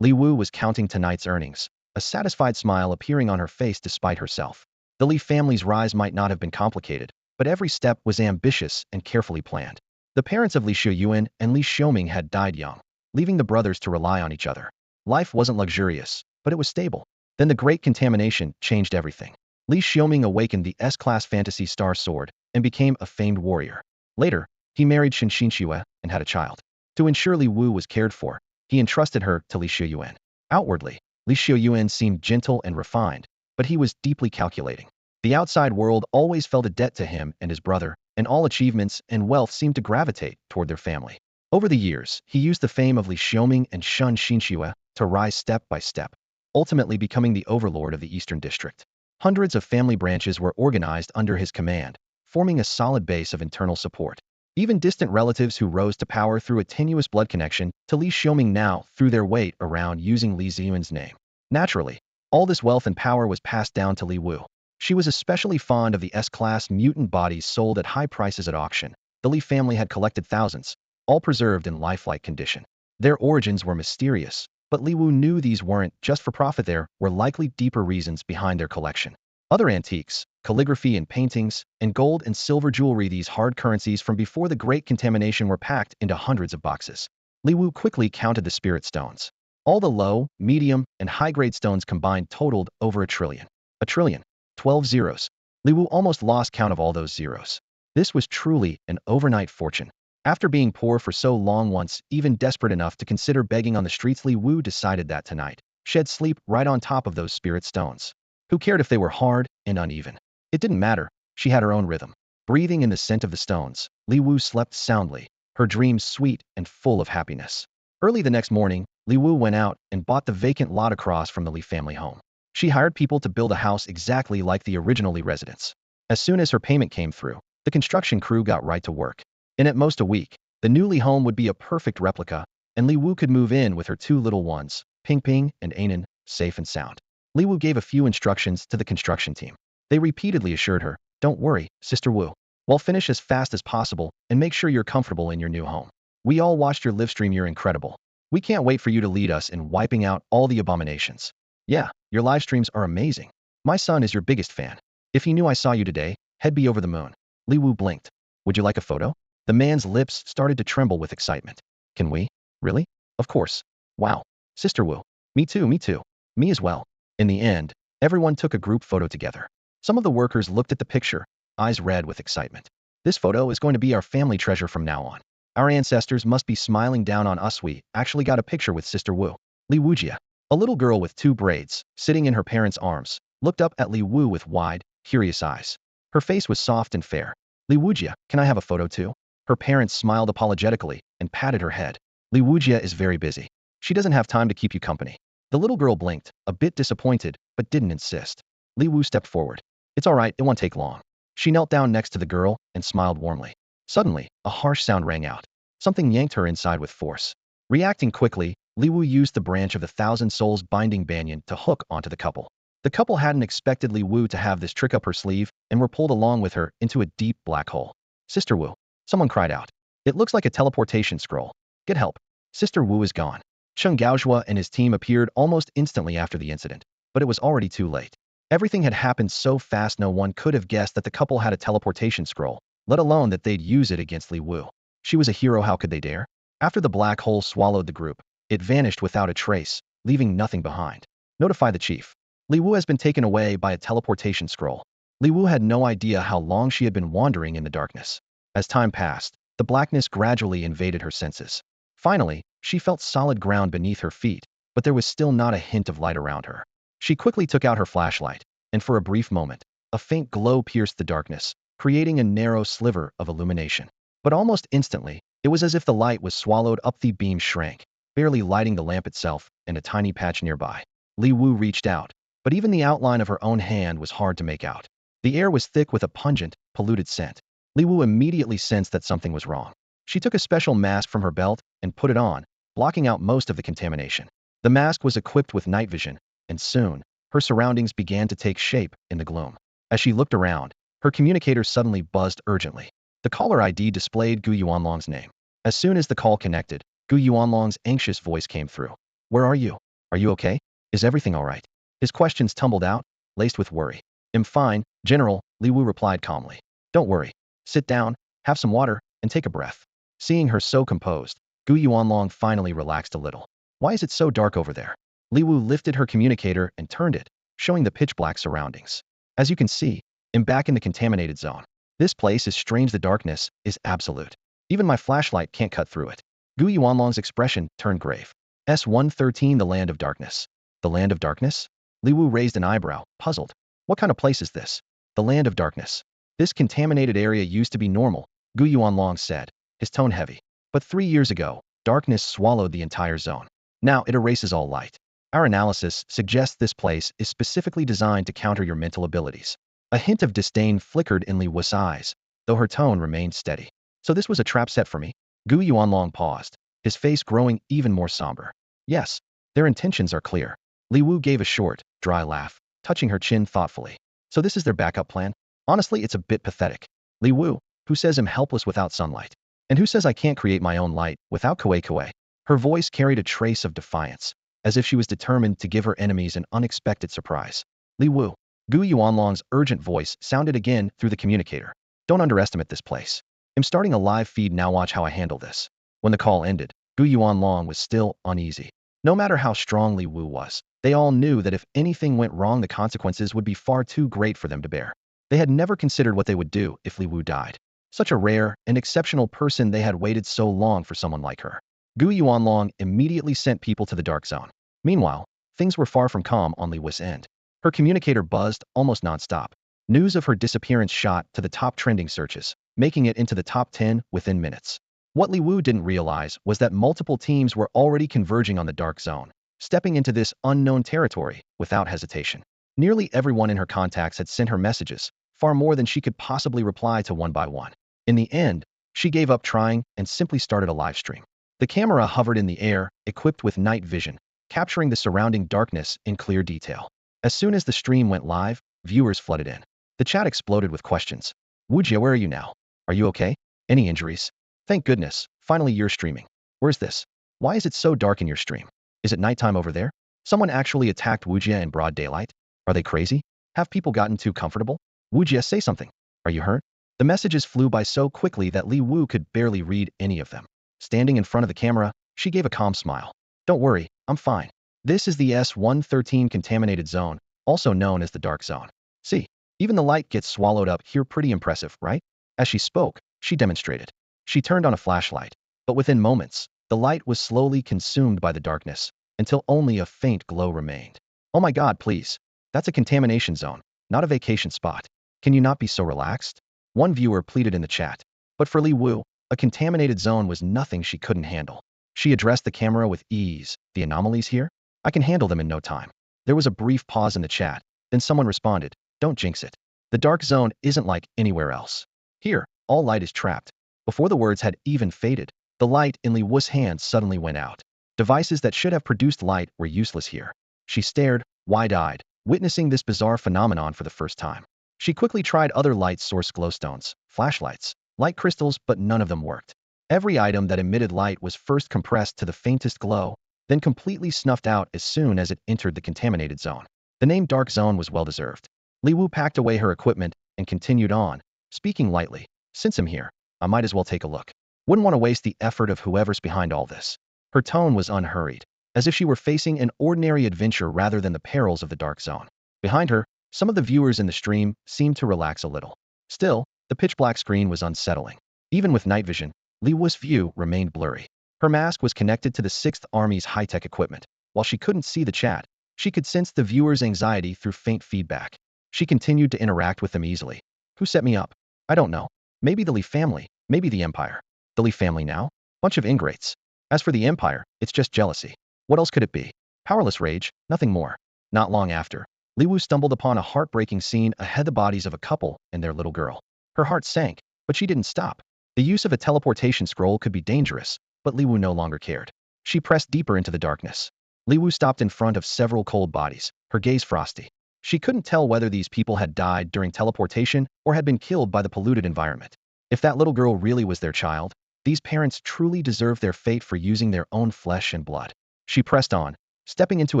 Li Wu was counting tonight's earnings, a satisfied smile appearing on her face despite herself. The Li family's rise might not have been complicated, but every step was ambitious and carefully planned. The parents of Li Shiyuan and Li Xiuming had died young, leaving the brothers to rely on each other. Life wasn't luxurious, but it was stable. Then the great contamination changed everything. Li Xiuming awakened the S-class fantasy star sword and became a famed warrior. Later, he married Shen Xinxue and had a child. To ensure Li Wu was cared for, he entrusted her to Li Shiyuan. Outwardly, Li Shiyuan seemed gentle and refined, but he was deeply calculating. The outside world always felt a debt to him and his brother, and all achievements and wealth seemed to gravitate toward their family. Over the years, he used the fame of Li Xiuming and Shen Xinxue to rise step by step, ultimately becoming the overlord of the Eastern District. Hundreds of family branches were organized under his command, forming a solid base of internal support. Even distant relatives who rose to power through a tenuous blood connection to Li Xiuming now threw their weight around using Li Ziyuan's name. Naturally, all this wealth and power was passed down to Li Wu. She was especially fond of the S-class mutant bodies sold at high prices at auction. The Li family had collected thousands, all preserved in lifelike condition. Their origins were mysterious, but Li Wu knew these weren't just for profit. There were likely deeper reasons behind their collection. Other antiques, calligraphy and paintings, and gold and silver jewelry, these hard currencies from before the Great Contamination, were packed into hundreds of boxes. Li Wu quickly counted the spirit stones. All the low, medium, and high-grade stones combined totaled over 1 trillion. 1 trillion. 12 zeros. Li Wu almost lost count of all those zeros. This was truly an overnight fortune. After being poor for so long, once even desperate enough to consider begging on the streets, Li Wu decided that tonight she'd sleep right on top of those spirit stones. Who cared if they were hard and uneven? It didn't matter. She had her own rhythm. Breathing in the scent of the stones, Li Wu slept soundly, her dreams sweet and full of happiness. Early the next morning, Li Wu went out and bought the vacant lot across from the Li family home. She hired people to build a house exactly like the original Li residence. As soon as her payment came through, the construction crew got right to work. In at most a week, the new Li home would be a perfect replica, and Li Wu could move in with her 2 little ones, Ping Ping and Anan, safe and sound. Li Wu gave a few instructions to the construction team. They repeatedly assured her, "Don't worry, Sister Wu. We'll finish as fast as possible and make sure you're comfortable in your new home. We all watched your live stream. You're incredible. We can't wait for you to lead us in wiping out all the abominations. Yeah, your live streams are amazing. My son is your biggest fan. If he knew I saw you today, he'd be over the moon." Li Wu blinked. "Would you like a photo?" The man's lips started to tremble with excitement. "Can we? Really? Of course. Wow. Sister Wu. Me too, me too. Me as well." In the end, everyone took a group photo together. Some of the workers looked at the picture, eyes red with excitement. "This photo is going to be our family treasure from now on. Our ancestors must be smiling down on us. We actually got a picture with Sister Wu." Li Wujia, a little girl with 2 braids, sitting in her parents' arms, looked up at Li Wu with wide, curious eyes. Her face was soft and fair. "Li Wujia, can I have a photo too?" Her parents smiled apologetically and patted her head. "Li Wujia is very busy. She doesn't have time to keep you company." The little girl blinked, a bit disappointed, but didn't insist. Li Wu stepped forward. "It's all right, it won't take long." She knelt down next to the girl and smiled warmly. Suddenly, a harsh sound rang out. Something yanked her inside with force. Reacting quickly, Li Wu used the branch of the 1,000 Souls binding banyan to hook onto the couple. The couple hadn't expected Li Wu to have this trick up her sleeve and were pulled along with her into a deep black hole. Sister Wu, someone cried out. It looks like a teleportation scroll. Get help. Sister Wu is gone. Cheng Gaozhua and his team appeared almost instantly after the incident, but it was already too late. Everything had happened so fast no one could have guessed that the couple had a teleportation scroll, let alone that they'd use it against Li Wu. She was a hero, how could they dare? After the black hole swallowed the group, it vanished without a trace, leaving nothing behind. Notify the chief. Li Wu has been taken away by a teleportation scroll. Li Wu had no idea how long she had been wandering in the darkness. As time passed, the blackness gradually invaded her senses. Finally, she felt solid ground beneath her feet, but there was still not a hint of light around her. She quickly took out her flashlight, and for a brief moment, a faint glow pierced the darkness, creating a narrow sliver of illumination. But almost instantly, it was as if the light was swallowed up. The beam shrank, barely lighting the lamp itself and a tiny patch nearby. Li Wu reached out, but even the outline of her own hand was hard to make out. The air was thick with a pungent, polluted scent. Li Wu immediately sensed that something was wrong. She took a special mask from her belt and put it on, blocking out most of the contamination. The mask was equipped with night vision, and soon, her surroundings began to take shape in the gloom. As she looked around, her communicator suddenly buzzed urgently. The caller ID displayed Gu Yuanlong's name. As soon as the call connected, Gu Yuanlong's anxious voice came through. Where are you? Are you okay? Is everything all right? His questions tumbled out, laced with worry. I'm fine, General, Li Wu replied calmly. Don't worry. Sit down, have some water, and take a breath. Seeing her so composed, Gu Yuanlong finally relaxed a little. Why is it so dark over there? Li Wu lifted her communicator and turned it, showing the pitch-black surroundings. As you can see, I'm back in the contaminated zone. This place is strange. The darkness is absolute. Even my flashlight can't cut through it. Gu Yuanlong's expression turned grave. S-113, the land of darkness. The land of darkness? Li Wu raised an eyebrow, puzzled. What kind of place is this? The land of darkness. This contaminated area used to be normal, Gu Yuanlong said, his tone heavy. But 3 years ago, darkness swallowed the entire zone. Now it erases all light. Our analysis suggests this place is specifically designed to counter your mental abilities. A hint of disdain flickered in Li Wu's eyes, though her tone remained steady. So this was a trap set for me? Gu Yuanlong paused, his face growing even more somber. Yes, their intentions are clear. Li Wu gave a short, dry laugh, touching her chin thoughtfully. So this is their backup plan? Honestly, it's a bit pathetic. Li Wu, who says I'm helpless without sunlight? And who says I can't create my own light without Kue? Her voice carried a trace of defiance, as if she was determined to give her enemies an unexpected surprise. Li Wu. Gu Yuanlong's urgent voice sounded again through the communicator. Don't underestimate this place. I'm starting a live feed now, watch how I handle this. When the call ended, Gu Yuanlong was still uneasy. No matter how strong Li Wu was, they all knew that if anything went wrong the consequences would be far too great for them to bear. They had never considered what they would do if Li Wu died. Such a rare and exceptional person, they had waited so long for someone like her. Gu Yuanlong immediately sent people to the dark zone. Meanwhile, things were far from calm on Li Wu's end. Her communicator buzzed almost nonstop. News of her disappearance shot to the top trending searches, making it into the top 10 within minutes. What Li Wu didn't realize was that multiple teams were already converging on the dark zone, stepping into this unknown territory without hesitation. Nearly everyone in her contacts had sent her messages, far more than she could possibly reply to one by one. In the end, she gave up trying and simply started a live stream. The camera hovered in the air, equipped with night vision, capturing the surrounding darkness in clear detail. As soon as the stream went live, viewers flooded in. The chat exploded with questions. Wujia, where are you now? Are you okay? Any injuries? Thank goodness, finally you're streaming. Where's this? Why is it so dark in your stream? Is it nighttime over there? Someone actually attacked Wujia in broad daylight? Are they crazy? Have people gotten too comfortable? Wujia, say something. Are you hurt? The messages flew by so quickly that Li Wu could barely read any of them. Standing in front of the camera, she gave a calm smile. Don't worry, I'm fine. This is the S-113 contaminated zone, also known as the dark zone. See, even the light gets swallowed up here. Pretty impressive, right? As she spoke, she demonstrated. She turned on a flashlight, but within moments, the light was slowly consumed by the darkness, until only a faint glow remained. Oh my God, please. That's a contamination zone, not a vacation spot. Can you not be so relaxed? One viewer pleaded in the chat. But for Li Wu, a contaminated zone was nothing she couldn't handle. She addressed the camera with ease. The anomalies here? I can handle them in no time. There was a brief pause in the chat, then someone responded, don't jinx it. The dark zone isn't like anywhere else. Here, all light is trapped. Before the words had even faded, the light in Li Wu's hand suddenly went out. Devices that should have produced light were useless here. She stared, wide-eyed, witnessing this bizarre phenomenon for the first time. She quickly tried other light source glowstones, flashlights, light crystals, but none of them worked. Every item that emitted light was first compressed to the faintest glow, then completely snuffed out as soon as it entered the contaminated zone. The name Dark Zone was well-deserved. Li Wu packed away her equipment and continued on, speaking lightly. Since I'm here, I might as well take a look. Wouldn't want to waste the effort of whoever's behind all this. Her tone was unhurried, as if she were facing an ordinary adventure rather than the perils of the Dark Zone. Behind her, some of the viewers in the stream seemed to relax a little. Still, the pitch-black screen was unsettling. Even with night vision, Li Wu's view remained blurry. Her mask was connected to the 6th Army's high-tech equipment. While she couldn't see the chat, she could sense the viewers' anxiety through faint feedback. She continued to interact with them easily. Who set me up? I don't know. Maybe the Li family, maybe the Empire. The Li family now? Bunch of ingrates. As for the Empire, it's just jealousy. What else could it be? Powerless rage, nothing more. Not long after, Li Wu stumbled upon a heartbreaking scene ahead the bodies of a couple and their little girl. Her heart sank, but she didn't stop. The use of a teleportation scroll could be dangerous, but Li Wu no longer cared. She pressed deeper into the darkness. Li Wu stopped in front of several cold bodies, her gaze frosty. She couldn't tell whether these people had died during teleportation or had been killed by the polluted environment. If that little girl really was their child, these parents truly deserved their fate for using their own flesh and blood. She pressed on, stepping into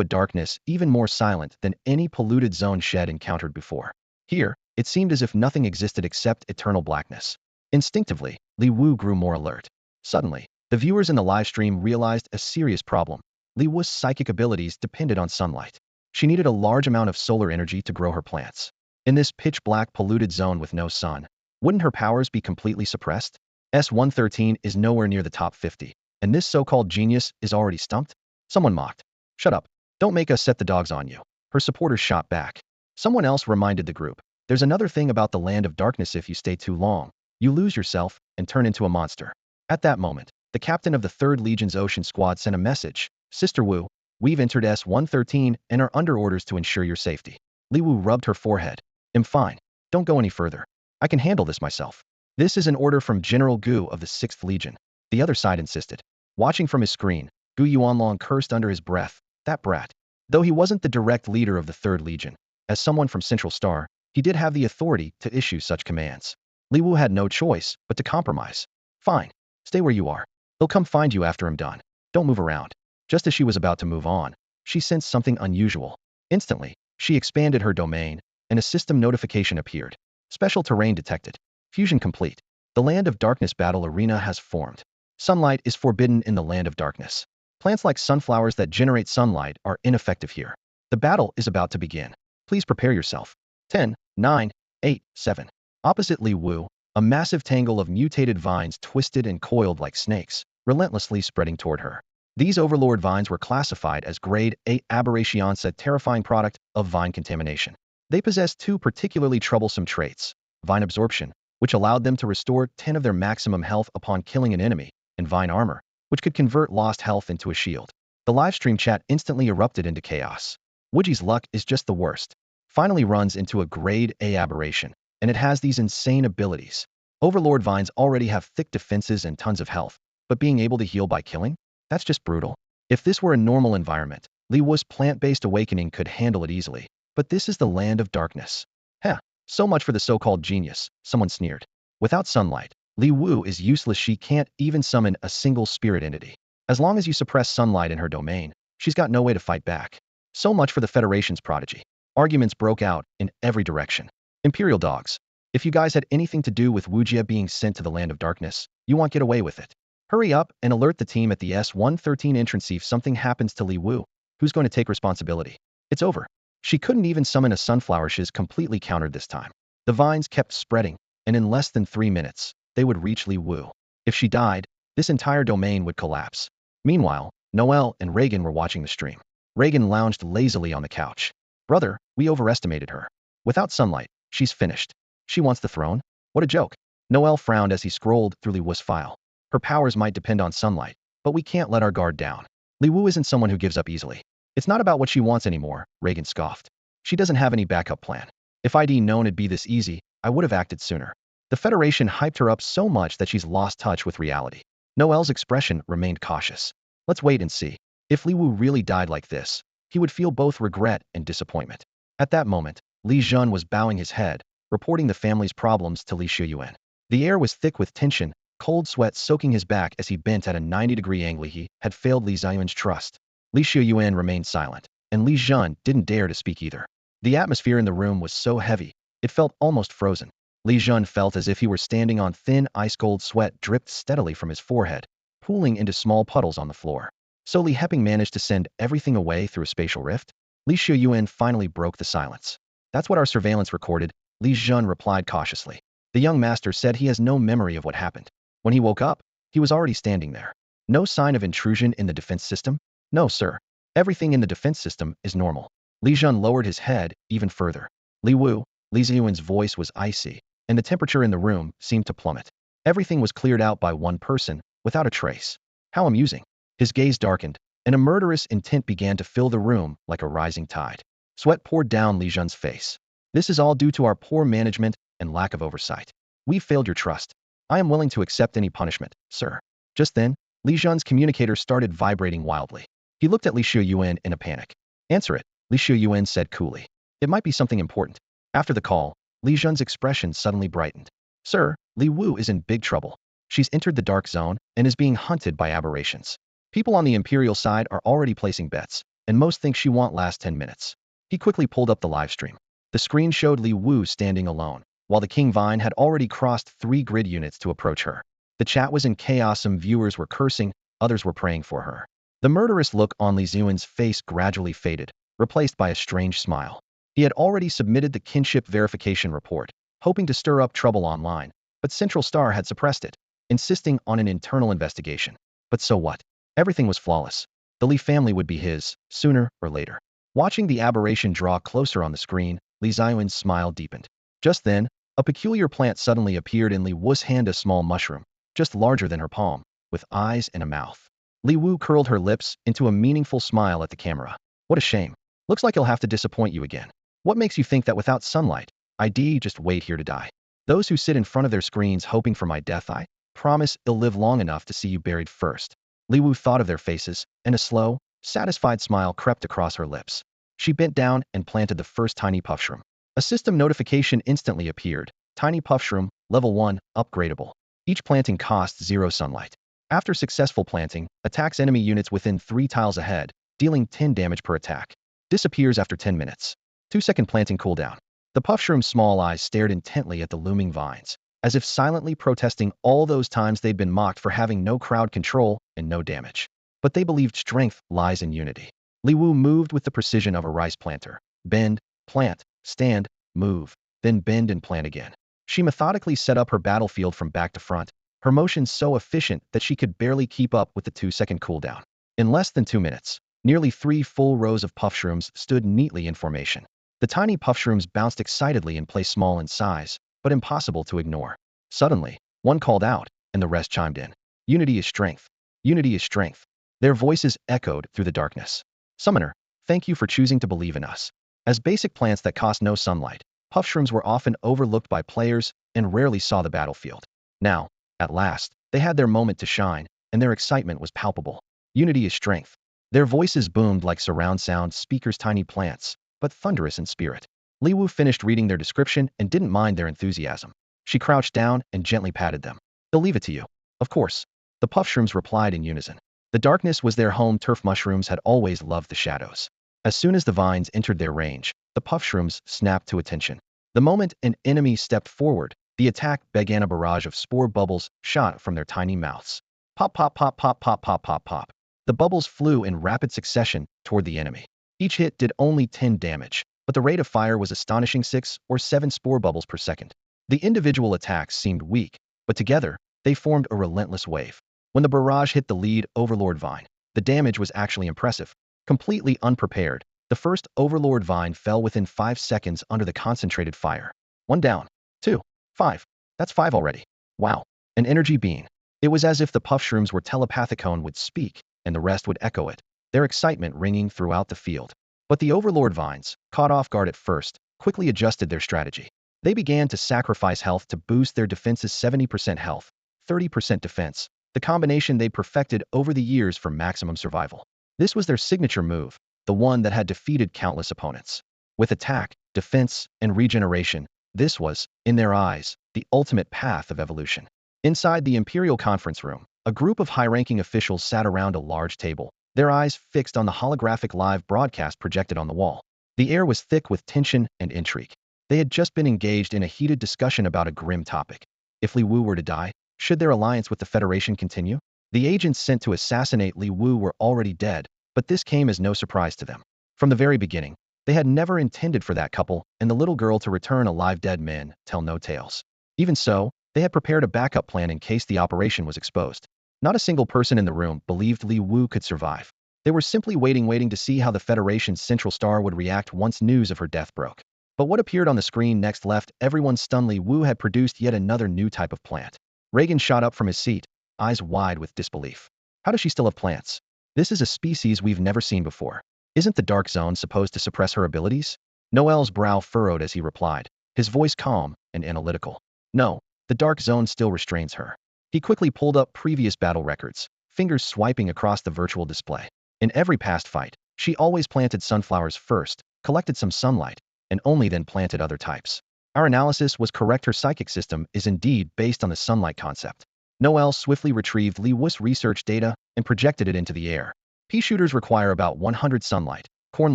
a darkness even more silent than any polluted zone she had encountered before. Here, it seemed as if nothing existed except eternal blackness. Instinctively, Li Wu grew more alert. Suddenly, the viewers in the live stream realized a serious problem. Li Wu's psychic abilities depended on sunlight. She needed a large amount of solar energy to grow her plants. In this pitch-black polluted zone with no sun, wouldn't her powers be completely suppressed? S-113 is nowhere near the top 50, and this so-called genius is already stumped? Someone mocked. Shut up. Don't make us set the dogs on you. Her supporters shot back. Someone else reminded the group. There's another thing about the land of darkness. If you stay too long, you lose yourself and turn into a monster. At that moment, the captain of the 3rd Legion's Ocean Squad sent a message. Sister Wu, we've entered S-113 and are under orders to ensure your safety. Li Wu rubbed her forehead. I'm fine. Don't go any further. I can handle this myself. This is an order from General Gu of the 6th Legion. The other side insisted. Watching from his screen, Gu Yuanlong cursed under his breath. That brat. Though he wasn't the direct leader of the 3rd Legion, as someone from Central Star, he did have the authority to issue such commands. Li Wu had no choice but to compromise. Fine. Stay where you are. They'll come find you after I'm done. Don't move around. Just as she was about to move on, she sensed something unusual. Instantly, she expanded her domain, and a system notification appeared. Special terrain detected. Fusion complete. The Land of Darkness battle arena has formed. Sunlight is forbidden in the Land of Darkness. Plants like sunflowers that generate sunlight are ineffective here. The battle is about to begin. Please prepare yourself. 10, 9, 8, 7. Opposite Li Wu, a massive tangle of mutated vines twisted and coiled like snakes, relentlessly spreading toward her. These overlord vines were classified as Grade A aberrations, a terrifying product of vine contamination. They possessed 2 particularly troublesome traits: vine absorption, which allowed them to restore 10 of their maximum health upon killing an enemy, and vine armor, which could convert lost health into a shield. The livestream chat instantly erupted into chaos. Wuji's luck is just the worst. Finally runs into a Grade A aberration, and it has these insane abilities. Overlord vines already have thick defenses and tons of health, but being able to heal by killing? That's just brutal. If this were a normal environment, Li Wu's plant-based awakening could handle it easily. But this is the Land of Darkness. Heh, so much for the so-called genius, someone sneered. Without sunlight, Li Wu is useless. She can't even summon a single spirit entity. As long as you suppress sunlight in her domain, she's got no way to fight back. So much for the Federation's prodigy. Arguments broke out in every direction. Imperial dogs. If you guys had anything to do with Wujia being sent to the Land of Darkness, you won't get away with it. Hurry up and alert the team at the S-113 entrance if something happens to Li Wu. Who's going to take responsibility? It's over. She couldn't even summon a sunflower. She's completely countered this time. The vines kept spreading, and in less than 3 minutes, they would reach Li Wu. If she died, this entire domain would collapse. Meanwhile, Noel and Reagan were watching the stream. Reagan lounged lazily on the couch. Brother, we overestimated her. Without sunlight, she's finished. She wants the throne? What a joke. Noel frowned as he scrolled through Li Wu's file. Her powers might depend on sunlight, but we can't let our guard down. Li Wu isn't someone who gives up easily. It's not about what she wants anymore, Reagan scoffed. She doesn't have any backup plan. If I'd known it'd be this easy, I would have acted sooner. The Federation hyped her up so much that she's lost touch with reality. Noel's expression remained cautious. Let's wait and see. If Li Wu really died like this, he would feel both regret and disappointment. At that moment, Li Jun was bowing his head, reporting the family's problems to Li Shuyuan. The air was thick with tension, cold sweat soaking his back as he bent at a 90-degree angle. He had failed Li Ziyuan's trust. Li Shuyuan remained silent, and Li Jun didn't dare to speak either. The atmosphere in the room was so heavy, it felt almost frozen. Li Jun felt as if he were standing on thin, ice-cold sweat dripped steadily from his forehead, pooling into small puddles on the floor. So Li Heping managed to send everything away through a spatial rift? Li Shuyuan finally broke the silence. That's what our surveillance recorded, Li Jun replied cautiously. The young master said he has no memory of what happened. When he woke up, he was already standing there. No sign of intrusion in the defense system? No, sir. Everything in the defense system is normal. Li Jun lowered his head even further. Li Wu, Li Ziyuan's voice was icy, and the temperature in the room seemed to plummet. Everything was cleared out by one person, without a trace. How amusing. His gaze darkened, and a murderous intent began to fill the room like a rising tide. Sweat poured down Li Jun's face. This is all due to our poor management and lack of oversight. We failed your trust. I am willing to accept any punishment, sir. Just then, Li Jun's communicator started vibrating wildly. He looked at Li Shuyuan in a panic. Answer it, Li Shuyuan said coolly. It might be something important. After the call, Li Jun's expression suddenly brightened. Sir, Li Wu is in big trouble. She's entered the dark zone and is being hunted by aberrations. People on the Imperial side are already placing bets, and most think she won't last 10 minutes. He quickly pulled up the live stream. The screen showed Li Wu standing alone, while the King Vine had already crossed 3 grid units to approach her. The chat was in chaos. Some viewers were cursing, others were praying for her. The murderous look on Li Ziyuan's face gradually faded, replaced by a strange smile. He had already submitted the kinship verification report, hoping to stir up trouble online, but Central Star had suppressed it, insisting on an internal investigation. But so what? Everything was flawless. The Li family would be his, sooner or later. Watching the aberration draw closer on the screen, Li Ziyuan's smile deepened. Just then, a peculiar plant suddenly appeared in Li Wu's hand, a small mushroom, just larger than her palm, with eyes and a mouth. Li Wu curled her lips into a meaningful smile at the camera. What a shame. Looks like he'll have to disappoint you again. What makes you think that without sunlight, I'd just wait here to die? Those who sit in front of their screens hoping for my death, I promise I'll live long enough to see you buried first. Li Wu thought of their faces, and a slow, satisfied smile crept across her lips. She bent down and planted the first tiny puffshroom. A system notification instantly appeared. Tiny puffshroom, level 1, upgradable. Each planting costs 0 sunlight. After successful planting, attacks enemy units within 3 tiles ahead, dealing 10 damage per attack. Disappears after 10 minutes. 2-second planting cooldown. The puffshroom's small eyes stared intently at the looming vines, as if silently protesting all those times they'd been mocked for having no crowd control and no damage. But they believed strength lies in unity. Li Wu moved with the precision of a rice planter. Bend, plant, stand, move, then bend and plant again. She methodically set up her battlefield from back to front, her motions so efficient that she could barely keep up with the 2-second cooldown. In less than 2 minutes, nearly 3 full rows of puffshrooms stood neatly in formation. The tiny puffshrooms bounced excitedly in place, small in size, but impossible to ignore. Suddenly, one called out, and the rest chimed in. Unity is strength. Unity is strength. Their voices echoed through the darkness. Summoner, thank you for choosing to believe in us. As basic plants that cost no sunlight, puffshrooms were often overlooked by players and rarely saw the battlefield. Now, at last, they had their moment to shine, and their excitement was palpable. Unity is strength. Their voices boomed like surround sound speakers, tiny plants, but thunderous in spirit. Li Wu finished reading their description and didn't mind their enthusiasm. She crouched down and gently patted them. They'll leave it to you. Of course. The puffshrooms replied in unison. The darkness was their home. Turf mushrooms had always loved the shadows. As soon as the vines entered their range, the puffshrooms snapped to attention. The moment an enemy stepped forward, the attack began. A barrage of spore bubbles shot from their tiny mouths. Pop, pop, pop, pop, pop, pop, pop, pop. The bubbles flew in rapid succession toward the enemy. Each hit did only 10 damage, but the rate of fire was astonishing, 6 or 7 spore bubbles per second. The individual attacks seemed weak, but together, they formed a relentless wave. When the barrage hit the lead Overlord Vine, the damage was actually impressive. Completely unprepared, the first Overlord Vine fell within 5 seconds under the concentrated fire. 1 down. 2. 5. That's 5 already. Wow. An energy being. It was as if the puffshrooms were telepathicone would speak, and the rest would echo it, their excitement ringing throughout the field. But the Overlord Vines, caught off guard at first, quickly adjusted their strategy. They began to sacrifice health to boost their defenses. 70% health, 30% defense, the combination they perfected over the years for maximum survival. This was their signature move, the one that had defeated countless opponents. With attack, defense, and regeneration, this was, in their eyes, the ultimate path of evolution. Inside the Imperial Conference Room, a group of high-ranking officials sat around a large table, their eyes fixed on the holographic live broadcast projected on the wall. The air was thick with tension and intrigue. They had just been engaged in a heated discussion about a grim topic. If Li Wu were to die, should their alliance with the Federation continue? The agents sent to assassinate Li Wu were already dead, but this came as no surprise to them. From the very beginning, they had never intended for that couple and the little girl to return alive. Dead men tell no tales. Even so, they had prepared a backup plan in case the operation was exposed. Not a single person in the room believed Li Wu could survive. They were simply waiting to see how the Federation's Central Star would react once news of her death broke. But what appeared on the screen next left everyone stunned. Li Wu had produced yet another new type of plant. Reagan shot up from his seat, eyes wide with disbelief. How does she still have plants? This is a species we've never seen before. Isn't the Dark Zone supposed to suppress her abilities? Noel's brow furrowed as he replied, his voice calm and analytical. No, the Dark Zone still restrains her. He quickly pulled up previous battle records, fingers swiping across the virtual display. In every past fight, she always planted sunflowers first, collected some sunlight, and only then planted other types. Our analysis was correct. Her psychic system is indeed based on the sunlight concept. Noel swiftly retrieved Li Wu's research data and projected it into the air. Pea shooters require about 100 sunlight, corn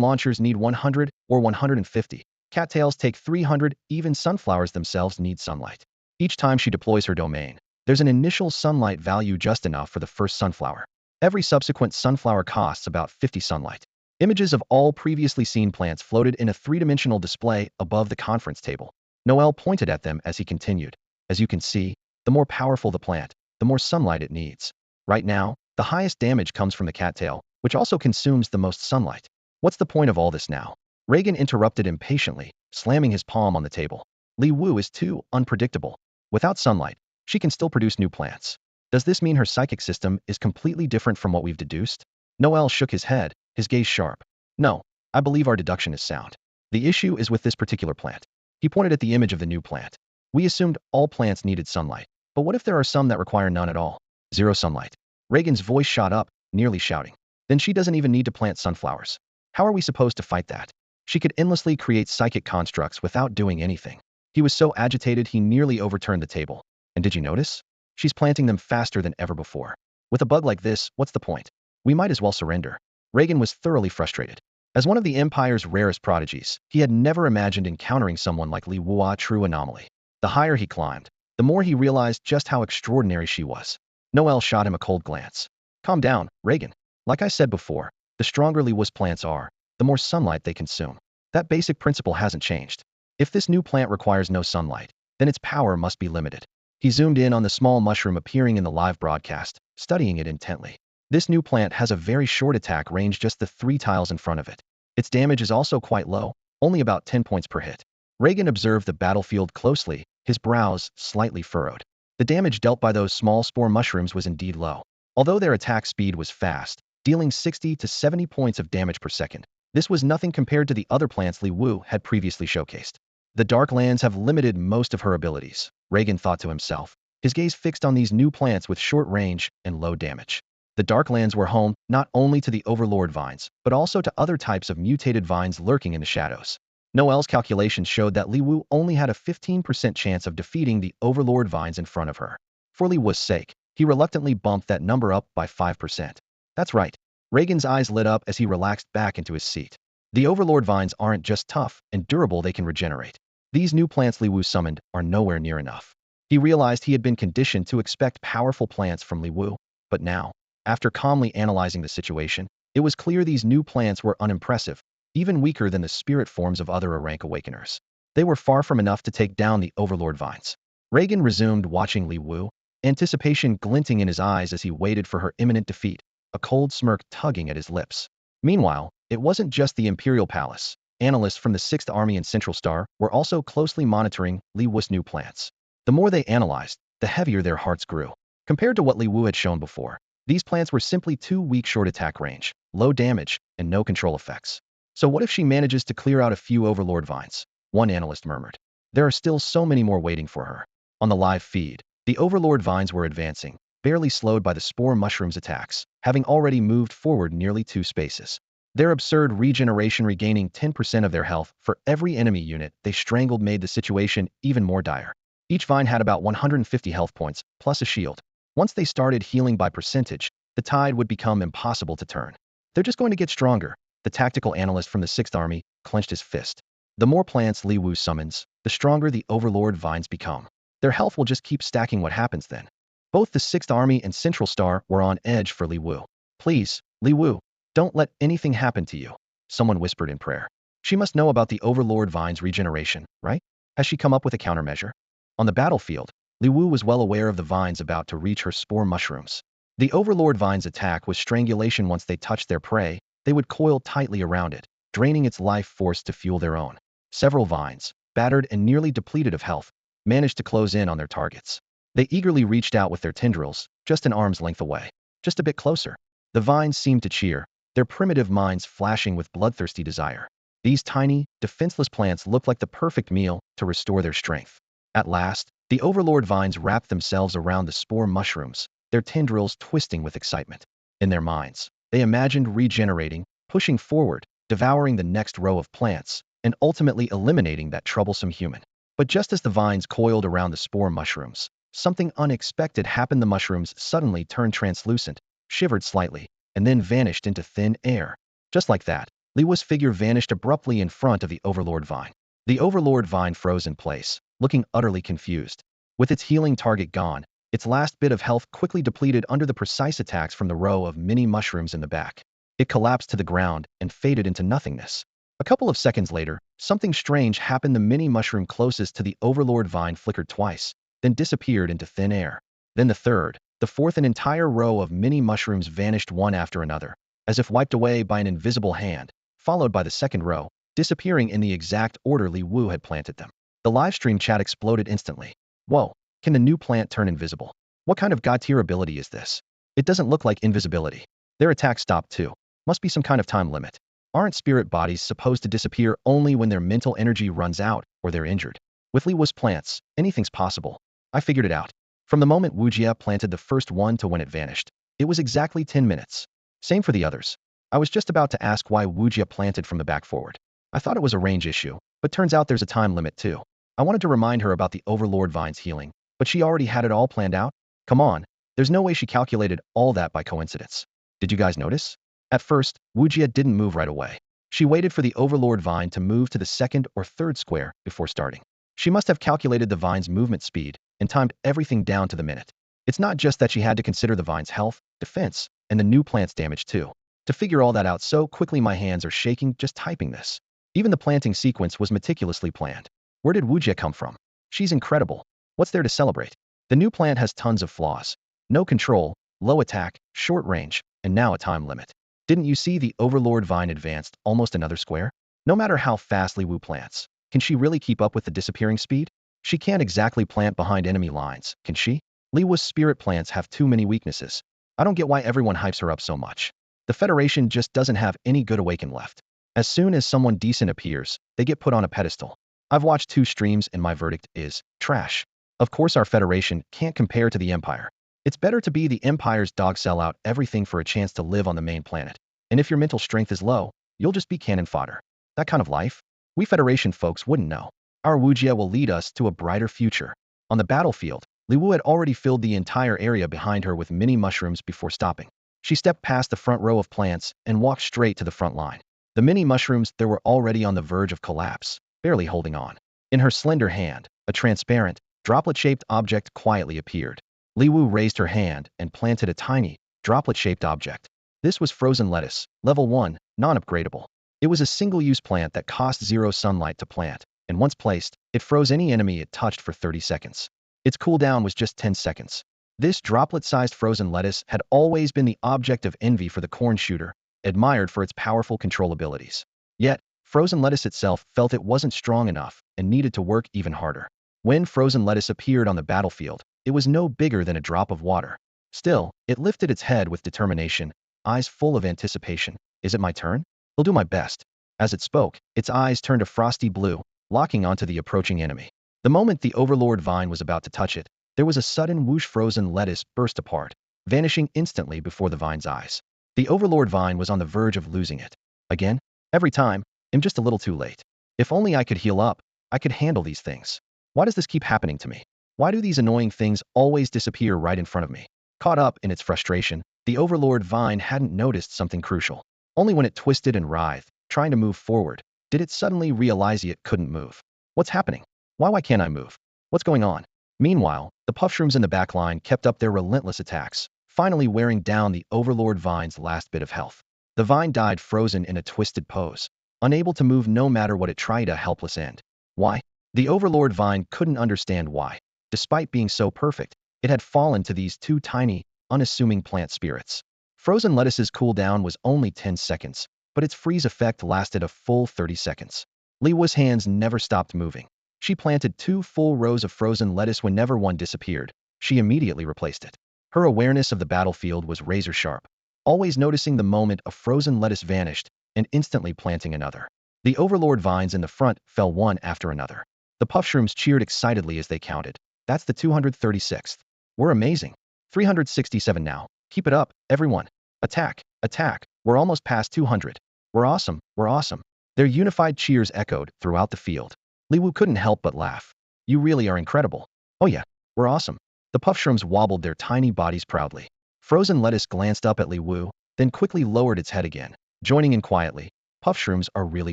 launchers need 100 or 150, cattails take 300, even sunflowers themselves need sunlight. Each time she deploys her domain, there's an initial sunlight value just enough for the first sunflower. Every subsequent sunflower costs about 50 sunlight. Images of all previously seen plants floated in a three-dimensional display above the conference table. Noel pointed at them as he continued. As you can see, the more powerful the plant, the more sunlight it needs. Right now, the highest damage comes from the cattail, which also consumes the most sunlight. What's the point of all this now? Reagan interrupted impatiently, slamming his palm on the table. Li Wu is too unpredictable. Without sunlight, she can still produce new plants. Does this mean her psychic system is completely different from what we've deduced? Noel shook his head, his gaze sharp. No, I believe our deduction is sound. The issue is with this particular plant. He pointed at the image of the new plant. We assumed all plants needed sunlight, but what if there are some that require none at all? Zero sunlight. Reagan's voice shot up, nearly shouting. Then she doesn't even need to plant sunflowers. How are we supposed to fight that? She could endlessly create psychic constructs without doing anything. He was so agitated he nearly overturned the table. And did you notice? She's planting them faster than ever before. With a bug like this, what's the point? We might as well surrender. Reagan was thoroughly frustrated. As one of the Empire's rarest prodigies, he had never imagined encountering someone like Li Wu, a true anomaly. The higher he climbed, the more he realized just how extraordinary she was. Noel shot him a cold glance. Calm down, Reagan. Like I said before, the stronger Li Wu's plants are, the more sunlight they consume. That basic principle hasn't changed. If this new plant requires no sunlight, then its power must be limited. He zoomed in on the small mushroom appearing in the live broadcast, studying it intently. This new plant has a very short attack range, just the 3 tiles in front of it. Its damage is also quite low, only about 10 points per hit. Reagan observed the battlefield closely, his brows slightly furrowed. The damage dealt by those small spore mushrooms was indeed low. Although their attack speed was fast, dealing 60 to 70 points of damage per second, this was nothing compared to the other plants Li Wu had previously showcased. The Dark Lands have limited most of her abilities, Reagan thought to himself, his gaze fixed on these new plants with short range and low damage. The Dark Lands were home not only to the Overlord vines, but also to other types of mutated vines lurking in the shadows. Noel's calculations showed that Li Wu only had a 15% chance of defeating the Overlord vines in front of her. For Li Wu's sake, he reluctantly bumped that number up by 5%. That's right. Reagan's eyes lit up as he relaxed back into his seat. The Overlord vines aren't just tough and durable, they can regenerate. These new plants Li Wu summoned are nowhere near enough. He realized he had been conditioned to expect powerful plants from Li Wu, but now, after calmly analyzing the situation, it was clear these new plants were unimpressive, even weaker than the spirit forms of other rank awakeners. They were far from enough to take down the Overlord vines. Reagan resumed watching Li Wu, anticipation glinting in his eyes as he waited for her imminent defeat, a cold smirk tugging at his lips. Meanwhile, it wasn't just the Imperial Palace. Analysts from the 6th Army and Central Star were also closely monitoring Li Wu's new plants. The more they analyzed, the heavier their hearts grew. Compared to what Li Wu had shown before, these plants were simply too weak, short attack range, low damage, and no control effects. So what if she manages to clear out a few Overlord vines? One analyst murmured. There are still so many more waiting for her. On the live feed, the Overlord vines were advancing, barely slowed by the spore mushroom's attacks, having already moved forward nearly 2 spaces. Their absurd regeneration, regaining 10% of their health for every enemy unit they strangled, made the situation even more dire. Each vine had about 150 health points, plus a shield. Once they started healing by percentage, the tide would become impossible to turn. They're just going to get stronger. The tactical analyst from the 6th Army clenched his fist. The more plants Li Wu summons, the stronger the overlord vines become. Their health will just keep stacking. What happens then? Both the 6th Army and Central Star were on edge for Li Wu. Please, Li Wu, don't let anything happen to you, someone whispered in prayer. She must know about the overlord vine's regeneration, right? Has she come up with a countermeasure? On the battlefield, Li Wu was well aware of the vines about to reach her spore mushrooms. The overlord vine's attack was strangulation. Once they touched their prey, they would coil tightly around it, draining its life force to fuel their own. Several vines, battered and nearly depleted of health, managed to close in on their targets. They eagerly reached out with their tendrils, just an arm's length away. Just a bit closer. The vines seemed to cheer, their primitive minds flashing with bloodthirsty desire. These tiny, defenseless plants looked like the perfect meal to restore their strength. At last, the overlord vines wrapped themselves around the spore mushrooms, their tendrils twisting with excitement. In their minds, they imagined regenerating, pushing forward, devouring the next row of plants, and ultimately eliminating that troublesome human. But just as the vines coiled around the spore mushrooms, something unexpected happened. The mushrooms suddenly turned translucent, shivered slightly, and then vanished into thin air. Just like that, Li Wu's figure vanished abruptly in front of the overlord vine. The overlord vine froze in place, looking utterly confused. With its healing target gone, its last bit of health quickly depleted under the precise attacks from the row of mini mushrooms in the back. It collapsed to the ground and faded into nothingness. A couple of seconds later, something strange happened. The mini mushroom closest to the overlord vine flickered twice, then disappeared into thin air. Then the third, the fourth, an entire row of mini mushrooms vanished one after another, as if wiped away by an invisible hand, followed by the second row, disappearing in the exact order Li Wu had planted them. The livestream chat exploded instantly. Whoa, can the new plant turn invisible? What kind of god-tier ability is this? It doesn't look like invisibility. Their attack stopped too. Must be some kind of time limit. Aren't spirit bodies supposed to disappear only when their mental energy runs out or they're injured? With Li Wu's plants, anything's possible. I figured it out. From the moment Wu Jia planted the first one to when it vanished, it was exactly 10 minutes. Same for the others. I was just about to ask why Wu Jia planted from the back forward. I thought it was a range issue, but turns out there's a time limit too. I wanted to remind her about the overlord vine's healing, but she already had it all planned out. Come on, there's no way she calculated all that by coincidence. Did you guys notice? At first, Wu Jia didn't move right away. She waited for the overlord vine to move to the second or third square before starting. She must have calculated the vine's movement speed and timed everything down to the minute. It's not just that she had to consider the vine's health, defense, and the new plant's damage too. To figure all that out so quickly, my hands are shaking just typing this. Even the planting sequence was meticulously planned. Where did Wu Jia come from? She's incredible. What's there to celebrate? The new plant has tons of flaws. No control, low attack, short range, and now a time limit. Didn't you see the overlord vine advanced almost another square? No matter how fast Li Wu plants, can she really keep up with the disappearing speed? She can't exactly plant behind enemy lines, can she? Li Wu's spirit plants have too many weaknesses. I don't get why everyone hypes her up so much. The Federation just doesn't have any good awaken left. As soon as someone decent appears, they get put on a pedestal. I've watched 2 streams and my verdict is trash. Of course our Federation can't compare to the Empire. It's better to be the Empire's dog, sell out everything for a chance to live on the main planet. And if your mental strength is low, you'll just be cannon fodder. That kind of life? We Federation folks wouldn't know. Our Wu Jia will lead us to a brighter future. On the battlefield, Li Wu had already filled the entire area behind her with mini mushrooms before stopping. She stepped past the front row of plants and walked straight to the front line. The mini mushrooms there were already on the verge of collapse, barely holding on. In her slender hand, a transparent, droplet-shaped object quietly appeared. Li Wu raised her hand and planted a tiny, droplet-shaped object. This was frozen lettuce, level 1, non-upgradable. It was a single-use plant that cost 0 sunlight to plant, and once placed, it froze any enemy it touched for 30 seconds. Its cooldown was just 10 seconds. This droplet-sized frozen lettuce had always been the object of envy for the corn shooter, admired for its powerful control abilities. Yet, frozen lettuce itself felt it wasn't strong enough and needed to work even harder. When frozen lettuce appeared on the battlefield, it was no bigger than a drop of water. Still, it lifted its head with determination, eyes full of anticipation. Is it my turn? I'll do my best. As it spoke, its eyes turned a frosty blue, locking onto the approaching enemy. The moment the overlord vine was about to touch it, there was a sudden whoosh. Frozen lettuce burst apart, vanishing instantly before the vine's eyes. The overlord vine was on the verge of losing it. Again? Every time. I'm just a little too late. If only I could heal up. I could handle these things. Why does this keep happening to me? Why do these annoying things always disappear right in front of me? Caught up in its frustration, the Overlord Vine hadn't noticed something crucial. Only when it twisted and writhed, trying to move forward, did it suddenly realize it couldn't move. What's happening? Why can't I move? What's going on? Meanwhile, the puffshrooms in the back line kept up their relentless attacks, finally wearing down the Overlord Vine's last bit of health. The vine died frozen in a twisted pose, unable to move no matter what it tried, a helpless end. Why? The Overlord Vine couldn't understand why. Despite being so perfect, it had fallen to these two tiny, unassuming plant spirits. Frozen lettuce's cooldown was only 10 seconds, but its freeze effect lasted a full 30 seconds. Li Wu's hands never stopped moving. She planted 2 full rows of frozen lettuce. Whenever one disappeared, she immediately replaced it. Her awareness of the battlefield was razor sharp, always noticing the moment a frozen lettuce vanished and instantly planting another. The Overlord vines in the front fell one after another. The puffshrooms cheered excitedly as they counted. That's the 236th. We're amazing. 367 now. Keep it up, everyone. Attack, attack. We're almost past 200. We're awesome, we're awesome. Their unified cheers echoed throughout the field. Li Wu couldn't help but laugh. You really are incredible. Oh yeah, we're awesome. The puffshrooms wobbled their tiny bodies proudly. Frozen lettuce glanced up at Li Wu, then quickly lowered its head again, joining in quietly. Puffshrooms are really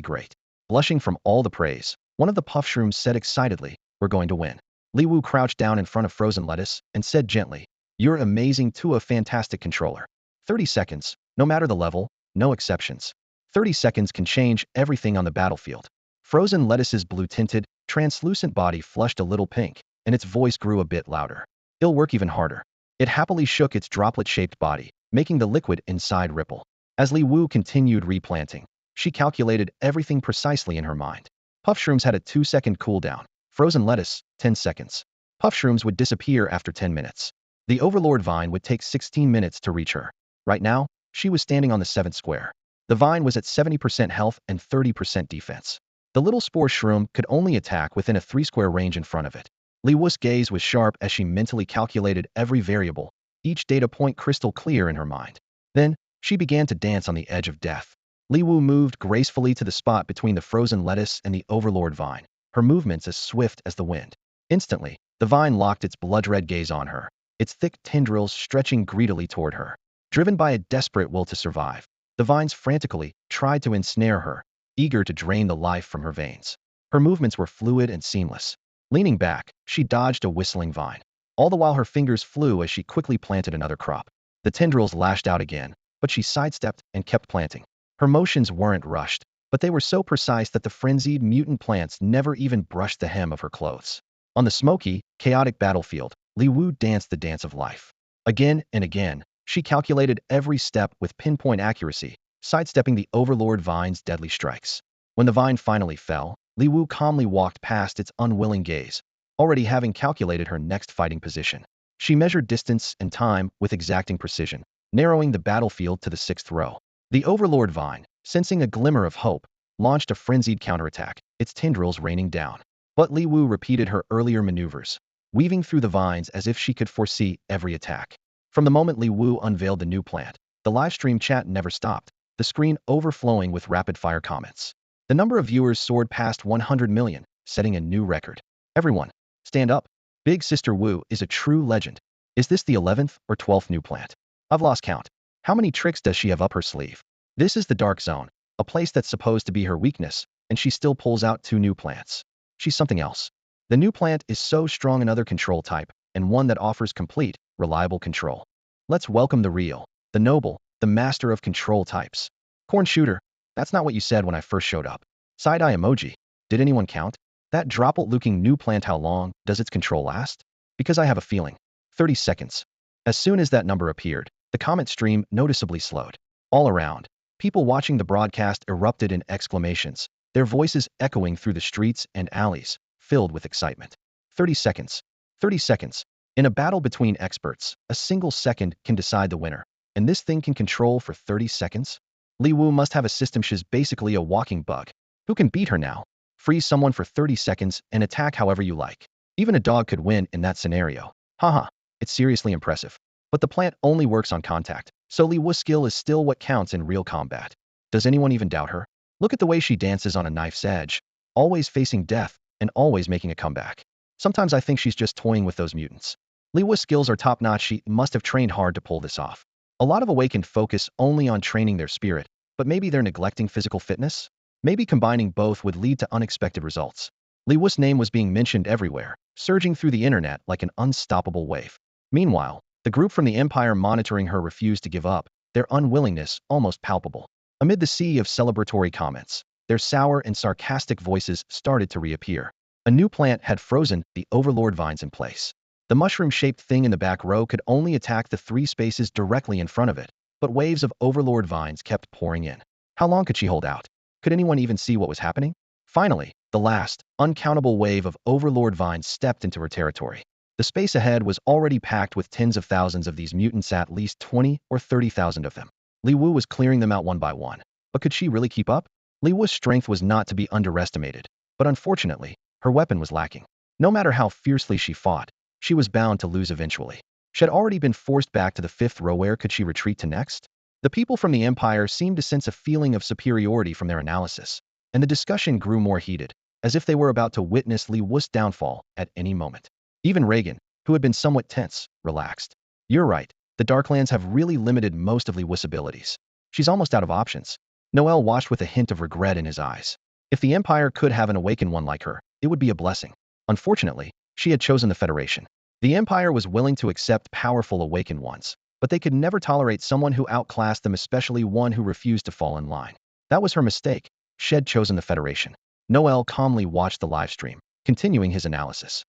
great. Blushing from all the praise, one of the puffshrooms said excitedly, we're going to win. Li Wu crouched down in front of frozen lettuce and said gently, you're amazing too, a fantastic controller. 30 seconds, no matter the level, no exceptions. 30 seconds can change everything on the battlefield. Frozen lettuce's blue-tinted, translucent body flushed a little pink, and its voice grew a bit louder. It'll work even harder. It happily shook its droplet-shaped body, making the liquid inside ripple. As Li Wu continued replanting, she calculated everything precisely in her mind. Puffshrooms had a 2-second cooldown. Frozen lettuce, 10 seconds. Puffshrooms would disappear after 10 minutes. The Overlord vine would take 16 minutes to reach her. Right now, she was standing on the 7th square. The vine was at 70% health and 30% defense. The little spore shroom could only attack within a 3-square range in front of it. Li Wu's gaze was sharp as she mentally calculated every variable, each data point crystal clear in her mind. Then, she began to dance on the edge of death. Li Wu moved gracefully to the spot between the frozen lettuce and the Overlord vine, her movements as swift as the wind. Instantly, the vine locked its blood-red gaze on her, its thick tendrils stretching greedily toward her. Driven by a desperate will to survive, the vines frantically tried to ensnare her, eager to drain the life from her veins. Her movements were fluid and seamless. Leaning back, she dodged a whistling vine. All the while her fingers flew as she quickly planted another crop. The tendrils lashed out again, but she sidestepped and kept planting. Her motions weren't rushed, but they were so precise that the frenzied mutant plants never even brushed the hem of her clothes. On the smoky, chaotic battlefield, Li Wu danced the dance of life. Again and again, she calculated every step with pinpoint accuracy, sidestepping the Overlord vine's deadly strikes. When the vine finally fell, Li Wu calmly walked past its unwilling gaze, already having calculated her next fighting position. She measured distance and time with exacting precision, narrowing the battlefield to the 6th row. The Overlord vine, sensing a glimmer of hope, launched a frenzied counterattack, its tendrils raining down. But Li Wu repeated her earlier maneuvers, weaving through the vines as if she could foresee every attack. From the moment Li Wu unveiled the new plant, the livestream chat never stopped, the screen overflowing with rapid-fire comments. The number of viewers soared past 100 million, setting a new record. Everyone, stand up. Big Sister Wu is a true legend. Is this the 11th or 12th new plant? I've lost count. How many tricks does she have up her sleeve? This is the Dark Zone, a place that's supposed to be her weakness, and she still pulls out 2 new plants. She's something else. The new plant is so strong, another control type, and one that offers complete, reliable control. Let's welcome the real, the noble, the master of control types. Corn shooter, that's not what you said when I first showed up. Side-eye emoji. Did anyone count? That droplet-looking new plant, how long does its control last? Because I have a feeling. 30 seconds. As soon as that number appeared, the comment stream noticeably slowed. All around, people watching the broadcast erupted in exclamations, their voices echoing through the streets and alleys, filled with excitement. 30 seconds. 30 seconds. In a battle between experts, a single second can decide the winner, and this thing can control for 30 seconds? Li Wu must have a system. She's basically a walking bug. Who can beat her now? Freeze someone for 30 seconds and attack however you like. Even a dog could win in that scenario. Haha, it's seriously impressive. But the plant only works on contact, so Li Wu's skill is still what counts in real combat. Does anyone even doubt her? Look at the way she dances on a knife's edge, always facing death and always making a comeback. Sometimes I think she's just toying with those mutants. Li Wu's skills are top-notch. She must have trained hard to pull this off. A lot of Awakened focus only on training their spirit, but maybe they're neglecting physical fitness? Maybe combining both would lead to unexpected results. Li Wu's name was being mentioned everywhere, surging through the internet like an unstoppable wave. Meanwhile, the group from the Empire monitoring her refused to give up, their unwillingness almost palpable. Amid the sea of celebratory comments, their sour and sarcastic voices started to reappear. A new plant had frozen the overlord vines in place. The mushroom-shaped thing in the back row could only attack the 3 spaces directly in front of it, but waves of overlord vines kept pouring in. How long could she hold out? Could anyone even see what was happening? Finally, the last, uncountable wave of overlord vines stepped into her territory. The space ahead was already packed with tens of thousands of these mutants, at least 20 or 30,000 of them. Li Wu was clearing them out one by one. But could she really keep up? Li Wu's strength was not to be underestimated, but unfortunately, her weapon was lacking. No matter how fiercely she fought, she was bound to lose eventually. She had already been forced back to the 5th row. Where could she retreat to next? The people from the Empire seemed to sense a feeling of superiority from their analysis, and the discussion grew more heated, as if they were about to witness Li Wu's downfall at any moment. Even Reagan, who had been somewhat tense, relaxed. You're right, the Darklands have really limited most of Li Wu's abilities. She's almost out of options. Noel watched with a hint of regret in his eyes. If the Empire could have an awakened one like her, it would be a blessing. Unfortunately, she had chosen the Federation. The Empire was willing to accept powerful awakened ones, but they could never tolerate someone who outclassed them, especially one who refused to fall in line. That was her mistake. She had chosen the Federation. Noel calmly watched the livestream, continuing his analysis.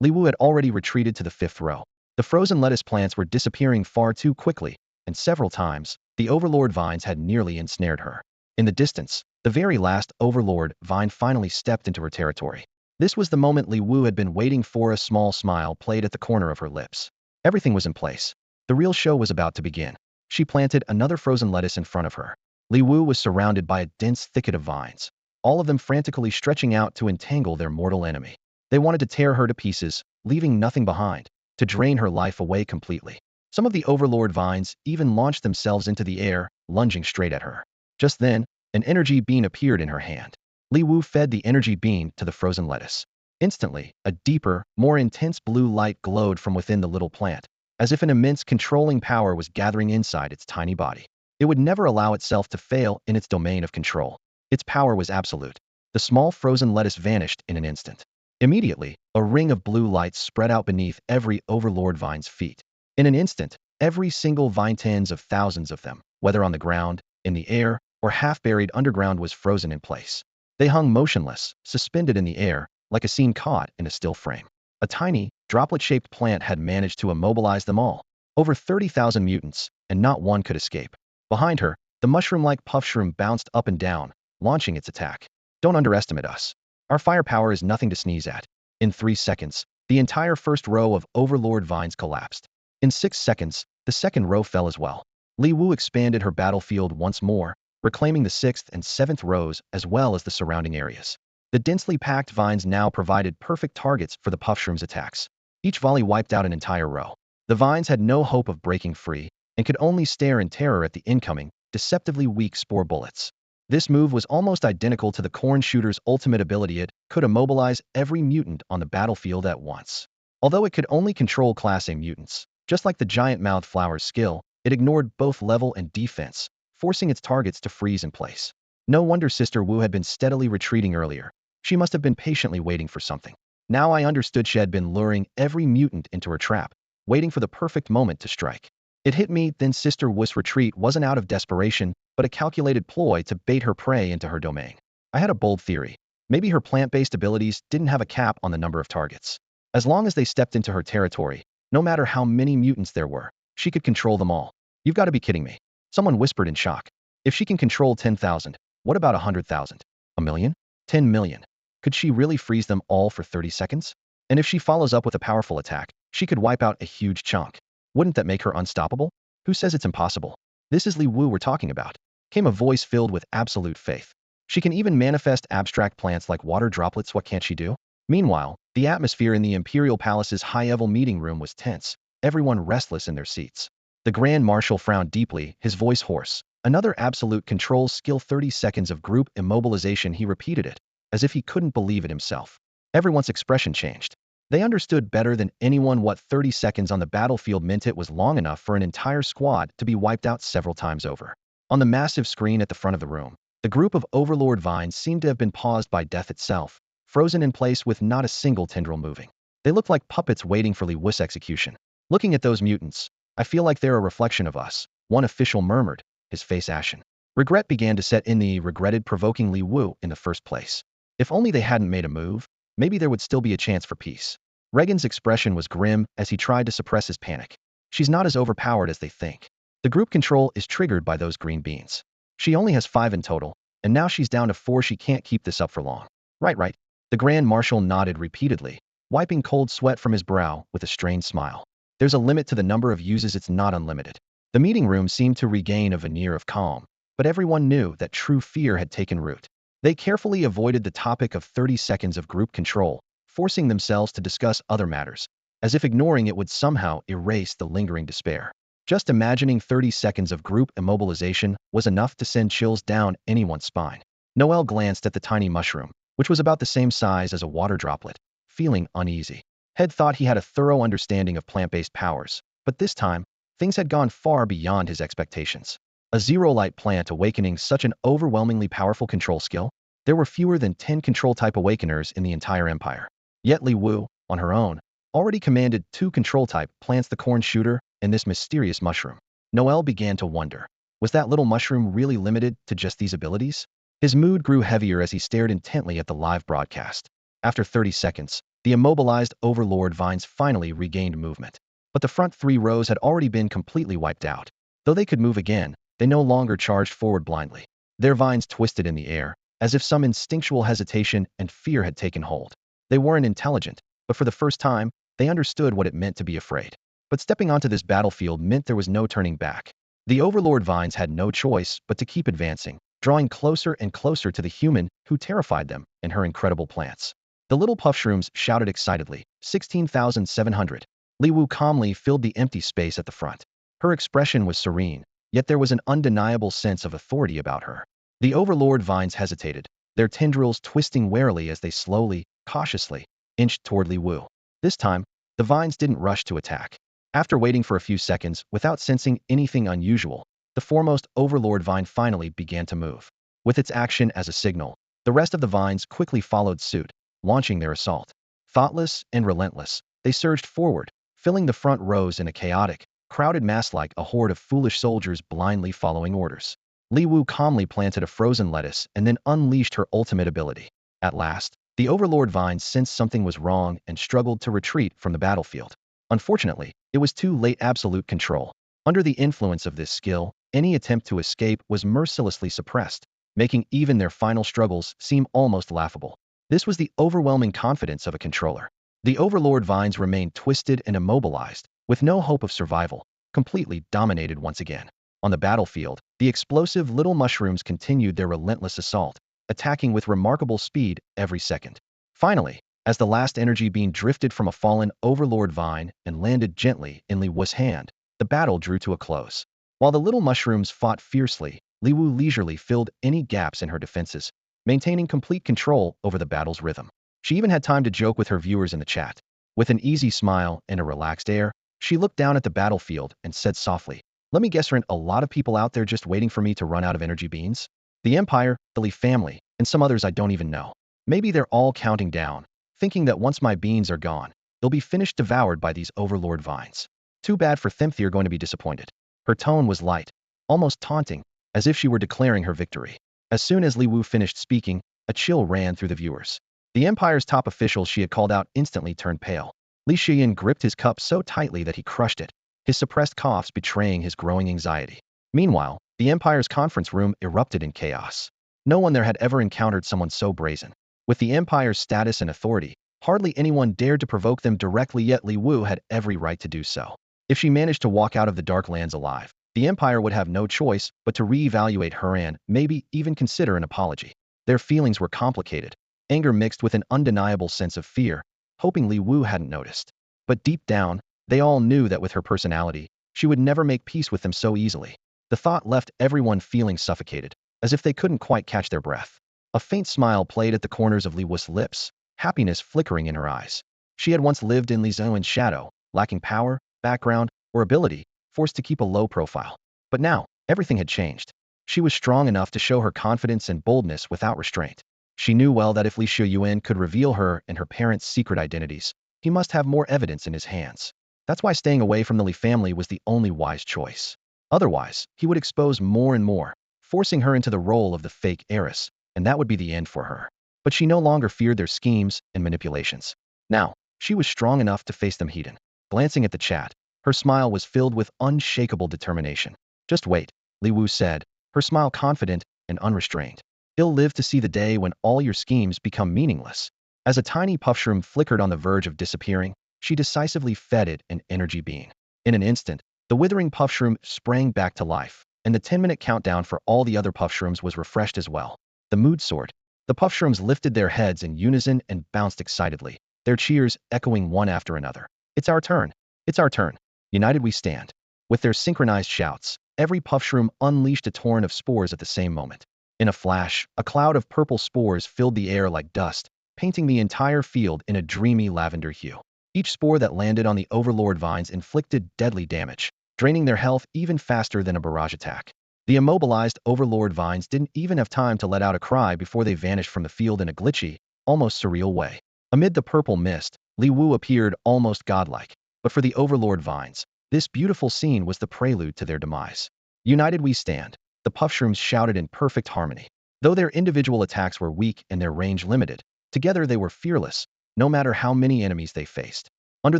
Li Wu had already retreated to the 5th row. The frozen lettuce plants were disappearing far too quickly, and several times, the Overlord vines had nearly ensnared her. In the distance, the very last Overlord vine finally stepped into her territory. This was the moment Li Wu had been waiting for. A small smile played at the corner of her lips. Everything was in place. The real show was about to begin. She planted another frozen lettuce in front of her. Li Wu was surrounded by a dense thicket of vines, all of them frantically stretching out to entangle their mortal enemy. They wanted to tear her to pieces, leaving nothing behind, to drain her life away completely. Some of the Overlord vines even launched themselves into the air, lunging straight at her. Just then, an energy beam appeared in her hand. Li Wu fed the energy beam to the frozen lettuce. Instantly, a deeper, more intense blue light glowed from within the little plant, as if an immense controlling power was gathering inside its tiny body. It would never allow itself to fail in its domain of control. Its power was absolute. The small frozen lettuce vanished in an instant. Immediately, a ring of blue lights spread out beneath every Overlord vine's feet. In an instant, every single vine, tens of thousands of them, whether on the ground, in the air, or half-buried underground, was frozen in place. They hung motionless, suspended in the air, like a scene caught in a still frame. A tiny, droplet-shaped plant had managed to immobilize them all. Over 30,000 mutants, and not one could escape. Behind her, the mushroom-like puffshroom bounced up and down, launching its attack. Don't underestimate us. Our firepower is nothing to sneeze at. In 3 seconds, the entire first row of Overlord vines collapsed. In 6 seconds, the second row fell as well. Li Wu expanded her battlefield once more, reclaiming the 6th and 7th rows as well as the surrounding areas. The densely packed vines now provided perfect targets for the puffshroom's attacks. Each volley wiped out an entire row. The vines had no hope of breaking free, and could only stare in terror at the incoming, deceptively weak spore bullets. This move was almost identical to the corn shooter's ultimate ability. It could immobilize every mutant on the battlefield at once. Although it could only control Class A mutants, just like the giant-mouthed flower's skill, it ignored both level and defense, forcing its targets to freeze in place. No wonder Sister Wu had been steadily retreating earlier. She must have been patiently waiting for something. Now I understood. She had been luring every mutant into her trap, waiting for the perfect moment to strike. It hit me then. Sister Wu's retreat wasn't out of desperation, but a calculated ploy to bait her prey into her domain. I had a bold theory. Maybe her plant-based abilities didn't have a cap on the number of targets. As long as they stepped into her territory, no matter how many mutants there were, she could control them all. You've got to be kidding me. Someone whispered in shock. If she can control 10,000, what about 100,000? A million? 10 million? Could she really freeze them all for 30 seconds? And if she follows up with a powerful attack, she could wipe out a huge chunk. Wouldn't that make her unstoppable? Who says it's impossible? This is Li Wu we're talking about. Came a voice filled with absolute faith. She can even manifest abstract plants like water droplets. What can't she do? Meanwhile, the atmosphere in the Imperial Palace's high-level meeting room was tense, everyone restless in their seats. The Grand Marshal frowned deeply, his voice hoarse. Another absolute control skill, 30 seconds of group immobilization. He repeated it, as if he couldn't believe it himself. Everyone's expression changed. They understood better than anyone what 30 seconds on the battlefield meant. It was long enough for an entire squad to be wiped out several times over. On the massive screen at the front of the room, the group of Overlord vines seemed to have been paused by death itself, frozen in place with not a single tendril moving. They looked like puppets waiting for Li Wu's execution. Looking at those mutants, I feel like they're a reflection of us, one official murmured, his face ashen. Regret began to set in. The regretted provoking Li Wu in the first place. If only they hadn't made a move, maybe there would still be a chance for peace. Regan's expression was grim as he tried to suppress his panic. She's not as overpowered as they think. The group control is triggered by those green beans. She only has 5 in total, and now she's down to 4. She can't keep this up for long. Right. The Grand Marshal nodded repeatedly, wiping cold sweat from his brow with a strained smile. There's a limit to the number of uses. It's not unlimited. The meeting room seemed to regain a veneer of calm, but everyone knew that true fear had taken root. They carefully avoided the topic of 30 seconds of group control, forcing themselves to discuss other matters, as if ignoring it would somehow erase the lingering despair. Just imagining 30 seconds of group immobilization was enough to send chills down anyone's spine. Noel glanced at the tiny mushroom, which was about the same size as a water droplet, feeling uneasy. Head thought he had a thorough understanding of plant-based powers, but this time, things had gone far beyond his expectations. A zero-light plant awakening such an overwhelmingly powerful control skill? There were fewer than 10 control-type awakeners in the entire empire. Yet Li Wu, on her own, already commanded 2 control-type plants, the corn shooter and this mysterious mushroom. Noel began to wonder, was that little mushroom really limited to just these abilities? His mood grew heavier as he stared intently at the live broadcast. After 30 seconds, the immobilized Overlord vines finally regained movement. But the front 3 rows had already been completely wiped out. Though they could move again, they no longer charged forward blindly. Their vines twisted in the air, as if some instinctual hesitation and fear had taken hold. They weren't intelligent, but for the first time, they understood what it meant to be afraid. But stepping onto this battlefield meant there was no turning back. The Overlord vines had no choice but to keep advancing, drawing closer and closer to the human who terrified them and her incredible plants. The little puffshrooms shouted excitedly, 16,700. Li Wu calmly filled the empty space at the front. Her expression was serene, yet there was an undeniable sense of authority about her. The Overlord vines hesitated, their tendrils twisting warily as they slowly, cautiously, inched toward Li Wu. This time, the vines didn't rush to attack. After waiting for a few seconds without sensing anything unusual, the foremost Overlord vine finally began to move. With its action as a signal, the rest of the vines quickly followed suit, launching their assault. Thoughtless and relentless, they surged forward, filling the front rows in a chaotic, crowded mass like a horde of foolish soldiers blindly following orders. Li Wu calmly planted a frozen lettuce and then unleashed her ultimate ability. At last, the Overlord vines sensed something was wrong and struggled to retreat from the battlefield. Unfortunately, it was too late. Absolute control. Under the influence of this skill, any attempt to escape was mercilessly suppressed, making even their final struggles seem almost laughable. This was the overwhelming confidence of a controller. The Overlord vines remained twisted and immobilized, with no hope of survival, completely dominated once again. On the battlefield, the explosive little mushrooms continued their relentless assault, attacking with remarkable speed every second. Finally, as the last energy beam drifted from a fallen Overlord vine and landed gently in Li Wu's hand, the battle drew to a close. While the little mushrooms fought fiercely, Li Wu leisurely filled any gaps in her defenses, maintaining complete control over the battle's rhythm. She even had time to joke with her viewers in the chat. With an easy smile and a relaxed air, she looked down at the battlefield and said softly, "Let me guess, there aren't a lot of people out there just waiting for me to run out of energy beans? The Empire, the Li family, and some others I don't even know. Maybe they're all counting down, thinking that once my beans are gone, they'll be finished devoured by these Overlord vines. Too bad for them, they're going to be disappointed." Her tone was light, almost taunting, as if she were declaring her victory. As soon as Li Wu finished speaking, a chill ran through the viewers. The Empire's top officials she had called out instantly turned pale. Li Xian gripped his cup so tightly that he crushed it, his suppressed coughs betraying his growing anxiety. Meanwhile, the Empire's conference room erupted in chaos. No one there had ever encountered someone so brazen. With the Empire's status and authority, hardly anyone dared to provoke them directly, yet Li Wu had every right to do so. If she managed to walk out of the Dark Lands alive, the Empire would have no choice but to re-evaluate her and maybe even consider an apology. Their feelings were complicated, anger mixed with an undeniable sense of fear, hoping Li Wu hadn't noticed. But deep down, they all knew that with her personality, she would never make peace with them so easily. The thought left everyone feeling suffocated, as if they couldn't quite catch their breath. A faint smile played at the corners of Li Wu's lips, happiness flickering in her eyes. She had once lived in Li Zhou's shadow, lacking power, background, or ability, forced to keep a low profile. But now, everything had changed. She was strong enough to show her confidence and boldness without restraint. She knew well that if Li Shuyuan could reveal her and her parents' secret identities, he must have more evidence in his hands. That's why staying away from the Li family was the only wise choice. Otherwise, he would expose more and more, forcing her into the role of the fake heiress, and that would be the end for her. But she no longer feared their schemes and manipulations. Now, she was strong enough to face them head-on. Glancing at the chat, her smile was filled with unshakable determination. Just wait, Li Wu said, her smile confident and unrestrained. You'll live to see the day when all your schemes become meaningless. As a tiny puffshroom flickered on the verge of disappearing, she decisively fed it an energy beam. In an instant, the withering puffshroom sprang back to life, and the 10-minute countdown for all the other puffshrooms was refreshed as well. The mood soared. The puffshrooms lifted their heads in unison and bounced excitedly, their cheers echoing one after another. It's our turn. It's our turn. United we stand. With their synchronized shouts, every puffshroom unleashed a torrent of spores at the same moment. In a flash, a cloud of purple spores filled the air like dust, painting the entire field in a dreamy lavender hue. Each spore that landed on the overlord vines inflicted deadly damage, draining their health even faster than a barrage attack. The immobilized overlord vines didn't even have time to let out a cry before they vanished from the field in a glitchy, almost surreal way. Amid the purple mist, Li Wu appeared almost godlike, but for the overlord vines, this beautiful scene was the prelude to their demise. United we stand, the puffshrooms shouted in perfect harmony. Though their individual attacks were weak and their range limited, together they were fearless, no matter how many enemies they faced. Under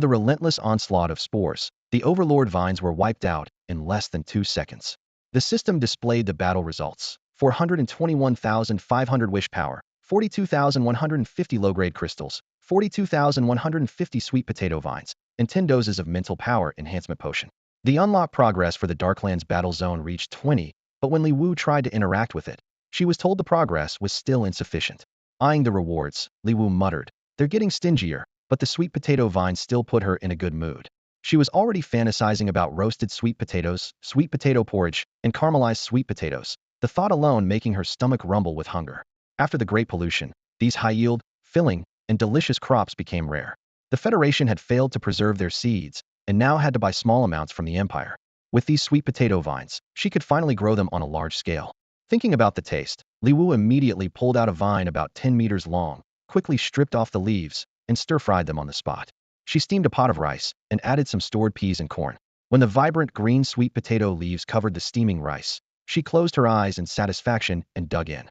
the relentless onslaught of spores, the overlord vines were wiped out in less than 2 seconds. The system displayed the battle results: 421,500 wish power, 42,150 low-grade crystals, 42,150 sweet potato vines, and 10 doses of mental power enhancement potion. The unlocked progress for the Darklands battle zone reached 20, but when Li Wu tried to interact with it, she was told the progress was still insufficient. Eyeing the rewards, Li Wu muttered, "They're getting stingier," but the sweet potato vines still put her in a good mood. She was already fantasizing about roasted sweet potatoes, sweet potato porridge, and caramelized sweet potatoes, the thought alone making her stomach rumble with hunger. After the Great Pollution, these high-yield, filling, and delicious crops became rare. The Federation had failed to preserve their seeds, and now had to buy small amounts from the Empire. With these sweet potato vines, she could finally grow them on a large scale. Thinking about the taste, Li Wu immediately pulled out a vine about 10 meters long, quickly stripped off the leaves, and stir-fried them on the spot. She steamed a pot of rice and added some stored peas and corn. When the vibrant green sweet potato leaves covered the steaming rice, she closed her eyes in satisfaction and dug in.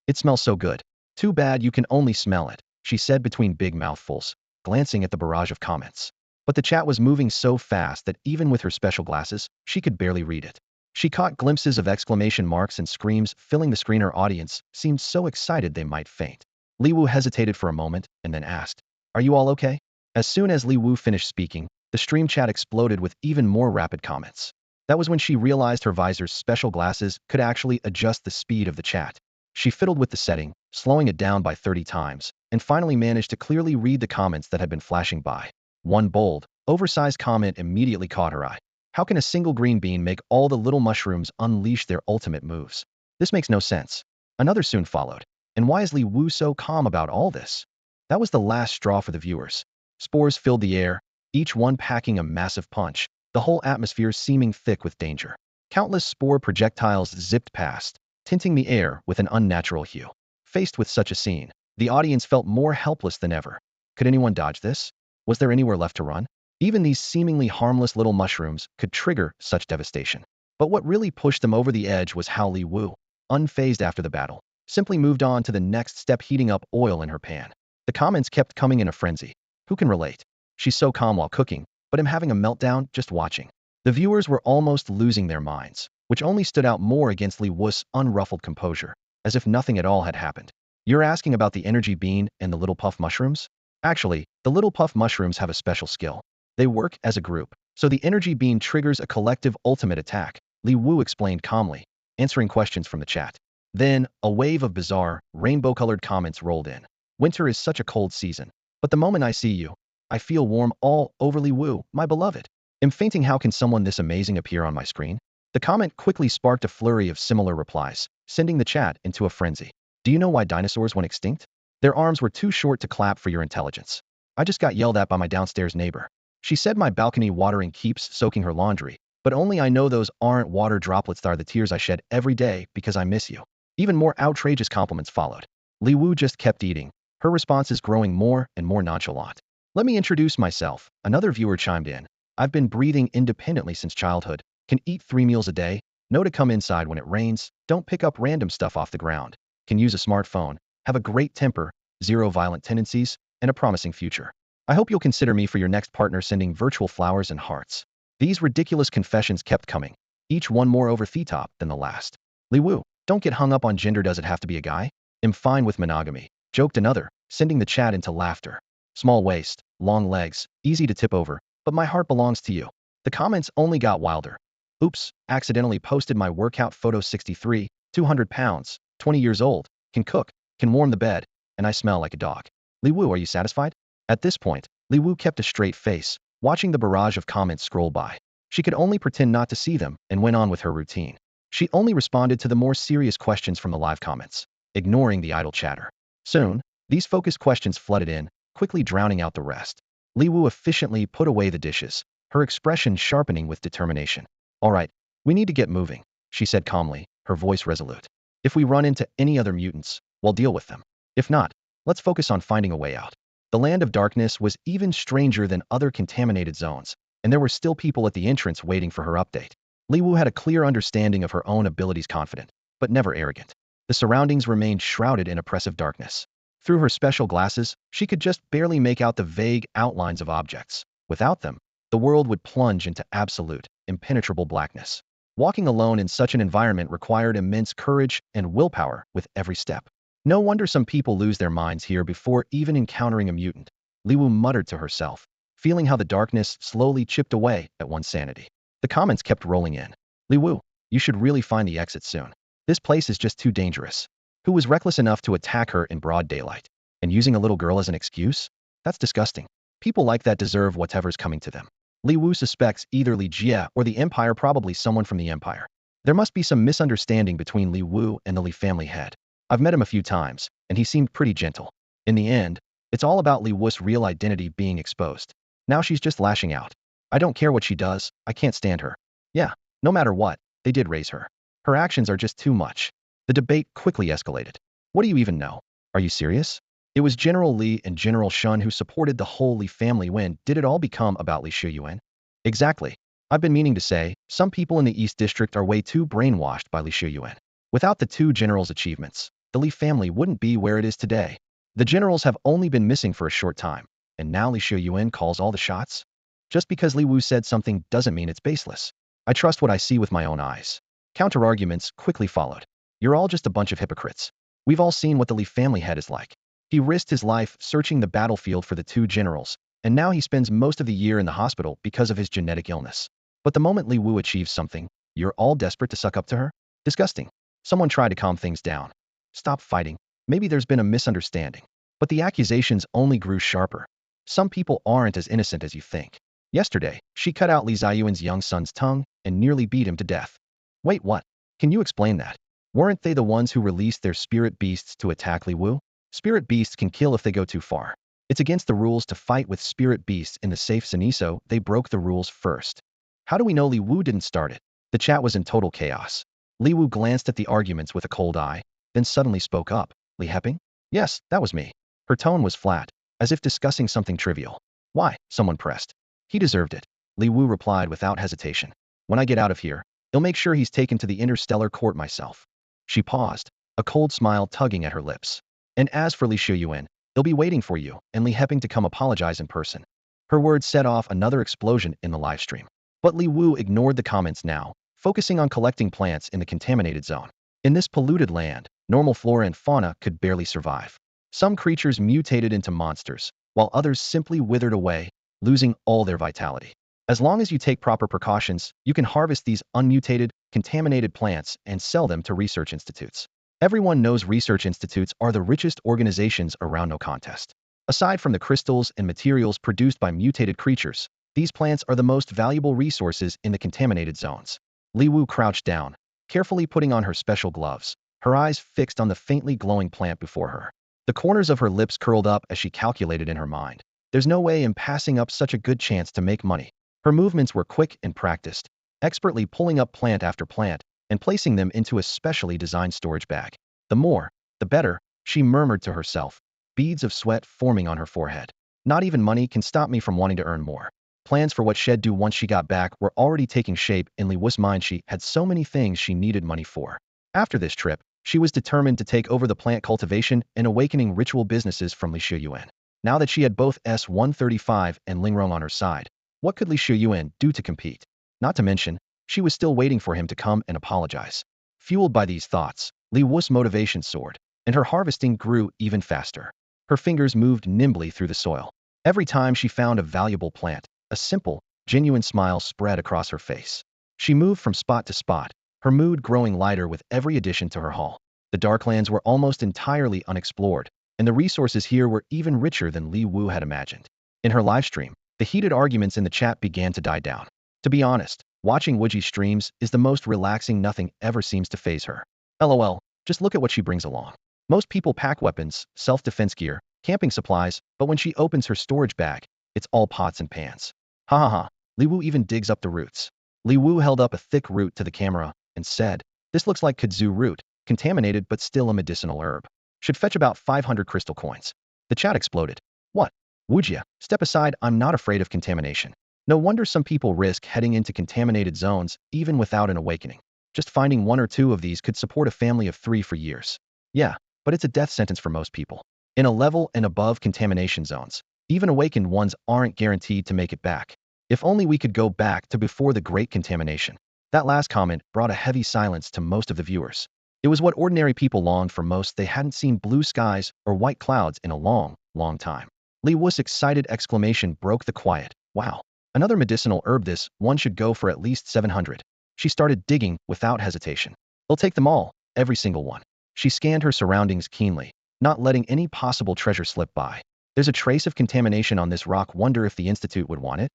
It smells so good. Too bad you can only smell it, she said between big mouthfuls, glancing at the barrage of comments. But the chat was moving so fast that even with her special glasses, she could barely read it. She caught glimpses of exclamation marks and screams filling the screen. Her audience seemed so excited they might faint. Li Wu hesitated for a moment and then asked, "Are you all okay?" As soon as Li Wu finished speaking, the stream chat exploded with even more rapid comments. That was when she realized her visor's special glasses could actually adjust the speed of the chat. She fiddled with the setting, slowing it down by 30 times, and finally managed to clearly read the comments that had been flashing by. One bold, oversized comment immediately caught her eye. How can a single green bean make all the little mushrooms unleash their ultimate moves? This makes no sense. Another soon followed. And why is Li Wu so calm about all this? That was the last straw for the viewers. Spores filled the air, each one packing a massive punch, the whole atmosphere seeming thick with danger. Countless spore projectiles zipped past, tinting the air with an unnatural hue. Faced with such a scene, the audience felt more helpless than ever. Could anyone dodge this? Was there anywhere left to run? Even these seemingly harmless little mushrooms could trigger such devastation. But what really pushed them over the edge was how Li Wu, unfazed after the battle, simply moved on to the next step, heating up oil in her pan. The comments kept coming in a frenzy. Who can relate? She's so calm while cooking, but I'm having a meltdown just watching. The viewers were almost losing their minds, which only stood out more against Li Wu's unruffled composure, as if nothing at all had happened. You're asking about the energy bean and the little puff mushrooms? Actually, the little puff mushrooms have a special skill. They work as a group, so the energy beam triggers a collective ultimate attack, Li Wu explained calmly, answering questions from the chat. Then, a wave of bizarre, rainbow-colored comments rolled in. Winter is such a cold season, but the moment I see you, I feel warm all over. Li Wu, my beloved. I'm fainting. How can someone this amazing appear on my screen? The comment quickly sparked a flurry of similar replies, sending the chat into a frenzy. Do you know why dinosaurs went extinct? Their arms were too short to clap for your intelligence. I just got yelled at by my downstairs neighbor. She said my balcony watering keeps soaking her laundry, but only I know those aren't water droplets that are the tears I shed every day because I miss you. Even more outrageous compliments followed. Li Wu just kept eating, her responses growing more and more nonchalant. Let me introduce myself, another viewer chimed in. I've been breathing independently since childhood, can eat 3 meals a day, know to come inside when it rains, don't pick up random stuff off the ground, can use a smartphone, have a great temper, 0 violent tendencies, and a promising future. I hope you'll consider me for your next partner, sending virtual flowers and hearts. These ridiculous confessions kept coming, each one more over the top than the last. Li Wu, don't get hung up on gender, does it have to be a guy? I'm fine with monogamy, joked another, sending the chat into laughter. Small waist, long legs, easy to tip over, but my heart belongs to you. The comments only got wilder. Oops, accidentally posted my workout photo. 63, 200 pounds, 20 years old, can cook, can warm the bed, and I smell like a dog. Li Wu, are you satisfied? At this point, Li Wu kept a straight face, watching the barrage of comments scroll by. She could only pretend not to see them and went on with her routine. She only responded to the more serious questions from the live comments, ignoring the idle chatter. Soon, these focused questions flooded in, quickly drowning out the rest. Li Wu efficiently put away the dishes, her expression sharpening with determination. All right, we need to get moving, she said calmly, her voice resolute. If we run into any other mutants, we'll deal with them. If not, let's focus on finding a way out. The land of darkness was even stranger than other contaminated zones, and there were still people at the entrance waiting for her update. Li Wu had a clear understanding of her own abilities, confident, but never arrogant. The surroundings remained shrouded in oppressive darkness. Through her special glasses, she could just barely make out the vague outlines of objects. Without them, the world would plunge into absolute, impenetrable blackness. Walking alone in such an environment required immense courage and willpower with every step. No wonder some people lose their minds here before even encountering a mutant, Li Wu muttered to herself, feeling how the darkness slowly chipped away at one's sanity. The comments kept rolling in. Li Wu, you should really find the exit soon. This place is just too dangerous. Who was reckless enough to attack her in broad daylight? And using a little girl as an excuse? That's disgusting. People like that deserve whatever's coming to them. Li Wu suspects either Li Jie or the Empire, probably someone from the Empire. There must be some misunderstanding between Li Wu and the Li family head. I've met him a few times, and he seemed pretty gentle. In the end, it's all about Li Wu's real identity being exposed. Now she's just lashing out. I don't care what she does, I can't stand her. Yeah, no matter what, they did raise her. Her actions are just too much. The debate quickly escalated. What do you even know? Are you serious? It was General Li and General Shun who supported the whole Li family. When did it all become about Li Shuyuan? Exactly. I've been meaning to say, some people in the East District are way too brainwashed by Li Shuyuan. Without the two generals' achievements, the Li family wouldn't be where it is today. The generals have only been missing for a short time, and now Li Shuyuan calls all the shots? Just because Li Wu said something doesn't mean it's baseless. I trust what I see with my own eyes. Counter-arguments quickly followed. You're all just a bunch of hypocrites. We've all seen what the Li family head is like. He risked his life searching the battlefield for the two generals, and now he spends most of the year in the hospital because of his genetic illness. But the moment Li Wu achieves something, you're all desperate to suck up to her? Disgusting. Someone tried to calm things down. Stop fighting. Maybe there's been a misunderstanding. But the accusations only grew sharper. Some people aren't as innocent as you think. Yesterday, she cut out Li Ziyuan's young son's tongue and nearly beat him to death. Wait, what? Can you explain that? Weren't they the ones who released their spirit beasts to attack Li Wu? Spirit beasts can kill if they go too far. It's against the rules to fight with spirit beasts in the safe zone, so they broke the rules first. How do we know Li Wu didn't start it? The chat was in total chaos. Li Wu glanced at the arguments with a cold eye, then suddenly spoke up. Li Heping? Yes, that was me. Her tone was flat, as if discussing something trivial. Why? Someone pressed. He deserved it. Li Wu replied without hesitation. When I get out of here, I'll make sure he's taken to the interstellar court myself. She paused, a cold smile tugging at her lips. And as for Li Shuyuan, he'll be waiting for you and Li Heping to come apologize in person. Her words set off another explosion in the livestream. But Li Wu ignored the comments now, focusing on collecting plants in the contaminated zone. In this polluted land, normal flora and fauna could barely survive. Some creatures mutated into monsters, while others simply withered away, losing all their vitality. As long as you take proper precautions, you can harvest these unmutated, contaminated plants and sell them to research institutes. Everyone knows research institutes are the richest organizations around, no contest. Aside from the crystals and materials produced by mutated creatures, these plants are the most valuable resources in the contaminated zones. Li Wu crouched down, carefully putting on her special gloves, her eyes fixed on the faintly glowing plant before her. The corners of her lips curled up as she calculated in her mind. There's no way I'm passing up such a good chance to make money. Her movements were quick and practiced, expertly pulling up plant after plant and placing them into a specially designed storage bag. The more, the better, she murmured to herself, beads of sweat forming on her forehead. Not even money can stop me from wanting to earn more. Plans for what she'd do once she got back were already taking shape in Li Wu's mind. She had so many things she needed money for. After this trip, she was determined to take over the plant cultivation and awakening ritual businesses from Li Shuyuan. Now that she had both S-135 and Lingrong on her side, what could Li Shuyuan do to compete? Not to mention, she was still waiting for him to come and apologize. Fueled by these thoughts, Li Wu's motivation soared, and her harvesting grew even faster. Her fingers moved nimbly through the soil. Every time she found a valuable plant, a simple, genuine smile spread across her face. She moved from spot to spot, her mood growing lighter with every addition to her haul. The Darklands were almost entirely unexplored, and the resources here were even richer than Li Wu had imagined. In her livestream, the heated arguments in the chat began to die down. To be honest, watching Wuji's streams is the most relaxing. Nothing ever seems to faze her. LOL, just look at what she brings along. Most people pack weapons, self-defense gear, camping supplies, but when she opens her storage bag, it's all pots and pans. Ha ha ha, Li Wu even digs up the roots. Li Wu held up a thick root to the camera and said, "This looks like kudzu root, contaminated but still a medicinal herb. Should fetch about 500 crystal coins." The chat exploded. What? Wujia, step aside, I'm not afraid of contamination. No wonder some people risk heading into contaminated zones even without an awakening. Just finding one or two of these could support a family of 3 for years. Yeah, but it's a death sentence for most people. In a level and above contamination zones, even awakened ones aren't guaranteed to make it back. If only we could go back to before the Great Contamination. That last comment brought a heavy silence to most of the viewers. It was what ordinary people longed for most. They hadn't seen blue skies or white clouds in a long, long time. Li Wu's excited exclamation broke the quiet. Wow, another medicinal herb. This one should go for at least 700. She started digging without hesitation. They'll take them all, every single one. She scanned her surroundings keenly, not letting any possible treasure slip by. There's a trace of contamination on this rock. Wonder if the Institute would want it?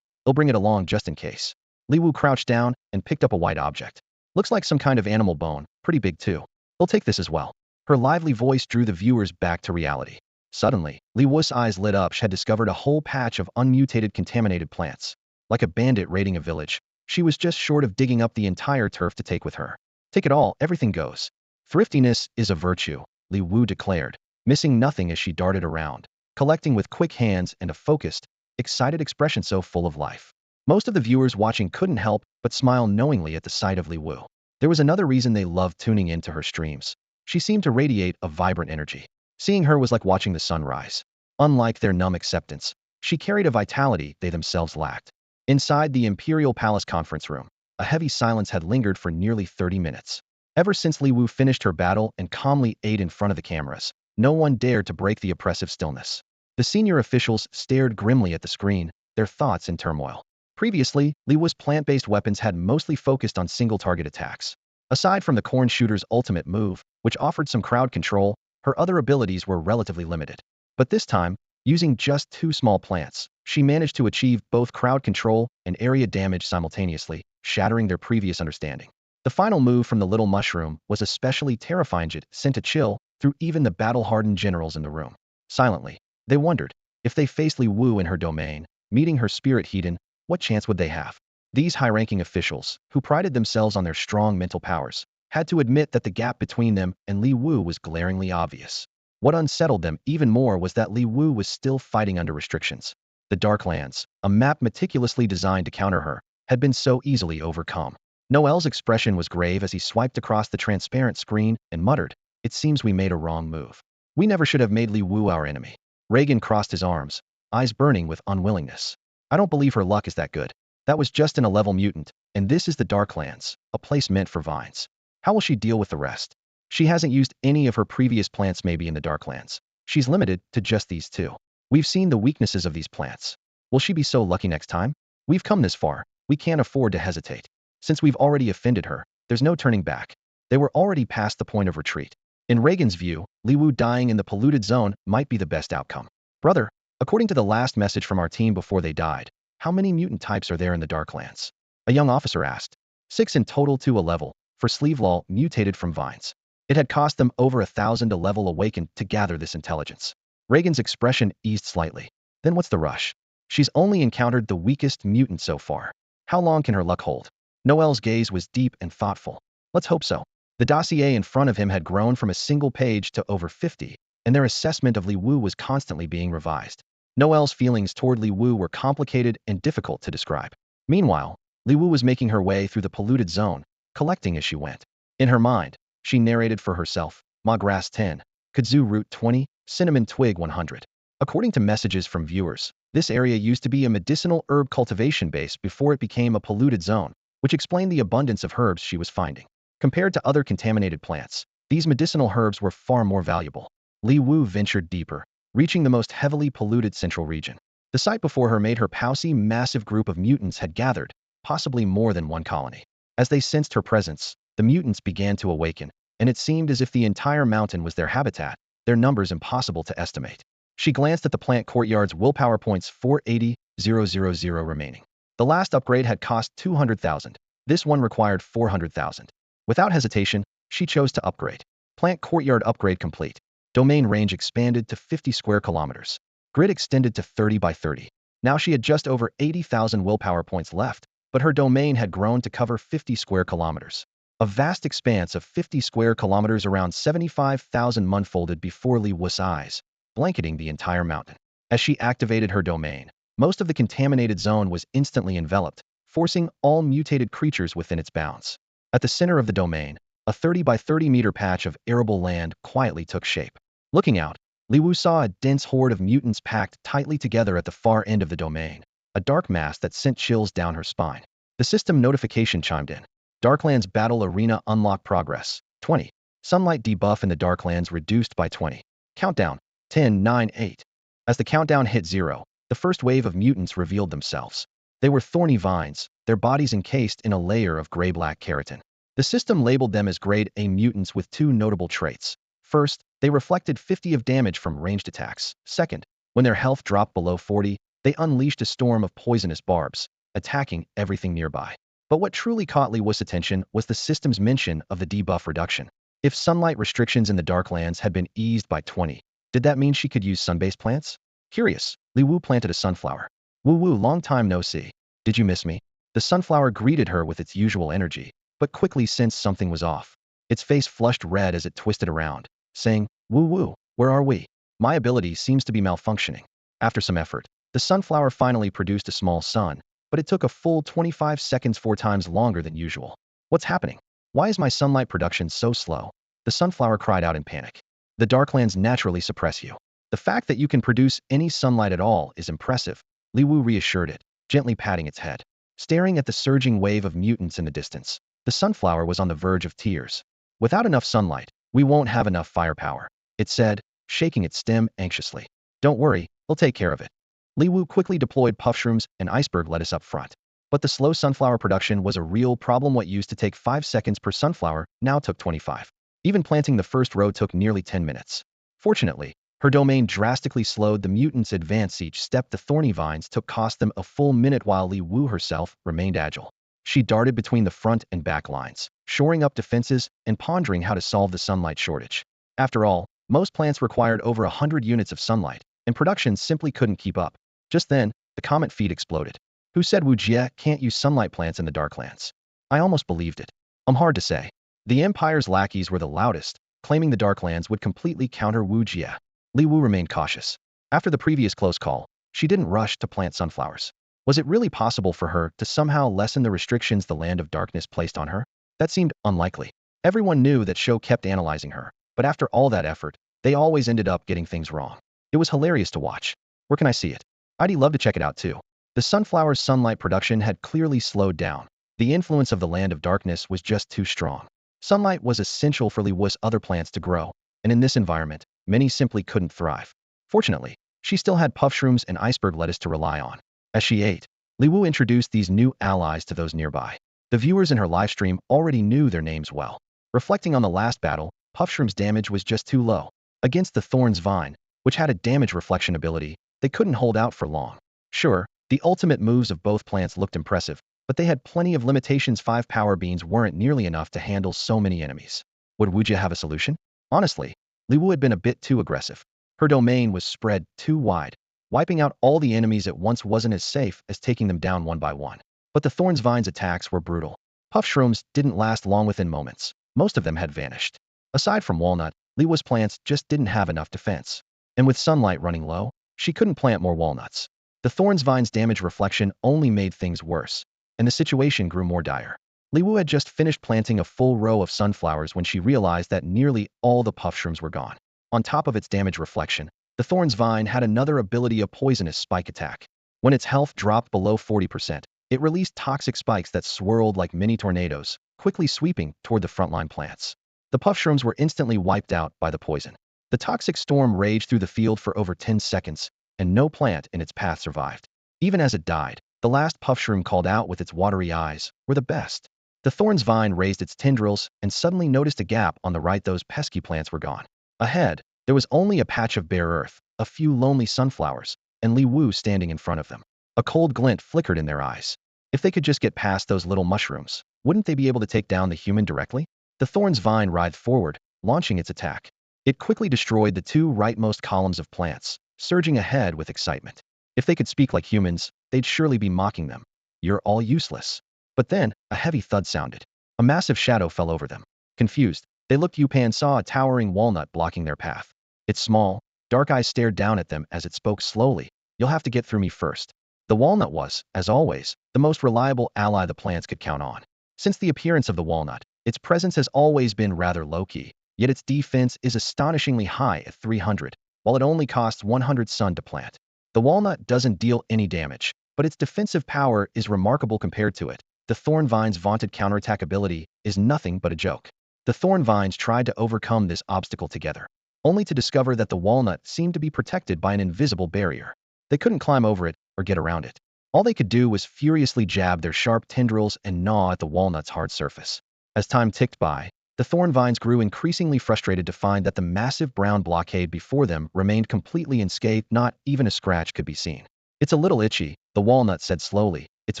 They'll bring it along just in case. Li Wu crouched down and picked up a white object. Looks like some kind of animal bone, pretty big too. They'll take this as well. Her lively voice drew the viewers back to reality. Suddenly, Li Wu's eyes lit up. She had discovered a whole patch of unmutated contaminated plants. Like a bandit raiding a village, she was just short of digging up the entire turf to take with her. Take it all, everything goes. Thriftiness is a virtue, Li Wu declared, missing nothing as she darted around, collecting with quick hands and a focused, excited expression so full of life. Most of the viewers watching couldn't help but smile knowingly at the sight of Li Wu. There was another reason they loved tuning into her streams. She seemed to radiate a vibrant energy. Seeing her was like watching the sun rise. Unlike their numb acceptance, she carried a vitality they themselves lacked. Inside the Imperial Palace conference room, a heavy silence had lingered for nearly 30 minutes. Ever since Li Wu finished her battle and calmly ate in front of the cameras, no one dared to break the oppressive stillness. The senior officials stared grimly at the screen, their thoughts in turmoil. Previously, Li Wu's plant-based weapons had mostly focused on single-target attacks. Aside from the corn shooter's ultimate move, which offered some crowd control, her other abilities were relatively limited. But this time, using just 2 small plants, she managed to achieve both crowd control and area damage simultaneously, shattering their previous understanding. The final move from the little mushroom was especially terrifying. It sent a chill through even the battle-hardened generals in the room. Silently, they wondered, if they faced Li Wu in her domain, meeting her spirit heathen, what chance would they have? These high-ranking officials, who prided themselves on their strong mental powers, had to admit that the gap between them and Li Wu was glaringly obvious. What unsettled them even more was that Li Wu was still fighting under restrictions. The Darklands, a map meticulously designed to counter her, had been so easily overcome. Noel's expression was grave as he swiped across the transparent screen and muttered, "It seems we made a wrong move. We never should have made Li Wu our enemy." Reagan crossed his arms, eyes burning with unwillingness. "I don't believe her luck is that good. That was just an 11 mutant, and this is the Darklands, a place meant for vines. How will she deal with the rest? She hasn't used any of her previous plants. Maybe in the Darklands. She's limited to just these 2. We've seen the weaknesses of these plants. Will she be so lucky next time? We've come this far, we can't afford to hesitate. Since we've already offended her, there's no turning back." They were already past the point of retreat. In Reagan's view, Li Wu dying in the polluted zone might be the best outcome. "Brother, according to the last message from our team before they died, how many mutant types are there in the Darklands?" a young officer asked. 6 in total to a level, for Sleevelaw mutated from vines. It had cost them over 1,000 a level awakened to gather this intelligence. Reagan's expression eased slightly. Then what's the rush? She's only encountered the weakest mutant so far. How long can her luck hold? Noel's gaze was deep and thoughtful. Let's hope so. The dossier in front of him had grown from a single page to over 50, and their assessment of Li Wu was constantly being revised. Noel's feelings toward Li Wu were complicated and difficult to describe. Meanwhile, Li Wu was making her way through the polluted zone, collecting as she went. In her mind, she narrated for herself, Ma grass 10, kudzu root 20, cinnamon twig 100. According to messages from viewers, this area used to be a medicinal herb cultivation base before it became a polluted zone, which explained the abundance of herbs she was finding. Compared to other contaminated plants, these medicinal herbs were far more valuable. Li Wu ventured deeper, reaching the most heavily polluted central region. The sight before her made her pousey massive group of mutants had gathered, possibly more than one colony. As they sensed her presence, the mutants began to awaken, and it seemed as if the entire mountain was their habitat, their numbers impossible to estimate. She glanced at the plant courtyard's willpower points 480,000 remaining. The last upgrade had cost 200,000. This one required 400,000. Without hesitation, she chose to upgrade. Plant courtyard upgrade complete. Domain range expanded to 50 square kilometers. Grid extended to 30 by 30. Now she had just over 80,000 willpower points left, but her domain had grown to cover 50 square kilometers. A vast expanse of 50 square kilometers around 75,000 unfolded before Li Wu's eyes, blanketing the entire mountain. As she activated her domain, most of the contaminated zone was instantly enveloped, forcing all mutated creatures within its bounds. At the center of the domain, a 30 by 30 meter patch of arable land quietly took shape. Looking out, Li Wu saw a dense horde of mutants packed tightly together at the far end of the domain, a dark mass that sent chills down her spine. The system notification chimed in. Darklands Battle Arena Unlock Progress, 20. Sunlight debuff in the Darklands reduced by 20. Countdown, 10, 9, 8. As the countdown hit 0, the first wave of mutants revealed themselves. They were thorny vines, their bodies encased in a layer of gray-black keratin. The system labeled them as Grade A mutants with two notable traits. First, they reflected 50 of damage from ranged attacks. Second, when their health dropped below 40, they unleashed a storm of poisonous barbs, attacking everything nearby. But what truly caught Li Wu's attention was the system's mention of the debuff reduction. If sunlight restrictions in the Darklands had been eased by 20, did that mean she could use sun-based plants? Curious, Li Wu planted a sunflower. Wu Wu, long time no see. Did you miss me? The sunflower greeted her with its usual energy, but quickly sensed something was off. Its face flushed red as it twisted around, saying, Wu Wu, where are we? My ability seems to be malfunctioning. After some effort, the sunflower finally produced a small sun, but it took a full 25 seconds, 4 times longer than usual. What's happening? Why is my sunlight production so slow? The sunflower cried out in panic. The Darklands naturally suppress you. The fact that you can produce any sunlight at all is impressive, Li Wu reassured it, gently patting its head. Staring at the surging wave of mutants in the distance, the sunflower was on the verge of tears. Without enough sunlight, we won't have enough firepower, it said, shaking its stem anxiously. Don't worry, we'll take care of it. Li Wu quickly deployed puffshrooms and iceberg lettuce up front. But the slow sunflower production was a real problem. What used to take 5 seconds per sunflower now took 25. Even planting the first row took nearly 10 minutes. Fortunately, her domain drastically slowed the mutants' advance each step. The thorny vines cost them a full minute while Li Wu herself remained agile. She darted between the front and back lines, shoring up defenses and pondering how to solve the sunlight shortage. After all, most plants required over 100 units of sunlight, and production simply couldn't keep up. Just then, the comment feed exploded. Who said Wu Jie can't use sunlight plants in the Darklands? I almost believed it. Hard to say. The Empire's lackeys were the loudest, claiming the Darklands would completely counter Wu Jie. Li Wu remained cautious. After the previous close call, she didn't rush to plant sunflowers. Was it really possible for her to somehow lessen the restrictions the Land of Darkness placed on her? That seemed unlikely. Everyone knew that Show kept analyzing her, but after all that effort, they always ended up getting things wrong. It was hilarious to watch. Where can I see it? I'd love to check it out too. The sunflower's sunlight production had clearly slowed down. The influence of the Land of Darkness was just too strong. Sunlight was essential for Li Wu's other plants to grow, and in this environment, many simply couldn't thrive. Fortunately, she still had puffshrooms and iceberg lettuce to rely on. As she ate, Li Wu introduced these new allies to those nearby. The viewers in her livestream already knew their names well. Reflecting on the last battle, Puffshroom's damage was just too low. Against the Thorn's Vine, which had a damage reflection ability, they couldn't hold out for long. Sure, the ultimate moves of both plants looked impressive, but they had plenty of limitations. 5 power beans weren't nearly enough to handle so many enemies. Would Wuja have a solution? Honestly, Li Wu had been a bit too aggressive. Her domain was spread too wide. Wiping out all the enemies at once wasn't as safe as taking them down one by one. But the Thorn's Vine's attacks were brutal. Puff shrooms didn't last long. Within moments, most of them had vanished. Aside from walnut, Li Wu's plants just didn't have enough defense. And with sunlight running low, she couldn't plant more walnuts. The Thorn's Vine's damage reflection only made things worse, and the situation grew more dire. Li Wu had just finished planting a full row of sunflowers when she realized that nearly all the puff shrooms were gone. On top of its damage reflection, the Thorn's Vine had another ability, a poisonous spike attack. When its health dropped below 40%, it released toxic spikes that swirled like mini tornadoes, quickly sweeping toward the frontline plants. The puff shrooms were instantly wiped out by the poison. The toxic storm raged through the field for over 10 seconds, and no plant in its path survived. Even as it died, the last puff shroom called out with its watery eyes, "We're the best." The Thorn's Vine raised its tendrils and suddenly noticed a gap on the right. Those pesky plants were gone. Ahead, there was only a patch of bare earth, a few lonely sunflowers, and Li Wu standing in front of them. A cold glint flickered in their eyes. If they could just get past those little mushrooms, wouldn't they be able to take down the human directly? The Thorn's Vine writhed forward, launching its attack. It quickly destroyed the 2 rightmost columns of plants, surging ahead with excitement. If they could speak like humans, they'd surely be mocking them. "You're all useless." But then, a heavy thud sounded. A massive shadow fell over them. Confused, they looked up and saw a towering walnut blocking their path. Its small, dark eyes stared down at them as it spoke slowly. "You'll have to get through me first." The walnut was, as always, the most reliable ally the plants could count on. Since the appearance of the walnut, its presence has always been rather low-key, yet its defense is astonishingly high at 300, while it only costs 100 sun to plant. The walnut doesn't deal any damage, but its defensive power is remarkable compared to it. The Thorn Vine's vaunted counterattack ability is nothing but a joke. The Thorn Vines tried to overcome this obstacle together, only to discover that the walnut seemed to be protected by an invisible barrier. They couldn't climb over it or get around it. All they could do was furiously jab their sharp tendrils and gnaw at the walnut's hard surface. As time ticked by, the Thorn Vines grew increasingly frustrated to find that the massive brown blockade before them remained completely unscathed. Not even a scratch could be seen. "It's a little itchy," the walnut said slowly, its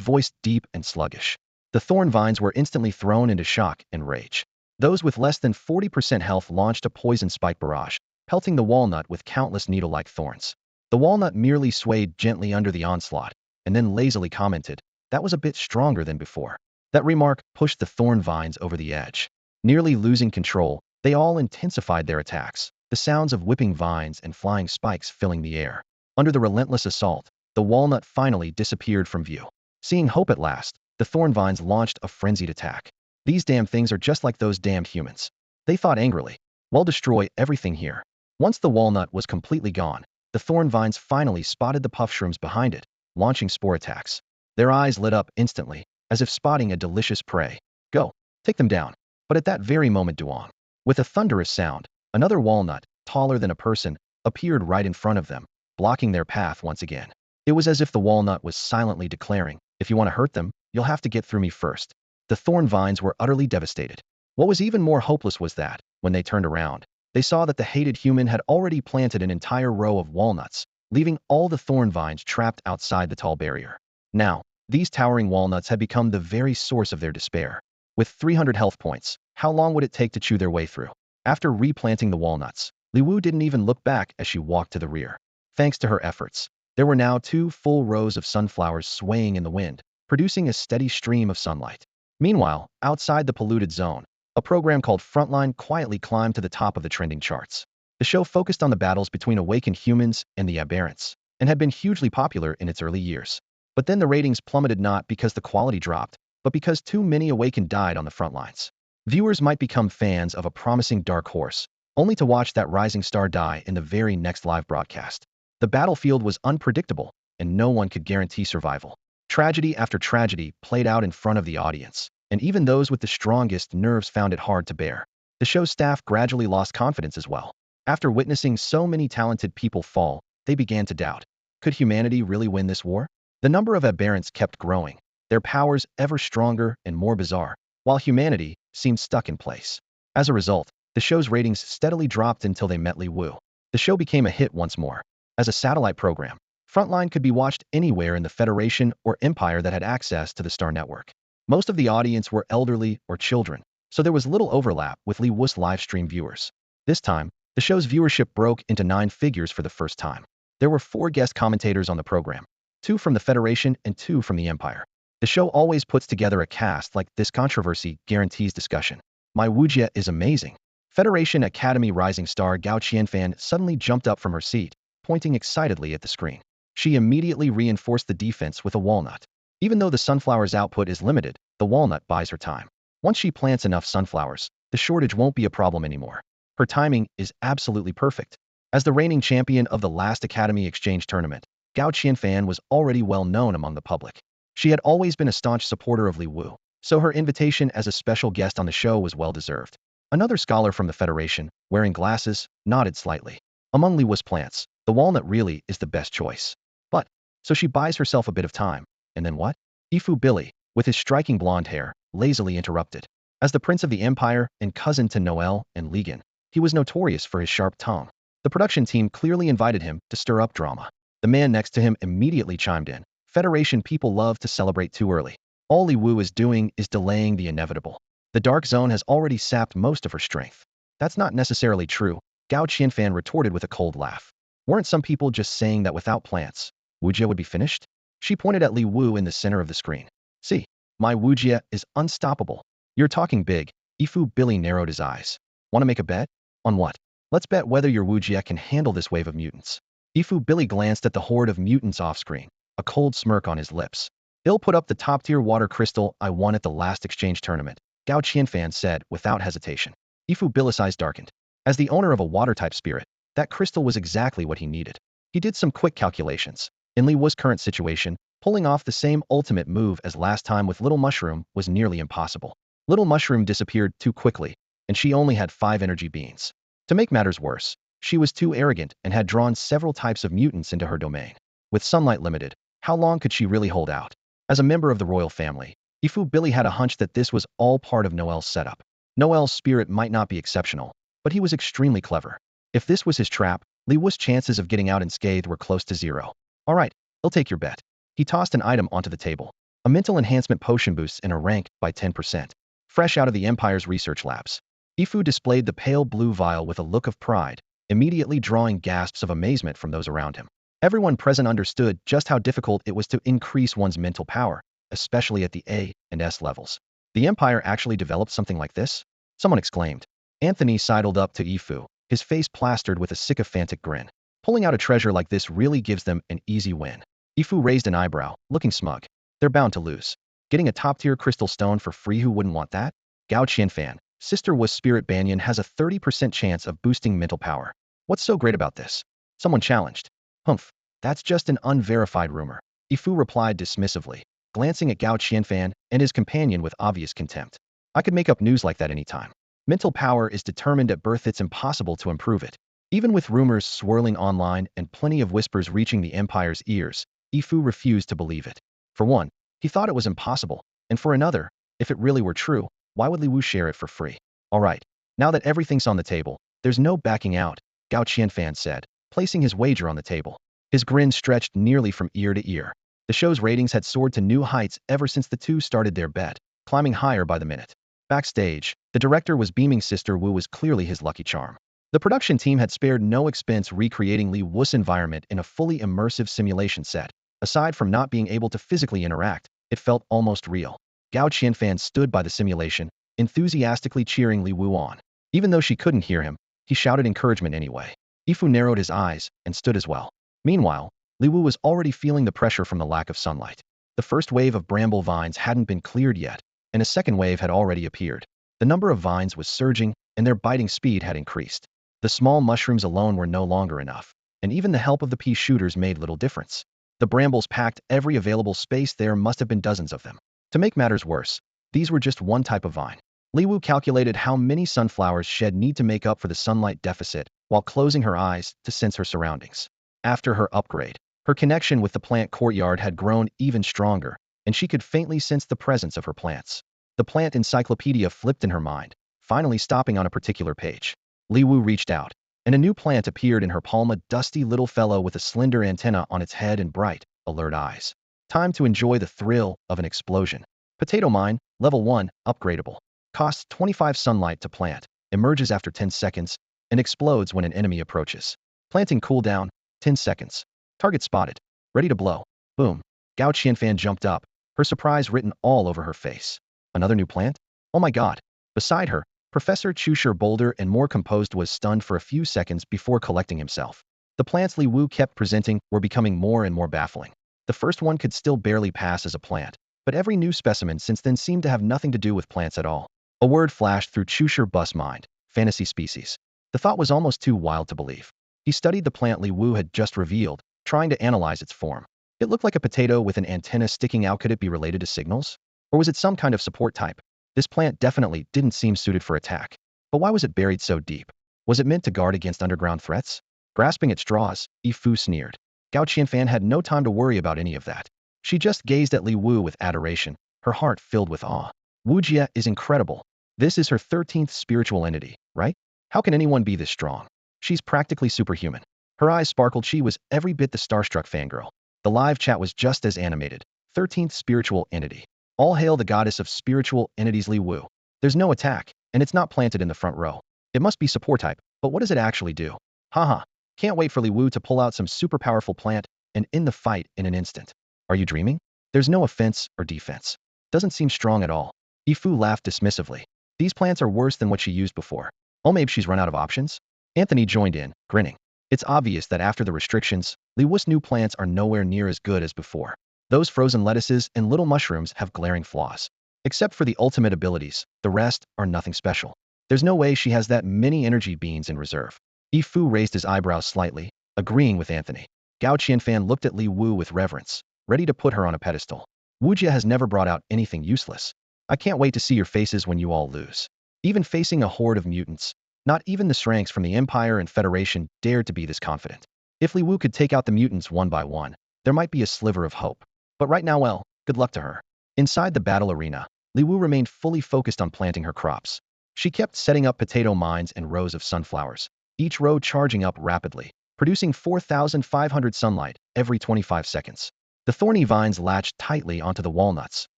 voice deep and sluggish. The Thorn Vines were instantly thrown into shock and rage. Those with less than 40% health launched a poison spike barrage, pelting the walnut with countless needle-like thorns. The walnut merely swayed gently under the onslaught, and then lazily commented, "That was a bit stronger than before." That remark pushed the Thorn Vines over the edge. Nearly losing control, they all intensified their attacks, the sounds of whipping vines and flying spikes filling the air. Under the relentless assault, the walnut finally disappeared from view. Seeing hope at last, the Thorn Vines launched a frenzied attack. "These damn things are just like those damned humans," they thought angrily. "We'll destroy everything here." Once the walnut was completely gone, the Thorn Vines finally spotted the puff shrooms behind it, launching spore attacks. Their eyes lit up instantly, as if spotting a delicious prey. "Go, take them down." But at that very moment, Duong, with a thunderous sound, another walnut, taller than a person, appeared right in front of them, blocking their path once again. It was as if the walnut was silently declaring, "If you want to hurt them, you'll have to get through me first." The Thorn Vines were utterly devastated. What was even more hopeless was that, when they turned around, they saw that the hated human had already planted an entire row of walnuts, leaving all the Thorn Vines trapped outside the tall barrier. Now, these towering walnuts had become the very source of their despair. With 300 health points, how long would it take to chew their way through? After replanting the walnuts, Li Wu didn't even look back as she walked to the rear. Thanks to her efforts, there were now 2 full rows of sunflowers swaying in the wind, producing a steady stream of sunlight. Meanwhile, outside the polluted zone, a program called Frontline quietly climbed to the top of the trending charts. The show focused on the battles between awakened humans and the aberrants, and had been hugely popular in its early years. But then the ratings plummeted, not because the quality dropped, but because too many awakened died on the front lines. Viewers might become fans of a promising dark horse, only to watch that rising star die in the very next live broadcast. The battlefield was unpredictable, and no one could guarantee survival. Tragedy after tragedy played out in front of the audience, and even those with the strongest nerves found it hard to bear. The show's staff gradually lost confidence as well. After witnessing so many talented people fall, they began to doubt. Could humanity really win this war? The number of aberrants kept growing, their powers ever stronger and more bizarre, while humanity seemed stuck in place. As a result, the show's ratings steadily dropped until they met Li Wu. The show became a hit once more. As a satellite program, Frontline could be watched anywhere in the Federation or Empire that had access to the Star Network. Most of the audience were elderly or children, so there was little overlap with Lee Woo's live stream viewers. This time, the show's viewership broke into 9 figures for the first time. There were 4 guest commentators on the program, 2 from the Federation and 2 from the Empire. The show always puts together a cast like this. Controversy guarantees discussion. My Wujie is amazing. Federation Academy rising star Gao Qianfan suddenly jumped up from her seat, pointing excitedly at the screen. She immediately reinforced the defense with a walnut. Even though the sunflower's output is limited, the walnut buys her time. Once she plants enough sunflowers, the shortage won't be a problem anymore. Her timing is absolutely perfect. As the reigning champion of the last Academy Exchange tournament, Gao Qianfan was already well known among the public. She had always been a staunch supporter of Li Wu, so her invitation as a special guest on the show was well deserved. Another scholar from the Federation, wearing glasses, nodded slightly. Among Li Wu's plants, the walnut really is the best choice. But, so she buys herself a bit of time, and then what? Ifu Billy, with his striking blonde hair, lazily interrupted. As the prince of the Empire and cousin to Noel and Ligan, he was notorious for his sharp tongue. The production team clearly invited him to stir up drama. The man next to him immediately chimed in. Federation people love to celebrate too early. All Li Wu is doing is delaying the inevitable. The dark zone has already sapped most of her strength. That's not necessarily true, Gao Qianfan retorted with a cold laugh. Weren't some people just saying that without plants, Wujie would be finished? She pointed at Li Wu in the center of the screen. See, my Wujie is unstoppable. You're talking big. Ifu Billy narrowed his eyes. Want to make a bet? On what? Let's bet whether your Wujie can handle this wave of mutants. Ifu Billy glanced at the horde of mutants off-screen, a cold smirk on his lips. He'll put up the top-tier water crystal I won at the last exchange tournament, Gao Qianfan said without hesitation. Ifu Billy's eyes darkened. As the owner of a water-type spirit, that crystal was exactly what he needed. He did some quick calculations. In Li Wu's current situation, pulling off the same ultimate move as last time with Little Mushroom was nearly impossible. Little Mushroom disappeared too quickly, and she only had 5 energy beans. To make matters worse, she was too arrogant and had drawn several types of mutants into her domain. With sunlight limited, how long could she really hold out? As a member of the royal family, Ifu Billy had a hunch that this was all part of Noel's setup. Noel's spirit might not be exceptional, but he was extremely clever. If this was his trap, Li Wu's chances of getting out unscathed were close to 0. All right, I'll take your bet. He tossed an item onto the table. A mental enhancement potion boosts in her rank by 10%. Fresh out of the Empire's research labs. Ifu displayed the pale blue vial with a look of pride, immediately drawing gasps of amazement from those around him. Everyone present understood just how difficult it was to increase one's mental power, especially at the A and S levels. The Empire actually developed something like this? Someone exclaimed. Anthony sidled up to Ifu, his face plastered with a sycophantic grin. Pulling out a treasure like this really gives them an easy win. Ifu raised an eyebrow, looking smug. They're bound to lose. Getting a top-tier crystal stone for free, who wouldn't want that? Gao Qianfan, Sister Wu's spirit banyan has a 30% chance of boosting mental power. What's so great about this? Someone challenged. Humph, that's just an unverified rumor. Ifu replied dismissively, glancing at Gao Qianfan and his companion with obvious contempt. I could make up news like that anytime. Mental power is determined at birth. It's impossible to improve it. Even with rumors swirling online and plenty of whispers reaching the Empire's ears, Ifu refused to believe it. For one, he thought it was impossible, and for another, if it really were true, why would Li Wu share it for free? All right, now that everything's on the table, there's no backing out, Gao Qianfan said, placing his wager on the table. His grin stretched nearly from ear to ear. The show's ratings had soared to new heights ever since the two started their bet, climbing higher by the minute. Backstage, the director was beaming. Sister Wu was clearly his lucky charm. The production team had spared no expense recreating Li Wu's environment in a fully immersive simulation set. Aside from not being able to physically interact, it felt almost real. Gao Qianfan stood by the simulation, enthusiastically cheering Li Wu on. Even though she couldn't hear him, he shouted encouragement anyway. Ifu narrowed his eyes and stood as well. Meanwhile, Li Wu was already feeling the pressure from the lack of sunlight. The first wave of bramble vines hadn't been cleared yet, and a second wave had already appeared. The number of vines was surging, and their biting speed had increased. The small mushrooms alone were no longer enough, and even the help of the pea shooters made little difference. The brambles packed every available space. There must have been dozens of them. To make matters worse, these were just one type of vine. Li Wu calculated how many sunflowers she'd need to make up for the sunlight deficit while closing her eyes to sense her surroundings. After her upgrade, her connection with the plant courtyard had grown even stronger, and she could faintly sense the presence of her plants. The plant encyclopedia flipped in her mind, finally stopping on a particular page. Li Wu reached out. and a new plant appeared in her palm, a dusty little fellow with a slender antenna on its head and bright, alert eyes. Time to enjoy the thrill of an explosion. Potato mine, level 1, upgradable. Costs 25 sunlight to plant, emerges after 10 seconds, and explodes when an enemy approaches. Planting cooldown, 10 seconds. Target spotted. Ready to blow. Boom. Gao Qianfan jumped up, her surprise written all over her face. Another new plant? Oh my god. Beside her, Professor Chusher, bolder and more composed, was stunned for a few seconds before collecting himself. The plants Li Wu kept presenting were becoming more and more baffling. The first one could still barely pass as a plant, but every new specimen since then seemed to have nothing to do with plants at all. A word flashed through Chusher Bus' mind: fantasy species. The thought was almost too wild to believe. He studied the plant Li Wu had just revealed, trying to analyze its form. It looked like a potato with an antenna sticking out. Could it be related to signals? Or was it some kind of support type? This plant definitely didn't seem suited for attack. But why was it buried so deep? Was it meant to guard against underground threats? Grasping at straws, Yifu sneered. Gao Qianfan had no time to worry about any of that. She just gazed at Li Wu with adoration, her heart filled with awe. Wu Jie is incredible. This is her 13th spiritual entity, right? How can anyone be this strong? She's practically superhuman. Her eyes sparkled. She was every bit the starstruck fangirl. The live chat was just as animated. 13th spiritual entity. All hail the goddess of spiritual entities, Li Wu. There's no attack, and it's not planted in the front row. It must be support type, but what does it actually do? Haha. Can't wait for Li Wu to pull out some super powerful plant and end the fight in an instant. Are you dreaming? There's no offense or defense. Doesn't seem strong at all. Yifu laughed dismissively. These plants are worse than what she used before. Oh, maybe she's run out of options? Anthony joined in, grinning. It's obvious that after the restrictions, Li Wu's new plants are nowhere near as good as before. Those frozen lettuces and little mushrooms have glaring flaws. Except for the ultimate abilities, the rest are nothing special. There's no way she has that many energy beans in reserve. Yifu raised his eyebrows slightly, agreeing with Anthony. Gao Qianfan looked at Li Wu with reverence, ready to put her on a pedestal. Wu Jie has never brought out anything useless. I can't wait to see your faces when you all lose. Even facing a horde of mutants, not even the Shranks from the Empire and Federation dared to be this confident. If Li Wu could take out the mutants one by one, there might be a sliver of hope. But right now, well, good luck to her. Inside the battle arena, Li Wu remained fully focused on planting her crops. She kept setting up potato mines and rows of sunflowers, each row charging up rapidly, producing 4,500 sunlight every 25 seconds. The thorny vines latched tightly onto the walnuts,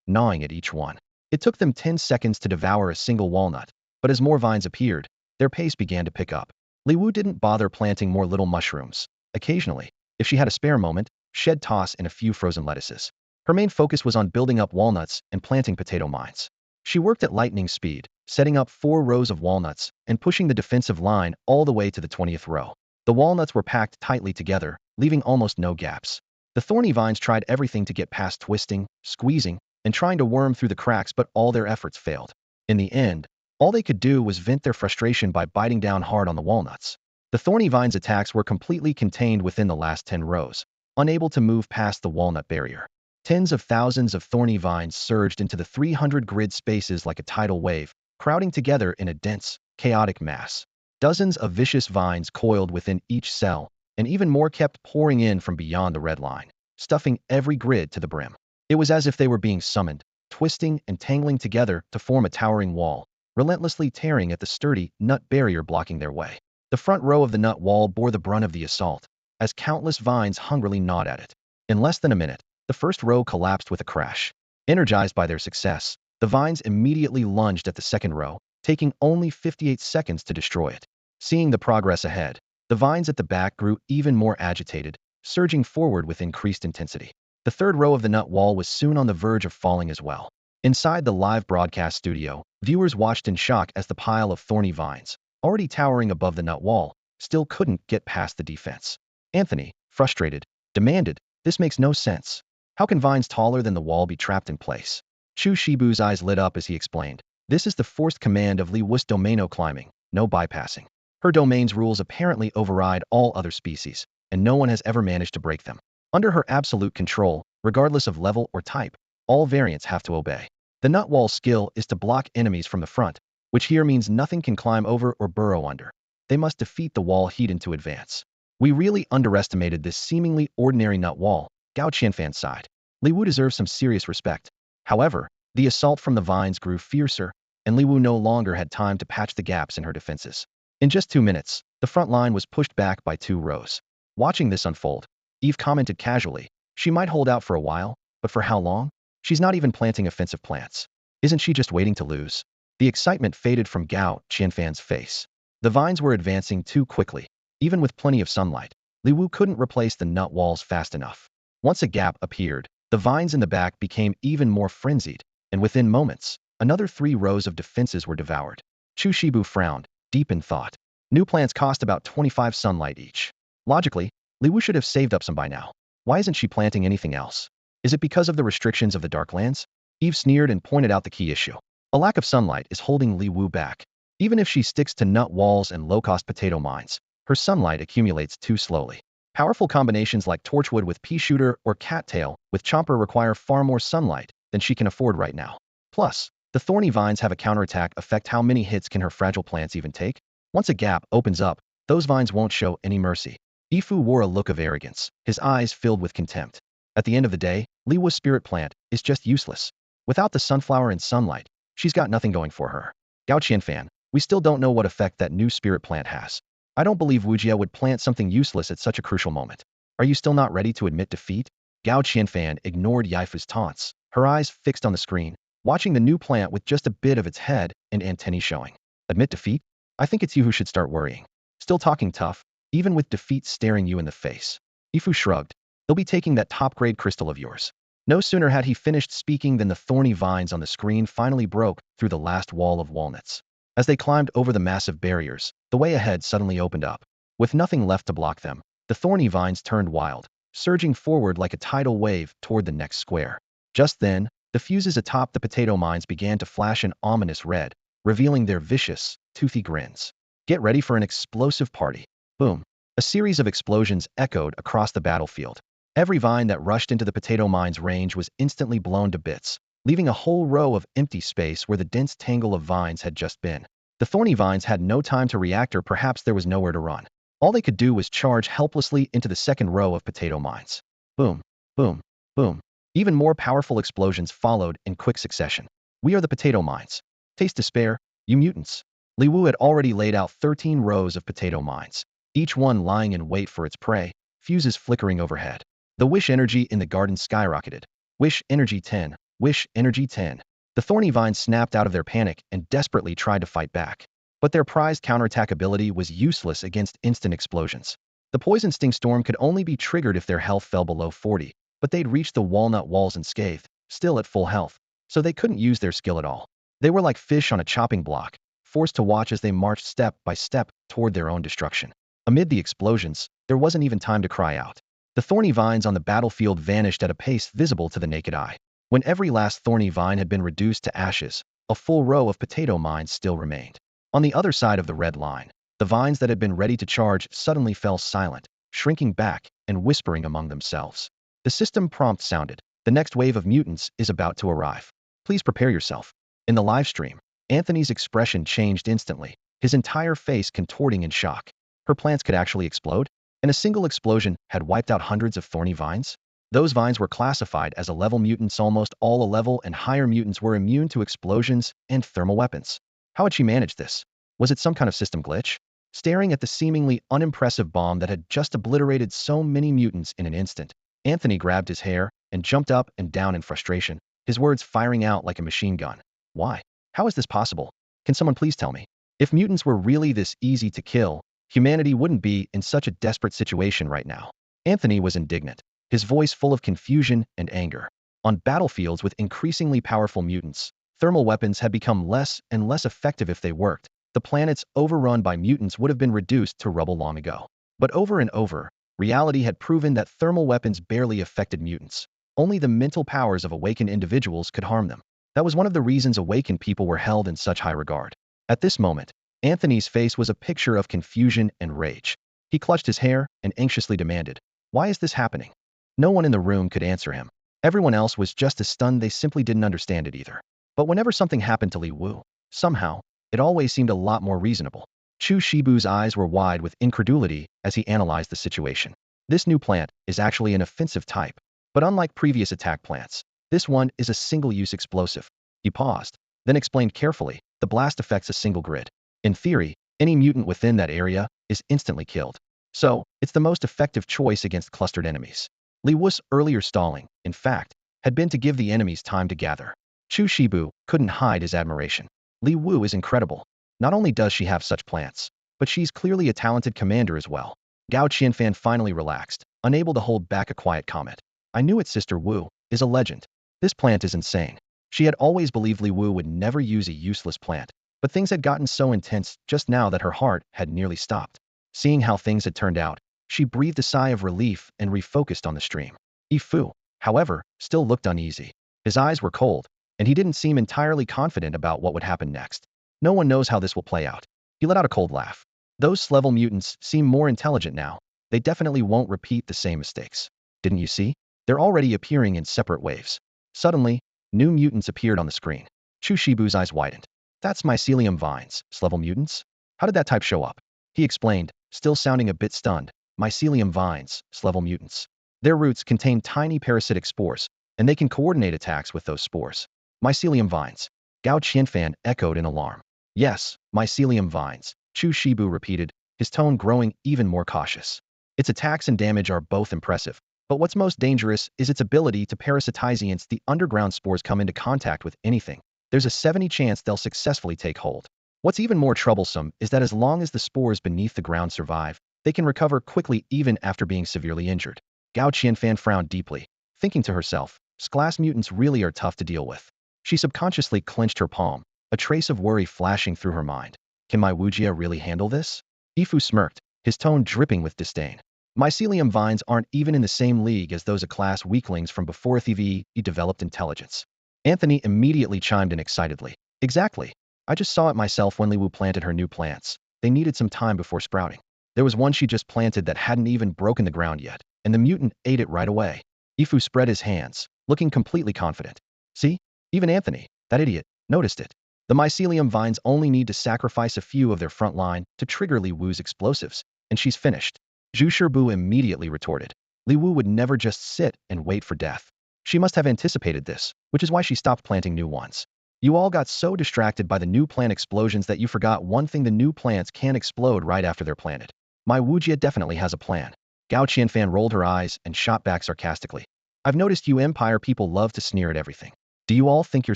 gnawing at each one. It took them 10 seconds to devour a single walnut, but as more vines appeared, their pace began to pick up. Li Wu didn't bother planting more little mushrooms. Occasionally, if she had a spare moment, she'd toss in a few frozen lettuces. Her main focus was on building up walnuts and planting potato mines. She worked at lightning speed, setting up 4 rows of walnuts and pushing the defensive line all the way to the 20th row. The walnuts were packed tightly together, leaving almost no gaps. The thorny vines tried everything to get past twisting, squeezing, and trying to worm through the cracks, but all their efforts failed. In the end, all they could do was vent their frustration by biting down hard on the walnuts. The thorny vines' attacks were completely contained within the last 10 rows, unable to move past the walnut barrier. Tens of thousands of thorny vines surged into the 300 grid spaces like a tidal wave, crowding together in a dense, chaotic mass. Dozens of vicious vines coiled within each cell, and even more kept pouring in from beyond the red line, stuffing every grid to the brim. It was as if they were being summoned, twisting and tangling together to form a towering wall, relentlessly tearing at the sturdy nut barrier blocking their way. The front row of the nut wall bore the brunt of the assault, as countless vines hungrily gnawed at it. In less than a minute, the first row collapsed with a crash. Energized by their success, the vines immediately lunged at the second row, taking only 58 seconds to destroy it. Seeing the progress ahead, the vines at the back grew even more agitated, surging forward with increased intensity. The third row of the nut wall was soon on the verge of falling as well. Inside the live broadcast studio, viewers watched in shock as the pile of thorny vines, already towering above the nut wall, still couldn't get past the defense. Anthony, frustrated, demanded, "This makes no sense. How can vines taller than the wall be trapped in place?" Chu Shibu's eyes lit up as he explained. This is the forced command of Li Wu's domaino climbing, no bypassing. Her domain's rules apparently override all other species, and no one has ever managed to break them. Under her absolute control, regardless of level or type, all variants have to obey. The nut wall skill is to block enemies from the front, which here means nothing can climb over or burrow under. They must defeat the wall heated to advance. We really underestimated this seemingly ordinary nut wall, Gao Qianfan sighed. Li Wu deserves some serious respect. However, the assault from the vines grew fiercer, and Li Wu no longer had time to patch the gaps in her defenses. In just 2 minutes, the front line was pushed back by 2 rows. Watching this unfold, Eve commented casually, she might hold out for a while, but for how long? She's not even planting offensive plants. Isn't she just waiting to lose? The excitement faded from Gao Qianfan's face. The vines were advancing too quickly. Even with plenty of sunlight, Li Wu couldn't replace the nut walls fast enough. Once a gap appeared, the vines in the back became even more frenzied, and within moments, another 3 rows of defenses were devoured. Chu Shibu frowned, deep in thought. New plants cost about 25 sunlight each. Logically, Li Wu should have saved up some by now. Why isn't she planting anything else? Is it because of the restrictions of the Darklands? Eve sneered and pointed out the key issue. A lack of sunlight is holding Li Wu back. Even if she sticks to nut walls and low-cost potato mines, her sunlight accumulates too slowly. Powerful combinations like Torchwood with Pea Shooter or Cattail with Chomper require far more sunlight than she can afford right now. Plus, the thorny vines have a counterattack effect. How many hits can her fragile plants even take? Once a gap opens up, those vines won't show any mercy. Ifu wore a look of arrogance, his eyes filled with contempt. At the end of the day, Li Wu's spirit plant is just useless. Without the sunflower and sunlight, she's got nothing going for her. Gao Qianfan, we still don't know what effect that new spirit plant has. I don't believe Wujia would plant something useless at such a crucial moment. Are you still not ready to admit defeat? Gao Qianfan ignored Yifu's taunts, her eyes fixed on the screen, watching the new plant with just a bit of its head and antennae showing. Admit defeat? I think it's you who should start worrying. Still talking tough, even with defeat staring you in the face. Ifu shrugged. He'll be taking that top-grade crystal of yours. No sooner had he finished speaking than the thorny vines on the screen finally broke through the last wall of walnuts. As they climbed over the massive barriers, the way ahead suddenly opened up. With nothing left to block them, the thorny vines turned wild, surging forward like a tidal wave toward the next square. Just then, the fuses atop the potato mines began to flash an ominous red, revealing their vicious, toothy grins. Get ready for an explosive party. Boom. A series of explosions echoed across the battlefield. Every vine that rushed into the potato mine's range was instantly blown to bits, leaving a whole row of empty space where the dense tangle of vines had just been. The thorny vines had no time to react, or perhaps there was nowhere to run. All they could do was charge helplessly into the second row of potato mines. Boom, boom, boom. Even more powerful explosions followed in quick succession. We are the potato mines. Taste despair, you mutants. Li Wu had already laid out 13 rows of potato mines, each one lying in wait for its prey, fuses flickering overhead. The wish energy in the garden skyrocketed. Wish energy 10, wish energy 10. The thorny vines snapped out of their panic and desperately tried to fight back. But their prized counterattack ability was useless against instant explosions. The poison sting storm could only be triggered if their health fell below 40, but they'd reached the walnut walls unscathed, still at full health, so they couldn't use their skill at all. They were like fish on a chopping block, forced to watch as they marched step by step toward their own destruction. Amid the explosions, there wasn't even time to cry out. The thorny vines on the battlefield vanished at a pace visible to the naked eye. When every last thorny vine had been reduced to ashes, a full row of potato mines still remained. On the other side of the red line, the vines that had been ready to charge suddenly fell silent, shrinking back and whispering among themselves. The system prompt sounded. The next wave of mutants is about to arrive. Please prepare yourself. In the live stream, Anthony's expression changed instantly, his entire face contorting in shock. Her plants could actually explode? And a single explosion had wiped out hundreds of thorny vines? Those vines were classified as A-level mutants. Almost all A-level and higher mutants were immune to explosions and thermal weapons. How had she managed this? Was it some kind of system glitch? Staring at the seemingly unimpressive bomb that had just obliterated so many mutants in an instant, Anthony grabbed his hair and jumped up and down in frustration, his words firing out like a machine gun. Why? How is this possible? Can someone please tell me? If mutants were really this easy to kill, humanity wouldn't be in such a desperate situation right now. Anthony was indignant, his voice full of confusion and anger. On battlefields with increasingly powerful mutants, thermal weapons had become less and less effective. If they worked, the planets overrun by mutants would have been reduced to rubble long ago. But over and over, reality had proven that thermal weapons barely affected mutants. Only the mental powers of awakened individuals could harm them. That was one of the reasons awakened people were held in such high regard. At this moment, Anthony's face was a picture of confusion and rage. He clutched his hair and anxiously demanded, "Why is this happening?" No one in the room could answer him. Everyone else was just as stunned. They simply didn't understand it either. But whenever something happened to Li Wu, somehow, it always seemed a lot more reasonable. Chu Shibu's eyes were wide with incredulity as he analyzed the situation. This new plant is actually an offensive type. But unlike previous attack plants, this one is a single-use explosive. He paused, then explained carefully, the blast affects a single grid. In theory, Any mutant within that area is instantly killed. So, it's the most effective choice against clustered enemies. Li Wu's earlier stalling, in fact, had been to give the enemies time to gather. Chu Shibu couldn't hide his admiration. Li Wu is incredible. Not only does she have such plants, but she's clearly a talented commander as well. Gao Qianfan finally relaxed, unable to hold back a quiet comment. I knew it, Sister Wu is a legend. This plant is insane. She had always believed Li Wu would never use a useless plant, but things had gotten so intense just now that her heart had nearly stopped. Seeing how things had turned out, she breathed a sigh of relief and refocused on the stream. Yifu, however, still looked uneasy. His eyes were cold, and he didn't seem entirely confident about what would happen next. No one knows how this will play out. He let out a cold laugh. Those level mutants seem more intelligent now. They definitely won't repeat the same mistakes. Didn't you see? They're already appearing in separate waves. Suddenly, new mutants appeared on the screen. Chu Shibu's eyes widened. That's mycelium vines, level mutants? How did that type show up? He explained, still sounding a bit stunned. Mycelium vines, level mutants. Their roots contain tiny parasitic spores, and they can coordinate attacks with those spores. Mycelium vines. Gao Qianfan echoed in alarm. Yes, mycelium vines, Chu Shibu repeated, his tone growing even more cautious. Its attacks and damage are both impressive, but what's most dangerous is its ability to parasitize once the underground spores come into contact with anything. There's a 70% chance they'll successfully take hold. What's even more troublesome is that as long as the spores beneath the ground survive, they can recover quickly even after being severely injured. Gao Qianfan frowned deeply, thinking to herself, Sclass mutants really are tough to deal with. She subconsciously clenched her palm, a trace of worry flashing through her mind. Can my Wujia really handle this? Yifu smirked, his tone dripping with disdain. Mycelium vines aren't even in the same league as those class weaklings from before he developed intelligence. Anthony immediately chimed in excitedly. Exactly. I just saw it myself when Li Wu planted her new plants. They needed some time before sprouting. There was one she just planted that hadn't even broken the ground yet, and the mutant ate it right away. Yifu spread his hands, looking completely confident. See? Even Anthony, that idiot, noticed it. The mycelium vines only need to sacrifice a few of their front line to trigger Li Wu's explosives, and she's finished. Zhu Shibu immediately retorted. Li Wu would never just sit and wait for death. She must have anticipated this, which is why she stopped planting new ones. You all got so distracted by the new plant explosions that you forgot one thing: the new plants can explode right after they're planted. My Wujia definitely has a plan. Gao Qianfan rolled her eyes and shot back sarcastically. I've noticed you Empire people love to sneer at everything. Do you all think you're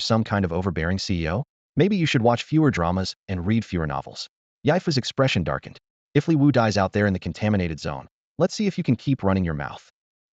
some kind of overbearing CEO? Maybe you should watch fewer dramas and read fewer novels. Yifu's expression darkened. If Li Wu dies out there in the contaminated zone, let's see if you can keep running your mouth.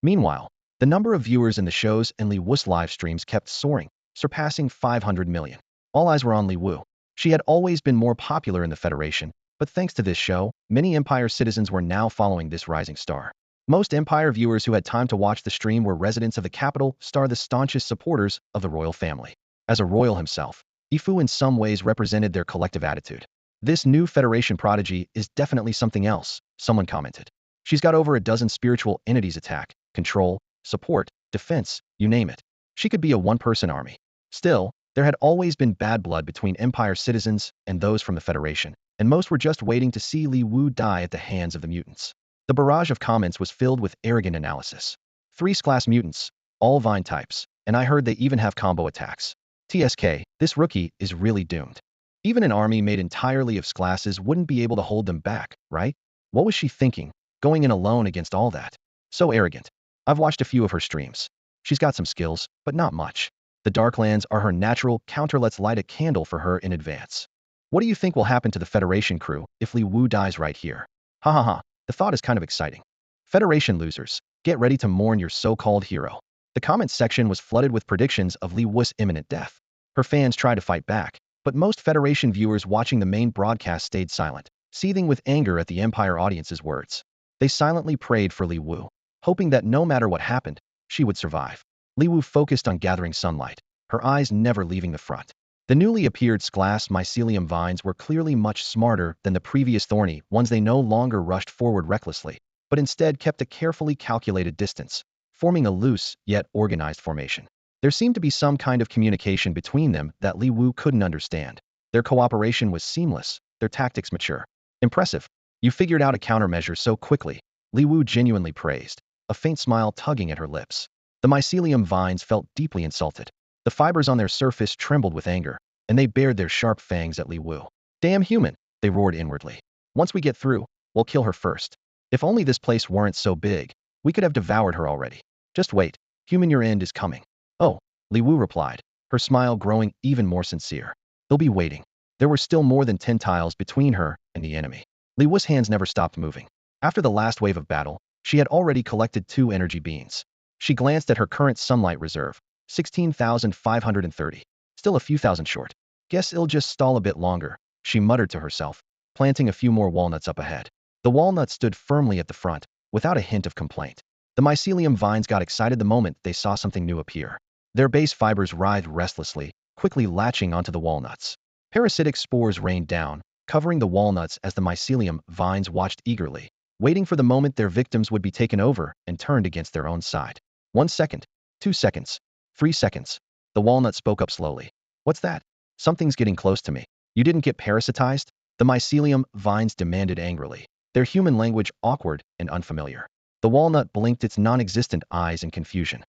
Meanwhile, the number of viewers in the shows and Li Wu's live streams kept soaring, surpassing 500 million. All eyes were on Li Wu. She had always been more popular in the Federation, but thanks to this show, many Empire citizens were now following this rising star. Most Empire viewers who had time to watch the stream were residents of the capital, the staunchest supporters of the royal family. As a royal himself, Yifu in some ways represented their collective attitude. This new Federation prodigy is definitely something else, someone commented. She's got over a dozen spiritual entities: attack, control, support, defense, you name it. She could be a one-person army. Still, there had always been bad blood between Empire citizens and those from the Federation, and most were just waiting to see Li Wu die at the hands of the mutants. The barrage of comments was filled with arrogant analysis. 3 class mutants, all vine types, and I heard they even have combo attacks. TSK, this rookie is really doomed. Even an army made entirely of Sklasses wouldn't be able to hold them back, right? What was she thinking, going in alone against all that? So arrogant. I've watched a few of her streams. She's got some skills, but not much. The Darklands are her natural counter. Let's light a candle for her in advance. What do you think will happen to the Federation crew if Li Wu dies right here? Ha ha ha, the thought is kind of exciting. Federation losers, get ready to mourn your so-called hero. The comments section was flooded with predictions of Li Wu's imminent death. Her fans tried to fight back, but most Federation viewers watching the main broadcast stayed silent, seething with anger at the Empire audience's words. They silently prayed for Li Wu, hoping that no matter what happened, she would survive. Li Wu focused on gathering sunlight, her eyes never leaving the front. The newly appeared Sklas mycelium vines were clearly much smarter than the previous thorny ones. They no longer rushed forward recklessly, but instead kept a carefully calculated distance, forming a loose yet organized formation. There seemed to be some kind of communication between them that Li Wu couldn't understand. Their cooperation was seamless, their tactics mature. Impressive. You figured out a countermeasure so quickly, Li Wu genuinely praised, a faint smile tugging at her lips. The mycelium vines felt deeply insulted. The fibers on their surface trembled with anger, and they bared their sharp fangs at Li Wu. Damn human, they roared inwardly. Once we get through, we'll kill her first. If only this place weren't so big, we could have devoured her already. Just wait, human, your end is coming. Oh, Li Wu replied, her smile growing even more sincere. They'll be waiting. There were still more than 10 tiles between her and the enemy. Li Wu's hands never stopped moving. After the last wave of battle, she had already collected 2 energy beans. She glanced at her current sunlight reserve, 16,530. Still a few thousand short. Guess it'll just stall a bit longer, she muttered to herself, planting a few more walnuts up ahead. The walnuts stood firmly at the front, without a hint of complaint. The mycelium vines got excited the moment they saw something new appear. Their base fibers writhed restlessly, quickly latching onto the walnuts. Parasitic spores rained down, covering the walnuts as the mycelium vines watched eagerly, waiting for the moment their victims would be taken over and turned against their own side. 1 second, 2 seconds, 3 seconds. The walnut spoke up slowly. What's that? Something's getting close to me. You didn't get parasitized? The mycelium vines demanded angrily, their human language awkward and unfamiliar. The walnut blinked its non-existent eyes in confusion.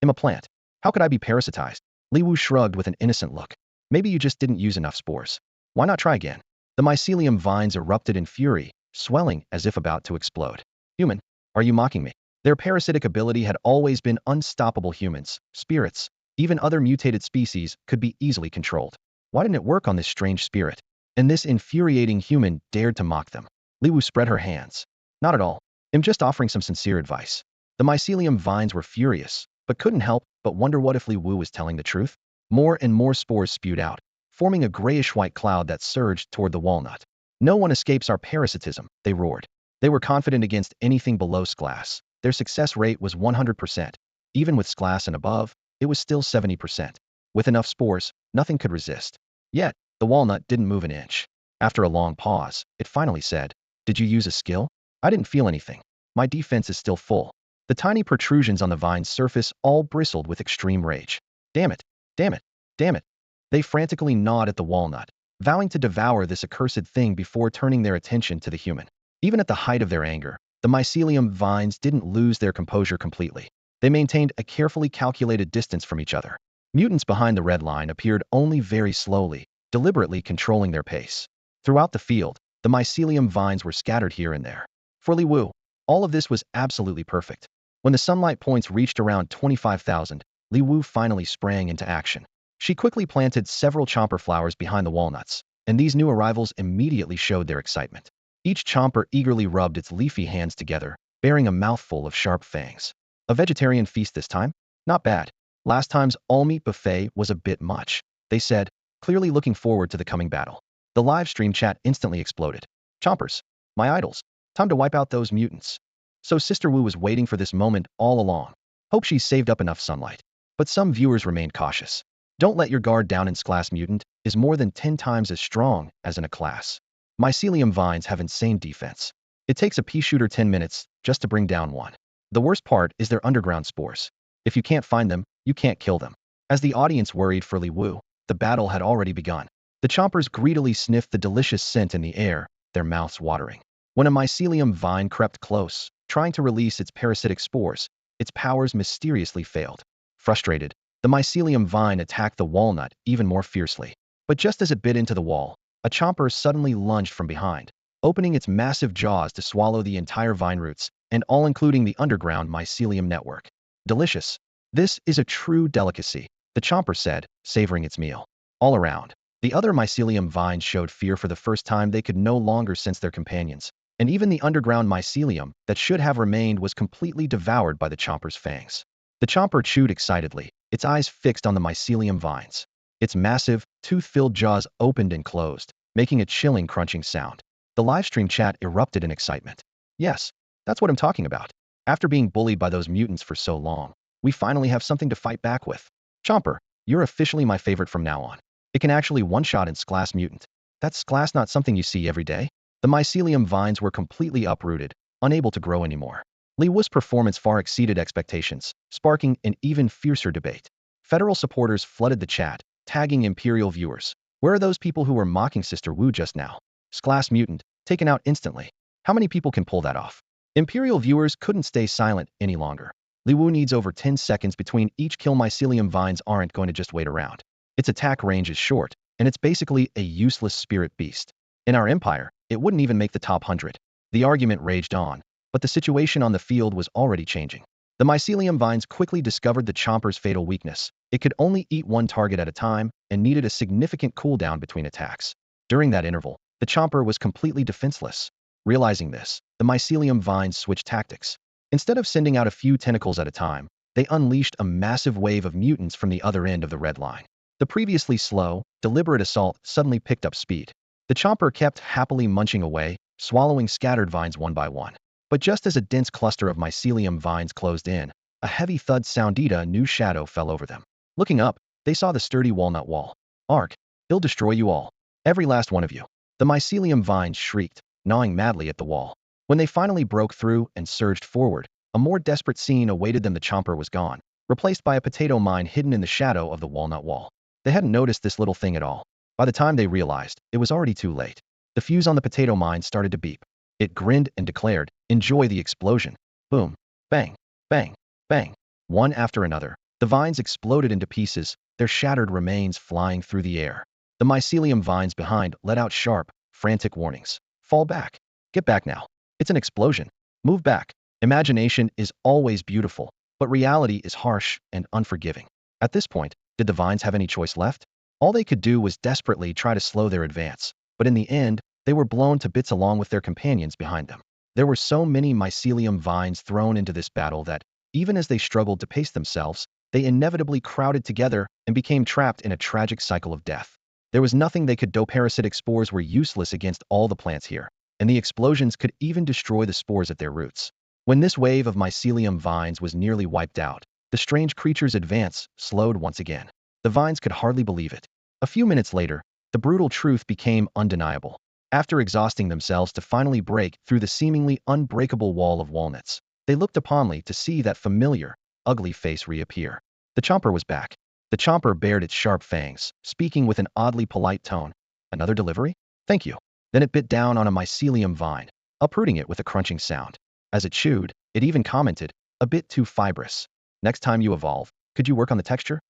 I'm a plant. How could I be parasitized? Li Wu shrugged with an innocent look. Maybe you just didn't use enough spores. Why not try again? The mycelium vines erupted in fury, swelling as if about to explode. Human, are you mocking me? Their parasitic ability had always been unstoppable. Humans, spirits, even other mutated species could be easily controlled. Why didn't it work on this strange spirit? And this infuriating human dared to mock them. Li Wu spread her hands. Not at all. I'm just offering some sincere advice. The mycelium vines were furious, but couldn't help but wonder what if Li Wu was telling the truth. More and more spores spewed out, forming a grayish-white cloud that surged toward the walnut. No one escapes our parasitism, they roared. They were confident against anything below Sclass. Their success rate was 100%. Even with Sclass and above, it was still 70%. With enough spores, nothing could resist. Yet, the walnut didn't move an inch. After a long pause, it finally said, Did you use a skill? I didn't feel anything. My defense is still full. The tiny protrusions on the vine's surface all bristled with extreme rage. Damn it! Damn it! Damn it! They frantically gnawed at the walnut, vowing to devour this accursed thing before turning their attention to the human. Even at the height of their anger, the mycelium vines didn't lose their composure completely. They maintained a carefully calculated distance from each other. Mutants behind the red line appeared only very slowly, deliberately controlling their pace. Throughout the field, the mycelium vines were scattered here and there. For Li Wu, all of this was absolutely perfect. When the sunlight points reached around 25,000, Li Wu finally sprang into action. She quickly planted several chomper flowers behind the walnuts, and these new arrivals immediately showed their excitement. Each chomper eagerly rubbed its leafy hands together, bearing a mouthful of sharp fangs. A vegetarian feast this time? Not bad. Last time's all-meat buffet was a bit much, they said, clearly looking forward to the coming battle. The live stream chat instantly exploded. Chompers, my idols. Time to wipe out those mutants. So Sister Wu was waiting for this moment all along. Hope she saved up enough sunlight. But some viewers remained cautious. Don't let your guard down. In class mutant is more than 10 times as strong as in a class. Mycelium vines have insane defense. It takes a pea shooter 10 minutes just to bring down one. The worst part is their underground spores. If you can't find them, you can't kill them. As the audience worried for Li Wu, the battle had already begun. The chompers greedily sniffed the delicious scent in the air, their mouths watering. When a mycelium vine crept close, trying to release its parasitic spores, its powers mysteriously failed. Frustrated, the mycelium vine attacked the walnut even more fiercely. But just as it bit into the wall, a chomper suddenly lunged from behind, opening its massive jaws to swallow the entire vine roots, and all including the underground mycelium network. Delicious. This is a true delicacy, the chomper said, savoring its meal. All around, the other mycelium vines showed fear for the first time. They could no longer sense their companions, and even the underground mycelium that should have remained was completely devoured by the chomper's fangs. The chomper chewed excitedly, its eyes fixed on the mycelium vines. Its massive, tooth-filled jaws opened and closed, making a chilling crunching sound. The livestream chat erupted in excitement. Yes, that's what I'm talking about. After being bullied by those mutants for so long, we finally have something to fight back with. Chomper, you're officially my favorite from now on. It can actually one-shot in Sclass mutant. That's Sclass, not something you see every day. The mycelium vines were completely uprooted, unable to grow anymore. Li Wu's performance far exceeded expectations, sparking an even fiercer debate. Federal supporters flooded the chat, tagging Imperial viewers. Where are those people who were mocking Sister Wu just now? Sclass mutant, taken out instantly. How many people can pull that off? Imperial viewers couldn't stay silent any longer. Li Wu needs over 10 seconds between each kill. Mycelium vines aren't going to just wait around. Its attack range is short, and it's basically a useless spirit beast. In our empire, it wouldn't even make the top 100. The argument raged on, but the situation on the field was already changing. The mycelium vines quickly discovered the chomper's fatal weakness. It could only eat one target at a time and needed a significant cooldown between attacks. During that interval, the chomper was completely defenseless. Realizing this, the mycelium vines switched tactics. Instead of sending out a few tentacles at a time, they unleashed a massive wave of mutants from the other end of the red line. The previously slow, deliberate assault suddenly picked up speed. The chomper kept happily munching away, swallowing scattered vines one by one. But just as a dense cluster of mycelium vines closed in, a heavy thud sounded. A new shadow fell over them. Looking up, they saw the sturdy walnut wall. Ark, he'll destroy you all. Every last one of you. The mycelium vines shrieked, gnawing madly at the wall. When they finally broke through and surged forward, a more desperate scene awaited them. The chomper was gone, replaced by a potato mine hidden in the shadow of the walnut wall. They hadn't noticed this little thing at all. By the time they realized, it was already too late. The fuse on the potato mine started to beep. It grinned and declared, "Enjoy the explosion." Boom. Bang. Bang. Bang. One after another, the vines exploded into pieces, their shattered remains flying through the air. The mycelium vines behind let out sharp, frantic warnings. Fall back. Get back now. It's an explosion. Move back. Imagination is always beautiful, but reality is harsh and unforgiving. At this point, did the vines have any choice left? All they could do was desperately try to slow their advance, but in the end, they were blown to bits along with their companions behind them. There were so many mycelium vines thrown into this battle that, even as they struggled to pace themselves, they inevitably crowded together and became trapped in a tragic cycle of death. There was nothing they could do. Parasitic spores were useless against all the plants here, and the explosions could even destroy the spores at their roots. When this wave of mycelium vines was nearly wiped out, the strange creature's advance slowed once again. The vines could hardly believe it. A few minutes later, the brutal truth became undeniable. After exhausting themselves to finally break through the seemingly unbreakable wall of walnuts, they looked uponly to see that familiar, ugly face reappear. The chomper was back. The chomper bared its sharp fangs, speaking with an oddly polite tone. "Another delivery? Thank you." Then it bit down on a mycelium vine, uprooting it with a crunching sound. As it chewed, it even commented, "A bit too fibrous. Next time you evolve, could you work on the texture?"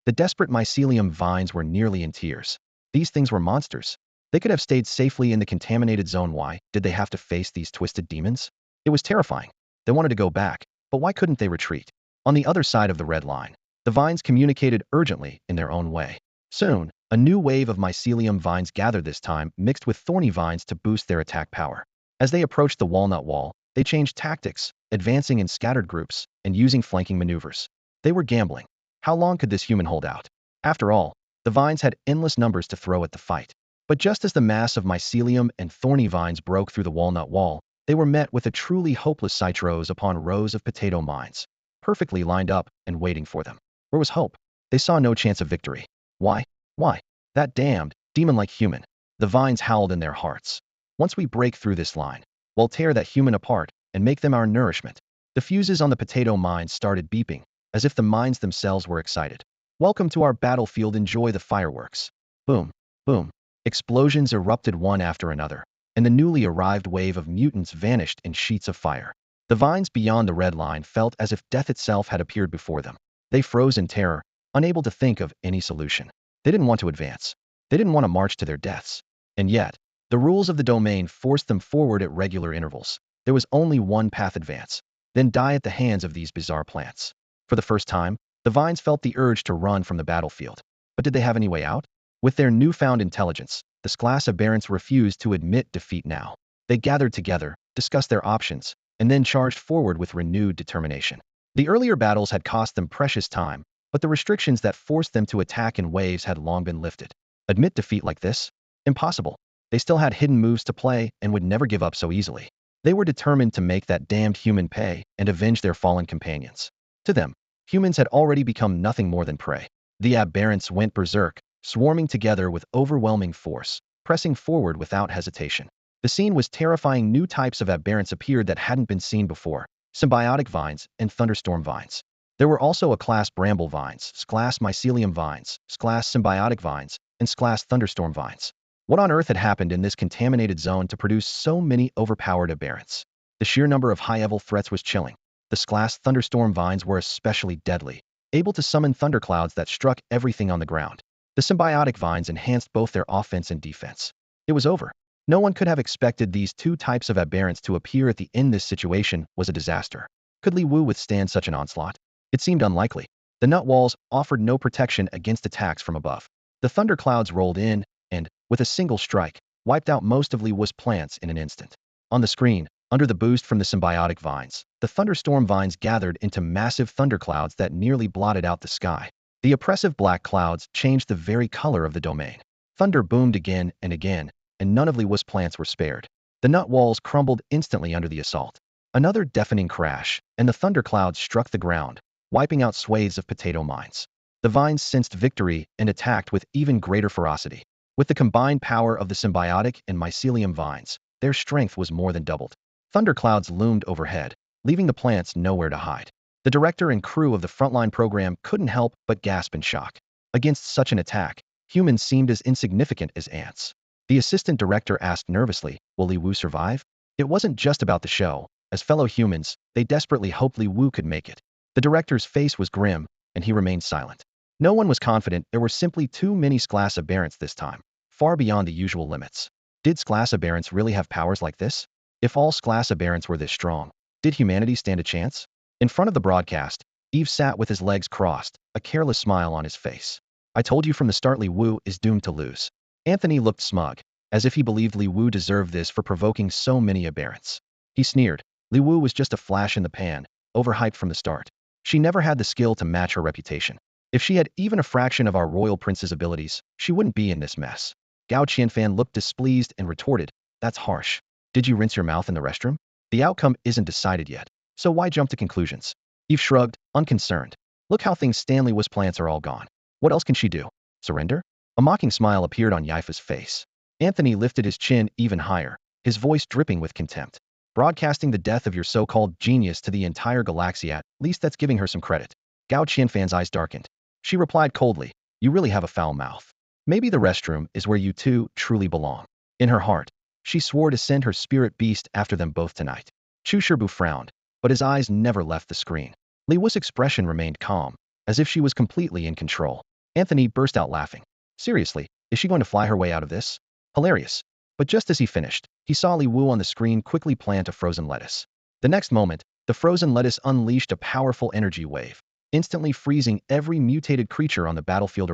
The desperate mycelium vines were nearly in tears. These things were monsters. They could have stayed safely in the contaminated zone. Why did they have to face these twisted demons? It was terrifying. They wanted to go back, but why couldn't they retreat? On the other side of the red line, the vines communicated urgently in their own way. Soon, a new wave of mycelium vines gathered, this time mixed with thorny vines to boost their attack power. As they approached the walnut wall, they changed tactics, advancing in scattered groups and using flanking maneuvers. They were gambling. How long could this human hold out? After all, the vines had endless numbers to throw at the fight. But just as the mass of mycelium and thorny vines broke through the walnut wall, they were met with a truly hopeless sight. Rows upon rows of potato mines, perfectly lined up and waiting for them. Where was hope? They saw no chance of victory. Why? Why? That damned, demon-like human. The vines howled in their hearts. Once we break through this line, we'll tear that human apart and make them our nourishment. The fuses on the potato mines started beeping, as if the mines themselves were excited. Welcome to our battlefield. Enjoy the fireworks. Boom. Boom. Explosions erupted one after another, and the newly arrived wave of mutants vanished in sheets of fire. The vines beyond the red line felt as if death itself had appeared before them. They froze in terror, unable to think of any solution. They didn't want to advance. They didn't want to march to their deaths. And yet, the rules of the domain forced them forward at regular intervals. There was only one path: advance, then die at the hands of these bizarre plants. For the first time, the vines felt the urge to run from the battlefield. But did they have any way out? With their newfound intelligence, the class aberrants refused to admit defeat now. They gathered together, discussed their options, and then charged forward with renewed determination. The earlier battles had cost them precious time, but the restrictions that forced them to attack in waves had long been lifted. Admit defeat like this? Impossible. They still had hidden moves to play and would never give up so easily. They were determined to make that damned human pay and avenge their fallen companions. To them, humans had already become nothing more than prey. The aberrants went berserk, swarming together with overwhelming force, pressing forward without hesitation. The scene was terrifying. New types of aberrants appeared that hadn't been seen before: symbiotic vines and thunderstorm vines. There were also a class bramble vines, class mycelium vines, class symbiotic vines, and class thunderstorm vines. What on earth had happened in this contaminated zone to produce so many overpowered aberrants? The sheer number of high-level threats was chilling. The class thunderstorm vines were especially deadly, able to summon thunderclouds that struck everything on the ground. The symbiotic vines enhanced both their offense and defense. It was over. No one could have expected these two types of aberrants to appear at the end. This situation was a disaster. Could Li Wu withstand such an onslaught? It seemed unlikely. The nut walls offered no protection against attacks from above. The thunderclouds rolled in and, with a single strike, wiped out most of Li Wu's plants in an instant. On the screen, under the boost from the symbiotic vines, the thunderstorm vines gathered into massive thunderclouds that nearly blotted out the sky. The oppressive black clouds changed the very color of the domain. Thunder boomed again and again, and none of Li Wu's plants were spared. The nut walls crumbled instantly under the assault. Another deafening crash, and the thunderclouds struck the ground, wiping out swathes of potato mines. The vines sensed victory and attacked with even greater ferocity. With the combined power of the symbiotic and mycelium vines, their strength was more than doubled. Thunderclouds loomed overhead, leaving the plants nowhere to hide. The director and crew of the Frontline program couldn't help but gasp in shock. Against such an attack, humans seemed as insignificant as ants. The assistant director asked nervously, "Will Li Wu survive?" It wasn't just about the show. As fellow humans, they desperately hoped Li Wu could make it. The director's face was grim, and he remained silent. No one was confident. There were simply too many Sclass aberrants this time, far beyond the usual limits. Did Sclass aberrants really have powers like this? If all Sclass aberrants were this strong, did humanity stand a chance? In front of the broadcast, Eve sat with his legs crossed, a careless smile on his face. "I told you from the start Li Wu is doomed to lose." Anthony looked smug, as if he believed Li Wu deserved this for provoking so many aberrants. He sneered. Li Wu was just a flash in the pan, overhyped from the start. She never had the skill to match her reputation. If she had even a fraction of our royal prince's abilities, she wouldn't be in this mess. Gao Qianfan looked displeased and retorted, "That's harsh. Did you rinse your mouth in the restroom? The outcome isn't decided yet, so why jump to conclusions?" Eve shrugged, unconcerned. "Look how things Stanley Wu's plants are all gone. What else can she do? Surrender?" A mocking smile appeared on Yifa's face. Anthony lifted his chin even higher, his voice dripping with contempt. "Broadcasting the death of your so-called genius to the entire galaxy, at least that's giving her some credit." Gao Qianfan's eyes darkened. She replied coldly, "You really have a foul mouth. Maybe the restroom is where you two truly belong." In her heart, she swore to send her spirit beast after them both tonight. Chu Sherbu frowned, but his eyes never left the screen. Li Wu's expression remained calm, as if she was completely in control. Anthony burst out laughing. "Seriously, is she going to fly her way out of this? Hilarious." But just as he finished, he saw Li Wu on the screen quickly plant a frozen lettuce. The next moment, the frozen lettuce unleashed a powerful energy wave, instantly freezing every mutated creature on the battlefield.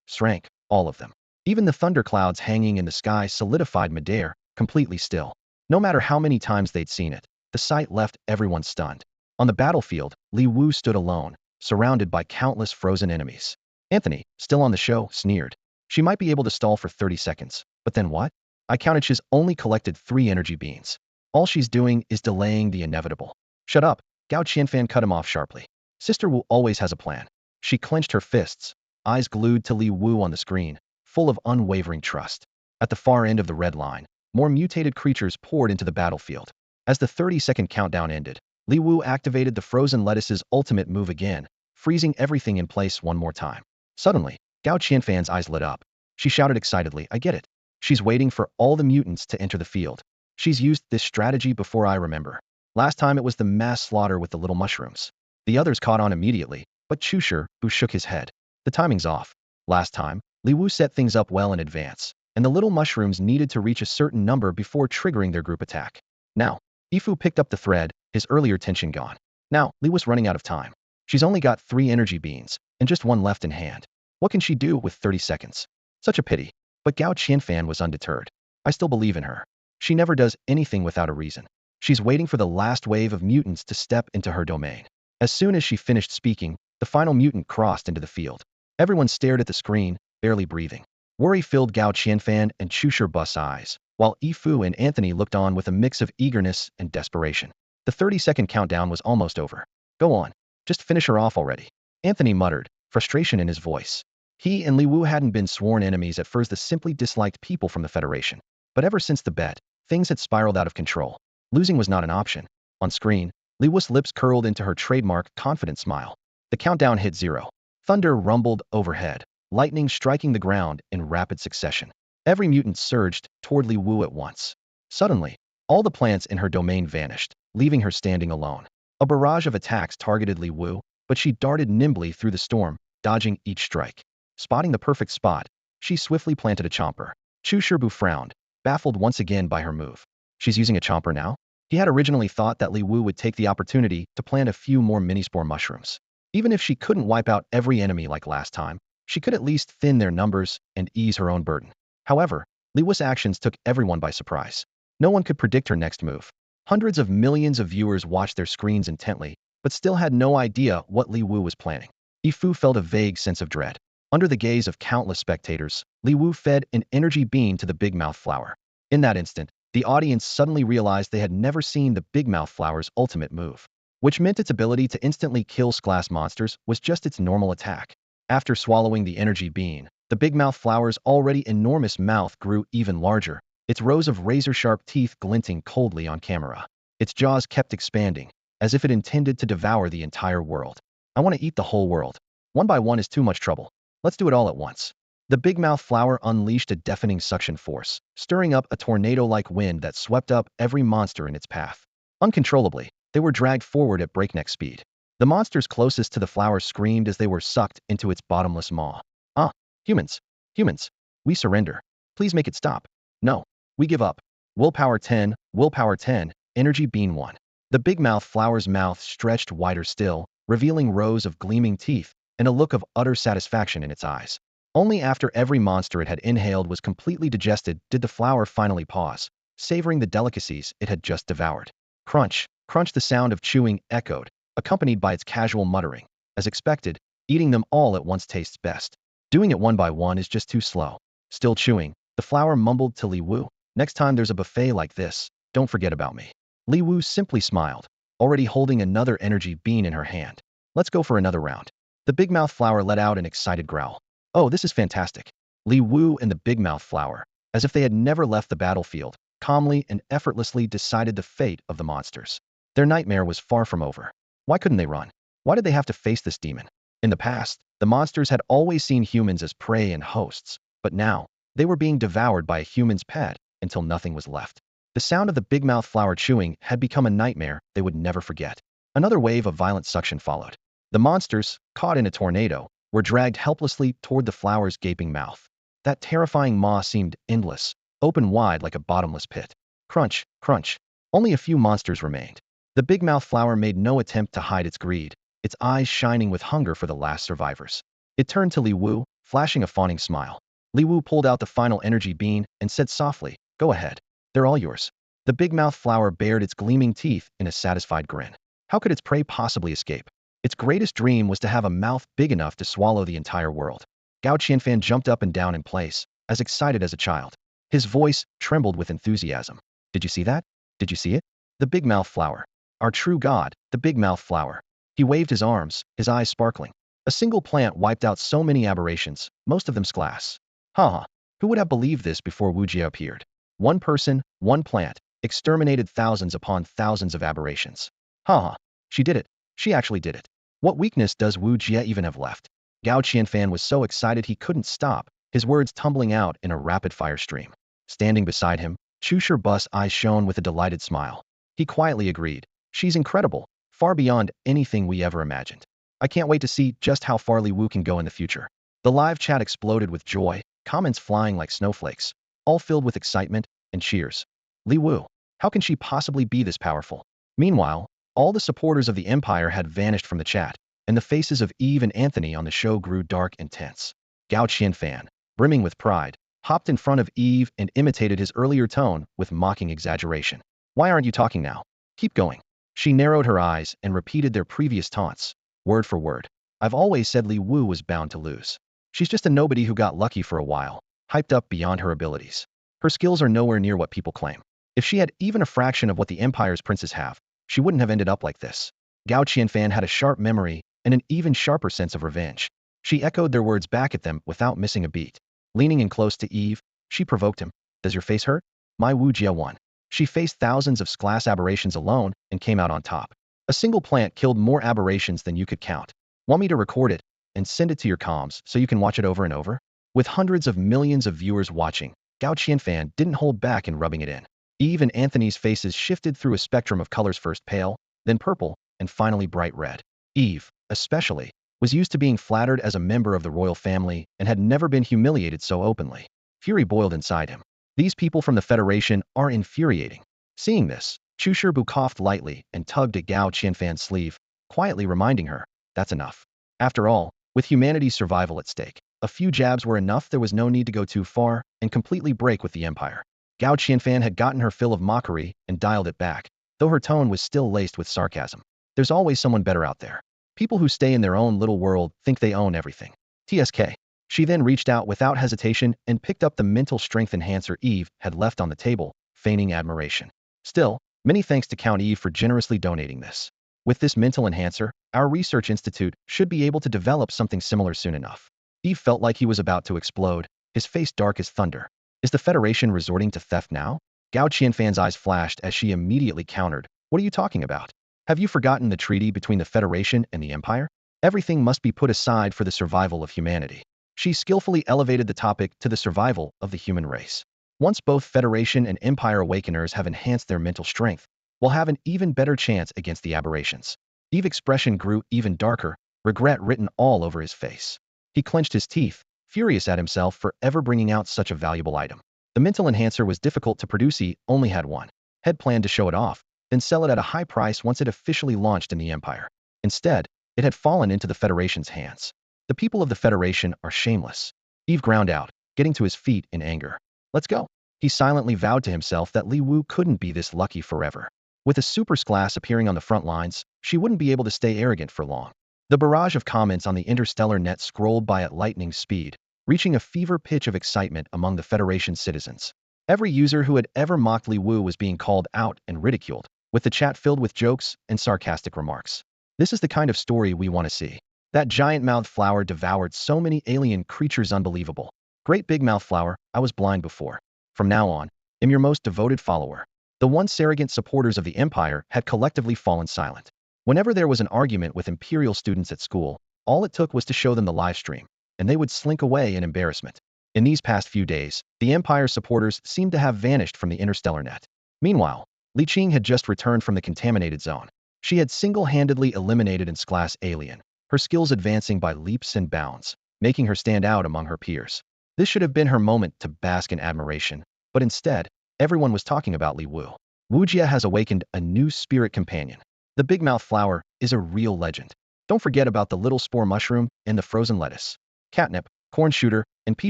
Shrank, all of them. Even the thunderclouds hanging in the sky solidified midair, completely still. No matter how many times they'd seen it, the sight left everyone stunned. On the battlefield, Li Wu stood alone, surrounded by countless frozen enemies. Anthony, still on the show, sneered. "She might be able to stall for 30 seconds, but then what? I counted she's only collected 3 energy beans. All she's doing is delaying the inevitable." "Shut up," Gao Qianfan cut him off sharply. "Sister Wu always has a plan." She clenched her fists, eyes glued to Li Wu on the screen, full of unwavering trust. At the far end of the red line, more mutated creatures poured into the battlefield. As the 30-second countdown ended, Li Wu activated the frozen lettuce's ultimate move again, freezing everything in place one more time. Suddenly, Gao Qianfan's eyes lit up. She shouted excitedly, "I get it. She's waiting for all the mutants to enter the field. She's used this strategy before I remember. Last time it was the mass slaughter with the little mushrooms." The others caught on immediately, but Chusher, who shook his head. "The timing's off. Last time, Li Wu set things up well in advance, and the little mushrooms needed to reach a certain number before triggering their group attack. Now," Ifu picked up the thread, his earlier tension gone. "Now, Li Wu's running out of time. She's only got 3 energy beans, and just 1 left in hand. What can she do with 30 seconds? Such a pity." But Gao Qianfan was undeterred. "I still believe in her. She never does anything without a reason. She's waiting for the last wave of mutants to step into her domain." As soon as she finished speaking, the final mutant crossed into the field. Everyone stared at the screen, barely breathing. Worry filled Gao Qianfan and Chusher Bus' eyes, while Yifu and Anthony looked on with a mix of eagerness and desperation. The 30-second countdown was almost over. "Go on. Just finish her off already," Anthony muttered, frustration in his voice. He and Li Wu hadn't been sworn enemies at first. They simply disliked people from the Federation. But ever since the bet, things had spiraled out of control. Losing was not an option. On screen, Li Wu's lips curled into her trademark confident smile. The countdown hit 0. Thunder rumbled overhead, lightning striking the ground in rapid succession. Every mutant surged toward Li Wu at once. Suddenly, all the plants in her domain vanished, leaving her standing alone. A barrage of attacks targeted Li Wu, but she darted nimbly through the storm, dodging each strike. Spotting the perfect spot, she swiftly planted a chomper. Chu Sherbu frowned. baffled once again by her move. She's using a chomper now? He had originally thought that Li Wu would take the opportunity to plant a few more mini-spore mushrooms. Even if she couldn't wipe out every enemy like last time, she could at least thin their numbers and ease her own burden. However, Li Wu's actions took everyone by surprise. No one could predict her next move. Hundreds of millions of viewers watched their screens intently, but still had no idea what Li Wu was planning. Yifu felt a vague sense of dread. Under the gaze of countless spectators, Li Wu fed an energy beam to the Big Mouth Flower. In that instant, the audience suddenly realized they had never seen the Big Mouth Flower's ultimate move, which meant its ability to instantly kill glass monsters was just its normal attack. After swallowing the energy beam, the Big Mouth Flower's already enormous mouth grew even larger, its rows of razor-sharp teeth glinting coldly on camera. Its jaws kept expanding, as if it intended to devour the entire world. I want to eat the whole world. One by one is too much trouble. Let's do it all at once. The Big Mouth Flower unleashed a deafening suction force, stirring up a tornado-like wind that swept up every monster in its path. Uncontrollably, they were dragged forward at breakneck speed. The monsters closest to the flower screamed as they were sucked into its bottomless maw. Ah, humans, humans, we surrender. Please make it stop. No, we give up. Willpower 10, willpower 10, energy beam 1. The Big Mouth Flower's mouth stretched wider still, revealing rows of gleaming teeth and a look of utter satisfaction in its eyes. Only after every monster it had inhaled was completely digested did the flower finally pause, savoring the delicacies it had just devoured. Crunch, crunch, the sound of chewing echoed, accompanied by its casual muttering. As expected, eating them all at once tastes best. Doing it one by one is just too slow. Still chewing, the flower mumbled to Li Wu, "Next time there's a buffet like this, don't forget about me." Li Wu simply smiled, already holding another energy bean in her hand. "Let's go for another round." The Big Mouth Flower let out an excited growl. "Oh, this is fantastic." Li Wu and the Big Mouth Flower, as if they had never left the battlefield, calmly and effortlessly decided the fate of the monsters. Their nightmare was far from over. Why couldn't they run? Why did they have to face this demon? In the past, the monsters had always seen humans as prey and hosts, but now, they were being devoured by a human's pet until nothing was left. The sound of the Big Mouth Flower chewing had become a nightmare they would never forget. Another wave of violent suction followed. The monsters, caught in a tornado, were dragged helplessly toward the flower's gaping mouth. That terrifying maw seemed endless, open wide like a bottomless pit. Crunch, crunch. Only a few monsters remained. The Big Mouth Flower made no attempt to hide its greed, its eyes shining with hunger for the last survivors. It turned to Li Wu, flashing a fawning smile. Li Wu pulled out the final energy bean and said softly, "Go ahead. They're all yours." The Big Mouth Flower bared its gleaming teeth in a satisfied grin. How could its prey possibly escape? Its greatest dream was to have a mouth big enough to swallow the entire world. Gao Qianfan jumped up and down in place, as excited as a child. His voice trembled with enthusiasm. "Did you see that? Did you see it? The Big Mouth Flower. Our true god, the Big Mouth Flower." He waved his arms, his eyes sparkling. A single plant wiped out so many aberrations, most of them glass. Ha! Who would have believed this before Wu Jie appeared? One person, one plant, exterminated thousands upon thousands of aberrations. Ha! She did it. She actually did it. What weakness does Wu Jie even have left? Gao Qianfan was so excited he couldn't stop, his words tumbling out in a rapid-fire stream. Standing beside him, Chu Shirbus' eyes shone with a delighted smile. He quietly agreed. "She's incredible, far beyond anything we ever imagined. I can't wait to see just how far Li Wu can go in the future." The live chat exploded with joy, comments flying like snowflakes, all filled with excitement and cheers. Li Wu, how can she possibly be this powerful? Meanwhile, all the supporters of the Empire had vanished from the chat, and the faces of Eve and Anthony on the show grew dark and tense. Gao Qianfan, brimming with pride, hopped in front of Eve and imitated his earlier tone with mocking exaggeration. "Why aren't you talking now? Keep going." She narrowed her eyes and repeated their previous taunts, word for word. "I've always said Li Wu was bound to lose. She's just a nobody who got lucky for a while, hyped up beyond her abilities. Her skills are nowhere near what people claim. If she had even a fraction of what the Empire's princes have, she wouldn't have ended up like this." Gao Qianfan had a sharp memory and an even sharper sense of revenge. She echoed their words back at them without missing a beat. Leaning in close to Eve, she provoked him. "Does your face hurt? My Wu Jie won. She faced thousands of glass aberrations alone and came out on top. A single plant killed more aberrations than you could count. Want me to record it and send it to your comms so you can watch it over and over?" With hundreds of millions of viewers watching, Gao Qianfan didn't hold back in rubbing it in. Eve and Anthony's faces shifted through a spectrum of colors, first pale, then purple, and finally bright red. Eve, especially, was used to being flattered as a member of the royal family and had never been humiliated so openly. Fury boiled inside him. These people from the Federation are infuriating. Seeing this, Chu Shibu coughed lightly and tugged at Gao Qianfan's sleeve, quietly reminding her, that's enough. After all, with humanity's survival at stake, a few jabs were enough. There was no need to go too far and completely break with the Empire. Gao Qianfan had gotten her fill of mockery and dialed it back, though her tone was still laced with sarcasm. There's always someone better out there. People who stay in their own little world think they own everything. TSK. She then reached out without hesitation and picked up the mental strength enhancer Eve had left on the table, feigning admiration. Still, many thanks to Count Eve for generously donating this. With this mental enhancer, our research institute should be able to develop something similar soon enough. Eve felt like he was about to explode, his face dark as thunder. Is the Federation resorting to theft now? Gao Qianfan's eyes flashed as she immediately countered. What are you talking about? Have you forgotten the treaty between the Federation and the Empire? Everything must be put aside for the survival of humanity. She skillfully elevated the topic to the survival of the human race. Once both Federation and Empire Awakeners have enhanced their mental strength, we'll have an even better chance against the aberrations. Eve's expression grew even darker, regret written all over his face. He clenched his teeth, furious at himself for ever bringing out such a valuable item. The mental enhancer was difficult to produce. He only had one. Had planned to show it off, then sell it at a high price once it officially launched in the Empire. Instead, it had fallen into the Federation's hands. The people of the Federation are shameless. Eve ground out, getting to his feet in anger. Let's go. He silently vowed to himself that Li Wu couldn't be this lucky forever. With a supers class appearing on the front lines, she wouldn't be able to stay arrogant for long. The barrage of comments on the interstellar net scrolled by at lightning speed, reaching a fever pitch of excitement among the Federation citizens. Every user who had ever mocked Li Wu was being called out and ridiculed, with the chat filled with jokes and sarcastic remarks. This is the kind of story we want to see. That giant-mouthed flower devoured so many alien creatures, unbelievable. Great big mouth flower, I was blind before. From now on, am your most devoted follower. The once arrogant supporters of the Empire had collectively fallen silent. Whenever there was an argument with Imperial students at school, all it took was to show them the live stream, and they would slink away in embarrassment. In these past few days, the Empire supporters seemed to have vanished from the interstellar net. Meanwhile, Li Qing had just returned from the contaminated zone. She had single-handedly eliminated an class alien, her skills advancing by leaps and bounds, making her stand out among her peers. This should have been her moment to bask in admiration, but instead, everyone was talking about Li Wu. Wu Jia has awakened a new spirit companion. The big mouth flower is a real legend. Don't forget about the little spore mushroom and the frozen lettuce. Catnip, corn shooter, and pea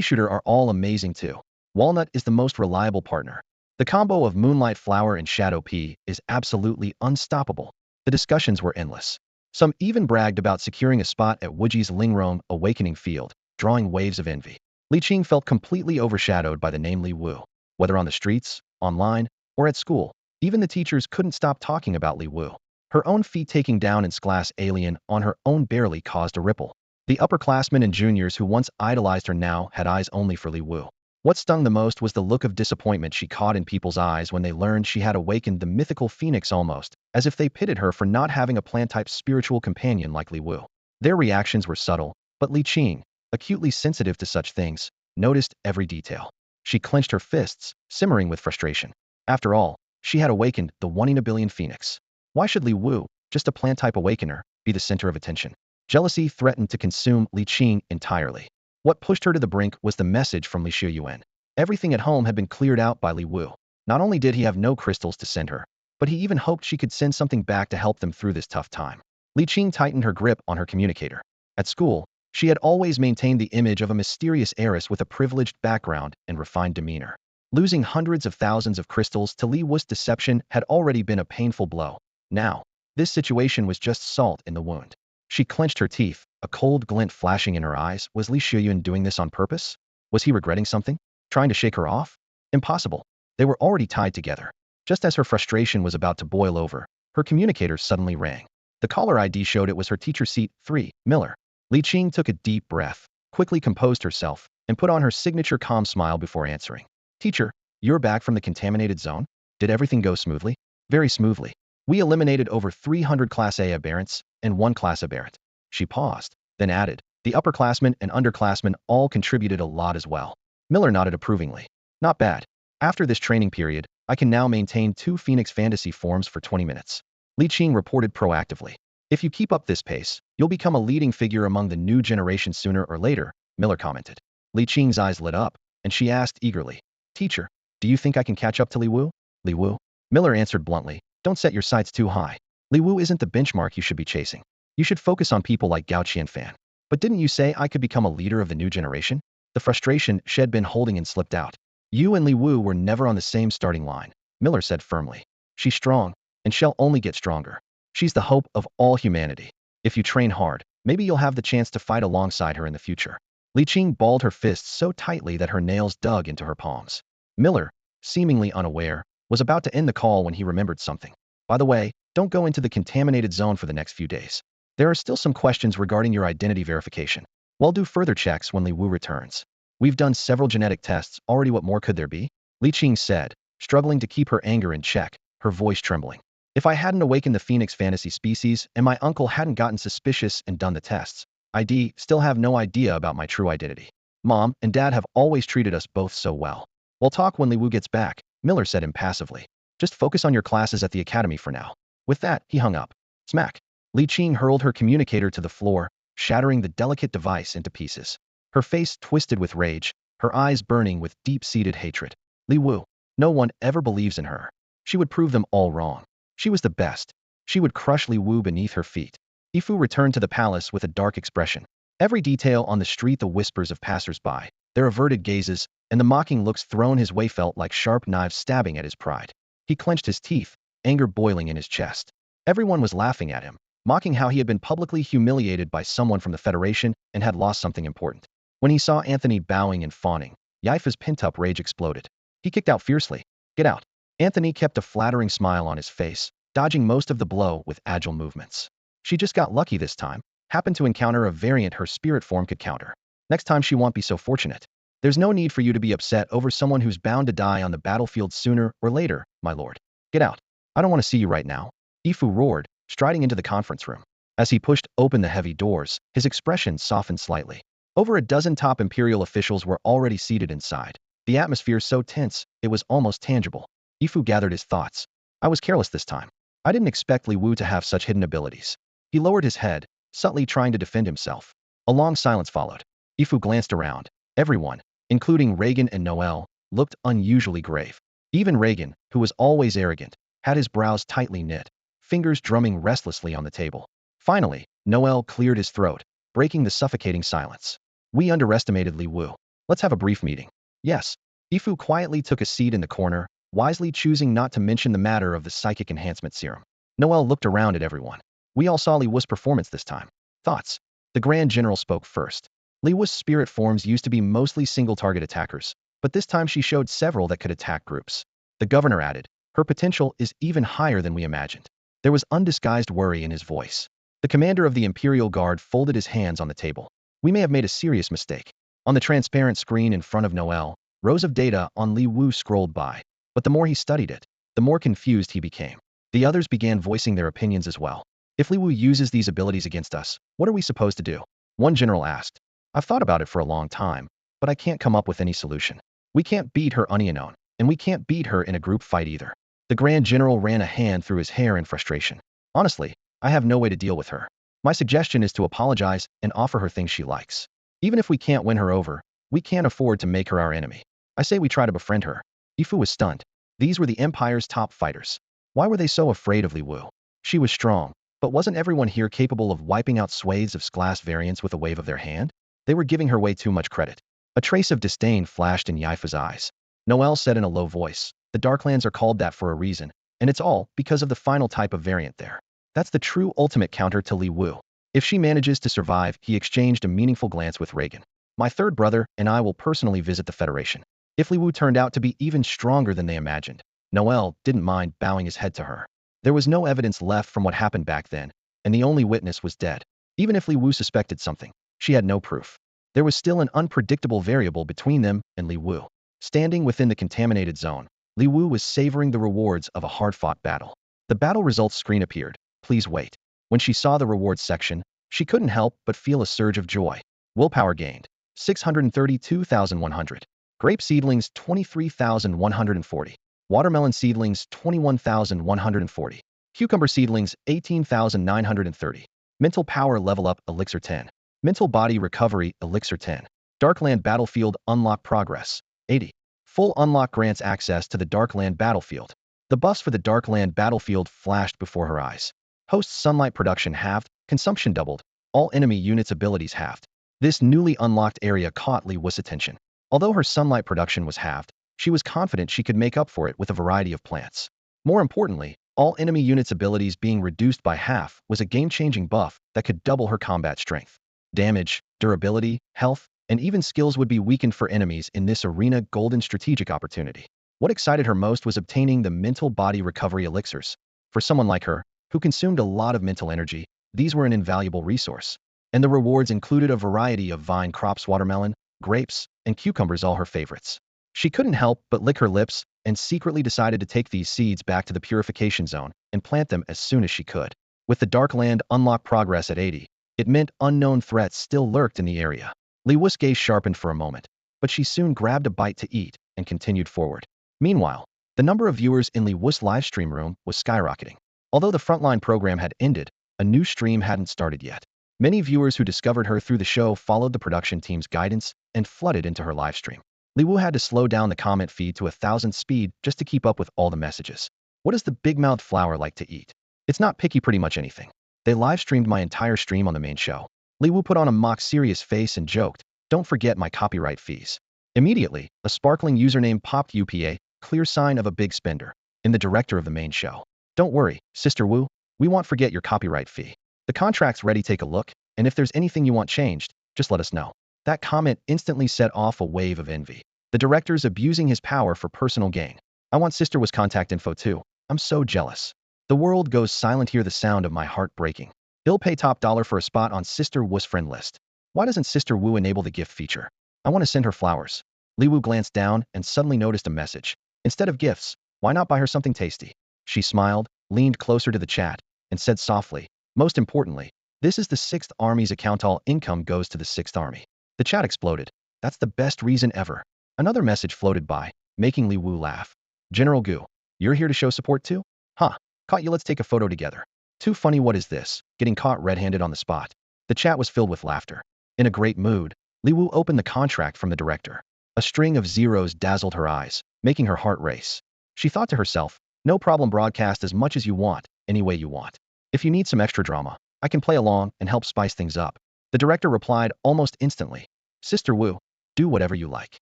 shooter are all amazing too. Walnut is the most reliable partner. The combo of moonlight flower and shadow pea is absolutely unstoppable. The discussions were endless. Some even bragged about securing a spot at Wuji's Lingrong Awakening Field, drawing waves of envy. Li Qing felt completely overshadowed by the name Li Wu. Whether on the streets, online, or at school, even the teachers couldn't stop talking about Li Wu. Her own feat taking down its class alien on her own barely caused a ripple. The upperclassmen and juniors who once idolized her now had eyes only for Li Wu. What stung the most was the look of disappointment she caught in people's eyes when they learned she had awakened the mythical phoenix, almost as if they pitted her for not having a plant-type spiritual companion like Li Wu. Their reactions were subtle, but Li Qing, acutely sensitive to such things, noticed every detail. She clenched her fists, simmering with frustration. After all, she had awakened the one in a billion phoenix. Why should Li Wu, just a plant-type awakener, be the center of attention? Jealousy threatened to consume Li Qing entirely. What pushed her to the brink was the message from Li Shiyuan. Everything at home had been cleared out by Li Wu. Not only did he have no crystals to send her, but he even hoped she could send something back to help them through this tough time. Li Qing tightened her grip on her communicator. At school, she had always maintained the image of a mysterious heiress with a privileged background and refined demeanor. Losing hundreds of thousands of crystals to Li Wu's deception had already been a painful blow. Now, this situation was just salt in the wound. She clenched her teeth, a cold glint flashing in her eyes. Was Li Shiyuan doing this on purpose? Was he regretting something? Trying to shake her off? Impossible. They were already tied together. Just as her frustration was about to boil over, her communicator suddenly rang. The caller ID showed it was her teacher seat 3, Miller. Li Qing took a deep breath, quickly composed herself, and put on her signature calm smile before answering. Teacher, you're back from the contaminated zone? Did everything go smoothly? Very smoothly. We eliminated over 300 Class A aberrants and 1 Class aberrant. She paused, then added, the upperclassmen and underclassmen all contributed a lot as well. Miller nodded approvingly. Not bad. After this training period, I can now maintain 2 Phoenix Fantasy forms for 20 minutes. Li Qing reported proactively. If you keep up this pace, you'll become a leading figure among the new generation sooner or later, Miller commented. Li Qing's eyes lit up, and she asked eagerly, Teacher, Do you think I can catch up to Li Wu? Li Wu? Miller answered bluntly, don't set your sights too high. Li Wu isn't the benchmark you should be chasing. You should focus on people like Gao Qianfan. But didn't you say I could become a leader of the new generation? The frustration she had been holding in slipped out. You and Li Wu were never on the same starting line, Miller said firmly. She's strong, and she'll only get stronger. She's the hope of all humanity. If you train hard, maybe you'll have the chance to fight alongside her in the future. Li Qing balled her fists so tightly that her nails dug into her palms. Miller, seemingly unaware, was about to end the call when he remembered something. By the way, don't go into the contaminated zone for the next few days. There are still some questions regarding your identity verification. We'll do further checks when Li Wu returns. We've done several genetic tests already. What more could there be? Li Qing said, struggling to keep her anger in check, her voice trembling. If I hadn't awakened the Phoenix fantasy species and my uncle hadn't gotten suspicious and done the tests, I'd still have no idea about my true identity. Mom and Dad have always treated us both so well. We'll talk when Li Wu gets back, Miller said impassively. Just focus on your classes at the academy for now. With that, he hung up. Smack. Li Qing hurled her communicator to the floor, shattering the delicate device into pieces. Her face twisted with rage, her eyes burning with deep-seated hatred. Li Wu. No one ever believes in her. She would prove them all wrong. She was the best. She would crush Li Wu beneath her feet. Yifu returned to the palace with a dark expression. Every detail on the street, the whispers of passers-by, their averted gazes, and the mocking looks thrown his way felt like sharp knives stabbing at his pride. He clenched his teeth, anger boiling in his chest. Everyone was laughing at him, mocking how he had been publicly humiliated by someone from the Federation and had lost something important. When he saw Anthony bowing and fawning, Yifu's pent-up rage exploded. He kicked out fiercely. Get out. Anthony kept a flattering smile on his face, dodging most of the blow with agile movements. She just got lucky this time, happened to encounter a variant her spirit form could counter. Next time she won't be so fortunate. There's no need for you to be upset over someone who's bound to die on the battlefield sooner or later, my lord. Get out. I don't want to see you right now. Yifu roared, striding into the conference room. As he pushed open the heavy doors, his expression softened slightly. Over a dozen top Imperial officials were already seated inside, the atmosphere so tense it was almost tangible. Yifu gathered his thoughts. I was careless this time. I didn't expect Li Wu to have such hidden abilities. He lowered his head, subtly trying to defend himself. A long silence followed. Yifu glanced around. Everyone, including Reagan and Noel, looked unusually grave. Even Reagan, who was always arrogant, had his brows tightly knit, fingers drumming restlessly on the table. Finally, Noel cleared his throat, breaking the suffocating silence. We underestimated Li Wu. Let's have a brief meeting. Yes. Yifu quietly took a seat in the corner, wisely choosing not to mention the matter of the psychic enhancement serum. Noel looked around at everyone. We all saw Li Wu's performance this time. Thoughts? The Grand General spoke first. Li Wu's spirit forms used to be mostly single-target attackers, but this time she showed several that could attack groups. The governor added, her potential is even higher than we imagined. There was undisguised worry in his voice. The commander of the Imperial Guard folded his hands on the table. We may have made a serious mistake. On the transparent screen in front of Noel, rows of data on Li Wu scrolled by. But the more he studied it, the more confused he became. The others began voicing their opinions as well. If Li Wu uses these abilities against us, what are we supposed to do? One general asked. I've thought about it for a long time, but I can't come up with any solution. We can't beat her unknown, and we can't beat her in a group fight either. The Grand General ran a hand through his hair in frustration. Honestly, I have no way to deal with her. My suggestion is to apologize and offer her things she likes. Even if we can't win her over, we can't afford to make her our enemy. I say we try to befriend her. Yifu was stunned. These were the Empire's top fighters. Why were they so afraid of Li Wu? She was strong, but wasn't everyone here capable of wiping out swathes of glass variants with a wave of their hand? They were giving her way too much credit. A trace of disdain flashed in Yifu's eyes. Noel said in a low voice, the Darklands are called that for a reason, and it's all because of the final type of variant there. That's the true ultimate counter to Li Wu. If she manages to survive, he exchanged a meaningful glance with Reagan. My third brother and I will personally visit the Federation. If Li Wu turned out to be even stronger than they imagined, Noel didn't mind bowing his head to her. There was no evidence left from what happened back then, and the only witness was dead. Even if Li Wu suspected something, she had no proof. There was still an unpredictable variable between them and Li Wu. Standing within the contaminated zone, Li Wu was savoring the rewards of a hard-fought battle. The battle results screen appeared. Please wait. When she saw the rewards section, she couldn't help but feel a surge of joy. Willpower gained, 632,100. Grape seedlings, 23,140. Watermelon seedlings, 21,140. Cucumber seedlings, 18,930. Mental power level up, elixir 10. Mental body recovery, elixir 10. Darkland battlefield unlock progress, 80. Full unlock grants access to the Darkland battlefield. The buffs for the Darkland battlefield flashed before her eyes. Host sunlight production halved, consumption doubled, all enemy units' abilities halved. This newly unlocked area caught Li Wu's attention. Although her sunlight production was halved, she was confident she could make up for it with a variety of plants. More importantly, all enemy units' abilities being reduced by half was a game-changing buff that could double her combat strength. Damage, durability, health, and even skills would be weakened for enemies in this arena golden strategic opportunity. What excited her most was obtaining the mental body recovery elixirs. For someone like her, who consumed a lot of mental energy, these were an invaluable resource. And the rewards included a variety of vine crops, watermelon, grapes, and cucumbers, all her favorites. She couldn't help but lick her lips and secretly decided to take these seeds back to the Purification zone and plant them as soon as she could. With the Darkland unlock progress at 80, it meant unknown threats still lurked in the area. Li Wu's gaze sharpened for a moment, but she soon grabbed a bite to eat and continued forward. Meanwhile, the number of viewers in Li Wu's livestream room was skyrocketing. Although the Frontline program had ended, a new stream hadn't started yet. Many viewers who discovered her through the show followed the production team's guidance and flooded into her livestream. Li Wu had to slow down the comment feed to 1,000 speed just to keep up with all the messages. What does the big-mouthed flower like to eat? It's not picky, pretty much anything. They live-streamed my entire stream on the main show. Li Wu put on a mock-serious face and joked, "Don't forget my copyright fees." Immediately, a sparkling username popped UPA, clear sign of a big spender, in the director of the main show. "Don't worry, Sister Wu, we won't forget your copyright fee. The contract's ready, take a look, and if there's anything you want changed, just let us know." That comment instantly set off a wave of envy. The director's abusing his power for personal gain. I want Sister Wu's contact info too. I'm so jealous. The world goes silent, hear the sound of my heart breaking. He'll pay top dollar for a spot on Sister Wu's friend list. Why doesn't Sister Wu enable the gift feature? I want to send her flowers. Li Wu glanced down and suddenly noticed a message. Instead of gifts, why not buy her something tasty? She smiled, leaned closer to the chat, and said softly, "Most importantly, this is the 6th Army's account. All income goes to the 6th Army." The chat exploded. That's the best reason ever. Another message floated by, making Li Wu laugh. "General Gu, you're here to show support too? Huh, caught you, let's take a photo together." Too funny, what is this? Getting caught red-handed on the spot. The chat was filled with laughter. In a great mood, Li Wu opened the contract from the director. A string of zeros dazzled her eyes, making her heart race. She thought to herself, "No problem, broadcast as much as you want, any way you want. If you need some extra drama, I can play along and help spice things up." The director replied almost instantly, "Sister Wu, do whatever you like.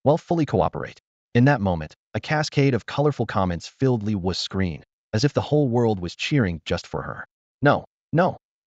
Well, fully cooperate." In that moment, a cascade of colorful comments filled Li Wu's screen, as if the whole world was cheering just for her. No,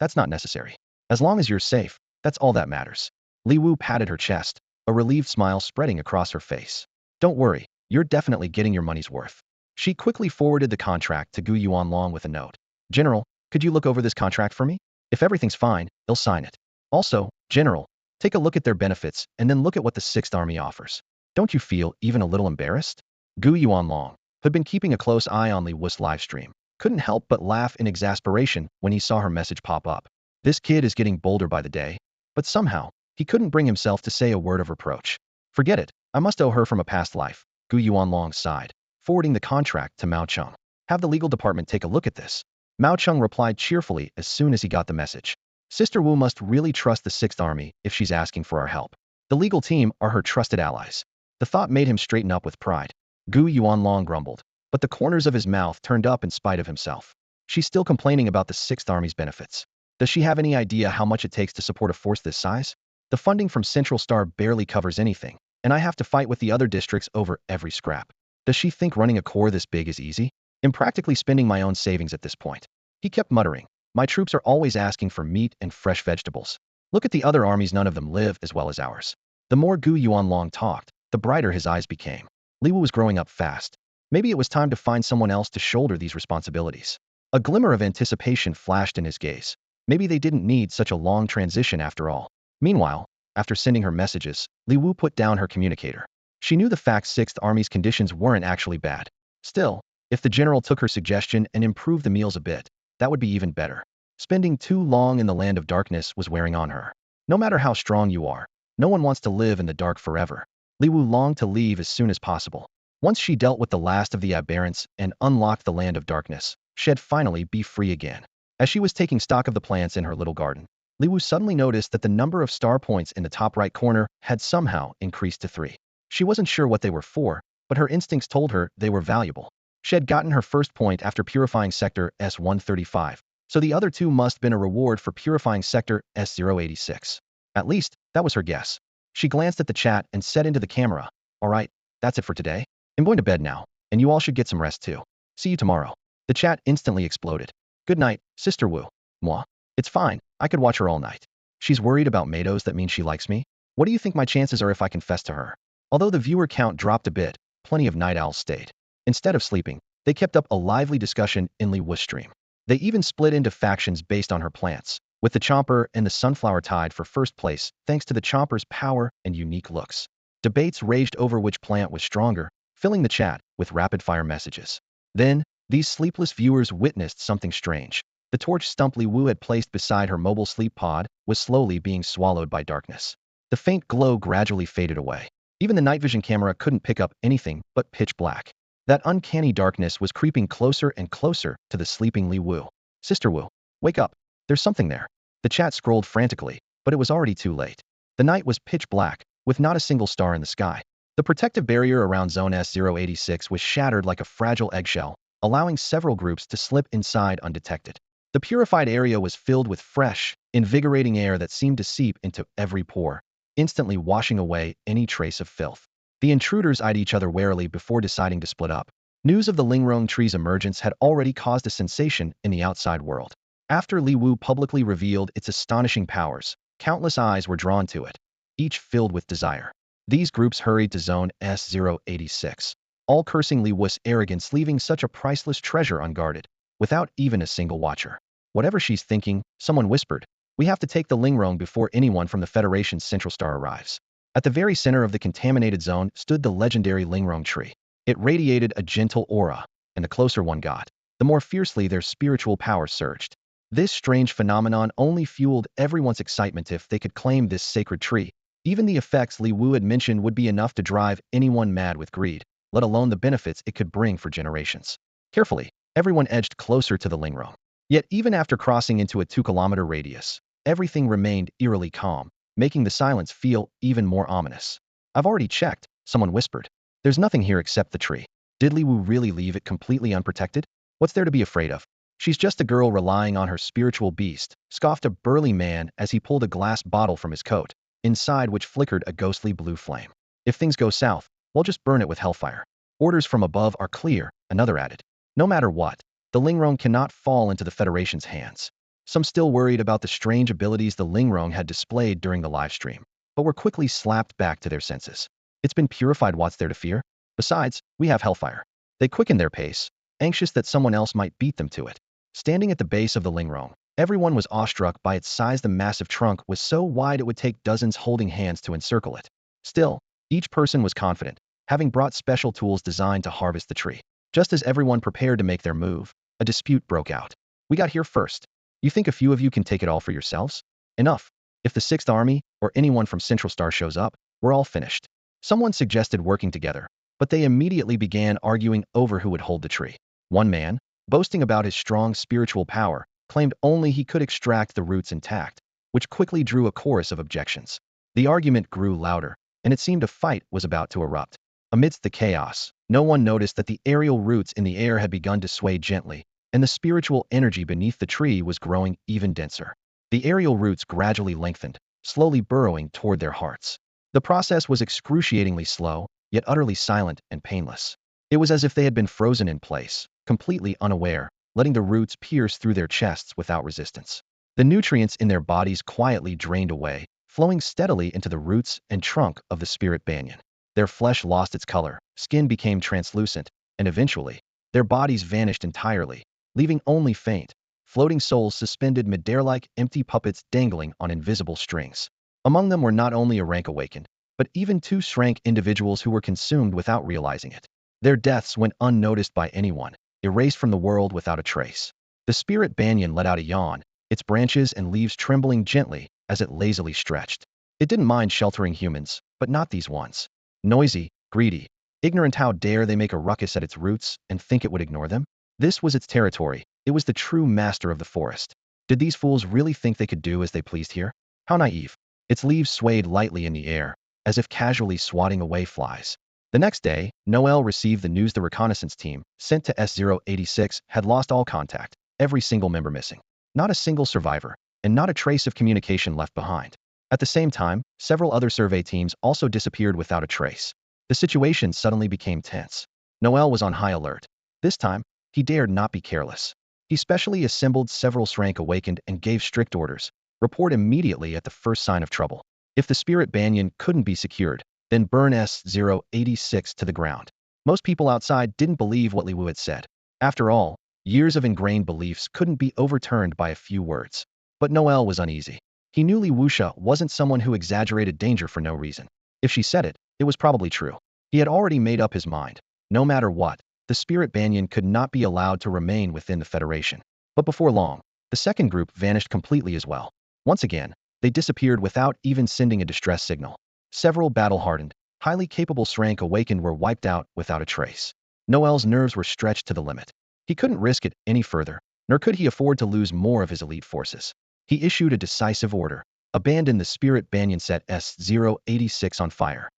that's not necessary. As long as you're safe, that's all that matters." Li Wu patted her chest, a relieved smile spreading across her face. "Don't worry, you're definitely getting your money's worth." She quickly forwarded the contract to Gu Yuanlong with a note. "General, could you look over this contract for me? If everything's fine, he'll sign it. Also, General, take a look at their benefits and then look at what the 6th Army offers. Don't you feel even a little embarrassed?" Gu Yuanlong, who'd been keeping a close eye on Li Wu's livestream, couldn't help but laugh in exasperation when he saw her message pop up. This kid is getting bolder by the day, but somehow, he couldn't bring himself to say a word of reproach. "Forget it, I must owe her from a past life," Gu Yuanlong sighed, forwarding the contract to Mao Cheng. "Have the legal department take a look at this." Mao Cheng replied cheerfully as soon as he got the message. "Sister Wu must really trust the 6th Army if she's asking for our help. The legal team are her trusted allies." The thought made him straighten up with pride. Gu Yuanlong grumbled, but the corners of his mouth turned up in spite of himself. She's still complaining about the 6th Army's benefits. Does she have any idea how much it takes to support a force this size? The funding from Central Star barely covers anything, and I have to fight with the other districts over every scrap. Does she think running a corps this big is easy? I'm practically spending my own savings at this point." He kept muttering, "My troops are always asking for meat and fresh vegetables. Look at the other armies, none of them live as well as ours." The more Gu Yuanlong talked, the brighter his eyes became. Li Wu was growing up fast. Maybe it was time to find someone else to shoulder these responsibilities. A glimmer of anticipation flashed in his gaze. Maybe they didn't need such a long transition after all. Meanwhile, after sending her messages, Li Wu put down her communicator. She knew the fact 6th Army's conditions weren't actually bad. Still, if the general took her suggestion and improved the meals a bit, that would be even better. Spending too long in the land of darkness was wearing on her. No matter how strong you are, no one wants to live in the dark forever. Li Wu longed to leave as soon as possible. Once she dealt with the last of the aberrants and unlocked the land of darkness, she'd finally be free again. As she was taking stock of the plants in her little garden, Li Wu suddenly noticed that the number of star points in the top right corner had somehow increased to 3. She wasn't sure what they were for, but her instincts told her they were valuable. She had gotten her first point after purifying sector S-135, so the other two must have been a reward for purifying sector S-086. At least, that was her guess. She glanced at the chat and said into the camera, "All right, that's it for today. I'm going to bed now, and you all should get some rest too. See you tomorrow." The chat instantly exploded. "Good night, Sister Wu." "Moi? It's fine, I could watch her all night. She's worried about Mados, that means she likes me? What do you think my chances are if I confess to her?" Although the viewer count dropped a bit, plenty of night owls stayed. Instead of sleeping, they kept up a lively discussion in Li Wu's stream. They even split into factions based on her plants, with the Chomper and the Sunflower tied for first place thanks to the Chomper's power and unique looks. Debates raged over which plant was stronger, filling the chat with rapid-fire messages. Then, these sleepless viewers witnessed something strange. The torch stump Li Wu had placed beside her mobile sleep pod was slowly being swallowed by darkness. The faint glow gradually faded away. Even the night vision camera couldn't pick up anything but pitch black. That uncanny darkness was creeping closer and closer to the sleeping Li Wu. "Sister Wu, wake up. There's something there." The chat scrolled frantically, but it was already too late. The night was pitch black, with not a single star in the sky. The protective barrier around Zone S-086 was shattered like a fragile eggshell, allowing several groups to slip inside undetected. The purified area was filled with fresh, invigorating air that seemed to seep into every pore, instantly washing away any trace of filth. The intruders eyed each other warily before deciding to split up. News of the Lingrong tree's emergence had already caused a sensation in the outside world. After Li Wu publicly revealed its astonishing powers, countless eyes were drawn to it, each filled with desire. These groups hurried to Zone S-086, all cursing Li Wu's arrogance, leaving such a priceless treasure unguarded, without even a single watcher. "Whatever she's thinking," someone whispered, "we have to take the Lingrong before anyone from the Federation's Central Star arrives." At the very center of the contaminated zone stood the legendary Lingrong tree. It radiated a gentle aura, and the closer one got, the more fiercely their spiritual power surged. This strange phenomenon only fueled everyone's excitement. If they could claim this sacred tree, even the effects Li Wu had mentioned would be enough to drive anyone mad with greed, let alone the benefits it could bring for generations. Carefully, everyone edged closer to the Lingrong. Yet even after crossing into a 2-kilometer radius, everything remained eerily calm, making the silence feel even more ominous. "I've already checked," someone whispered. "There's nothing here except the tree. Did Li Wu really leave it completely unprotected? What's there to be afraid of? She's just a girl relying on her spiritual beast," scoffed a burly man as he pulled a glass bottle from his coat, inside which flickered a ghostly blue flame. "If things go south, we'll just burn it with hellfire. Orders from above are clear," another added. "No matter what, the Lingrong cannot fall into the Federation's hands." Some still worried about the strange abilities the Lingrong had displayed during the livestream, but were quickly slapped back to their senses. "It's been purified, what's there to fear? Besides, we have hellfire." They quickened their pace, anxious that someone else might beat them to it. Standing at the base of the Lingrong, everyone was awestruck by its size. The massive trunk was so wide it would take dozens holding hands to encircle it. Still, each person was confident, having brought special tools designed to harvest the tree. Just as everyone prepared to make their move, a dispute broke out. "We got here first. You think a few of you can take it all for yourselves? Enough. If the 6th Army, or anyone from Central Star shows up, we're all finished." Someone suggested working together, but they immediately began arguing over who would hold the tree. One man, boasting about his strong spiritual power, claimed only he could extract the roots intact, which quickly drew a chorus of objections. The argument grew louder, and it seemed a fight was about to erupt. Amidst the chaos, no one noticed that the aerial roots in the air had begun to sway gently, and the spiritual energy beneath the tree was growing even denser. The aerial roots gradually lengthened, slowly burrowing toward their hearts. The process was excruciatingly slow, yet utterly silent and painless. It was as if they had been frozen in place, completely unaware, letting the roots pierce through their chests without resistance. The nutrients in their bodies quietly drained away, flowing steadily into the roots and trunk of the spirit banyan. Their flesh lost its color, skin became translucent, and eventually, their bodies vanished entirely, leaving only faint, floating souls suspended midair like empty puppets dangling on invisible strings. Among them were not only a rank awakened, but even 2 shrank individuals who were consumed without realizing it. Their deaths went unnoticed by anyone, erased from the world without a trace. The spirit banyan let out a yawn, its branches and leaves trembling gently as it lazily stretched. It didn't mind sheltering humans, but not these ones. Noisy, greedy, ignorant, how dare they make a ruckus at its roots and think it would ignore them? This was its territory. It was the true master of the forest. Did these fools really think they could do as they pleased here? How naive. Its leaves swayed lightly in the air, as if casually swatting away flies. The next day, Noel received the news the reconnaissance team, sent to S086, had lost all contact, every single member missing. Not a single survivor, and not a trace of communication left behind. At the same time, several other survey teams also disappeared without a trace. The situation suddenly became tense. Noel was on high alert. This time, he dared not be careless. He specially assembled several Srank awakened and gave strict orders. Report immediately at the first sign of trouble. If the spirit banyan couldn't be secured, then burn S086 to the ground. Most people outside didn't believe what Li Wu had said. After all, years of ingrained beliefs couldn't be overturned by a few words. But Noel was uneasy. He knew Li Wuxia wasn't someone who exaggerated danger for no reason. If she said it, it was probably true. He had already made up his mind. No matter what, the spirit banyan could not be allowed to remain within the Federation. But before long, the second group vanished completely as well. Once again, they disappeared without even sending a distress signal. Several battle-hardened, highly capable Srank awakened were wiped out without a trace. Noel's nerves were stretched to the limit. He couldn't risk it any further, nor could he afford to lose more of his elite forces. He issued a decisive order: abandon the spirit banyan, set S086 on fire.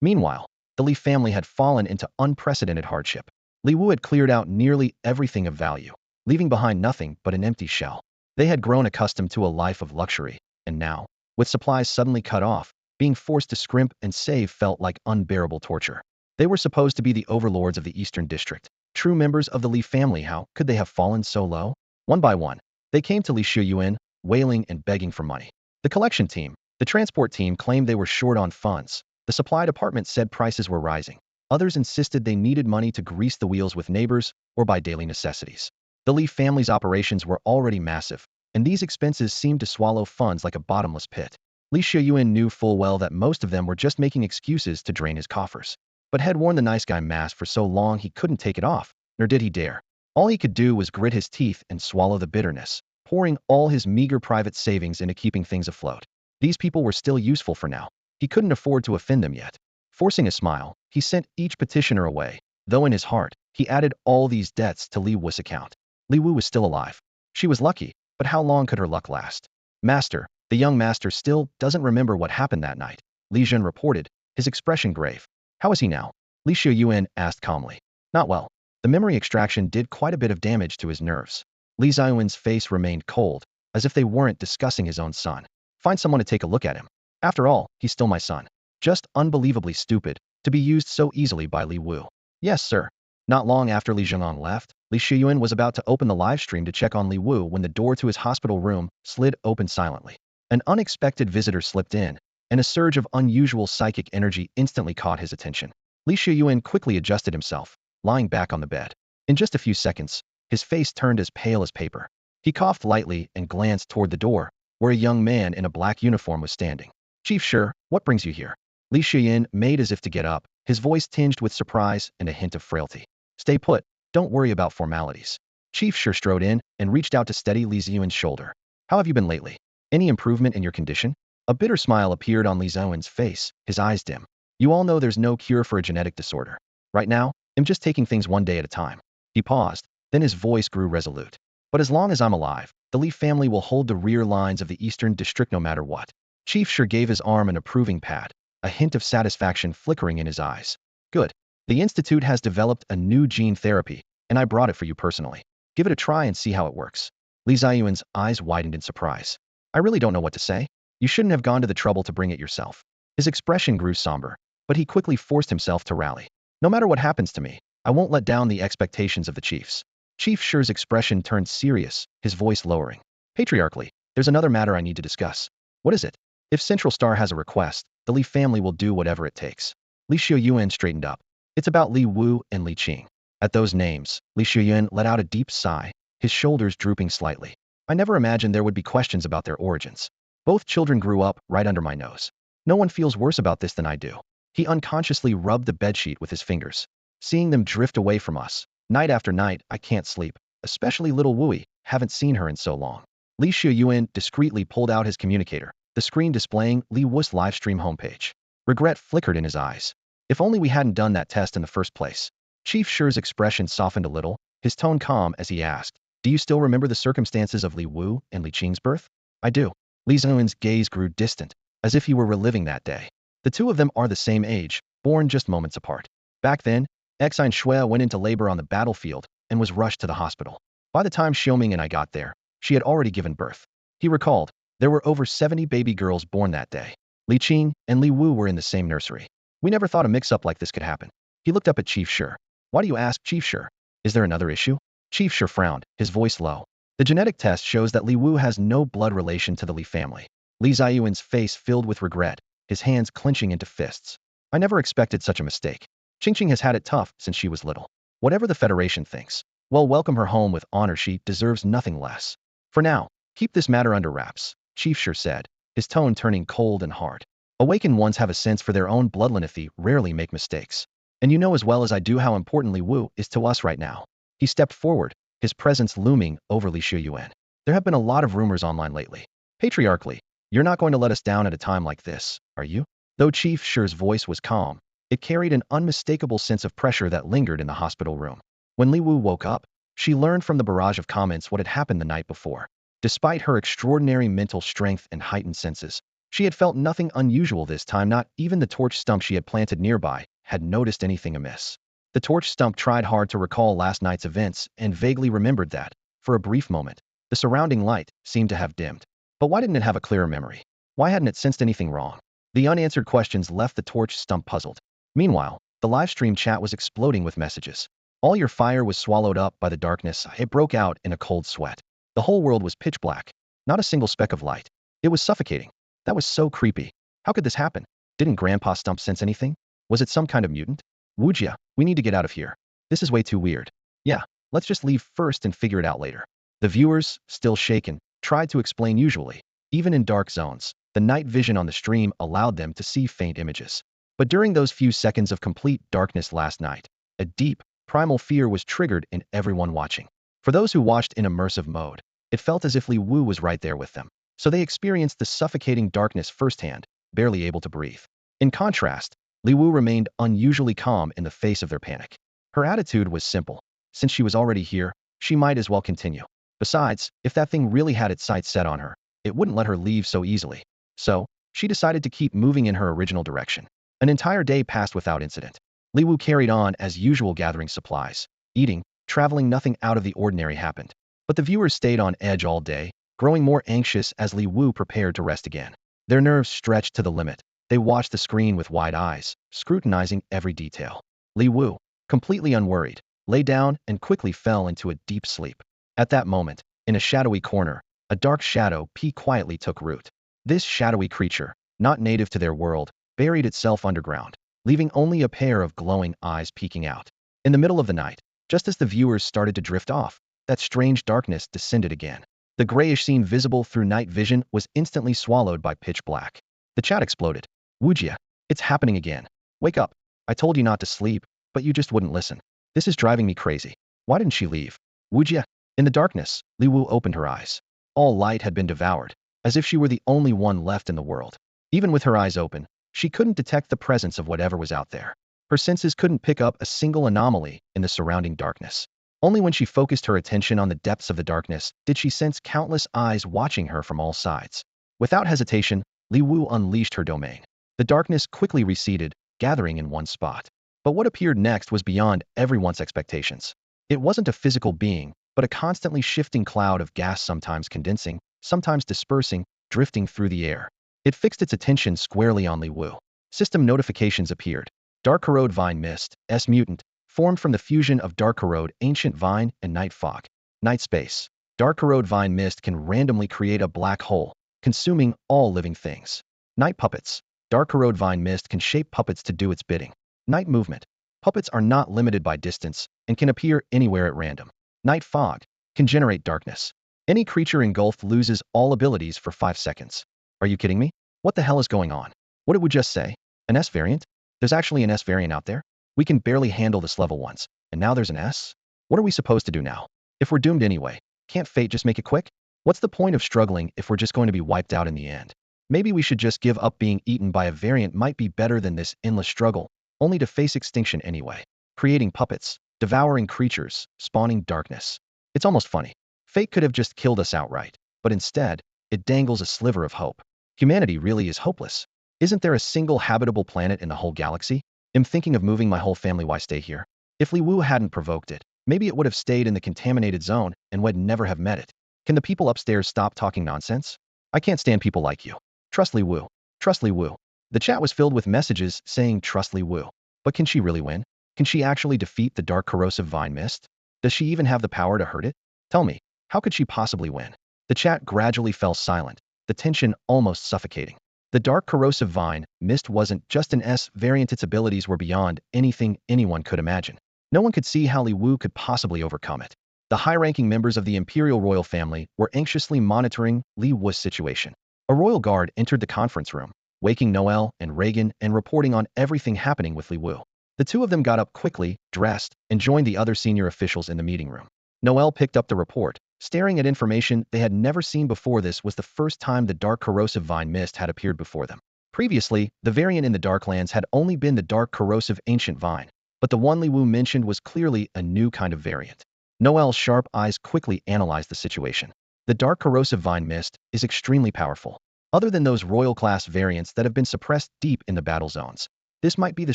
Meanwhile, the Li family had fallen into unprecedented hardship. Li Wu had cleared out nearly everything of value, leaving behind nothing but an empty shell. They had grown accustomed to a life of luxury, and now, with supplies suddenly cut off, being forced to scrimp and save felt like unbearable torture. They were supposed to be the overlords of the Eastern District, true members of the Li family. How could they have fallen so low? One by one, they came to Li Shiyuan, wailing and begging for money. The collection team, the transport team claimed they were short on funds. The supply department said prices were rising. Others insisted they needed money to grease the wheels with neighbors or buy daily necessities. The Li family's operations were already massive, and these expenses seemed to swallow funds like a bottomless pit. Li Shiyuan knew full well that most of them were just making excuses to drain his coffers, but had worn the nice guy mask for so long he couldn't take it off, nor did he dare. All he could do was grit his teeth and swallow the bitterness, pouring all his meager private savings into keeping things afloat. These people were still useful for now. He couldn't afford to offend them yet. Forcing a smile, he sent each petitioner away, though in his heart, he added all these debts to Li Wu's account. Li Wu was still alive. She was lucky, but how long could her luck last? Master, the young master still doesn't remember what happened that night, Li Zhen reported, his expression grave. How is he now? Li Shiyuan asked calmly. Not well. The memory extraction did quite a bit of damage to his nerves. Li Ziyuan's face remained cold, as if they weren't discussing his own son. Find someone to take a look at him. After all, he's still my son. Just unbelievably stupid, to be used so easily by Li Wu. Yes, sir. Not long after Li Zhengong left, Li Shiyuan was about to open the live stream to check on Li Wu when the door to his hospital room slid open silently. An unexpected visitor slipped in, and a surge of unusual psychic energy instantly caught his attention. Li Shiyuan quickly adjusted himself, lying back on the bed. In just a few seconds, his face turned as pale as paper. He coughed lightly and glanced toward the door, where a young man in a black uniform was standing. Chief Shi, what brings you here? Li Shiyuan made as if to get up, his voice tinged with surprise and a hint of frailty. Stay put, don't worry about formalities. Chief Shi strode in and reached out to steady Li Ziyuan's shoulder. How have you been lately? Any improvement in your condition? A bitter smile appeared on Li Ziyuan's face, his eyes dim. You all know there's no cure for a genetic disorder. Right now, I'm just taking things one day at a time. He paused, then his voice grew resolute. But as long as I'm alive, the Li family will hold the rear lines of the Eastern District no matter what. Chief Shi gave his arm an approving pat, a hint of satisfaction flickering in his eyes. Good. The Institute has developed a new gene therapy, and I brought it for you personally. Give it a try and see how it works. Li Ziyuan's eyes widened in surprise. I really don't know what to say. You shouldn't have gone to the trouble to bring it yourself. His expression grew somber, but he quickly forced himself to rally. No matter what happens to me, I won't let down the expectations of the chiefs. Chief Shi's expression turned serious, his voice lowering. Patriarchally, there's another matter I need to discuss. What is it? If Central Star has a request, the Li family will do whatever it takes. Li Shiyuan straightened up. It's about Li Wu and Li Qing. At those names, Li Shiyuan let out a deep sigh, his shoulders drooping slightly. I never imagined there would be questions about their origins. Both children grew up right under my nose. No one feels worse about this than I do. He unconsciously rubbed the bedsheet with his fingers. Seeing them drift away from us, night after night, I can't sleep, especially little Wui, haven't seen her in so long. Li Shiyuan discreetly pulled out his communicator, the screen displaying Li Wu's livestream homepage. Regret flickered in his eyes. If only we hadn't done that test in the first place. Chief Shi's expression softened a little, his tone calm as he asked, do you still remember the circumstances of Li Wu and Li Qing's birth? I do. Li Ziyuan's gaze grew distant, as if he were reliving that day. The two of them are the same age, born just moments apart. Back then, Exine Shui went into labor on the battlefield and was rushed to the hospital. By the time Xiaoming and I got there, she had already given birth. He recalled, there were over 70 baby girls born that day. Li Qing and Li Wu were in the same nursery. We never thought a mix-up like this could happen. He looked up at Chief Shi. Why do you ask, Chief Shi? Is there another issue? Chief Shi frowned, his voice low. The genetic test shows that Li Wu has no blood relation to the Li family. Li Ziyuan's face filled with regret, his hands clenching into fists. I never expected such a mistake. Qingqing has had it tough since she was little. Whatever the Federation thinks, well, welcome her home with honor. She deserves nothing less. For now, keep this matter under wraps, Chief Shi said, his tone turning cold and hard. Awakened ones have a sense for their own bloodline. They rarely make mistakes. And you know as well as I do how important Li Wu is to us right now. He stepped forward, his presence looming over Li Shuyuan. There have been a lot of rumors online lately. Patriarchally, you're not going to let us down at a time like this, are you? Though Chief Shi's voice was calm, it carried an unmistakable sense of pressure that lingered in the hospital room. When Li Wu woke up, she learned from the barrage of comments what had happened the night before. Despite her extraordinary mental strength and heightened senses, she had felt nothing unusual this time. Not even the torch stump she had planted nearby had noticed anything amiss. The torch stump tried hard to recall last night's events and vaguely remembered that, for a brief moment, the surrounding light seemed to have dimmed. But why didn't it have a clearer memory? Why hadn't it sensed anything wrong? The unanswered questions left the torch stump puzzled. Meanwhile, the live stream chat was exploding with messages. All your fire was swallowed up by the darkness. It broke out in a cold sweat. The whole world was pitch black. Not a single speck of light. It was suffocating. That was so creepy. How could this happen? Didn't Grandpa Stump sense anything? Was it some kind of mutant? Wujia, we need to get out of here. This is way too weird. Yeah, let's just leave first and figure it out later. The viewers, still shaken, tried to explain. Usually, even in dark zones, the night vision on the stream allowed them to see faint images. But during those few seconds of complete darkness last night, a deep, primal fear was triggered in everyone watching. For those who watched in immersive mode, it felt as if Li Wu was right there with them. So they experienced the suffocating darkness firsthand, barely able to breathe. In contrast, Li Wu remained unusually calm in the face of their panic. Her attitude was simple. Since she was already here, she might as well continue. Besides, if that thing really had its sights set on her, it wouldn't let her leave so easily. So, she decided to keep moving in her original direction. An entire day passed without incident. Li Wu carried on as usual, gathering supplies, eating, traveling. Nothing out of the ordinary happened. But the viewers stayed on edge all day, growing more anxious as Li Wu prepared to rest again. Their nerves stretched to the limit. They watched the screen with wide eyes, scrutinizing every detail. Li Wu, completely unworried, lay down and quickly fell into a deep sleep. At that moment, in a shadowy corner, a dark shadow quietly took root. This shadowy creature, not native to their world, buried itself underground, leaving only a pair of glowing eyes peeking out. In the middle of the night, just as the viewers started to drift off, that strange darkness descended again. The grayish scene visible through night vision was instantly swallowed by pitch black. The chat exploded. Wujia, it's happening again. Wake up. I told you not to sleep, but you just wouldn't listen. This is driving me crazy. Why didn't she leave? Wujia. In the darkness, Li Wu opened her eyes. All light had been devoured, as if she were the only one left in the world. Even with her eyes open, she couldn't detect the presence of whatever was out there. Her senses couldn't pick up a single anomaly in the surrounding darkness. Only when she focused her attention on the depths of the darkness did she sense countless eyes watching her from all sides. Without hesitation, Li Wu unleashed her domain. The darkness quickly receded, gathering in one spot. But what appeared next was beyond everyone's expectations. It wasn't a physical being, but a constantly shifting cloud of gas, sometimes condensing, sometimes dispersing, drifting through the air. It fixed its attention squarely on Li Wu. System notifications appeared. Dark Corrode Vine Mist, S mutant, formed from the fusion of Dark Corrode Ancient Vine and Night Fog. Night Space. Dark Corrode Vine Mist can randomly create a black hole, consuming all living things. Night Puppets. Dark Corrode Vine Mist can shape puppets to do its bidding. Night Movement. Puppets are not limited by distance and can appear anywhere at random. Night Fog can generate darkness. Any creature engulfed loses all abilities for 5 seconds. Are you kidding me? What the hell is going on? What it would just say? An S variant? There's actually an S variant out there? We can barely handle this level once, and now there's an S? What are we supposed to do now? If we're doomed anyway, can't fate just make it quick? What's the point of struggling if we're just going to be wiped out in the end? Maybe we should just give up. Being eaten by a variant might be better than this endless struggle, only to face extinction anyway. Creating puppets, devouring creatures, spawning darkness. It's almost funny. Fate could have just killed us outright, but instead, it dangles a sliver of hope. Humanity really is hopeless. Isn't there a single habitable planet in the whole galaxy? Am thinking of moving my whole family. Why stay here? If Li Wu hadn't provoked it, maybe it would have stayed in the contaminated zone and would never have met it. Can the people upstairs stop talking nonsense? I can't stand people like you. Trust Li Wu. Trust Li Wu. The chat was filled with messages saying trust Li Wu. But can she really win? Can she actually defeat the dark corrosive vine mist? Does she even have the power to hurt it? Tell me, how could she possibly win? The chat gradually fell silent, the tension almost suffocating. The dark corrosive vine mist wasn't just an S variant, its abilities were beyond anything anyone could imagine. No one could see how Li Wu could possibly overcome it. The high-ranking members of the imperial royal family were anxiously monitoring Li Wu's situation. A royal guard entered the conference room, waking Noel and Reagan and reporting on everything happening with Li Wu. The two of them got up quickly, dressed, and joined the other senior officials in the meeting room. Noel picked up the report, staring at information they had never seen before. This was the first time the dark corrosive vine mist had appeared before them. Previously, the variant in the Darklands had only been the dark corrosive ancient vine, but the one Li Wu mentioned was clearly a new kind of variant. Noel's sharp eyes quickly analyzed the situation. The dark corrosive vine mist is extremely powerful. Other than those royal-class variants that have been suppressed deep in the battle zones, this might be the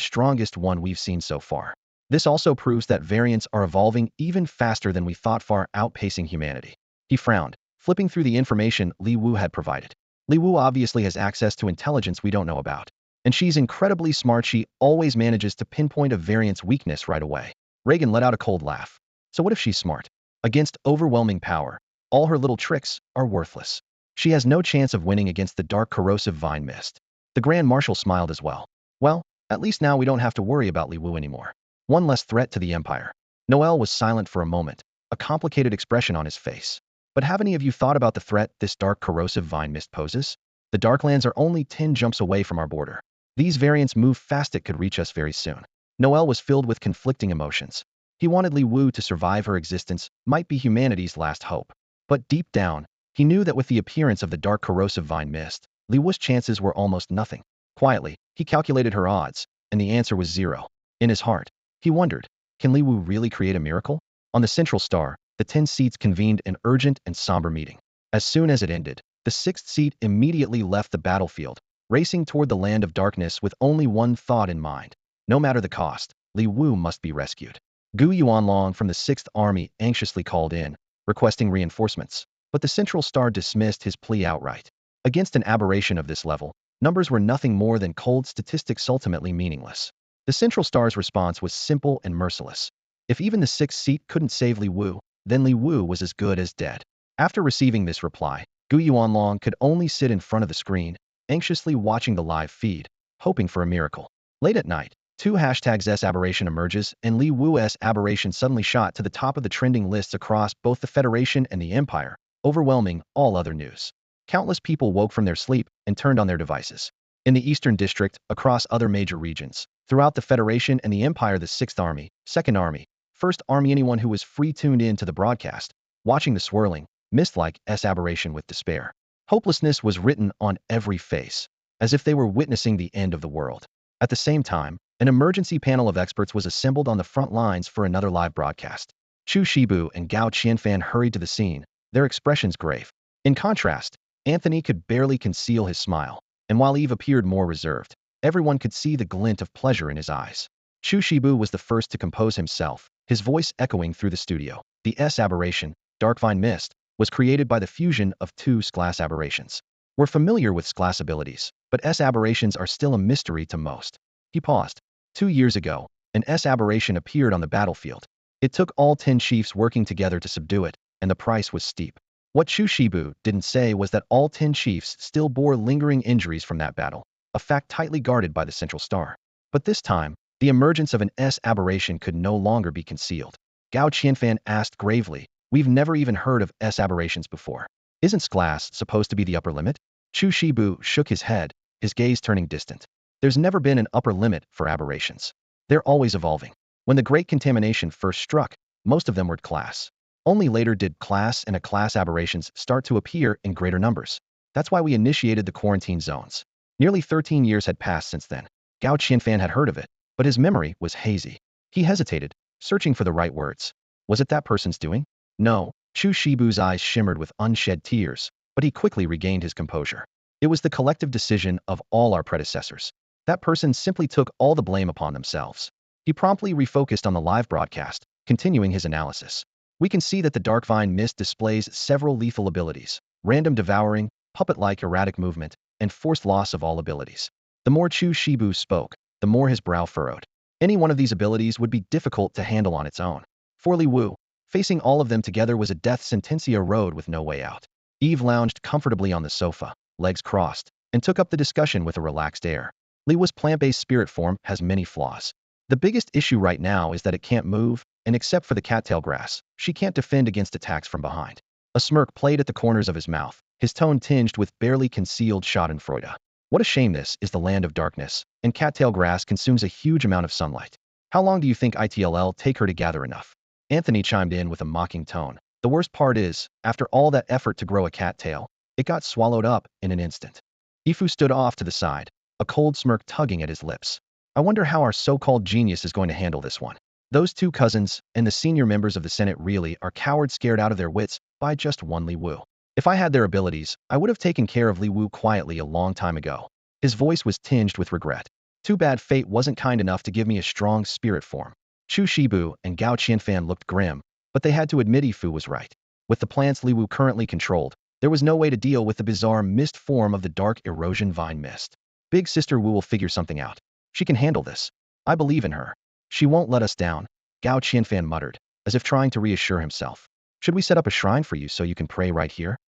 strongest one we've seen so far. This also proves that variants are evolving even faster than we thought, far outpacing humanity. He frowned, flipping through the information Li Wu had provided. Li Wu obviously has access to intelligence we don't know about. And she's incredibly smart. She always manages to pinpoint a variant's weakness right away. Reagan let out a cold laugh. So what if she's smart? Against overwhelming power, all her little tricks are worthless. She has no chance of winning against the dark corrosive vine mist. The Grand Marshal smiled as well. Well, at least now we don't have to worry about Li Wu anymore. One less threat to the Empire. Noel was silent for a moment, a complicated expression on his face. But have any of you thought about the threat this dark corrosive vine mist poses? The Darklands are only 10 jumps away from our border. These variants move fast, it could reach us very soon. Noel was filled with conflicting emotions. He wanted Li Wu to survive. Her existence might be humanity's last hope. But deep down, he knew that with the appearance of the dark corrosive vine mist, Li Wu's chances were almost nothing. Quietly, he calculated her odds, and the answer was 0. In his heart, he wondered, can Li Wu really create a miracle? On the central star, the 10 seats convened an urgent and somber meeting. As soon as it ended, the 6th seat immediately left the battlefield, racing toward the land of darkness with only one thought in mind. No matter the cost, Li Wu must be rescued. Gu Yuanlong from the 6th Army anxiously called in, requesting reinforcements, but the central star dismissed his plea outright. Against an aberration of this level, numbers were nothing more than cold statistics, ultimately meaningless. The central star's response was simple and merciless. If even the 6th seat couldn't save Li Wu, then Li Wu was as good as dead. After receiving this reply, Gu Yuanlong could only sit in front of the screen, anxiously watching the live feed, hoping for a miracle. Late at night, 2 #S aberration emerges, and Li Wu's aberration suddenly shot to the top of the trending lists across both the Federation and the Empire, overwhelming all other news. Countless people woke from their sleep and turned on their devices. In the Eastern District, across other major regions, throughout the Federation and the Empire, the 6th Army, 2nd Army, 1st Army, anyone who was free tuned in to the broadcast, watching the swirling, mist-like aberration with despair. Hopelessness was written on every face, as if they were witnessing the end of the world. At the same time, an emergency panel of experts was assembled on the front lines for another live broadcast. Chu Shibu and Gao Qianfan hurried to the scene, their expressions grave. In contrast, Anthony could barely conceal his smile, and while Eve appeared more reserved, everyone could see the glint of pleasure in his eyes. Chu Shibu was the first to compose himself, his voice echoing through the studio. The aberration, Dark Vine Mist, was created by the fusion of 2 glass aberrations. We're familiar with glass abilities, but aberrations are still a mystery to most. He paused. 2 years ago, an aberration appeared on the battlefield. It took all 10 chiefs working together to subdue it, and the price was steep. What Chu Shibu didn't say was that all 10 chiefs still bore lingering injuries from that battle, a fact tightly guarded by the Central Star. But this time, the emergence of an aberration could no longer be concealed. Gao Qianfan asked gravely, "We've never even heard of aberrations before. Isn't glass supposed to be the upper limit?" Chu Shibu shook his head, his gaze turning distant. There's never been an upper limit for aberrations. They're always evolving. When the Great Contamination first struck, most of them were class. Only later did class and class aberrations start to appear in greater numbers. That's why we initiated the quarantine zones. Nearly 13 years had passed since then. Gao Qianfan had heard of it, but his memory was hazy. He hesitated, searching for the right words. Was it that person's doing? No. Chu Shibu's eyes shimmered with unshed tears, but he quickly regained his composure. It was the collective decision of all our predecessors. That person simply took all the blame upon themselves. He promptly refocused on the live broadcast, continuing his analysis. We can see that the Dark Vine Mist displays several lethal abilities: random devouring, puppet-like erratic movement, and forced loss of all abilities. The more Chu Shibu spoke, the more his brow furrowed. Any one of these abilities would be difficult to handle on its own. For Li Wu, facing all of them together was a death sentencia road with no way out. Eve lounged comfortably on the sofa, legs crossed, and took up the discussion with a relaxed air. Li Wu's plant-based spirit form has many flaws. The biggest issue right now is that it can't move, and except for the cattail grass, she can't defend against attacks from behind. A smirk played at the corners of his mouth, his tone tinged with barely concealed schadenfreude. What a shame this is the land of darkness, and cattail grass consumes a huge amount of sunlight. How long do you think it'll take her to gather enough? Anthony chimed in with a mocking tone. The worst part is, after all that effort to grow a cattail, it got swallowed up in an instant. Ifu stood off to the side, a cold smirk tugging at his lips. I wonder how our so-called genius is going to handle this one. Those two cousins and the senior members of the Senate really are cowards scared out of their wits by just one Li Wu. If I had their abilities, I would have taken care of Li Wu quietly a long time ago. His voice was tinged with regret. Too bad fate wasn't kind enough to give me a strong spirit form. Chu Shibu and Gao Qianfan looked grim, but they had to admit Ifu was right. With the plants Li Wu currently controlled, there was no way to deal with the bizarre mist form of the dark erosion vine mist. Big Sister Wu will figure something out. She can handle this. I believe in her. She won't let us down, Gao Qianfan muttered, as if trying to reassure himself. Should we set up a shrine for you so you can pray right here?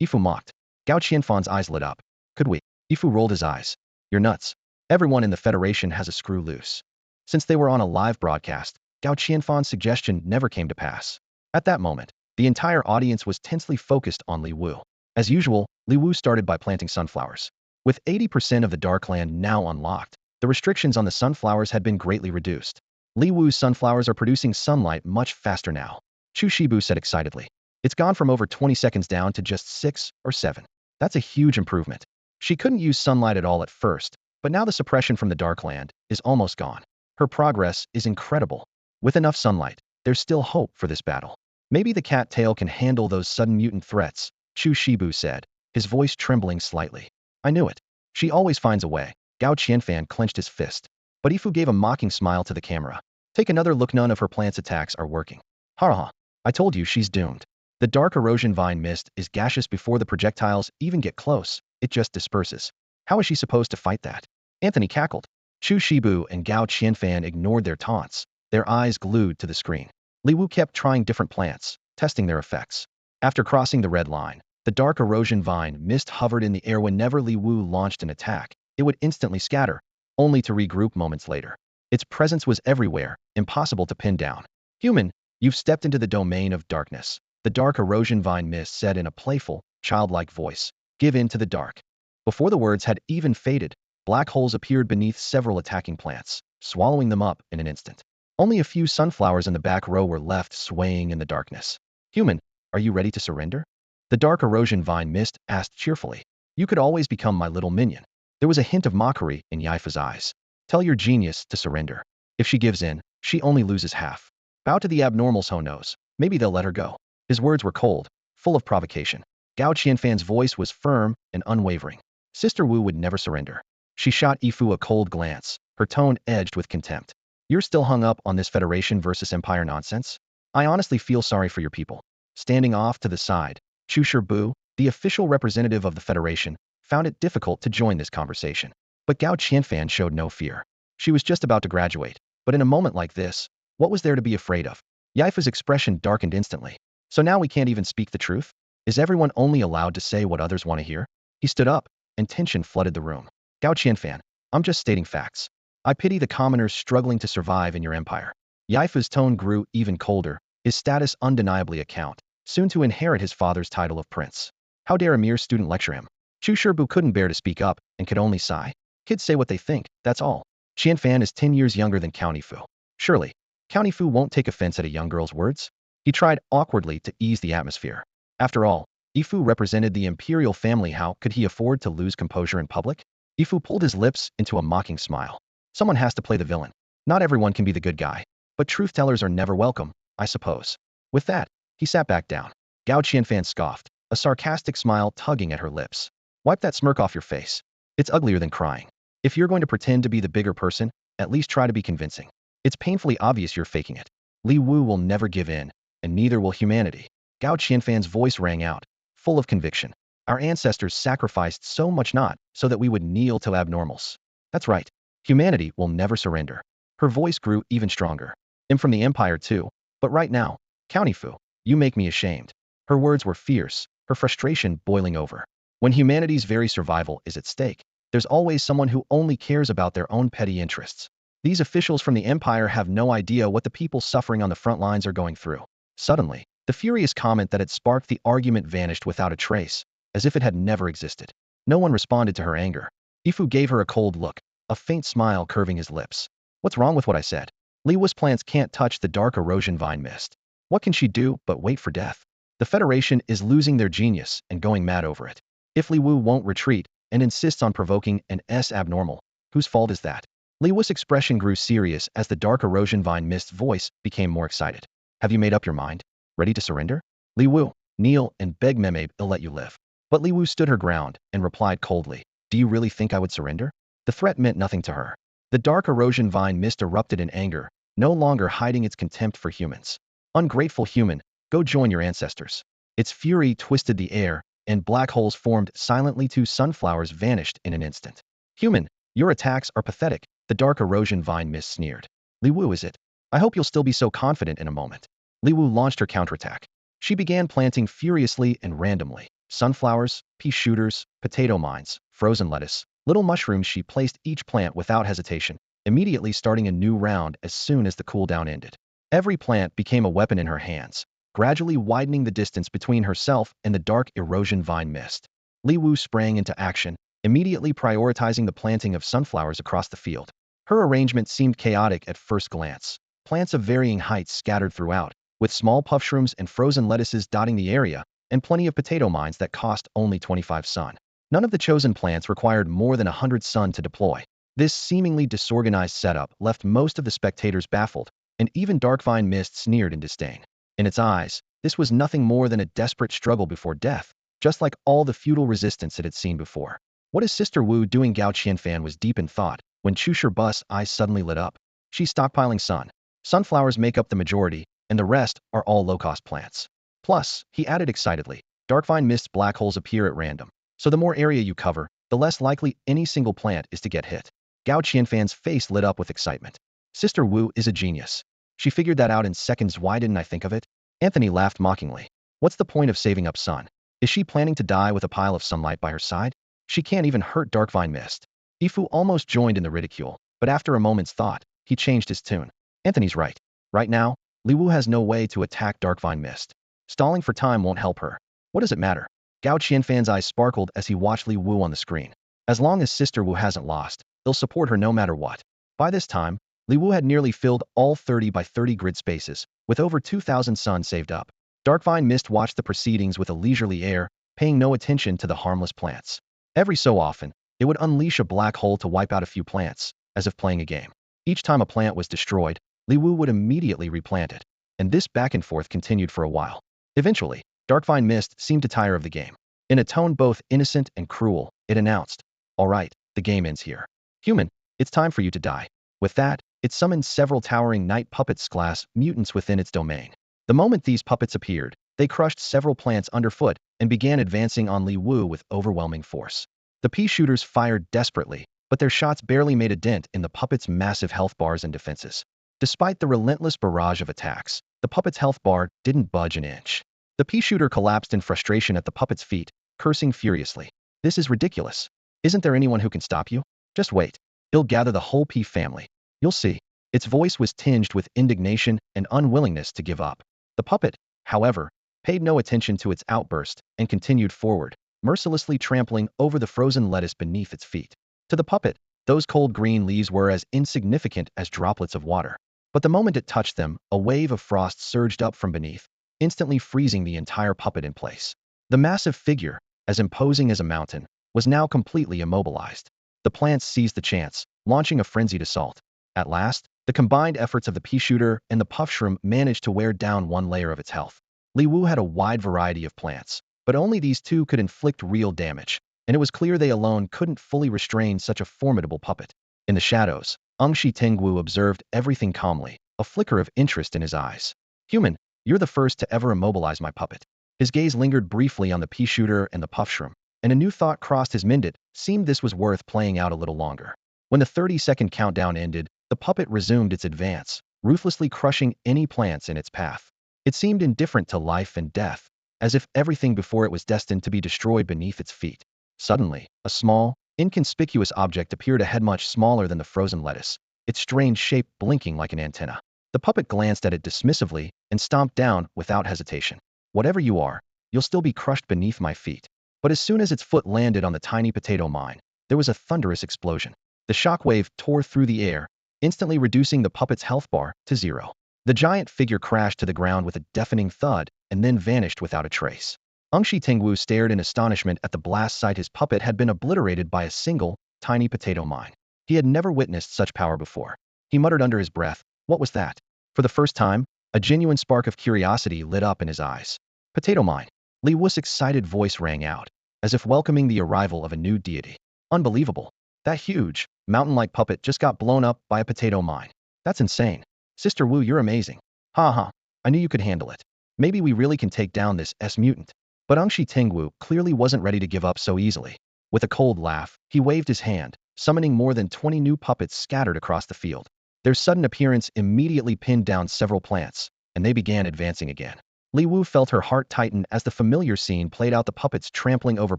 Ifu mocked. Gao Qianfan's eyes lit up. Could we? Ifu rolled his eyes. You're nuts. Everyone in the Federation has a screw loose. Since they were on a live broadcast, Gao Qianfan's suggestion never came to pass. At that moment, the entire audience was tensely focused on Li Wu. As usual, Li Wu started by planting sunflowers. With 80% of the Darkland now unlocked, the restrictions on the sunflowers had been greatly reduced. Li Wu's sunflowers are producing sunlight much faster now, Chu Shibu said excitedly. It's gone from over 20 seconds down to just 6 or 7. That's a huge improvement. She couldn't use sunlight at all at first, but now the suppression from the Darkland is almost gone. Her progress is incredible. With enough sunlight, there's still hope for this battle. Maybe the cattail can handle those sudden mutant threats, Chu Shibu said, his voice trembling slightly. I knew it. She always finds a way. Gao Qianfan clenched his fist. But Ifu gave a mocking smile to the camera. Take another look, none of her plant's attacks are working. Ha. I told you she's doomed. The dark erosion vine mist is gaseous before the projectiles even get close. It just disperses. How is she supposed to fight that? Anthony cackled. Chu Shibu and Gao Qianfan ignored their taunts, their eyes glued to the screen. Li Wu kept trying different plants, testing their effects. After crossing the red line, the dark erosion vine mist hovered in the air. Whenever Li Wu launched an attack, it would instantly scatter, only to regroup moments later. Its presence was everywhere, impossible to pin down. Human, you've stepped into the domain of darkness, the dark erosion vine mist said in a playful, childlike voice. Give in to the dark. Before the words had even faded, black holes appeared beneath several attacking plants, swallowing them up in an instant. Only a few sunflowers in the back row were left swaying in the darkness. Human, are you ready to surrender? The dark erosion vine mist asked cheerfully. You could always become my little minion. There was a hint of mockery in Yaifa's eyes. Tell your genius to surrender. If she gives in, she only loses half. Bow to the abnormals, who knows? Maybe they'll let her go. His words were cold, full of provocation. Gao Qianfan's voice was firm and unwavering. Sister Wu would never surrender. She shot Ifu a cold glance, her tone edged with contempt. You're still hung up on this Federation versus Empire nonsense? I honestly feel sorry for your people. Standing off to the side, Chu Shibu, the official representative of the Federation, found it difficult to join this conversation. But Gao Qianfan showed no fear. She was just about to graduate, but in a moment like this, what was there to be afraid of? Yaifa's expression darkened instantly. So now we can't even speak the truth? Is everyone only allowed to say what others want to hear? He stood up, and tension flooded the room. Gao Qianfan, I'm just stating facts. I pity the commoners struggling to survive in your empire. Yaifa's tone grew even colder, his status undeniably a count, soon to inherit his father's title of prince. How dare a mere student lecture him? Chu Shibu couldn't bear to speak up and could only sigh. Kids say what they think, that's all. Qianfan is 10 years younger than Count Ifu. Surely, Count Ifu won't take offense at a young girl's words? He tried awkwardly to ease the atmosphere. After all, Ifu represented the imperial family. How could he afford to lose composure in public? Ifu pulled his lips into a mocking smile. Someone has to play the villain. Not everyone can be the good guy. But truth-tellers are never welcome, I suppose. With that, he sat back down. Gao Qianfan scoffed, a sarcastic smile tugging at her lips. Wipe that smirk off your face. It's uglier than crying. If you're going to pretend to be the bigger person, at least try to be convincing. It's painfully obvious you're faking it. Li Wu will never give in, and neither will humanity. Gao Qianfan's voice rang out, full of conviction. Our ancestors sacrificed so much not so that we would kneel to abnormals. That's right. Humanity will never surrender. Her voice grew even stronger. I'm from the Empire too, but right now, County Fu, you make me ashamed. Her words were fierce, her frustration boiling over. When humanity's very survival is at stake, there's always someone who only cares about their own petty interests. These officials from the Empire have no idea what the people suffering on the front lines are going through. Suddenly, the furious comment that had sparked the argument vanished without a trace, as if it had never existed. No one responded to her anger. Ifu gave her a cold look, a faint smile curving his lips. What's wrong with what I said? Li Wu's plants can't touch the dark erosion vine mist. What can she do but wait for death? The Federation is losing their genius and going mad over it. If Li Wu won't retreat and insists on provoking an S abnormal, whose fault is that? Li Wu's expression grew serious as the dark erosion vine mist's voice became more excited. Have you made up your mind? Ready to surrender? Li Wu, kneel and beg Meme will let you live. But Li Wu stood her ground and replied coldly, do you really think I would surrender? The threat meant nothing to her. The dark erosion vine mist erupted in anger, no longer hiding its contempt for humans. Ungrateful human, go join your ancestors. Its fury twisted the air, and black holes formed silently. 2 sunflowers vanished in an instant. Human, your attacks are pathetic, the dark erosion vine mist sneered. Li Wu, is it? I hope you'll still be so confident in a moment. Li Wu launched her counterattack. She began planting furiously and randomly. Sunflowers, pea shooters, potato mines, frozen lettuce, little mushrooms. She placed each plant without hesitation, immediately starting a new round as soon as the cooldown ended. Every plant became a weapon in her hands, gradually widening the distance between herself and the dark erosion vine mist. Li Wu sprang into action, immediately prioritizing the planting of sunflowers across the field. Her arrangement seemed chaotic at first glance. Plants of varying heights scattered throughout, with small puffshrooms and frozen lettuces dotting the area, and plenty of potato mines that cost only 25 sun. None of the chosen plants required more than 100 sun to deploy. This seemingly disorganized setup left most of the spectators baffled, and even Darkvine Mist sneered in disdain. In its eyes, this was nothing more than a desperate struggle before death, just like all the futile resistance it had seen before. What is Sister Wu doing? Gao Qianfan was deep in thought when Chusher Bus' eyes suddenly lit up. She's stockpiling sun. Sunflowers make up the majority, and the rest are all low-cost plants. Plus, he added excitedly, Darkvine Mist's black holes appear at random, so the more area you cover, the less likely any single plant is to get hit. Gao Qianfan's face lit up with excitement. Sister Wu is a genius. She figured that out in seconds. Why didn't I think of it? Anthony laughed mockingly. What's the point of saving up sun? Is she planning to die with a pile of sunlight by her side? She can't even hurt Darkvine Mist. Ifu almost joined in the ridicule, but after a moment's thought, he changed his tune. Anthony's right. Right now, Li Wu has no way to attack Darkvine Mist. Stalling for time won't help her. What does it matter? Gao Qianfan's eyes sparkled as he watched Li Wu on the screen. As long as Sister Wu hasn't lost, they'll support her no matter what. By this time, Li Wu had nearly filled all 30 by 30 grid spaces, with over 2,000 sun saved up. Darkvine Mist watched the proceedings with a leisurely air, paying no attention to the harmless plants. Every so often, it would unleash a black hole to wipe out a few plants, as if playing a game. Each time a plant was destroyed, Li Wu would immediately replant it, and this back and forth continued for a while. Eventually, Darkvine Mist seemed to tire of the game. In a tone both innocent and cruel, it announced, "All right, the game ends here. Human, it's time for you to die." With that, it summoned several towering night puppets class mutants within its domain. The moment these puppets appeared, they crushed several plants underfoot and began advancing on Li Wu with overwhelming force. The pea shooters fired desperately, but their shots barely made a dent in the puppets' massive health bars and defenses. Despite the relentless barrage of attacks, the puppet's health bar didn't budge an inch. The pea shooter collapsed in frustration at the puppet's feet, cursing furiously. This is ridiculous. Isn't there anyone who can stop you? Just wait. He'll gather the whole pea family. You'll see. Its voice was tinged with indignation and unwillingness to give up. The puppet, however, paid no attention to its outburst and continued forward, mercilessly trampling over the frozen lettuce beneath its feet. To the puppet, those cold green leaves were as insignificant as droplets of water. But the moment it touched them, a wave of frost surged up from beneath, instantly freezing the entire puppet in place. The massive figure, as imposing as a mountain, was now completely immobilized. The plants seized the chance, launching a frenzied assault. At last, the combined efforts of the pea shooter and the puffshroom managed to wear down one layer of its health. Li Wu had a wide variety of plants, but only these two could inflict real damage. and it was clear they alone couldn't fully restrain such a formidable puppet. In the shadows, Shi Tingwu observed everything calmly, a flicker of interest in his eyes. Human, you're the first to ever immobilize my puppet. His gaze lingered briefly on the pea shooter and the puff shroom, and a new thought crossed his mind. It seemed this was worth playing out a little longer. When the 30-second countdown ended, the puppet resumed its advance, ruthlessly crushing any plants in its path. It seemed indifferent to life and death, as if everything before it was destined to be destroyed beneath its feet. Suddenly, a small, inconspicuous object appeared ahead, much smaller than the frozen lettuce, its strange shape blinking like an antenna. The puppet glanced at it dismissively and stomped down without hesitation. Whatever you are, you'll still be crushed beneath my feet. But as soon as its foot landed on the tiny potato mine, there was a thunderous explosion. The shockwave tore through the air, instantly reducing the puppet's health bar to 0. The giant figure crashed to the ground with a deafening thud and then vanished without a trace. Shi Tingwu stared in astonishment at the blast site. His puppet had been obliterated by a single, tiny potato mine. He had never witnessed such power before. He muttered under his breath, "What was that?" For the first time, a genuine spark of curiosity lit up in his eyes. "Potato mine." Li Wu's excited voice rang out, as if welcoming the arrival of a new deity. "Unbelievable. That huge, mountain-like puppet just got blown up by a potato mine. That's insane. Sister Wu, you're amazing. Ha ha. I knew you could handle it. Maybe we really can take down this mutant." But Shi Tingwu clearly wasn't ready to give up so easily. With a cold laugh, he waved his hand, summoning more than 20 new puppets scattered across the field. Their sudden appearance immediately pinned down several plants, and they began advancing again. Li Wu felt her heart tighten as the familiar scene played out, the puppets trampling over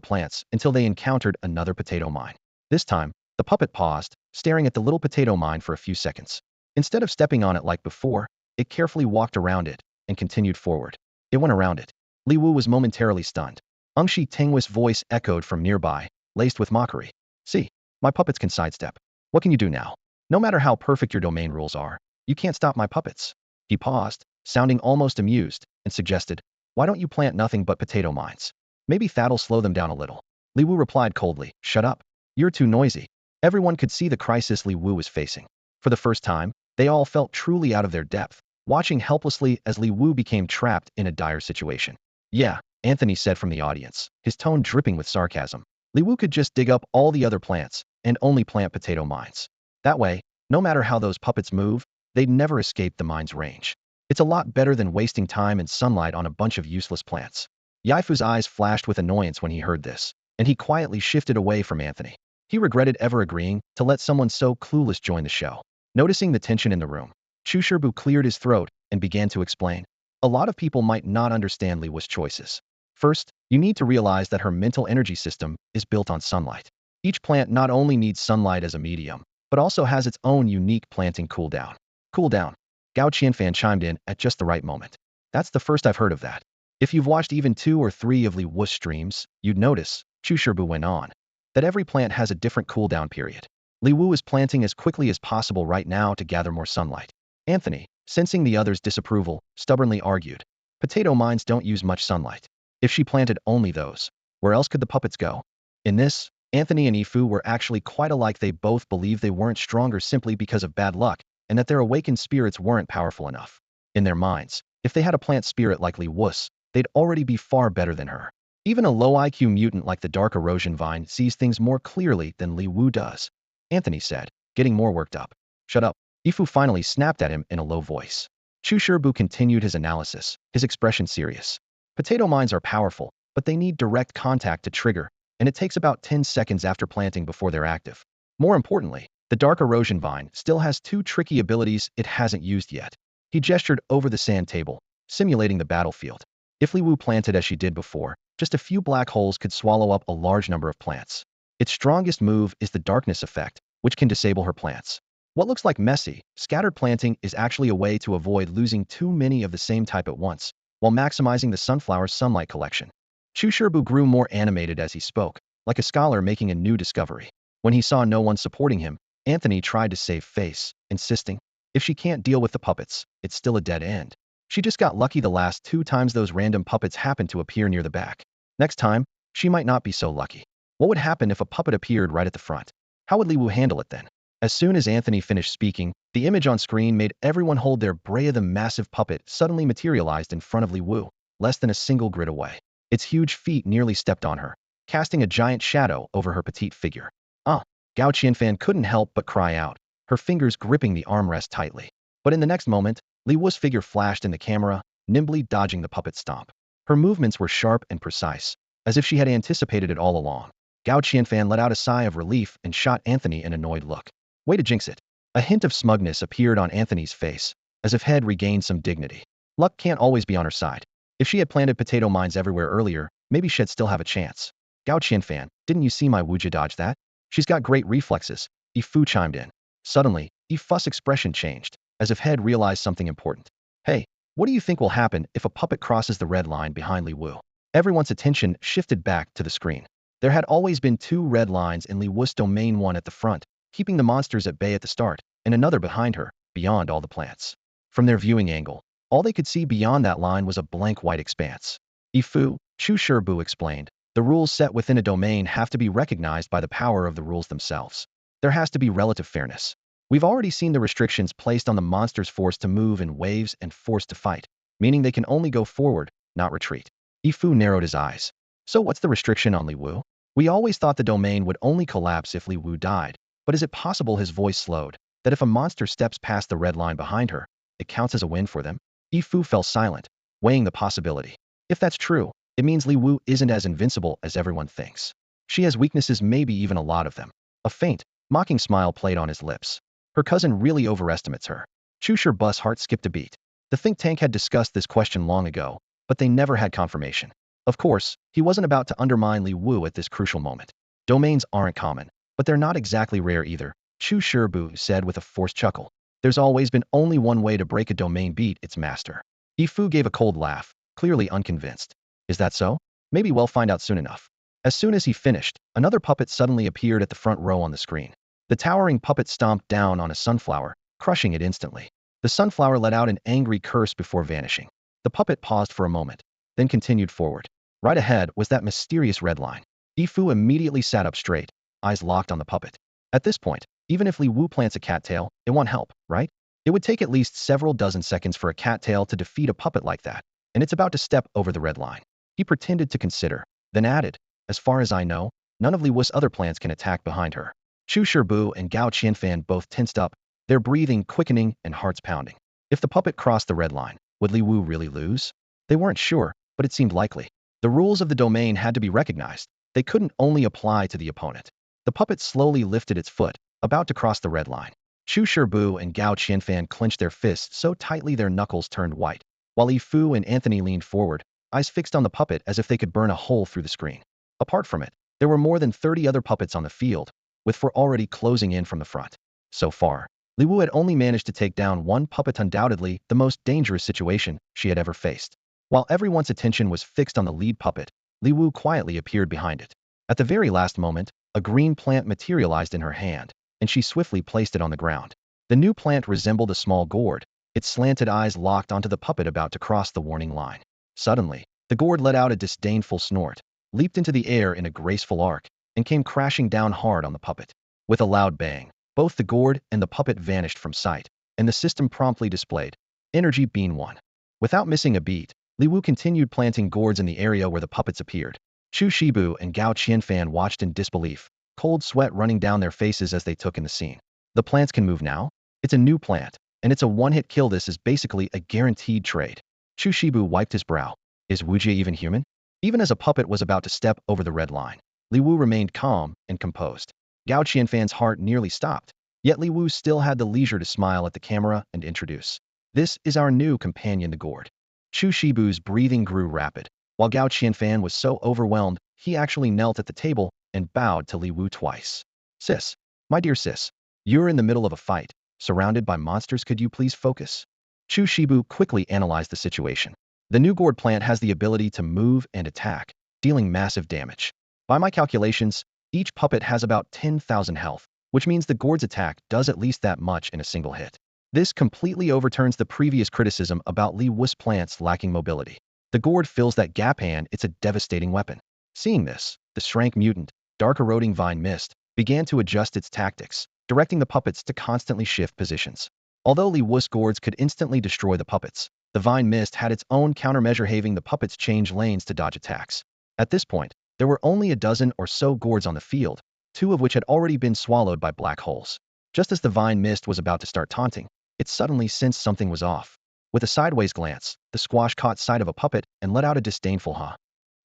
plants until they encountered another potato mine. This time, the puppet paused, staring at the little potato mine for a few seconds. Instead of stepping on it like before, it carefully walked around it and continued forward. It went around it. Li Wu was momentarily stunned. Shi Tingwu's voice echoed from nearby, laced with mockery. "See, my puppets can sidestep. What can you do now? No matter how perfect your domain rules are, you can't stop my puppets." He paused, sounding almost amused, and suggested, "Why don't you plant nothing but potato mines? Maybe that'll slow them down a little." Li Wu replied coldly, "Shut up. You're too noisy." Everyone could see the crisis Li Wu was facing. For the first time, they all felt truly out of their depth, watching helplessly as Li Wu became trapped in a dire situation. "Yeah," Anthony said from the audience, his tone dripping with sarcasm. "Li Wu could just dig up all the other plants and only plant potato mines. That way, no matter how those puppets move, they'd never escape the mine's range. It's a lot better than wasting time and sunlight on a bunch of useless plants." Yaifu's eyes flashed with annoyance when he heard this, and he quietly shifted away from Anthony. He regretted ever agreeing to let someone so clueless join the show. Noticing the tension in the room, Chu Sherbu cleared his throat and began to explain. "A lot of people might not understand Li Wu's choices. First, you need to realize that her mental energy system is built on sunlight. Each plant not only needs sunlight as a medium, but also has its own unique planting cooldown." "Cooldown?" Gao Qianfan chimed in at just the right moment. "That's the first I've heard of that. If you've watched even 2 or 3 of Li Wu's streams, you'd notice," Chu Sherbu went on, "that every plant has a different cooldown period. Li Wu is planting as quickly as possible right now to gather more sunlight." Anthony, sensing the other's disapproval, stubbornly argued, "Potato mines don't use much sunlight. If she planted only those, where else could the puppets go?" In this, Anthony and Ifu were actually quite alike. They both believed they weren't stronger simply because of bad luck, and that their awakened spirits weren't powerful enough. In their minds, if they had a plant spirit like Li Wu's, they'd already be far better than her. Even a low IQ mutant like the dark erosion vine sees things more clearly than Li Wu does, Anthony said, getting more worked up. "Shut up." Ifu finally snapped at him in a low voice. Chu Sherbu continued his analysis, his expression serious. "Potato mines are powerful, but they need direct contact to trigger, and it takes about 10 seconds after planting before they're active. More importantly, the dark erosion vine still has 2 tricky abilities it hasn't used yet." He gestured over the sand table, simulating the battlefield. If Li Wu planted as she did before, just a few black holes could swallow up a large number of plants. Its strongest move is the darkness effect, which can disable her plants. What looks like messy, scattered planting is actually a way to avoid losing too many of the same type at once, while maximizing the sunflower's sunlight collection. Chu Sherbu grew more animated as he spoke, like a scholar making a new discovery. When he saw no one supporting him, Anthony tried to save face, insisting, "If she can't deal with the puppets, it's still a dead end. She just got lucky the last 2 times those random puppets happened to appear near the back. Next time, she might not be so lucky." What would happen if a puppet appeared right at the front? How would Li Wu handle it then? As soon as Anthony finished speaking, the image on screen made everyone hold their breath. The massive puppet suddenly materialized in front of Li Wu, less than a single grid away. Its huge feet nearly stepped on her, casting a giant shadow over her petite figure. Ah! Gao Qianfan couldn't help but cry out, her fingers gripping the armrest tightly. But in the next moment, Li Wu's figure flashed in the camera, nimbly dodging the puppet stomp. Her movements were sharp and precise, as if she had anticipated it all along. Gao Qianfan let out a sigh of relief and shot Anthony an annoyed look. Way to jinx it. A hint of smugness appeared on Anthony's face, as if Head regained some dignity. Luck can't always be on her side. If she had planted potato mines everywhere earlier, maybe she'd still have a chance. Gao Qianfan, didn't you see my Wuja dodge that? She's got great reflexes, Yifu chimed in. Suddenly, Yifu's expression changed, as if Head realized something important. Hey, what do you think will happen if a puppet crosses the red line behind Li Wu? Everyone's attention shifted back to the screen. There had always been two red lines in Li Wu's domain, one at the front, keeping the monsters at bay at the start, and another behind her, beyond all the plants. From their viewing angle, all they could see beyond that line was a blank white expanse. Yifu, Chu Shibu explained, the rules set within a domain have to be recognized by the power of the rules themselves. There has to be relative fairness. We've already seen the restrictions placed on the monsters forced to move in waves and forced to fight, meaning they can only go forward, not retreat. Yifu narrowed his eyes. So what's the restriction on Li Wu? We always thought the domain would only collapse if Li Wu died, but is it possible, his voice slowed, that if a monster steps past the red line behind her, it counts as a win for them? Yifu fell silent, weighing the possibility. If that's true, it means Li Wu isn't as invincible as everyone thinks. She has weaknesses, maybe even a lot of them. A faint, mocking smile played on his lips. Her cousin really overestimates her. Chu Shibu's heart skipped a beat. The think tank had discussed this question long ago, but they never had confirmation. Of course, he wasn't about to undermine Li Wu at this crucial moment. Domains aren't common, but they're not exactly rare either, Chu Shibu said with a forced chuckle. There's always been only one way to break a domain, beat its master. Yifu gave a cold laugh, clearly unconvinced. Is that so? Maybe we'll find out soon enough. As soon as he finished, another puppet suddenly appeared at the front row on the screen. The towering puppet stomped down on a sunflower, crushing it instantly. The sunflower let out an angry curse before vanishing. The puppet paused for a moment, then continued forward. Right ahead was that mysterious red line. Yifu immediately sat up straight, eyes locked on the puppet. At this point, even if Li Wu plants a cattail, it won't help, right? It would take at least several dozen seconds for a cattail to defeat a puppet like that, and it's about to step over the red line. He pretended to consider, then added, as far as I know, none of Li Wu's other plants can attack behind her. Chu Shibu and Gao Qianfan both tensed up, their breathing quickening and hearts pounding. If the puppet crossed the red line, would Li Wu really lose? They weren't sure, but it seemed likely. The rules of the domain had to be recognized. They couldn't only apply to the opponent. The puppet slowly lifted its foot, about to cross the red line. Chu Shibu and Gao Qianfan clenched their fists so tightly their knuckles turned white, while Yifu and Anthony leaned forward, eyes fixed on the puppet as if they could burn a hole through the screen. Apart from it, there were more than 30 other puppets on the field, with 4 already closing in from the front. So far, Li Wu had only managed to take down one puppet, undoubtedly the most dangerous situation she had ever faced. While everyone's attention was fixed on the lead puppet, Li Wu quietly appeared behind it. At the very last moment, a green plant materialized in her hand, and she swiftly placed it on the ground. The new plant resembled a small gourd, its slanted eyes locked onto the puppet about to cross the warning line. Suddenly, the gourd let out a disdainful snort, leaped into the air in a graceful arc, and came crashing down hard on the puppet. With a loud bang, both the gourd and the puppet vanished from sight, and the system promptly displayed Energy Bean 1. Without missing a beat, Li Wu continued planting gourds in the area where the puppets appeared. Chu Shibu and Gao Qianfan watched in disbelief, cold sweat running down their faces as they took in the scene. The plants can move now? It's a new plant, and it's a one-hit kill. This is basically a guaranteed trade. Chu Shibu wiped his brow. Is Wujie even human? Even as a puppet was about to step over the red line, Li Wu remained calm and composed. Gao Qianfan's heart nearly stopped, yet Li Wu still had the leisure to smile at the camera and introduce. This is our new companion, the gourd. Chu Shibu's breathing grew rapid. While Gao Qianfan was so overwhelmed, he actually knelt at the table and bowed to Li Wu twice. Sis, my dear sis, you're in the middle of a fight, surrounded by monsters. Could you please focus? Chu Shibu quickly analyzed the situation. The new gourd plant has the ability to move and attack, dealing massive damage. By my calculations, each puppet has about 10,000 health, which means the gourd's attack does at least that much in a single hit. This completely overturns the previous criticism about Li Wu's plants lacking mobility. The gourd fills that gap, and it's a devastating weapon. Seeing this, the shrank mutant, dark eroding vine mist, began to adjust its tactics, directing the puppets to constantly shift positions. Although Li Wu's gourds could instantly destroy the puppets, the vine mist had its own countermeasure, having the puppets change lanes to dodge attacks. At this point, There were only a dozen or so gourds on the field, 2 of which had already been swallowed by black holes. Just as the vine mist was about to start taunting, it suddenly sensed something was off. With a sideways glance, the squash caught sight of a puppet and let out a disdainful huh.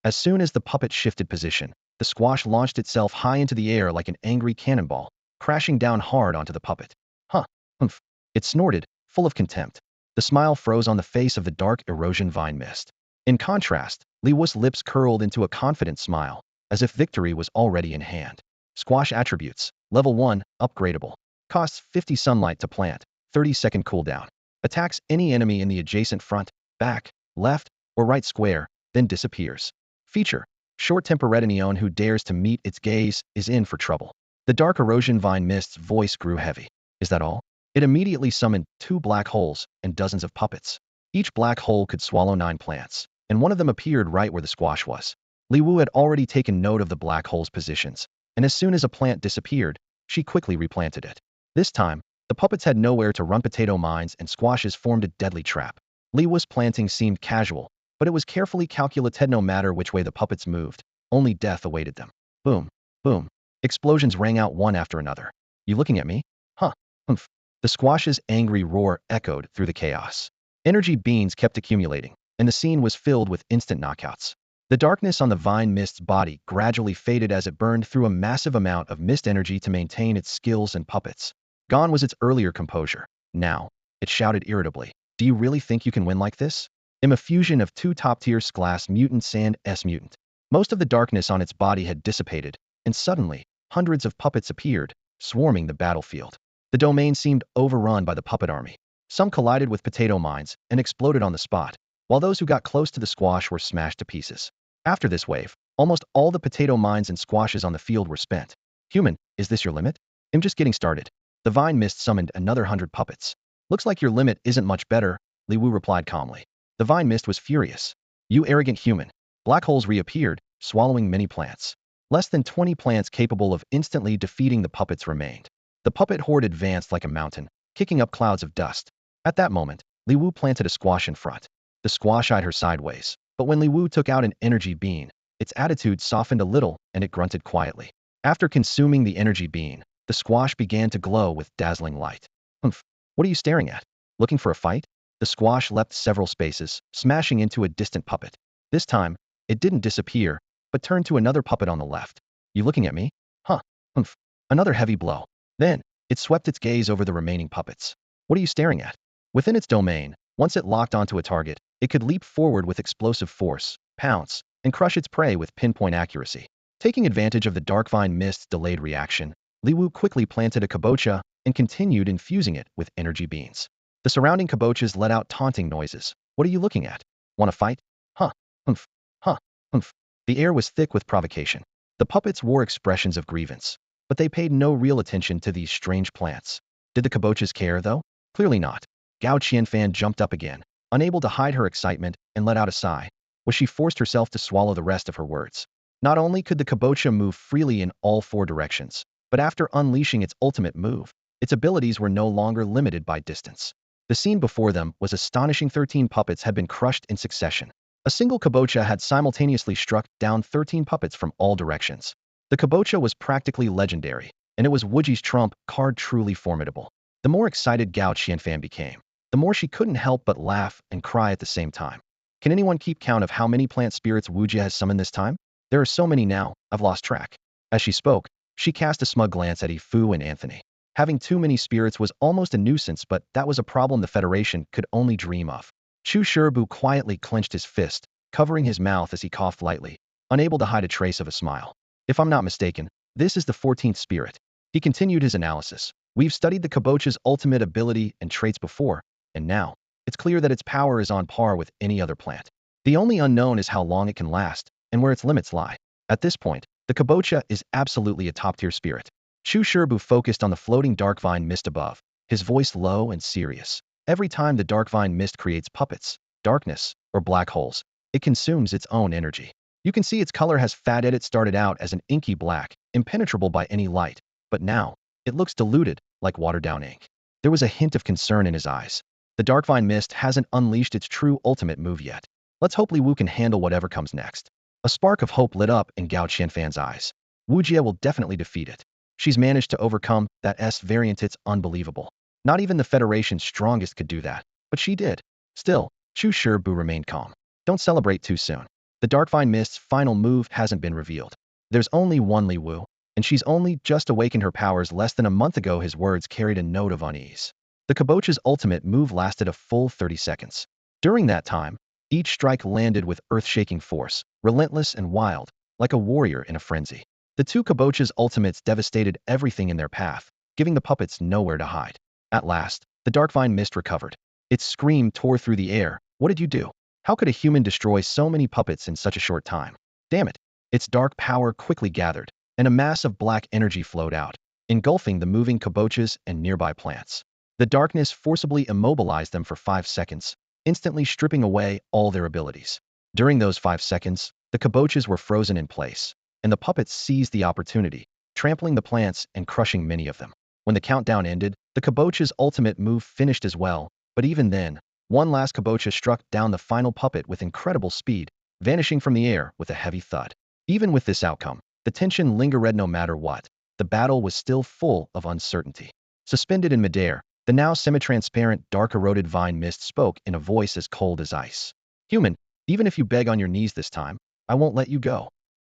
As soon as the puppet shifted position, the squash launched itself high into the air like an angry cannonball, crashing down hard onto the puppet. Huh. Humph. It snorted, full of contempt. The smile froze on the face of the dark erosion vine mist. In contrast, Li Wu's lips curled into a confident smile, as if victory was already in hand. Squash attributes. Level 1, upgradable. Costs 50 sunlight to plant, 30-second cooldown. Attacks any enemy in the adjacent front, back, left, or right square, then disappears. Feature. Short tempered who dares to meet its gaze is in for trouble. The dark erosion vine mist's voice grew heavy. Is that all? It immediately summoned 2 black holes and dozens of puppets. Each black hole could swallow 9 plants, and one of them appeared right where the squash was. Li Wu had already taken note of the black hole's positions, and as soon as a plant disappeared, she quickly replanted it. This time, the puppets had nowhere to run. Potato mines and squashes formed a deadly trap. Li Wu's planting seemed casual, but it was carefully calculated. No matter which way the puppets moved, only death awaited them. Boom, boom. Explosions rang out one after another. You looking at me? Huh. Humph. The squash's angry roar echoed through the chaos. Energy beams kept accumulating, and the scene was filled with instant knockouts. The darkness on the vine mist's body gradually faded as it burned through a massive amount of mist energy to maintain its skills and puppets. Gone was its earlier composure. Now, it shouted irritably, "Do you really think you can win like this? I'm a fusion of 2 top-tier class mutants and S-mutant." Most of the darkness on its body had dissipated, and suddenly, hundreds of puppets appeared, swarming the battlefield. The domain seemed overrun by the puppet army. Some collided with potato mines and exploded on the spot, while those who got close to the squash were smashed to pieces. After this wave, almost all the potato mines and squashes on the field were spent. Human, is this your limit? I'm just getting started. The vine mist summoned another 100 puppets. Looks like your limit isn't much better, Li Wu replied calmly. The vine mist was furious. You arrogant human. Black holes reappeared, swallowing many plants. Less than 20 plants capable of instantly defeating the puppets remained. The puppet horde advanced like a mountain, kicking up clouds of dust. At that moment, Li Wu planted a squash in front. The squash eyed her sideways, but when Li Wu took out an energy beam, its attitude softened a little and it grunted quietly. After consuming the energy beam, the squash began to glow with dazzling light. Humph, what are you staring at? Looking for a fight? The squash leapt several spaces, smashing into a distant puppet. This time, it didn't disappear, but turned to another puppet on the left. You looking at me? Huh. Humph. Another heavy blow. Then, it swept its gaze over the remaining puppets. What are you staring at? Within its domain, once it locked onto a target, it could leap forward with explosive force, pounce, and crush its prey with pinpoint accuracy. Taking advantage of the dark vine mist's delayed reaction, Li Wu quickly planted a kabocha and continued infusing it with energy beams. The surrounding kabochas let out taunting noises. What are you looking at? Want to fight? Huh. Humph. Huh. Humph. The air was thick with provocation. The puppets wore expressions of grievance, but they paid no real attention to these strange plants. Did the kabochas care, though? Clearly not. Gao Qianfan jumped up again, unable to hide her excitement, and let out a sigh. Was she forced herself to swallow the rest of her words? Not only could the kabocha move freely in all 4 directions, but after unleashing its ultimate move, its abilities were no longer limited by distance. The scene before them was astonishing. 13 puppets had been crushed in succession. A single kabocha had simultaneously struck down 13 puppets from all directions. The kabocha was practically legendary, and it was Wuji's trump card truly formidable. The more excited Gao Qianfan became, the more she couldn't help but laugh and cry at the same time. Can anyone keep count of how many plant spirits Wuji has summoned this time? There are so many now, I've lost track. As she spoke, she cast a smug glance at Fu and Anthony. Having too many spirits was almost a nuisance, but that was a problem the Federation could only dream of. Chu Shibu quietly clenched his fist, covering his mouth as he coughed lightly, unable to hide a trace of a smile. If I'm not mistaken, this is the 14th spirit. He continued his analysis. We've studied the kabocha's ultimate ability and traits before, and now, it's clear that its power is on par with any other plant. The only unknown is how long it can last, and where its limits lie. At this point, the kabocha is absolutely a top-tier spirit. Chu Shibu focused on the floating dark vine mist above, his voice low and serious. Every time the dark vine mist creates puppets, darkness, or black holes, it consumes its own energy. You can see its color has faded. It started out as an inky black, impenetrable by any light, but now, it looks diluted, like watered-down ink. There was a hint of concern in his eyes. The dark vine mist hasn't unleashed its true ultimate move yet. Let's hope Li Wu can handle whatever comes next. A spark of hope lit up in Gao Qianfan's eyes. Wu Jie will definitely defeat it. She's managed to overcome that S variant. It's unbelievable. Not even the Federation's strongest could do that, but she did. Still, Chu Shibu remained calm. Don't celebrate too soon. The Darkvine Mist's final move hasn't been revealed. There's only one Li Wu, and she's only just awakened her powers less than a month ago. His words carried a note of unease. The Kabocha's ultimate move lasted a full 30 seconds. During that time, each strike landed with earth-shaking force, relentless and wild, like a warrior in a frenzy. The two Kabocha's ultimates devastated everything in their path, giving the puppets nowhere to hide. At last, the Darkvine Mist recovered. Its scream tore through the air. What did you do? How could a human destroy so many puppets in such a short time? Damn it! Its dark power quickly gathered, and a mass of black energy flowed out, engulfing the moving Kabochas and nearby plants. The darkness forcibly immobilized them for 5 seconds, instantly stripping away all their abilities. During those 5 seconds, the Kabochas were frozen in place, and the puppets seized the opportunity, trampling the plants and crushing many of them. When the countdown ended, the Kabocha's ultimate move finished as well, but even then, one last Kabocha struck down the final puppet with incredible speed, vanishing from the air with a heavy thud. Even with this outcome, the tension lingered no matter what. The battle was still full of uncertainty. Suspended in midair, the now semi-transparent, dark-eroded vine mist spoke in a voice as cold as ice. Human, even if you beg on your knees this time, I won't let you go.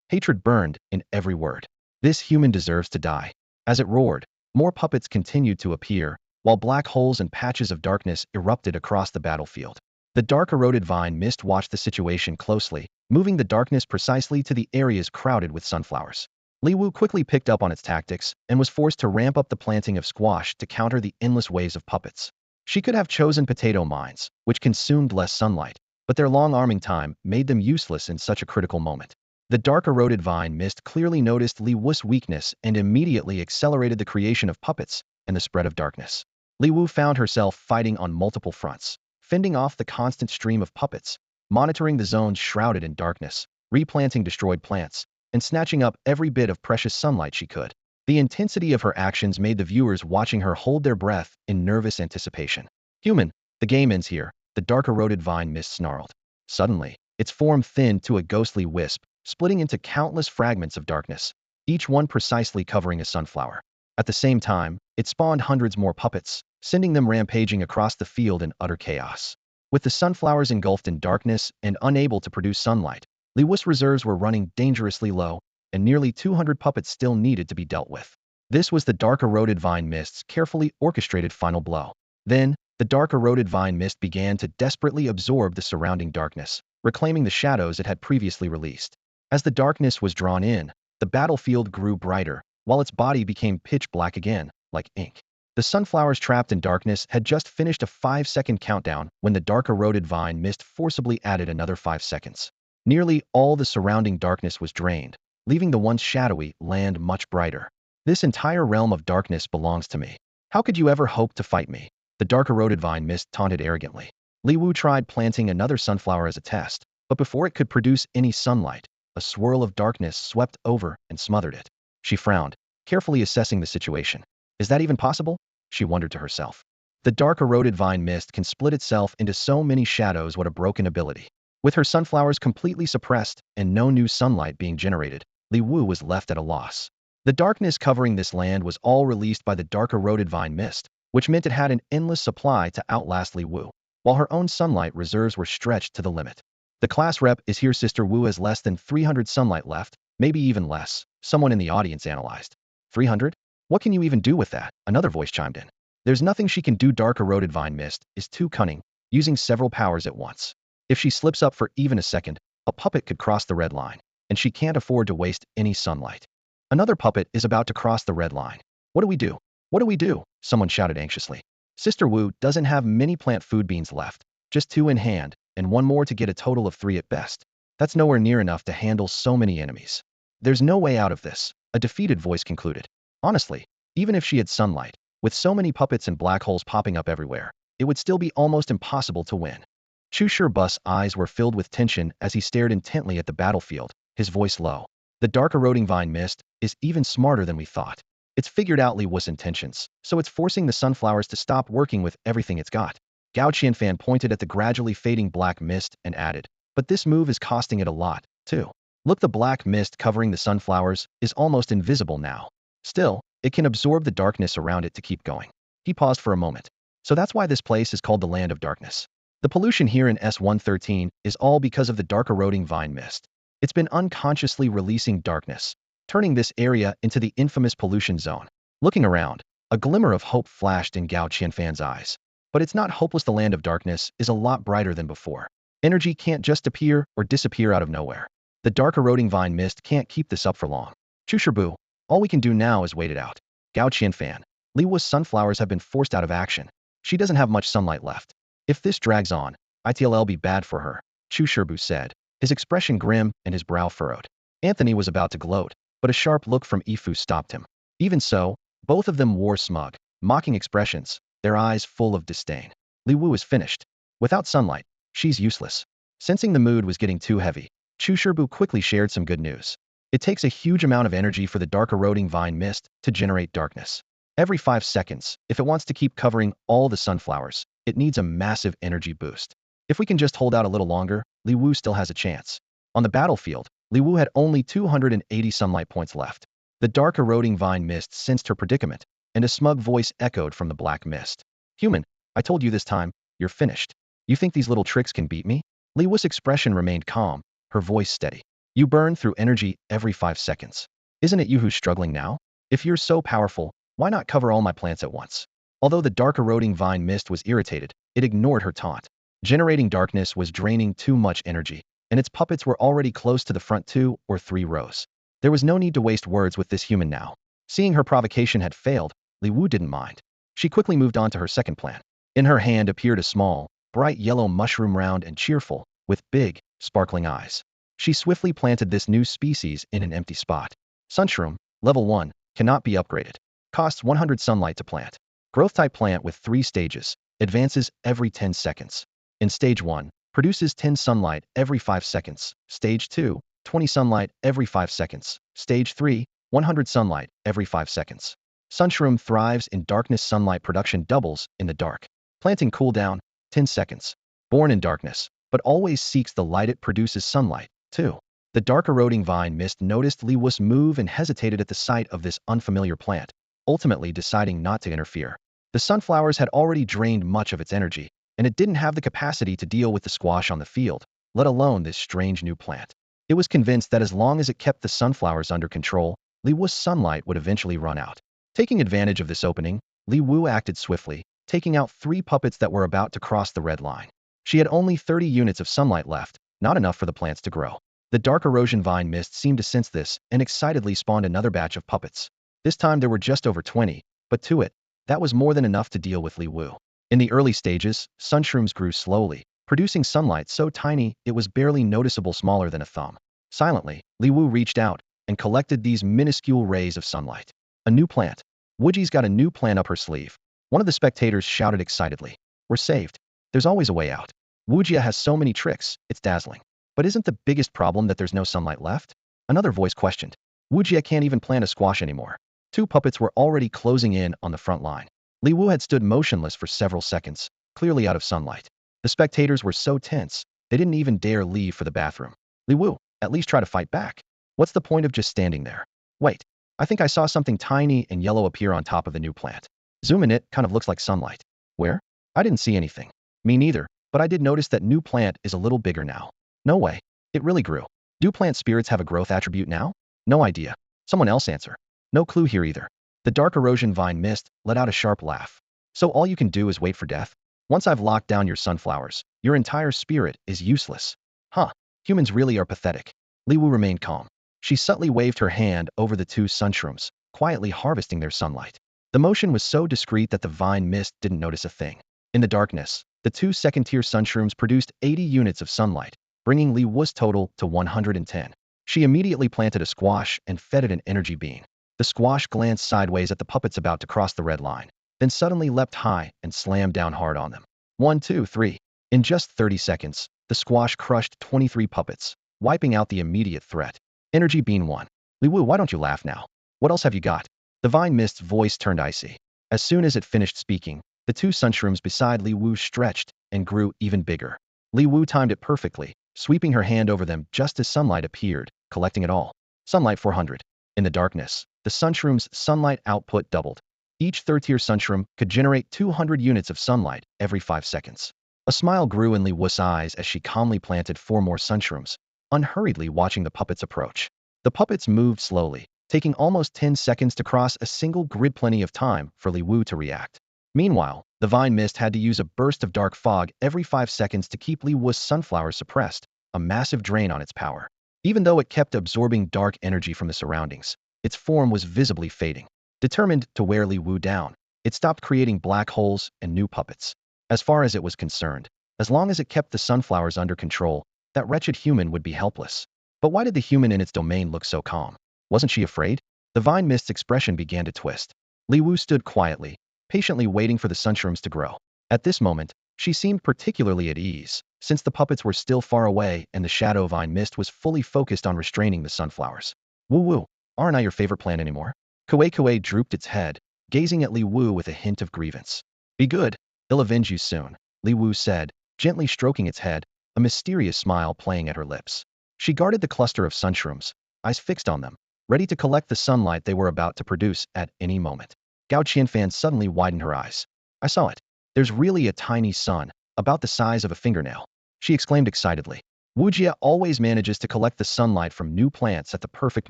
Hatred burned in every word. This human deserves to die. As it roared, more puppets continued to appear, while black holes and patches of darkness erupted across the battlefield. The dark-eroded vine mist watched the situation closely, moving the darkness precisely to the areas crowded with sunflowers. Li Wu quickly picked up on its tactics and was forced to ramp up the planting of squash to counter the endless waves of puppets. She could have chosen potato mines, which consumed less sunlight, but their long arming time made them useless in such a critical moment. The dark-eroded vine mist clearly noticed Li Wu's weakness and immediately accelerated the creation of puppets and the spread of darkness. Li Wu found herself fighting on multiple fronts, fending off the constant stream of puppets, monitoring the zones shrouded in darkness, replanting destroyed plants, and snatching up every bit of precious sunlight she could. The intensity of her actions made the viewers watching her hold their breath in nervous anticipation. Human, the game ends here, the dark-eroded vine mist snarled. Suddenly, its form thinned to a ghostly wisp, splitting into countless fragments of darkness, each one precisely covering a sunflower. At the same time, it spawned hundreds more puppets, sending them rampaging across the field in utter chaos. With the sunflowers engulfed in darkness and unable to produce sunlight, Li Wu's reserves were running dangerously low, and nearly 200 puppets still needed to be dealt with. This was the dark-eroded vine mist's carefully orchestrated final blow. Then, the dark-eroded vine mist began to desperately absorb the surrounding darkness, reclaiming the shadows it had previously released. As the darkness was drawn in, the battlefield grew brighter, while its body became pitch black again, like ink. The sunflowers trapped in darkness had just finished a 5-second countdown when the dark-eroded vine mist forcibly added another 5 seconds. Nearly all the surrounding darkness was drained, leaving the once shadowy land much brighter. This entire realm of darkness belongs to me. How could you ever hope to fight me? The dark-eroded vine mist taunted arrogantly. Li Wu tried planting another sunflower as a test, but before it could produce any sunlight, a swirl of darkness swept over and smothered it. She frowned, carefully assessing the situation. Is that even possible? She wondered to herself. The dark-eroded vine mist can split itself into so many shadows. What a broken ability. With her sunflowers completely suppressed and no new sunlight being generated, Li Wu was left at a loss. The darkness covering this land was all released by the dark-eroded vine mist, which meant it had an endless supply to outlast Li Wu, while her own sunlight reserves were stretched to the limit. The class rep is here. Sister Wu has less than 300 sunlight left, maybe even less, someone in the audience analyzed. 300? What can you even do with that? Another voice chimed in. There's nothing she can do. Dark-eroded vine mist is too cunning, using several powers at once. If she slips up for even a second, a puppet could cross the red line, and she can't afford to waste any sunlight. Another puppet is about to cross the red line. What do we do? What do we do? Someone shouted anxiously. Sister Wu doesn't have many plant food beans left, just 2 in hand, and 1 more to get a total of 3 at best. That's nowhere near enough to handle so many enemies. There's no way out of this, a defeated voice concluded. Honestly, even if she had sunlight, with so many puppets and black holes popping up everywhere, it would still be almost impossible to win. Chu Shibu's eyes were filled with tension as he stared intently at the battlefield, his voice low. The dark-eroding vine mist is even smarter than we thought. It's figured out Li Wu's intentions, so it's forcing the sunflowers to stop working with everything it's got. Gao Qianfan pointed at the gradually fading black mist and added, but this move is costing it a lot, too. Look, the black mist covering the sunflowers is almost invisible now. Still, it can absorb the darkness around it to keep going. He paused for a moment. So that's why this place is called the Land of Darkness. The pollution here in S113 is all because of the dark eroding vine mist. It's been unconsciously releasing darkness, turning this area into the infamous pollution zone. Looking around, a glimmer of hope flashed in Gao Qianfan's eyes. But it's not hopeless. The Land of Darkness is a lot brighter than before. Energy can't just appear or disappear out of nowhere. The dark eroding vine mist can't keep this up for long. Chusherbu, all we can do now is wait it out. Gao Qianfan, Li Wu's sunflowers have been forced out of action. She doesn't have much sunlight left. If this drags on, it'll be bad for her, Chu Sherbu said, his expression grim and his brow furrowed. Anthony was about to gloat, but a sharp look from Ifu stopped him. Even so, both of them wore smug, mocking expressions, their eyes full of disdain. Li Wu is finished. Without sunlight, she's useless. Sensing the mood was getting too heavy, Chu Sherbu quickly shared some good news. It takes a huge amount of energy for the dark eroding vine mist to generate darkness. Every 5 seconds, if it wants to keep covering all the sunflowers, it needs a massive energy boost. If we can just hold out a little longer, Li Wu still has a chance. On the battlefield, Li Wu had only 280 sunlight points left. The dark eroding vine mist sensed her predicament, and a smug voice echoed from the black mist. Human, I told you this time, you're finished. You think these little tricks can beat me? Li Wu's expression remained calm, her voice steady. You burn through energy every 5 seconds. Isn't it you who's struggling now? If you're so powerful, why not cover all my plants at once? Although the dark eroding vine mist was irritated, it ignored her taunt. Generating darkness was draining too much energy, and its puppets were already close to the front 2 or 3 rows. There was no need to waste words with this human now. Seeing her provocation had failed, Li Wu didn't mind. She quickly moved on to her second plan. In her hand appeared a small, bright yellow mushroom, round and cheerful, with big, sparkling eyes. She swiftly planted this new species in an empty spot. Sunshroom, level 1, cannot be upgraded. Costs 100 sunlight to plant. Growth type plant with 3 stages, advances every 10 seconds. In stage 1, produces 10 sunlight every 5 seconds. Stage 2, 20 sunlight every 5 seconds. Stage 3, 100 sunlight every 5 seconds. Sunshroom thrives in darkness. Sunlight production doubles in the dark. Planting cooldown, 10 seconds. Born in darkness, but always seeks the light. It produces sunlight, too. The dark eroding vine mist noticed Li Wu's move and hesitated at the sight of this unfamiliar plant, ultimately deciding not to interfere. The sunflowers had already drained much of its energy, and it didn't have the capacity to deal with the squash on the field, let alone this strange new plant. It was convinced that as long as it kept the sunflowers under control, Li Wu's sunlight would eventually run out. Taking advantage of this opening, Li Wu acted swiftly, taking out 3 puppets that were about to cross the red line. She had only 30 units of sunlight left, not enough for the plants to grow. The dark erosion vine mist seemed to sense this and excitedly spawned another batch of puppets. This time there were just over 20, but to it, that was more than enough to deal with Li Wu. In the early stages, sunshrooms grew slowly, producing sunlight so tiny it was barely noticeable, smaller than a thumb. Silently, Li Wu reached out and collected these minuscule rays of sunlight. A new plant. Wuji's got a new plan up her sleeve. One of the spectators shouted excitedly. We're saved. There's always a way out. Wujia has so many tricks, it's dazzling. But isn't the biggest problem that there's no sunlight left? Another voice questioned. Wujia can't even plant a squash anymore. 2 puppets were already closing in on the front line. Li Wu had stood motionless for several seconds, clearly out of sunlight. The spectators were so tense, they didn't even dare leave for the bathroom. Li Wu, at least try to fight back. What's the point of just standing there? Wait, I think I saw something tiny and yellow appear on top of the new plant. Zoom in, it kind of looks like sunlight. Where? I didn't see anything. Me neither, but I did notice that new plant is a little bigger now. No way. It really grew. Do plant spirits have a growth attribute now? No idea. Someone else answer. No clue here either. The dark erosion vine mist let out a sharp laugh. So all you can do is wait for death? Once I've locked down your sunflowers, your entire spirit is useless. Huh. Humans really are pathetic. Li Wu remained calm. She subtly waved her hand over the 2 sunshrooms, quietly harvesting their sunlight. The motion was so discreet that the vine mist didn't notice a thing. In the darkness, the 2 second-tier sunshrooms produced 80 units of sunlight, bringing Li Wu's total to 110. She immediately planted a squash and fed it an energy beam. The squash glanced sideways at the puppets about to cross the red line, then suddenly leapt high and slammed down hard on them. 1, 2, 3. In just 30 seconds, the squash crushed 23 puppets, wiping out the immediate threat. Energy beam 1. Li Wu, why don't you laugh now? What else have you got? The vine mist's voice turned icy. As soon as it finished speaking, the 2 sunshrooms beside Li Wu stretched and grew even bigger. Li Wu timed it perfectly, sweeping her hand over them just as sunlight appeared, collecting it all. Sunlight 400. In the darkness, the sunshroom's sunlight output doubled. Each third-tier sunshroom could generate 200 units of sunlight every 5 seconds. A smile grew in Li Wu's eyes as she calmly planted 4 more sunshrooms, unhurriedly watching the puppets approach. The puppets moved slowly, taking almost 10 seconds to cross a single grid, plenty of time for Li Wu to react. Meanwhile, the vine mist had to use a burst of dark fog every 5 seconds to keep Li Wu's sunflower suppressed, a massive drain on its power. Even though it kept absorbing dark energy from the surroundings, its form was visibly fading. Determined to wear Li Wu down, it stopped creating black holes and new puppets. As far as it was concerned, as long as it kept the sunflowers under control, that wretched human would be helpless. But why did the human in its domain look so calm? Wasn't she afraid? The vine mist's expression began to twist. Li Wu stood quietly, patiently waiting for the sunshrooms to grow. At this moment, she seemed particularly at ease, since the puppets were still far away and the shadow vine mist was fully focused on restraining the sunflowers. Woo woo, aren't I your favorite plant anymore? Kue drooped its head, gazing at Li Wu with a hint of grievance. Be good, I'll avenge you soon, Li Wu said, gently stroking its head, a mysterious smile playing at her lips. She guarded the cluster of sunshrooms, eyes fixed on them, ready to collect the sunlight they were about to produce at any moment. Gao Qianfan suddenly widened her eyes. I saw it. There's really a tiny sun, about the size of a fingernail, she exclaimed excitedly. Wu Jia always manages to collect the sunlight from new plants at the perfect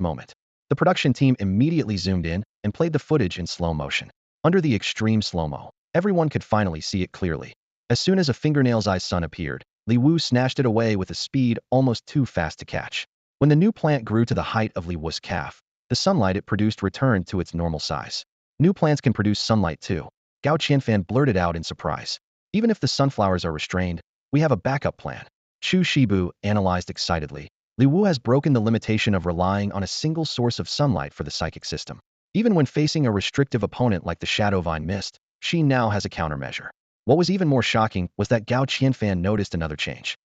moment. The production team immediately zoomed in and played the footage in slow motion. Under the extreme slow-mo, everyone could finally see it clearly. As soon as a fingernail-sized sun appeared, Li Wu snatched it away with a speed almost too fast to catch. When the new plant grew to the height of Li Wu's calf, the sunlight it produced returned to its normal size. New plants can produce sunlight too, Gao Qianfan blurted out in surprise. Even if the sunflowers are restrained, we have a backup plan. Chu Shibu analyzed excitedly. Li Wu has broken the limitation of relying on a single source of sunlight for the psychic system. Even when facing a restrictive opponent like the Shadow Vine Mist, she now has a countermeasure. What was even more shocking was that Gao Qianfan noticed another change.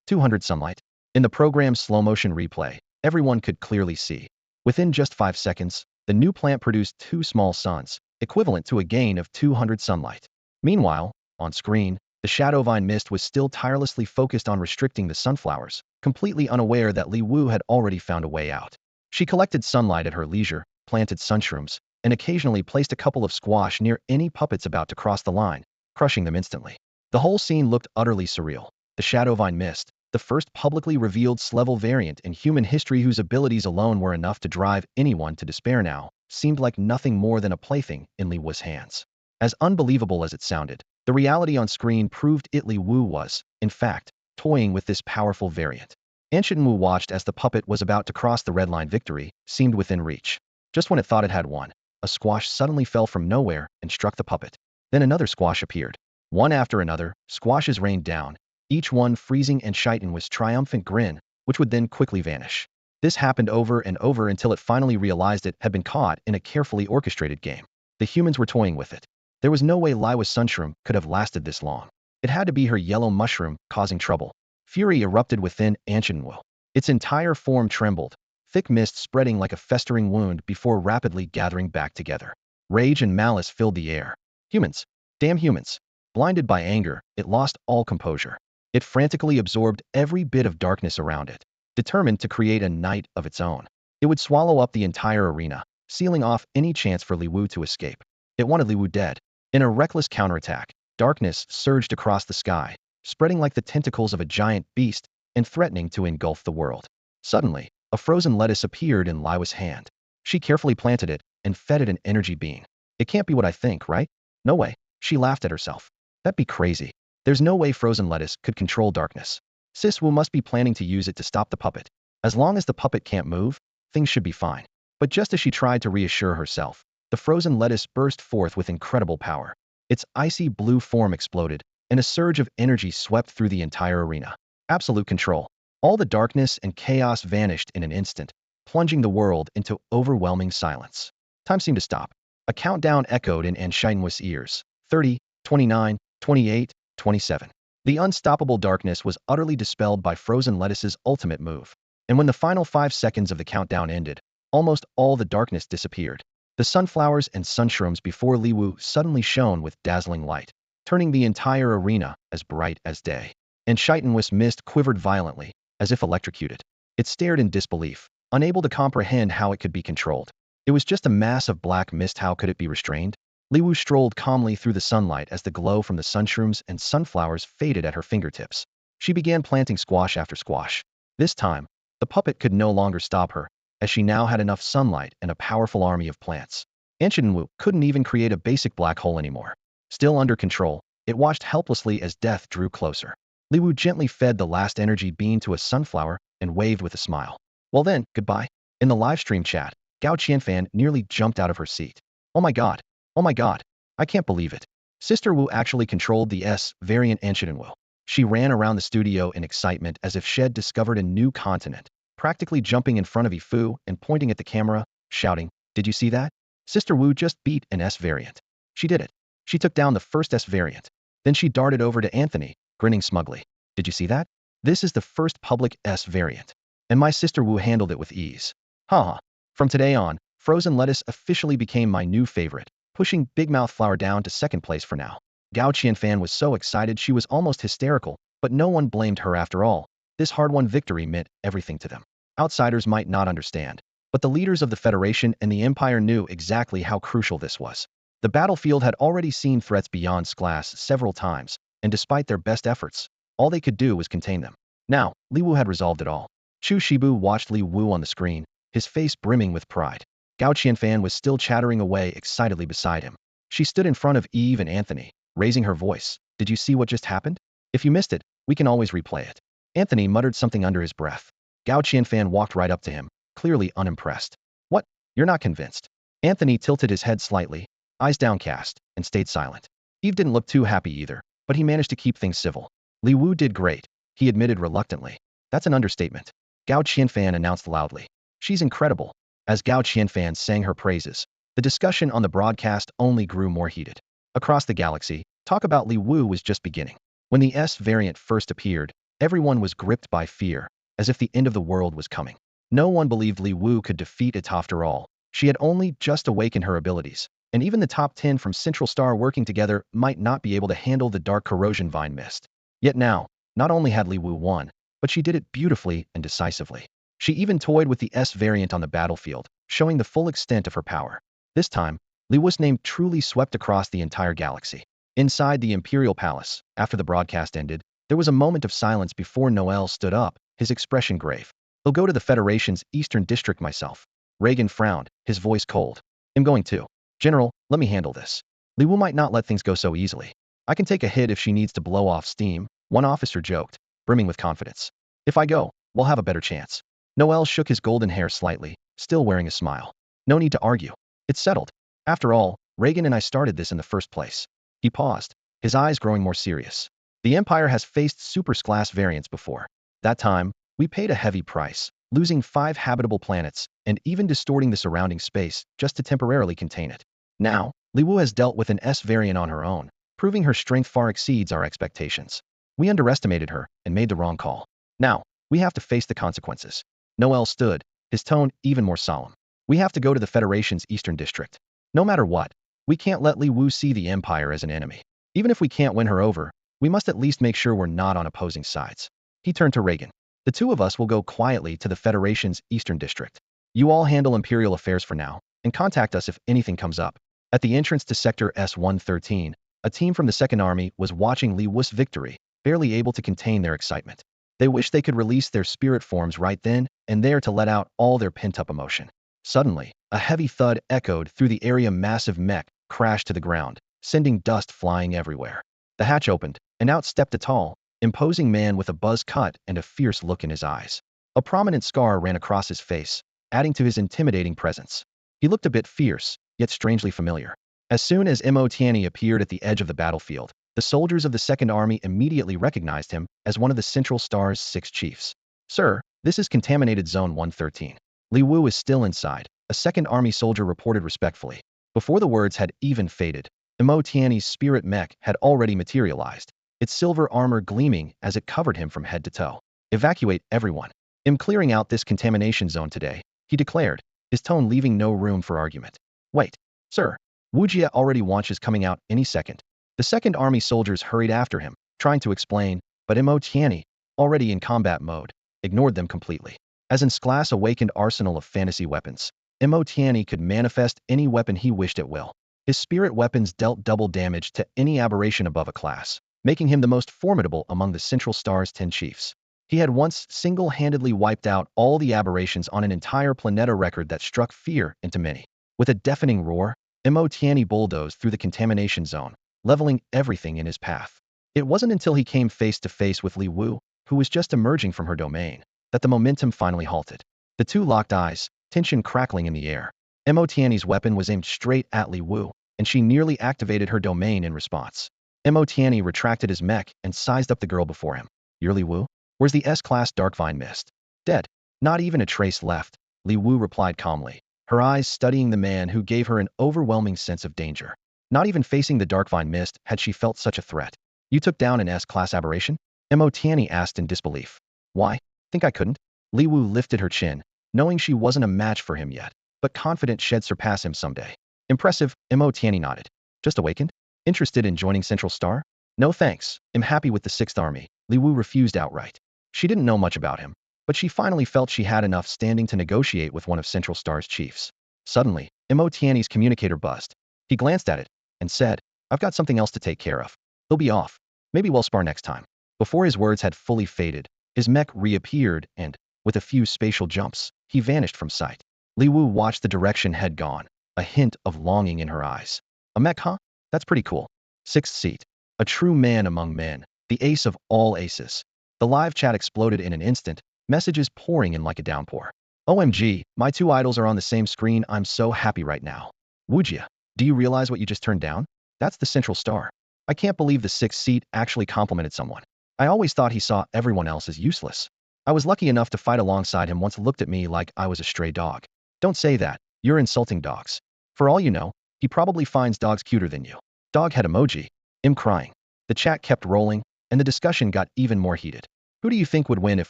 200 sunlight. In the program's slow-motion replay, everyone could clearly see. Within just 5 seconds, the new plant produced 2 small suns, equivalent to a gain of 200 sunlight. Meanwhile, on screen, the Shadow Vine Mist was still tirelessly focused on restricting the sunflowers, completely unaware that Li Wu had already found a way out. She collected sunlight at her leisure, planted sunshrooms, and occasionally placed a couple of squash near any puppets about to cross the line, crushing them instantly. The whole scene looked utterly surreal. The Shadow Vine Mist, the first publicly revealed S-level variant in human history whose abilities alone were enough to drive anyone to despair now, seemed like nothing more than a plaything in Li Wu's hands. As unbelievable as it sounded, the reality on screen proved Li Wu was, in fact, toying with this powerful variant. Ancient Wu watched as the puppet was about to cross the red line. Victory seemed within reach. Just when it thought it had won, a squash suddenly fell from nowhere and struck the puppet. Then another squash appeared. One after another, squashes rained down, each one freezing Enlisting was triumphant grin, which would then quickly vanish. This happened over and over until it finally realized it had been caught in a carefully orchestrated game. The humans were toying with it. There was no way Li Wu's sunshroom could have lasted this long. It had to be her yellow mushroom causing trouble. Fury erupted within Ancient Wu. Its entire form trembled, thick mist spreading like a festering wound before rapidly gathering back together. Rage and malice filled the air. Humans. Damn humans. Blinded by anger, it lost all composure. It frantically absorbed every bit of darkness around it, determined to create a night of its own. It would swallow up the entire arena, sealing off any chance for Li Wu to escape. It wanted Li Wu dead. In a reckless counterattack, darkness surged across the sky, spreading like the tentacles of a giant beast and threatening to engulf the world. Suddenly, a frozen lettuce appeared in Li Wu's hand. She carefully planted it and fed it an energy beam. It can't be what I think, right? No way. She laughed at herself. That'd be crazy. There's no way frozen lettuce could control darkness. Sis Wu must be planning to use it to stop the puppet. As long as the puppet can't move, things should be fine. But just as she tried to reassure herself, the frozen lettuce burst forth with incredible power. Its icy blue form exploded, and a surge of energy swept through the entire arena. Absolute control. All the darkness and chaos vanished in an instant, plunging the world into overwhelming silence. Time seemed to stop. A countdown echoed in Enlisting's ears. 30, 29, 28, 27. The unstoppable darkness was utterly dispelled by frozen lettuce's ultimate move. And when the final 5 seconds of the countdown ended, almost all the darkness disappeared. The sunflowers and sunshrooms before Li Wu suddenly shone with dazzling light, turning the entire arena as bright as day. And Enlisting's mist quivered violently, as if electrocuted. It stared in disbelief, unable to comprehend how it could be controlled. It was just a mass of black mist. How could it be restrained? Li Wu strolled calmly through the sunlight as the glow from the sunshrooms and sunflowers faded at her fingertips. She began planting squash after squash. This time, the puppet could no longer stop her, as she now had enough sunlight and a powerful army of plants. Wu couldn't even create a basic black hole anymore. Still under control, it watched helplessly as death drew closer. Li Wu gently fed the last energy beam to a sunflower and waved with a smile. Well then, goodbye. In the livestream chat, Gao Qianfan nearly jumped out of her seat. Oh my god. Oh my god. I can't believe it. Sister Wu actually controlled the S variant Wu. She ran around the studio in excitement as if she'd discovered a new continent, practically jumping in front of Yifu and pointing at the camera, shouting, "Did you see that? Sister Wu just beat an S variant. She did it. She took down the first S variant." Then she darted over to Anthony, grinning smugly. "Did you see that? This is the first public S variant. And my sister Wu handled it with ease. Haha. From today on, frozen lettuce officially became my new favorite, pushing Big Mouth Flower down to second place for now." Gao Qianfan was so excited she was almost hysterical, but no one blamed her after all. This hard-won victory meant everything to them. Outsiders might not understand, but the leaders of the Federation and the Empire knew exactly how crucial this was. The battlefield had already seen threats beyond glass several times, and despite their best efforts, all they could do was contain them. Now, Li Wu had resolved it all. Chu Shibu watched Li Wu on the screen, his face brimming with pride. Gao Qianfan was still chattering away excitedly beside him. She stood in front of Eve and Anthony, raising her voice. "Did you see what just happened? If you missed it, we can always replay it." Anthony muttered something under his breath. Gao Qianfan walked right up to him, clearly unimpressed. "What? You're not convinced?" Anthony tilted his head slightly, eyes downcast, and stayed silent. Eve didn't look too happy either, but he managed to keep things civil. "Li Wu did great," he admitted reluctantly. "That's an understatement," Gao Qianfan announced loudly. "She's incredible." As Gao Qianfan sang her praises, the discussion on the broadcast only grew more heated. Across the galaxy, talk about Li Wu was just beginning. When the S variant first appeared, everyone was gripped by fear, as if the end of the world was coming. No one believed Li Wu could defeat it after all. She had only just awakened her abilities, and even the top 10 from Central Star working together might not be able to handle the dark corrosion vine mist. Yet now, not only had Li Wu won, but she did it beautifully and decisively. She even toyed with the S variant on the battlefield, showing the full extent of her power. This time, Li Wu's name truly swept across the entire galaxy. Inside the Imperial Palace, after the broadcast ended, there was a moment of silence before Noel stood up, his expression grave. "I'll go to the Federation's Eastern District myself." Reagan frowned, his voice cold. "I'm going too. General, let me handle this. Li Wu might not let things go so easily. I can take a hit if she needs to blow off steam," one officer joked, brimming with confidence. "If I go, we'll have a better chance." Noel shook his golden hair slightly, still wearing a smile. "No need to argue. It's settled. After all, Reagan and I started this in the first place." He paused, his eyes growing more serious. "The Empire has faced super-class variants before. That time, we paid a heavy price, losing 5 habitable planets and even distorting the surrounding space just to temporarily contain it. Now, Li Wu has dealt with an S variant on her own, proving her strength far exceeds our expectations. We underestimated her and made the wrong call. Now, we have to face the consequences." Noel stood, his tone even more solemn. "We have to go to the Federation's Eastern District. No matter what, we can't let Li Wu see the Empire as an enemy. Even if we can't win her over, we must at least make sure we're not on opposing sides." He turned to Reagan. "The two of us will go quietly to the Federation's Eastern District. You all handle Imperial affairs for now, and contact us if anything comes up." At the entrance to Sector S-113, a team from the Second Army was watching Li Wu's victory, barely able to contain their excitement. They wished they could release their spirit forms right then and there to let out all their pent-up emotion. Suddenly, a heavy thud echoed through the area. Massive mech crashed to the ground, sending dust flying everywhere. The hatch opened, and out stepped a tall, imposing man with a buzz cut and a fierce look in his eyes. A prominent scar ran across his face, adding to his intimidating presence. He looked a bit fierce, yet strangely familiar. As soon as Tianyi appeared at the edge of the battlefield, the soldiers of the Second Army immediately recognized him as one of the Central Star's 6 chiefs. "Sir, this is contaminated Zone 113. Li Wu is still inside," a Second Army soldier reported respectfully. Before the words had even faded, Tianyi's spirit mech had already materialized, its silver armor gleaming as it covered him from head to toe. "Evacuate everyone. I'm clearing out this contamination zone today," he declared, his tone leaving no room for argument. "Wait, sir. Wu Jie already launches coming out any second." The Second Army soldiers hurried after him, trying to explain, but Tianyi, already in combat mode, ignored them completely. as in Skla's awakened arsenal of fantasy weapons. Emotiani could manifest any weapon he wished at will. His spirit weapons dealt double damage to any aberration above a class, making him the most formidable among the Central Star's 10 chiefs. He had once single-handedly wiped out all the aberrations on an entire planeta record that struck fear into many. With a deafening roar, Emotiani bulldozed through the contamination zone, leveling everything in his path. It wasn't until he came face to face with Li Wu, who was just emerging from her domain, that the momentum finally halted. The two locked eyes, tension crackling in the air. Emotiani's weapon was aimed straight at Li Wu, and she nearly activated her domain in response. Emotiani retracted his mech and sized up the girl before him. You're Li Wu? Where's the S-class Darkvine Mist? Dead. Not even a trace left, Li Wu replied calmly, her eyes studying the man who gave her an overwhelming sense of danger. Not even facing the Darkvine Mist had she felt such a threat. You took down an S-class aberration? Emotiani asked in disbelief. Why? Think I couldn't? Li Wu lifted her chin, knowing she wasn't a match for him yet, but confident she'd surpass him someday. Impressive, Emotiani nodded. Just awakened? Interested in joining Central Star? No thanks, I'm happy with the 6th Army, Li Wu refused outright. She didn't know much about him, but she finally felt she had enough standing to negotiate with one of Central Star's chiefs. Suddenly, Emotiani's communicator buzzed. He glanced at it and said, I've got something else to take care of. He'll be off. Maybe we'll spar next time. Before his words had fully faded, his mech reappeared and, with a few spatial jumps, he vanished from sight. Li Wu watched the direction he'd gone, a hint of longing in her eyes. A mech, huh? That's pretty cool. 6th seat. A true man among men, the ace of all aces. The live chat exploded in an instant, messages pouring in like a downpour. OMG, my two idols are on the same screen, I'm so happy right now. Wujia, do you realize what you just turned down? That's the Central Star. I can't believe the 6th seat actually complimented someone. I always thought he saw everyone else as useless. I was lucky enough to fight alongside him once looked at me like I was a stray dog. Don't say that, you're insulting dogs. For all you know, he probably finds dogs cuter than you. Dog head emoji. I'm crying. The chat kept rolling, and the discussion got even more heated. Who do you think would win if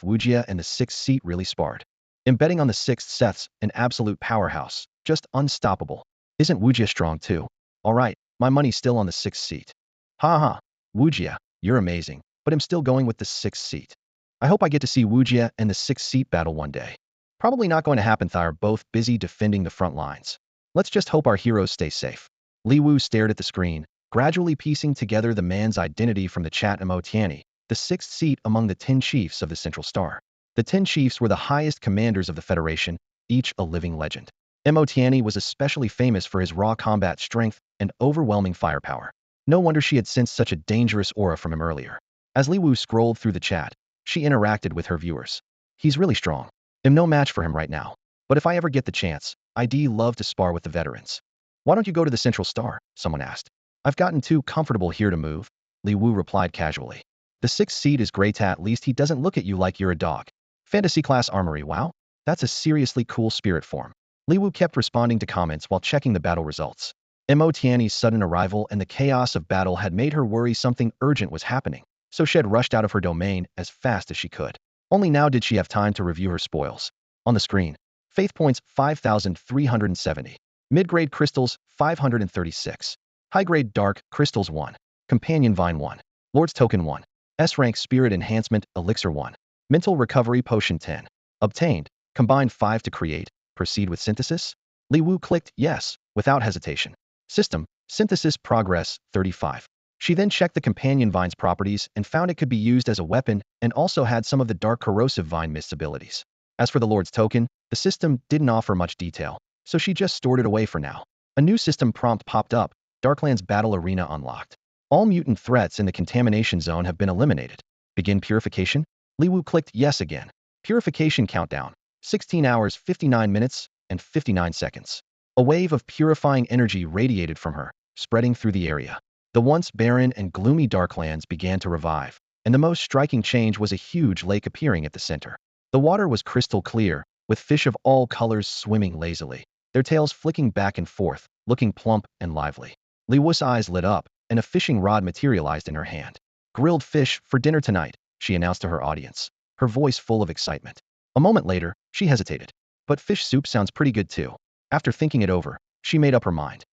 Wujia and the 6th seat really sparred? I'm betting on the 6th Seth's an absolute powerhouse, just unstoppable. Isn't Wujia strong too? Alright, my money's still on the 6th seat. Ha ha, Wujia, you're amazing, but I'm still going with the 6th seat. I hope I get to see Wujia and the 6th seat battle one day. Probably not going to happen, they are both busy defending the front lines. Let's just hope our heroes stay safe. Li Wu stared at the screen, gradually piecing together the man's identity from the chat. Emotiani, the 6th seat among the 10 chiefs of the Central Star. The 10 chiefs were the highest commanders of the Federation, each a living legend. Emotiani was especially famous for his raw combat strength and overwhelming firepower. No wonder she had sensed such a dangerous aura from him earlier. As Li Wu scrolled through the chat, she interacted with her viewers. He's really strong. I'm no match for him right now. But if I ever get the chance, I'd love to spar with the veterans. Why don't you go to the Central Star? Someone asked. I've gotten too comfortable here to move, Li Wu replied casually. The 6th seat is great, at least he doesn't look at you like you're a dog. Fantasy class armory, wow. That's a seriously cool spirit form. Li Wu kept responding to comments while checking the battle results. Emotiani's sudden arrival and the chaos of battle had made her worry something urgent was happening, so she had rushed out of her domain as fast as she could. Only now did she have time to review her spoils. On the screen, faith points 5,370. Mid-grade crystals 536. High-grade dark crystals 1. Companion vine 1. Lord's token 1. S-rank spirit enhancement elixir 1. Mental recovery potion 10. Obtained. Combine 5 to create. Proceed with synthesis? Li Wu clicked yes, without hesitation. System, synthesis progress 35. She then checked the companion vine's properties and found it could be used as a weapon and also had some of the dark corrosive vine mist abilities. As for the Lord's token, the system didn't offer much detail, so she just stored it away for now. A new system prompt popped up, Darklands Battle Arena unlocked. All mutant threats in the contamination zone have been eliminated. Begin purification? Li Wu clicked yes again. Purification countdown, 16 hours 59 minutes and 59 seconds. A wave of purifying energy radiated from her, spreading through the area. The once barren and gloomy Darklands began to revive, and the most striking change was a huge lake appearing at the center. The water was crystal clear, with fish of all colors swimming lazily, their tails flicking back and forth, looking plump and lively. Li Wu's eyes lit up, and a fishing rod materialized in her hand. Grilled fish for dinner tonight, she announced to her audience, her voice full of excitement. A moment later, she hesitated. But fish soup sounds pretty good too. After thinking it over, she made up her mind.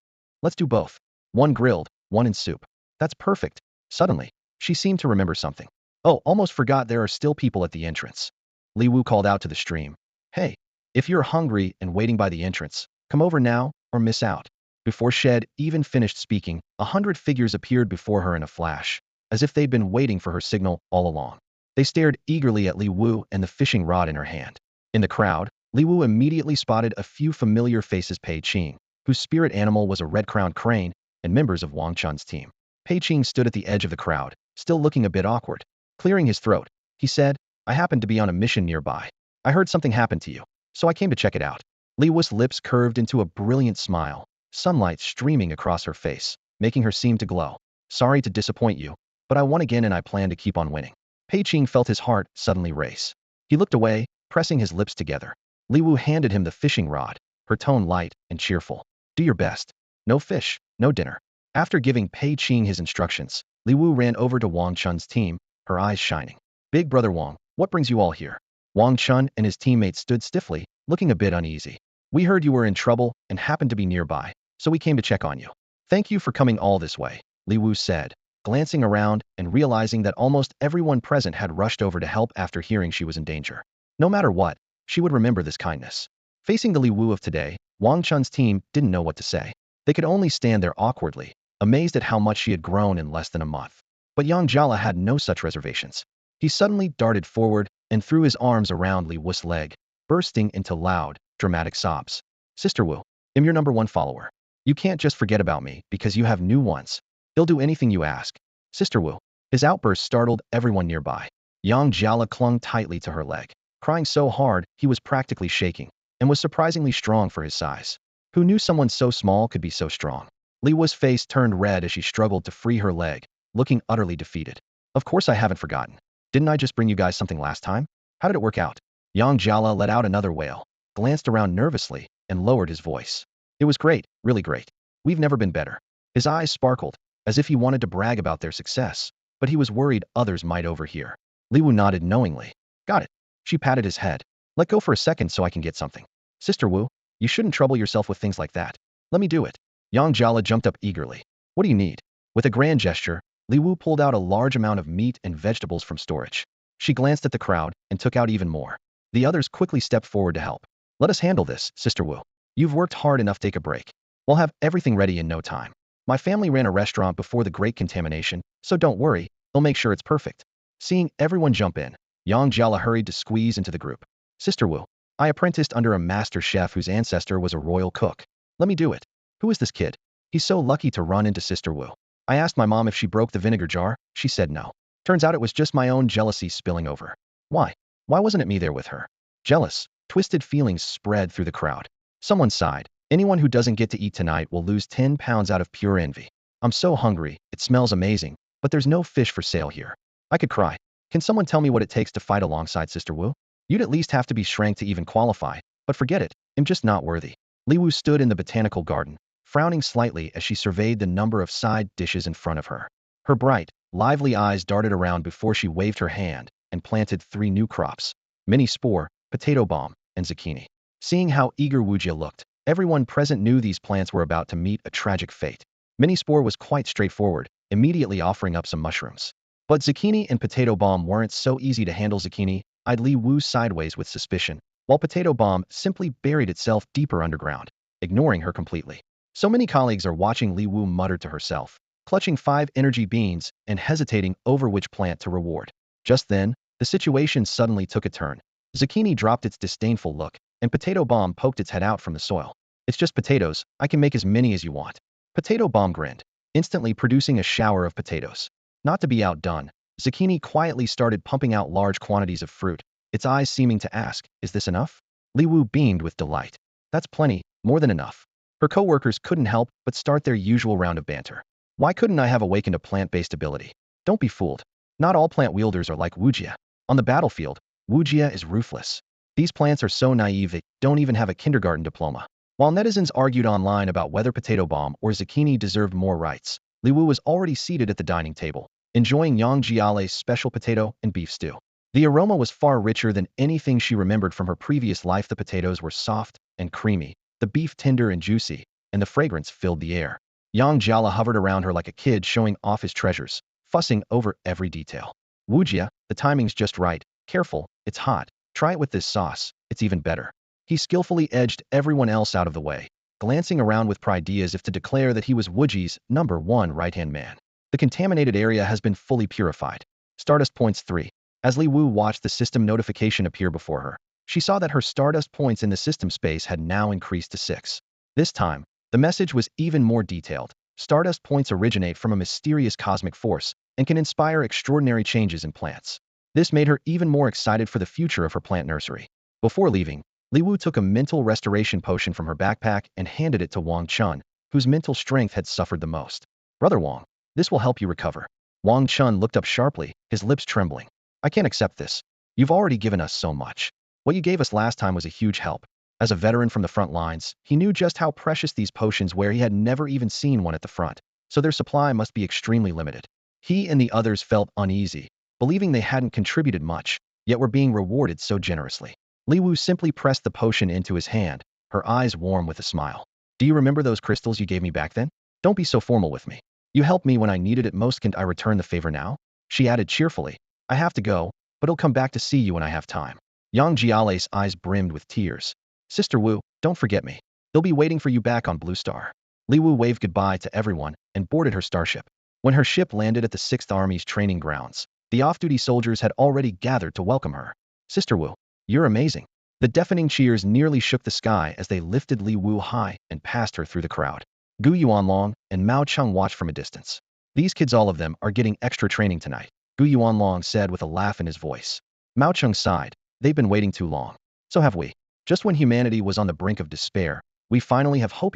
Let's do both. One grilled, one in soup. That's perfect. Suddenly, she seemed to remember something. Oh, almost forgot there are still people at the entrance. Li Wu called out to the stream. Hey, if you're hungry and waiting by the entrance, come over now or miss out. Before Shed even finished speaking, 100 figures appeared before her in a flash, as if they'd been waiting for her signal all along. They stared eagerly at Li Wu and the fishing rod in her hand. In the crowd, Li Wu immediately spotted a few familiar faces: Pei Qing, whose spirit animal was a red-crowned crane, and members of Wang Chun's team. Pei Qing stood at the edge of the crowd, still looking a bit awkward. Clearing his throat, he said, "I happened to be on a mission nearby. I heard something happened to you, so I came to check it out." Li Wu's lips curved into a brilliant smile, sunlight streaming across her face, making her seem to glow. "Sorry to disappoint you, but I won again and I plan to keep on winning." Pei Qing felt his heart suddenly race. He looked away, pressing his lips together. Li Wu handed him the fishing rod, her tone light and cheerful. "Do your best. No fish, no dinner." After giving Pei Qing his instructions, Li Wu ran over to Wang Chun's team, her eyes shining. "Big brother Wang, what brings you all here?" Wang Chun and his teammates stood stiffly, looking a bit uneasy. "We heard you were in trouble and happened to be nearby, so we came to check on you." "Thank you for coming all this way," Li Wu said, glancing around and realizing that almost everyone present had rushed over to help after hearing she was in danger. No matter what, she would remember this kindness. Facing the Li Wu of today, Wang Chun's team didn't know what to say. They could only stand there awkwardly, amazed at how much she had grown in less than a month. But Yang Jala had no such reservations. He suddenly darted forward and threw his arms around Li Wu's leg, bursting into loud, dramatic sobs. "Sister Wu, I'm your #1 follower. You can't just forget about me because you have new ones. I'll do anything you ask." "Sister Wu." His outburst startled everyone nearby. Yang Jala clung tightly to her leg, crying so hard he was practically shaking, and was surprisingly strong for his size. Who knew someone so small could be so strong? Li Wu's face turned red as she struggled to free her leg, looking utterly defeated. "Of course I haven't forgotten. Didn't I just bring you guys something last time? How did it work out?" Yang Jala let out another wail, glanced around nervously, and lowered his voice. "It was great, really great. We've never been better." His eyes sparkled, as if he wanted to brag about their success, but he was worried others might overhear. Li Wu nodded knowingly. "Got it." She patted his head. "Let go for a second so I can get something." "Sister Wu, you shouldn't trouble yourself with things like that. Let me do it." Yang Jala jumped up eagerly. "What do you need?" With a grand gesture, Li Wu pulled out a large amount of meat and vegetables from storage. She glanced at the crowd and took out even more. The others quickly stepped forward to help. "Let us handle this, Sister Wu. You've worked hard enough to take a break. We'll have everything ready in no time. My family ran a restaurant before the Great Contamination, so don't worry, they'll make sure it's perfect." Seeing everyone jump in, Yang Jala hurried to squeeze into the group. "Sister Wu, I apprenticed under a master chef whose ancestor was a royal cook. Let me do it. Who is this kid? He's so lucky to run into Sister Wu." I asked my mom if she broke the vinegar jar. She said no. Turns out it was just my own jealousy spilling over. Why? Why wasn't it me there with her? Jealous, twisted feelings spread through the crowd. Someone sighed. "Anyone who doesn't get to eat tonight will lose 10 pounds out of pure envy. I'm so hungry, it smells amazing, but there's no fish for sale here. I could cry. Can someone tell me what it takes to fight alongside Sister Wu? You'd at least have to be shrank to even qualify, but forget it, I'm just not worthy." Li Wu stood in the botanical garden, frowning slightly as she surveyed the number of side dishes in front of her. Her bright, lively eyes darted around before she waved her hand and planted 3 new crops: mini spore, potato bomb, and zucchini. Seeing how eager Wujia looked, everyone present knew these plants were about to meet a tragic fate. Mini spore was quite straightforward, immediately offering up some mushrooms. But zucchini and potato bomb weren't so easy to handle. Zucchini eyed Li Wu sideways with suspicion, while potato bomb simply buried itself deeper underground, ignoring her completely. "So many colleagues are watching," Li Wu muttered to herself, clutching 5 energy beans and hesitating over which plant to reward. Just then, the situation suddenly took a turn. Zucchini dropped its disdainful look, and potato bomb poked its head out from the soil. "It's just potatoes, I can make as many as you want." Potato bomb grinned, instantly producing a shower of potatoes. Not to be outdone, zucchini quietly started pumping out large quantities of fruit, its eyes seeming to ask, "Is this enough?" Li Wu beamed with delight. "That's plenty, more than enough." Her co-workers couldn't help but start their usual round of banter. "Why couldn't I have awakened a plant-based ability?" Don't be fooled. Not all plant wielders are like Wujia. On the battlefield, Wujia is ruthless. These plants are so naive they don't even have a kindergarten diploma. While netizens argued online about whether potato bomb or zucchini deserved more rights, Li Wu was already seated at the dining table, enjoying Yang Jiale's special potato and beef stew. The aroma was far richer than anything she remembered from her previous life. The potatoes were soft and creamy, the beef tender and juicy, and the fragrance filled the air. Yang Jiala hovered around her like a kid showing off his treasures, fussing over every detail. "Wujia, the timing's just right. Careful, it's hot. Try it with this sauce, it's even better. He skillfully edged everyone else out of the way, glancing around with pride as if to declare that he was Wuji's #1 right-hand man. The contaminated area has been fully purified. Stardust points 3. As Li Wu watched the system notification appear before her, she saw that her Stardust points in the system space had now increased to 6. This time, the message was even more detailed. Stardust points originate from a mysterious cosmic force and can inspire extraordinary changes in plants. This made her even more excited for the future of her plant nursery. Before leaving, Li Wu took a mental restoration potion from her backpack and handed it to Wang Chun, whose mental strength had suffered the most. Brother Wang, this will help you recover. Wang Chun looked up sharply, his lips trembling. I can't accept this. You've already given us so much. What you gave us last time was a huge help. As a veteran from the front lines, he knew just how precious these potions were. He had never even seen one at the front, so their supply must be extremely limited. He and the others felt uneasy, believing they hadn't contributed much, yet were being rewarded so generously. Li Wu simply pressed the potion into his hand, her eyes warm with a smile. Do you remember those crystals you gave me back then? Don't be so formal with me. You helped me when I needed it most. Can't I return the favor now? She added cheerfully. I have to go, but I'll come back to see you when I have time. Yang Jiale's eyes brimmed with tears. Sister Wu, don't forget me. They'll be waiting for you back on Blue Star. Li Wu waved goodbye to everyone and boarded her starship. When her ship landed at the 6th Army's training grounds, the off-duty soldiers had already gathered to welcome her. Sister Wu, you're amazing. The deafening cheers nearly shook the sky as they lifted Li Wu high and passed her through the crowd. Gu Yuanlong and Mao Cheng watched from a distance. These kids, all of them, are getting extra training tonight, Gu Yuanlong said with a laugh in his voice. Mao Cheng sighed. They've been waiting too long. So have we. Just when humanity was on the brink of despair, we finally have hope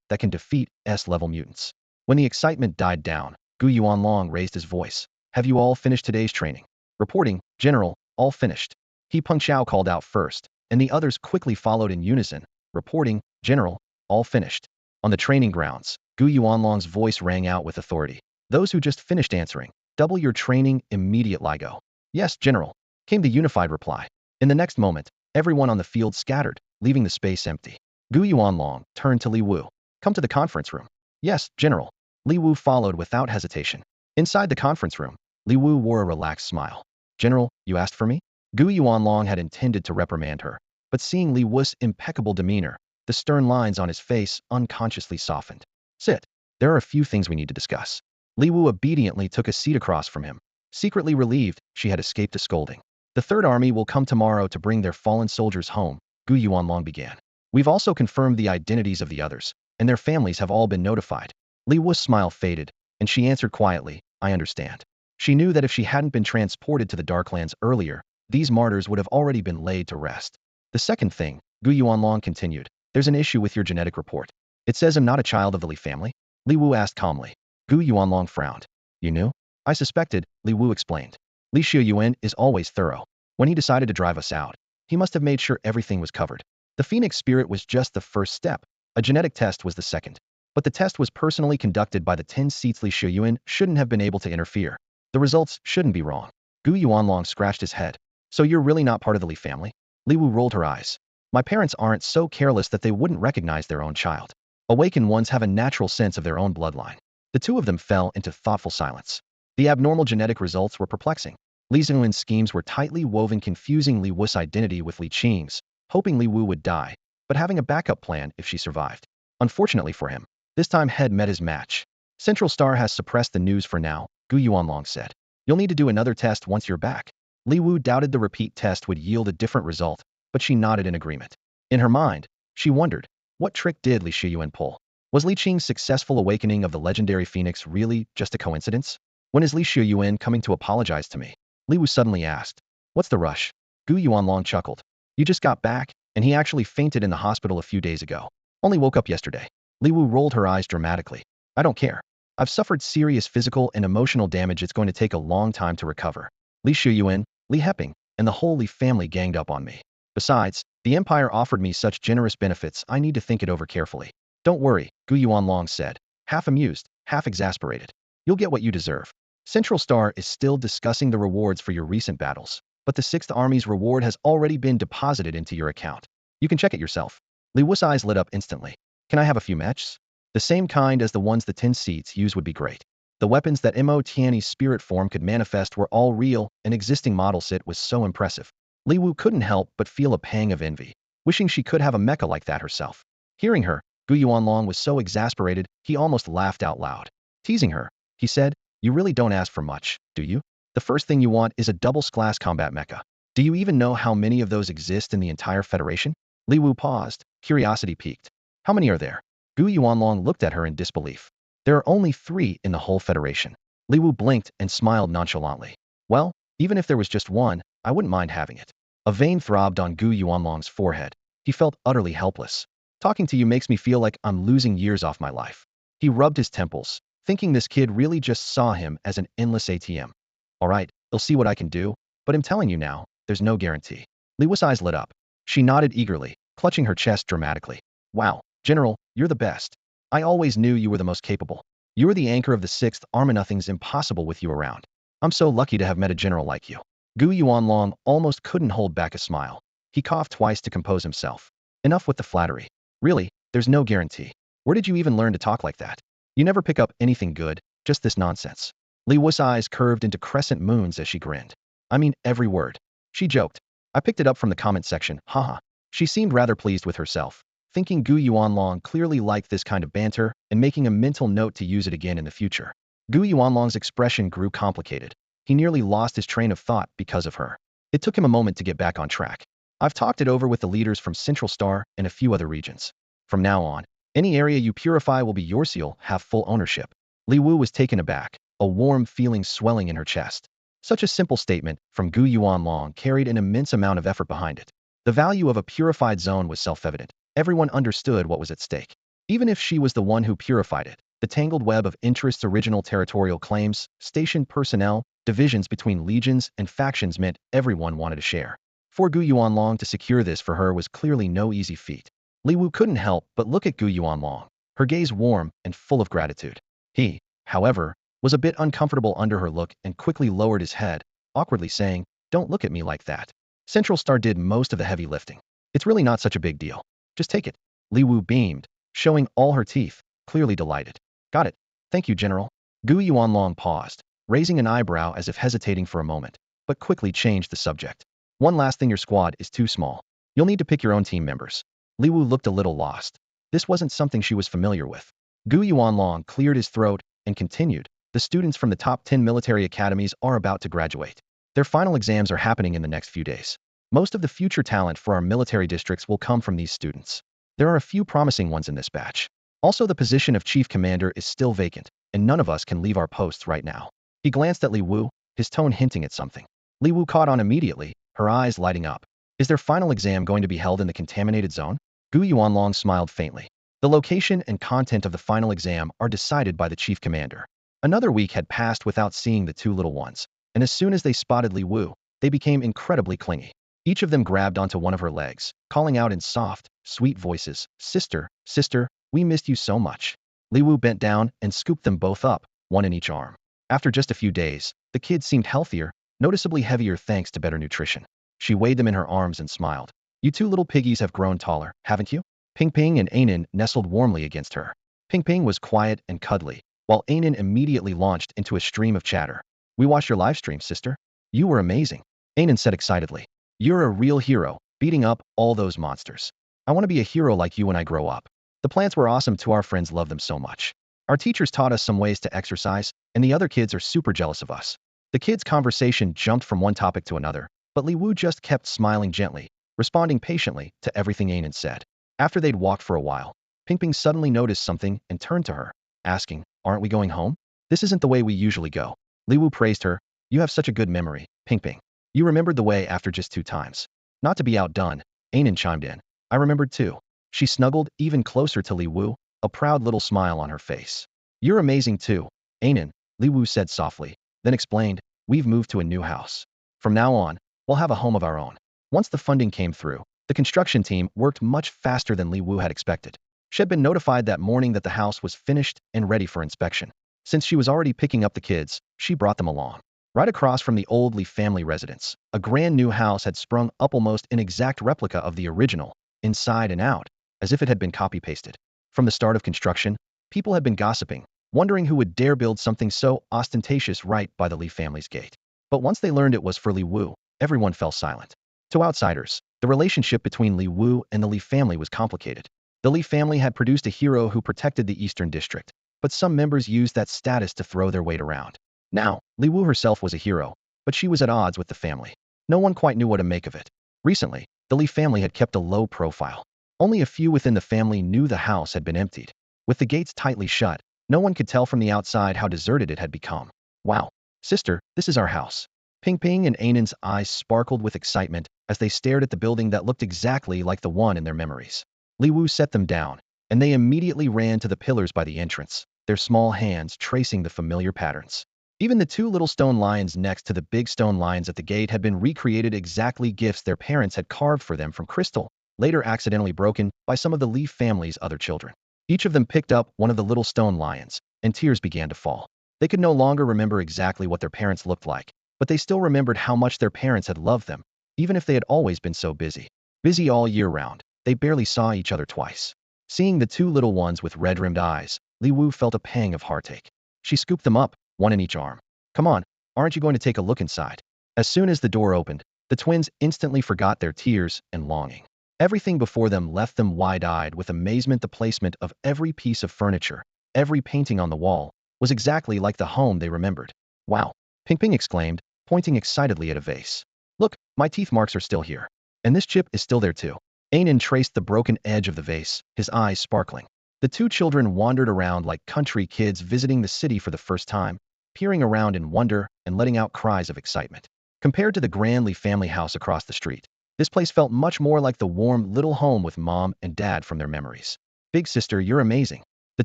that can defeat S-level mutants. When the excitement died down, Gu Yuanlong raised his voice. Have you all finished today's training? Reporting, General, all finished. He Peng Chao called out first, and the others quickly followed in unison. Reporting, General, all finished. On the training grounds, Gu Yuanlong's voice rang out with authority. Those who just finished answering, double your training, immediate LIGO. Yes, General, came the unified reply. In the next moment, everyone on the field scattered, leaving the space empty. Gu Yuanlong turned to Li Wu. Come to the conference room. Yes, General. Li Wu followed without hesitation. Inside the conference room, Li Wu wore a relaxed smile. General, you asked for me? Gu Yuanlong had intended to reprimand her, but seeing Li Wu's impeccable demeanor, the stern lines on his face unconsciously softened. Sit. There are a few things we need to discuss. Li Wu obediently took a seat across from him. Secretly relieved, she had escaped a scolding. The Third Army will come tomorrow to bring their fallen soldiers home, Gu Yuanlong began. We've also confirmed the identities of the others, and their families have all been notified. Li Wu's smile faded, and she answered quietly, I understand. She knew that if she hadn't been transported to the Darklands earlier, these martyrs would have already been laid to rest. The second thing, Gu Yuanlong continued, there's an issue with your genetic report. It says I'm not a child of the Li family? Li Wu asked calmly. Gu Yuanlong frowned. You knew? I suspected, Li Wu explained. Li Xiuyuan is always thorough. When he decided to drive us out, he must have made sure everything was covered. The Phoenix Spirit was just the first step. A genetic test was the second. But the test was personally conducted by the 10 seats. Li Xiuyuan shouldn't have been able to interfere. The results shouldn't be wrong. Gu Yuanlong scratched his head. So you're really not part of the Li family? Li Wu rolled her eyes. My parents aren't so careless that they wouldn't recognize their own child. Awakened ones have a natural sense of their own bloodline. The two of them fell into thoughtful silence. The abnormal genetic results were perplexing. Li Xiuyuan's schemes were tightly woven, confusing Li Wu's identity with Li Qing's, hoping Li Wu would die, but having a backup plan if she survived. Unfortunately for him, this time Head met his match. Central Star has suppressed the news for now, Gu Yuanlong said. You'll need to do another test once you're back. Li Wu doubted the repeat test would yield a different result, but she nodded in agreement. In her mind, she wondered, what trick did Li Xiuyuan pull? Was Li Qing's successful awakening of the legendary Phoenix really just a coincidence? When is Li Xiuyuan coming to apologize to me? Li Wu suddenly asked. What's the rush? Gu Yuanlong chuckled. You just got back, and he actually fainted in the hospital a few days ago. Only woke up yesterday. Li Wu rolled her eyes dramatically. I don't care. I've suffered serious physical and emotional damage. It's going to take a long time to recover. Li Xiuyuan, Li Heping, and the whole Li family ganged up on me. Besides, the Empire offered me such generous benefits. I need to think it over carefully. Don't worry, Gu Yuanlong said, half amused, half exasperated. You'll get what you deserve. Central Star is still discussing the rewards for your recent battles, but the 6th Army's reward has already been deposited into your account. You can check it yourself. Li Wu's eyes lit up instantly. Can I have a few matches? The same kind as the ones the 10 seats use would be great. The weapons that Mo Tiany's spirit form could manifest were all real, an existing model set was so impressive. Li Wu couldn't help but feel a pang of envy, wishing she could have a mecha like that herself. Hearing her, Gu Yuanlong was so exasperated he almost laughed out loud. Teasing her, he said, "You really don't ask for much, do you? The first thing you want is a double-class combat mecha. Do you even know how many of those exist in the entire Federation?" Li Wu paused, curiosity piqued. "How many are there?" Gu Yuanlong looked at her in disbelief. "There are only 3 in the whole Federation." Li Wu blinked and smiled nonchalantly. "Well, even if there was just one, I wouldn't mind having it." A vein throbbed on Gu Yuanlong's forehead. He felt utterly helpless. "Talking to you makes me feel like I'm losing years off my life." He rubbed his temples, thinking this kid really just saw him as an endless ATM. "All right, I'll see what I can do, but I'm telling you now, there's no guarantee." Li Wu's eyes lit up. She nodded eagerly, clutching her chest dramatically. "Wow, General, you're the best. I always knew you were the most capable. You were the anchor of the 6th Army. Nothing's impossible with you around. I'm so lucky to have met a general like you." Gu Yuanlong almost couldn't hold back a smile. He coughed twice to compose himself. "Enough with the flattery. Really, there's no guarantee. Where did you even learn to talk like that? You never pick up anything good, just this nonsense." Li Wu's eyes curved into crescent moons as she grinned. "I mean every word." She joked. "I picked it up from the comment section, haha." She seemed rather pleased with herself, thinking Gu Yuanlong clearly liked this kind of banter and making a mental note to use it again in the future. Gu Yuanlong's expression grew complicated. He nearly lost his train of thought because of her. It took him a moment to get back on track. "I've talked it over with the leaders from Central Star and a few other regions. From now on, any area you purify will be yours. You'll have full ownership." Li Wu was taken aback, a warm feeling swelling in her chest. Such a simple statement from Gu Yuanlong carried an immense amount of effort behind it. The value of a purified zone was self-evident. Everyone understood what was at stake. Even if she was the one who purified it, the tangled web of interests, original territorial claims, stationed personnel, divisions between legions and factions meant everyone wanted a share. For Gu Yuanlong to secure this for her was clearly no easy feat. Li Wu couldn't help but look at Gu Yuanlong, her gaze warm and full of gratitude. He, however, was a bit uncomfortable under her look and quickly lowered his head, awkwardly saying, "Don't look at me like that. Central Star did most of the heavy lifting. It's really not such a big deal. Just take it." Li Wu beamed, showing all her teeth, clearly delighted. "Got it. Thank you, General." Gu Yuanlong paused, raising an eyebrow as if hesitating for a moment, but quickly changed the subject. "One last thing, your squad is too small. You'll need to pick your own team members." Li Wu looked a little lost. This wasn't something she was familiar with. Gu Yuanlong cleared his throat and continued, "The students from the top 10 military academies are about to graduate. Their final exams are happening in the next few days. Most of the future talent for our military districts will come from these students. There are a few promising ones in this batch. Also, the position of chief commander is still vacant, and none of us can leave our posts right now." He glanced at Li Wu, his tone hinting at something. Li Wu caught on immediately, her eyes lighting up. "Is their final exam going to be held in the contaminated zone?" Gu Yuanlong smiled faintly. "The location and content of the final exam are decided by the chief commander." Another week had passed without seeing the 2 little ones, and as soon as they spotted Li Wu, they became incredibly clingy. Each of them grabbed onto one of her legs, calling out in soft, sweet voices, "Sister, sister, we missed you so much." Li Wu bent down and scooped them both up, one in each arm. After just a few days, the kids seemed healthier, noticeably heavier thanks to better nutrition. She weighed them in her arms and smiled. "You 2 little piggies have grown taller, haven't you?" Ping Ping and Ainen nestled warmly against her. Ping Ping was quiet and cuddly, while Ainen immediately launched into a stream of chatter. "We watched your live stream, sister. You were amazing," Ainen said excitedly. "You're a real hero, beating up all those monsters. I want to be a hero like you when I grow up. The plants were awesome too. Our friends love them so much. Our teachers taught us some ways to exercise, and the other kids are super jealous of us." The kids' conversation jumped from one topic to another, but Li Wu just kept smiling gently, responding patiently to everything Ainen said. After they'd walked for a while, Ping Ping suddenly noticed something and turned to her, asking, "Aren't we going home? This isn't the way we usually go." Li Wu praised her. "You have such a good memory, Ping Ping. You remembered the way after just 2 times." Not to be outdone, Ainen chimed in. "I remembered too." She snuggled even closer to Li Wu, a proud little smile on her face. "You're amazing too, Ainen," Li Wu said softly, then explained, "We've moved to a new house. From now on, we'll have a home of our own." Once the funding came through, the construction team worked much faster than Li Wu had expected. She had been notified that morning that the house was finished and ready for inspection. Since she was already picking up the kids, she brought them along. Right across from the old Li family residence, a grand new house had sprung up, almost an exact replica of the original, inside and out, as if it had been copy-pasted. From the start of construction, people had been gossiping, wondering who would dare build something so ostentatious right by the Li family's gate. But once they learned it was for Li Wu, everyone fell silent. To outsiders, the relationship between Li Wu and the Li family was complicated. The Li family had produced a hero who protected the Eastern District, but some members used that status to throw their weight around. Now, Li Wu herself was a hero, but she was at odds with the family. No one quite knew what to make of it. Recently, the Li family had kept a low profile. Only a few within the family knew the house had been emptied. With the gates tightly shut, no one could tell from the outside how deserted it had become. Wow. Sister, this is our house. Ping Ping and Ainan's eyes sparkled with excitement as they stared at the building that looked exactly like the one in their memories. Li Wu set them down, and they immediately ran to the pillars by the entrance, their small hands tracing the familiar patterns. Even the two little stone lions next to the big stone lions at the gate had been recreated exactly gifts their parents had carved for them from crystal, later accidentally broken by some of the Li family's other children. Each of them picked up one of the little stone lions, and tears began to fall. They could no longer remember exactly what their parents looked like, but they still remembered how much their parents had loved them, even if they had always been so busy. Busy all year round, they barely saw each other twice. Seeing the two little ones with red-rimmed eyes, Li Wu felt a pang of heartache. She scooped them up, one in each arm. Come on, aren't you going to take a look inside? As soon as the door opened, the twins instantly forgot their tears and longing. Everything before them left them wide-eyed with amazement. The placement of every piece of furniture, every painting on the wall, was exactly like the home they remembered. Wow, Ping Ping exclaimed, pointing excitedly at a vase. Look, my teeth marks are still here. And this chip is still there too. Ainan traced the broken edge of the vase, his eyes sparkling. The two children wandered around like country kids visiting the city for the first time, peering around in wonder and letting out cries of excitement. Compared to the grand Li family house across the street, this place felt much more like the warm little home with mom and dad from their memories. Big sister, you're amazing. The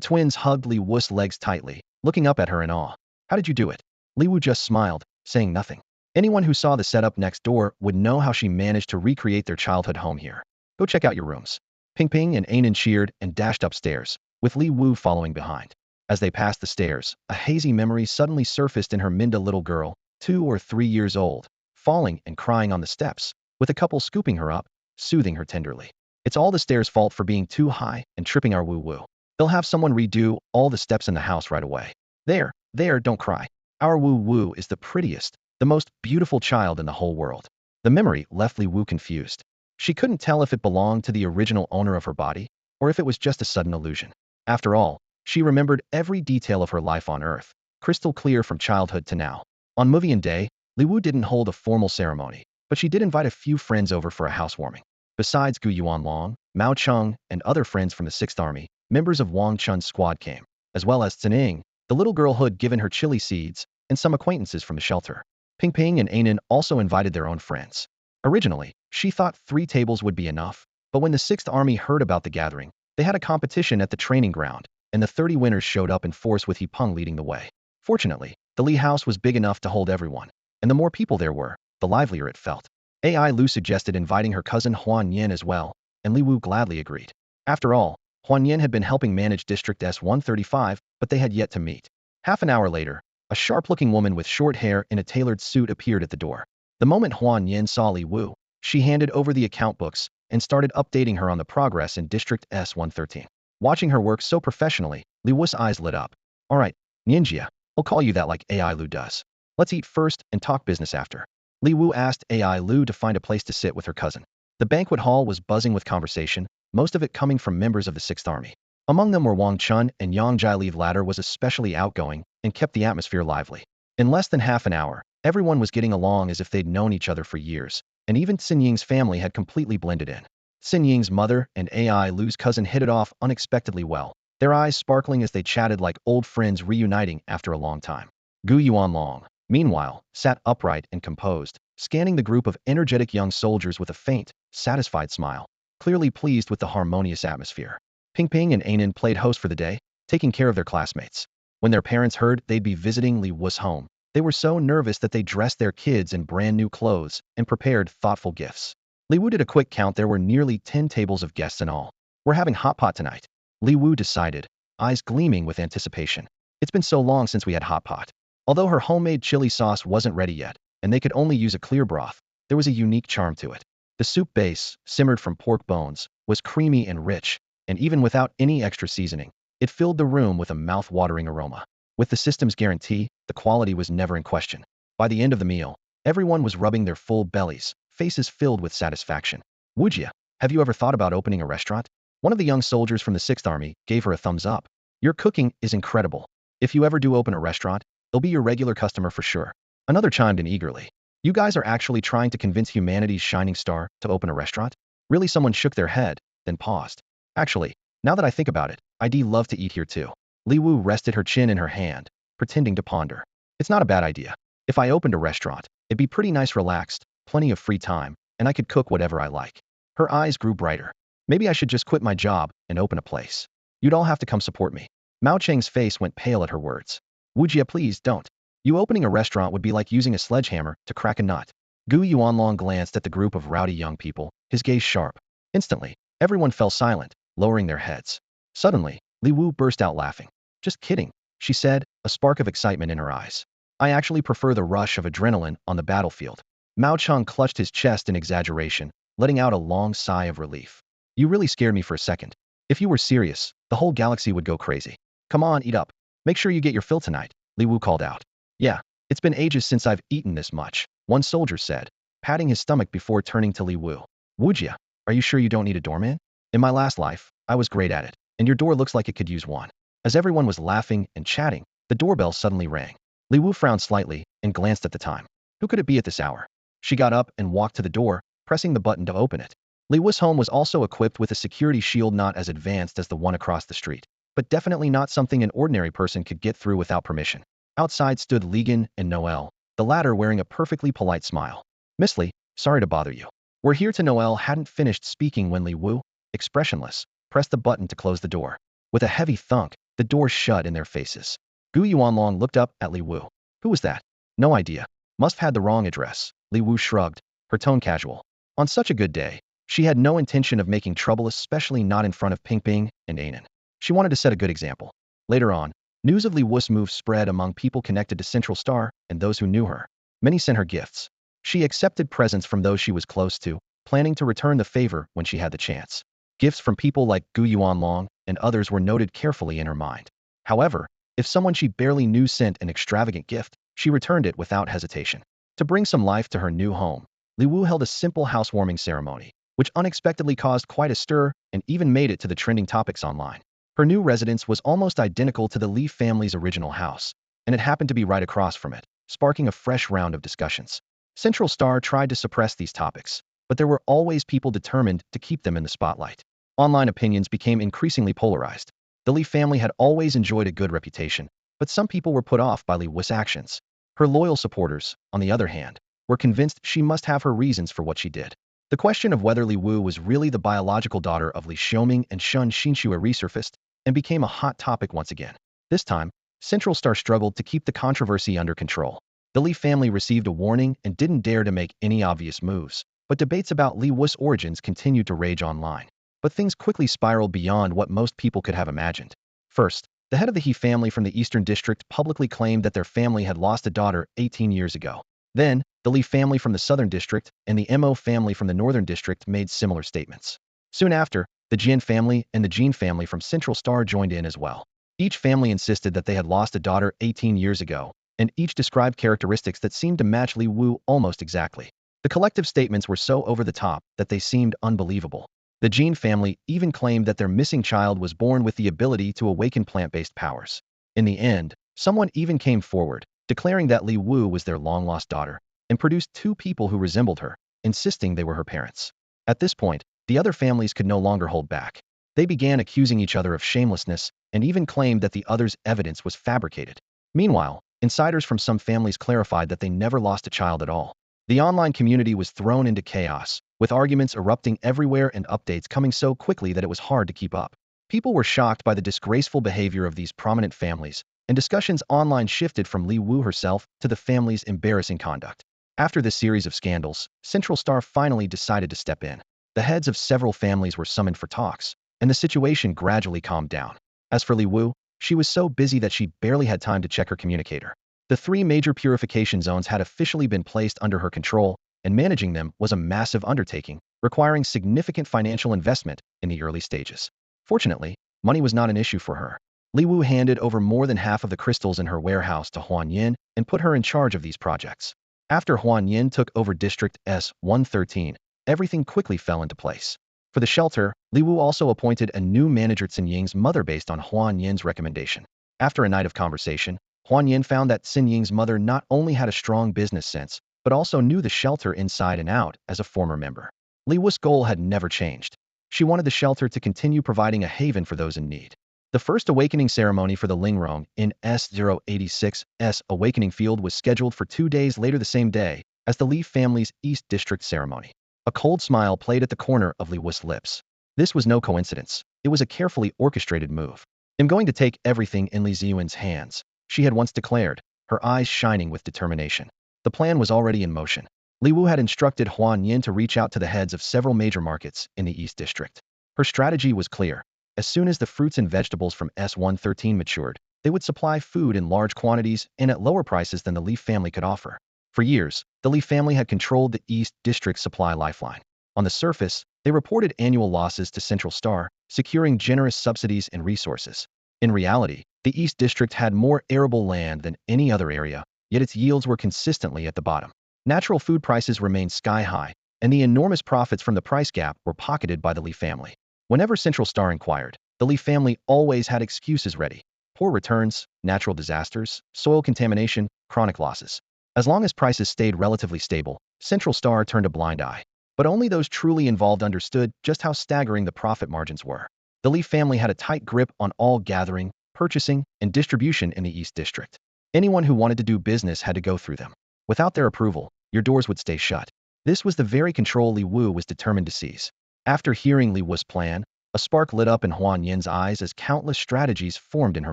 twins hugged Li Wu's legs tightly, looking up at her in awe. How did you do it? Li Wu just smiled, saying nothing. Anyone who saw the setup next door would know how she managed to recreate their childhood home here. Go check out your rooms. Ping Ping and Ainan cheered and dashed upstairs, with Li Wu following behind. As they passed the stairs, a hazy memory suddenly surfaced in her mind. A little girl, 2 or 3 years old, falling and crying on the steps, with a couple scooping her up, soothing her tenderly. It's all the stairs' fault for being too high and tripping our Wu Wu. They'll have someone redo all the steps in the house right away. There, don't cry. Our Wu Wu is the prettiest, the most beautiful child in the whole world. The memory left Li Wu confused. She couldn't tell if it belonged to the original owner of her body, or if it was just a sudden illusion. After all, she remembered every detail of her life on Earth, crystal clear from childhood to now. On Muvian Day, Li Wu didn't hold a formal ceremony, but she did invite a few friends over for a housewarming. Besides Gu Yuanlong, Mao Cheng, and other friends from the 6th Army, members of Wang Chun's squad came, as well as Zining, the little girl who had given her chili seeds, and some acquaintances from the shelter. Ping Ping and Ainan also invited their own friends. Originally, she thought 3 tables would be enough, but when the 6th Army heard about the gathering, they had a competition at the training ground, and the 30 winners showed up in force with He Peng leading the way. Fortunately, the Li house was big enough to hold everyone, and the more people there were, the livelier it felt. Ai Lu suggested inviting her cousin Huan Yin as well, and Li Wu gladly agreed. After all, Huan Yin had been helping manage District S-135, but they had yet to meet. Half an hour later, a sharp-looking woman with short hair in a tailored suit appeared at the door. The moment Huan Yin saw Li Wu, she handed over the account books and started updating her on the progress in District S-113. Watching her work so professionally, Li Wu's eyes lit up. All right, Ninja, I'll call you that like Ai Lu does. Let's eat first and talk business after. Li Wu asked Ai Lu to find a place to sit with her cousin. The banquet hall was buzzing with conversation, most of it coming from members of the 6th Army. Among them were Wang Chun and Yang Jai. The latter was especially outgoing and kept the atmosphere lively. In less than half an hour, everyone was getting along as if they'd known each other for years, and even Xin Ying's family had completely blended in. Xin Ying's mother and Ai Lu's cousin hit it off unexpectedly well, their eyes sparkling as they chatted like old friends reuniting after a long time. Gu Yuanlong, meanwhile, sat upright and composed, scanning the group of energetic young soldiers with a faint, satisfied smile, clearly pleased with the harmonious atmosphere. Ping Ping and Ainan played host for the day, taking care of their classmates. When their parents heard they'd be visiting Li Wu's home, they were so nervous that they dressed their kids in brand new clothes and prepared thoughtful gifts. Li Wu did a quick count. There were nearly 10 tables of guests in all. We're having hot pot tonight, Li Wu decided, eyes gleaming with anticipation. It's been so long since we had hot pot. Although her homemade chili sauce wasn't ready yet, and they could only use a clear broth, there was a unique charm to it. The soup base, simmered from pork bones, was creamy and rich, and even without any extra seasoning, it filled the room with a mouth-watering aroma. With the system's guarantee, the quality was never in question. By the end of the meal, everyone was rubbing their full bellies, faces filled with satisfaction. Would ya? Have you ever thought about opening a restaurant? One of the young soldiers from the 6th Army gave her a thumbs up. Your cooking is incredible. If you ever do open a restaurant, they'll be your regular customer for sure. Another chimed in eagerly. You guys are actually trying to convince humanity's shining star to open a restaurant? Really? Someone shook their head, then paused. Actually, now that I think about it, I'd love to eat here too. Li Wu rested her chin in her hand, pretending to ponder. It's not a bad idea. If I opened a restaurant, it'd be pretty nice, relaxed, plenty of free time, and I could cook whatever I like. Her eyes grew brighter. Maybe I should just quit my job and open a place. You'd all have to come support me. Mao Cheng's face went pale at her words. Would ya please don't. You opening a restaurant would be like using a sledgehammer to crack a nut. Gu Yuanlong glanced at the group of rowdy young people, his gaze sharp. Instantly, everyone fell silent, lowering their heads. Suddenly, Li Wu burst out laughing. Just kidding, she said, a spark of excitement in her eyes. I actually prefer the rush of adrenaline on the battlefield. Mao Cheng clutched his chest in exaggeration, letting out a long sigh of relief. You really scared me for a second. If you were serious, the whole galaxy would go crazy. Come on, eat up. Make sure you get your fill tonight, Li Wu called out. Yeah, it's been ages since I've eaten this much, one soldier said, patting his stomach before turning to Li Wu. Would ya? Are you sure you don't need a doorman? In my last life, I was great at it, and your door looks like it could use one. As everyone was laughing and chatting, the doorbell suddenly rang. Li Wu frowned slightly and glanced at the time. Who could it be at this hour? She got up and walked to the door, pressing the button to open it. Li Wu's home was also equipped with a security shield not as advanced as the one across the street, but definitely not something an ordinary person could get through without permission. Outside stood Ligan and Noel, the latter wearing a perfectly polite smile. Miss Li, sorry to bother you. We're here to. Noel hadn't finished speaking when Li Wu, expressionless, pressed the button to close the door. With a heavy thunk, the door shut in their faces. Gu Yuanlong looked up at Li Wu. Who was that? No idea. Must have had the wrong address. Li Wu shrugged, her tone casual. On such a good day, she had no intention of making trouble, especially not in front of Pingping and Anan. She wanted to set a good example. Later on, news of Li Wu's move spread among people connected to Central Star and those who knew her. Many sent her gifts. She accepted presents from those she was close to, planning to return the favor when she had the chance. Gifts from people like Gu Yuanlong and others were noted carefully in her mind. However, if someone she barely knew sent an extravagant gift, she returned it without hesitation. To bring some life to her new home, Li Wu held a simple housewarming ceremony, which unexpectedly caused quite a stir and even made it to the trending topics online. Her new residence was almost identical to the Li family's original house, and it happened to be right across from it, sparking a fresh round of discussions. Central Star tried to suppress these topics, but there were always people determined to keep them in the spotlight. Online opinions became increasingly polarized. The Li family had always enjoyed a good reputation, but some people were put off by Li Wu's actions. Her loyal supporters, on the other hand, were convinced she must have her reasons for what she did. The question of whether Li Wu was really the biological daughter of Li Xiaoming and Shun Xinxue resurfaced and became a hot topic once again. This time, Central Star struggled to keep the controversy under control. The Li family received a warning and didn't dare to make any obvious moves, but debates about Li Wu's origins continued to rage online. But things quickly spiraled beyond what most people could have imagined. First, the head of the He family from the Eastern District publicly claimed that their family had lost a daughter 18 years ago. Then, the Li family from the Southern District and the Mo family from the Northern District made similar statements. Soon after, the Jian family and the Jin family from Central Star joined in as well. Each family insisted that they had lost a daughter 18 years ago, and each described characteristics that seemed to match Li Wu almost exactly. The collective statements were so over the top that they seemed unbelievable. The Jin family even claimed that their missing child was born with the ability to awaken plant-based powers. In the end, someone even came forward, declaring that Li Wu was their long-lost daughter, and produced two people who resembled her, insisting they were her parents. At this point, the other families could no longer hold back. They began accusing each other of shamelessness and even claimed that the other's evidence was fabricated. Meanwhile, insiders from some families clarified that they never lost a child at all. The online community was thrown into chaos, with arguments erupting everywhere and updates coming so quickly that it was hard to keep up. People were shocked by the disgraceful behavior of these prominent families, and discussions online shifted from Li Wu herself to the family's embarrassing conduct. After this series of scandals, Central Star finally decided to step in. The heads of several families were summoned for talks, and the situation gradually calmed down. As for Li Wu, she was so busy that she barely had time to check her communicator. The 3 major purification zones had officially been placed under her control, and managing them was a massive undertaking, requiring significant financial investment in the early stages. Fortunately, money was not an issue for her. Li Wu handed over more than half of the crystals in her warehouse to Huan Yin and put her in charge of these projects. After Huan Yin took over District S-113, everything quickly fell into place. For the shelter, Li Wu also appointed a new manager Xin Ying's mother based on Huan Yin's recommendation. After a night of conversation, Huan Yin found that Xin Ying's mother not only had a strong business sense, but also knew the shelter inside and out as a former member. Li Wu's goal had never changed. She wanted the shelter to continue providing a haven for those in need. The first awakening ceremony for the Lingrong in S086's awakening field was scheduled for 2 days later the same day as the Li family's East District ceremony. A cold smile played at the corner of Li Wu's lips. This was no coincidence. It was a carefully orchestrated move. I'm going to take everything in Li Ziyuan's hands, she had once declared, her eyes shining with determination. The plan was already in motion. Li Wu had instructed Huan Yin to reach out to the heads of several major markets in the East District. Her strategy was clear. As soon as the fruits and vegetables from S113 matured, they would supply food in large quantities and at lower prices than the Li family could offer. For years, the Li family had controlled the East District's supply lifeline. On the surface, they reported annual losses to Central Star, securing generous subsidies and resources. In reality, the East District had more arable land than any other area, yet its yields were consistently at the bottom. Natural food prices remained sky-high, and the enormous profits from the price gap were pocketed by the Li family. Whenever Central Star inquired, the Li family always had excuses ready. Poor returns, natural disasters, soil contamination, chronic losses. As long as prices stayed relatively stable, Central Star turned a blind eye. But only those truly involved understood just how staggering the profit margins were. The Li family had a tight grip on all gathering, purchasing, and distribution in the East District. Anyone who wanted to do business had to go through them. Without their approval, your doors would stay shut. This was the very control Li Wu was determined to seize. After hearing Li Wu's plan, a spark lit up in Huan Yin's eyes as countless strategies formed in her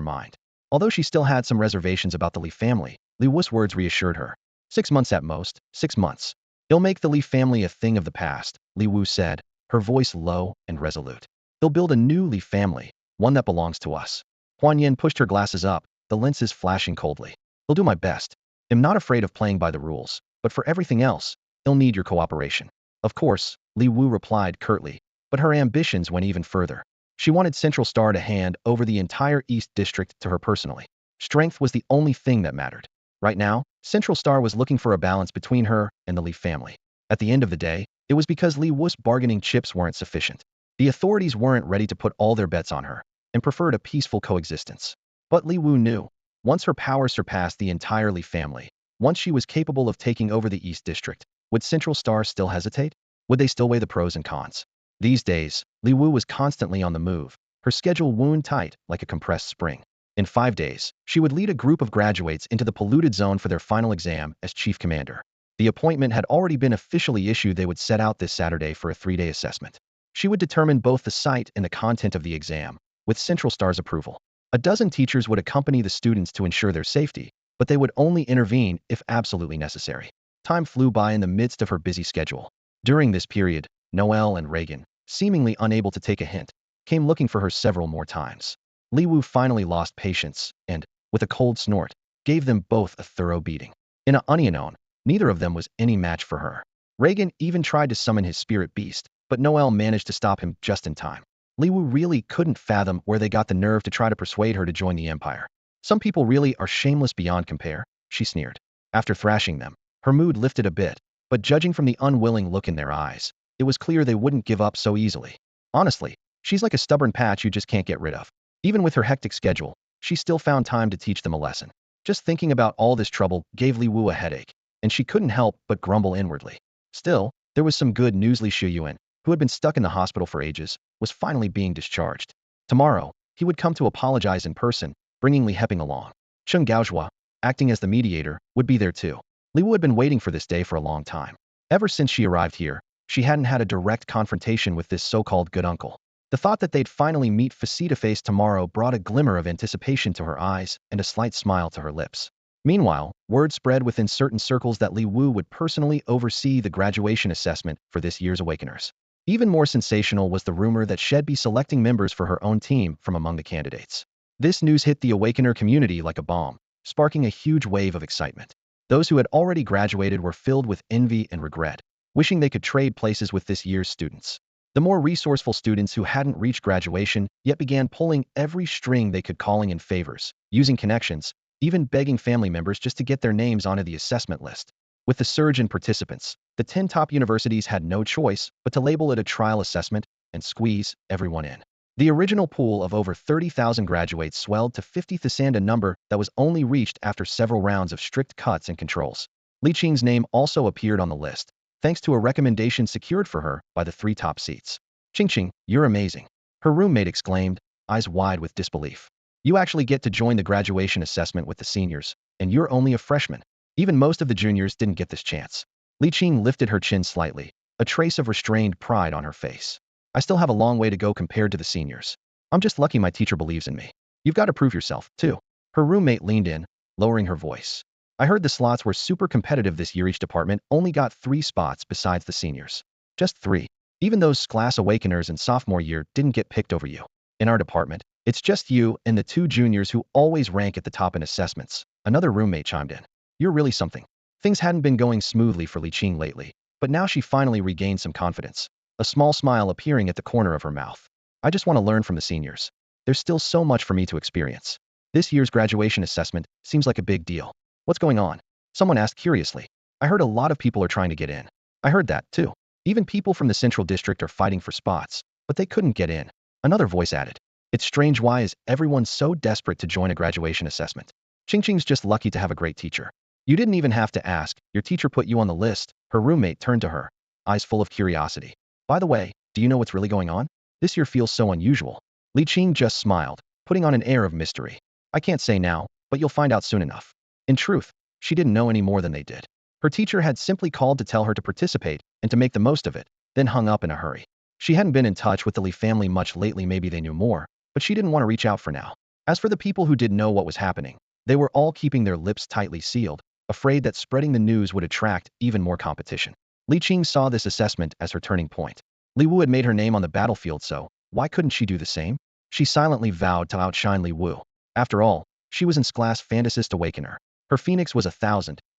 mind. Although she still had some reservations about the Li family, Li Wu's words reassured her. 6 months at most, 6 months. They'll make the Li family a thing of the past, Li Wu said, her voice low and resolute. They'll build a new Li family, one that belongs to us. Huan Yin pushed her glasses up, the lenses flashing coldly. I'll do my best. I'm not afraid of playing by the rules, but for everything else, I'll need your cooperation. Of course, Li Wu replied curtly, but her ambitions went even further. She wanted Central Star to hand over the entire East District to her personally. Strength was the only thing that mattered. Right now, Central Star was looking for a balance between her and the Li family. At the end of the day, it was because Li Wu's bargaining chips weren't sufficient. The authorities weren't ready to put all their bets on her, and preferred a peaceful coexistence. But Li Wu knew, once her power surpassed the entire Li family, once she was capable of taking over the East District, would Central Star still hesitate? Would they still weigh the pros and cons? These days, Li Wu was constantly on the move, her schedule wound tight like a compressed spring. In 5 days, she would lead a group of graduates into the polluted zone for their final exam as chief commander. The appointment had already been officially issued. They would set out this Saturday for a 3-day assessment. She would determine both the site and the content of the exam, with Central Star's approval. A dozen teachers would accompany the students to ensure their safety, but they would only intervene if absolutely necessary. Time flew by in the midst of her busy schedule. During this period, Noelle and Reagan, seemingly unable to take a hint, came looking for her several more times. Li Wu finally lost patience and, with a cold snort, gave them both a thorough beating. In an unknown, neither of them was any match for her. Reagan even tried to summon his spirit beast, but Noelle managed to stop him just in time. Li Wu really couldn't fathom where they got the nerve to try to persuade her to join the Empire. Some people really are shameless beyond compare, she sneered. After thrashing them, her mood lifted a bit, but judging from the unwilling look in their eyes, it was clear they wouldn't give up so easily. Honestly, she's like a stubborn patch you just can't get rid of. Even with her hectic schedule, she still found time to teach them a lesson. Just thinking about all this trouble gave Li Wu a headache, and she couldn't help but grumble inwardly. Still, there was some good news. Li Shuyuan, who had been stuck in the hospital for ages, was finally being discharged. Tomorrow, he would come to apologize in person, bringing Li Heping along. Cheng Gaozhua, acting as the mediator, would be there too. Li Wu had been waiting for this day for a long time. Ever since she arrived here, she hadn't had a direct confrontation with this so-called good uncle. The thought that they'd finally meet face-to-face tomorrow brought a glimmer of anticipation to her eyes and a slight smile to her lips. Meanwhile, word spread within certain circles that Li Wu would personally oversee the graduation assessment for this year's Awakeners. Even more sensational was the rumor that she'd be selecting members for her own team from among the candidates. This news hit the Awakener community like a bomb, sparking a huge wave of excitement. Those who had already graduated were filled with envy and regret, wishing they could trade places with this year's students. The more resourceful students who hadn't reached graduation yet began pulling every string they could, calling in favors, using connections, even begging family members just to get their names onto the assessment list. With the surge in participants, the 10 top universities had no choice but to label it a trial assessment and squeeze everyone in. The original pool of over 30,000 graduates swelled to 50,000, a number that was only reached after several rounds of strict cuts and controls. Li Qing's name also appeared on the list, thanks to a recommendation secured for her by the 3 top seats. "Qing, you're amazing," her roommate exclaimed, eyes wide with disbelief. "You actually get to join the graduation assessment with the seniors, and you're only a freshman. Even most of the juniors didn't get this chance." Li Qing lifted her chin slightly, a trace of restrained pride on her face. "I still have a long way to go compared to the seniors. I'm just lucky my teacher believes in me. You've got to prove yourself, too." Her roommate leaned in, lowering her voice. "I heard the slots were super competitive this year. Each department only got 3 spots besides the seniors. Just 3. Even those class awakeners in sophomore year didn't get picked over you. In our department, it's just you and the 2 juniors who always rank at the top in assessments," another roommate chimed in. "You're really something." Things hadn't been going smoothly for Li Qing lately, but now she finally regained some confidence, a small smile appearing at the corner of her mouth. "I just want to learn from the seniors. There's still so much for me to experience. This year's graduation assessment seems like a big deal." "What's going on?" someone asked curiously. "I heard a lot of people are trying to get in." "I heard that, too. Even people from the Central District are fighting for spots, but they couldn't get in," another voice added. "It's strange, why is everyone so desperate to join a graduation assessment?" "Qing's just lucky to have a great teacher." "You didn't even have to ask, your teacher put you on the list." Her roommate turned to her, eyes full of curiosity. "By the way, do you know what's really going on? This year feels so unusual." Li Qing just smiled, putting on an air of mystery. "I can't say now, but you'll find out soon enough." In truth, she didn't know any more than they did. Her teacher had simply called to tell her to participate and to make the most of it, then hung up in a hurry. She hadn't been in touch with the Li family much lately. Maybe they knew more, but she didn't want to reach out for now. As for the people who did know what was happening, they were all keeping their lips tightly sealed, afraid that spreading the news would attract even more competition. Li Qing saw this assessment as her turning point. Li Wu had made her name on the battlefield, so why couldn't she do the same? She silently vowed to outshine Li Wu. After all, she was in class fantasist awakener. Her phoenix was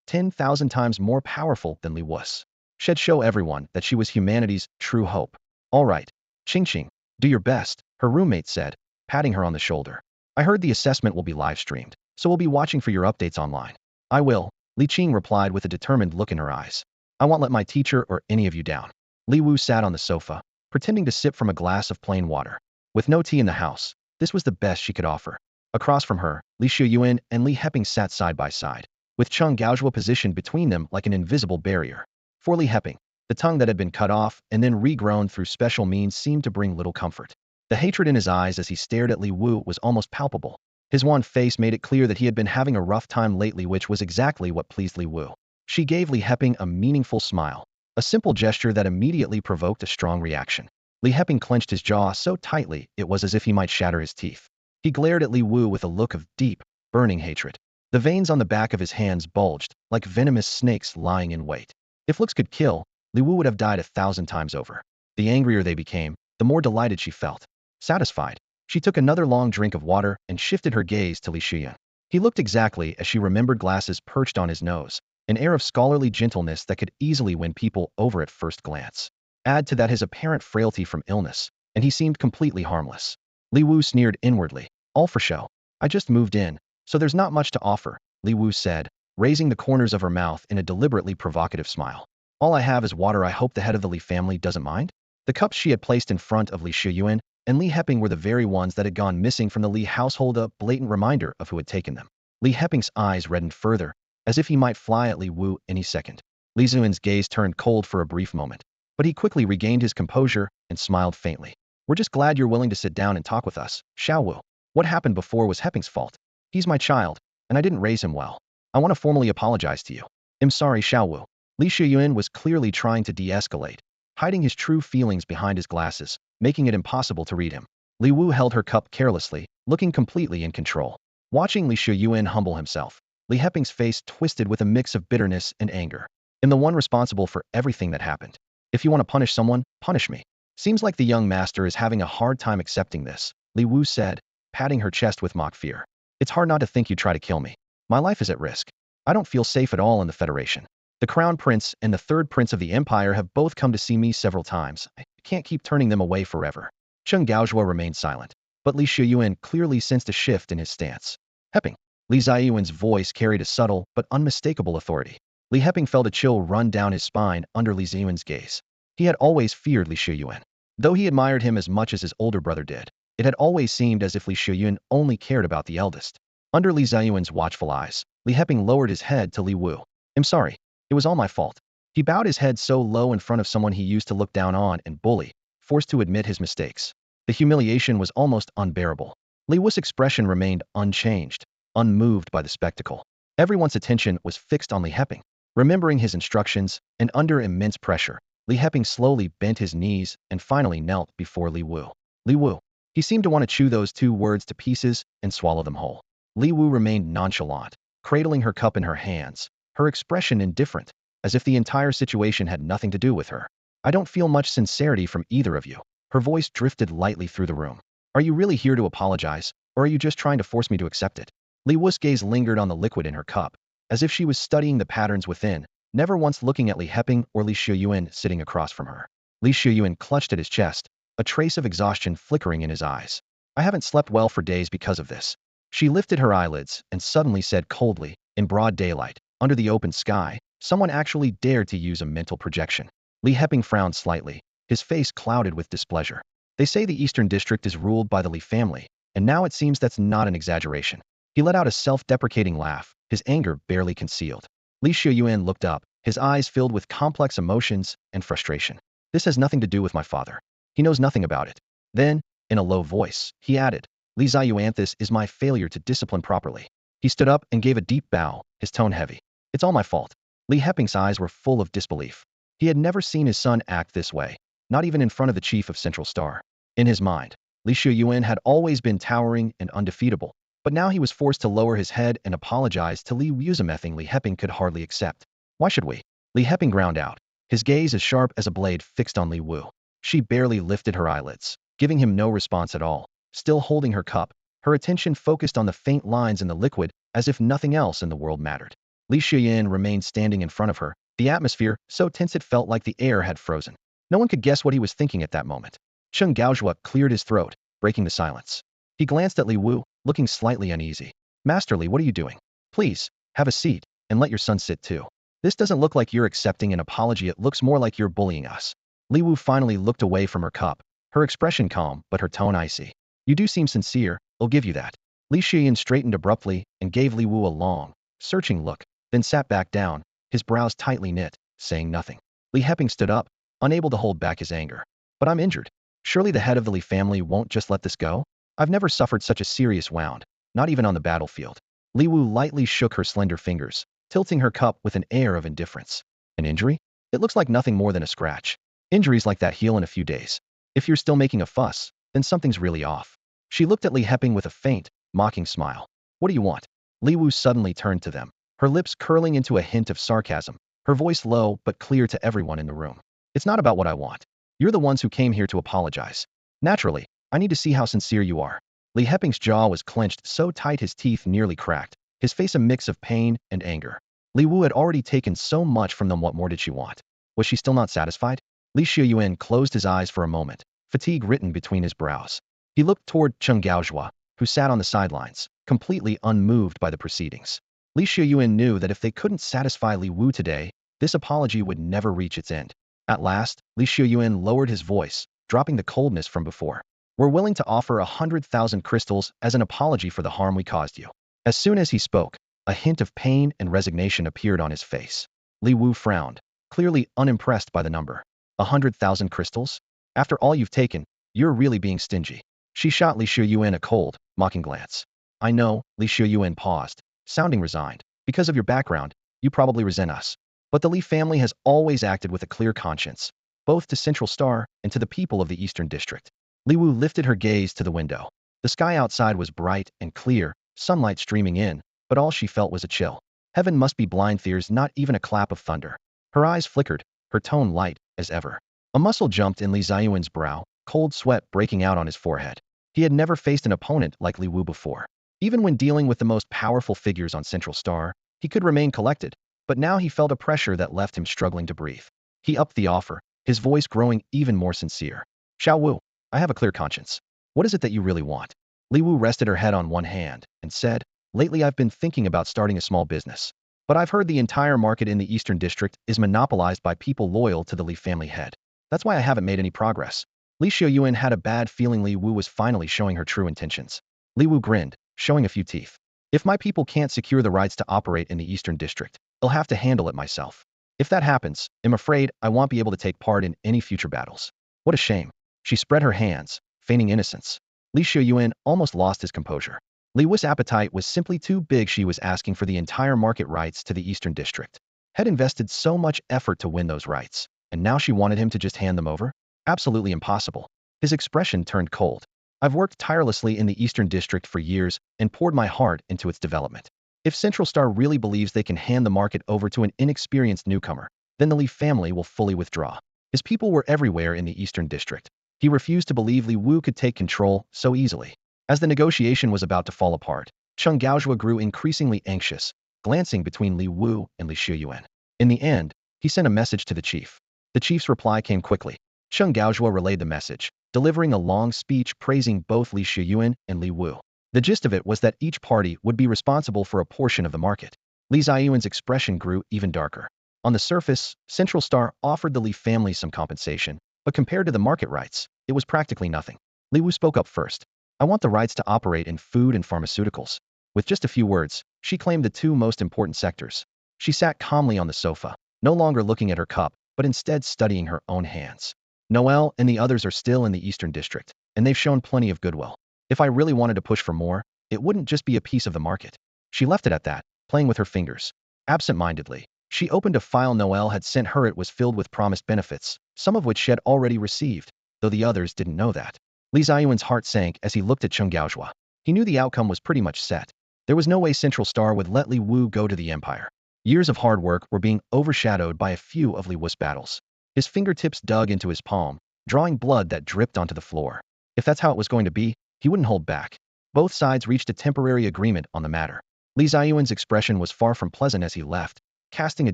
10,000 times more powerful than Li Wu's. She'd show everyone that she was humanity's true hope. "All right, Qing, do your best," her roommate said, patting her on the shoulder. "I heard the assessment will be live-streamed, so we'll be watching for your updates online." "I will," Li Qing replied with a determined look in her eyes. "I won't let my teacher or any of you down." Li Wu sat on the sofa, pretending to sip from a glass of plain water. With no tea in the house, this was the best she could offer. Across from her, Li Shuyuan and Li Heping sat side by side, with Cheng Gaozhua positioned between them like an invisible barrier. For Li Heping, the tongue that had been cut off and then regrown through special means seemed to bring little comfort. The hatred in his eyes as he stared at Li Wu was almost palpable. His wan face made it clear that he had been having a rough time lately, which was exactly what pleased Li Wu. She gave Li Heping a meaningful smile, a simple gesture that immediately provoked a strong reaction. Li Heping clenched his jaw so tightly it was as if he might shatter his teeth. He glared at Li Wu with a look of deep, burning hatred. The veins on the back of his hands bulged, like venomous snakes lying in wait. If looks could kill, Li Wu would have died 1,000 times over. The angrier they became, the more delighted she felt. Satisfied, she took another long drink of water and shifted her gaze to Li Shiyan. He looked exactly as she remembered, glasses perched on his nose, an air of scholarly gentleness that could easily win people over at first glance. Add to that his apparent frailty from illness, and he seemed completely harmless. Li Wu sneered inwardly. "All for show. I just moved in, so there's not much to offer," Li Wu said, raising the corners of her mouth in a deliberately provocative smile. "All I have is water. I hope the head of the Li family doesn't mind." The cups she had placed in front of Li Shuyuan and Li Heping were the very ones that had gone missing from the Li household, a blatant reminder of who had taken them. Li Heping's eyes reddened further, as if he might fly at Li Wu any second. Li Zuin's gaze turned cold for a brief moment, but he quickly regained his composure and smiled faintly. "We're just glad you're willing to sit down and talk with us, Xiao Wu. What happened before was Heping's fault. He's my child, and I didn't raise him well. I want to formally apologize to you." "I'm sorry, Xiao Wu." Li Shuyuan was clearly trying to de-escalate, hiding his true feelings behind his glasses, making it impossible to read him. Li Wu held her cup carelessly, looking completely in control. Watching Li Shuyuan humble himself, Li Heping's face twisted with a mix of bitterness and anger. "I'm the one responsible for everything that happened. If you want to punish someone, punish me." "Seems like the young master is having a hard time accepting this," Li Wu said, patting her chest with mock fear. "It's hard not to think you'd try to kill me. My life is at risk. I don't feel safe at all in the Federation. The Crown Prince and the Third Prince of the Empire have both come to see me several times. I can't keep turning them away forever." Cheng Gaozhua remained silent, but Li Shuyuan clearly sensed a shift in his stance. "Heping." Li Ziyuan's voice carried a subtle but unmistakable authority. Li Heping felt a chill run down his spine under Li Ziyuan's gaze. He had always feared Li Shiyuan. Though he admired him as much as his older brother did, it had always seemed as if Li Shiyuan only cared about the eldest. Under Li Ziyuan's watchful eyes, Li Heping lowered his head to Li Wu. "I'm sorry. It was all my fault." He bowed his head so low in front of someone he used to look down on and bully, forced to admit his mistakes. The humiliation was almost unbearable. Li Wu's expression remained unchanged, unmoved by the spectacle. Everyone's attention was fixed on Li Heping. Remembering his instructions, and under immense pressure, Li Heping slowly bent his knees and finally knelt before Li Wu. Li Wu. He seemed to want to chew those two words to pieces and swallow them whole. Li Wu remained nonchalant, cradling her cup in her hands, her expression indifferent, as if the entire situation had nothing to do with her. "I don't feel much sincerity from either of you." Her voice drifted lightly through the room. "Are you really here to apologize, or are you just trying to force me to accept it?" Li Wu's gaze lingered on the liquid in her cup, as if she was studying the patterns within, never once looking at Li Heping or Li Shiyuan sitting across from her. Li Shiyuan clutched at his chest, a trace of exhaustion flickering in his eyes. "I haven't slept well for days because of this." She lifted her eyelids and suddenly said coldly, in broad daylight, under the open sky, someone actually dared to use a mental projection. Li Heping frowned slightly, his face clouded with displeasure. "They say the Eastern District is ruled by the Li family, and now it seems that's not an exaggeration." He let out a self-deprecating laugh, his anger barely concealed. Li Shiyuan looked up, his eyes filled with complex emotions and frustration. "This has nothing to do with my father. He knows nothing about it." Then, in a low voice, he added, "Li Ziyuan, this is my failure to discipline properly." He stood up and gave a deep bow, his tone heavy. "It's all my fault." Li Heping's eyes were full of disbelief. He had never seen his son act this way, not even in front of the chief of Central Star. In his mind, Li Shiyuan had always been towering and undefeatable, but now he was forced to lower his head and apologize to Li Wu, something Li Heping could hardly accept. "Why should we?" Li Heping ground out, his gaze as sharp as a blade fixed on Li Wu. She barely lifted her eyelids, giving him no response at all, still holding her cup, her attention focused on the faint lines in the liquid as if nothing else in the world mattered. Li Shiyan remained standing in front of her, the atmosphere so tense it felt like the air had frozen. No one could guess what he was thinking at that moment. Cheng Gaozhua cleared his throat, breaking the silence. He glanced at Li Wu, looking slightly uneasy. "Master Li, what are you doing? Please, have a seat, and let your son sit too. This doesn't look like you're accepting an apology, it looks more like you're bullying us." Li Wu finally looked away from her cup, her expression calm but her tone icy. "You do seem sincere, I'll give you that." Li Shiyan straightened abruptly and gave Li Wu a long, searching look, then sat back down, his brows tightly knit, saying nothing. Li Heping stood up, unable to hold back his anger. "But I'm injured. Surely the head of the Li family won't just let this go? I've never suffered such a serious wound, not even on the battlefield." Li Wu lightly shook her slender fingers, tilting her cup with an air of indifference. "An injury? It looks like nothing more than a scratch. Injuries like that heal in a few days. If you're still making a fuss, then something's really off." She looked at Li Heping with a faint, mocking smile. "What do you want?" Li Wu suddenly turned to them, her lips curling into a hint of sarcasm, her voice low but clear to everyone in the room. "It's not about what I want. You're the ones who came here to apologize. Naturally, I need to see how sincere you are." Li Heping's jaw was clenched so tight his teeth nearly cracked, his face a mix of pain and anger. Li Wu had already taken so much from them, what more did she want? Was she still not satisfied? Li Shiyuan closed his eyes for a moment, fatigue written between his brows. He looked toward Cheng Gaozhua, who sat on the sidelines, completely unmoved by the proceedings. Li Shiyuan knew that if they couldn't satisfy Li Wu today, this apology would never reach its end. At last, Li Shiyuan lowered his voice, dropping the coldness from before. "We're willing to offer 100,000 crystals as an apology for the harm we caused you." As soon as he spoke, a hint of pain and resignation appeared on his face. Li Wu frowned, clearly unimpressed by the number. 100,000 crystals? After all you've taken, you're really being stingy. She shot Li Shiyuan a cold, mocking glance. "I know," Li Shiyuan paused, sounding resigned. "Because of your background, you probably resent us. But the Li family has always acted with a clear conscience, both to Central Star and to the people of the Eastern District." Li Wu lifted her gaze to the window. The sky outside was bright and clear, sunlight streaming in, but all she felt was a chill. Heaven must be blind, there's not even a clap of thunder. Her eyes flickered, her tone light as ever. A muscle jumped in Li Ziyuan's brow, cold sweat breaking out on his forehead. He had never faced an opponent like Li Wu before. Even when dealing with the most powerful figures on Central Star, he could remain collected, but now he felt a pressure that left him struggling to breathe. He upped the offer, his voice growing even more sincere. "Xiao Wu, I have a clear conscience. What is it that you really want?" Li Wu rested her head on one hand and said, "Lately I've been thinking about starting a small business. But I've heard the entire market in the Eastern District is monopolized by people loyal to the Li family head. That's why I haven't made any progress. Li Xiaoyuan had a bad feeling Li Wu was finally showing her true intentions. Li Wu grinned, showing a few teeth. If my people can't secure the rights to operate in the Eastern District, I'll have to handle it myself. If that happens, I'm afraid I won't be able to take part in any future battles. What a shame. She spread her hands, feigning innocence. Li Xiaoyuan almost lost his composure. Li Wu's appetite was simply too big. She was asking for the entire market rights to the Eastern District. Had invested so much effort to win those rights, and now she wanted him to just hand them over? Absolutely impossible. His expression turned cold. I've worked tirelessly in the Eastern District for years and poured my heart into its development. If Central Star really believes they can hand the market over to an inexperienced newcomer, then the Li family will fully withdraw. His people were everywhere in the Eastern District. He refused to believe Li Wu could take control so easily. As the negotiation was about to fall apart, Cheng Gaozhua grew increasingly anxious, glancing between Li Wu and Li Xiaoyuan. In the end, he sent a message to the chief. The chief's reply came quickly. Cheng Gaozhua relayed the message, delivering a long speech praising both Li Xiaoyuan and Li Wu. The gist of it was that each party would be responsible for a portion of the market. Li Xiaoyuan's expression grew even darker. On the surface, Central Star offered the Li family some compensation, but compared to the market rights, it was practically nothing. Li Wu spoke up first. I want the rights to operate in food and pharmaceuticals. With just a few words, she claimed the two most important sectors. She sat calmly on the sofa, no longer looking at her cup, but instead studying her own hands. Noel and the others are still in the Eastern District, and they've shown plenty of goodwill. If I really wanted to push for more, it wouldn't just be a piece of the market. She left it at that, playing with her fingers. Absent-mindedly, she opened a file Noel had sent her. It was filled with promised benefits, some of which she had already received, though the others didn't know that. Li Xiaoyuan's heart sank as he looked at Cheng Gaozhua. He knew the outcome was pretty much set. There was no way Central Star would let Li Wu go to the Empire. Years of hard work were being overshadowed by a few of Li Wu's battles. His fingertips dug into his palm, drawing blood that dripped onto the floor. If that's how it was going to be, he wouldn't hold back. Both sides reached a temporary agreement on the matter. Li Xiaoyuan's expression was far from pleasant as he left, casting a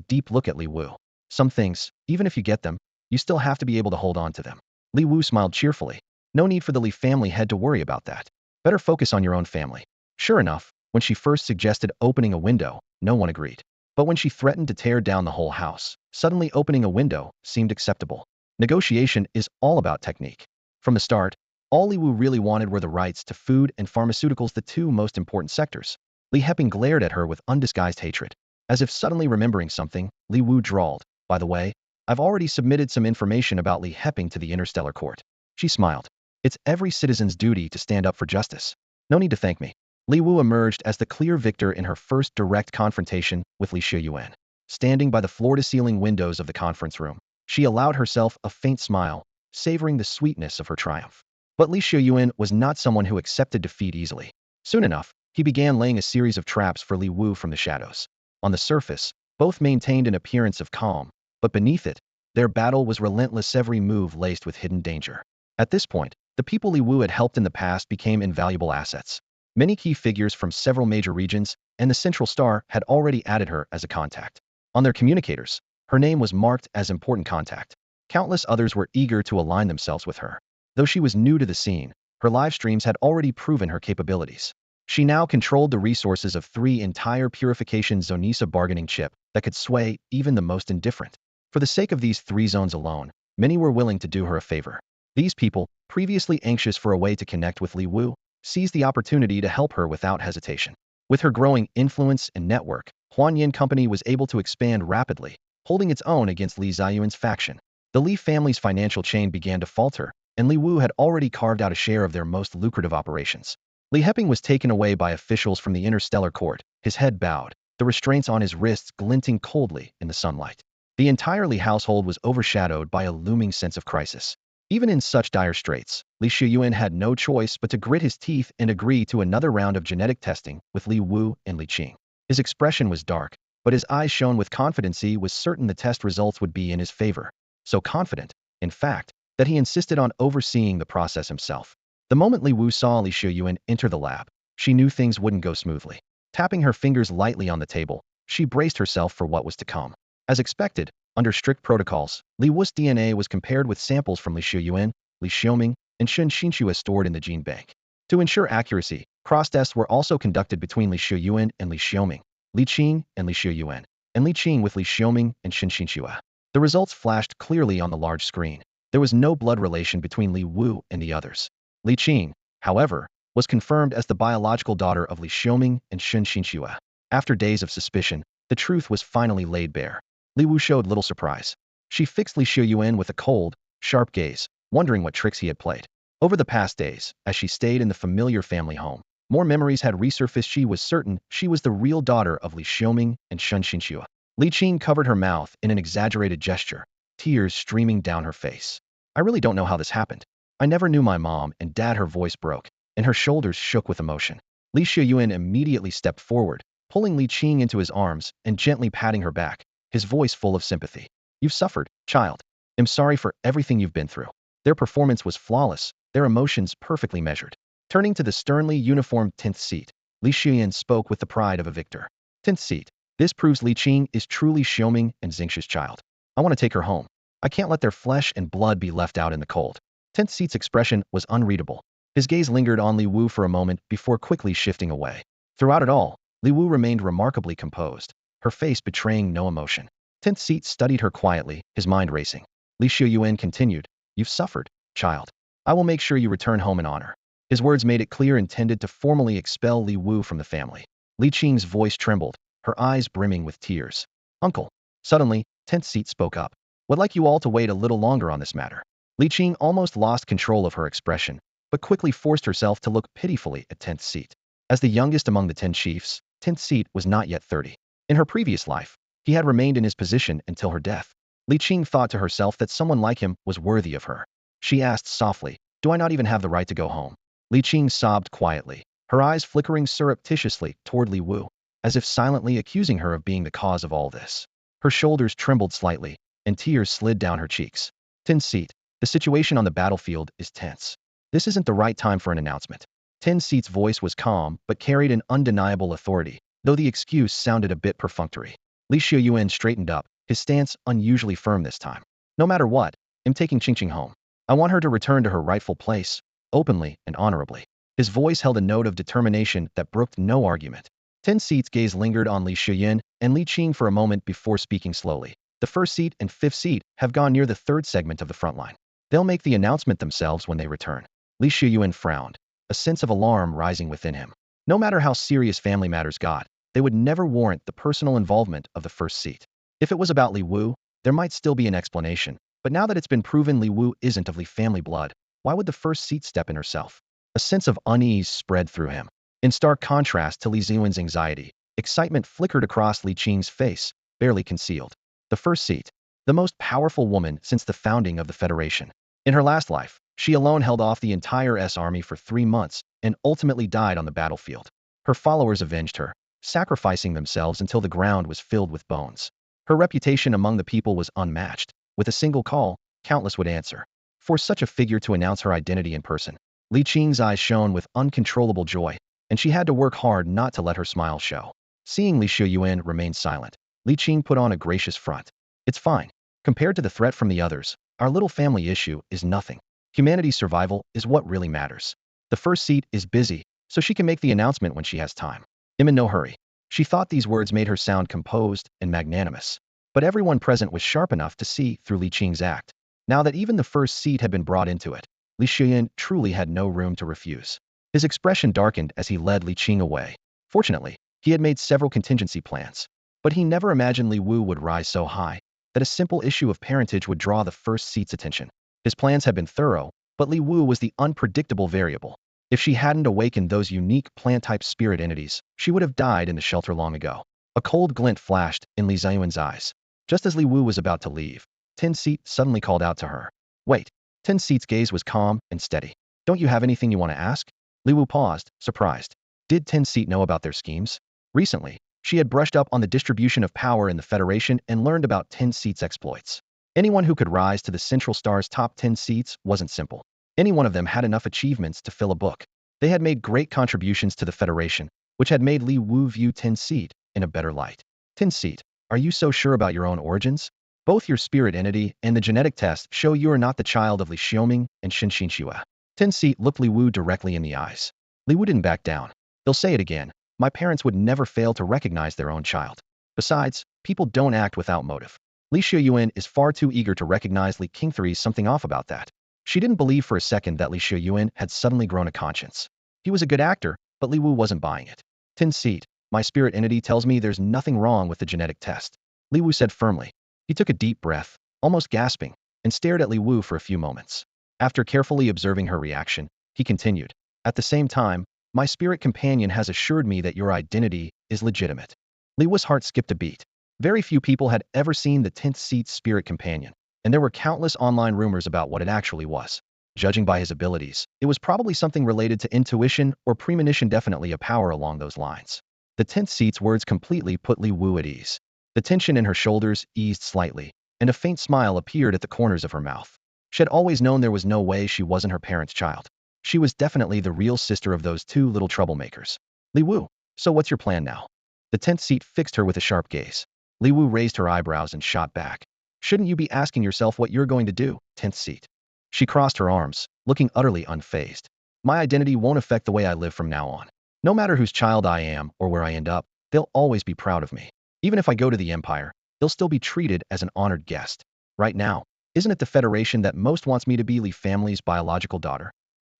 deep look at Li Wu. Some things, even if you get them, you still have to be able to hold on to them. Li Wu smiled cheerfully. No need for the Li family head to worry about that. Better focus on your own family. Sure enough, when she first suggested opening a window, no one agreed. But when she threatened to tear down the whole house, suddenly opening a window seemed acceptable. Negotiation is all about technique. From the start, all Li Wu really wanted were the rights to food and pharmaceuticals, the two most important sectors. Li Heping glared at her with undisguised hatred. As if suddenly remembering something, Li Wu drawled, "By the way, I've already submitted some information about Li Heping to the interstellar court." She smiled. It's every citizen's duty to stand up for justice. No need to thank me. Li Wu emerged as the clear victor in her first direct confrontation with Li Xiaoyuan. Standing by the floor-to-ceiling windows of the conference room, she allowed herself a faint smile, savoring the sweetness of her triumph. But Li Xiaoyuan was not someone who accepted defeat easily. Soon enough, he began laying a series of traps for Li Wu from the shadows. On the surface, both maintained an appearance of calm, but beneath it, their battle was relentless, every move laced with hidden danger. At this point, the people Li Wu had helped in the past became invaluable assets. Many key figures from several major regions and the Central Star had already added her as a contact. On their communicators, her name was marked as important contact. Countless others were eager to align themselves with her. Though she was new to the scene, her live streams had already proven her capabilities. She now controlled the resources of 3 entire Purification Zonisa bargaining chip that could sway even the most indifferent. For the sake of these 3 zones alone, many were willing to do her a favor. These people, previously anxious for a way to connect with Li Wu, seized the opportunity to help her without hesitation. With her growing influence and network, Huanyan Company was able to expand rapidly, holding its own against Li Xiaoyuan's faction. The Li family's financial chain began to falter, and Li Wu had already carved out a share of their most lucrative operations. Li Heping was taken away by officials from the interstellar court, his head bowed, the restraints on his wrists glinting coldly in the sunlight. The entire Li household was overshadowed by a looming sense of crisis. Even in such dire straits, Li Xiaoyuan had no choice but to grit his teeth and agree to another round of genetic testing with Li Wu and Li Qing. His expression was dark, but his eyes shone with confidence. He was certain the test results would be in his favor. So confident, in fact, that he insisted on overseeing the process himself. The moment Li Wu saw Li Xiaoyuan enter the lab, she knew things wouldn't go smoothly. Tapping her fingers lightly on the table, she braced herself for what was to come. As expected, under strict protocols, Li Wu's DNA was compared with samples from Li Xiaoyuan, Li Xiaoming, and Shun Xinxue stored in the gene bank. To ensure accuracy, cross-tests were also conducted between Li Xiaoyuan and Li Xiaoming. Li Qing and Li Xiuyuan, and Li Qing with Li Xiuming and Xin Xinxue. The results flashed clearly on the large screen. There was no blood relation between Li Wu and the others. Li Qing, however, was confirmed as the biological daughter of Li Xiuming and Xin Xinxue. After days of suspicion, the truth was finally laid bare. Li Wu showed little surprise. She fixed Li Xiuyuan with a cold, sharp gaze, wondering what tricks he had played. Over the past days, as she stayed in the familiar family home, more memories had resurfaced. She was certain she was the real daughter of Li Xiuming and Xin Xinxue. Li Qing covered her mouth in an exaggerated gesture, tears streaming down her face. I really don't know how this happened. I never knew my mom and dad. Her voice broke, and her shoulders shook with emotion. Li Xiuyuan immediately stepped forward, pulling Li Qing into his arms and gently patting her back, his voice full of sympathy. You've suffered, child. I'm sorry for everything you've been through. Their performance was flawless, their emotions perfectly measured. Turning to the sternly uniformed 10th seat, Li Xiuyuan spoke with the pride of a victor. 10th seat. This proves Li Qing is truly Xiuming and Xingxi's child. I want to take her home. I can't let their flesh and blood be left out in the cold. 10th seat's expression was unreadable. His gaze lingered on Li Wu for a moment before quickly shifting away. Throughout it all, Li Wu remained remarkably composed, her face betraying no emotion. 10th seat studied her quietly, his mind racing. Li Xiuyuan continued, You've suffered, child. I will make sure you return home in honor. His words made it clear intended to formally expel Li Wu from the family. Li Qing's voice trembled, her eyes brimming with tears. Uncle. Suddenly, 10th seat spoke up. Would like you all to wait a little longer on this matter. Li Qing almost lost control of her expression, but quickly forced herself to look pitifully at 10th seat. As the youngest among the 10 chiefs, 10th seat was not yet 30. In her previous life, he had remained in his position until her death. Li Qing thought to herself that someone like him was worthy of her. She asked softly, Do I not even have the right to go home? Li Qing sobbed quietly, her eyes flickering surreptitiously toward Li Wu, as if silently accusing her of being the cause of all this. Her shoulders trembled slightly, and tears slid down her cheeks. 10th seat. The situation on the battlefield is tense. This isn't the right time for an announcement. 10th seat's voice was calm but carried an undeniable authority, though the excuse sounded a bit perfunctory. Li Xiuyuan straightened up, his stance unusually firm this time. No matter what, I'm taking Qingqing home. I want her to return to her rightful place, openly and honorably. His voice held a note of determination that brooked no argument. 10th seat's gaze lingered on Li Xiuyuan and Li Qing for a moment before speaking slowly. The 1st seat and 5th seat have gone near the 3rd segment of the front line. They'll make the announcement themselves when they return. Li Xiuyuan frowned, a sense of alarm rising within him. No matter how serious family matters got, they would never warrant the personal involvement of the 1st seat. If it was about Li Wu, there might still be an explanation, but now that it's been proven Li Wu isn't of Li family blood, why would the 1st seat step in herself? A sense of unease spread through him. In stark contrast to Li Xiuyuan's anxiety, excitement flickered across Li Qing's face, barely concealed. The 1st seat, the most powerful woman since the founding of the Federation. In her last life, she alone held off the entire army for 3 months and ultimately died on the battlefield. Her followers avenged her, sacrificing themselves until the ground was filled with bones. Her reputation among the people was unmatched. With a single call, countless would answer. For such a figure to announce her identity in person, Li Qing's eyes shone with uncontrollable joy, and she had to work hard not to let her smile show. Seeing Li Xiuyuan remain silent, Li Qing put on a gracious front. It's fine. Compared to the threat from the others, our little family issue is nothing. Humanity's survival is what really matters. The 1st seat is busy, so she can make the announcement when she has time. I'm in no hurry. She thought these words made her sound composed and magnanimous. But everyone present was sharp enough to see through Li Qing's act. Now that even the 1st seat had been brought into it, Li Xiuyuan truly had no room to refuse. His expression darkened as he led Li Qing away. Fortunately, he had made several contingency plans, but he never imagined Li Wu would rise so high that a simple issue of parentage would draw the 1st seat's attention. His plans had been thorough, but Li Wu was the unpredictable variable. If she hadn't awakened those unique plant-type spirit entities, she would have died in the shelter long ago. A cold glint flashed in Li Xiuyuan's eyes. Just as Li Wu was about to leave, 10th seat suddenly called out to her. Wait. 10th seat's gaze was calm and steady. Don't you have anything you want to ask? Li Wu paused, surprised. Did 10th seat know about their schemes? Recently, she had brushed up on the distribution of power in the Federation and learned about 10th seat's exploits. Anyone who could rise to the Central Star's top 10 seats wasn't simple. Any one of them had enough achievements to fill a book. They had made great contributions to the Federation, which had made Li Wu view 10th seat in a better light. 10th seat, are you so sure about your own origins? Both your spirit entity and the genetic test show you are not the child of Li Xiuming and Xin Xinxue. 10th seat looked Li Wu directly in the eyes. Li Wu didn't back down. They'll say it again. My parents would never fail to recognize their own child. Besides, people don't act without motive. Li Shiyuan is far too eager to recognize Li Qingthree's something off about that. She didn't believe for a second that Li Shiyuan had suddenly grown a conscience. He was a good actor, but Li Wu wasn't buying it. Tin seat, my spirit entity tells me there's nothing wrong with the genetic test, Li Wu said firmly. He took a deep breath, almost gasping, and stared at Li Wu for a few moments. After carefully observing her reaction, he continued. At the same time, my spirit companion has assured me that your identity is legitimate. Li Wu's heart skipped a beat. Very few people had ever seen the 10th seat's spirit companion, and there were countless online rumors about what it actually was. Judging by his abilities, it was probably something related to intuition or premonition, definitely a power along those lines. The 10th seat's words completely put Li Wu at ease. The tension in her shoulders eased slightly, and a faint smile appeared at the corners of her mouth. She had always known there was no way she wasn't her parents' child. She was definitely the real sister of those two little troublemakers. Li Wu, so what's your plan now? The 10th seat fixed her with a sharp gaze. Li Wu raised her eyebrows and shot back. Shouldn't you be asking yourself what you're going to do, 10th seat? She crossed her arms, looking utterly unfazed. My identity won't affect the way I live from now on. No matter whose child I am or where I end up, they'll always be proud of me. Even if I go to the Empire, they'll still be treated as an honored guest. Right now, isn't it the Federation that most wants me to be Li family's biological daughter?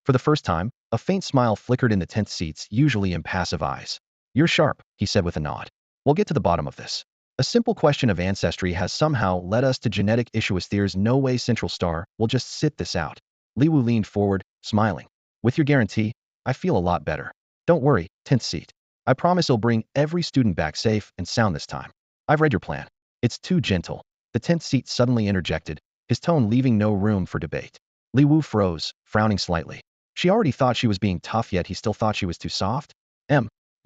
For the first time, a faint smile flickered in the 10th seat's usually impassive eyes. You're sharp, he said with a nod. We'll get to the bottom of this. A simple question of ancestry has somehow led us to genetic issues. There's no way Central Star will just sit this out. Li Wu leaned forward, smiling. With your guarantee, I feel a lot better. Don't worry, 10th seat. I promise I'll bring every student back safe and sound this time. I've read your plan. It's too gentle. The 10th seat suddenly interjected, his tone leaving no room for debate. Li Wu froze, frowning slightly. She already thought she was being tough, yet he still thought she was too soft?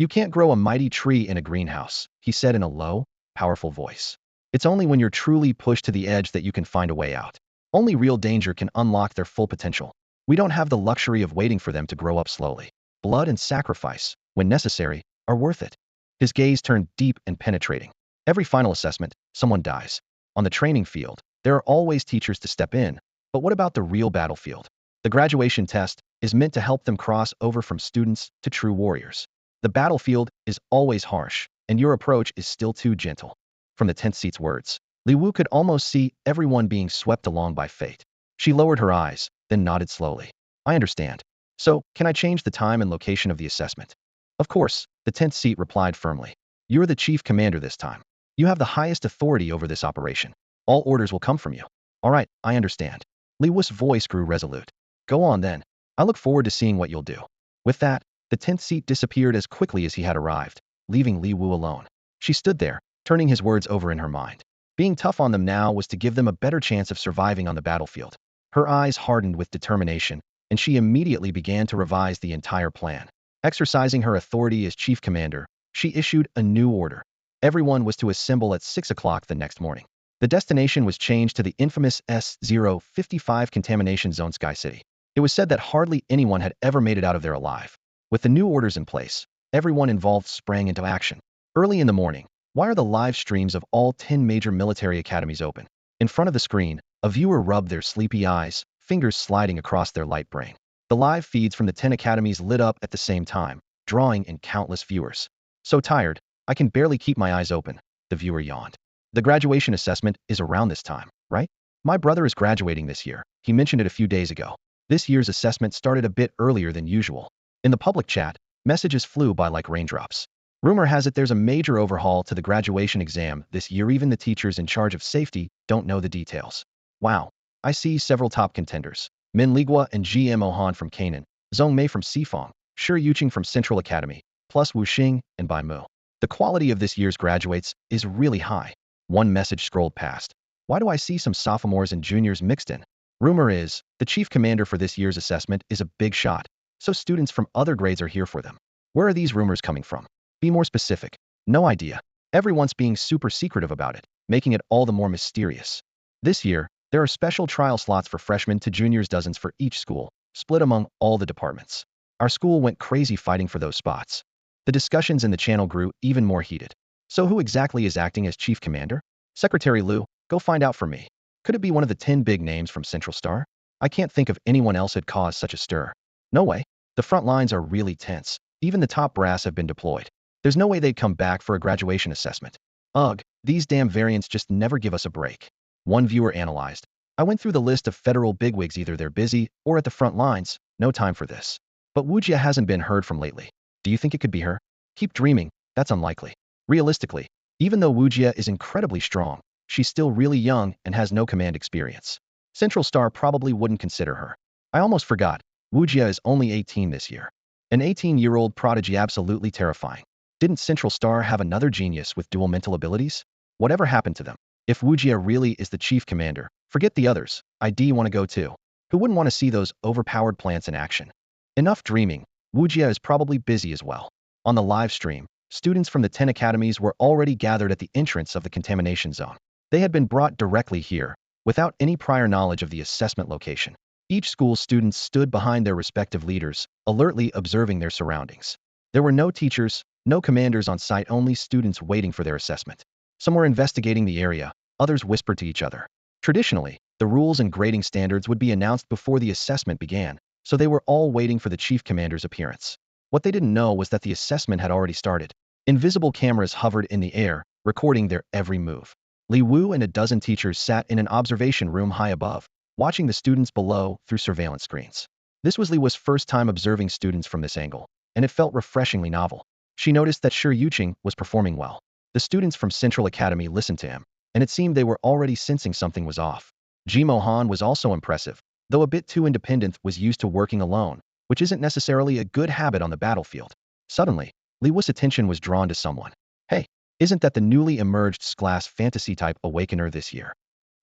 You can't grow a mighty tree in a greenhouse, he said in a low, powerful voice. It's only when you're truly pushed to the edge that you can find a way out. Only real danger can unlock their full potential. We don't have the luxury of waiting for them to grow up slowly. Blood and sacrifice, when necessary, are worth it. His gaze turned deep and penetrating. Every final assessment, someone dies. On the training field, there are always teachers to step in, but what about the real battlefield? The graduation test is meant to help them cross over from students to true warriors. The battlefield is always harsh, and your approach is still too gentle. From the 10th seat's words, Li Wu could almost see everyone being swept along by fate. She lowered her eyes, then nodded slowly. I understand. So, can I change the time and location of the assessment? Of course, the 10th seat replied firmly. You're the chief commander this time. You have the highest authority over this operation. All orders will come from you. All right, I understand. Li Wu's voice grew resolute. Go on then. I look forward to seeing what you'll do. With that, the 10th seat disappeared as quickly as he had arrived, leaving Li Wu alone. She stood there, turning his words over in her mind. Being tough on them now was to give them a better chance of surviving on the battlefield. Her eyes hardened with determination, and she immediately began to revise the entire plan. Exercising her authority as chief commander, she issued a new order. Everyone was to assemble at 6 o'clock the next morning. The destination was changed to the infamous S-055 contamination zone Sky City. It was said that hardly anyone had ever made it out of there alive. With the new orders in place, everyone involved sprang into action. Early in the morning, why are the live streams of all 10 major military academies open? In front of the screen, a viewer rubbed their sleepy eyes, fingers sliding across their light brain. The live feeds from the 10 academies lit up at the same time, drawing in countless viewers. So tired, I can barely keep my eyes open, the viewer yawned. The graduation assessment is around this time, right? My brother is graduating this year. He mentioned it a few days ago. This year's assessment started a bit earlier than usual. In the public chat, messages flew by like raindrops. Rumor has it there's a major overhaul to the graduation exam this year. Even the teachers in charge of safety don't know the details. Wow, I see several top contenders. Min Ligua and GM Ohan from Canaan, Zhong Mei from Sifong, Shi Yuqing from Central Academy, plus Wu Xing and Bai Mu. The quality of this year's graduates is really high. One message scrolled past. Why do I see some sophomores and juniors mixed in? Rumor is, the chief commander for this year's assessment is a big shot, so students from other grades are here for them. Where are these rumors coming from? Be more specific. No idea. Everyone's being super secretive about it, making it all the more mysterious. This year, there are special trial slots for freshmen to juniors, dozens for each school, split among all the departments. Our school went crazy fighting for those spots. The discussions in the channel grew even more heated. So who exactly is acting as chief commander? Secretary Liu, go find out for me. Could it be one of the 10 big names from Central Star? I can't think of anyone else who'd cause such a stir. No way. The front lines are really tense. Even the top brass have been deployed. There's no way they'd come back for a graduation assessment. Ugh, these damn variants just never give us a break. One viewer analyzed. I went through the list of federal bigwigs, either they're busy or at the front lines, no time for this. But Wujia hasn't been heard from lately. Do you think it could be her? Keep dreaming, that's unlikely. Realistically, even though Wujia is incredibly strong, she's still really young and has no command experience. Central Star probably wouldn't consider her. I almost forgot, Wujia is only 18 this year. An 18-year-old prodigy, absolutely terrifying. Didn't Central Star have another genius with dual mental abilities? Whatever happened to them? If Wujia really is the chief commander, forget the others, I'd want to go too. Who wouldn't want to see those overpowered plants in action? Enough dreaming, Wujia is probably busy as well. On the live stream, students from the 10 academies were already gathered at the entrance of the contamination zone. They had been brought directly here, without any prior knowledge of the assessment location. Each school's students stood behind their respective leaders, alertly observing their surroundings. There were no teachers, no commanders on site, only students waiting for their assessment. Some were investigating the area, others whispered to each other. Traditionally, the rules and grading standards would be announced before the assessment began, so they were all waiting for the chief commander's appearance. What they didn't know was that the assessment had already started. Invisible cameras hovered in the air, recording their every move. Li Wu and a dozen teachers sat in an observation room high above, watching the students below through surveillance screens. This was Li Wu's first time observing students from this angle, and it felt refreshingly novel. She noticed that Shi Yuqing was performing well. The students from Central Academy listened to him, and it seemed they were already sensing something was off. Ji Mohan was also impressive, though a bit too independent, was used to working alone, which isn't necessarily a good habit on the battlefield. Suddenly, Li Wu's attention was drawn to someone. Hey, isn't that the newly emerged S-class fantasy-type awakener this year?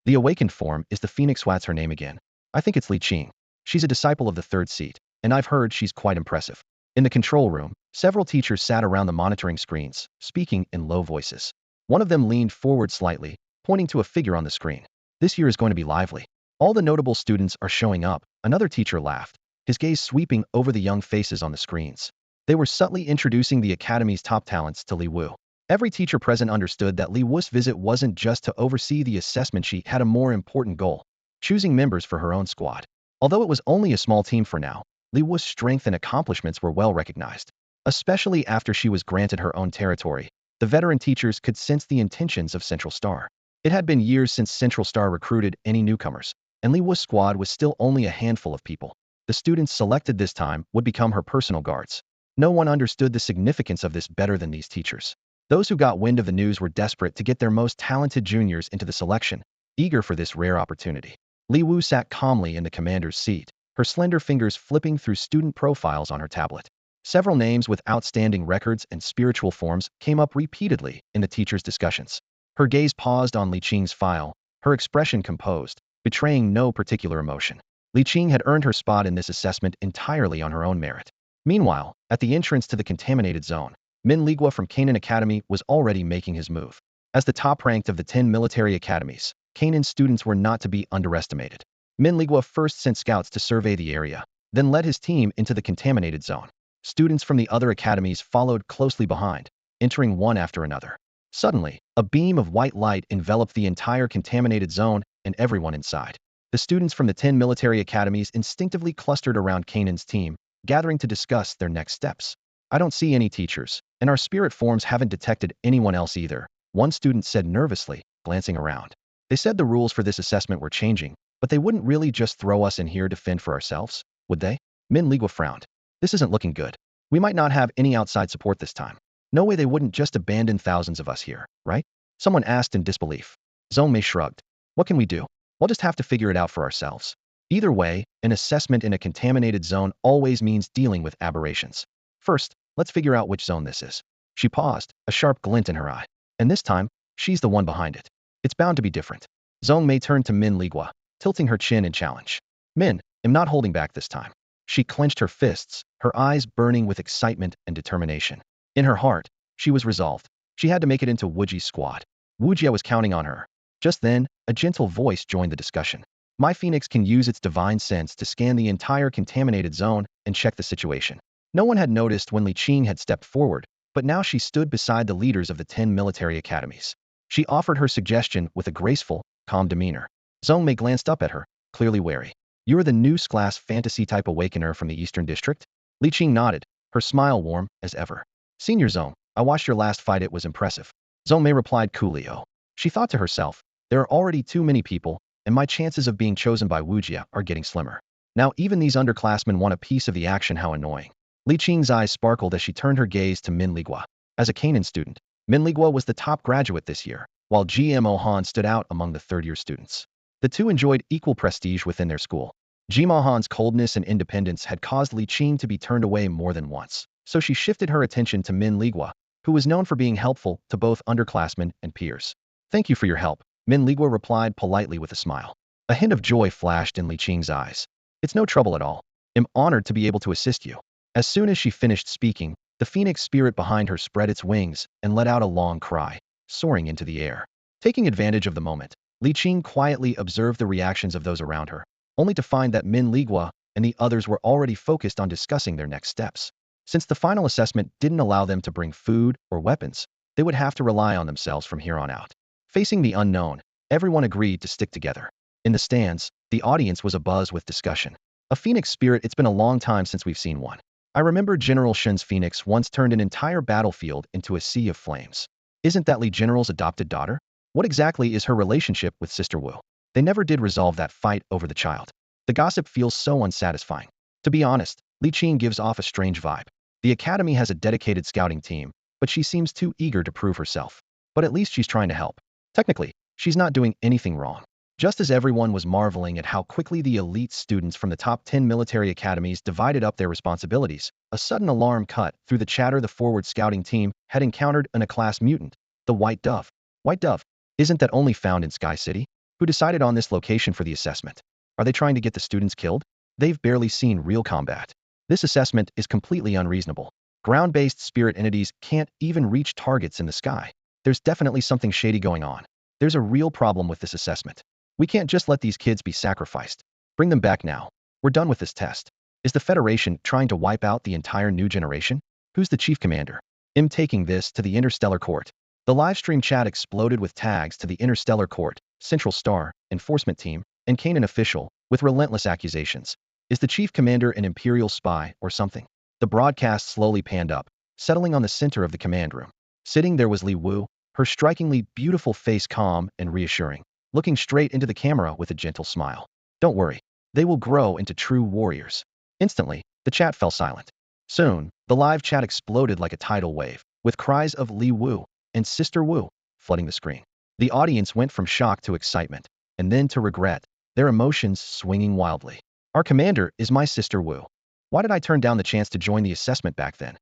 The awakened form is the Phoenix. What's her name again? I think it's Li Qing. She's a disciple of the third seat, and I've heard she's quite impressive. In the control room, several teachers sat around the monitoring screens, speaking in low voices. One of them leaned forward slightly, pointing to a figure on the screen. This year is going to be lively. All the notable students are showing up, another teacher laughed, his gaze sweeping over the young faces on the screens. They were subtly introducing the Academy's top talents to Li Wu. Every teacher present understood that Li Wu's visit wasn't just to oversee the assessment, she had a more important goal: choosing members for her own squad. Although it was only a small team for now, Li Wu's strength and accomplishments were well recognized. Especially after she was granted her own territory, the veteran teachers could sense the intentions of Central Star. It had been years since Central Star recruited any newcomers, and Li Wu's squad was still only a handful of people. The students selected this time would become her personal guards. No one understood the significance of this better than these teachers. Those who got wind of the news were desperate to get their most talented juniors into the selection, eager for this rare opportunity. Li Wu sat calmly in the commander's seat, her slender fingers flipping through student profiles on her tablet. Several names with outstanding records and spiritual forms came up repeatedly in the teachers' discussions. Her gaze paused on Li Qing's file, her expression composed, betraying no particular emotion. Li Qing had earned her spot in this assessment entirely on her own merit. Meanwhile, at the entrance to the contaminated zone, Min Ligua from Canaan Academy was already making his move. As the top-ranked of the 10 military academies, Canaan's students were not to be underestimated. Min Ligua first sent scouts to survey the area, then led his team into the contaminated zone. Students from the other academies followed closely behind, entering one after another. Suddenly, a beam of white light enveloped the entire contaminated zone and everyone inside. The students from the 10 military academies instinctively clustered around Canaan's team, gathering to discuss their next steps. I don't see any teachers, and our spirit forms haven't detected anyone else either, one student said nervously, glancing around. They said the rules for this assessment were changing, but they wouldn't really just throw us in here to fend for ourselves, would they? Min Ligua frowned. This isn't looking good. We might not have any outside support this time. No way they wouldn't just abandon thousands of us here, right? Someone asked in disbelief. Zhong Mei shrugged. What can we do? We'll just have to figure it out for ourselves. Either way, an assessment in a contaminated zone always means dealing with aberrations. First, let's figure out which zone this is. She paused, a sharp glint in her eye. And this time, she's the one behind it. It's bound to be different. Zhong Mei turned to Min Ligua, tilting her chin in challenge. Min, I'm not holding back this time. She clenched her fists, her eyes burning with excitement and determination. In her heart, she was resolved. She had to make it into Wuji's squad. Wujia was counting on her. Just then, a gentle voice joined the discussion. My Phoenix can use its divine sense to scan the entire contaminated zone and check the situation. No one had noticed when Li Qing had stepped forward, but now she stood beside the leaders of the 10 military academies. She offered her suggestion with a graceful, calm demeanor. Zhong Mei glanced up at her, clearly wary. You're the new S-class fantasy-type awakener from the Eastern District? Li Qing nodded, her smile warm as ever. Senior Zhong, I watched your last fight, it was impressive. Zhou replied coolly. Oh. She thought to herself, there are already too many people, and my chances of being chosen by Wujia are getting slimmer. Now even these underclassmen want a piece of the action, how annoying. Li Qing's eyes sparkled as she turned her gaze to Min Ligua. As a Canaan student, Min Ligua was the top graduate this year, while GMO Han stood out among the third-year students. The two enjoyed equal prestige within their school. Jima Han's coldness and independence had caused Li Qing to be turned away more than once, so she shifted her attention to Min Ligua, who was known for being helpful to both underclassmen and peers. Thank you for your help, Min Ligua replied politely with a smile. A hint of joy flashed in Li Qing's eyes. It's no trouble at all. I'm honored to be able to assist you. As soon as she finished speaking, the phoenix spirit behind her spread its wings and let out a long cry, soaring into the air. Taking advantage of the moment, Li Qing quietly observed the reactions of those around her, only to find that Min Ligua and the others were already focused on discussing their next steps. Since the final assessment didn't allow them to bring food or weapons, they would have to rely on themselves from here on out. Facing the unknown, everyone agreed to stick together. In the stands, the audience was abuzz with discussion. A phoenix spirit, it's been a long time since we've seen one. I remember General Shen's phoenix once turned an entire battlefield into a sea of flames. Isn't that Li General's adopted daughter? What exactly is her relationship with Sister Wu? They never did resolve that fight over the child. The gossip feels so unsatisfying. To be honest, Li Qing gives off a strange vibe. The academy has a dedicated scouting team, but she seems too eager to prove herself. But at least she's trying to help. Technically, she's not doing anything wrong. Just as everyone was marveling at how quickly the elite students from the top 10 military academies divided up their responsibilities, a sudden alarm cut through the chatter. The forward scouting team had encountered an A-class mutant, the White Dove. White Dove? Isn't that only found in Sky City? Who decided on this location for the assessment? Are they trying to get the students killed? They've barely seen real combat. This assessment is completely unreasonable. Ground-based spirit entities can't even reach targets in the sky. There's definitely something shady going on. There's a real problem with this assessment. We can't just let these kids be sacrificed. Bring them back now. We're done with this test. Is the Federation trying to wipe out the entire new generation? Who's the chief commander? I'm taking this to the Interstellar Court. The livestream chat exploded with tags to the Interstellar Court, Central Star, Enforcement Team, and Canaan official, with relentless accusations. Is the chief commander an Imperial spy or something? The broadcast slowly panned up, settling on the center of the command room. Sitting there was Li Wu, her strikingly beautiful face calm and reassuring, looking straight into the camera with a gentle smile. Don't worry, they will grow into true warriors. Instantly, the chat fell silent. Soon, the live chat exploded like a tidal wave, with cries of Li Wu and Sister Wu flooding the screen. The audience went from shock to excitement, and then to regret, their emotions swinging wildly. Our commander is my Sister Wu. Why did I turn down the chance to join the assessment back then?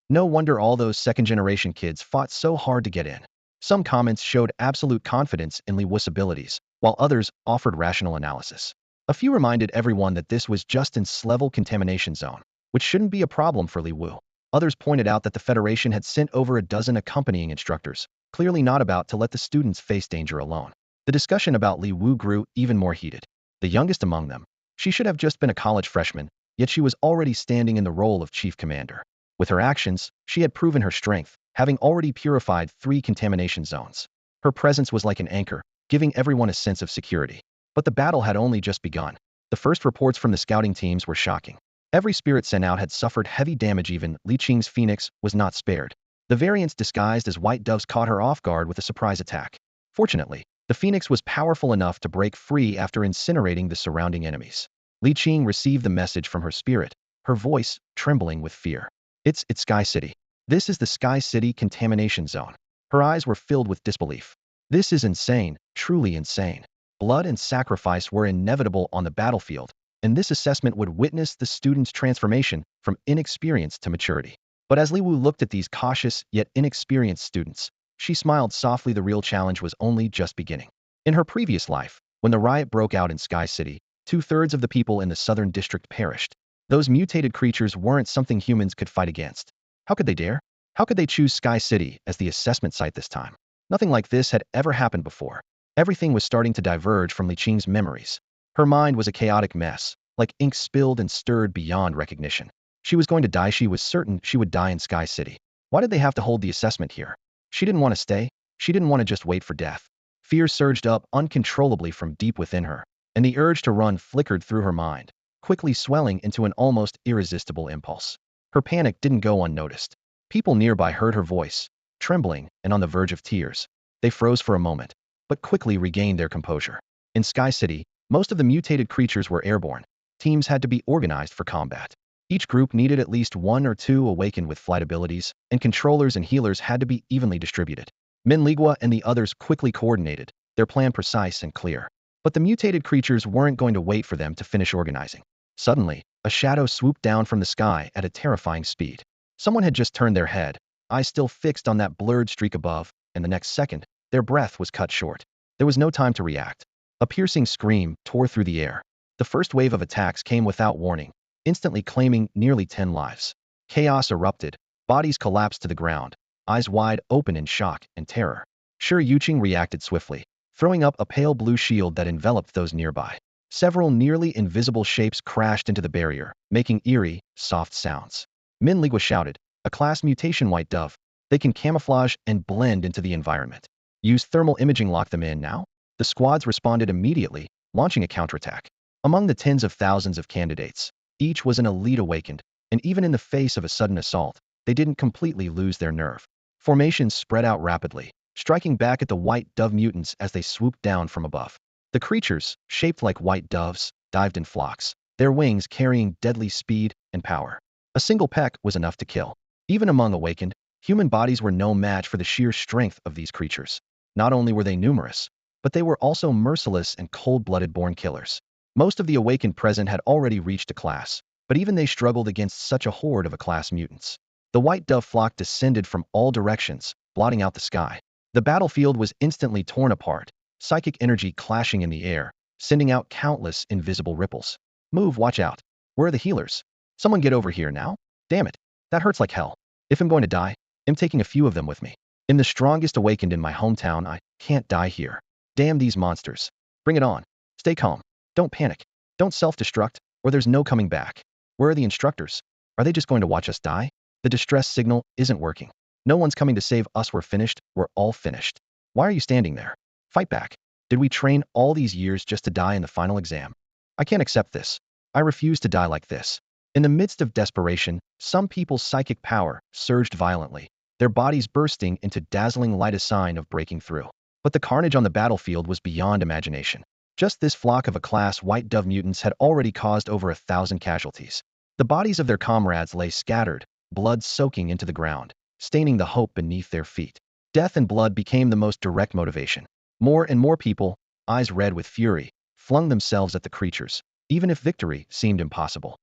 No wonder all those second-generation kids fought so hard to get in. Some comments showed absolute confidence in Li Wu's abilities, while others offered rational analysis. A few reminded everyone that this was just an S-level contamination zone, which shouldn't be a problem for Li Wu. Others pointed out that the Federation had sent over a dozen accompanying instructors, clearly not about to let the students face danger alone. The discussion about Li Wu grew even more heated. The youngest among them, she should have just been a college freshman, yet she was already standing in the role of chief commander. With her actions, she had proven her strength, having already purified 3 contamination zones. Her presence was like an anchor, giving everyone a sense of security. But the battle had only just begun. The first reports from the scouting teams were shocking. Every spirit sent out had suffered heavy damage. Even Li Qing's phoenix was not spared. The variants disguised as white doves caught her off guard with a surprise attack. Fortunately, the phoenix was powerful enough to break free after incinerating the surrounding enemies. Li Qing received the message from her spirit, her voice trembling with fear. It's Sky City. This is the Sky City contamination zone. Her eyes were filled with disbelief. This is insane, truly insane. Blood and sacrifice were inevitable on the battlefield, and this assessment would witness the students' transformation from inexperience to maturity. But as Li Wu looked at these cautious yet inexperienced students, she smiled softly. The real challenge was only just beginning. In her previous life, when the riot broke out in Sky City, 2/3 of the people in the southern district perished. Those mutated creatures weren't something humans could fight against. How could they dare? How could they choose Sky City as the assessment site this time? Nothing like this had ever happened before. Everything was starting to diverge from Li Qing's memories. Her mind was a chaotic mess, like ink spilled and stirred beyond recognition. She was going to die. She was certain she would die in Sky City. Why did they have to hold the assessment here? She didn't want to stay. She didn't want to just wait for death. Fear surged up uncontrollably from deep within her, and the urge to run flickered through her mind, quickly swelling into an almost irresistible impulse. Her panic didn't go unnoticed. People nearby heard her voice, trembling and on the verge of tears. They froze for a moment, but quickly regained their composure. In Sky City, most of the mutated creatures were airborne. Teams had to be organized for combat. Each group needed at least one or two awakened with flight abilities, and controllers and healers had to be evenly distributed. Minligua and the others quickly coordinated, their plan precise and clear. But the mutated creatures weren't going to wait for them to finish organizing. Suddenly, a shadow swooped down from the sky at a terrifying speed. Someone had just turned their head, eyes still fixed on that blurred streak above, and the next second, their breath was cut short. There was no time to react. A piercing scream tore through the air. The first wave of attacks came without warning, instantly claiming nearly 10 lives. Chaos erupted, bodies collapsed to the ground, eyes wide open in shock and terror. Shi Yuqing reacted swiftly, throwing up a pale blue shield that enveloped those nearby. Several nearly invisible shapes crashed into the barrier, making eerie, soft sounds. Minligua shouted, "A class mutation white dove. They can camouflage and blend into the environment. Use thermal imaging, lock them in now." The squads responded immediately, launching a counterattack. Among the tens of thousands of candidates, each was an elite awakened, and even in the face of a sudden assault, they didn't completely lose their nerve. Formations spread out rapidly, striking back at the white dove mutants as they swooped down from above. The creatures, shaped like white doves, dived in flocks, their wings carrying deadly speed and power. A single peck was enough to kill. Even among awakened, human bodies were no match for the sheer strength of these creatures. Not only were they numerous, but they were also merciless and cold-blooded born killers. Most of the awakened present had already reached a class, but even they struggled against such a horde of A-class mutants. The white dove flock descended from all directions, blotting out the sky. The battlefield was instantly torn apart, psychic energy clashing in the air, sending out countless invisible ripples. "Move, watch out. Where are the healers? Someone get over here now. Damn it. That hurts like hell. If I'm going to die, I'm taking a few of them with me. I'm the strongest awakened in my hometown. I can't die here. Damn these monsters. Bring it on. Stay calm. Don't panic. Don't self-destruct, or there's no coming back. Where are the instructors? Are they just going to watch us die? The distress signal isn't working. No one's coming to save us. We're finished. We're all finished. Why are you standing there? Fight back. Did we train all these years just to die in the final exam? I can't accept this. I refuse to die like this." In the midst of desperation, some people's psychic power surged violently, their bodies bursting into dazzling light, a sign of breaking through. But the carnage on the battlefield was beyond imagination. Just this flock of A-class white dove mutants had already caused over 1,000 casualties. The bodies of their comrades lay scattered, blood soaking into the ground, staining the hope beneath their feet. Death and blood became the most direct motivation. More and more people, eyes red with fury, flung themselves at the creatures, even if victory seemed impossible.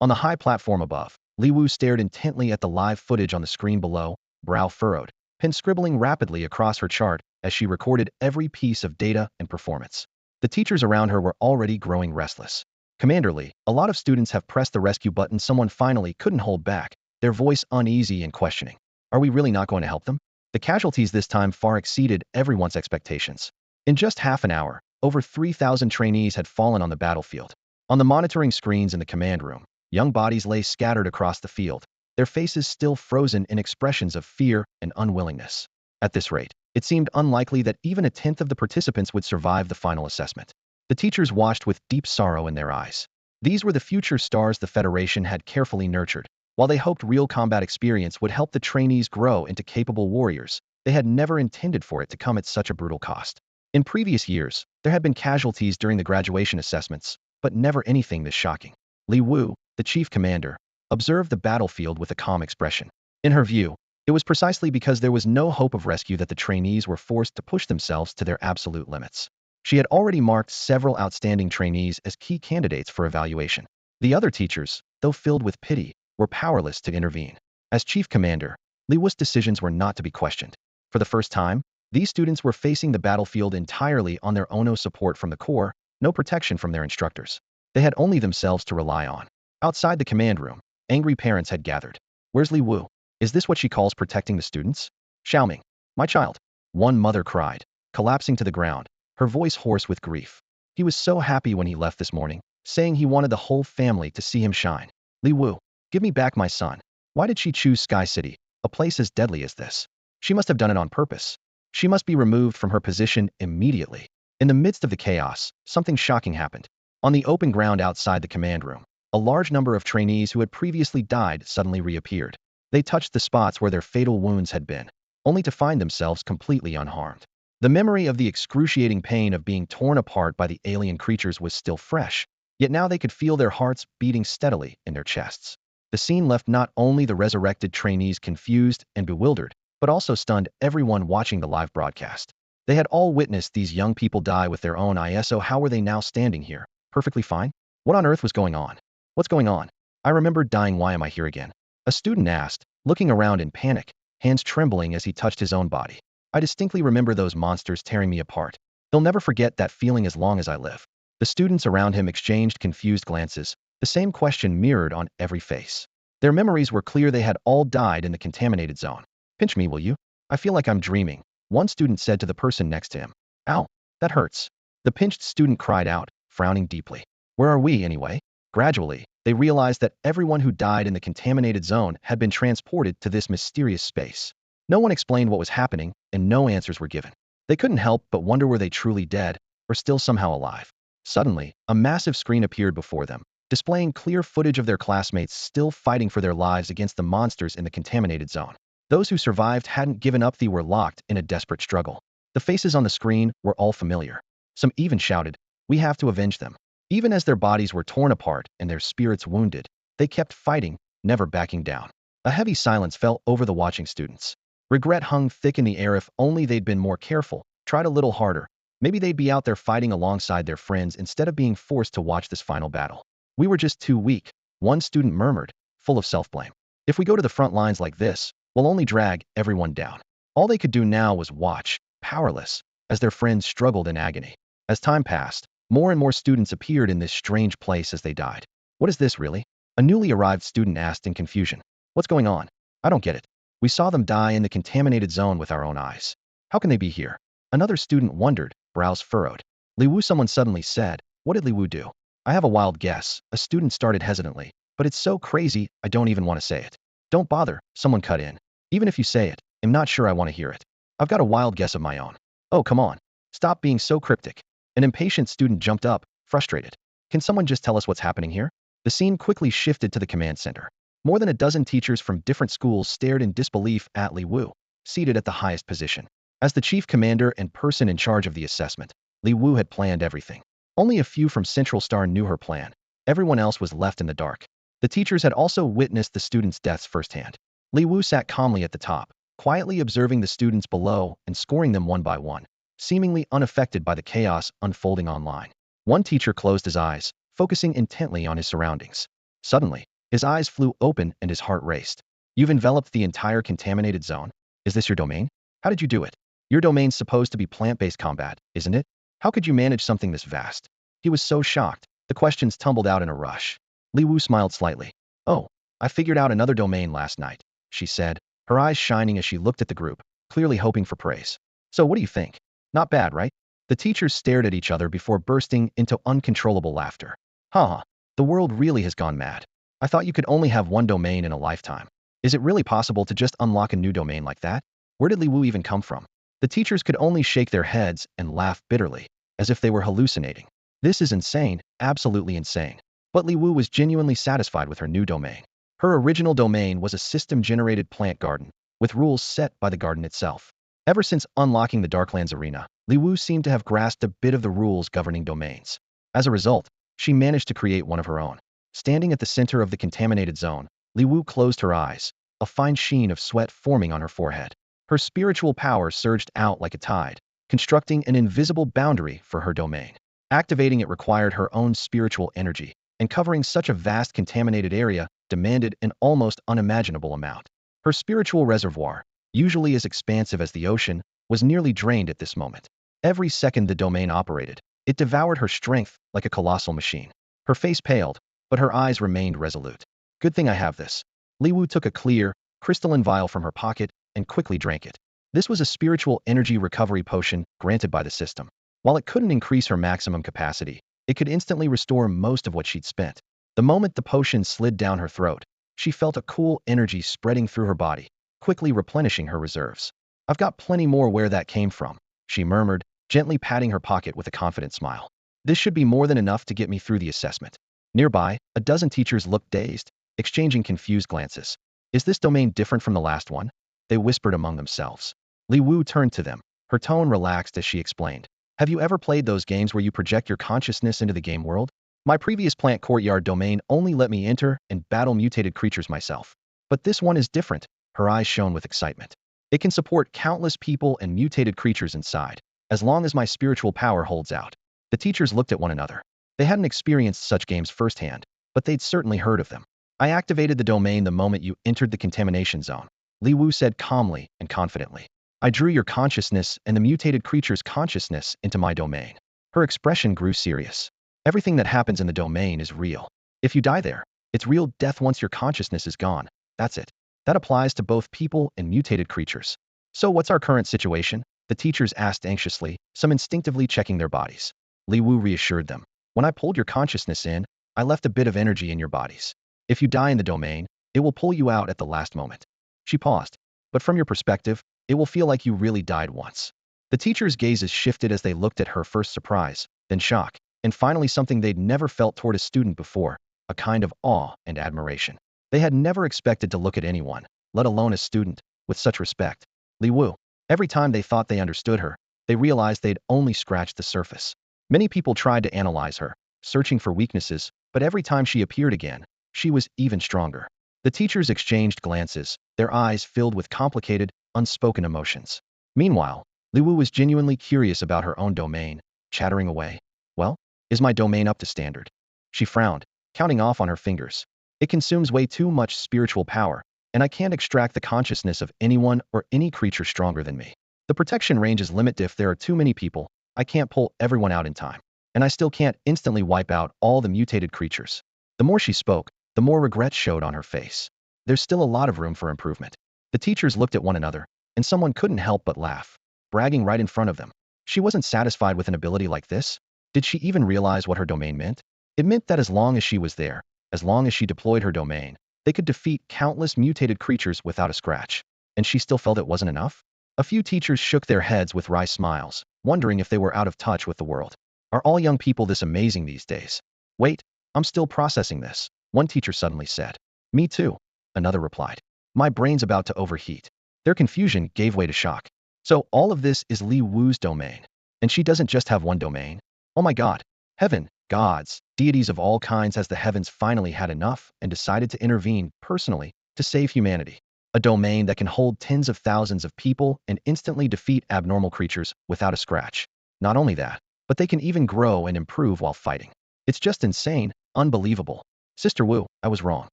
On the high platform above, Li Wu stared intently at the live footage on the screen below, brow furrowed, pen scribbling rapidly across her chart as she recorded every piece of data and performance. The teachers around her were already growing restless. "Commander Li, a lot of students have pressed the rescue button." Someone finally couldn't hold back, their voice uneasy and questioning. "Are we really not going to help them?" The casualties this time far exceeded everyone's expectations. In just half an hour, over 3,000 trainees had fallen on the battlefield. On the monitoring screens in the command room, young bodies lay scattered across the field, their faces still frozen in expressions of fear and unwillingness. At this rate, it seemed unlikely that even a tenth of the participants would survive the final assessment. The teachers watched with deep sorrow in their eyes. These were the future stars the Federation had carefully nurtured. While they hoped real combat experience would help the trainees grow into capable warriors, they had never intended for it to come at such a brutal cost. In previous years, there had been casualties during the graduation assessments, but never anything this shocking. Li Wu, the chief commander, observed the battlefield with a calm expression. In her view, it was precisely because there was no hope of rescue that the trainees were forced to push themselves to their absolute limits. She had already marked several outstanding trainees as key candidates for evaluation. The other teachers, though filled with pity, were powerless to intervene. As chief commander, Li Wu's decisions were not to be questioned. For the first time, these students were facing the battlefield entirely on their own. No support from the Corps, no protection from their instructors. They had only themselves to rely on. Outside the command room, angry parents had gathered. "Where's Li Wu? Is this what she calls protecting the students?" "Xiaoming, my child," one mother cried, collapsing to the ground, her voice hoarse with grief. "He was so happy when he left this morning, saying he wanted the whole family to see him shine. Li Wu, give me back my son. Why did she choose Sky City, a place as deadly as this? She must have done it on purpose. She must be removed from her position immediately." In the midst of the chaos, something shocking happened. On the open ground outside the command room, a large number of trainees who had previously died suddenly reappeared. They touched the spots where their fatal wounds had been, only to find themselves completely unharmed. The memory of the excruciating pain of being torn apart by the alien creatures was still fresh, yet now they could feel their hearts beating steadily in their chests. The scene left not only the resurrected trainees confused and bewildered, but also stunned everyone watching the live broadcast. They had all witnessed these young people die with their own eyes, so how were they now standing here, perfectly fine? What on earth was going on? What's going on? I remember dying. Why am I here again? A student asked, looking around in panic, hands trembling as he touched his own body. I distinctly remember those monsters tearing me apart. They'll never forget that feeling as long as I live. The students around him exchanged confused glances, the same question mirrored on every face. Their memories were clear. They had all died in the contaminated zone. Pinch me, will you? I feel like I'm dreaming, one student said to the person next to him. Ow, that hurts. The pinched student cried out, frowning deeply. Where are we, anyway? Gradually, they realized that everyone who died in the contaminated zone had been transported to this mysterious space. No one explained what was happening, and no answers were given. They couldn't help but wonder, were they truly dead, or still somehow alive? Suddenly, a massive screen appeared before them, displaying clear footage of their classmates still fighting for their lives against the monsters in the contaminated zone. Those who survived hadn't given up. They were locked in a desperate struggle. The faces on the screen were all familiar. Some even shouted, "We have to avenge them." Even as their bodies were torn apart and their spirits wounded, they kept fighting, never backing down. A heavy silence fell over the watching students. Regret hung thick in the air. If only they'd been more careful, tried a little harder, maybe they'd be out there fighting alongside their friends instead of being forced to watch this final battle. We were just too weak, one student murmured, full of self-blame. If we go to the front lines like this, we'll only drag everyone down. All they could do now was watch, powerless, as their friends struggled in agony. As time passed, more and more students appeared in this strange place as they died. What is this, really? A newly arrived student asked in confusion. What's going on? I don't get it. We saw them die in the contaminated zone with our own eyes. How can they be here? Another student wondered, brows furrowed. Liwu, someone suddenly said. What did Liwu do? I have a wild guess, a student started hesitantly, but it's so crazy, I don't even want to say it. Don't bother, someone cut in. Even if you say it, I'm not sure I want to hear it. I've got a wild guess of my own. Oh, come on. Stop being so cryptic. An impatient student jumped up, frustrated. Can someone just tell us what's happening here? The scene quickly shifted to the command center. More than a dozen teachers from different schools stared in disbelief at Li Wu, seated at the highest position. As the chief commander and person in charge of the assessment, Li Wu had planned everything. Only a few from Central Star knew her plan. Everyone else was left in the dark. The teachers had also witnessed the students' deaths firsthand. Li Wu sat calmly at the top, quietly observing the students below and scoring them one by one, seemingly unaffected by the chaos unfolding online. One teacher closed his eyes, focusing intently on his surroundings. Suddenly, his eyes flew open and his heart raced. You've enveloped the entire contaminated zone? Is this your domain? How did you do it? Your domain's supposed to be plant-based combat, isn't it? How could you manage something this vast? He was so shocked, the questions tumbled out in a rush. Li Wu smiled slightly. Oh, I figured out another domain last night, she said, her eyes shining as she looked at the group, clearly hoping for praise. So what do you think? Not bad, right? The teachers stared at each other before bursting into uncontrollable laughter. Haha, the world really has gone mad. I thought you could only have one domain in a lifetime. Is it really possible to just unlock a new domain like that? Where did Li Wu even come from? The teachers could only shake their heads and laugh bitterly, as if they were hallucinating. This is insane, absolutely insane. But Li Wu was genuinely satisfied with her new domain. Her original domain was a system-generated plant garden, with rules set by the garden itself. Ever since unlocking the Darklands arena, Li Wu seemed to have grasped a bit of the rules governing domains. As a result, she managed to create one of her own. Standing at the center of the contaminated zone, Li Wu closed her eyes, a fine sheen of sweat forming on her forehead. Her spiritual power surged out like a tide, constructing an invisible boundary for her domain. Activating it required her own spiritual energy, and covering such a vast contaminated area demanded an almost unimaginable amount. Her spiritual reservoir, usually as expansive as the ocean, was nearly drained at this moment. Every second the domain operated, it devoured her strength like a colossal machine. Her face paled, but her eyes remained resolute. Good thing I have this. Li Wu took a clear, crystalline vial from her pocket and quickly drank it. This was a spiritual energy recovery potion granted by the system. While it couldn't increase her maximum capacity, it could instantly restore most of what she'd spent. The moment the potion slid down her throat, she felt a cool energy spreading through her body, quickly replenishing her reserves. I've got plenty more. Where that came from, she murmured, gently patting her pocket with a confident smile. This should be more than enough to get me through the assessment. Nearby, a dozen teachers looked dazed, exchanging confused glances. Is this domain different from the last one? They whispered among themselves. Li Wu turned to them. Her tone relaxed as she explained. Have you ever played those games where you project your consciousness into the game world? My previous plant courtyard domain only let me enter and battle mutated creatures myself. But this one is different. Her eyes shone with excitement. It can support countless people and mutated creatures inside, as long as my spiritual power holds out. The teachers looked at one another. They hadn't experienced such games firsthand, but they'd certainly heard of them. I activated the domain the moment you entered the contamination zone, Li Wu said calmly and confidently. I drew your consciousness and the mutated creature's consciousness into my domain. Her expression grew serious. Everything that happens in the domain is real. If you die there, it's real death once your consciousness is gone. That's it. That applies to both people and mutated creatures. So what's our current situation? The teachers asked anxiously, some instinctively checking their bodies. Li Wu reassured them. When I pulled your consciousness in, I left a bit of energy in your bodies. If you die in the domain, it will pull you out at the last moment. She paused. But from your perspective, it will feel like you really died once. The teachers' gazes shifted as they looked at her, first surprise, then shock, and finally something they'd never felt toward a student before, a kind of awe and admiration. They had never expected to look at anyone, let alone a student, with such respect. Li Wu. Every time they thought they understood her, they realized they'd only scratched the surface. Many people tried to analyze her, searching for weaknesses, but every time she appeared again, she was even stronger. The teachers exchanged glances, their eyes filled with complicated, unspoken emotions. Meanwhile, Li Wu was genuinely curious about her own domain, chattering away. Well, is my domain up to standard? She frowned, counting off on her fingers. It consumes way too much spiritual power, and I can't extract the consciousness of anyone or any creature stronger than me. The protection range is limited. If there are too many people, I can't pull everyone out in time. And I still can't instantly wipe out all the mutated creatures. The more she spoke, the more regret showed on her face. There's still a lot of room for improvement. The teachers looked at one another, and someone couldn't help but laugh, bragging right in front of them. She wasn't satisfied with an ability like this. Did she even realize what her domain meant? It meant that as long as she was there, as long as she deployed her domain, they could defeat countless mutated creatures without a scratch. And she still felt it wasn't enough? A few teachers shook their heads with wry smiles, wondering if they were out of touch with the world. Are all young people this amazing these days? Wait, I'm still processing this, one teacher suddenly said. Me too, another replied. My brain's about to overheat. Their confusion gave way to shock. So all of this is Li Wu's domain. And she doesn't just have one domain. Oh my god. Heaven, gods, deities of all kinds, has the heavens finally had enough and decided to intervene personally to save humanity. A domain that can hold tens of thousands of people and instantly defeat abnormal creatures without a scratch. Not only that, but they can even grow and improve while fighting. It's just insane, unbelievable. Sister Wu, I was wrong.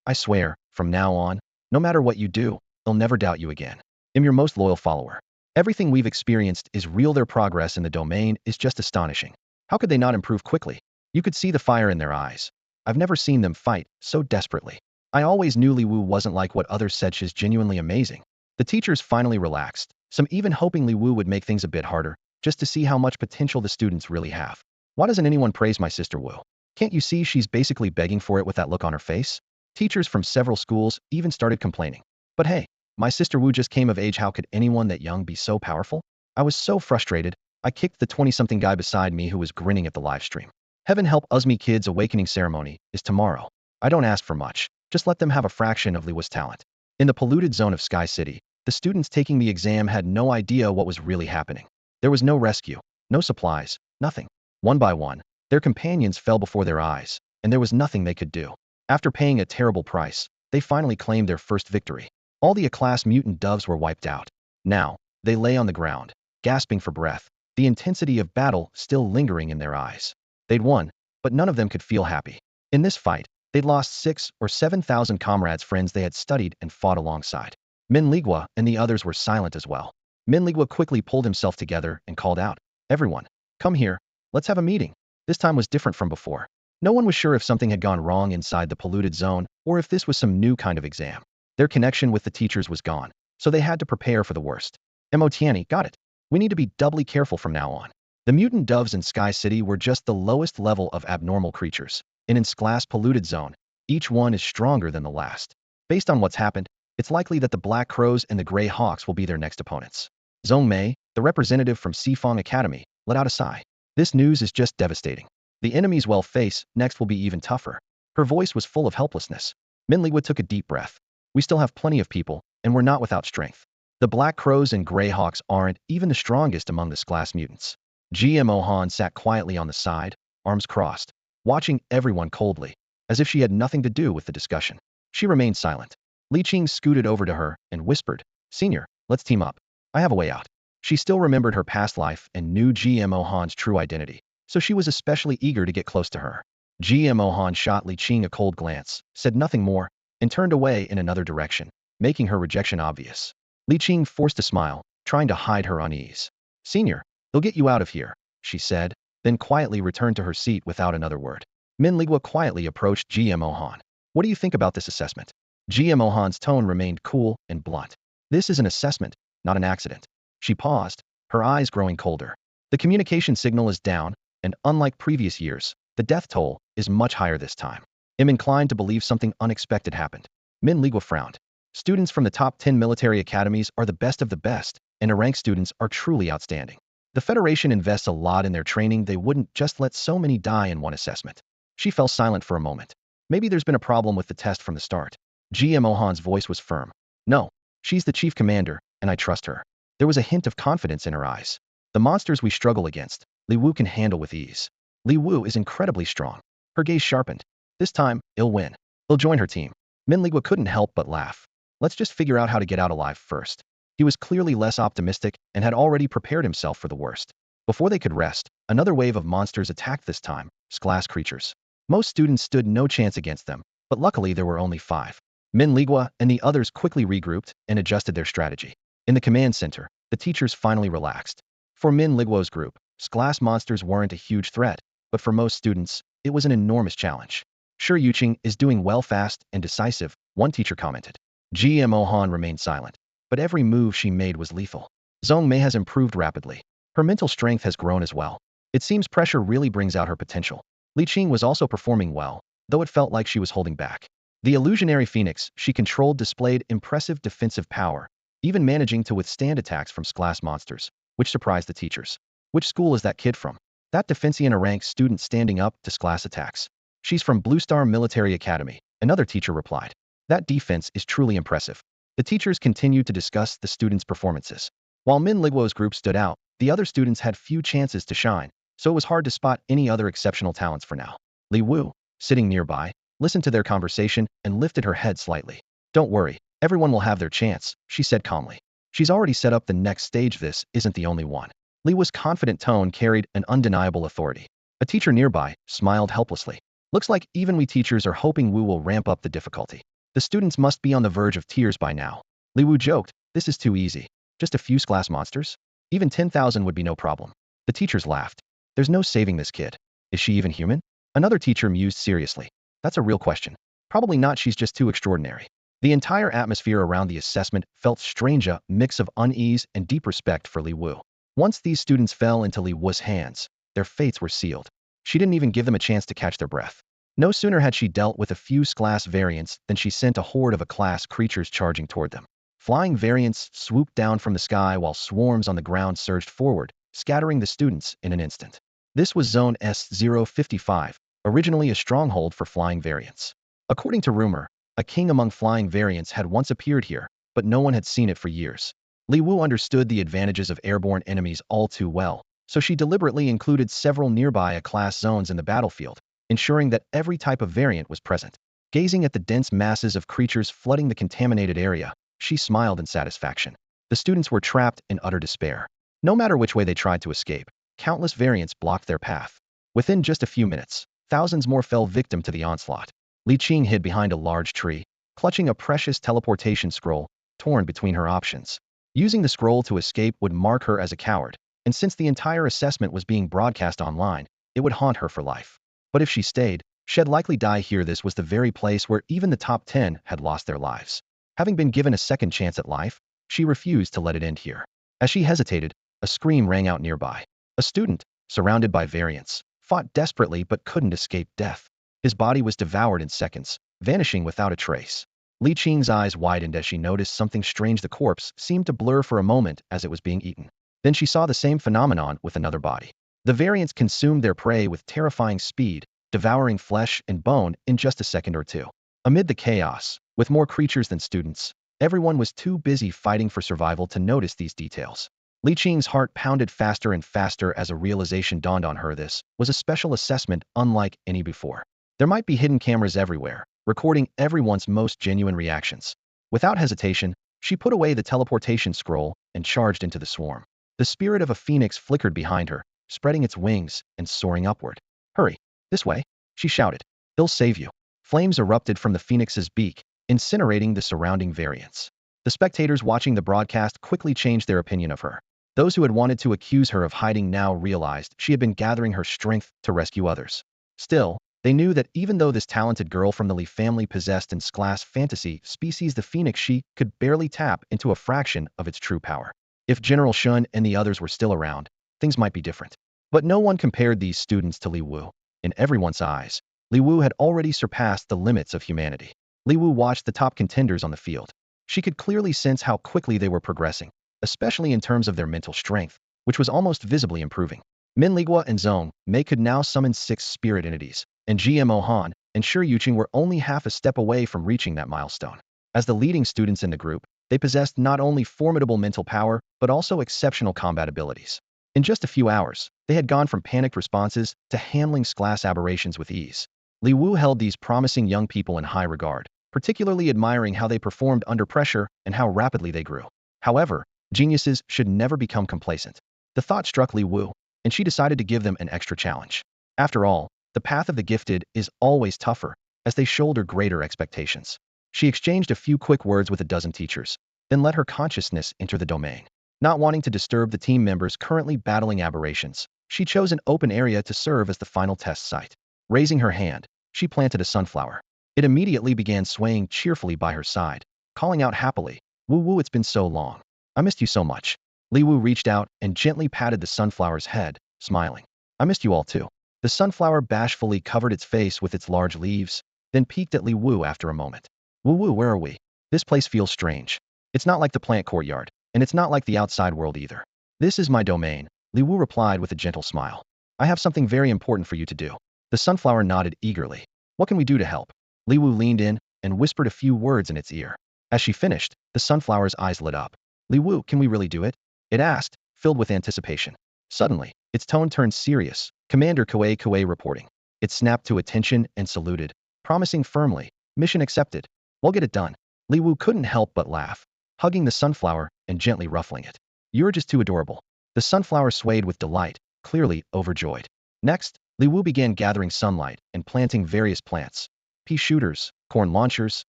I swear, from now on, no matter what you do, I'll never doubt you again. I'm your most loyal follower. Everything we've experienced is real. Their progress in the domain is just astonishing. How could they not improve quickly? You could see the fire in their eyes. I've never seen them fight so desperately. I always knew Li Wu wasn't like what others said. She's genuinely amazing. The teachers finally relaxed, some even hoping Li Wu would make things a bit harder, just to see how much potential the students really have. Why doesn't anyone praise my sister Wu? Can't you see she's basically begging for it with that look on her face? Teachers from several schools even started complaining. But hey, my sister Wu just came of age. How could anyone that young be so powerful? I was so frustrated, I kicked the 20-something guy beside me who was grinning at the live stream. Heaven help us, me kids' awakening ceremony is tomorrow. I don't ask for much, just let them have a fraction of Li Wu's talent. In the polluted zone of Sky City, the students taking the exam had no idea what was really happening. There was no rescue, no supplies, nothing. One by one, their companions fell before their eyes, and there was nothing they could do. After paying a terrible price, they finally claimed their first victory. All the A-class mutant doves were wiped out. Now, they lay on the ground, gasping for breath, the intensity of battle still lingering in their eyes. They'd won, but none of them could feel happy. In this fight, they'd lost 6,000 or 7,000 comrades, friends they had studied and fought alongside. Min Ligua and the others were silent as well. Min Ligua quickly pulled himself together and called out, "Everyone, come here, let's have a meeting." This time was different from before. No one was sure if something had gone wrong inside the polluted zone or if this was some new kind of exam. Their connection with the teachers was gone, so they had to prepare for the worst. Motiani, got it. We need to be doubly careful from now on. The mutant doves in Sky City were just the lowest level of abnormal creatures. In its class polluted zone, each one is stronger than the last. Based on what's happened, it's likely that the Black Crows and the Grey Hawks will be their next opponents. Zhong Mei, the representative from Sifong Academy, let out a sigh. This news is just devastating. The enemies we'll face next will be even tougher. Her voice was full of helplessness. Min Ligua took a deep breath. We still have plenty of people, and we're not without strength. The Black Crows and Grey Hawks aren't even the strongest among this class mutants. GMO Han sat quietly on the side, arms crossed, watching everyone coldly, as if she had nothing to do with the discussion. She remained silent. Li Qing scooted over to her and whispered, "Senior, let's team up. I have a way out." She still remembered her past life and knew GMO Han's true identity, so she was especially eager to get close to her. GMO Han shot Li Qing a cold glance, said nothing more, and turned away in another direction, making her rejection obvious. Li Qing forced a smile, trying to hide her unease. "Senior, they'll get you out of here," she said, then quietly returned to her seat without another word. Min Ligua quietly approached GMO Han. "What do you think about this assessment?" GMO Han's tone remained cool and blunt. "This is an assessment, not an accident." She paused, her eyes growing colder. "The communication signal is down, and unlike previous years, the death toll is much higher this time. I'm inclined to believe something unexpected happened." Min Ligua frowned. "Students from the top 10 military academies are the best of the best, and rank students are truly outstanding. The Federation invests a lot in their training. They wouldn't just let so many die in one assessment." She fell silent for a moment. "Maybe there's been a problem with the test from the start." GMO Han's voice was firm. "No, she's the chief commander, and I trust her." There was a hint of confidence in her eyes. "The monsters we struggle against, Li Wu can handle with ease. Li Wu is incredibly strong." Her gaze sharpened. "This time, he'll win. He'll join her team." Min Ligua couldn't help but laugh. "Let's just figure out how to get out alive first." He was clearly less optimistic and had already prepared himself for the worst. Before they could rest, another wave of monsters attacked, this time, glass creatures. Most students stood no chance against them, but luckily there were only 5. Min Ligua and the others quickly regrouped and adjusted their strategy. In the command center, the teachers finally relaxed. For Min Liguo's group, glass monsters weren't a huge threat, but for most students, it was an enormous challenge. "Sure, Yuqing is doing well, fast and decisive," one teacher commented. GMO Han remained silent, but every move she made was lethal. Zhong Mei has improved rapidly. Her mental strength has grown as well. It seems pressure really brings out her potential. Li Qing was also performing well, though it felt like she was holding back. The illusionary phoenix she controlled displayed impressive defensive power, even managing to withstand attacks from glass monsters, which surprised the teachers. "Which school is that kid from?" "That Defensian, a rank student standing up to glass attacks. She's from Blue Star Military Academy," another teacher replied. "That defense is truly impressive." The teachers continued to discuss the students' performances. While Min Liguo's group stood out, the other students had few chances to shine, so it was hard to spot any other exceptional talents for now. Li Wu, sitting nearby, listened to their conversation and lifted her head slightly. "Don't worry, everyone will have their chance," she said calmly. "She's already set up the next stage. This isn't the only one." Li Wu's confident tone carried an undeniable authority. A teacher nearby smiled helplessly. "Looks like even we teachers are hoping Wu will ramp up the difficulty. The students must be on the verge of tears by now." Li Wu joked, "This is too easy. Just a few glass monsters? Even 10,000 would be no problem." The teachers laughed. "There's no saving this kid. Is she even human?" Another teacher mused seriously. "That's a real question. Probably not, she's just too extraordinary." The entire atmosphere around the assessment felt strange, a mix of unease and deep respect for Li Wu. Once these students fell into Li Wu's hands, their fates were sealed. She didn't even give them a chance to catch their breath. No sooner had she dealt with a few class variants than she sent a horde of class creatures charging toward them. Flying variants swooped down from the sky while swarms on the ground surged forward, scattering the students in an instant. This was Zone S055, originally a stronghold for flying variants. According to rumor, a king among flying variants had once appeared here, but no one had seen it for years. Li Wu understood the advantages of airborne enemies all too well, so she deliberately included several nearby A-class zones in the battlefield, ensuring that every type of variant was present. Gazing at the dense masses of creatures flooding the contaminated area, she smiled in satisfaction. The students were trapped in utter despair. No matter which way they tried to escape, countless variants blocked their path. Within just a few minutes, thousands more fell victim to the onslaught. Li Qing hid behind a large tree, clutching a precious teleportation scroll, torn between her options. Using the scroll to escape would mark her as a coward, and since the entire assessment was being broadcast online, it would haunt her for life. But if she stayed, she'd likely die here. This was the very place where even the top 10 had lost their lives. Having been given a second chance at life, she refused to let it end here. As she hesitated, a scream rang out nearby. A student, surrounded by variants, fought desperately but couldn't escape death. His body was devoured in seconds, vanishing without a trace. Li Qing's eyes widened as she noticed something strange. The corpse seemed to blur for a moment as it was being eaten. Then she saw the same phenomenon with another body. The variants consumed their prey with terrifying speed, devouring flesh and bone in just a second or two. Amid the chaos, with more creatures than students, everyone was too busy fighting for survival to notice these details. Li Qing's heart pounded faster and faster as a realization dawned on her. This was a special assessment unlike any before. There might be hidden cameras everywhere, recording everyone's most genuine reactions. Without hesitation, she put away the teleportation scroll and charged into the swarm. The spirit of a phoenix flickered behind her, spreading its wings and soaring upward. "Hurry! This way!" she shouted. "He'll save you." Flames erupted from the phoenix's beak, incinerating the surrounding variants. The spectators watching the broadcast quickly changed their opinion of her. Those who had wanted to accuse her of hiding now realized she had been gathering her strength to rescue others. Still, they knew that even though this talented girl from the Li family possessed an class fantasy species the phoenix, she could barely tap into a fraction of its true power. If General Shun and the others were still around, things might be different. But no one compared these students to Li Wu. In everyone's eyes, Li Wu had already surpassed the limits of humanity. Li Wu watched the top contenders on the field. She could clearly sense how quickly they were progressing, especially in terms of their mental strength, which was almost visibly improving. Min Ligua and Zhong Mei could now summon 6 spirit entities, and GMO Han and Shi Yuqing were only half a step away from reaching that milestone. As the leading students in the group, they possessed not only formidable mental power, but also exceptional combat abilities. In just a few hours, they had gone from panicked responses to handling class aberrations with ease. Li Wu held these promising young people in high regard, particularly admiring how they performed under pressure and how rapidly they grew. However, geniuses should never become complacent. The thought struck Li Wu, and she decided to give them an extra challenge. After all, the path of the gifted is always tougher, as they shoulder greater expectations. She exchanged a few quick words with a dozen teachers, then let her consciousness enter the domain. Not wanting to disturb the team members currently battling aberrations, she chose an open area to serve as the final test site. Raising her hand, she planted a sunflower. It immediately began swaying cheerfully by her side, calling out happily, "Wu Wu, it's been so long. I missed you so much." Li Wu reached out and gently patted the sunflower's head, smiling. "I missed you all too." The sunflower bashfully covered its face with its large leaves, then peeked at Li Wu after a moment. "Wu Wu, where are we? This place feels strange. It's not like the plant courtyard, and it's not like the outside world either." "This is my domain," Li Wu replied with a gentle smile. "I have something very important for you to do." The sunflower nodded eagerly. "What can we do to help?" Li Wu leaned in and whispered a few words in its ear. As she finished, the sunflower's eyes lit up. "Li Wu, can we really do it?" it asked, filled with anticipation. Suddenly, its tone turned serious. "Commander Kuei reporting." It snapped to attention and saluted, promising firmly, "Mission accepted. We'll get it done." Li Wu couldn't help but laugh, hugging the sunflower and gently ruffling it. "You're just too adorable." The sunflower swayed with delight, clearly overjoyed. Next, Li Wu began gathering sunlight and planting various plants: pea shooters, corn launchers,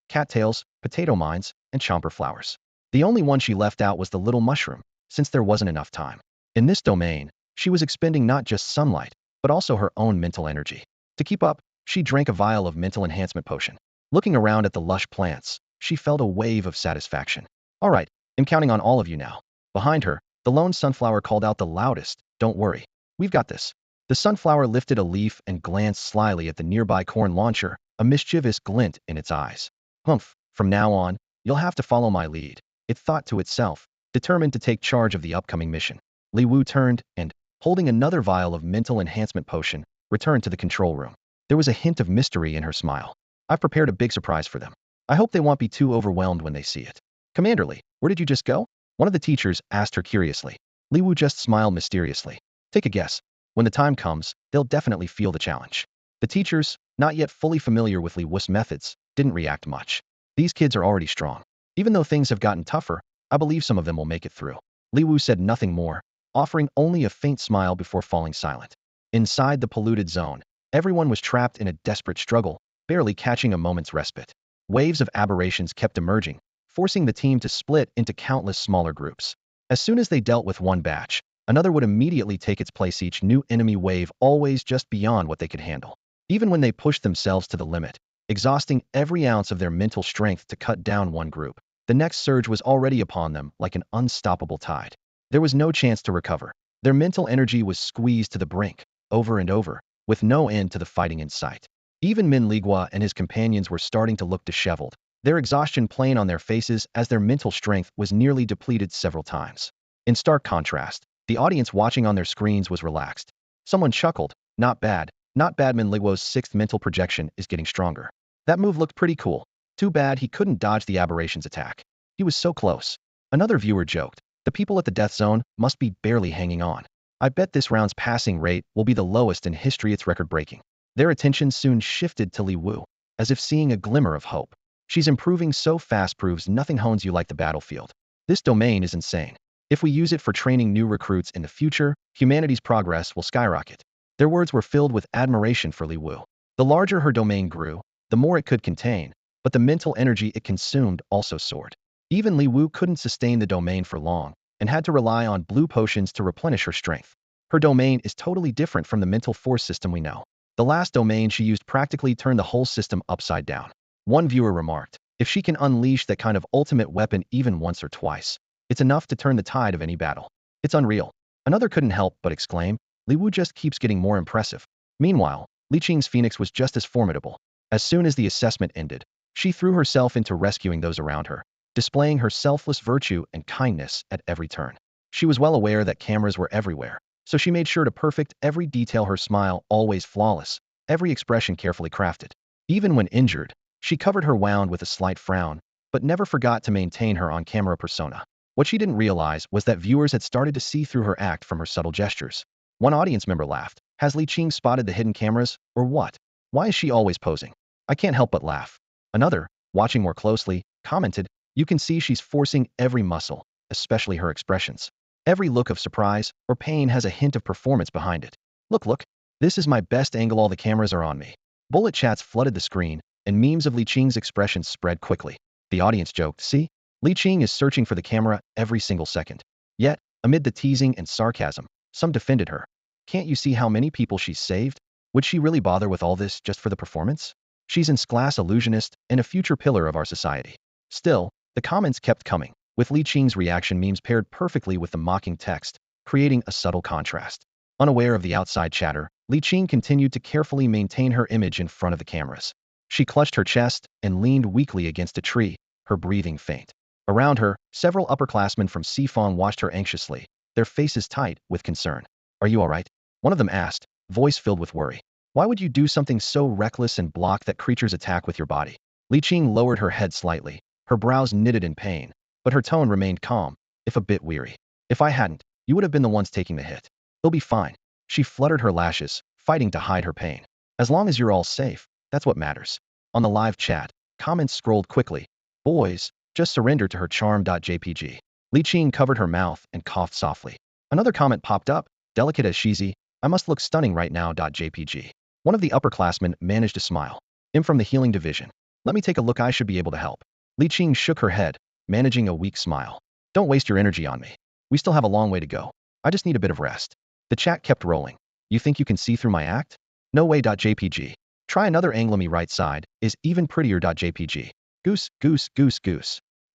cattails, potato mines, and chomper flowers. The only one she left out was the little mushroom, since there wasn't enough time. In this domain, she was expending not just sunlight, but also her own mental energy. To keep up, she drank a vial of mental enhancement potion. Looking around at the lush plants, she felt a wave of satisfaction. "All right, I'm counting on all of you now." Behind her, the lone sunflower called out the loudest, "Don't worry. We've got this." The sunflower lifted a leaf and glanced slyly at the nearby corn launcher, a mischievous glint in its eyes. "Humph, from now on, you'll have to follow my lead," it thought to itself, determined to take charge of the upcoming mission. Li Wu turned and, holding another vial of mental enhancement potion, returned to the control room. There was a hint of mystery in her smile. "I've prepared a big surprise for them. I hope they won't be too overwhelmed when they see it." "Commander Li, where did you just go?" one of the teachers asked her curiously. Li Wu just smiled mysteriously. "Take a guess. When the time comes, they'll definitely feel the challenge." The teachers, not yet fully familiar with Li Wu's methods, didn't react much. "These kids are already strong. Even though things have gotten tougher, I believe some of them will make it through." Li Wu said nothing more, offering only a faint smile before falling silent. Inside the polluted zone, everyone was trapped in a desperate struggle, barely catching a moment's respite. Waves of aberrations kept emerging, forcing the team to split into countless smaller groups. As soon as they dealt with one batch, another would immediately take its place, each new enemy wave always just beyond what they could handle. Even when they pushed themselves to the limit, exhausting every ounce of their mental strength to cut down one group, the next surge was already upon them like an unstoppable tide. There was no chance to recover. Their mental energy was squeezed to the brink, over and over, with no end to the fighting in sight. Even Min Ligua and his companions were starting to look disheveled, their exhaustion plain on their faces as their mental strength was nearly depleted several times. In stark contrast, the audience watching on their screens was relaxed. Someone chuckled, "Not bad, not bad. Min Liguo's 6th mental projection is getting stronger." That move looked pretty cool. Too bad he couldn't dodge the aberration's attack. He was so close. Another viewer joked, the people at the death zone must be barely hanging on. I bet this round's passing rate will be the lowest in history. It's record-breaking. Their attention soon shifted to Li Wu, as if seeing a glimmer of hope. She's improving so fast proves nothing hones you like the battlefield. This domain is insane. If we use it for training new recruits in the future, humanity's progress will skyrocket. Their words were filled with admiration for Li Wu. The larger her domain grew, the more it could contain, but the mental energy it consumed also soared. Even Li Wu couldn't sustain the domain for long, and had to rely on blue potions to replenish her strength. Her domain is totally different from the mental force system we know. The last domain she used practically turned the whole system upside down. One viewer remarked, if she can unleash that kind of ultimate weapon even once or twice, it's enough to turn the tide of any battle. It's unreal. Another couldn't help but exclaim, Li Wu just keeps getting more impressive. Meanwhile, Li Qing's phoenix was just as formidable. As soon as the assessment ended, she threw herself into rescuing those around her, displaying her selfless virtue and kindness at every turn. She was well aware that cameras were everywhere, so she made sure to perfect every detail, her smile always flawless, every expression carefully crafted. Even when injured, she covered her wound with a slight frown, but never forgot to maintain her on-camera persona. What she didn't realize was that viewers had started to see through her act from her subtle gestures. One audience member laughed. Has Li Qing spotted the hidden cameras, or what? Why is she always posing? I can't help but laugh. Another, watching more closely, commented, you can see she's forcing every muscle, especially her expressions. Every look of surprise or pain has a hint of performance behind it. Look, this is my best angle, all the cameras are on me. Bullet chats flooded the screen, and memes of Li Qing's expressions spread quickly. The audience joked, see? Li Qing is searching for the camera every single second. Yet, amid the teasing and sarcasm, some defended her. Can't you see how many people she's saved? Would she really bother with all this just for the performance? She's an class illusionist and a future pillar of our society. Still, the comments kept coming, with Li Qing's reaction memes paired perfectly with the mocking text, creating a subtle contrast. Unaware of the outside chatter, Li Qing continued to carefully maintain her image in front of the cameras. She clutched her chest and leaned weakly against a tree, her breathing faint. Around her, several upperclassmen from Sifong watched her anxiously, their faces tight with concern. Are you all right? One of them asked, voice filled with worry. Why would you do something so reckless and block that creature's attack with your body? Li Qing lowered her head slightly, her brows knitted in pain, but her tone remained calm, if a bit weary. If I hadn't, you would have been the ones taking the hit. He'll be fine. She fluttered her lashes, fighting to hide her pain. As long as you're all safe, that's what matters. On the live chat, comments scrolled quickly. Boys, just surrender to her charm.jpg. Li Qing covered her mouth and coughed softly. Another comment popped up, delicate as cheesy, I must look stunning right now.jpg. One of the upperclassmen managed to smile. I'm from the healing division. Let me take a look, I should be able to help. Li Qing shook her head, managing a weak smile. Don't waste your energy on me. We still have a long way to go. I just need a bit of rest. The chat kept rolling. You think you can see through my act? No way.jpg. Try another angle, me right side is even prettier.jpg. Goose.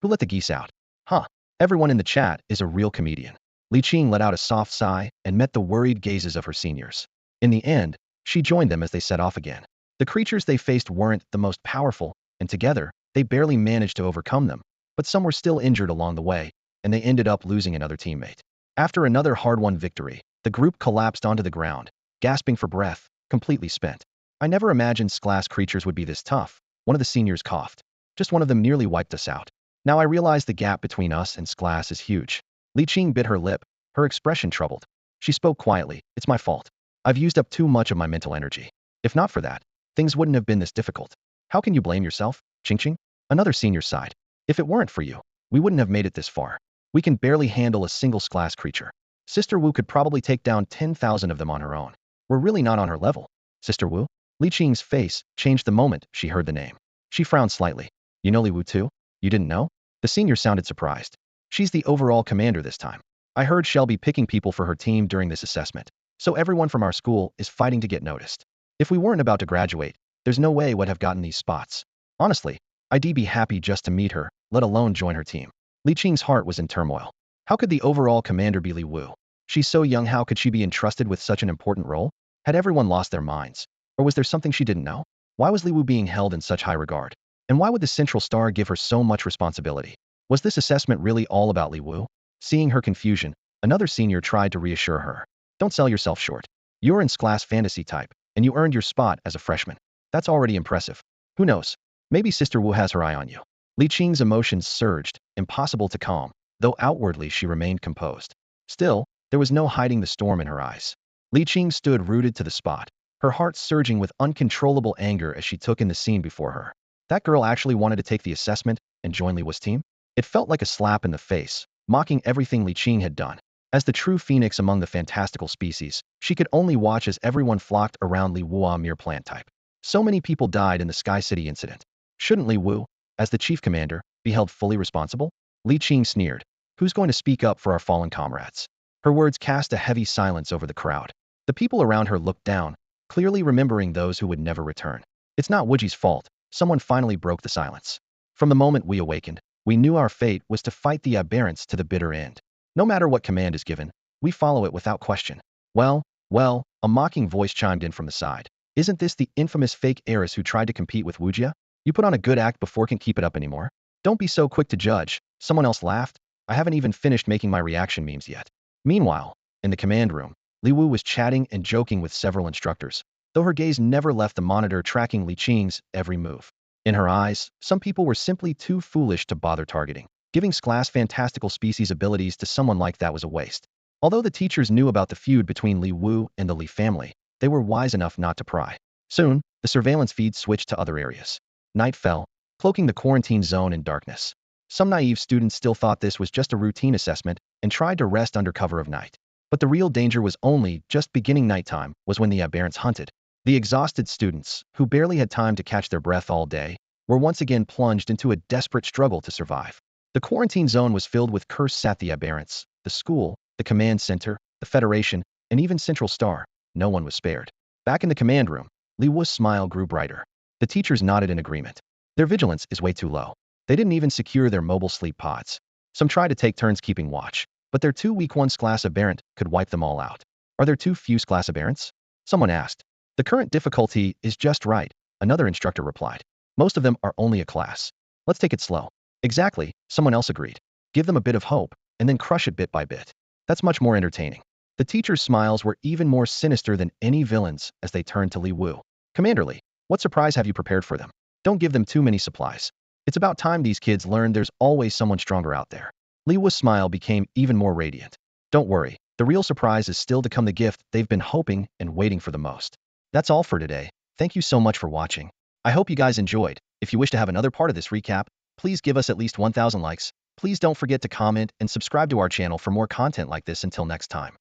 Who let the geese out? Huh. Everyone in the chat is a real comedian. Li Qing let out a soft sigh and met the worried gazes of her seniors. In the end, she joined them as they set off again. The creatures they faced weren't the most powerful, and together, they barely managed to overcome them, but some were still injured along the way, and they ended up losing another teammate. After another hard-won victory, the group collapsed onto the ground, gasping for breath, completely spent. I never imagined class creatures would be this tough, one of the seniors coughed. Just one of them nearly wiped us out. Now I realize the gap between us and class is huge. Li Qing bit her lip, her expression troubled. She spoke quietly, it's my fault. I've used up too much of my mental energy. If not for that, things wouldn't have been this difficult. How can you blame yourself, Qing? Another senior sighed. If it weren't for you, we wouldn't have made it this far. We can barely handle a single class creature. Sister Wu could probably take down 10,000 of them on her own. We're really not on her level. Sister Wu? Li Qing's face changed the moment she heard the name. She frowned slightly. You know Li Wu too? You didn't know? The senior sounded surprised. She's the overall commander this time. I heard she'll be picking people for her team during this assessment, so everyone from our school is fighting to get noticed. If we weren't about to graduate, there's no way we'd have gotten these spots. Honestly, I'd be happy just to meet her, let alone join her team. Li Qing's heart was in turmoil. How could the overall commander be Li Wu? She's so young, how could she be entrusted with such an important role? Had everyone lost their minds? Or was there something she didn't know? Why was Li Wu being held in such high regard? And why would the Central Star give her so much responsibility? Was this assessment really all about Li Wu? Seeing her confusion, another senior tried to reassure her. Don't sell yourself short. You're in class fantasy type, and you earned your spot as a freshman. That's already impressive. Who knows? Maybe Sister Wu has her eye on you. Li Qing's emotions surged, impossible to calm, though outwardly she remained composed. Still, there was no hiding the storm in her eyes. Li Qing stood rooted to the spot, her heart surging with uncontrollable anger as she took in the scene before her. That girl actually wanted to take the assessment and join Li Wu's team? It felt like a slap in the face, mocking everything Li Qing had done. As the true phoenix among the fantastical species, she could only watch as everyone flocked around Li Wu, a mere plant type. So many people died in the Sky City incident. Shouldn't Li Wu, as the chief commander, be held fully responsible? Li Qing sneered. Who's going to speak up for our fallen comrades? Her words cast a heavy silence over the crowd. The people around her looked down, clearly remembering those who would never return. It's not Wuji's fault. Someone finally broke the silence. From the moment we awakened, we knew our fate was to fight the aberrants to the bitter end. No matter what command is given, we follow it without question. Well, a mocking voice chimed in from the side. Isn't this the infamous fake heiress who tried to compete with Wujia? You put on a good act before can keep it up anymore? Don't be so quick to judge. Someone else laughed. I haven't even finished making my reaction memes yet. Meanwhile, in the command room, Li Wu was chatting and joking with several instructors, though her gaze never left the monitor tracking Li Qing's every move. In her eyes, some people were simply too foolish to bother targeting. Giving class fantastical species abilities to someone like that was a waste. Although the teachers knew about the feud between Li Wu and the Li family, they were wise enough not to pry. Soon, the surveillance feed switched to other areas. Night fell, cloaking the quarantine zone in darkness. Some naive students still thought this was just a routine assessment and tried to rest under cover of night. But the real danger was only just beginning. Nighttime was when the aberrants hunted. The exhausted students, who barely had time to catch their breath all day, were once again plunged into a desperate struggle to survive. The quarantine zone was filled with cursed the aberrants, the school, the command center, the Federation, and even Central Star. No one was spared. Back in the command room, Li Wu's smile grew brighter. The teachers nodded in agreement. Their vigilance is way too low. They didn't even secure their mobile sleep pods. Some tried to take turns keeping watch, but their too weak class aberrant could wipe them all out. Are there too few class aberrants? Someone asked. The current difficulty is just right, another instructor replied. Most of them are only a class. Let's take it slow. Exactly, someone else agreed. Give them a bit of hope, and then crush it bit by bit. That's much more entertaining. The teachers' smiles were even more sinister than any villains as they turned to Li Wu. Commander Li, what surprise have you prepared for them? Don't give them too many supplies. It's about time these kids learn there's always someone stronger out there. Li Wu's smile became even more radiant. Don't worry, the real surprise is still to come, the gift they've been hoping and waiting for the most. That's all for today. Thank you so much for watching. I hope you guys enjoyed. If you wish to have another part of this recap, please give us at least 1,000 likes. Please don't forget to comment and subscribe to our channel for more content like this. Until next time.